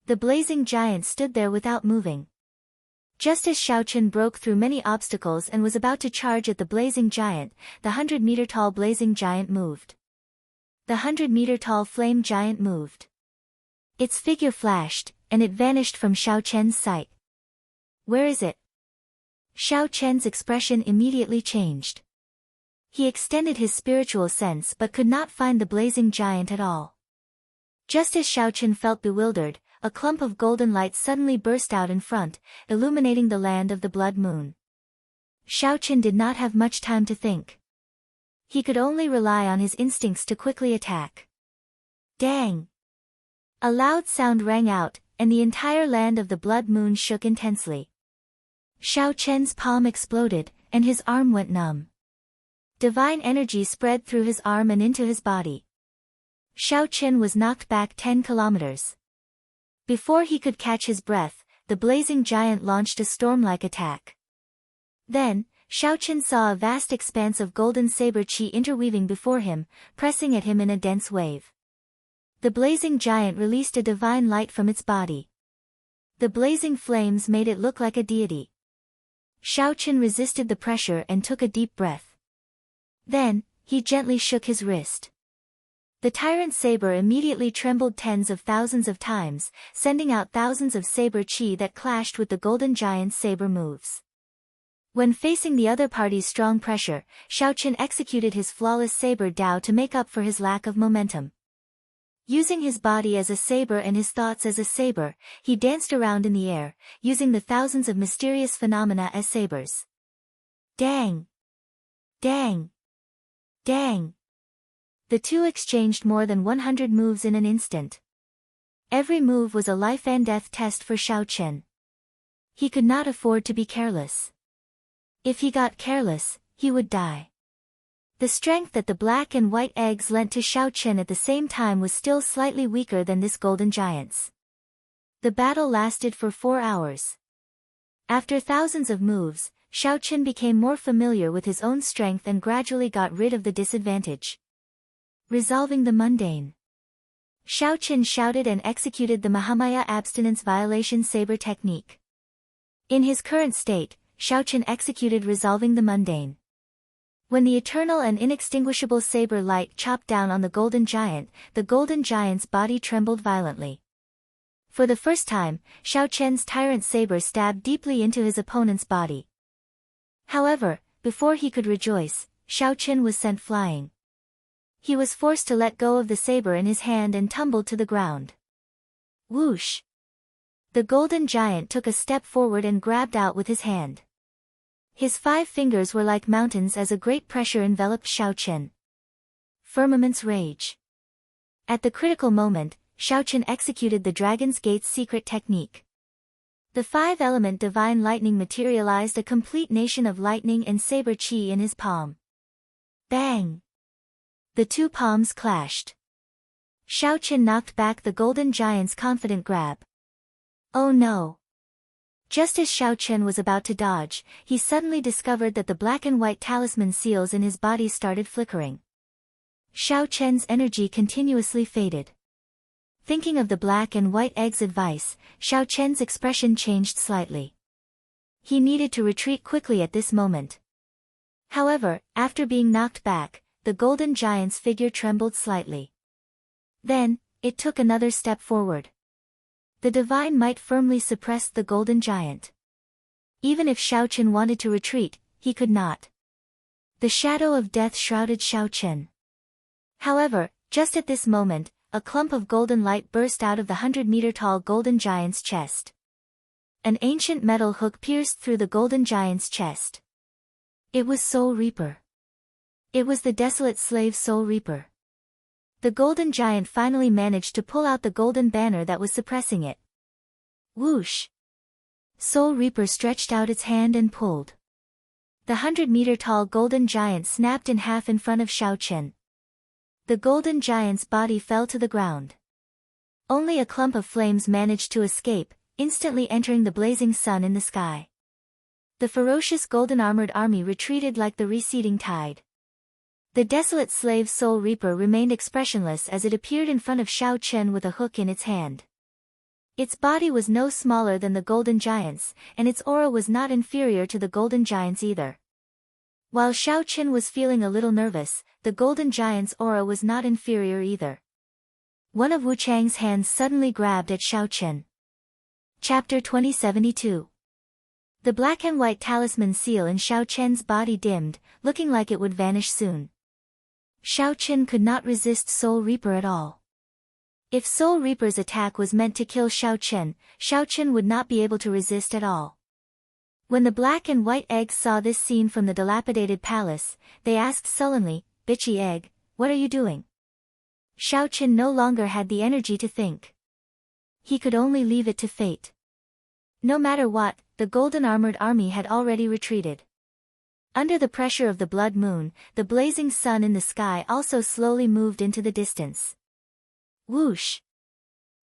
The blazing giant stood there without moving. Just as Xiao Chen broke through many obstacles and was about to charge at the blazing giant, the 100-meter-tall blazing giant moved. The 100-meter-tall flame giant moved. Its figure flashed, and it vanished from Xiao Chen's sight. Where is it? Xiao Chen's expression immediately changed. He extended his spiritual sense but could not find the blazing giant at all. Just as Xiao Chen felt bewildered, a clump of golden light suddenly burst out in front, illuminating the land of the blood moon. Xiao Chen did not have much time to think. He could only rely on his instincts to quickly attack. Dang! A loud sound rang out, and the entire land of the blood moon shook intensely. Xiao Chen's palm exploded, and his arm went numb. Divine energy spread through his arm and into his body. Xiao Chen was knocked back 10 kilometers. Before he could catch his breath, the blazing giant launched a storm-like attack. Then, Xiao Chen saw a vast expanse of golden saber chi interweaving before him, pressing at him in a dense wave. The blazing giant released a divine light from its body. The blazing flames made it look like a deity. Xiao Chen resisted the pressure and took a deep breath. Then, he gently shook his wrist. The tyrant saber immediately trembled tens of thousands of times, sending out thousands of saber chi that clashed with the golden giant's saber moves. When facing the other party's strong pressure, Xiao Chen executed his flawless saber Dao to make up for his lack of momentum. Using his body as a saber and his thoughts as a saber, he danced around in the air, using the thousands of mysterious phenomena as sabers. Dang! Dang! Dang! The two exchanged more than 100 moves in an instant. Every move was a life and death test for Xiao Chen. He could not afford to be careless. If he got careless, he would die. The strength that the black and white eggs lent to Xiao Chen at the same time was still slightly weaker than this golden giant's. The battle lasted for 4 hours. After thousands of moves, Xiao Chen became more familiar with his own strength and gradually got rid of the disadvantage. Resolving the mundane. Xiao Chen shouted and executed the Mahamaya abstinence violation saber technique. In his current state, Xiao Chen executed resolving the mundane. When the eternal and inextinguishable saber light chopped down on the golden giant's body trembled violently. For the first time, Xiao Chen's tyrant saber stabbed deeply into his opponent's body. However, before he could rejoice, Xiao Chen was sent flying. He was forced to let go of the saber in his hand and tumbled to the ground. Whoosh! The golden giant took a step forward and grabbed out with his hand. His 5 fingers were like mountains as a great pressure enveloped Xiao Chen. Firmament's rage. At the critical moment, Xiao Chen executed the Dragon's Gate's secret technique. The 5-element divine lightning materialized a complete nation of lightning and saber chi in his palm. Bang! The 2 palms clashed. Xiao Chen knocked back the golden giant's confident grab. Oh no! Just as Xiao Chen was about to dodge, he suddenly discovered that the black and white talisman seals in his body started flickering. Xiao Chen's energy continuously faded. Thinking of the black and white egg's advice, Xiao Chen's expression changed slightly. He needed to retreat quickly at this moment. However, after being knocked back, the golden giant's figure trembled slightly. Then, it took another step forward. The divine might firmly suppressed the golden giant. Even if Xiao Chen wanted to retreat, he could not. The shadow of death shrouded Xiao Chen. However, just at this moment, a clump of golden light burst out of the 100-meter-tall golden giant's chest. An ancient metal hook pierced through the golden giant's chest. It was Soul Reaper. It was the desolate slave Soul Reaper. The golden giant finally managed to pull out the golden banner that was suppressing it. Whoosh! Soul Reaper stretched out its hand and pulled. The 100-meter-tall golden giant snapped in half in front of Xiao Chen. The golden giant's body fell to the ground. Only a clump of flames managed to escape, instantly entering the blazing sun in the sky. The ferocious golden-armored army retreated like the receding tide. The desolate slave Soul Reaper remained expressionless as it appeared in front of Xiao Chen with a hook in its hand. Its body was no smaller than the golden giant's, and its aura was not inferior to the golden giant's either. While Xiao Chen was feeling a little nervous, the golden giant's aura was not inferior either. One of Wu Chang's hands suddenly grabbed at Xiao Chen. Chapter 2072. The black and white talisman seal in Xiao Chen's body dimmed, looking like it would vanish soon. Xiao Chen could not resist Soul Reaper at all. If Soul Reaper's attack was meant to kill Xiao Chen would not be able to resist at all. When the black and white eggs saw this scene from the dilapidated palace, they asked sullenly, "Bitchy egg, what are you doing?" Xiao Chen no longer had the energy to think. He could only leave it to fate. No matter what, the golden-armored army had already retreated. Under the pressure of the blood moon, the blazing sun in the sky also slowly moved into the distance. Whoosh!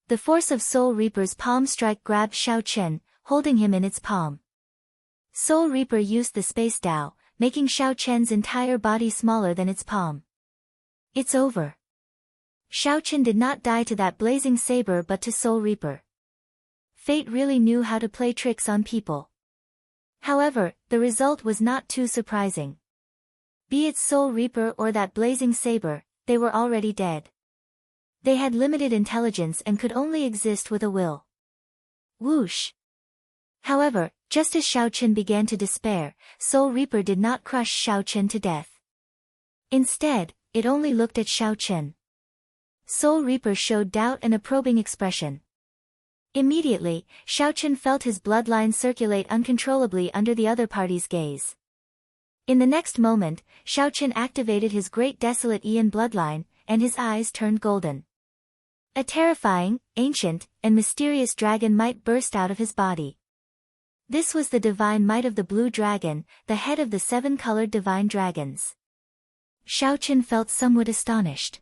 The force of Soul Reaper's palm strike grabbed Xiao Chen, holding him in its palm. Soul Reaper used the space Dao, making Xiao Chen's entire body smaller than its palm. It's over. Xiao Chen did not die to that blazing saber but to Soul Reaper. Fate really knew how to play tricks on people. However, the result was not too surprising. Be it Soul Reaper or that blazing saber, they were already dead. They had limited intelligence and could only exist with a will. Whoosh! However, just as Xiao Chen began to despair, Soul Reaper did not crush Xiao Chen to death. Instead, it only looked at Xiao Chen. Soul Reaper showed doubt and a probing expression. Immediately, Xiaochen felt his bloodline circulate uncontrollably under the other party's gaze. In the next moment, Xiaochen activated his great desolate Ian bloodline, and his eyes turned golden. A terrifying, ancient, and mysterious dragon might burst out of his body. This was the divine might of the blue dragon, the head of the 7 colored divine dragons. Xiaochen felt somewhat astonished.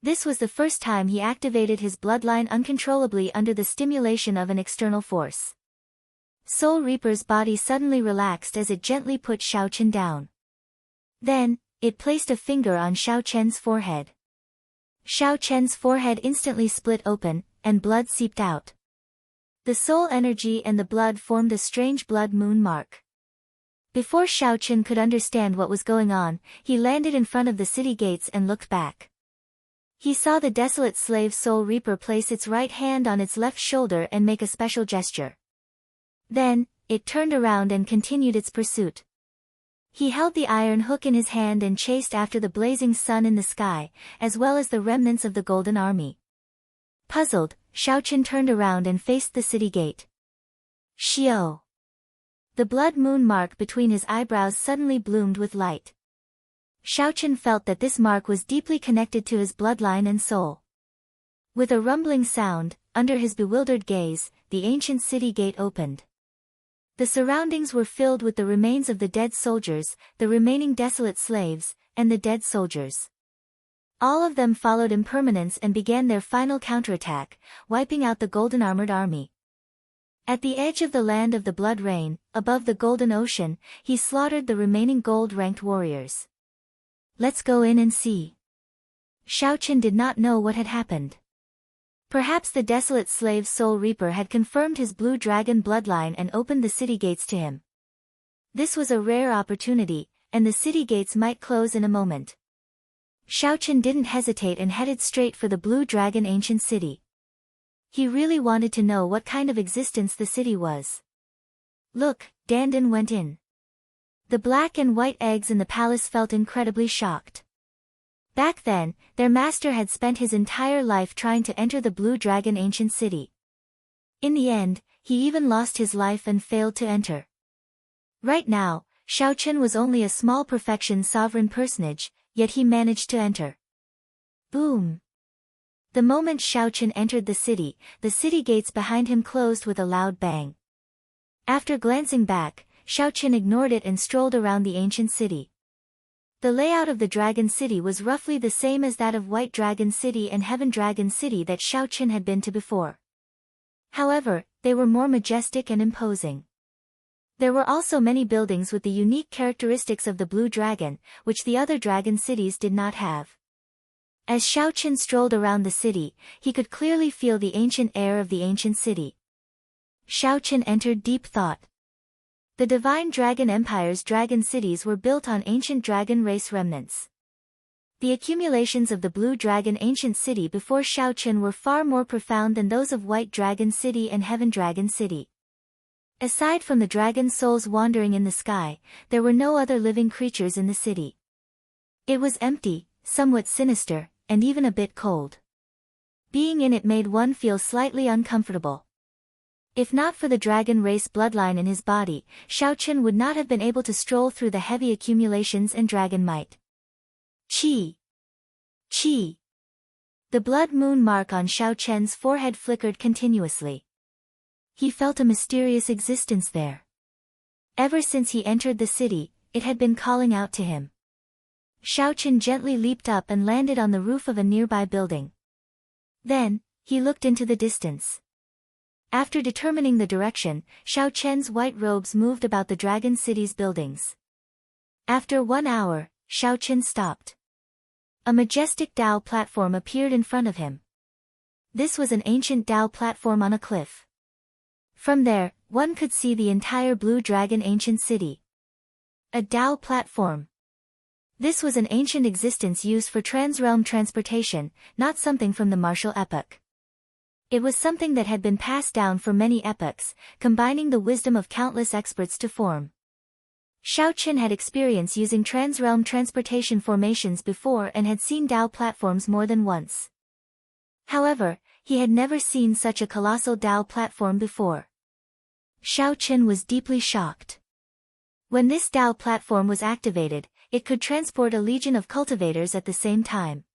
This was the first time he activated his bloodline uncontrollably under the stimulation of an external force. Soul Reaper's body suddenly relaxed as it gently put Xiaochen down. Then, it placed a finger on Xiaochen's forehead. Xiaochen's forehead instantly split open, and blood seeped out. The soul energy and the blood formed a strange blood moon mark. Before Xiaochen could understand what was going on, he landed in front of the city gates and looked back. He saw the desolate slave Soul Reaper place its right hand on its left shoulder and make a special gesture. Then, it turned around and continued its pursuit. He held the iron hook in his hand and chased after the blazing sun in the sky, as well as the remnants of the Golden Army. Puzzled, Xiaochen turned around and faced the city gate. Xiao! The blood moon mark between his eyebrows suddenly bloomed with light. Xiaochen felt that this mark was deeply connected to his bloodline and soul. With a rumbling sound, under his bewildered gaze, the ancient city gate opened. The surroundings were filled with the remains of the dead soldiers, the remaining desolate slaves, and the dead soldiers. All of them followed impermanence and began their final counterattack, wiping out the golden-armored army. At the edge of the land of the blood rain, above the golden ocean, he slaughtered the remaining gold-ranked warriors. Let's go in and see. Xiaochen did not know what had happened. Perhaps the desolate slave Soul Reaper had confirmed his blue dragon bloodline and opened the city gates to him. This was a rare opportunity, and the city gates might close in a moment. Xiaochen didn't hesitate and headed straight for the blue dragon ancient city. He really wanted to know what kind of existence the city was. Look, Dandan went in. The black and white eggs in the palace felt incredibly shocked. Back then, their master had spent his entire life trying to enter the Blue Dragon ancient city. In the end, he even lost his life and failed to enter. Right now, Xiaochen was only a small perfection sovereign personage, yet he managed to enter. Boom! The moment Xiaochen entered the city gates behind him closed with a loud bang. After glancing back, Xiaochen ignored it and strolled around the ancient city. The layout of the Dragon City was roughly the same as that of White Dragon City and Heaven Dragon City that Xiaochen had been to before. However, they were more majestic and imposing. There were also many buildings with the unique characteristics of the Blue Dragon, which the other dragon cities did not have. As Xiaochen strolled around the city, he could clearly feel the ancient air of the ancient city. Xiaochen entered deep thought. The Divine Dragon Empire's dragon cities were built on ancient dragon race remnants. The accumulations of the Blue Dragon ancient city before Xiaochen were far more profound than those of White Dragon City and Heaven Dragon City. Aside from the dragon souls wandering in the sky, there were no other living creatures in the city. It was empty, somewhat sinister, and even a bit cold. Being in it made one feel slightly uncomfortable. If not for the dragon race bloodline in his body, Xiaochen would not have been able to stroll through the heavy accumulations and dragon might. Qi! Qi! The blood moon mark on Xiaochen's forehead flickered continuously. He felt a mysterious existence there. Ever since he entered the city, it had been calling out to him. Xiaochen gently leaped up and landed on the roof of a nearby building. Then, he looked into the distance. After determining the direction, Xiaochen's white robes moved about the Dragon City's buildings. After 1 hour, Xiaochen stopped. A majestic Dao platform appeared in front of him. This was an ancient Dao platform on a cliff. From there, one could see the entire Blue Dragon ancient city. A Dao platform. This was an ancient existence used for transrealm transportation, not something from the martial epoch. It was something that had been passed down for many epochs, combining the wisdom of countless experts to form. Xiaochen had experience using transrealm transportation formations before and had seen Dao platforms more than once. However, he had never seen such a colossal Tao platform before. Xiao Chen was deeply shocked. When this Tao platform was activated, it could transport a legion of cultivators at the same time.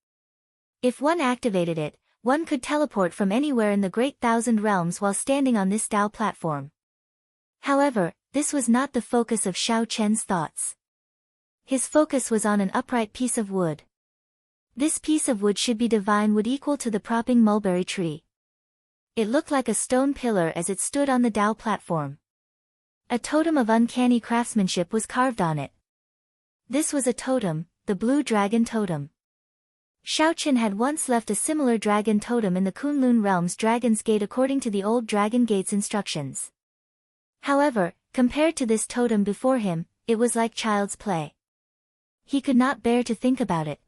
If one activated it, one could teleport from anywhere in the Great Thousand Realms while standing on this Tao platform. However, this was not the focus of Xiao Chen's thoughts. His focus was on an upright piece of wood. This piece of wood should be divine wood equal to the propping mulberry tree. It looked like a stone pillar as it stood on the Tao platform. A totem of uncanny craftsmanship was carved on it. This was a totem, the Blue Dragon Totem. Xiao Chen had once left a similar dragon totem in the Kunlun Realm's Dragon's Gate according to the old Dragon Gate's instructions. However, compared to this totem before him, it was like child's play. He could not bear to think about it.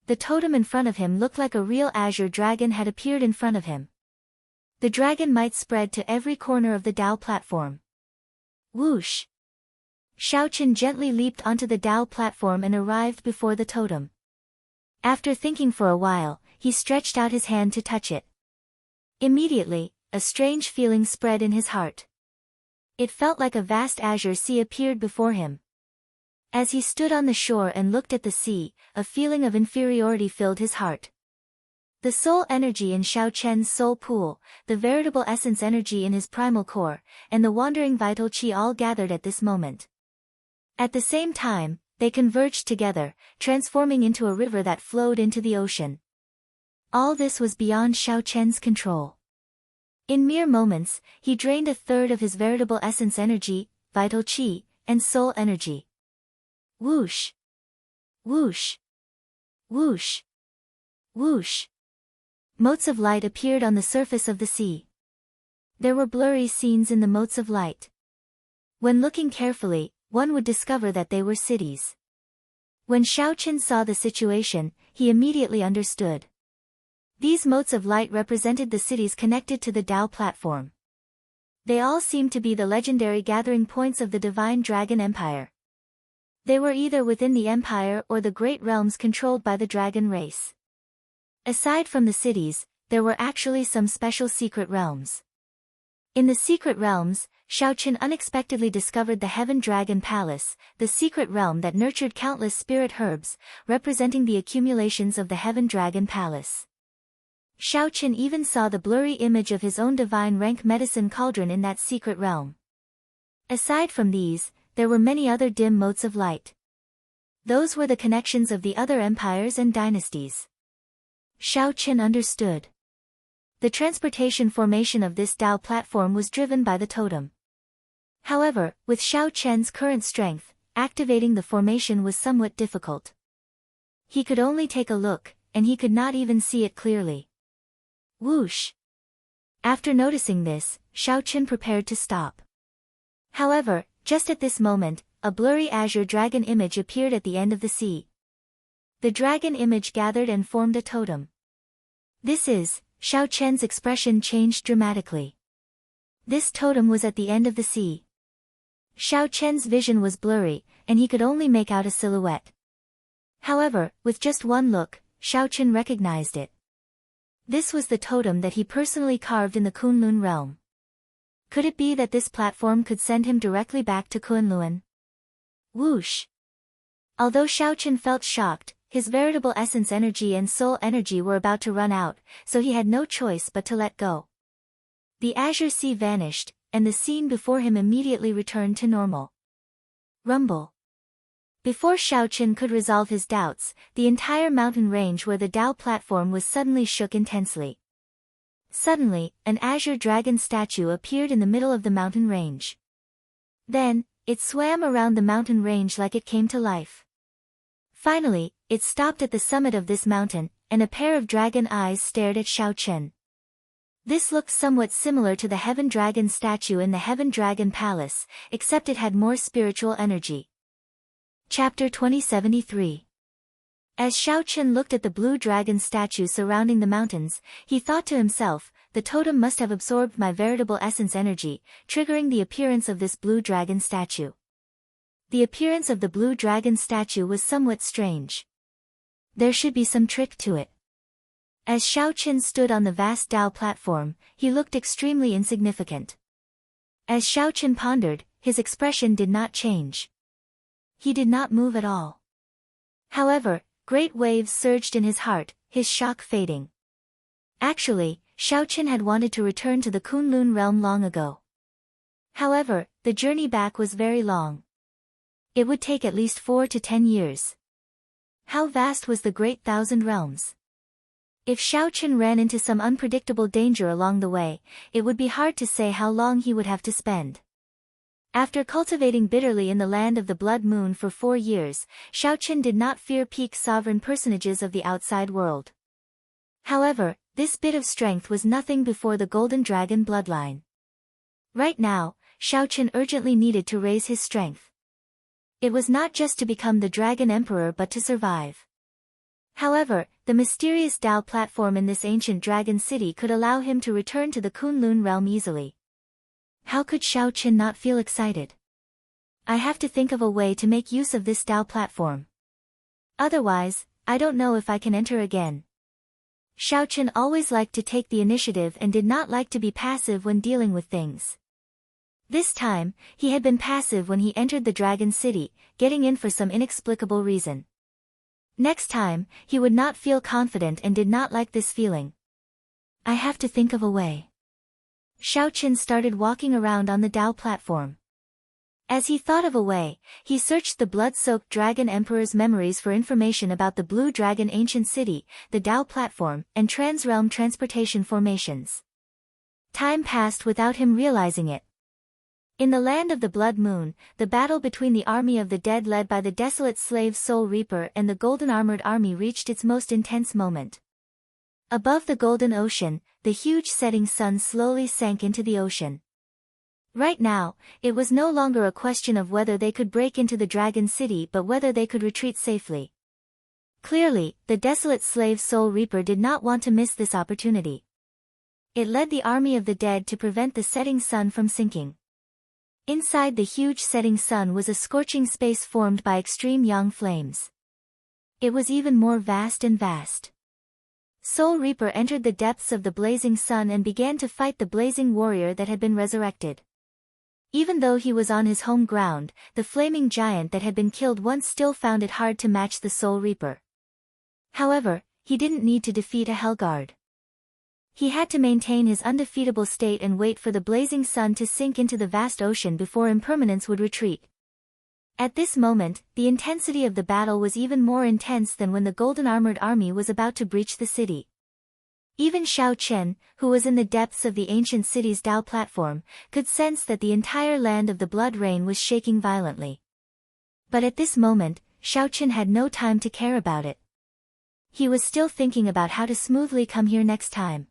The totem in front of him looked like a real azure dragon had appeared in front of him. The dragon might spread to every corner of the Tao platform. Whoosh! Xiao Chen gently leaped onto the Tao platform and arrived before the totem. After thinking for a while, he stretched out his hand to touch it. Immediately, a strange feeling spread in his heart. It felt like a vast azure sea appeared before him. As he stood on the shore and looked at the sea, a feeling of inferiority filled his heart. The soul energy in Xiao Chen's soul pool, the veritable essence energy in his primal core, and the wandering vital qi all gathered at this moment. At the same time, they converged together, transforming into a river that flowed into the ocean. All this was beyond Xiao Chen's control. In mere moments, he drained a third of his veritable essence energy, vital qi, and soul energy. Whoosh! Whoosh! Whoosh! Whoosh! Motes of light appeared on the surface of the sea. There were blurry scenes in the motes of light. When looking carefully, one would discover that they were cities. When Xiao Chen saw the situation, he immediately understood. These motes of light represented the cities connected to the Tao platform. They all seemed to be the legendary gathering points of the Divine Dragon Empire. They were either within the empire or the great realms controlled by the dragon race. Aside from the cities, there were actually some special secret realms. In the secret realms, Xiao Chen unexpectedly discovered the Heaven Dragon Palace, the secret realm that nurtured countless spirit herbs, representing the accumulations of the Heaven Dragon Palace. Xiao Chen even saw the blurry image of his own divine rank medicine cauldron in that secret realm. Aside from these, there were many other dim motes of light. Those were the connections of the other empires and dynasties. Xiao Chen understood. The transportation formation of this Tao platform was driven by the totem. However, with Xiao Chen's current strength, activating the formation was somewhat difficult. He could only take a look, and he could not even see it clearly. Whoosh! After noticing this, Xiao Chen prepared to stop. However, just at this moment, a blurry azure dragon image appeared at the end of the sea. The dragon image gathered and formed a totem. Xiao Chen's expression changed dramatically. This totem was at the end of the sea. Xiao Chen's vision was blurry, and he could only make out a silhouette. However, with just one look, Xiao Chen recognized it. This was the totem that he personally carved in the Kunlun realm. Could it be that this platform could send him directly back to Kunlun? Whoosh! Although Xiao Chen felt shocked, his veritable essence energy and soul energy were about to run out, so he had no choice but to let go. The azure sea vanished, and the scene before him immediately returned to normal. Rumble. Before Xiao Chen could resolve his doubts, the entire mountain range where the Tao platform was suddenly shook intensely. Suddenly, an azure dragon statue appeared in the middle of the mountain range. Then, it swam around the mountain range like it came to life. Finally, it stopped at the summit of this mountain, and a pair of dragon eyes stared at Xiao Chen. This looked somewhat similar to the Heaven Dragon statue in the Heaven Dragon Palace, except it had more spiritual energy. Chapter 2073. As Xiao Chen looked at the blue dragon statue surrounding the mountains, he thought to himself, the totem must have absorbed my veritable essence energy, triggering the appearance of this blue dragon statue. The appearance of the blue dragon statue was somewhat strange. There should be some trick to it. As Xiao Qin stood on the vast Dao platform, he looked extremely insignificant. As Xiao Qin pondered, his expression did not change. He did not move at all. However, great waves surged in his heart, his shock fading. Actually, Xiao Qin had wanted to return to the Kunlun realm long ago. However, the journey back was very long. It would take at least 4 to 10 years. How vast was the Great Thousand Realms? If Xiao Qin ran into some unpredictable danger along the way, it would be hard to say how long he would have to spend. After cultivating bitterly in the land of the Blood Moon for 4 years, Xiao Qin did not fear peak sovereign personages of the outside world. However, this bit of strength was nothing before the Golden Dragon bloodline. Right now, Xiao Qin urgently needed to raise his strength. It was not just to become the Dragon Emperor but to survive. However, the mysterious Dao platform in this ancient dragon city could allow him to return to the Kunlun realm easily. How could Xiao Qin not feel excited? I have to think of a way to make use of this Dao platform. Otherwise, I don't know if I can enter again. Xiao Qin always liked to take the initiative and did not like to be passive when dealing with things. This time, he had been passive when he entered the Dragon City, getting in for some inexplicable reason. Next time, he would not feel confident and did not like this feeling. I have to think of a way. Xiao Qin started walking around on the Dao platform. As he thought of a way, he searched the blood-soaked Dragon Emperor's memories for information about the Blue Dragon Ancient City, the Dao platform, and trans-realm transportation formations. Time passed without him realizing it. In the land of the Blood Moon, the battle between the army of the dead led by the desolate slave Soul Reaper and the golden armored army reached its most intense moment. Above the golden ocean, the huge setting sun slowly sank into the ocean. Right now, it was no longer a question of whether they could break into the Dragon City but whether they could retreat safely. Clearly, the desolate slave Soul Reaper did not want to miss this opportunity. It led the army of the dead to prevent the setting sun from sinking. Inside the huge setting sun was a scorching space formed by extreme yang flames. It was even more vast and vast. Soul Reaper entered the depths of the blazing sun and began to fight the blazing warrior that had been resurrected. Even though he was on his home ground, the flaming giant that had been killed once still found it hard to match the Soul Reaper. However, he didn't need to defeat a Hellguard. He had to maintain his undefeatable state and wait for the blazing sun to sink into the vast ocean before impermanence would retreat. At this moment, the intensity of the battle was even more intense than when the golden armored army was about to breach the city. Even Xiao Qin, who was in the depths of the ancient city's Dao platform, could sense that the entire land of the Blood Rain was shaking violently. But at this moment, Xiao Qin had no time to care about it. He was still thinking about how to smoothly come here next time.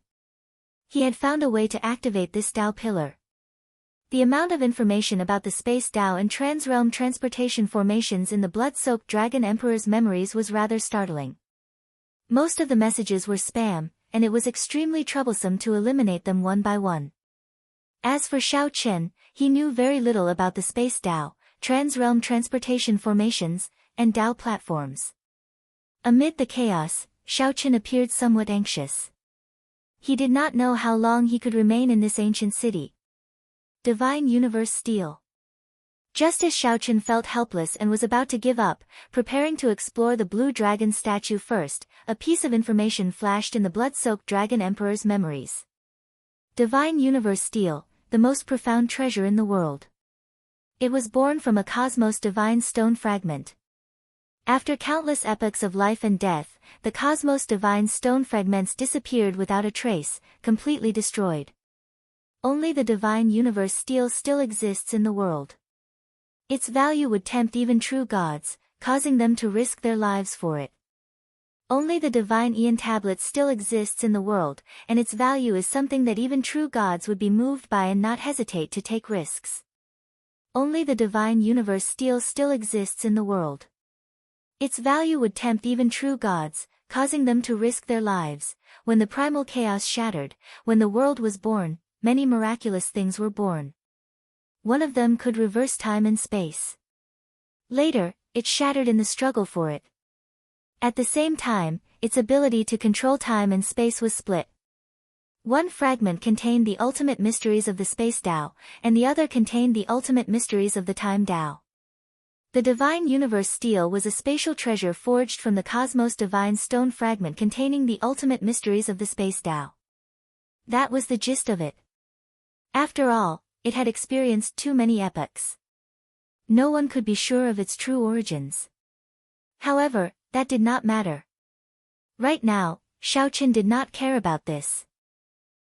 He had found a way to activate this Dao pillar. The amount of information about the Space Dao and trans-realm transportation formations in the blood-soaked Dragon Emperor's memories was rather startling. Most of the messages were spam, and it was extremely troublesome to eliminate them one by one. As for Xiao Qin, he knew very little about the Space Dao, trans-realm transportation formations, and Dao platforms. Amid the chaos, Xiao Qin appeared somewhat anxious. He did not know how long he could remain in this ancient city. Divine Universe Steel. Just as Xiao Qin felt helpless and was about to give up, preparing to explore the Blue Dragon statue first, a piece of information flashed in the blood-soaked Dragon Emperor's memories. Divine Universe Steel, the most profound treasure in the world. It was born from a cosmos divine stone fragment. After countless epochs of life and death, the cosmos divine stone fragments disappeared without a trace, completely destroyed. Only the divine universe steel still exists in the world. Its value would tempt even true gods, causing them to risk their lives for it. Only the divine Aeon tablet still exists in the world, and its value is something that even true gods would be moved by and not hesitate to take risks. Only the divine universe steel still exists in the world. Its value would tempt even true gods, causing them to risk their lives. When the primal chaos shattered, when the world was born, many miraculous things were born. One of them could reverse time and space. Later, it shattered in the struggle for it. At the same time, its ability to control time and space was split. One fragment contained the ultimate mysteries of the space Tao, and the other contained the ultimate mysteries of the time Tao. The Divine Universe Steel was a spatial treasure forged from the Cosmos Divine Stone fragment containing the ultimate mysteries of the space Tao. That was the gist of it. After all, it had experienced too many epochs. No one could be sure of its true origins. However, that did not matter. Right now, Xiaoqin did not care about this.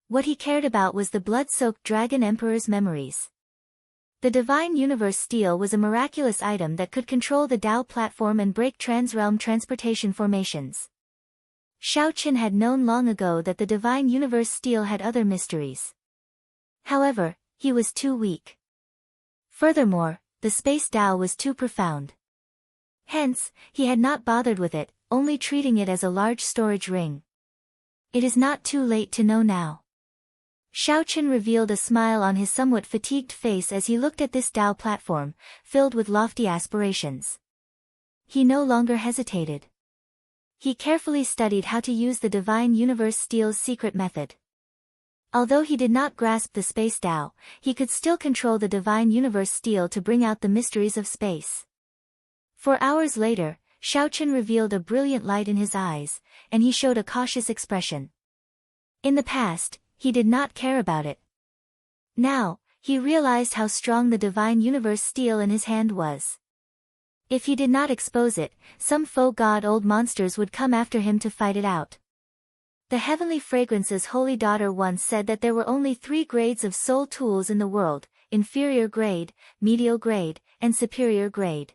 What he cared about was the blood-soaked Dragon Emperor's memories. The Divine Universe Steel was a miraculous item that could control the Tao platform and break trans-realm transportation formations. Xiaoqin had known long ago that the Divine Universe Steel had other mysteries. However, he was too weak. Furthermore, the space Tao was too profound. Hence, he had not bothered with it, only treating it as a large storage ring. It is not too late to know now. Xiaoqin revealed a smile on his somewhat fatigued face as he looked at this Tao platform, filled with lofty aspirations. He no longer hesitated. He carefully studied how to use the Divine Universe Steel's secret method. Although he did not grasp the space Tao, he could still control the Divine Universe Steel to bring out the mysteries of space. 4 hours later, Xiaoqin revealed a brilliant light in his eyes, and he showed a cautious expression. In the past, he did not care about it. Now, he realized how strong the Divine Universe Steel in his hand was. If he did not expose it, some faux god-old monsters would come after him to fight it out. The Heavenly Fragrance's holy daughter once said that there were only 3 grades of soul tools in the world: inferior grade, medial grade, and superior grade.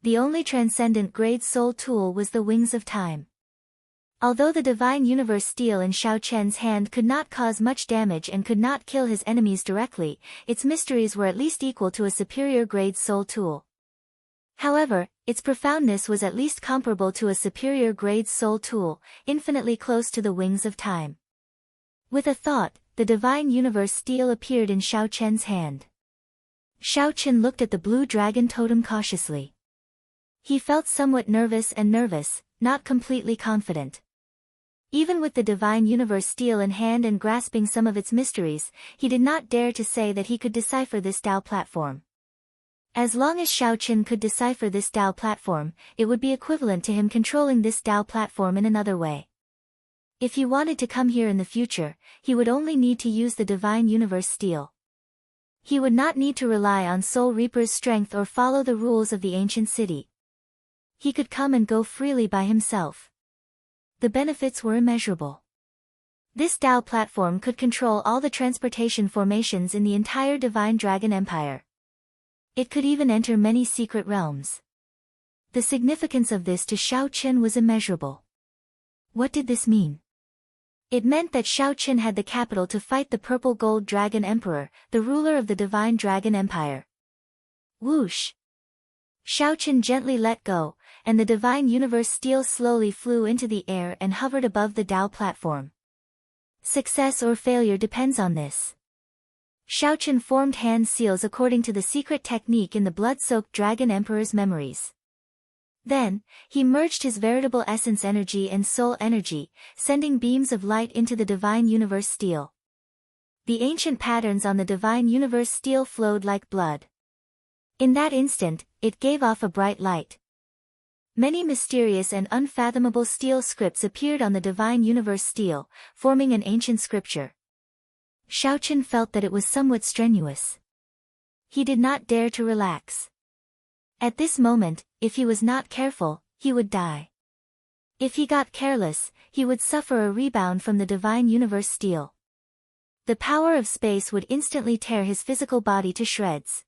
The only transcendent grade soul tool was the Wings of Time. Although the Divine Universe Steel in Xiaoqian's hand could not cause much damage and could not kill his enemies directly, its mysteries were at least equal to a superior grade soul tool. However, its profoundness was at least comparable to a superior grade soul tool, infinitely close to the Wings of Time. With a thought, the Divine Universe Steel appeared in Xiaoqian's hand. Xiaoqin looked at the blue dragon totem cautiously. He felt somewhat nervous, not completely confident. Even with the Divine Universe Steel in hand and grasping some of its mysteries, he did not dare to say that he could decipher this Tao platform. As long as Xiaoqin could decipher this Tao platform, it would be equivalent to him controlling this Tao platform in another way. If he wanted to come here in the future, he would only need to use the Divine Universe Steel. He would not need to rely on Soul Reaper's strength or follow the rules of the ancient city. He could come and go freely by himself. The benefits were immeasurable. This Tao platform could control all the transportation formations in the entire Divine Dragon Empire. It could even enter many secret realms. The significance of this to Xiaoqin was immeasurable. What did this mean? It meant that Xiaoqin had the capital to fight the Purple Gold Dragon Emperor, the ruler of the Divine Dragon Empire. Whoosh! Xiaoqin gently let go, and the Divine Universe Steel slowly flew into the air and hovered above the Tao platform. Success or failure depends on this. Xiaoqin formed hand seals according to the secret technique in the blood-soaked Dragon Emperor's memories. Then, he merged his veritable essence energy and soul energy, sending beams of light into the Divine Universe Steel. The ancient patterns on the Divine Universe Steel flowed like blood. In that instant, it gave off a bright light. Many mysterious and unfathomable steel scripts appeared on the Divine Universe Steel, forming an ancient scripture. Xiaoqin felt that it was somewhat strenuous. He did not dare to relax. At this moment, if he was not careful, he would die. If he got careless, he would suffer a rebound from the Divine Universe Steel. The power of space would instantly tear his physical body to shreds.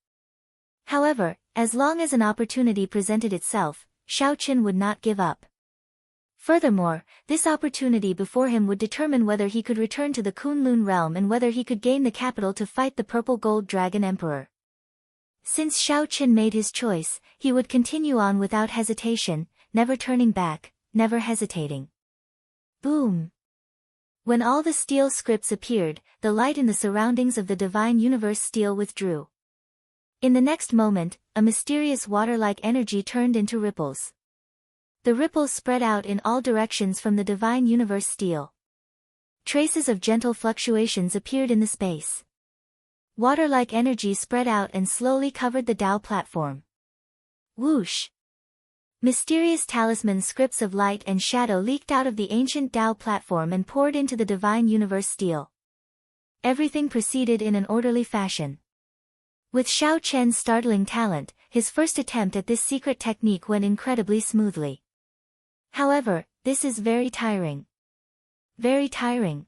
However, as long as an opportunity presented itself, Xiaoqin would not give up. Furthermore, this opportunity before him would determine whether he could return to the Kunlun realm and whether he could gain the capital to fight the Purple Gold Dragon Emperor. Since Xiaoqin made his choice, he would continue on without hesitation, never turning back, never hesitating. Boom! When all the steel scripts appeared, the light in the surroundings of the Divine Universe Steel withdrew. In the next moment, a mysterious water-like energy turned into ripples. The ripples spread out in all directions from the divine universe steel. Traces of gentle fluctuations appeared in the space. Water-like energy spread out and slowly covered the Tao platform. Whoosh! Mysterious talisman scripts of light and shadow leaked out of the ancient Tao platform and poured into the divine universe steel. Everything proceeded in an orderly fashion. With Xiao Chen's startling talent, his first attempt at this secret technique went incredibly smoothly. However, this is very tiring. Very tiring.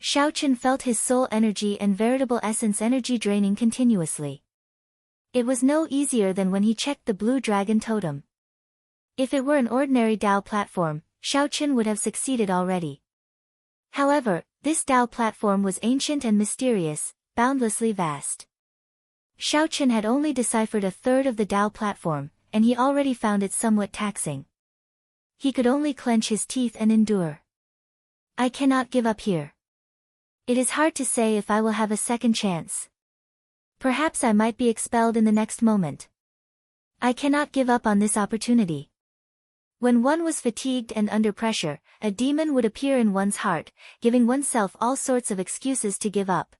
Xiao Chen felt his soul energy and veritable essence energy draining continuously. It was no easier than when he checked the blue dragon totem. If it were an ordinary Tao platform, Xiao Chen would have succeeded already. However, this Tao platform was ancient and mysterious, boundlessly vast. Xiao Chen had only deciphered a third of the Tao platform, and he already found it somewhat taxing. He could only clench his teeth and endure. I cannot give up here. It is hard to say if I will have a second chance. Perhaps I might be expelled in the next moment. I cannot give up on this opportunity. When one was fatigued and under pressure, a demon would appear in one's heart, giving oneself all sorts of excuses to give up.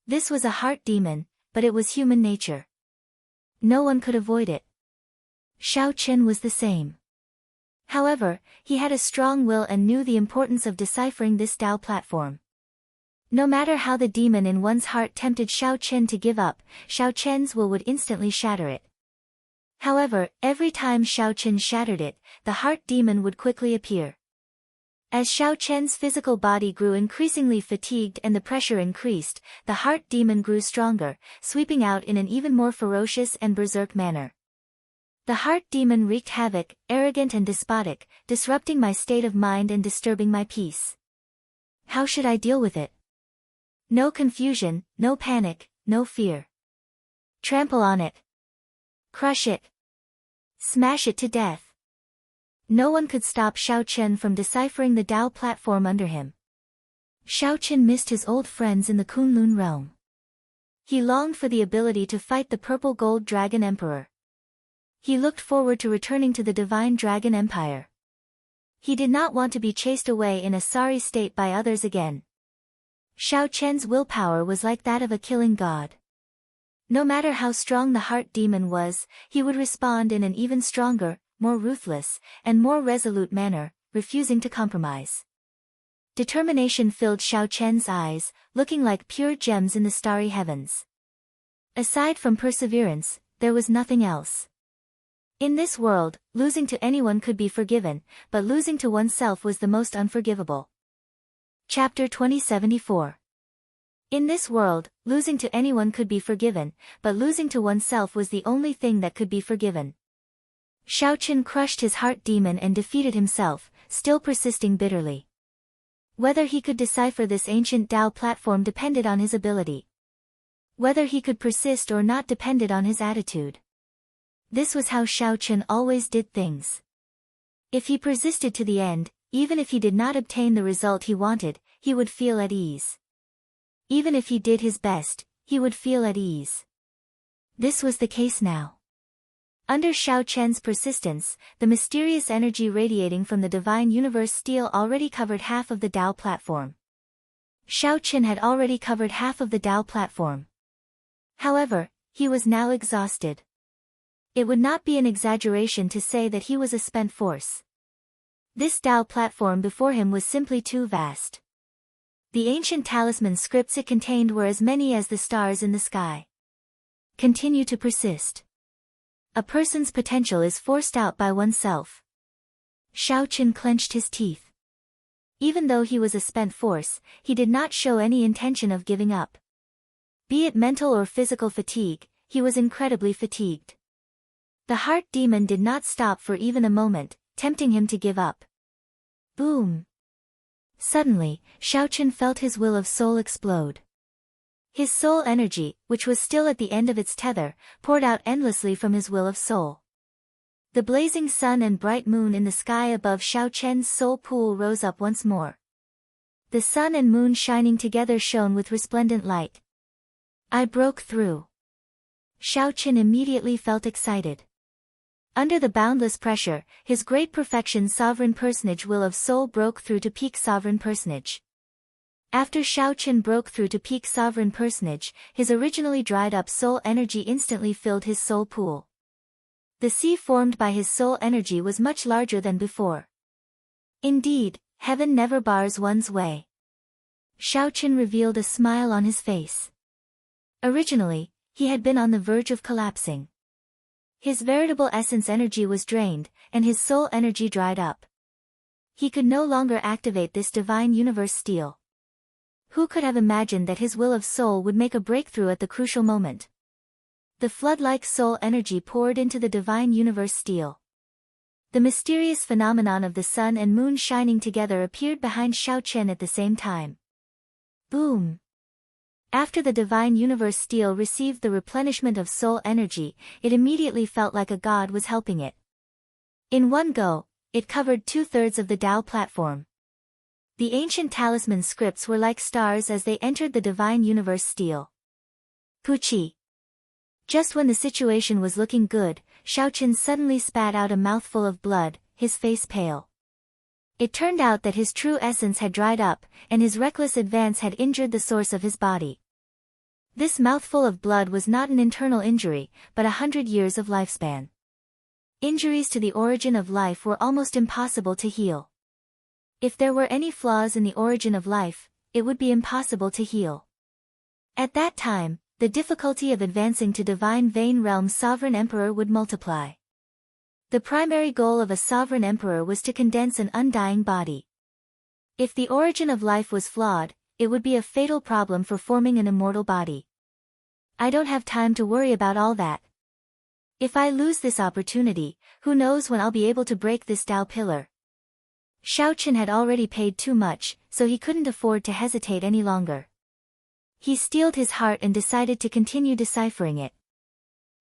This was a heart demon, but it was human nature. No one could avoid it. Xiao Chen was the same. However, he had a strong will and knew the importance of deciphering this Tao platform. No matter how the demon in one's heart tempted Xiao Chen to give up, Xiao Chen's will would instantly shatter it. However, every time Xiao Chen shattered it, the heart demon would quickly appear. As Xiao Chen's physical body grew increasingly fatigued and the pressure increased, the heart demon grew stronger, sweeping out in an even more ferocious and berserk manner. The heart demon wreaked havoc, arrogant and despotic, disrupting my state of mind and disturbing my peace. How should I deal with it? No confusion, no panic, no fear. Trample on it. Crush it. Smash it to death. No one could stop Xiao Chen from deciphering the Tao platform under him. Xiao Chen missed his old friends in the Kunlun realm. He longed for the ability to fight the purple gold dragon emperor. He looked forward to returning to the divine dragon empire. He did not want to be chased away in a sorry state by others again. Xiao Chen's willpower was like that of a killing god. No matter how strong the heart demon was, he would respond in an even stronger, more ruthless, and more resolute manner, refusing to compromise. Determination filled Xiao Chen's eyes, looking like pure gems in the starry heavens. Aside from perseverance, there was nothing else. In this world, losing to anyone could be forgiven, but losing to oneself was the most unforgivable. Chapter 2074. In this world, losing to anyone could be forgiven, but losing to oneself was the only thing that could be forgiven. Xiao Chen crushed his heart demon and defeated himself, still persisting bitterly. Whether he could decipher this ancient Tao platform depended on his ability. Whether he could persist or not depended on his attitude. This was how Xiao Chen always did things. If he persisted to the end, even if he did not obtain the result he wanted, he would feel at ease. Even if he did his best, he would feel at ease. This was the case now. Under Xiao Chen's persistence, the mysterious energy radiating from the divine universe steel already covered half of the Tao platform. Xiao Chen had already covered half of the Tao platform. However, he was now exhausted. It would not be an exaggeration to say that he was a spent force. This Tao platform before him was simply too vast. The ancient talisman scripts it contained were as many as the stars in the sky. Continue to persist. A person's potential is forced out by oneself. Xiao Chen clenched his teeth. Even though he was a spent force, he did not show any intention of giving up. Be it mental or physical fatigue, he was incredibly fatigued. The heart demon did not stop for even a moment, tempting him to give up. Boom! Suddenly, Xiao Chen felt his will of soul explode. His soul energy, which was still at the end of its tether, poured out endlessly from his will of soul. The blazing sun and bright moon in the sky above Xiao Chen's soul pool rose up once more. The sun and moon shining together shone with resplendent light. I broke through. Xiao Chen immediately felt excited. Under the boundless pressure, his great perfection sovereign personage will of soul broke through to peak sovereign personage. After Xiaochen broke through to peak sovereign personage, his originally dried up soul energy instantly filled his soul pool. The sea formed by his soul energy was much larger than before. Indeed, heaven never bars one's way. Xiaochen revealed a smile on his face. Originally, he had been on the verge of collapsing. His veritable essence energy was drained, and his soul energy dried up. He could no longer activate this divine universe steel. Who could have imagined that his will of soul would make a breakthrough at the crucial moment? The flood-like soul energy poured into the divine universe steel. The mysterious phenomenon of the sun and moon shining together appeared behind Xiaochen at the same time. Boom! After the divine universe steel received the replenishment of soul energy, it immediately felt like a god was helping it. In one go, it covered 2/3 of the Tao platform. The ancient talisman scripts were like stars as they entered the divine universe steel. Puchi! Just when the situation was looking good, Xiaochen suddenly spat out a mouthful of blood, his face pale. It turned out that his true essence had dried up, and his reckless advance had injured the source of his body. This mouthful of blood was not an internal injury, but 100 years of lifespan. Injuries to the origin of life were almost impossible to heal. If there were any flaws in the origin of life, it would be impossible to heal. At that time, the difficulty of advancing to divine vein realm sovereign emperor would multiply. The primary goal of a sovereign emperor was to condense an undying body. If the origin of life was flawed, it would be a fatal problem for forming an immortal body. I don't have time to worry about all that. If I lose this opportunity, who knows when I'll be able to break this Tao pillar. Xiaochen had already paid too much, so he couldn't afford to hesitate any longer. He steeled his heart and decided to continue deciphering it.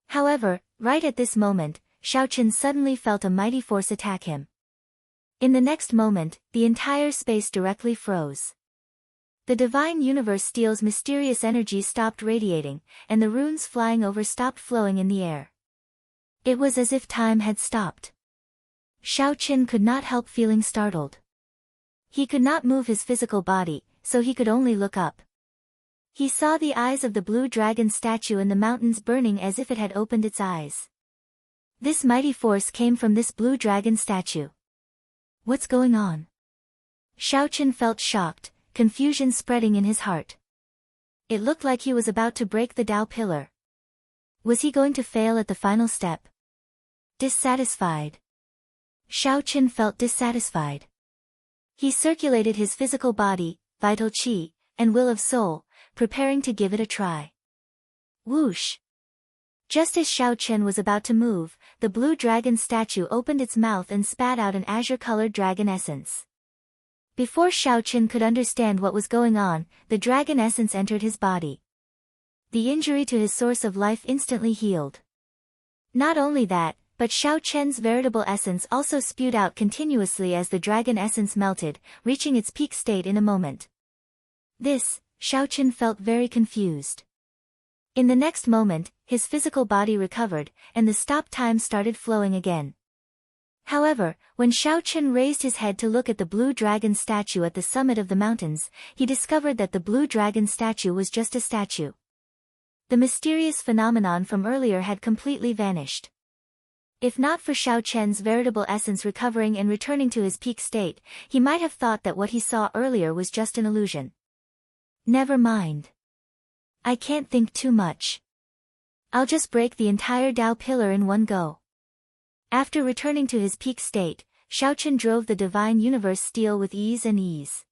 However, right at this moment, Xiaochen suddenly felt a mighty force attack him. In the next moment, the entire space directly froze. The divine universe steel's mysterious energy stopped radiating, and the runes flying over stopped flowing in the air. It was as if time had stopped. Xiaochen could not help feeling startled. He could not move his physical body, so he could only look up. He saw the eyes of the blue dragon statue in the mountains burning as if it had opened its eyes. This mighty force came from this blue dragon statue. What's going on? Xiaochen felt shocked, confusion spreading in his heart. It looked like he was about to break the Tao pillar. Was he going to fail at the final step? Dissatisfied. Xiaochen felt dissatisfied. He circulated his physical body, vital qi, and will of soul, preparing to give it a try. Whoosh! Just as Xiaochen was about to move, the blue dragon statue opened its mouth and spat out an azure-colored dragon essence. Before Xiaochen could understand what was going on, the dragon essence entered his body. The injury to his source of life instantly healed. Not only that, but Xiaochen's veritable essence also spewed out continuously as the dragon essence melted, reaching its peak state in a moment. Xiaochen felt very confused. In the next moment, his physical body recovered, and the stop time started flowing again. However, when Xiaochen raised his head to look at the blue dragon statue at the summit of the mountains, he discovered that the blue dragon statue was just a statue. The mysterious phenomenon from earlier had completely vanished. If not for Xiaochen's veritable essence recovering and returning to his peak state, he might have thought that what he saw earlier was just an illusion. Never mind. I can't think too much. I'll just break the entire Tao pillar in one go. After returning to his peak state, Xiaochen drove the divine universe steel with ease and ease.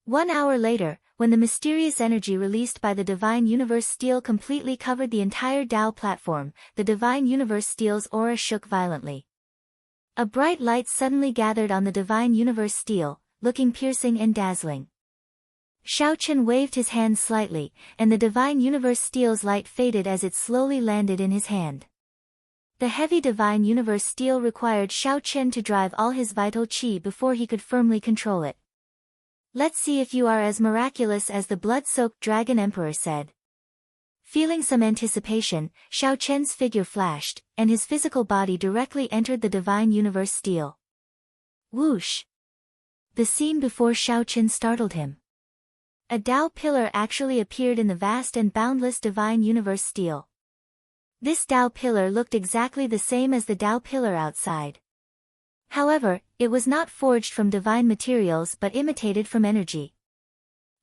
1 hour later, when the mysterious energy released by the divine universe steel completely covered the entire Tao platform, the divine universe steel's aura shook violently. A bright light suddenly gathered on the divine universe steel, looking piercing and dazzling. Xiaochen waved his hand slightly, and the divine universe steel's light faded as it slowly landed in his hand. The heavy divine universe steel required Xiaochen to drive all his vital qi before he could firmly control it. Let's see if you are as miraculous as the blood-soaked dragon emperor said. Feeling some anticipation, Xiao Chen's figure flashed, and his physical body directly entered the divine universe steel. Whoosh! The scene before Xiao Chen startled him. A Tao pillar actually appeared in the vast and boundless divine universe steel. This Tao pillar looked exactly the same as the Tao pillar outside. However, it was not forged from divine materials but imitated from energy.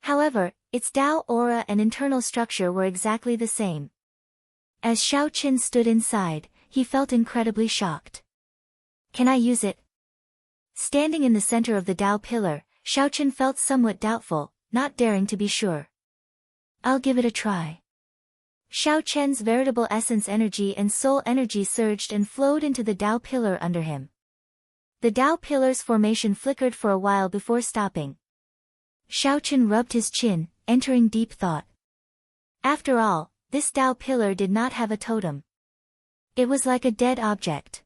However, its Tao aura and internal structure were exactly the same. As Xiao Chen stood inside, he felt incredibly shocked. Can I use it? Standing in the center of the Tao pillar, Xiao Chen felt somewhat doubtful, not daring to be sure. I'll give it a try. Xiao Chen's veritable essence energy and soul energy surged and flowed into the Tao pillar under him. The Tao pillar's formation flickered for a while before stopping. Xiao Chen rubbed his chin, entering deep thought. After all, this Tao pillar did not have a totem. It was like a dead object.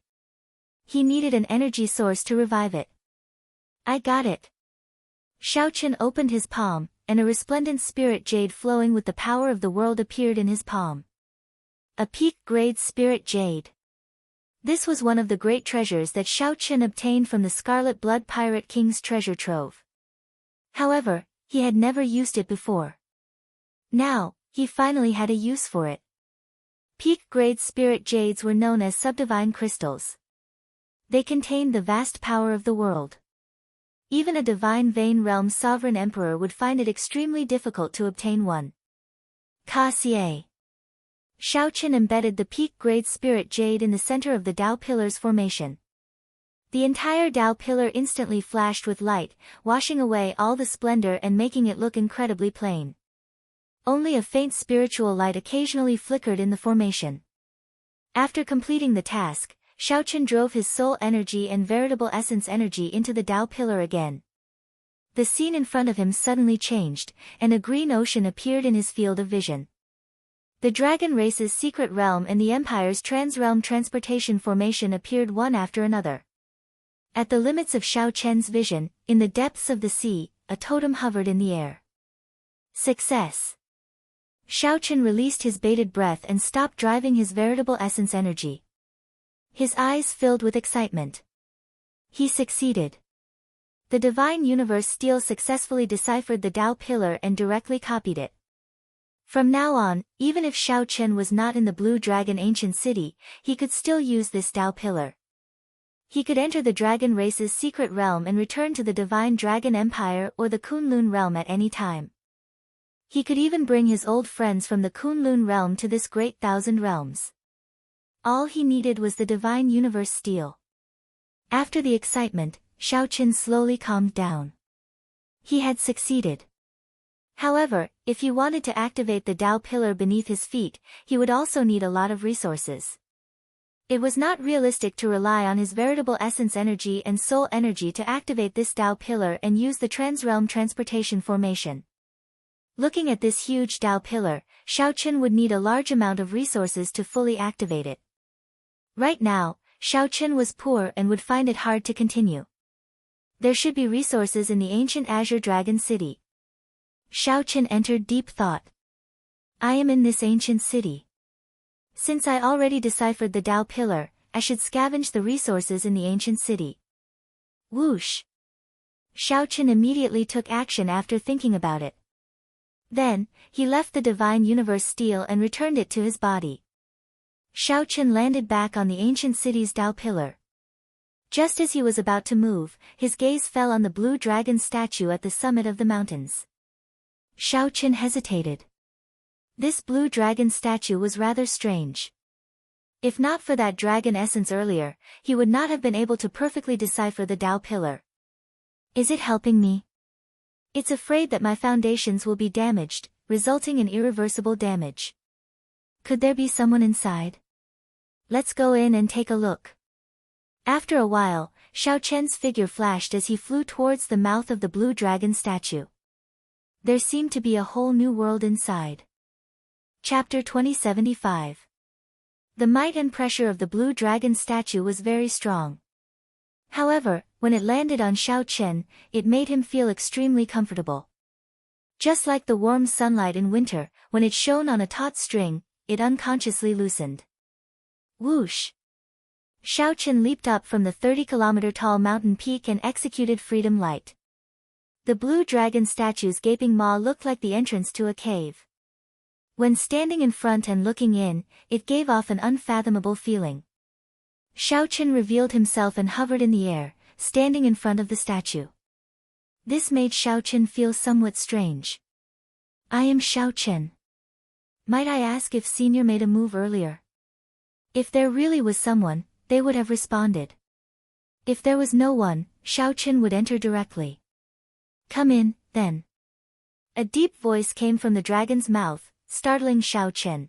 He needed an energy source to revive it. I got it. Xiao Chen opened his palm, and a resplendent spirit jade flowing with the power of the world appeared in his palm. A peak-grade spirit jade. This was one of the great treasures that Xiao Chen obtained from the Scarlet Blood Pirate King's treasure trove. However, he had never used it before. Now, he finally had a use for it. Peak-grade spirit jades were known as subdivine crystals. They contained the vast power of the world. Even a divine Vein Realm sovereign emperor would find it extremely difficult to obtain one. Xie. Xiao Chen embedded the peak-grade spirit jade in the center of the Tao pillar's formation. The entire Tao pillar instantly flashed with light, washing away all the splendor and making it look incredibly plain. Only a faint spiritual light occasionally flickered in the formation. After completing the task, Xiao Chen drove his soul energy and veritable essence energy into the Tao pillar again. The scene in front of him suddenly changed, and a green ocean appeared in his field of vision. The dragon race's secret realm and the Empire's trans-realm transportation formation appeared one after another. At the limits of Xiao Chen's vision, in the depths of the sea, a totem hovered in the air. Success! Xiao Chen released his bated breath and stopped driving his veritable essence energy. His eyes filled with excitement. He succeeded. The divine universe steel successfully deciphered the Tao pillar and directly copied it. From now on, even if Xiao Chen was not in the Blue Dragon ancient city, he could still use this Tao pillar. He could enter the dragon race's secret realm and return to the divine dragon empire or the Kunlun realm at any time. He could even bring his old friends from the Kunlun realm to this great thousand realms. All he needed was the divine universe steel. After the excitement, Xiao Chen slowly calmed down. He had succeeded. However, if he wanted to activate the Tao pillar beneath his feet, he would also need a lot of resources. It was not realistic to rely on his veritable essence energy and soul energy to activate this Tao pillar and use the trans-realm transportation formation. Looking at this huge Tao pillar, Xiao Chen would need a large amount of resources to fully activate it. Right now, Xiao Chen was poor and would find it hard to continue. There should be resources in the ancient Azure Dragon City. Xiao Chen entered deep thought. I am in this ancient city. Since I already deciphered the Tao pillar, I should scavenge the resources in the ancient city. Whoosh! Xiao Chen immediately took action after thinking about it. Then, he left the divine universe steel and returned it to his body. Xiao Chen landed back on the ancient city's Tao pillar. Just as he was about to move, his gaze fell on the blue dragon statue at the summit of the mountains. Xiao Chen hesitated. This blue dragon statue was rather strange. If not for that dragon essence earlier, he would not have been able to perfectly decipher the Tao pillar. Is it helping me? It's afraid that my foundations will be damaged, resulting in irreversible damage. Could there be someone inside? Let's go in and take a look. After a while, Xiao Chen's figure flashed as he flew towards the mouth of the blue dragon statue. There seemed to be a whole new world inside. Chapter 2075. The might and pressure of the blue dragon statue was very strong. However, when it landed on Xiao Chen, it made him feel extremely comfortable. Just like the warm sunlight in winter, when it shone on a taut string, it unconsciously loosened. Whoosh! Xiaochen leaped up from the 30-kilometer-tall mountain peak and executed Freedom Light. The blue dragon statue's gaping maw looked like the entrance to a cave. When standing in front and looking in, it gave off an unfathomable feeling. Xiaochen revealed himself and hovered in the air, standing in front of the statue. This made Xiaochen feel somewhat strange. I am Xiaochen. Might I ask if Senior made a move earlier? If there really was someone, they would have responded. If there was no one, Xiaochen would enter directly. Come in, then. A deep voice came from the dragon's mouth, startling Xiaochen.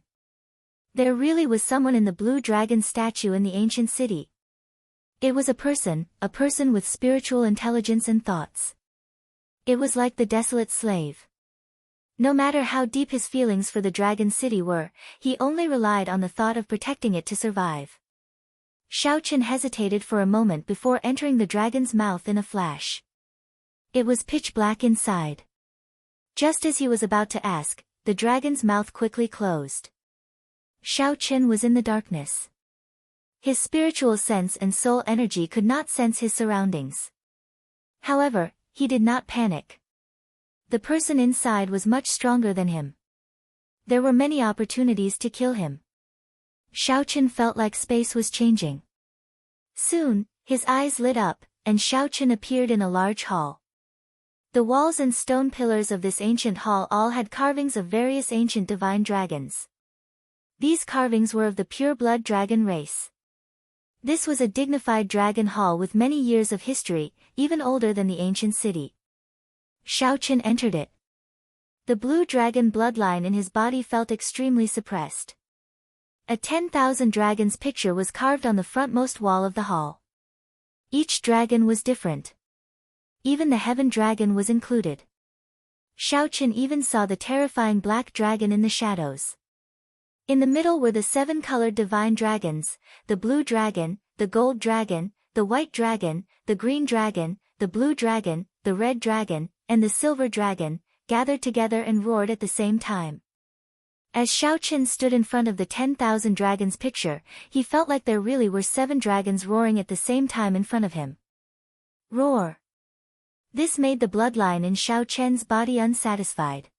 There really was someone in the blue dragon statue in the ancient city. It was a person with spiritual intelligence and thoughts. It was like the desolate slave. No matter how deep his feelings for the dragon city were, he only relied on the thought of protecting it to survive. Xiaochen hesitated for a moment before entering the dragon's mouth in a flash. It was pitch black inside. Just as he was about to ask, the dragon's mouth quickly closed. Xiaochen was in the darkness. His spiritual sense and soul energy could not sense his surroundings. However, he did not panic. The person inside was much stronger than him. There were many opportunities to kill him. Xiaochen felt like space was changing. Soon, his eyes lit up, and Xiaochen appeared in a large hall. The walls and stone pillars of this ancient hall all had carvings of various ancient divine dragons. These carvings were of the pure-blood dragon race. This was a dignified dragon hall with many years of history, even older than the ancient city. Xiaochen entered it. The blue dragon bloodline in his body felt extremely suppressed. A 10,000 dragons picture was carved on the frontmost wall of the hall. Each dragon was different. Even the heaven dragon was included. Xiaochen even saw the terrifying black dragon in the shadows. In the middle were the 7-colored divine dragons, the blue dragon, the gold dragon, the white dragon, the green dragon, the blue dragon, the red dragon, and the silver dragon, gathered together and roared at the same time. As Xiaochen stood in front of the 10,000 dragons picture, he felt like there really were 7 dragons roaring at the same time in front of him. Roar! This made the bloodline in Xiaochen's body unsatisfied.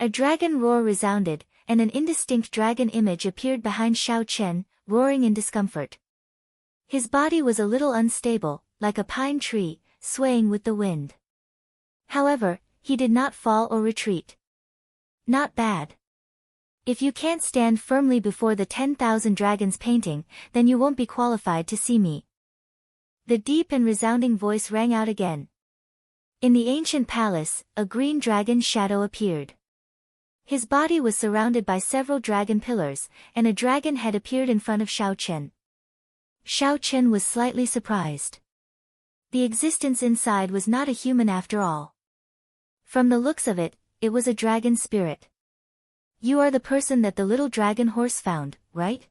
A dragon roar resounded, and an indistinct dragon image appeared behind Xiaochen, roaring in discomfort. His body was a little unstable, like a pine tree, swaying with the wind. However, he did not fall or retreat. Not bad. If you can't stand firmly before the 10,000 dragons painting, then you won't be qualified to see me. The deep and resounding voice rang out again. In the ancient palace, a green dragon shadow appeared. His body was surrounded by several dragon pillars, and a dragon head appeared in front of Xiaochen. Xiaochen was slightly surprised. The existence inside was not a human after all. From the looks of it, it was a dragon spirit. You are the person that the little dragon horse found, right?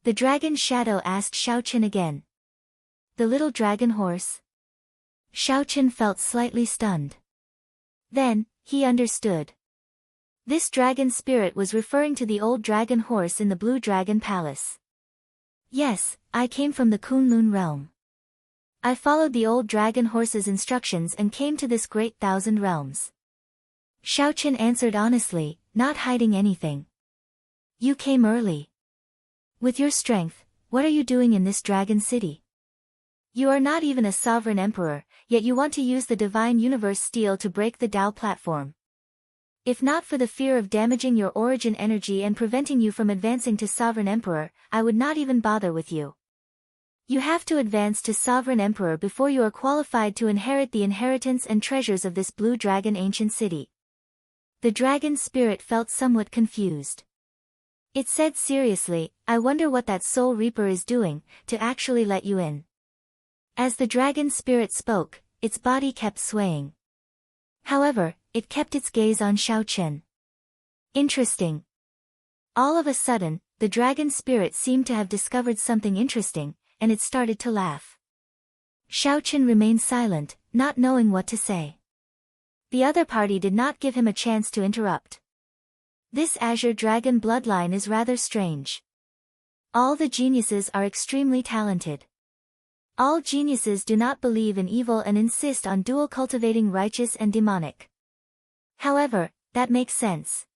The dragon shadow asked Xiaochen again. The little dragon horse? Xiaochen felt slightly stunned. Then, he understood. This dragon spirit was referring to the old dragon horse in the Blue Dragon Palace. Yes, I came from the Kunlun realm. I followed the old dragon horse's instructions and came to this great 1,000 realms. Xiaochen answered honestly, not hiding anything. You came early. With your strength, what are you doing in this dragon city? You are not even a sovereign emperor, yet you want to use the divine universe steel to break the Tao platform. If not for the fear of damaging your origin energy and preventing you from advancing to Sovereign Emperor, I would not even bother with you. You have to advance to Sovereign Emperor before you are qualified to inherit the inheritance and treasures of this Blue Dragon ancient city. The dragon spirit felt somewhat confused. It said seriously, I wonder what that Soul Reaper is doing, to actually let you in. As the dragon spirit spoke, its body kept swaying. However, it kept its gaze on Xiaochen. Interesting. All of a sudden, the dragon spirit seemed to have discovered something interesting, and it started to laugh. Xiaochen remained silent, not knowing what to say. The other party did not give him a chance to interrupt. This Azure Dragon bloodline is rather strange. All the geniuses are extremely talented. All geniuses do not believe in evil and insist on dual cultivating righteous and demonic. However, that makes sense.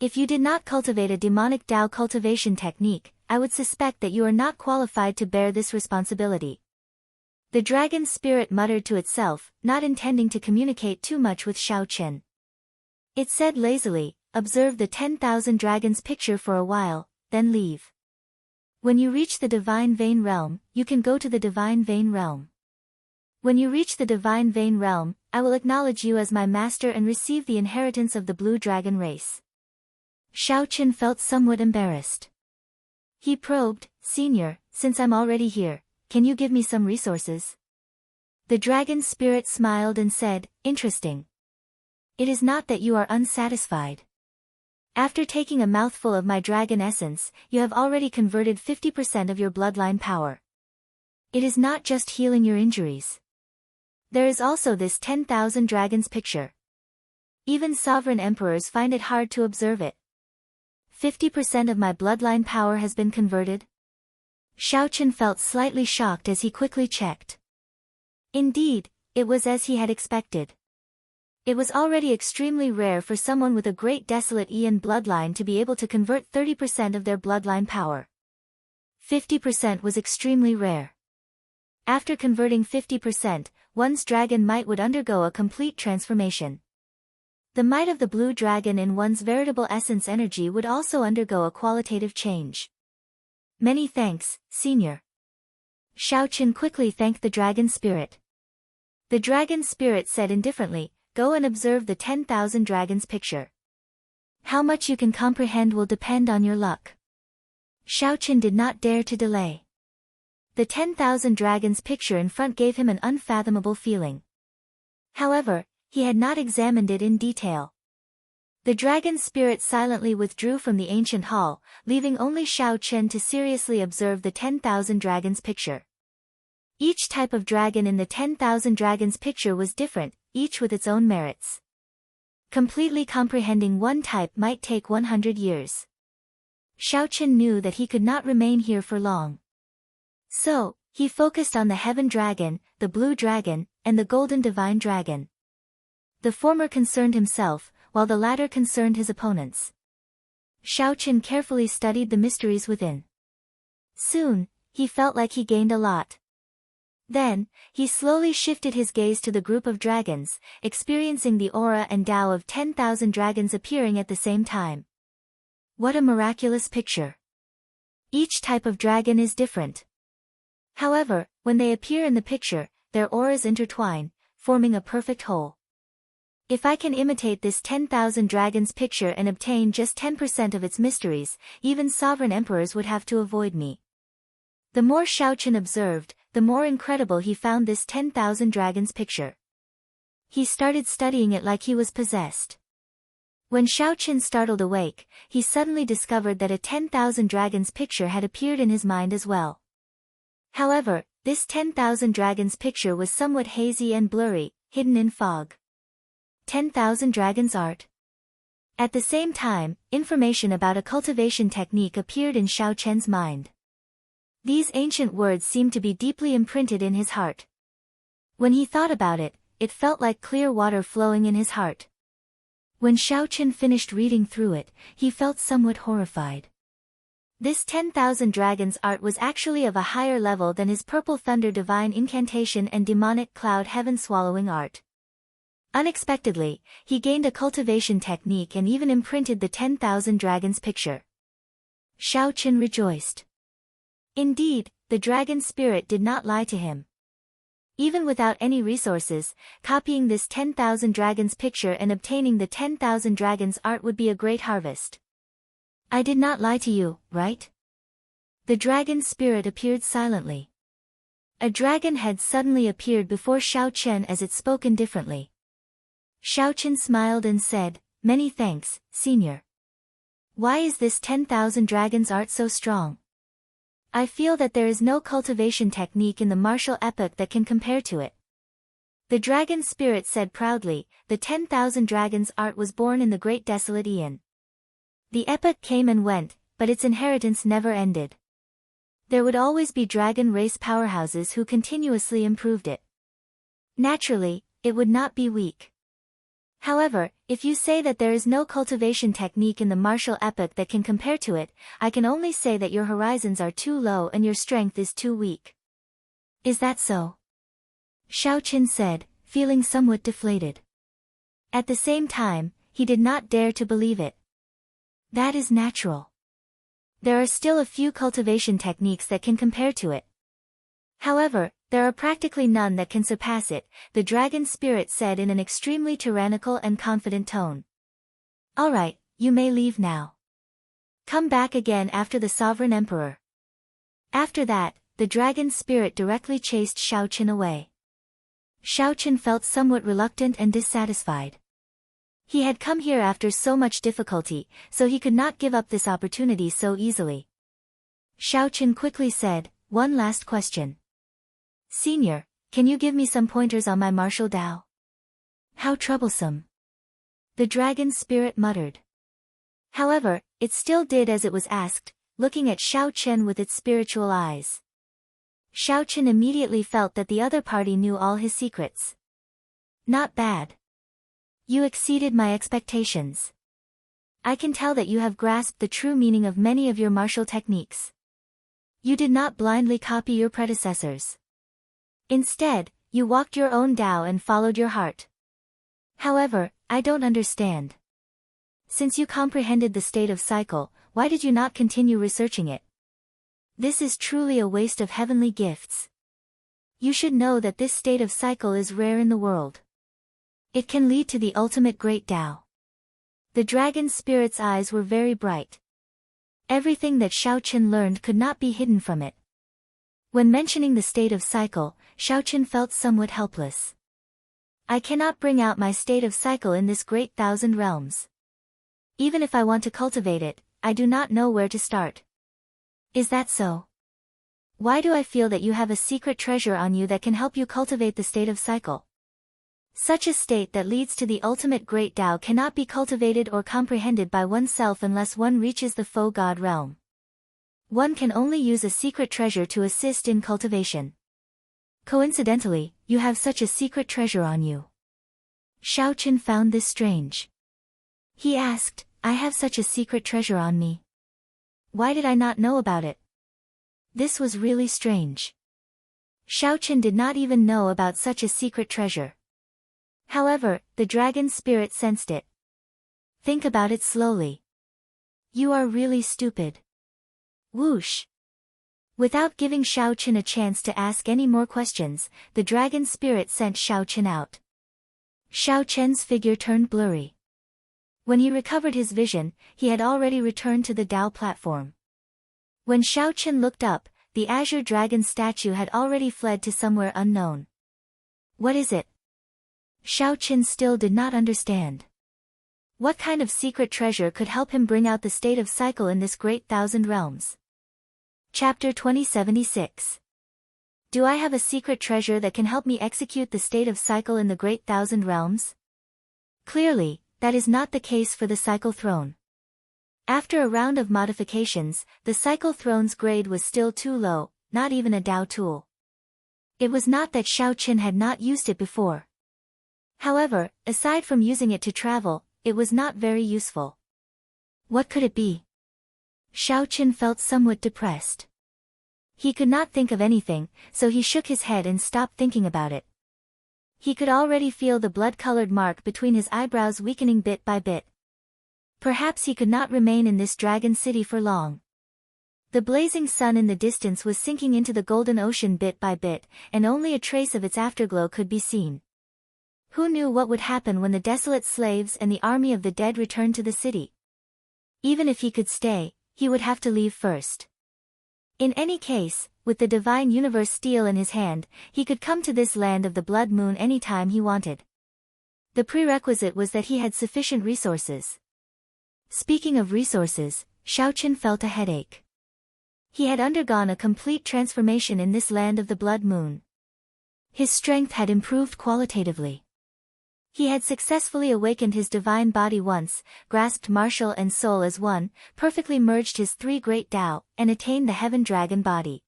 If you did not cultivate a demonic Tao cultivation technique, I would suspect that you are not qualified to bear this responsibility. The dragon spirit muttered to itself, not intending to communicate too much with Xiao Chen. It said lazily, observe the 10,000 dragons picture for a while, then leave. When you reach the Divine Vein Realm, you can go to the Divine Vein Realm. When you reach the Divine Vein Realm, I will acknowledge you as my master and receive the inheritance of the Blue Dragon race. Xiao Chen felt somewhat embarrassed. He probed, Senior, since I'm already here, can you give me some resources? The dragon spirit smiled and said, interesting. It is not that you are unsatisfied. After taking a mouthful of my dragon essence, you have already converted 50% of your bloodline power. It is not just healing your injuries. There is also this 10,000 dragons picture. Even sovereign emperors find it hard to observe it. 50% of my bloodline power has been converted? Xiao Chen felt slightly shocked as he quickly checked. Indeed, it was as he had expected. It was already extremely rare for someone with a great desolate Aeon bloodline to be able to convert 30% of their bloodline power. 50% was extremely rare. After converting 50%, one's dragon might would undergo a complete transformation. The might of the blue dragon in one's veritable essence energy would also undergo a qualitative change. Many thanks, Senior. Xiao Chen quickly thanked the dragon spirit. The dragon spirit said indifferently, go and observe the 10,000 dragons picture. How much you can comprehend will depend on your luck. Xiao Chen did not dare to delay. The 10,000 dragons picture in front gave him an unfathomable feeling. However, he had not examined it in detail. The dragon spirit silently withdrew from the ancient hall, leaving only Xiao Chen to seriously observe the 10,000 dragons picture. Each type of dragon in the 10,000 dragons picture was different, each with its own merits. Completely comprehending one type might take 100 years. Xiao Chen knew that he could not remain here for long. So, he focused on the Heaven Dragon, the Blue Dragon, and the Golden Divine Dragon. The former concerned himself, while the latter concerned his opponents. Xiao Chen carefully studied the mysteries within. Soon, he felt like he gained a lot. Then, he slowly shifted his gaze to the group of dragons, experiencing the aura and Tao of 10,000 dragons appearing at the same time. What a miraculous picture! Each type of dragon is different. However, when they appear in the picture, their auras intertwine, forming a perfect whole. If I can imitate this 10,000 dragons picture and obtain just 10% of its mysteries, even sovereign emperors would have to avoid me. The more Xiao Chen observed, the more incredible he found this 10,000 dragons picture. He started studying it like he was possessed. When Xiao Chen startled awake, he suddenly discovered that a 10,000 dragons picture had appeared in his mind as well. However, this 10,000 dragons picture was somewhat hazy and blurry, hidden in fog. 10,000 dragons art. At the same time, information about a cultivation technique appeared in Xiao Chen's mind. These ancient words seemed to be deeply imprinted in his heart. When he thought about it, it felt like clear water flowing in his heart. When Xiao Chen finished reading through it, he felt somewhat horrified. This 10,000 dragons art was actually of a higher level than his Purple Thunder Divine Incantation and Demonic Cloud Heaven Swallowing art. Unexpectedly, he gained a cultivation technique and even imprinted the 10,000 dragons picture. Xiao Chen rejoiced. Indeed, the dragon spirit did not lie to him. Even without any resources, copying this 10,000 dragons picture and obtaining the 10,000 dragons art would be a great harvest. I did not lie to you, right? The dragon spirit appeared silently. A dragon head suddenly appeared before Xiao Chen as it spoke indifferently. Xiao Chen smiled and said, many thanks, Senior. Why is this 10,000 dragons art so strong? I feel that there is no cultivation technique in the martial epoch that can compare to it. The dragon spirit said proudly, the 10,000 dragons art was born in the great desolate Aeon. The epoch came and went, but its inheritance never ended. There would always be dragon race powerhouses who continuously improved it. Naturally, it would not be weak. However, if you say that there is no cultivation technique in the martial epoch that can compare to it, I can only say that your horizons are too low and your strength is too weak. Is that so? Xiaoqin said, feeling somewhat deflated. At the same time, he did not dare to believe it. That is natural. There are still a few cultivation techniques that can compare to it. However, there are practically none that can surpass it, the dragon spirit said in an extremely tyrannical and confident tone. All right, you may leave now. Come back again after the sovereign emperor. After that, the dragon spirit directly chased Xiaoqin away. Xiaoqin felt somewhat reluctant and dissatisfied. He had come here after so much difficulty, so he could not give up this opportunity so easily. Xiaoqin quickly said, one last question. Senior, can you give me some pointers on my martial Tao? How troublesome. The dragon spirit muttered. However, it still did as it was asked, looking at Xiaoqin with its spiritual eyes. Xiaoqin immediately felt that the other party knew all his secrets. Not bad. You exceeded my expectations. I can tell that you have grasped the true meaning of many of your martial techniques. You did not blindly copy your predecessors. Instead, you walked your own Tao and followed your heart. However, I don't understand. Since you comprehended the state of cycle, why did you not continue researching it? This is truly a waste of heavenly gifts. You should know that this state of cycle is rare in the world. It can lead to the ultimate great Tao. The dragon spirit's eyes were very bright. Everything that Xiaoqin learned could not be hidden from it. When mentioning the state of cycle, Xiaoqin felt somewhat helpless. I cannot bring out my state of cycle in this great 1,000 realms. Even if I want to cultivate it, I do not know where to start. Is that so? Why do I feel that you have a secret treasure on you that can help you cultivate the state of cycle? Such a state that leads to the ultimate great Tao cannot be cultivated or comprehended by oneself unless one reaches the Faux God realm. One can only use a secret treasure to assist in cultivation. Coincidentally, you have such a secret treasure on you. Xiaoqin found this strange. He asked, I have such a secret treasure on me. Why did I not know about it? This was really strange. Xiaoqin did not even know about such a secret treasure. However, the dragon spirit sensed it. Think about it slowly. You are really stupid. Whoosh. Without giving Xiaoqin a chance to ask any more questions, the dragon spirit sent Xiaoqin out. Xiaoqin's figure turned blurry. When he recovered his vision, he had already returned to the Tao platform. When Xiaoqin looked up, the azure dragon statue had already fled to somewhere unknown. What is it? Xiaoqin still did not understand. What kind of secret treasure could help him bring out the state of cycle in this great 1,000 realms? Chapter 2076. Do I have a secret treasure that can help me execute the state of cycle in the great 1,000 realms? Clearly, that is not the case for the cycle throne. After a round of modifications, the cycle throne's grade was still too low, not even a Tao tool. It was not that Xiaoqin had not used it before. However, aside from using it to travel, it was not very useful. What could it be? Xiaoqin felt somewhat depressed. He could not think of anything, so he shook his head and stopped thinking about it. He could already feel the blood-colored mark between his eyebrows weakening bit by bit. Perhaps he could not remain in this dragon city for long. The blazing sun in the distance was sinking into the golden ocean bit by bit, and only a trace of its afterglow could be seen. Who knew what would happen when the desolate slaves and the army of the dead returned to the city? Even if he could stay, he would have to leave first. In any case, with the divine universe steel in his hand, he could come to this land of the blood moon any time he wanted. The prerequisite was that he had sufficient resources. Speaking of resources, Xiaoqin felt a headache. He had undergone a complete transformation in this land of the blood moon. His strength had improved qualitatively. He had successfully awakened his divine body once, grasped martial and soul as one, perfectly merged his three great Tao, and attained the heaven dragon body.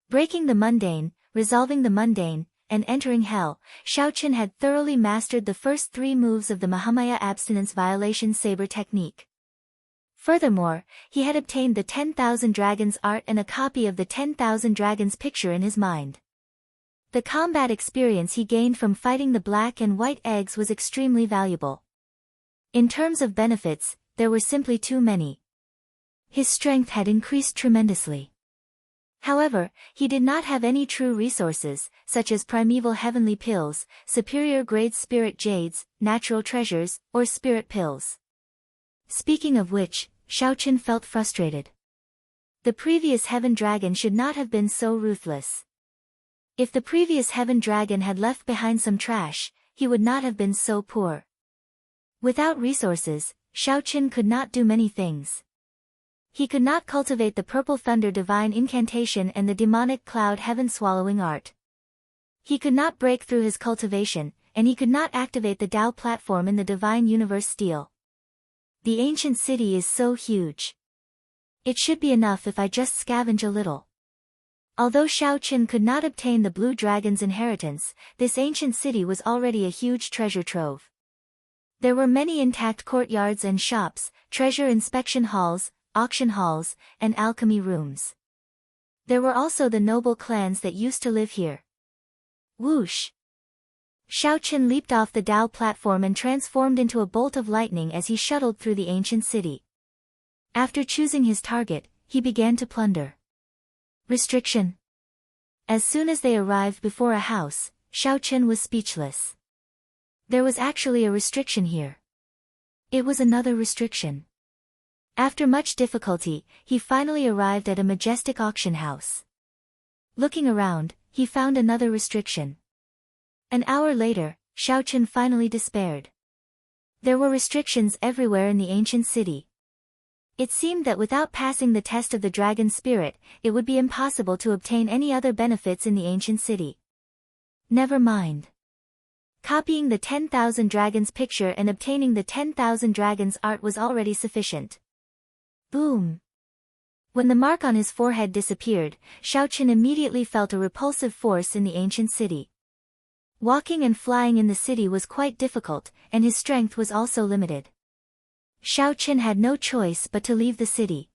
Breaking the mundane, resolving the mundane, and entering hell, Shaoqin had thoroughly mastered the first three moves of the Mahamaya abstinence violation saber technique. Furthermore, he had obtained the 10,000 Dragons art and a copy of the 10,000 Dragons picture in his mind. The combat experience he gained from fighting the black and white eggs was extremely valuable. In terms of benefits, there were simply too many. His strength had increased tremendously. However, he did not have any true resources, such as primeval heavenly pills, superior grade spirit jades, natural treasures, or spirit pills. Speaking of which, Shaoqin felt frustrated. The previous heaven dragon should not have been so ruthless. If the previous heaven dragon had left behind some trash, he would not have been so poor. Without resources, Shaoqin could not do many things. He could not cultivate the purple thunder divine incantation and the demonic cloud heaven swallowing art. He could not break through his cultivation, and he could not activate the Tao platform in the divine universe steel. The ancient city is so huge. It should be enough if I just scavenge a little. Although Shaoqin could not obtain the blue dragon's inheritance, this ancient city was already a huge treasure trove. There were many intact courtyards and shops, treasure inspection halls, auction halls, and alchemy rooms. There were also the noble clans that used to live here. Whoosh! Shaoqin leaped off the Tao platform and transformed into a bolt of lightning as he shuttled through the ancient city. After choosing his target, he began to plunder. Restriction. As soon as they arrived before a house, Shaoqin was speechless. There was actually a restriction here. It was another restriction. After much difficulty, he finally arrived at a majestic auction house. Looking around, he found another restriction. An hour later, Shaoqin finally despaired. There were restrictions everywhere in the ancient city. It seemed that without passing the test of the dragon spirit, it would be impossible to obtain any other benefits in the ancient city. Never mind. Copying the 10,000 dragons picture and obtaining the 10,000 dragons art was already sufficient. Boom! When the mark on his forehead disappeared, Shaoqin immediately felt a repulsive force in the ancient city. Walking and flying in the city was quite difficult, and his strength was also limited. Shaoqin had no choice but to leave the city.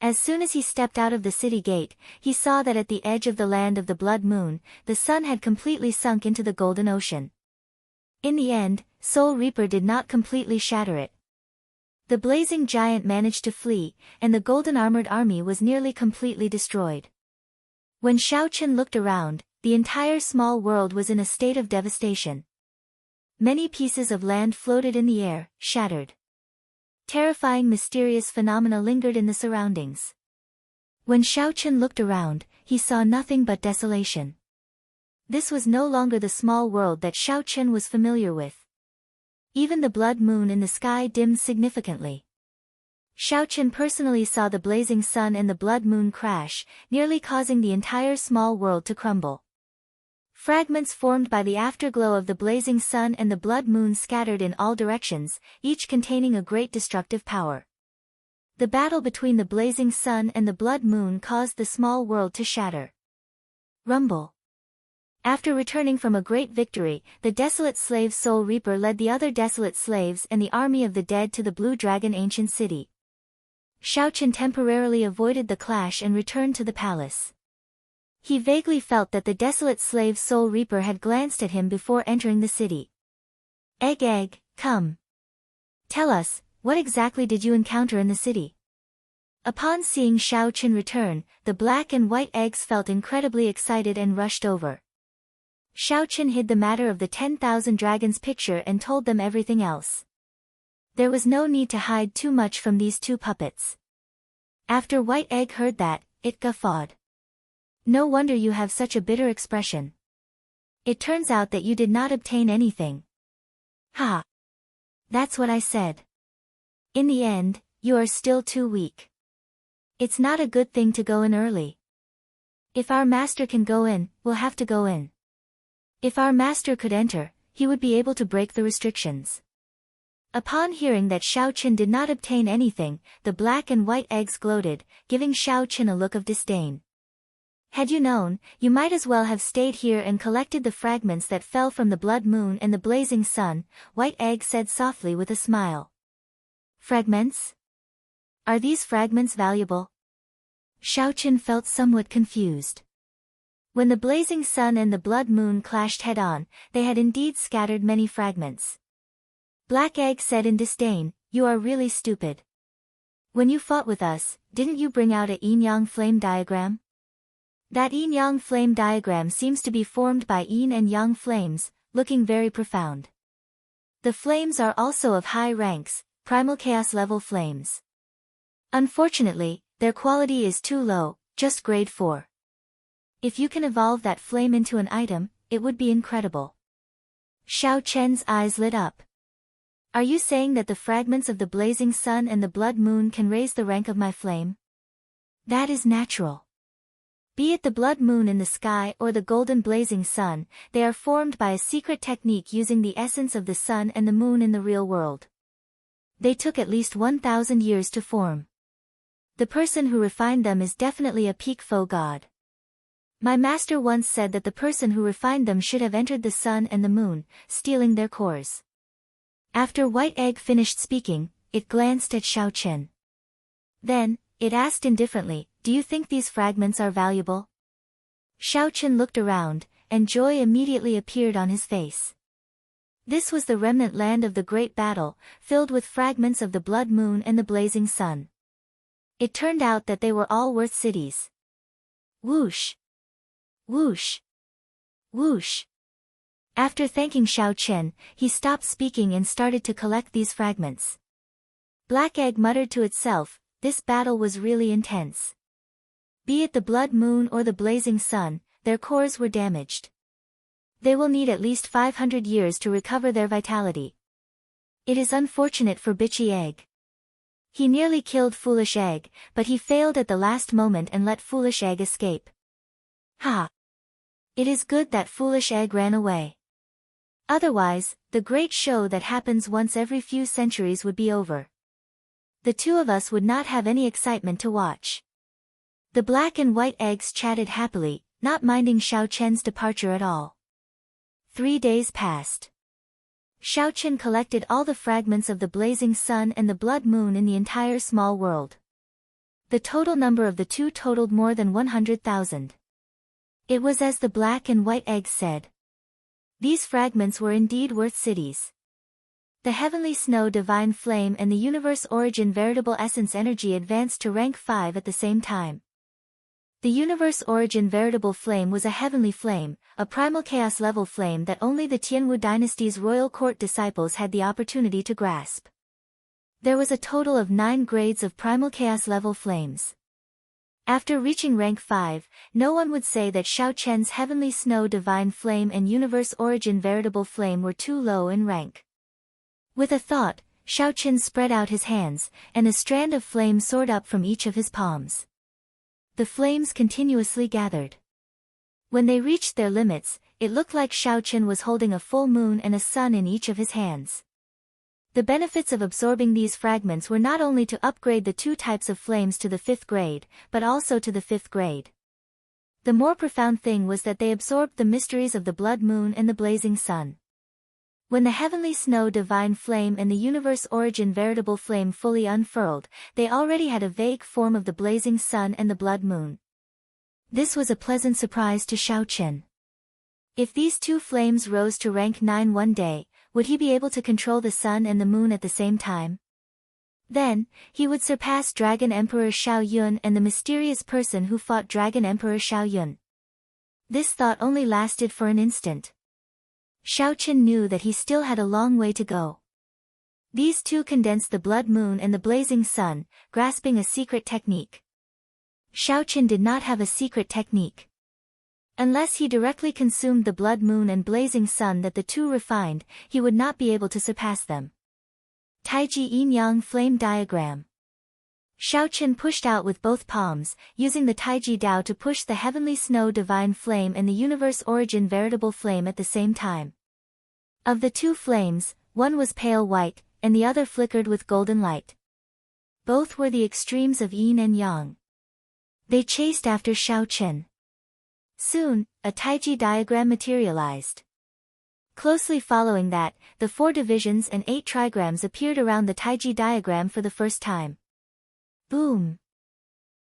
As soon as he stepped out of the city gate, he saw that at the edge of the land of the blood moon, the sun had completely sunk into the golden ocean. In the end, Soul Reaper did not completely shatter it. The blazing giant managed to flee, and the golden armored army was nearly completely destroyed. When Shaoqin looked around, the entire small world was in a state of devastation. Many pieces of land floated in the air, shattered. Terrifying mysterious phenomena lingered in the surroundings. When Shaoqin looked around, he saw nothing but desolation. This was no longer the small world that Shaoqin was familiar with. Even the blood moon in the sky dimmed significantly. Shaoqin personally saw the blazing sun and the blood moon crash, nearly causing the entire small world to crumble. Fragments formed by the afterglow of the blazing sun and the blood moon scattered in all directions, each containing a great destructive power. The battle between the blazing sun and the blood moon caused the small world to shatter. Rumble. After returning from a great victory, the desolate slave Soul Reaper led the other desolate slaves and the army of the dead to the Blue Dragon ancient city. Shaoqin temporarily avoided the clash and returned to the palace. He vaguely felt that the desolate slave Soul Reaper had glanced at him before entering the city. Egg, come. Tell us, what exactly did you encounter in the city? Upon seeing Shaoqin return, the black and white eggs felt incredibly excited and rushed over. Shaoqin hid the matter of the 10,000 dragons picture and told them everything else. There was no need to hide too much from these two puppets. After White Egg heard that, it guffawed. No wonder you have such a bitter expression. It turns out that you did not obtain anything. Ha! That's what I said. In the end, you are still too weak. It's not a good thing to go in early. If our master can go in, we'll have to go in. If our master could enter, he would be able to break the restrictions. Upon hearing that Xiao Qin did not obtain anything, the black and white eggs gloated, giving Xiao Qin a look of disdain. Had you known, you might as well have stayed here and collected the fragments that fell from the blood moon and the blazing sun, White Egg said softly with a smile. Fragments? Are these fragments valuable? Xiao Qin felt somewhat confused. When the blazing sun and the blood moon clashed head-on, they had indeed scattered many fragments. Black Egg said in disdain, "You are really stupid. When you fought with us, didn't you bring out a yin-yang flame diagram? That yin-yang flame diagram seems to be formed by yin and yang flames, looking very profound. The flames are also of high ranks, primal chaos level flames. Unfortunately, their quality is too low, just grade 4. If you can evolve that flame into an item, it would be incredible." Xiao Chen's eyes lit up. Are you saying that the fragments of the blazing sun and the blood moon can raise the rank of my flame? That is natural. Be it the blood moon in the sky or the golden blazing sun, they are formed by a secret technique using the essence of the sun and the moon in the real world. They took at least 1,000 years to form. The person who refined them is definitely a peak foe god. My master once said that the person who refined them should have entered the sun and the moon, stealing their cores. After White Egg finished speaking, it glanced at Xiao Qin. Then, it asked indifferently, "Do you think these fragments are valuable?" Xiao Qin looked around, and joy immediately appeared on his face. This was the remnant land of the great battle, filled with fragments of the blood moon and the blazing sun. It turned out that they were all worth cities. Whoosh! Whoosh! Whoosh! After thanking Xiao Qin, he stopped speaking and started to collect these fragments. Black Egg muttered to itself, this battle was really intense. Be it the blood moon or the blazing sun, their cores were damaged. They will need at least 500 years to recover their vitality. It is unfortunate for Bitchy Egg. He nearly killed Foolish Egg, but he failed at the last moment and let Foolish Egg escape. Ha! It is good that Foolish Egg ran away. Otherwise, the great show that happens once every few centuries would be over. The two of us would not have any excitement to watch. The black and white eggs chatted happily, not minding Xiao Chen's departure at all. 3 days passed. Xiao Chen collected all the fragments of the blazing sun and the blood moon in the entire small world. The total number of the two totaled more than 100,000. It was as the black and white eggs said. These fragments were indeed worth cities. The heavenly snow divine flame and the universe origin veritable essence energy advanced to rank 5 at the same time. The universe origin veritable flame was a heavenly flame, a primal chaos level flame that only the Tianwu dynasty's royal court disciples had the opportunity to grasp. There was a total of 9 grades of primal chaos level flames. After reaching rank 5, no one would say that Xiao Chen's heavenly snow divine flame and universe origin veritable flame were too low in rank. With a thought, Xiao Chen spread out his hands, and a strand of flame soared up from each of his palms. The flames continuously gathered. When they reached their limits, it looked like Xiao Chen was holding a full moon and a sun in each of his hands. The benefits of absorbing these fragments were not only to upgrade the 2 types of flames to the 5th grade, but also to the 5th grade. The more profound thing was that they absorbed the mysteries of the blood moon and the blazing sun. When the heavenly snow divine flame and the universe origin veritable flame fully unfurled, they already had a vague form of the blazing sun and the blood moon. This was a pleasant surprise to Xiao Chen. If these 2 flames rose to rank 9 one day, would he be able to control the sun and the moon at the same time? Then, he would surpass Dragon Emperor Xiao Yun and the mysterious person who fought Dragon Emperor Xiao Yun. This thought only lasted for an instant. Xiao Chen knew that he still had a long way to go. These 2 condensed the blood moon and the blazing sun, grasping a secret technique. Xiao Chen did not have a secret technique. Unless he directly consumed the blood moon and blazing sun that the 2 refined, he would not be able to surpass them. Taiji Yin Yang Flame Diagram. Xiaochen pushed out with both palms, using the Taiji Dao to push the heavenly snow divine flame and the universe origin veritable flame at the same time. Of the two flames, one was pale white, and the other flickered with golden light. Both were the extremes of yin and yang. They chased after Xiaochen. Soon, a Taiji diagram materialized. Closely following that, the 4 divisions and 8 trigrams appeared around the Taiji diagram for the first time. Boom!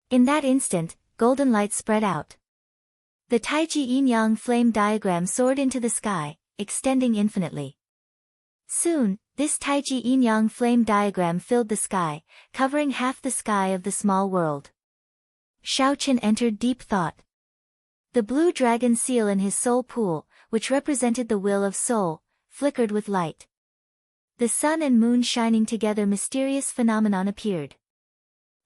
In that instant, golden light spread out. The Taiji yin-yang flame diagram soared into the sky, extending infinitely. Soon, this Taiji yin-yang flame diagram filled the sky, covering half the sky of the small world. Xiaochen entered deep thought. The blue dragon seal in his soul pool, which represented the will of soul, flickered with light. The sun and moon shining together, mysterious phenomenon appeared.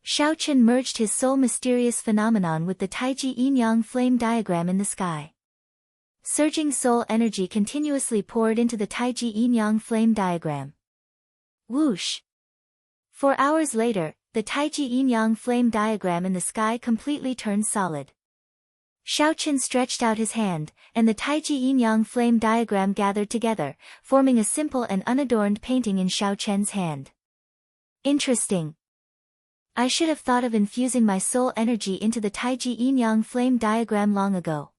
Xiaochen merged his soul mysterious phenomenon with the Taiji yin-yang flame diagram in the sky. Surging soul energy continuously poured into the Taiji yin-yang flame diagram. Whoosh! 4 hours later, the Taiji yin-yang flame diagram in the sky completely turned solid. Xiaochen stretched out his hand, and the Taiji yin-yang flame diagram gathered together, forming a simple and unadorned painting in Xiaochen's hand. Interesting. I should have thought of infusing my soul energy into the Taiji yin-yang flame diagram long ago.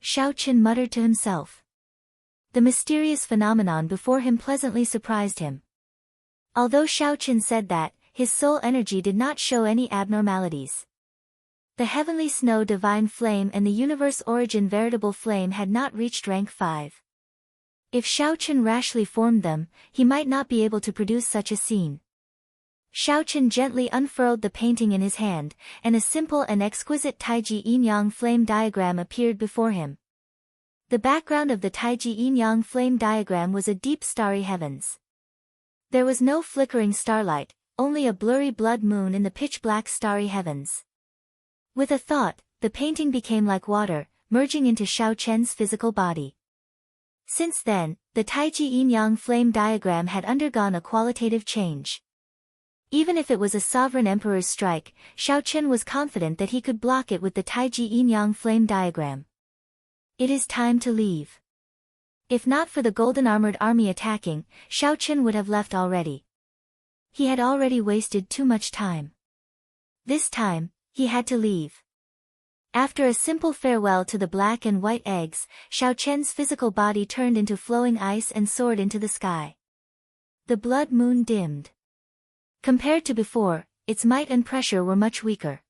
Xiaochen muttered to himself. The mysterious phenomenon before him pleasantly surprised him. Although Xiaochen said that, his soul energy did not show any abnormalities. The heavenly snow divine flame and the universe origin veritable flame had not reached rank 5. If Xiaochen rashly formed them, he might not be able to produce such a scene. Xiaochen gently unfurled the painting in his hand, and a simple and exquisite Taiji yin-yang flame diagram appeared before him. The background of the Taiji yin-yang flame diagram was a deep starry heavens. There was no flickering starlight, only a blurry blood moon in the pitch-black starry heavens. With a thought, the painting became like water, merging into Xiaochen's physical body. Since then, the Taiji yin-yang flame diagram had undergone a qualitative change. Even if it was a sovereign emperor's strike, Xiaochen was confident that he could block it with the Taiji yin-yang flame diagram. It is time to leave. If not for the golden armored army attacking, Xiaochen would have left already. He had already wasted too much time. This time, he had to leave. After a simple farewell to the black and white eggs, Xiaochen's physical body turned into flowing ice and soared into the sky. The blood moon dimmed. Compared to before, its might and pressure were much weaker.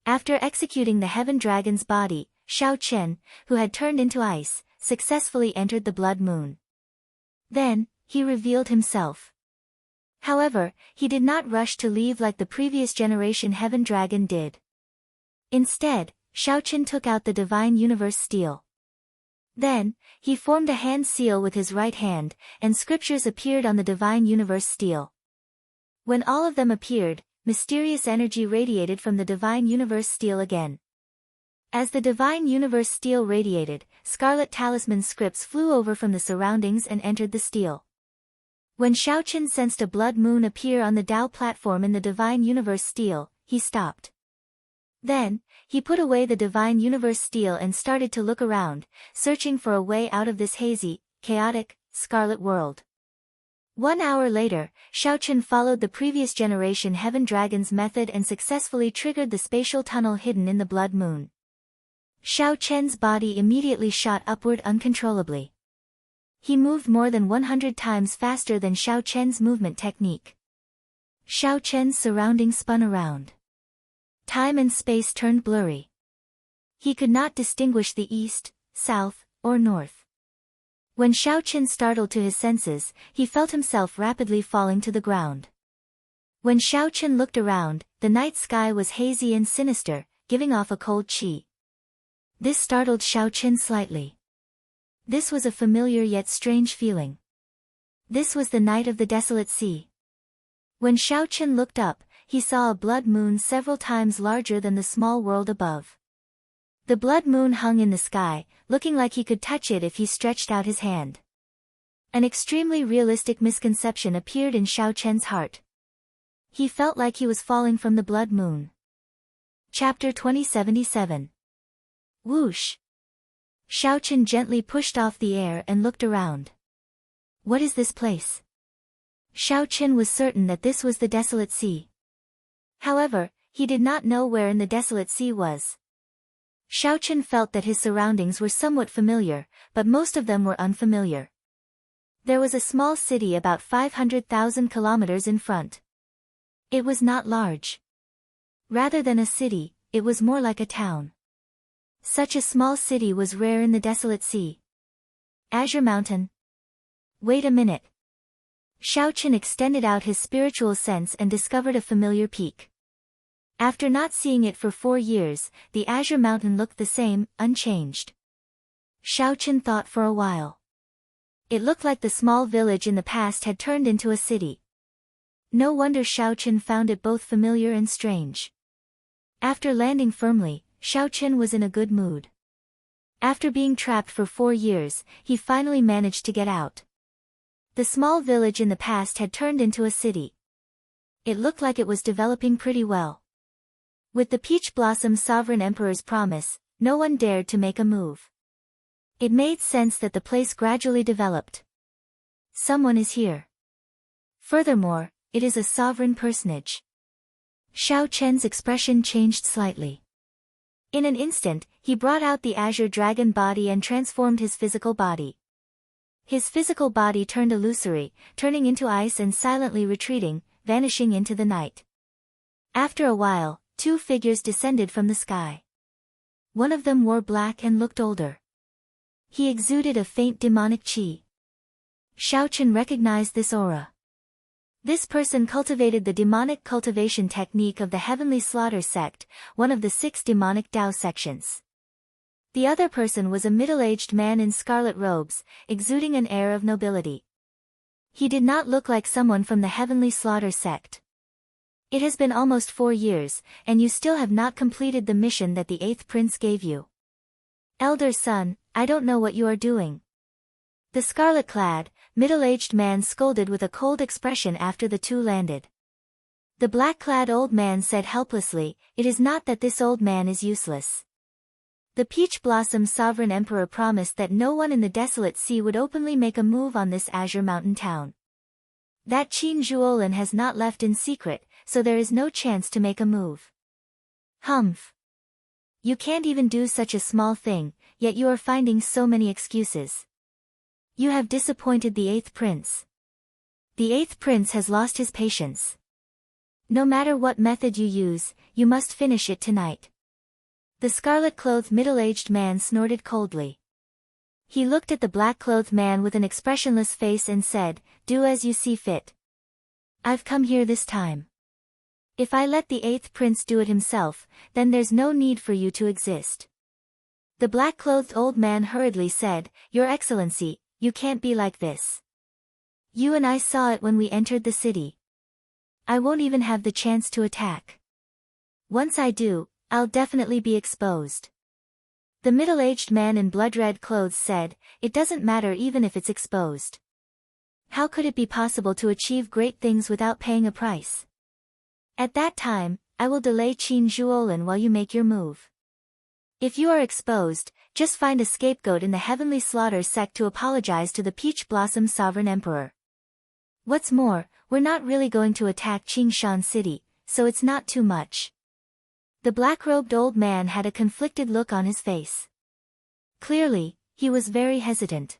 After executing the heaven dragon's body, Xiaochen, who had turned into ice, successfully entered the blood moon. Then, he revealed himself. However, he did not rush to leave like the previous generation heaven dragon did. Instead, Xiaochen took out the divine universe steel. Then, he formed a hand seal with his right hand, and scriptures appeared on the divine universe steel. When all of them appeared, mysterious energy radiated from the divine universe steel again. As the divine universe steel radiated, scarlet talisman scripts flew over from the surroundings and entered the steel. When Xiaochen sensed a blood moon appear on the Tao platform in the divine universe steel, he stopped. Then, he put away the divine universe steel and started to look around, searching for a way out of this hazy, chaotic, scarlet world. 1 hour later, Xiaochen followed the previous generation heaven dragon's method and successfully triggered the spatial tunnel hidden in the blood moon. Xiaochen's body immediately shot upward uncontrollably. He moved more than 100 times faster than Xiaochen's movement technique. Xiaochen's surroundings spun around. Time and space turned blurry. He could not distinguish the east, south, or north. When Xiaochen startled to his senses, he felt himself rapidly falling to the ground. When Xiaochen looked around, the night sky was hazy and sinister, giving off a cold qi. This startled Xiaochen slightly. This was a familiar yet strange feeling. This was the night of the desolate sea. When Xiaochen looked up, he saw a blood moon several times larger than the small world above. The blood moon hung in the sky, looking like he could touch it if he stretched out his hand. An extremely realistic misconception appeared in Xiaochen's heart. He felt like he was falling from the blood moon. Chapter 2077. Whoosh! Xiaochen gently pushed off the air and looked around. What is this place? Xiaochen was certain that this was the desolate sea. However, he did not know where in the desolate sea was. Xiaochen felt that his surroundings were somewhat familiar, but most of them were unfamiliar. There was a small city about 500,000 kilometers in front. It was not large. Rather than a city, it was more like a town. Such a small city was rare in the desolate sea. Azure Mountain. Wait a minute. Xiaochen extended out his spiritual sense and discovered a familiar peak. After not seeing it for 4 years, the Azure Mountain looked the same, unchanged. Xiaochen thought for a while. It looked like the small village in the past had turned into a city. No wonder Xiaochen found it both familiar and strange. After landing firmly, Xiaochen was in a good mood. After being trapped for 4 years, he finally managed to get out. The small village in the past had turned into a city. It looked like it was developing pretty well. With the Peach Blossom Sovereign Emperor's promise, no one dared to make a move. It made sense that the place gradually developed. Someone is here. Furthermore, it is a sovereign personage. Xiaochen's expression changed slightly. In an instant, he brought out the azure dragon body and transformed his physical body. His physical body turned illusory, turning into ice and silently retreating, vanishing into the night. After a while, 2 figures descended from the sky. One of them wore black and looked older. He exuded a faint demonic qi. Xiaochen recognized this aura. This person cultivated the demonic cultivation technique of the Heavenly Slaughter sect, one of the 6 demonic Tao sections. The other person was a middle-aged man in scarlet robes, exuding an air of nobility. He did not look like someone from the Heavenly Slaughter sect. It has been almost 4 years, and you still have not completed the mission that the 8th prince gave you. Elder son, I don't know what you are doing. The scarlet-clad, middle-aged man scolded with a cold expression after the 2 landed. The black-clad old man said helplessly, it is not that this old man is useless. The Peach Blossom Sovereign Emperor promised that no one in the desolate sea would openly make a move on this Azure Mountain town. That Qin Zhuolin has not left in secret, so there is no chance to make a move. Humph. You can't even do such a small thing, yet you are finding so many excuses. You have disappointed the 8th prince. The 8th prince has lost his patience. No matter what method you use, you must finish it tonight. The scarlet-clothed middle-aged man snorted coldly. He looked at the black-clothed man with an expressionless face and said, do as you see fit. I've come here this time. If I let the 8th prince do it himself, then there's no need for you to exist. The black-clothed old man hurriedly said, Your Excellency, you can't be like this. You and I saw it when we entered the city. I won't even have the chance to attack. Once I do, I'll definitely be exposed. The middle-aged man in blood-red clothes said, it doesn't matter even if it's exposed. How could it be possible to achieve great things without paying a price? At that time, I will delay Qin Zhuolin while you make your move. If you are exposed, just find a scapegoat in the Heavenly Slaughter sect to apologize to the Peach Blossom Sovereign Emperor. What's more, we're not really going to attack Qingshan City, so it's not too much. The black-robed old man had a conflicted look on his face. Clearly, he was very hesitant.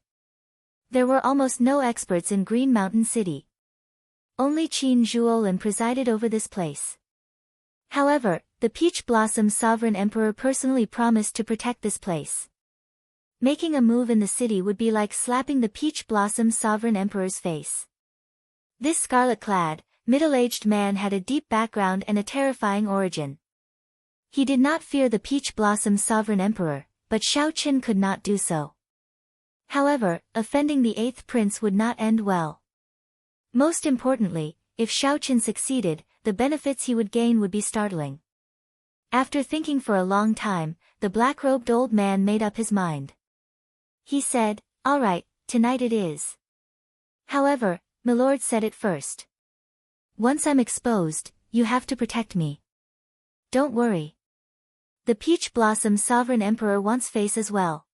There were almost no experts in Green Mountain City. Only Qin Zhuolin presided over this place. However, the Peach Blossom Sovereign Emperor personally promised to protect this place. Making a move in the city would be like slapping the Peach Blossom Sovereign Emperor's face. This scarlet-clad, middle-aged man had a deep background and a terrifying origin. He did not fear the Peach Blossom Sovereign Emperor, but Xiaochen could not do so. However, offending the 8th prince would not end well. Most importantly, if Xiaochen succeeded, the benefits he would gain would be startling. After thinking for a long time, the black-robed old man made up his mind. He said, all right, tonight it is. However, Milord said it first. Once I'm exposed, you have to protect me. Don't worry. The Peach Blossom Sovereign Emperor wants face as well.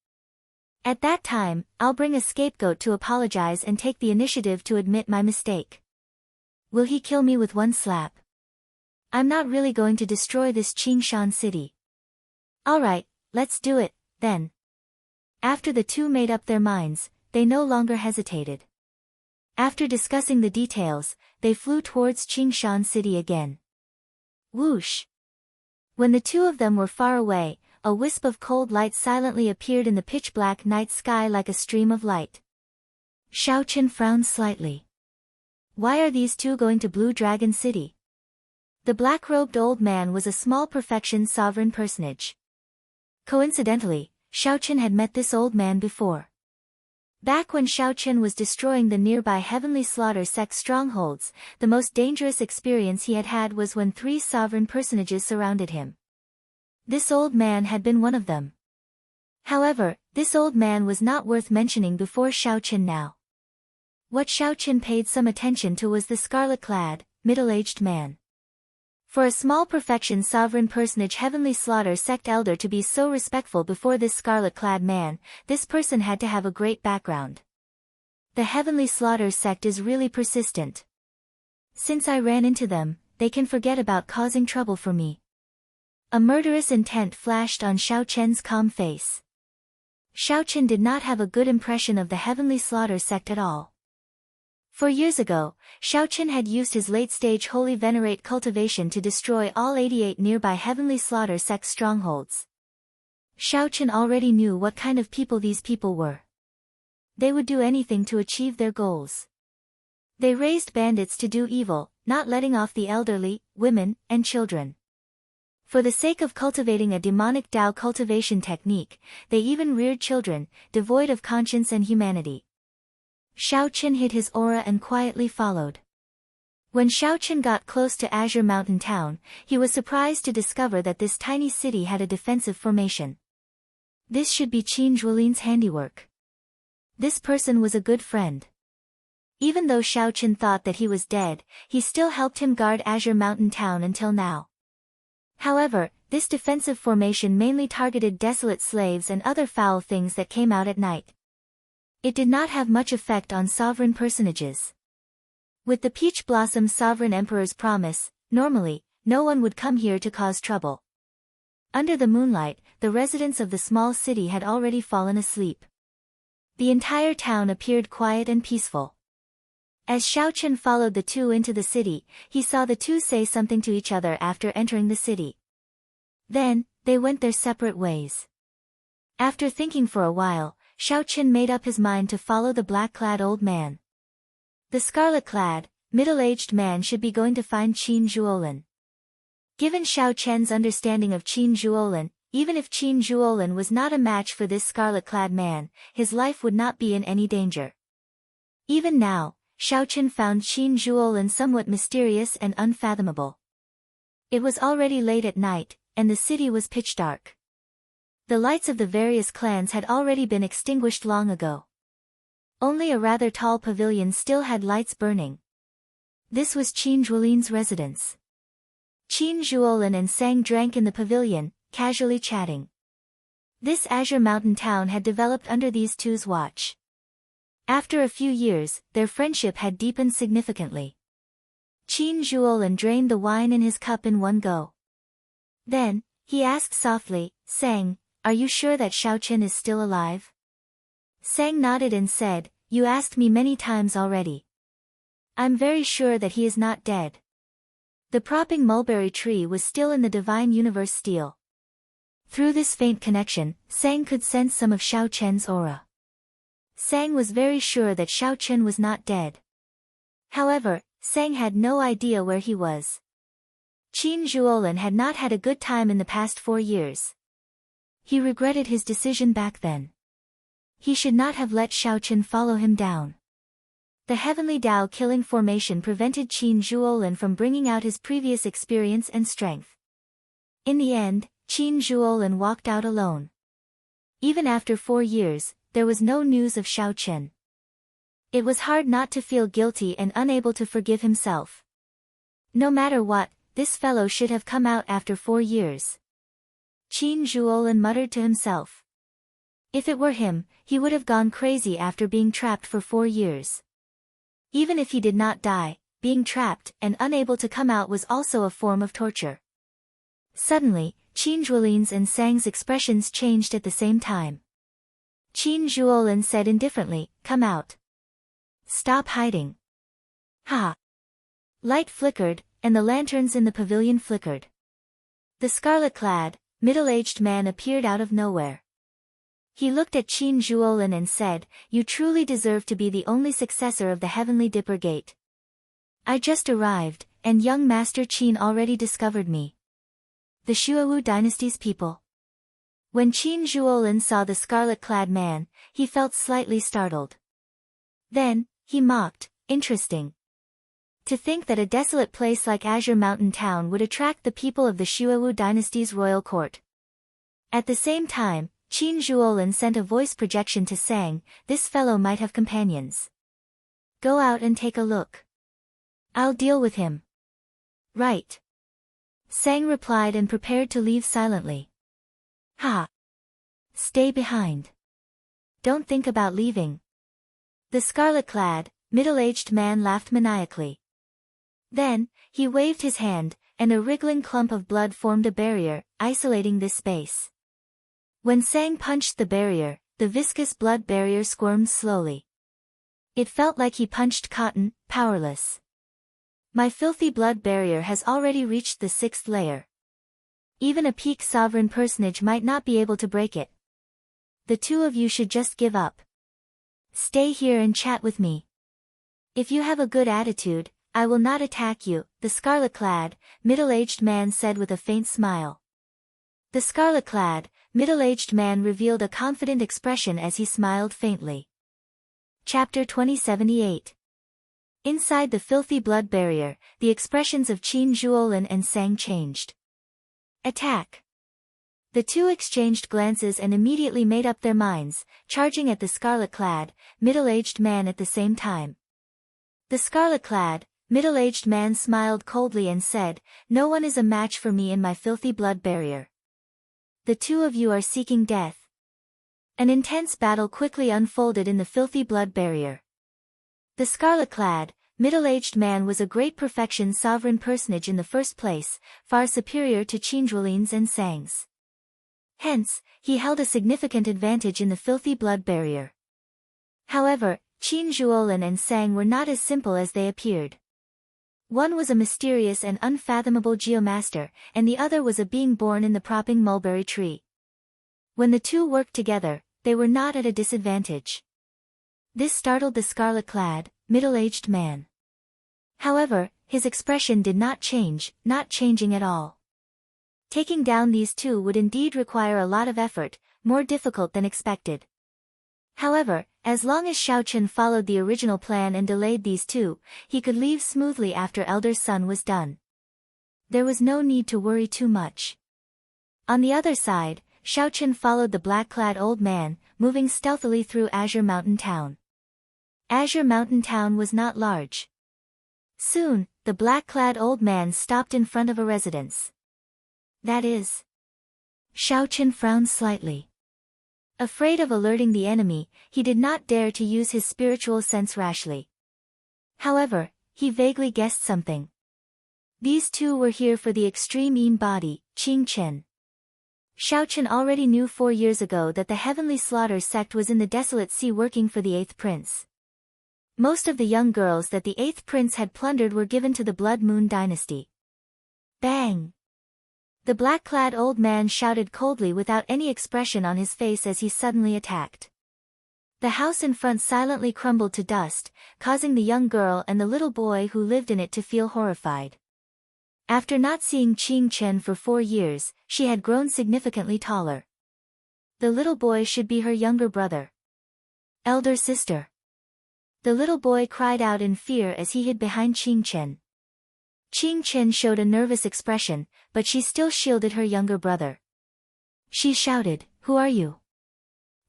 At that time, I'll bring a scapegoat to apologize and take the initiative to admit my mistake. Will he kill me with one slap? I'm not really going to destroy this Qingshan city. Alright, let's do it, then. After the two made up their minds, they no longer hesitated. After discussing the details, they flew towards Qingshan city again. Whoosh! When the two of them were far away, a wisp of cold light silently appeared in the pitch-black night sky like a stream of light. Xiao Qian frowned slightly. Why are these two going to Blue Dragon City? The black-robed old man was a small perfection sovereign personage. Coincidentally, Xiao Qian had met this old man before. Back when Xiao Qian was destroying the nearby Heavenly Slaughter sect strongholds, the most dangerous experience he had had was when 3 sovereign personages surrounded him. This old man had been one of them. However, this old man was not worth mentioning before Xiao Qian now. What Xiao Qian paid some attention to was the scarlet-clad, middle-aged man. For a small perfection sovereign personage Heavenly Slaughter sect elder to be so respectful before this scarlet-clad man, this person had to have a great background. The Heavenly Slaughter sect is really persistent. Since I ran into them, they can forget about causing trouble for me. A murderous intent flashed on Xiao Qian's calm face. Xiao Qian did not have a good impression of the Heavenly Slaughter sect at all. 4 years ago, Xiao Qian had used his late-stage Holy Venerate cultivation to destroy all 88 nearby Heavenly Slaughter sect strongholds. Xiao Qian already knew what kind of people these people were. They would do anything to achieve their goals. They raised bandits to do evil, not letting off the elderly, women, and children. For the sake of cultivating a demonic Tao cultivation technique, they even reared children, devoid of conscience and humanity. Xiao Qian hid his aura and quietly followed. When Xiao Qian got close to Azure Mountain Town, he was surprised to discover that this tiny city had a defensive formation. This should be Qin Zhuolin's handiwork. This person was a good friend. Even though Xiao Qian thought that he was dead, he still helped him guard Azure Mountain Town until now. However, this defensive formation mainly targeted desolate slaves and other foul things that came out at night. It did not have much effect on sovereign personages. With the Peach Blossom Sovereign Emperor's promise, normally, no one would come here to cause trouble. Under the moonlight, the residents of the small city had already fallen asleep. The entire town appeared quiet and peaceful. As Xiao Qian followed the two into the city, he saw the two say something to each other after entering the city. Then, they went their separate ways. After thinking for a while, Xiao Qian made up his mind to follow the black-clad old man. The scarlet-clad, middle-aged man should be going to find Qin Zhuolin. Given Xiao Qian's understanding of Qin Zhuolin, even if Qin Zhuolin was not a match for this scarlet-clad man, his life would not be in any danger. Even now, Xiao Qian found Qin Zhuolin somewhat mysterious and unfathomable. It was already late at night, and the city was pitch dark. The lights of the various clans had already been extinguished long ago. Only a rather tall pavilion still had lights burning. This was Qin Zhuolin's residence. Qin Zhuolin and Sang drank in the pavilion, casually chatting. This Azure Mountain town had developed under these two's watch. After a few years, their friendship had deepened significantly. Qin Zhuolin drained the wine in his cup in one go. Then, he asked softly, "Sang, are you sure that Xiao Qian is still alive?" Sang nodded and said, "You asked me many times already. I'm very sure that he is not dead." The propping mulberry tree was still in the Divine Universe steel. Through this faint connection, Sang could sense some of Xiao Qian's aura. Sang was very sure that Xiao Qian was not dead. However, Sang had no idea where he was. Qin Zhuolin had not had a good time in the past 4 years. He regretted his decision back then. He should not have let Xiao Qian follow him down. The Heavenly Tao killing formation prevented Qin Zhuolin from bringing out his previous experience and strength. In the end, Qin Zhuolin walked out alone. Even after 4 years, there was no news of Xiao Qian. It was hard not to feel guilty and unable to forgive himself. No matter what, this fellow should have come out after 4 years. Qin Zhuolin muttered to himself. If it were him, he would have gone crazy after being trapped for 4 years. Even if he did not die, being trapped and unable to come out was also a form of torture. Suddenly, Qin Zhuolin's and Sang's expressions changed at the same time. Qin Zhuolin said indifferently, "Come out. Stop hiding." Ha! Light flickered, and the lanterns in the pavilion flickered. The scarlet-clad, middle-aged man appeared out of nowhere. He looked at Qin Zhuolin and said, "You truly deserve to be the only successor of the Heavenly Dipper Gate. I just arrived, and young Master Qin already discovered me. The Shuowu dynasty's people." When Qin Zhuolin saw the scarlet-clad man, he felt slightly startled. Then, he mocked, "Interesting. To think that a desolate place like Azure Mountain Town would attract the people of the Shuowu dynasty's royal court." At the same time, Qin Zhuolin sent a voice projection to Sang, "This fellow might have companions. Go out and take a look. I'll deal with him." "Right." Sang replied and prepared to leave silently. "Ha! Stay behind. Don't think about leaving." The scarlet-clad, middle-aged man laughed maniacally. Then, he waved his hand, and a wriggling clump of blood formed a barrier, isolating this space. When Sang punched the barrier, the viscous blood barrier squirmed slowly. It felt like he punched cotton, powerless. "My filthy blood barrier has already reached the 6th layer. Even a peak sovereign personage might not be able to break it. The two of you should just give up. Stay here and chat with me. If you have a good attitude, I will not attack you," the scarlet-clad, middle-aged man said with a faint smile. The scarlet-clad, middle-aged man revealed a confident expression as he smiled faintly. Chapter 2078. Inside the filthy blood barrier, the expressions of Qin Zhuolin and Sang changed. "Attack!" The two exchanged glances and immediately made up their minds, charging at the scarlet-clad, middle-aged man at the same time. The scarlet-clad, middle-aged man smiled coldly and said, "No one is a match for me in my filthy blood barrier. The two of you are seeking death." An intense battle quickly unfolded in the filthy blood barrier. The scarlet-clad, middle-aged man was a great perfection sovereign personage in the first place, far superior to Qin Zhuolin's and Sang's. Hence, he held a significant advantage in the filthy blood barrier. However, Qin Zhuolin and Sang were not as simple as they appeared. One was a mysterious and unfathomable geomaster, and the other was a being born in the propping mulberry tree. When the two worked together, they were not at a disadvantage. This startled the scarlet-clad, middle-aged man. However, his expression did not change, not changing at all. Taking down these two would indeed require a lot of effort, more difficult than expected. However, as long as Xiaochen followed the original plan and delayed these two, he could leave smoothly after Elder Sun was done. There was no need to worry too much. On the other side, Xiaochen followed the black-clad old man, moving stealthily through Azure Mountain Town. Azure Mountain Town was not large. Soon, the black-clad old man stopped in front of a residence. "That is..." Xiaochen frowned slightly. Afraid of alerting the enemy, he did not dare to use his spiritual sense rashly. However, he vaguely guessed something. These two were here for the extreme Yin body, Qing Chen. Xiaochen already knew 4 years ago that the Heavenly Slaughter sect was in the Desolate Sea working for the 8th Prince. Most of the young girls that the 8th Prince had plundered were given to the Blood Moon dynasty. Bang! The black-clad old man shouted coldly without any expression on his face as he suddenly attacked. The house in front silently crumbled to dust, causing the young girl and the little boy who lived in it to feel horrified. After not seeing Qing Chen for 4 years, she had grown significantly taller. The little boy should be her younger brother. Elder sister. The little boy cried out in fear as he hid behind Qing Chen. Qing Chen showed a nervous expression, but she still shielded her younger brother. She shouted, "Who are you?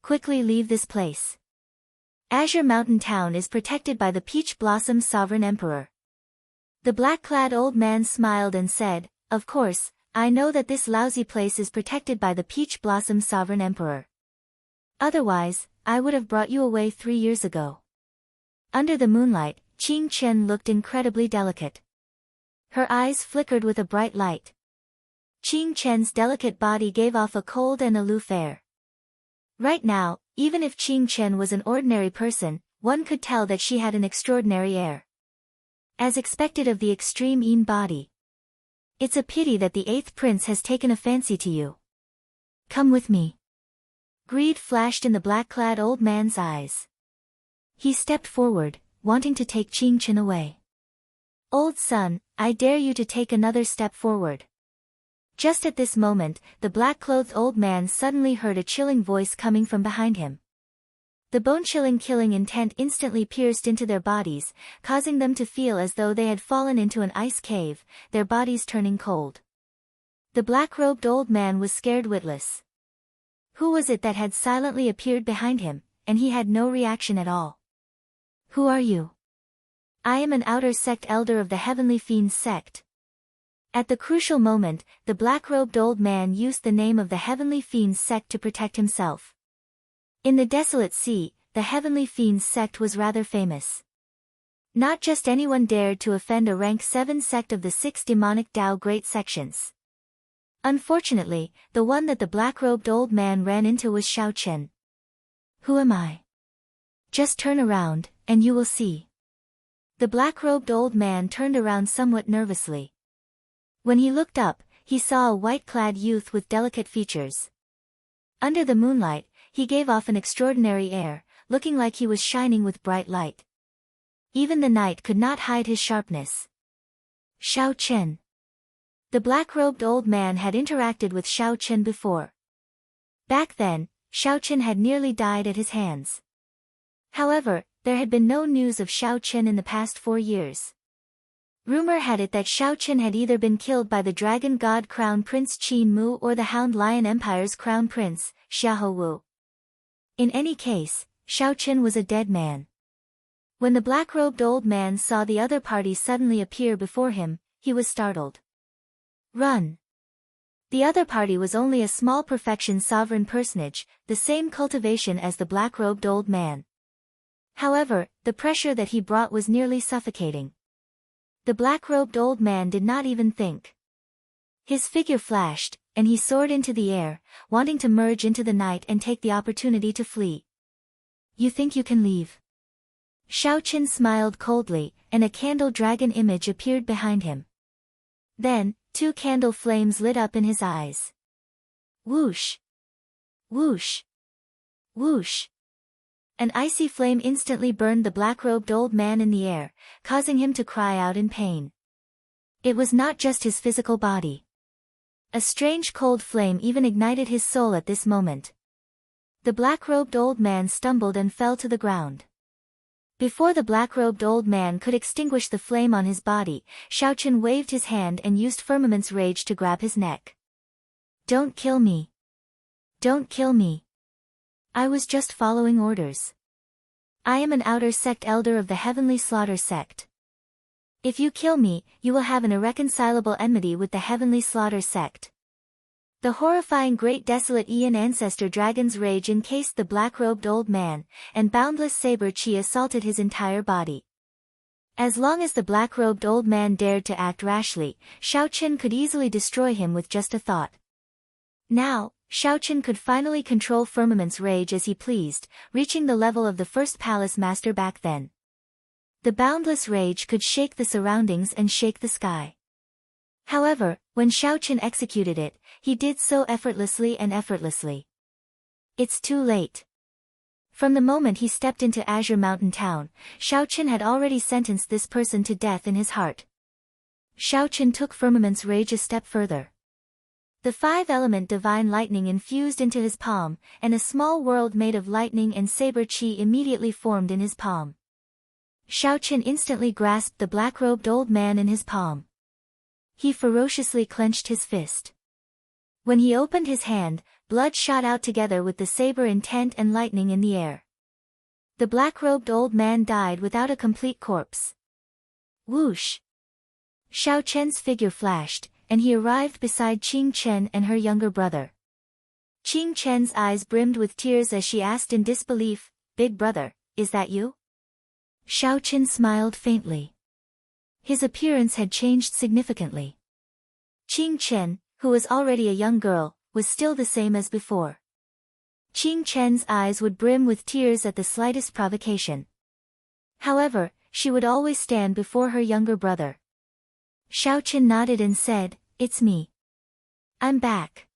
Quickly leave this place. Azure Mountain Town is protected by the Peach Blossom Sovereign Emperor." The black-clad old man smiled and said, "Of course, I know that this lousy place is protected by the Peach Blossom Sovereign Emperor. Otherwise, I would have brought you away 3 years ago." Under the moonlight, Qing Chen looked incredibly delicate. Her eyes flickered with a bright light. Qing Chen's delicate body gave off a cold and aloof air. Right now, even if Qing Chen was an ordinary person, one could tell that she had an extraordinary air. As expected of the extreme Yin body. "It's a pity that the 8th prince has taken a fancy to you. Come with me." Greed flashed in the black-clad old man's eyes. He stepped forward, wanting to take Qing Chen away. "Old son, I dare you to take another step forward." Just at this moment, the black-clothed old man suddenly heard a chilling voice coming from behind him. The bone-chilling killing intent instantly pierced into their bodies, causing them to feel as though they had fallen into an ice cave, their bodies turning cold. The black-robed old man was scared witless. Who was it that had silently appeared behind him, and he had no reaction at all? "Who are you?" "I am an outer sect elder of the Heavenly Fiends sect." At the crucial moment, the black-robed old man used the name of the Heavenly Fiends sect to protect himself. In the desolate sea, the Heavenly Fiends sect was rather famous. Not just anyone dared to offend a rank 7 sect of the 6 demonic Tao great sections. Unfortunately, the one that the black-robed old man ran into was Xiao Chen. "Who am I?" "Just turn around, and you will see." The black-robed old man turned around somewhat nervously. When he looked up, he saw a white-clad youth with delicate features. Under the moonlight, he gave off an extraordinary air, looking like he was shining with bright light. Even the night could not hide his sharpness. Xiao Chen. The black-robed old man had interacted with Xiao Chen before. Back then, Xiao Chen had nearly died at his hands. However, there had been no news of Xiao Chen in the past 4 years. Rumor had it that Xiao Chen had either been killed by the Dragon God Crown Prince Qin Mu or the Hound Lion Empire's Crown Prince, Xiahou Wu. In any case, Xiao Chen was a dead man. When the black-robed old man saw the other party suddenly appear before him, he was startled. "Run!" The other party was only a small perfection sovereign personage, the same cultivation as the black-robed old man. However, the pressure that he brought was nearly suffocating. The black-robed old man did not even think. His figure flashed, and he soared into the air, wanting to merge into the night and take the opportunity to flee. "You think you can leave?" Xiao Chen smiled coldly, and a candle dragon image appeared behind him. Then, 2 candle flames lit up in his eyes. Whoosh! Whoosh! Whoosh! An icy flame instantly burned the black-robed old man in the air, causing him to cry out in pain. It was not just his physical body. A strange cold flame even ignited his soul at this moment. The black-robed old man stumbled and fell to the ground. Before the black-robed old man could extinguish the flame on his body, Xiao Chen waved his hand and used Firmament's rage to grab his neck. "Don't kill me. Don't kill me. I was just following orders. I am an outer sect elder of the Heavenly Slaughter sect. If you kill me, you will have an irreconcilable enmity with the Heavenly Slaughter sect." The horrifying great desolate Ian ancestor dragon's rage encased the black-robed old man, and boundless saber chi assaulted his entire body. As long as the black-robed old man dared to act rashly, Xiao Chen could easily destroy him with just a thought. Now, Xiao Chen could finally control Firmament's rage as he pleased, reaching the level of the first palace master back then. The boundless rage could shake the surroundings and shake the sky. However, when Xiao Chen executed it, he did so effortlessly and effortlessly. It's too late. From the moment he stepped into Azure Mountain Town, Xiao Chen had already sentenced this person to death in his heart. Xiao Chen took Firmament's rage a step further. The 5-element divine lightning infused into his palm, and a small world made of lightning and saber chi immediately formed in his palm. Xiao Chen instantly grasped the black-robed old man in his palm. He ferociously clenched his fist. When he opened his hand, blood shot out together with the saber intent and lightning in the air. The black-robed old man died without a complete corpse. Whoosh! Xiao Chen's figure flashed, and he arrived beside Qing Chen and her younger brother. Qing Chen's eyes brimmed with tears as she asked in disbelief, "Big brother, is that you?" Xiao Chen smiled faintly. His appearance had changed significantly. Qing Chen, who was already a young girl, was still the same as before. Qing Chen's eyes would brim with tears at the slightest provocation. However, she would always stand before her younger brother. Xiao Chen nodded and said, "It's me. I'm back."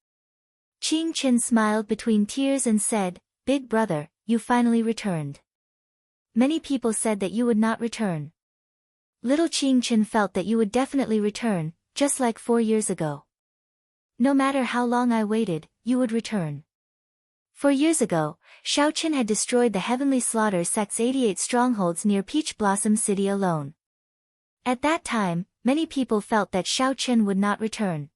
Qing Chen smiled between tears and said, "Big brother, you finally returned. Many people said that you would not return. Little Qing Chen felt that you would definitely return, just like 4 years ago. No matter how long I waited, you would return." 4 years ago, Xiao Chen had destroyed the Heavenly Slaughter sect's 88 strongholds near Peach Blossom City alone. At that time, many people felt that Xiao Chen would not return.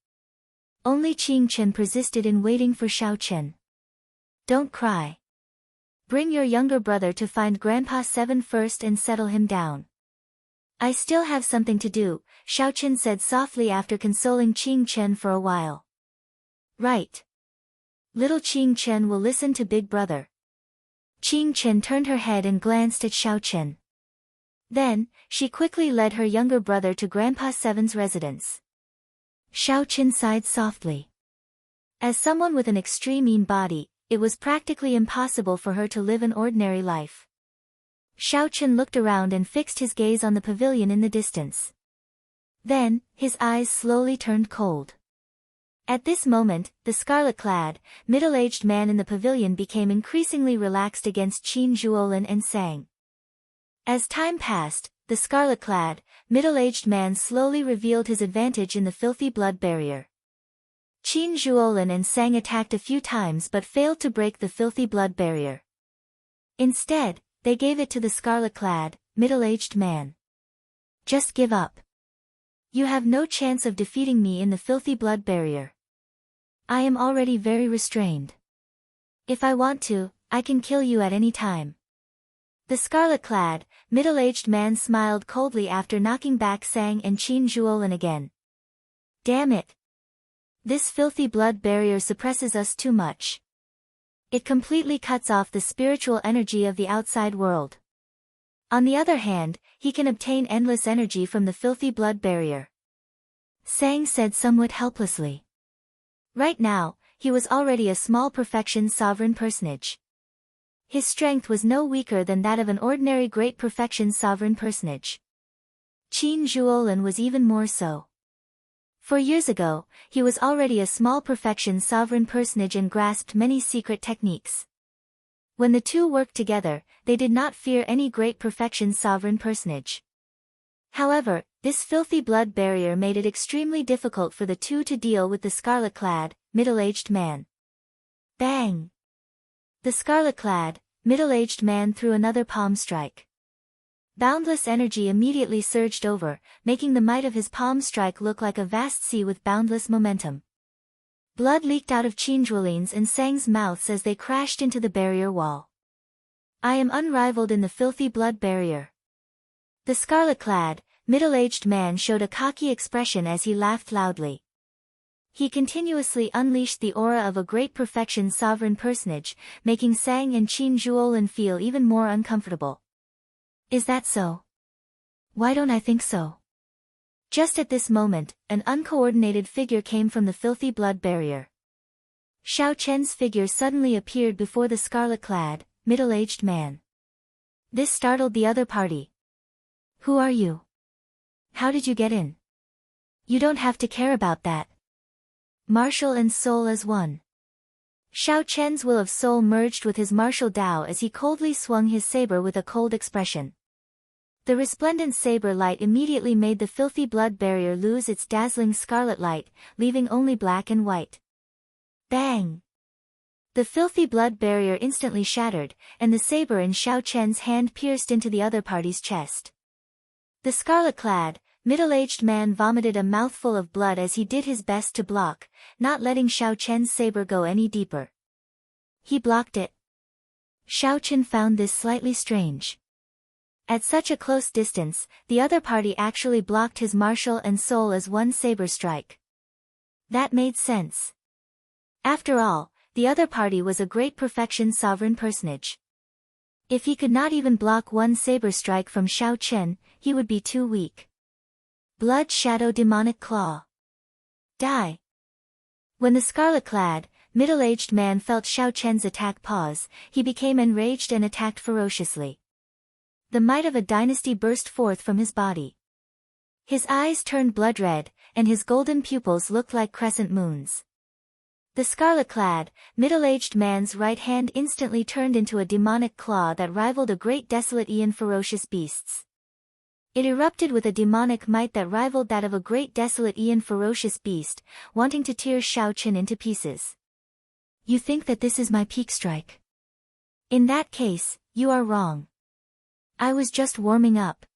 Only Qing Chen persisted in waiting for Xiao Chen. "Don't cry. Bring your younger brother to find Grandpa 7 first and settle him down. I still have something to do," Xiao Chen said softly after consoling Qing Chen for a while. "Right. Little Qing Chen will listen to Big Brother." Qing Chen turned her head and glanced at Xiao Chen. Then, she quickly led her younger brother to Grandpa 7's residence. Xiao Chen sighed softly. As someone with an extreme mean body, it was practically impossible for her to live an ordinary life. Xiao Chen looked around and fixed his gaze on the pavilion in the distance. Then, his eyes slowly turned cold. At this moment, the scarlet-clad, middle-aged man in the pavilion became increasingly relaxed against Qin Zhuolin and sang. As time passed, the scarlet-clad, middle-aged man slowly revealed his advantage in the filthy blood barrier. Qin Zhuolin and Sang attacked a few times but failed to break the filthy blood barrier. Instead, they gave it to the scarlet-clad, middle-aged man. "Just give up. You have no chance of defeating me in the filthy blood barrier. I am already very restrained. If I want to, I can kill you at any time." The scarlet-clad, middle-aged man smiled coldly after knocking back Sang and Qin Zhuolin again. "Damn it. This filthy blood barrier suppresses us too much. It completely cuts off the spiritual energy of the outside world. On the other hand, he can obtain endless energy from the filthy blood barrier." Sang said somewhat helplessly. Right now, he was already a small perfection sovereign personage. His strength was no weaker than that of an ordinary great perfection sovereign personage. Qin Zhuolin was even more so. 4 years ago, he was already a small perfection sovereign personage and grasped many secret techniques. When the two worked together, they did not fear any great perfection sovereign personage. However, this filthy blood barrier made it extremely difficult for the two to deal with the scarlet-clad, middle-aged man. Bang! The scarlet-clad, middle-aged man threw another palm strike. Boundless energy immediately surged over, making the might of his palm strike look like a vast sea with boundless momentum. Blood leaked out of Qin Zhuolin's and Sang's mouths as they crashed into the barrier wall. "I am unrivaled in the filthy blood barrier." The scarlet-clad, middle-aged man showed a cocky expression as he laughed loudly. He continuously unleashed the aura of a great perfection sovereign personage, making Sang and Qin Zhuolin feel even more uncomfortable. "Is that so? Why don't I think so?" Just at this moment, an uncoordinated figure came from the filthy blood barrier. Xiao Chen's figure suddenly appeared before the scarlet-clad, middle-aged man. This startled the other party. "Who are you? How did you get in?" "You don't have to care about that. Martial and soul as one." Xiao Chen's will of soul merged with his martial Tao as he coldly swung his saber with a cold expression. The resplendent saber light immediately made the filthy blood barrier lose its dazzling scarlet light, leaving only black and white. Bang! The filthy blood barrier instantly shattered, and the saber in Xiao Chen's hand pierced into the other party's chest. The scarlet-clad, middle-aged man vomited a mouthful of blood as he did his best to block, not letting Xiao Chen's saber go any deeper. He blocked it. Xiao Chen found this slightly strange. At such a close distance, the other party actually blocked his martial and soul as one saber strike. That made sense. After all, the other party was a great perfection sovereign personage. If he could not even block one saber strike from Xiao Chen, he would be too weak. Blood Shadow Demonic Claw. Die. When the scarlet-clad, middle-aged man felt Xiao Chen's attack pause, he became enraged and attacked ferociously. The might of a dynasty burst forth from his body. His eyes turned blood-red, and his golden pupils looked like crescent moons. The scarlet-clad, middle-aged man's right hand instantly turned into a demonic claw that rivaled a great desolate aeon ferocious beasts. It erupted with a demonic might that rivaled that of a great desolate aeon ferocious beast, wanting to tear Xiao Chen into pieces. You think that this is my peak strike? In that case, you are wrong. I was just warming up.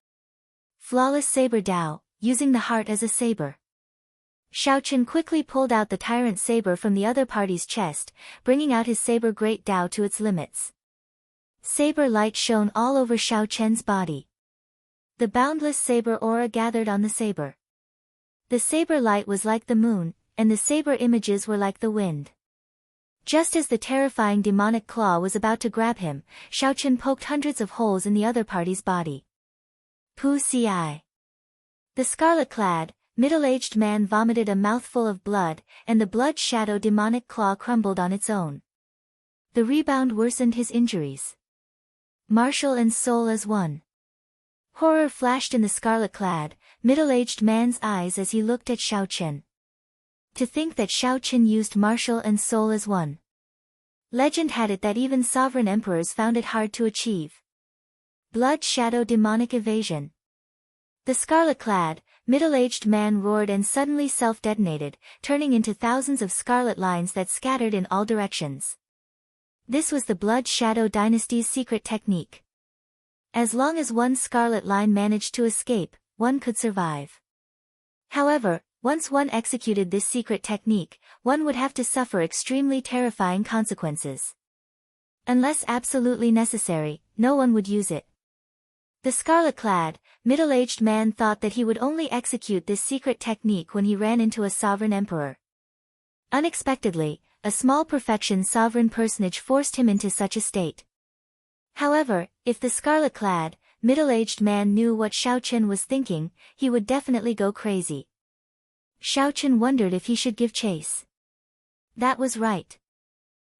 Flawless Saber Dao, using the heart as a saber. Xiao Chen quickly pulled out the tyrant saber from the other party's chest, bringing out his saber great Dao to its limits. Saber light shone all over Xiao Chen's body. The boundless saber aura gathered on the saber. The saber light was like the moon, and the saber images were like the wind. Just as the terrifying demonic claw was about to grab him, Xiao Chen poked hundreds of holes in the other party's body. Pu Ci. The scarlet-clad, middle-aged man vomited a mouthful of blood, and the blood shadow demonic claw crumbled on its own. The rebound worsened his injuries. Martial and soul as one. Horror flashed in the scarlet-clad, middle-aged man's eyes as he looked at Xiao Chen. To think that Xiao Chen used martial and soul as one. Legend had it that even sovereign emperors found it hard to achieve. Blood shadow demonic evasion. The scarlet-clad, middle-aged man roared and suddenly self-detonated, turning into thousands of scarlet lines that scattered in all directions. This was the Blood Shadow Dynasty's secret technique. As long as one scarlet line managed to escape, one could survive. However, once one executed this secret technique, one would have to suffer extremely terrifying consequences. Unless absolutely necessary, no one would use it. The scarlet-clad, middle-aged man thought that he would only execute this secret technique when he ran into a sovereign emperor. Unexpectedly, a small perfection sovereign personage forced him into such a state. However, if the scarlet-clad, middle-aged man knew what Xiao Chen was thinking, he would definitely go crazy. Xiao Chen wondered if he should give chase. That was right.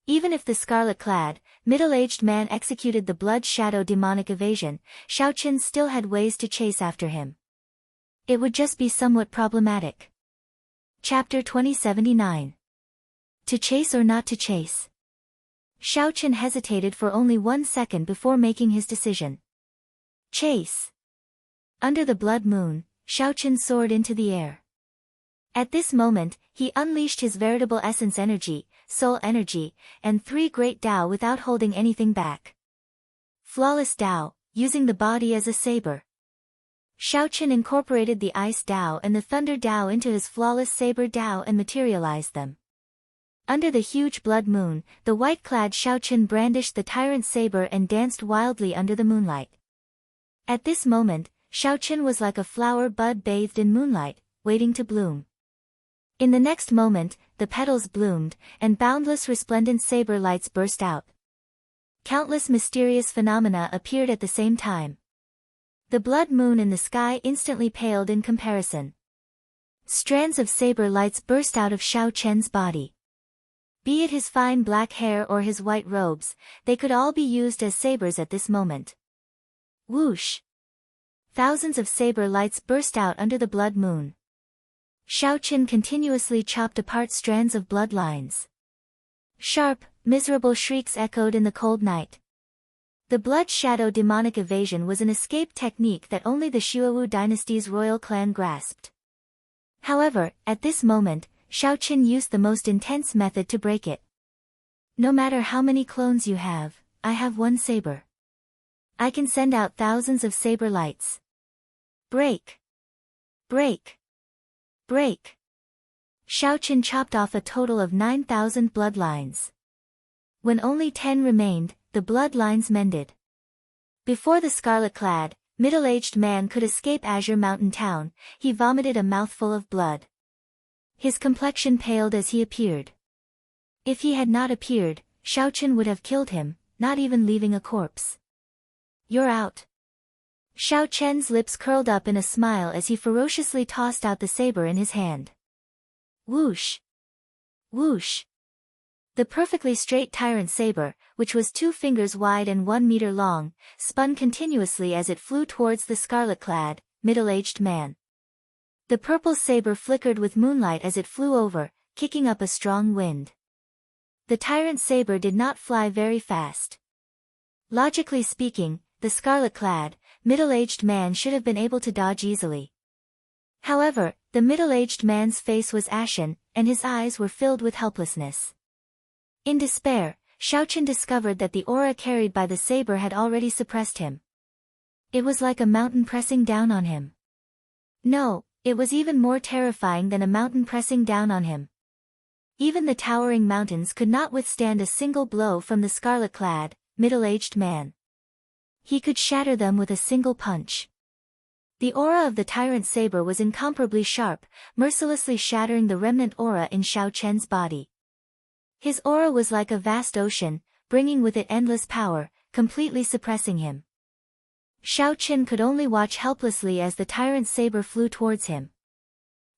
Even if the scarlet-clad, middle-aged man executed the blood shadow demonic evasion, Xiao Chen still had ways to chase after him. It would just be somewhat problematic. Chapter 2079. To chase or not to chase? Xiao Chen hesitated for only 1 second before making his decision. Chase. Under the blood moon, Xiao Chen soared into the air. At this moment, he unleashed his veritable essence energy, soul energy, and 3 great Dao without holding anything back. Flawless Dao, using the body as a saber. Xiao Chen incorporated the Ice Dao and the Thunder Dao into his flawless saber Dao and materialized them. Under the huge blood moon, the white-clad Xiao Chen brandished the tyrant saber and danced wildly under the moonlight. At this moment, Xiao Chen was like a flower bud bathed in moonlight, waiting to bloom. In the next moment, the petals bloomed, and boundless resplendent saber lights burst out. Countless mysterious phenomena appeared at the same time. The blood moon in the sky instantly paled in comparison. Strands of saber lights burst out of Xiao Chen's body. Be it his fine black hair or his white robes, they could all be used as sabers at this moment. Whoosh! Thousands of saber lights burst out under the blood moon. Xiao Chen continuously chopped apart strands of blood lines. Sharp, miserable shrieks echoed in the cold night. The blood shadow demonic evasion was an escape technique that only the Xuewu dynasty's royal clan grasped. However, at this moment, Xiao Chen used the most intense method to break it. No matter how many clones you have, I have one saber. I can send out thousands of saber lights. Break! Break! Break! Xiao Chen chopped off a total of 9,000 bloodlines. When only 10 remained, the bloodlines mended. Before the scarlet-clad, middle-aged man could escape Azure Mountain Town, he vomited a mouthful of blood. His complexion paled as he appeared. If he had not appeared, Xiaochen would have killed him, not even leaving a corpse. You're out. Xiaochen's lips curled up in a smile as he ferociously tossed out the saber in his hand. Whoosh! Whoosh! The perfectly straight tyrant saber, which was 2 fingers wide and 1 meter long, spun continuously as it flew towards the scarlet-clad, middle-aged man. The purple saber flickered with moonlight as it flew over, kicking up a strong wind. The tyrant saber did not fly very fast. Logically speaking, the scarlet-clad, middle-aged man should have been able to dodge easily. However, the middle-aged man's face was ashen, and his eyes were filled with helplessness. In despair, Xiaochen discovered that the aura carried by the saber had already suppressed him. It was like a mountain pressing down on him. No, it was even more terrifying than a mountain pressing down on him. Even the towering mountains could not withstand a single blow from the scarlet-clad, middle-aged man. He could shatter them with a single punch. The aura of the tyrant saber was incomparably sharp, mercilessly shattering the remnant aura in Xiaochen's body. His aura was like a vast ocean, bringing with it endless power, completely suppressing him. Xiaochen could only watch helplessly as the tyrant saber flew towards him.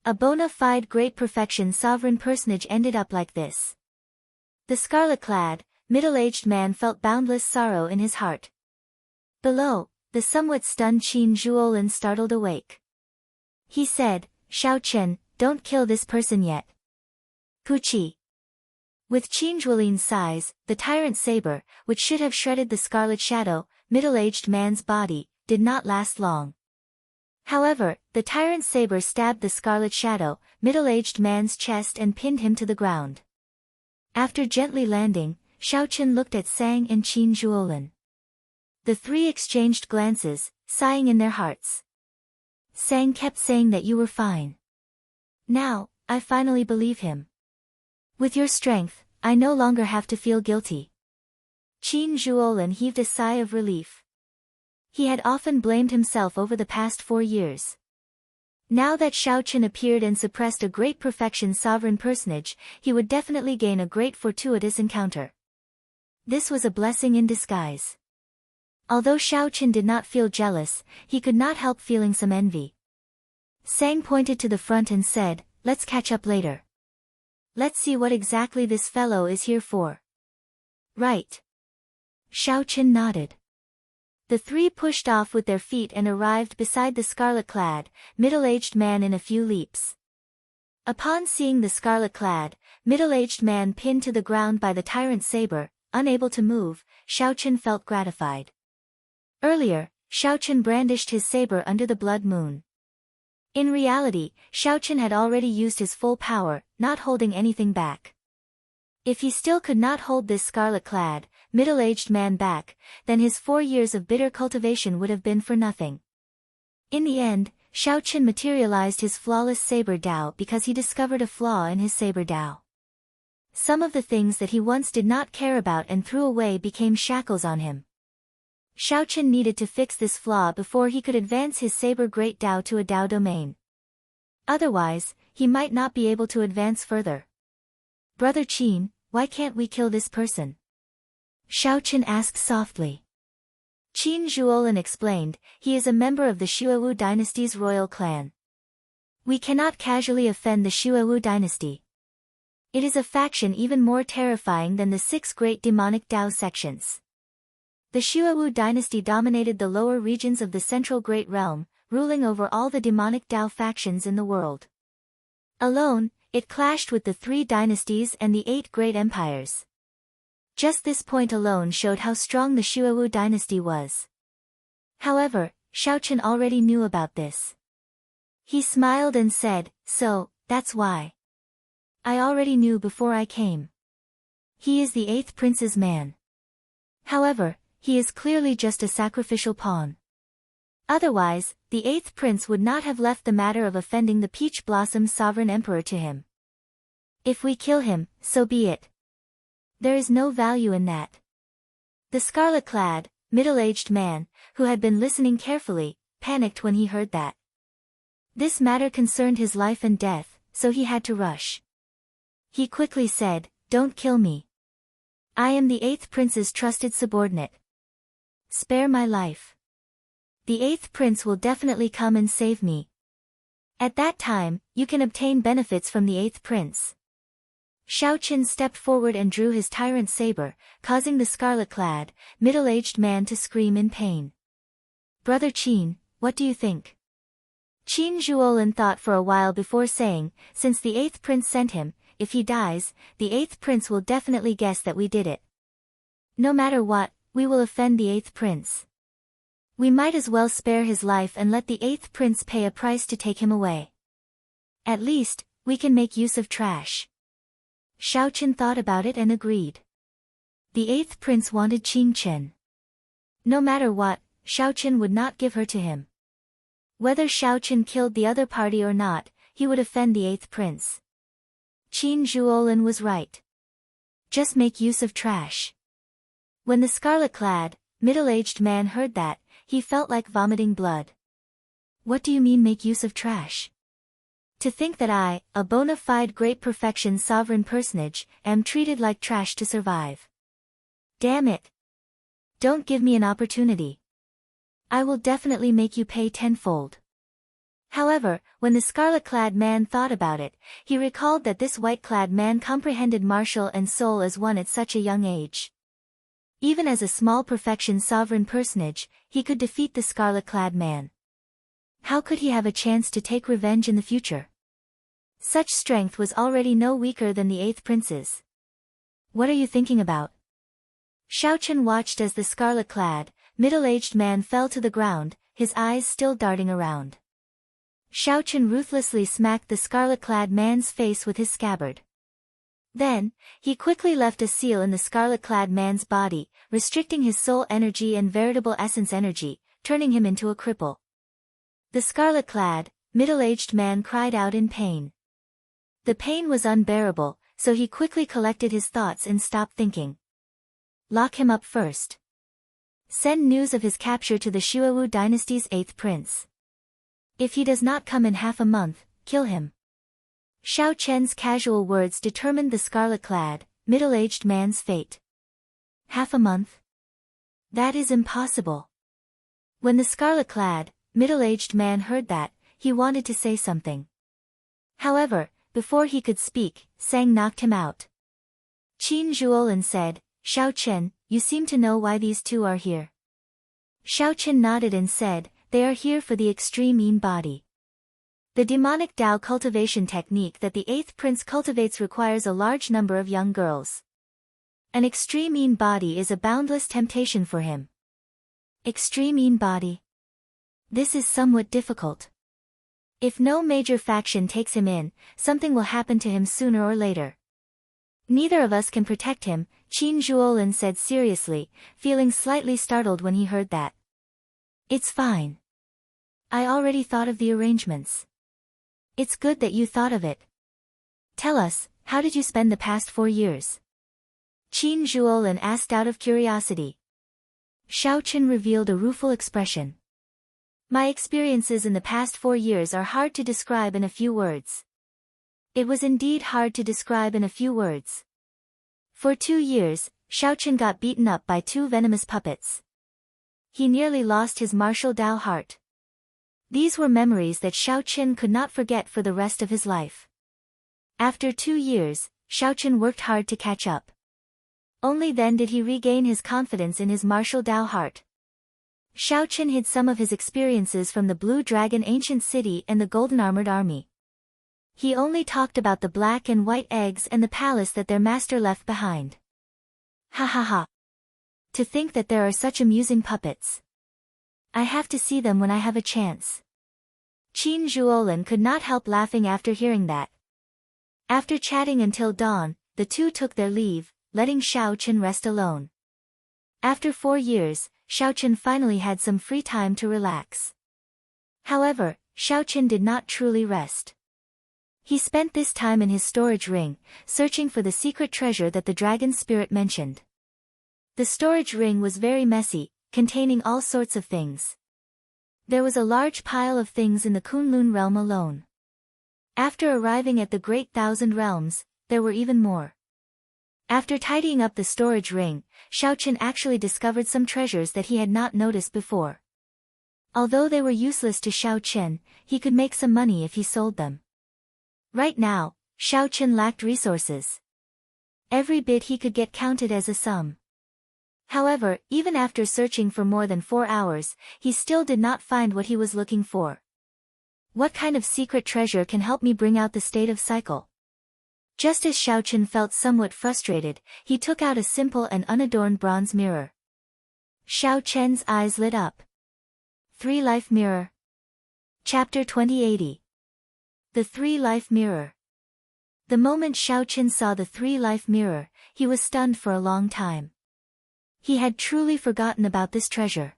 A bona fide great perfection sovereign personage ended up like this. The scarlet-clad, middle-aged man felt boundless sorrow in his heart. Below, the somewhat stunned Qin Zhuolin startled awake. He said, Xiaochen, don't kill this person yet. Puchi. With Qin Zhuolin's size, the tyrant saber, which should have shredded the scarlet shadow, middle-aged man's body, did not last long. However, the tyrant saber stabbed the scarlet shadow, middle-aged man's chest and pinned him to the ground. After gently landing, Xiaochen looked at Sang and Qin Zhuolin. The 3 exchanged glances, sighing in their hearts. Sang kept saying that you were fine. Now, I finally believe him. With your strength, I no longer have to feel guilty. Qin Zhuolin heaved a sigh of relief. He had often blamed himself over the past 4 years. Now that Xiaochen appeared and suppressed a great perfection sovereign personage, he would definitely gain a great fortuitous encounter. This was a blessing in disguise. Although Xiaochen did not feel jealous, he could not help feeling some envy. Sang pointed to the front and said, let's catch up later. Let's see what exactly this fellow is here for. Right. Xiaochen nodded. The 3 pushed off with their feet and arrived beside the scarlet-clad, middle-aged man in a few leaps. Upon seeing the scarlet-clad, middle-aged man pinned to the ground by the tyrant saber, unable to move, Xiaochen felt gratified. Earlier, Xiaochen brandished his saber under the blood moon. In reality, Xiaochen had already used his full power, not holding anything back. If he still could not hold this scarlet-clad, middle-aged man back, then his 4 years of bitter cultivation would have been for nothing. In the end, Xiaochen materialized his flawless saber Dao because he discovered a flaw in his saber Dao. Some of the things that he once did not care about and threw away became shackles on him. Xiaochen needed to fix this flaw before he could advance his saber great Dao to a Dao domain. Otherwise, he might not be able to advance further. Brother Qin, why can't we kill this person? Xiaochen asked softly. Qin Zhuolin explained, he is a member of the Xuewu dynasty's royal clan. We cannot casually offend the Xuewu dynasty. It is a faction even more terrifying than the 6 great demonic Dao sections. The Xuewu dynasty dominated the lower regions of the central Great Realm, ruling over all the demonic Dao factions in the world. Alone, it clashed with the 3 dynasties and the 8 great empires. Just this point alone showed how strong the Xuewu dynasty was. However, Xiaochen already knew about this. He smiled and said, so, that's why. I already knew before I came. He is the 8th prince's man. However, he is clearly just a sacrificial pawn. Otherwise, the 8th prince would not have left the matter of offending the Peach Blossom sovereign emperor to him. If we kill him, so be it. There is no value in that. The scarlet-clad, middle-aged man, who had been listening carefully, panicked when he heard that. This matter concerned his life and death, so he had to rush. He quickly said, "Don't kill me. I am the 8th prince's trusted subordinate. Spare my life. The 8th prince will definitely come and save me. At that time, you can obtain benefits from the 8th prince." Xiao Qin stepped forward and drew his tyrant saber, causing the scarlet-clad, middle-aged man to scream in pain. "Brother Qin, what do you think?" Qin Zhuolin thought for a while before saying, "Since the 8th prince sent him, if he dies, the 8th prince will definitely guess that we did it. No matter what, we will offend the 8th prince. We might as well spare his life and let the 8th prince pay a price to take him away. At least, we can make use of trash." Xiao Qin thought about it and agreed. The 8th prince wanted Qin Chen. No matter what, Xiao Qin would not give her to him. Whether Xiao Qin killed the other party or not, he would offend the 8th prince. Qin Zhuolin was right. Just make use of trash. When the scarlet-clad, middle-aged man heard that, he felt like vomiting blood. "What do you mean make use of trash? To think that I, a bona fide great perfection sovereign personage, am treated like trash to survive. Damn it. Don't give me an opportunity. I will definitely make you pay tenfold." However, when the scarlet-clad man thought about it, he recalled that this white-clad man comprehended martial and soul as one at such a young age. Even as a small perfection sovereign personage, he could defeat the scarlet-clad man. How could he have a chance to take revenge in the future? Such strength was already no weaker than the 8th prince's. "What are you thinking about?" Xiao Qin watched as the scarlet-clad, middle-aged man fell to the ground, his eyes still darting around. Xiao Qin ruthlessly smacked the scarlet-clad man's face with his scabbard. Then, he quickly left a seal in the scarlet-clad man's body, restricting his soul energy and veritable essence energy, turning him into a cripple. The scarlet-clad, middle-aged man cried out in pain. The pain was unbearable, so he quickly collected his thoughts and stopped thinking. Lock him up first. Send news of his capture to the Xuewu dynasty's 8th prince. If he does not come in half a month, kill him. Xiao Chen's casual words determined the scarlet-clad, middle-aged man's fate. Half a month? That is impossible. When the scarlet-clad, middle-aged man heard that, he wanted to say something. However, before he could speak, Sang knocked him out. Qin Zhuolin said, "Xiao Chen, you seem to know why these two are here." Xiao Chen nodded and said, "They are here for the extreme Yin body. The demonic Tao cultivation technique that the 8th prince cultivates requires a large number of young girls. An extreme Yin body is a boundless temptation for him." Extreme Yin body. This is somewhat difficult. If no major faction takes him in, something will happen to him sooner or later. Neither of us can protect him, Qin Zhuolin said seriously, feeling slightly startled when he heard that. "It's fine. I already thought of the arrangements. It's good that you thought of it. Tell us, how did you spend the past 4 years?" Qin Zhuolin asked out of curiosity. Xiao Qin revealed a rueful expression. "My experiences in the past 4 years are hard to describe in a few words." It was indeed hard to describe in a few words. For 2 years, Xiao Qin got beaten up by 2 venomous puppets. He nearly lost his martial Tao heart. These were memories that Xiao Qin could not forget for the rest of his life. After 2 years, Xiao Qin worked hard to catch up. Only then did he regain his confidence in his martial Tao heart. Xiao Qin hid some of his experiences from the Blue Dragon Ancient City and the Golden Armored Army. He only talked about the black and white eggs and the palace that their master left behind. Ha ha ha. To think that there are such amusing puppets. I have to see them when I have a chance. Qin Zhuolin could not help laughing after hearing that. After chatting until dawn, the two took their leave, letting Xiao Qin rest alone. After 4 years, Xiao Qin finally had some free time to relax. However, Xiao Qin did not truly rest. He spent this time in his storage ring, searching for the secret treasure that the dragon spirit mentioned. The storage ring was very messy, containing all sorts of things. There was a large pile of things in the Kunlun realm alone. After arriving at the Great Thousand Realms, there were even more. After tidying up the storage ring, Xiaochen actually discovered some treasures that he had not noticed before. Although they were useless to Xiaochen, he could make some money if he sold them. Right now, Xiaochen lacked resources. Every bit he could get counted as a sum. However, even after searching for more than 4 hours, he still did not find what he was looking for. What kind of secret treasure can help me bring out the state of cycle? Just as Xiaochen felt somewhat frustrated, he took out a simple and unadorned bronze mirror. Xiaochen's eyes lit up. 3-Life Mirror. Chapter 2080. The 3-Life Mirror. The moment Xiaochen saw the 3-Life Mirror, he was stunned for a long time. He had truly forgotten about this treasure.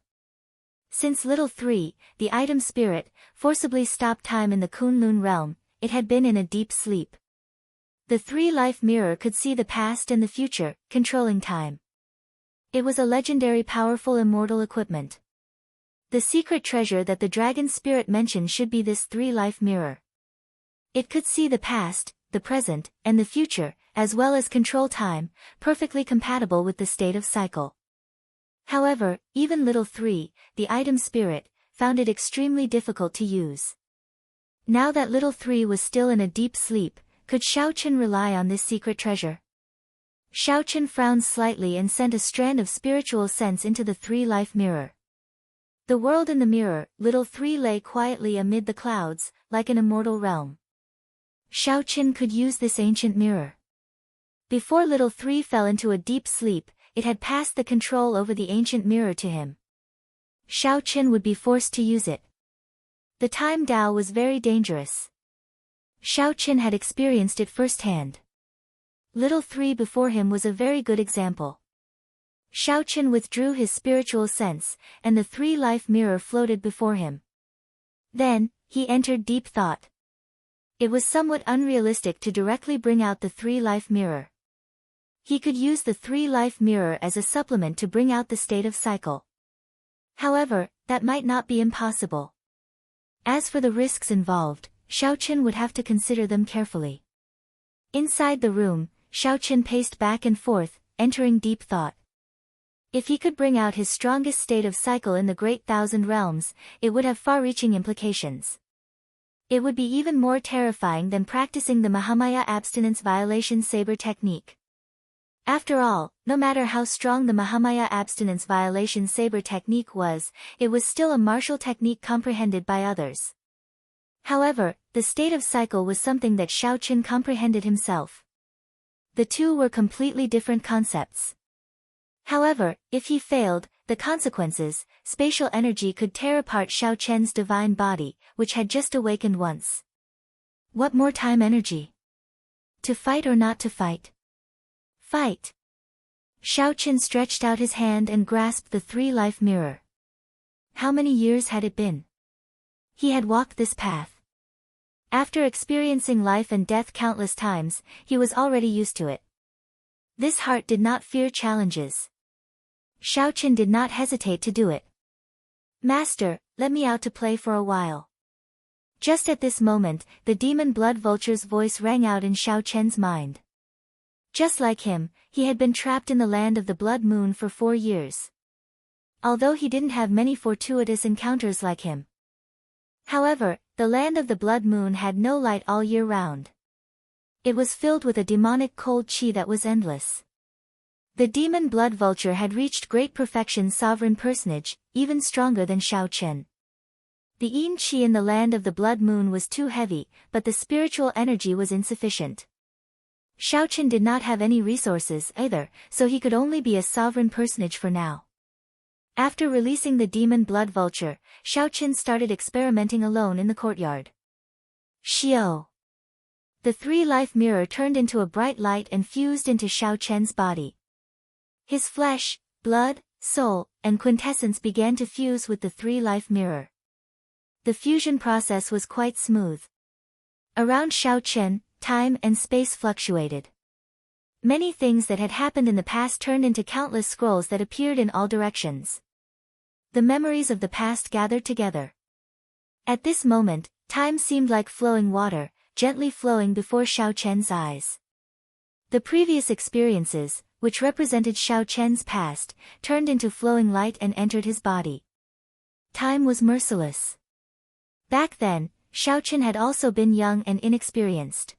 Since Little 3, the item spirit, forcibly stopped time in the Kunlun realm, it had been in a deep sleep. The 3-Life Mirror could see the past and the future, controlling time. It was a legendary powerful immortal equipment. The secret treasure that the dragon spirit mentioned should be this 3-Life Mirror. It could see the past, the present, and the future, as well as control time, perfectly compatible with the state of cycle. However, even Little 3, the item spirit, found it extremely difficult to use. Now that Little 3 was still in a deep sleep, could Xiaochen rely on this secret treasure? Xiaochen frowned slightly and sent a strand of spiritual sense into the 3-Life Mirror. The world in the mirror, Little 3 lay quietly amid the clouds, like an immortal realm. Xiaochen could use this ancient mirror. Before Little 3 fell into a deep sleep, it had passed the control over the ancient mirror to him. Xiaochen would be forced to use it. The time Dao was very dangerous. Xiaochen had experienced it firsthand. Little 3 before him was a very good example. Xiaochen withdrew his spiritual sense, and the 3-Life Mirror floated before him. Then, he entered deep thought. It was somewhat unrealistic to directly bring out the 3-Life Mirror. He could use the 3-Life Mirror as a supplement to bring out the state of cycle. However, that might not be impossible. As for the risks involved, Xiaochen would have to consider them carefully. Inside the room, Xiaochen paced back and forth, entering deep thought. If he could bring out his strongest state of cycle in the Great Thousand Realms, it would have far-reaching implications. It would be even more terrifying than practicing the Mahamaya abstinence violation saber technique. After all, no matter how strong the Mahamaya abstinence violation saber technique was, it was still a martial technique comprehended by others. However, the state of cycle was something that Xiaochen comprehended himself. The two were completely different concepts. However, if he failed, the consequences, spatial energy could tear apart Xiaochen's divine body, which had just awakened once. What more time energy? To fight or not to fight? Fight! Xiaochen stretched out his hand and grasped the 3-Life Mirror. How many years had it been? He had walked this path. After experiencing life and death countless times, he was already used to it. This heart did not fear challenges. Xiaochen did not hesitate to do it. Master, let me out to play for a while. Just at this moment, the demon blood vulture's voice rang out in Xiaochen's mind. Just like him, he had been trapped in the land of the Blood Moon for 4 years. Although he didn't have many fortuitous encounters like him. However, the land of the Blood Moon had no light all year round. It was filled with a demonic cold qi that was endless. The demon blood vulture had reached great perfection sovereign personage, even stronger than Xiaochen. The yin qi in the land of the Blood Moon was too heavy, but the spiritual energy was insufficient. Xiaochen did not have any resources either, so he could only be a sovereign personage for now. After releasing the demon blood vulture, Xiaochen started experimenting alone in the courtyard. Xiao! The 3-Life Mirror turned into a bright light and fused into Xiaochen's body. His flesh, blood, soul, and quintessence began to fuse with the 3-Life Mirror. The fusion process was quite smooth. Around Xiaochen, time and space fluctuated. Many things that had happened in the past turned into countless scrolls that appeared in all directions. The memories of the past gathered together. At this moment, time seemed like flowing water, gently flowing before Xiao Chen's eyes. The previous experiences, which represented Xiao Chen's past, turned into flowing light and entered his body. Time was merciless. Back then, Xiao Chen had also been young and inexperienced.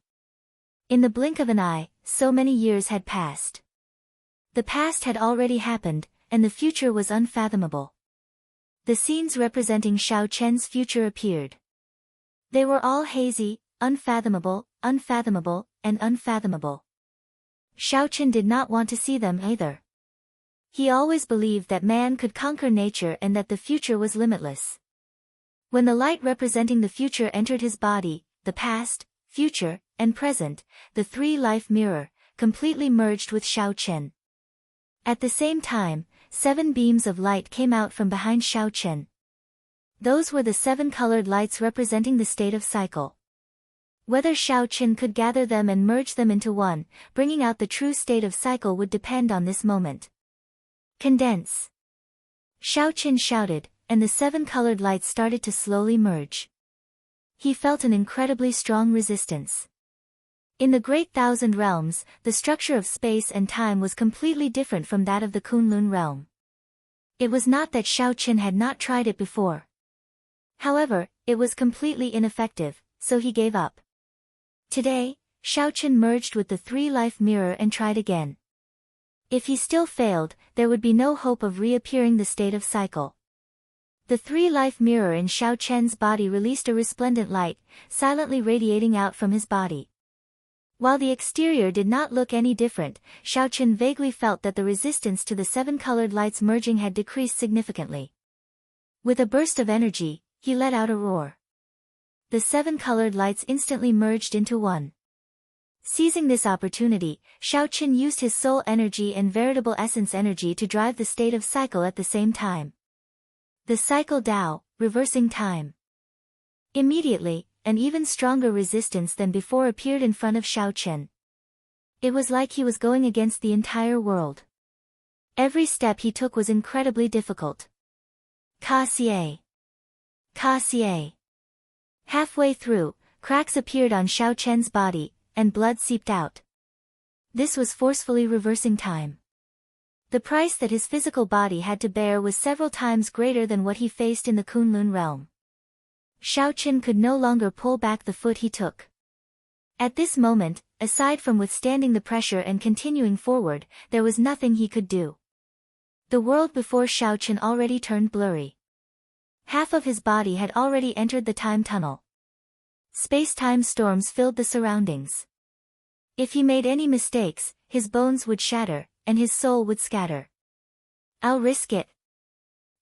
In the blink of an eye, so many years had passed. The past had already happened, and the future was unfathomable. The scenes representing Xiao Chen's future appeared. They were all hazy, unfathomable, unfathomable, and unfathomable. Xiao Chen did not want to see them either. He always believed that man could conquer nature and that the future was limitless. When the light representing the future entered his body, the past, future, and present, the three-life mirror, completely merged with Xiao Chen. At the same time, 7 beams of light came out from behind Xiao Chen. Those were the 7 colored lights representing the state of cycle. Whether Xiao Chen could gather them and merge them into one, bringing out the true state of cycle would depend on this moment. Condense. Xiao Chen shouted, and the 7 colored lights started to slowly merge. He felt an incredibly strong resistance. In the Great Thousand Realms, the structure of space and time was completely different from that of the Kunlun realm. It was not that Xiao Chen had not tried it before. However, it was completely ineffective, so he gave up. Today, Xiao Chen merged with the three-life mirror and tried again. If he still failed, there would be no hope of reappearing the state of cycle. The three-life mirror in Xiao Chen's body released a resplendent light, silently radiating out from his body. While the exterior did not look any different, Xiao Chen vaguely felt that the resistance to the 7 colored lights merging had decreased significantly. With a burst of energy, he let out a roar. The 7 colored lights instantly merged into one. Seizing this opportunity, Xiao Chen used his soul energy and veritable essence energy to drive the state of cycle at the same time. The cycle Dao, reversing time. Immediately, an even stronger resistance than before appeared in front of Xiao Chen. It was like he was going against the entire world. Every step he took was incredibly difficult. Ka-xie. Ka-xie. Halfway through, cracks appeared on Xiao Chen's body, and blood seeped out. This was forcefully reversing time. The price that his physical body had to bear was several times greater than what he faced in the Kunlun realm. Xiao Chen could no longer pull back the foot he took. At this moment, aside from withstanding the pressure and continuing forward, there was nothing he could do. The world before Xiao Chen already turned blurry. Half of his body had already entered the time tunnel. Space-time storms filled the surroundings. If he made any mistakes, his bones would shatter, and his soul would scatter. I'll risk it.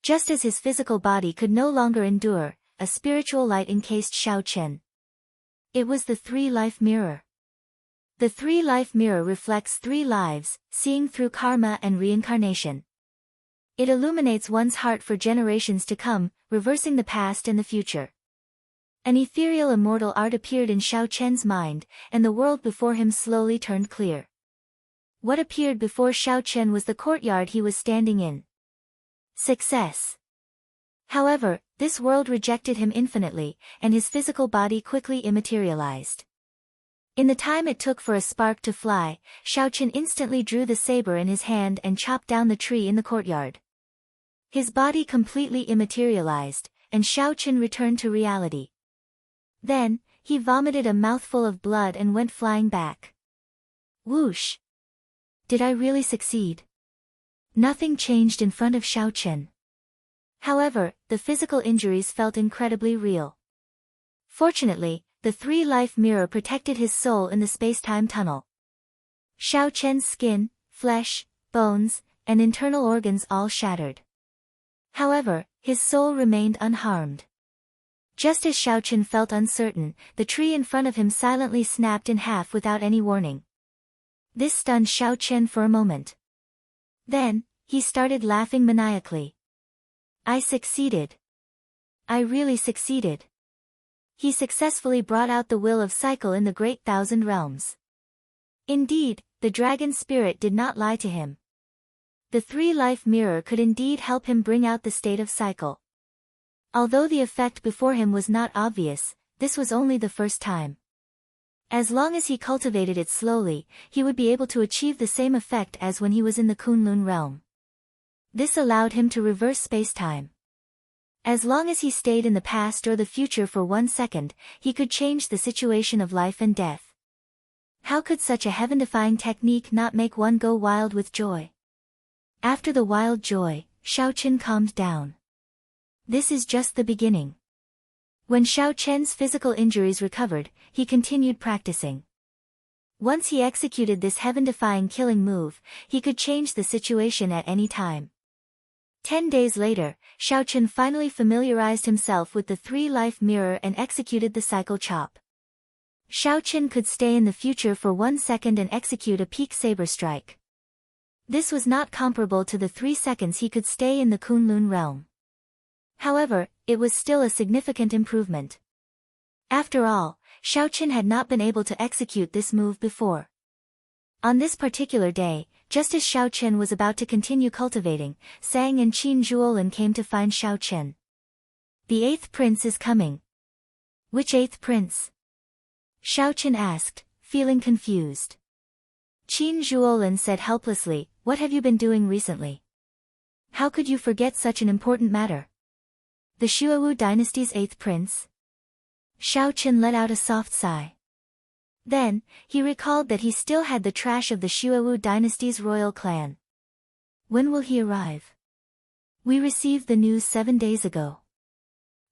Just as his physical body could no longer endure, a spiritual light encased Xiao Chen. It was the three-life mirror. The three-life mirror reflects 3 lives, seeing through karma and reincarnation. It illuminates one's heart for generations to come, reversing the past and the future. An ethereal immortal art appeared in Xiao Chen's mind, and the world before him slowly turned clear. What appeared before Xiao Chen was the courtyard he was standing in. Success. However, this world rejected him infinitely, and his physical body quickly immaterialized. In the time it took for a spark to fly, Xiao Chen instantly drew the saber in his hand and chopped down the tree in the courtyard. His body completely immaterialized, and Xiao Chen returned to reality. Then, he vomited a mouthful of blood and went flying back. Whoosh! Did I really succeed? Nothing changed in front of Xiao Chen. However, the physical injuries felt incredibly real. Fortunately, the three-life mirror protected his soul in the space-time tunnel. Xiao Chen's skin, flesh, bones, and internal organs all shattered. However, his soul remained unharmed. Just as Xiao Chen felt uncertain, the tree in front of him silently snapped in half without any warning. This stunned Xiao Chen for a moment. Then, he started laughing maniacally. I succeeded. I really succeeded. He successfully brought out the will of cycle in the Great Thousand Realms. Indeed, the dragon spirit did not lie to him. The three-life mirror could indeed help him bring out the state of cycle. Although the effect before him was not obvious, this was only the first time. As long as he cultivated it slowly, he would be able to achieve the same effect as when he was in the Kunlun realm. This allowed him to reverse space-time. As long as he stayed in the past or the future for 1 second, he could change the situation of life and death. How could such a heaven-defying technique not make one go wild with joy? After the wild joy, Xiaochen calmed down. This is just the beginning. When Xiaochen's physical injuries recovered, he continued practicing. Once he executed this heaven-defying killing move, he could change the situation at any time. 10 days later, Xiaochen finally familiarized himself with the three-life mirror and executed the cycle chop. Xiaochen could stay in the future for 1 second and execute a peak saber strike. This was not comparable to the 3 seconds he could stay in the Kunlun realm. However, it was still a significant improvement. After all, Xiaochen had not been able to execute this move before. On this particular day, just as Xiaochen was about to continue cultivating, Sang and Qin Zhuolin came to find Xiaochen. The 8th prince is coming. Which 8th prince? Xiaochen asked, feeling confused. Qin Zhuolin said helplessly, what have you been doing recently? How could you forget such an important matter? The Xuewu dynasty's 8th prince? Xiaochen let out a soft sigh. Then, he recalled that he still had the trash of the Xuewu dynasty's royal clan. When will he arrive? We received the news 7 days ago.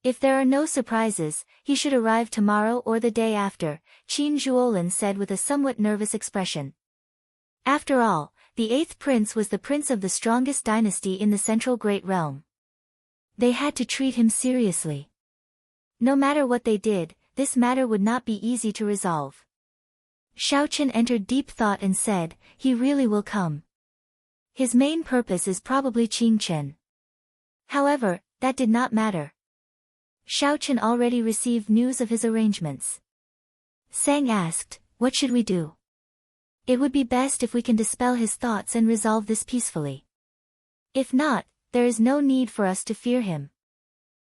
If there are no surprises, he should arrive tomorrow or the day after, Qin Zhuolin said with a somewhat nervous expression. After all, the 8th prince was the prince of the strongest dynasty in the Central Great Realm. They had to treat him seriously. No matter what they did, this matter would not be easy to resolve. Xiaochen entered deep thought and said, he really will come. His main purpose is probably Qingchen. However, that did not matter. Xiaochen already received news of his arrangements. Sang asked, what should we do? It would be best if we can dispel his thoughts and resolve this peacefully. If not, there is no need for us to fear him.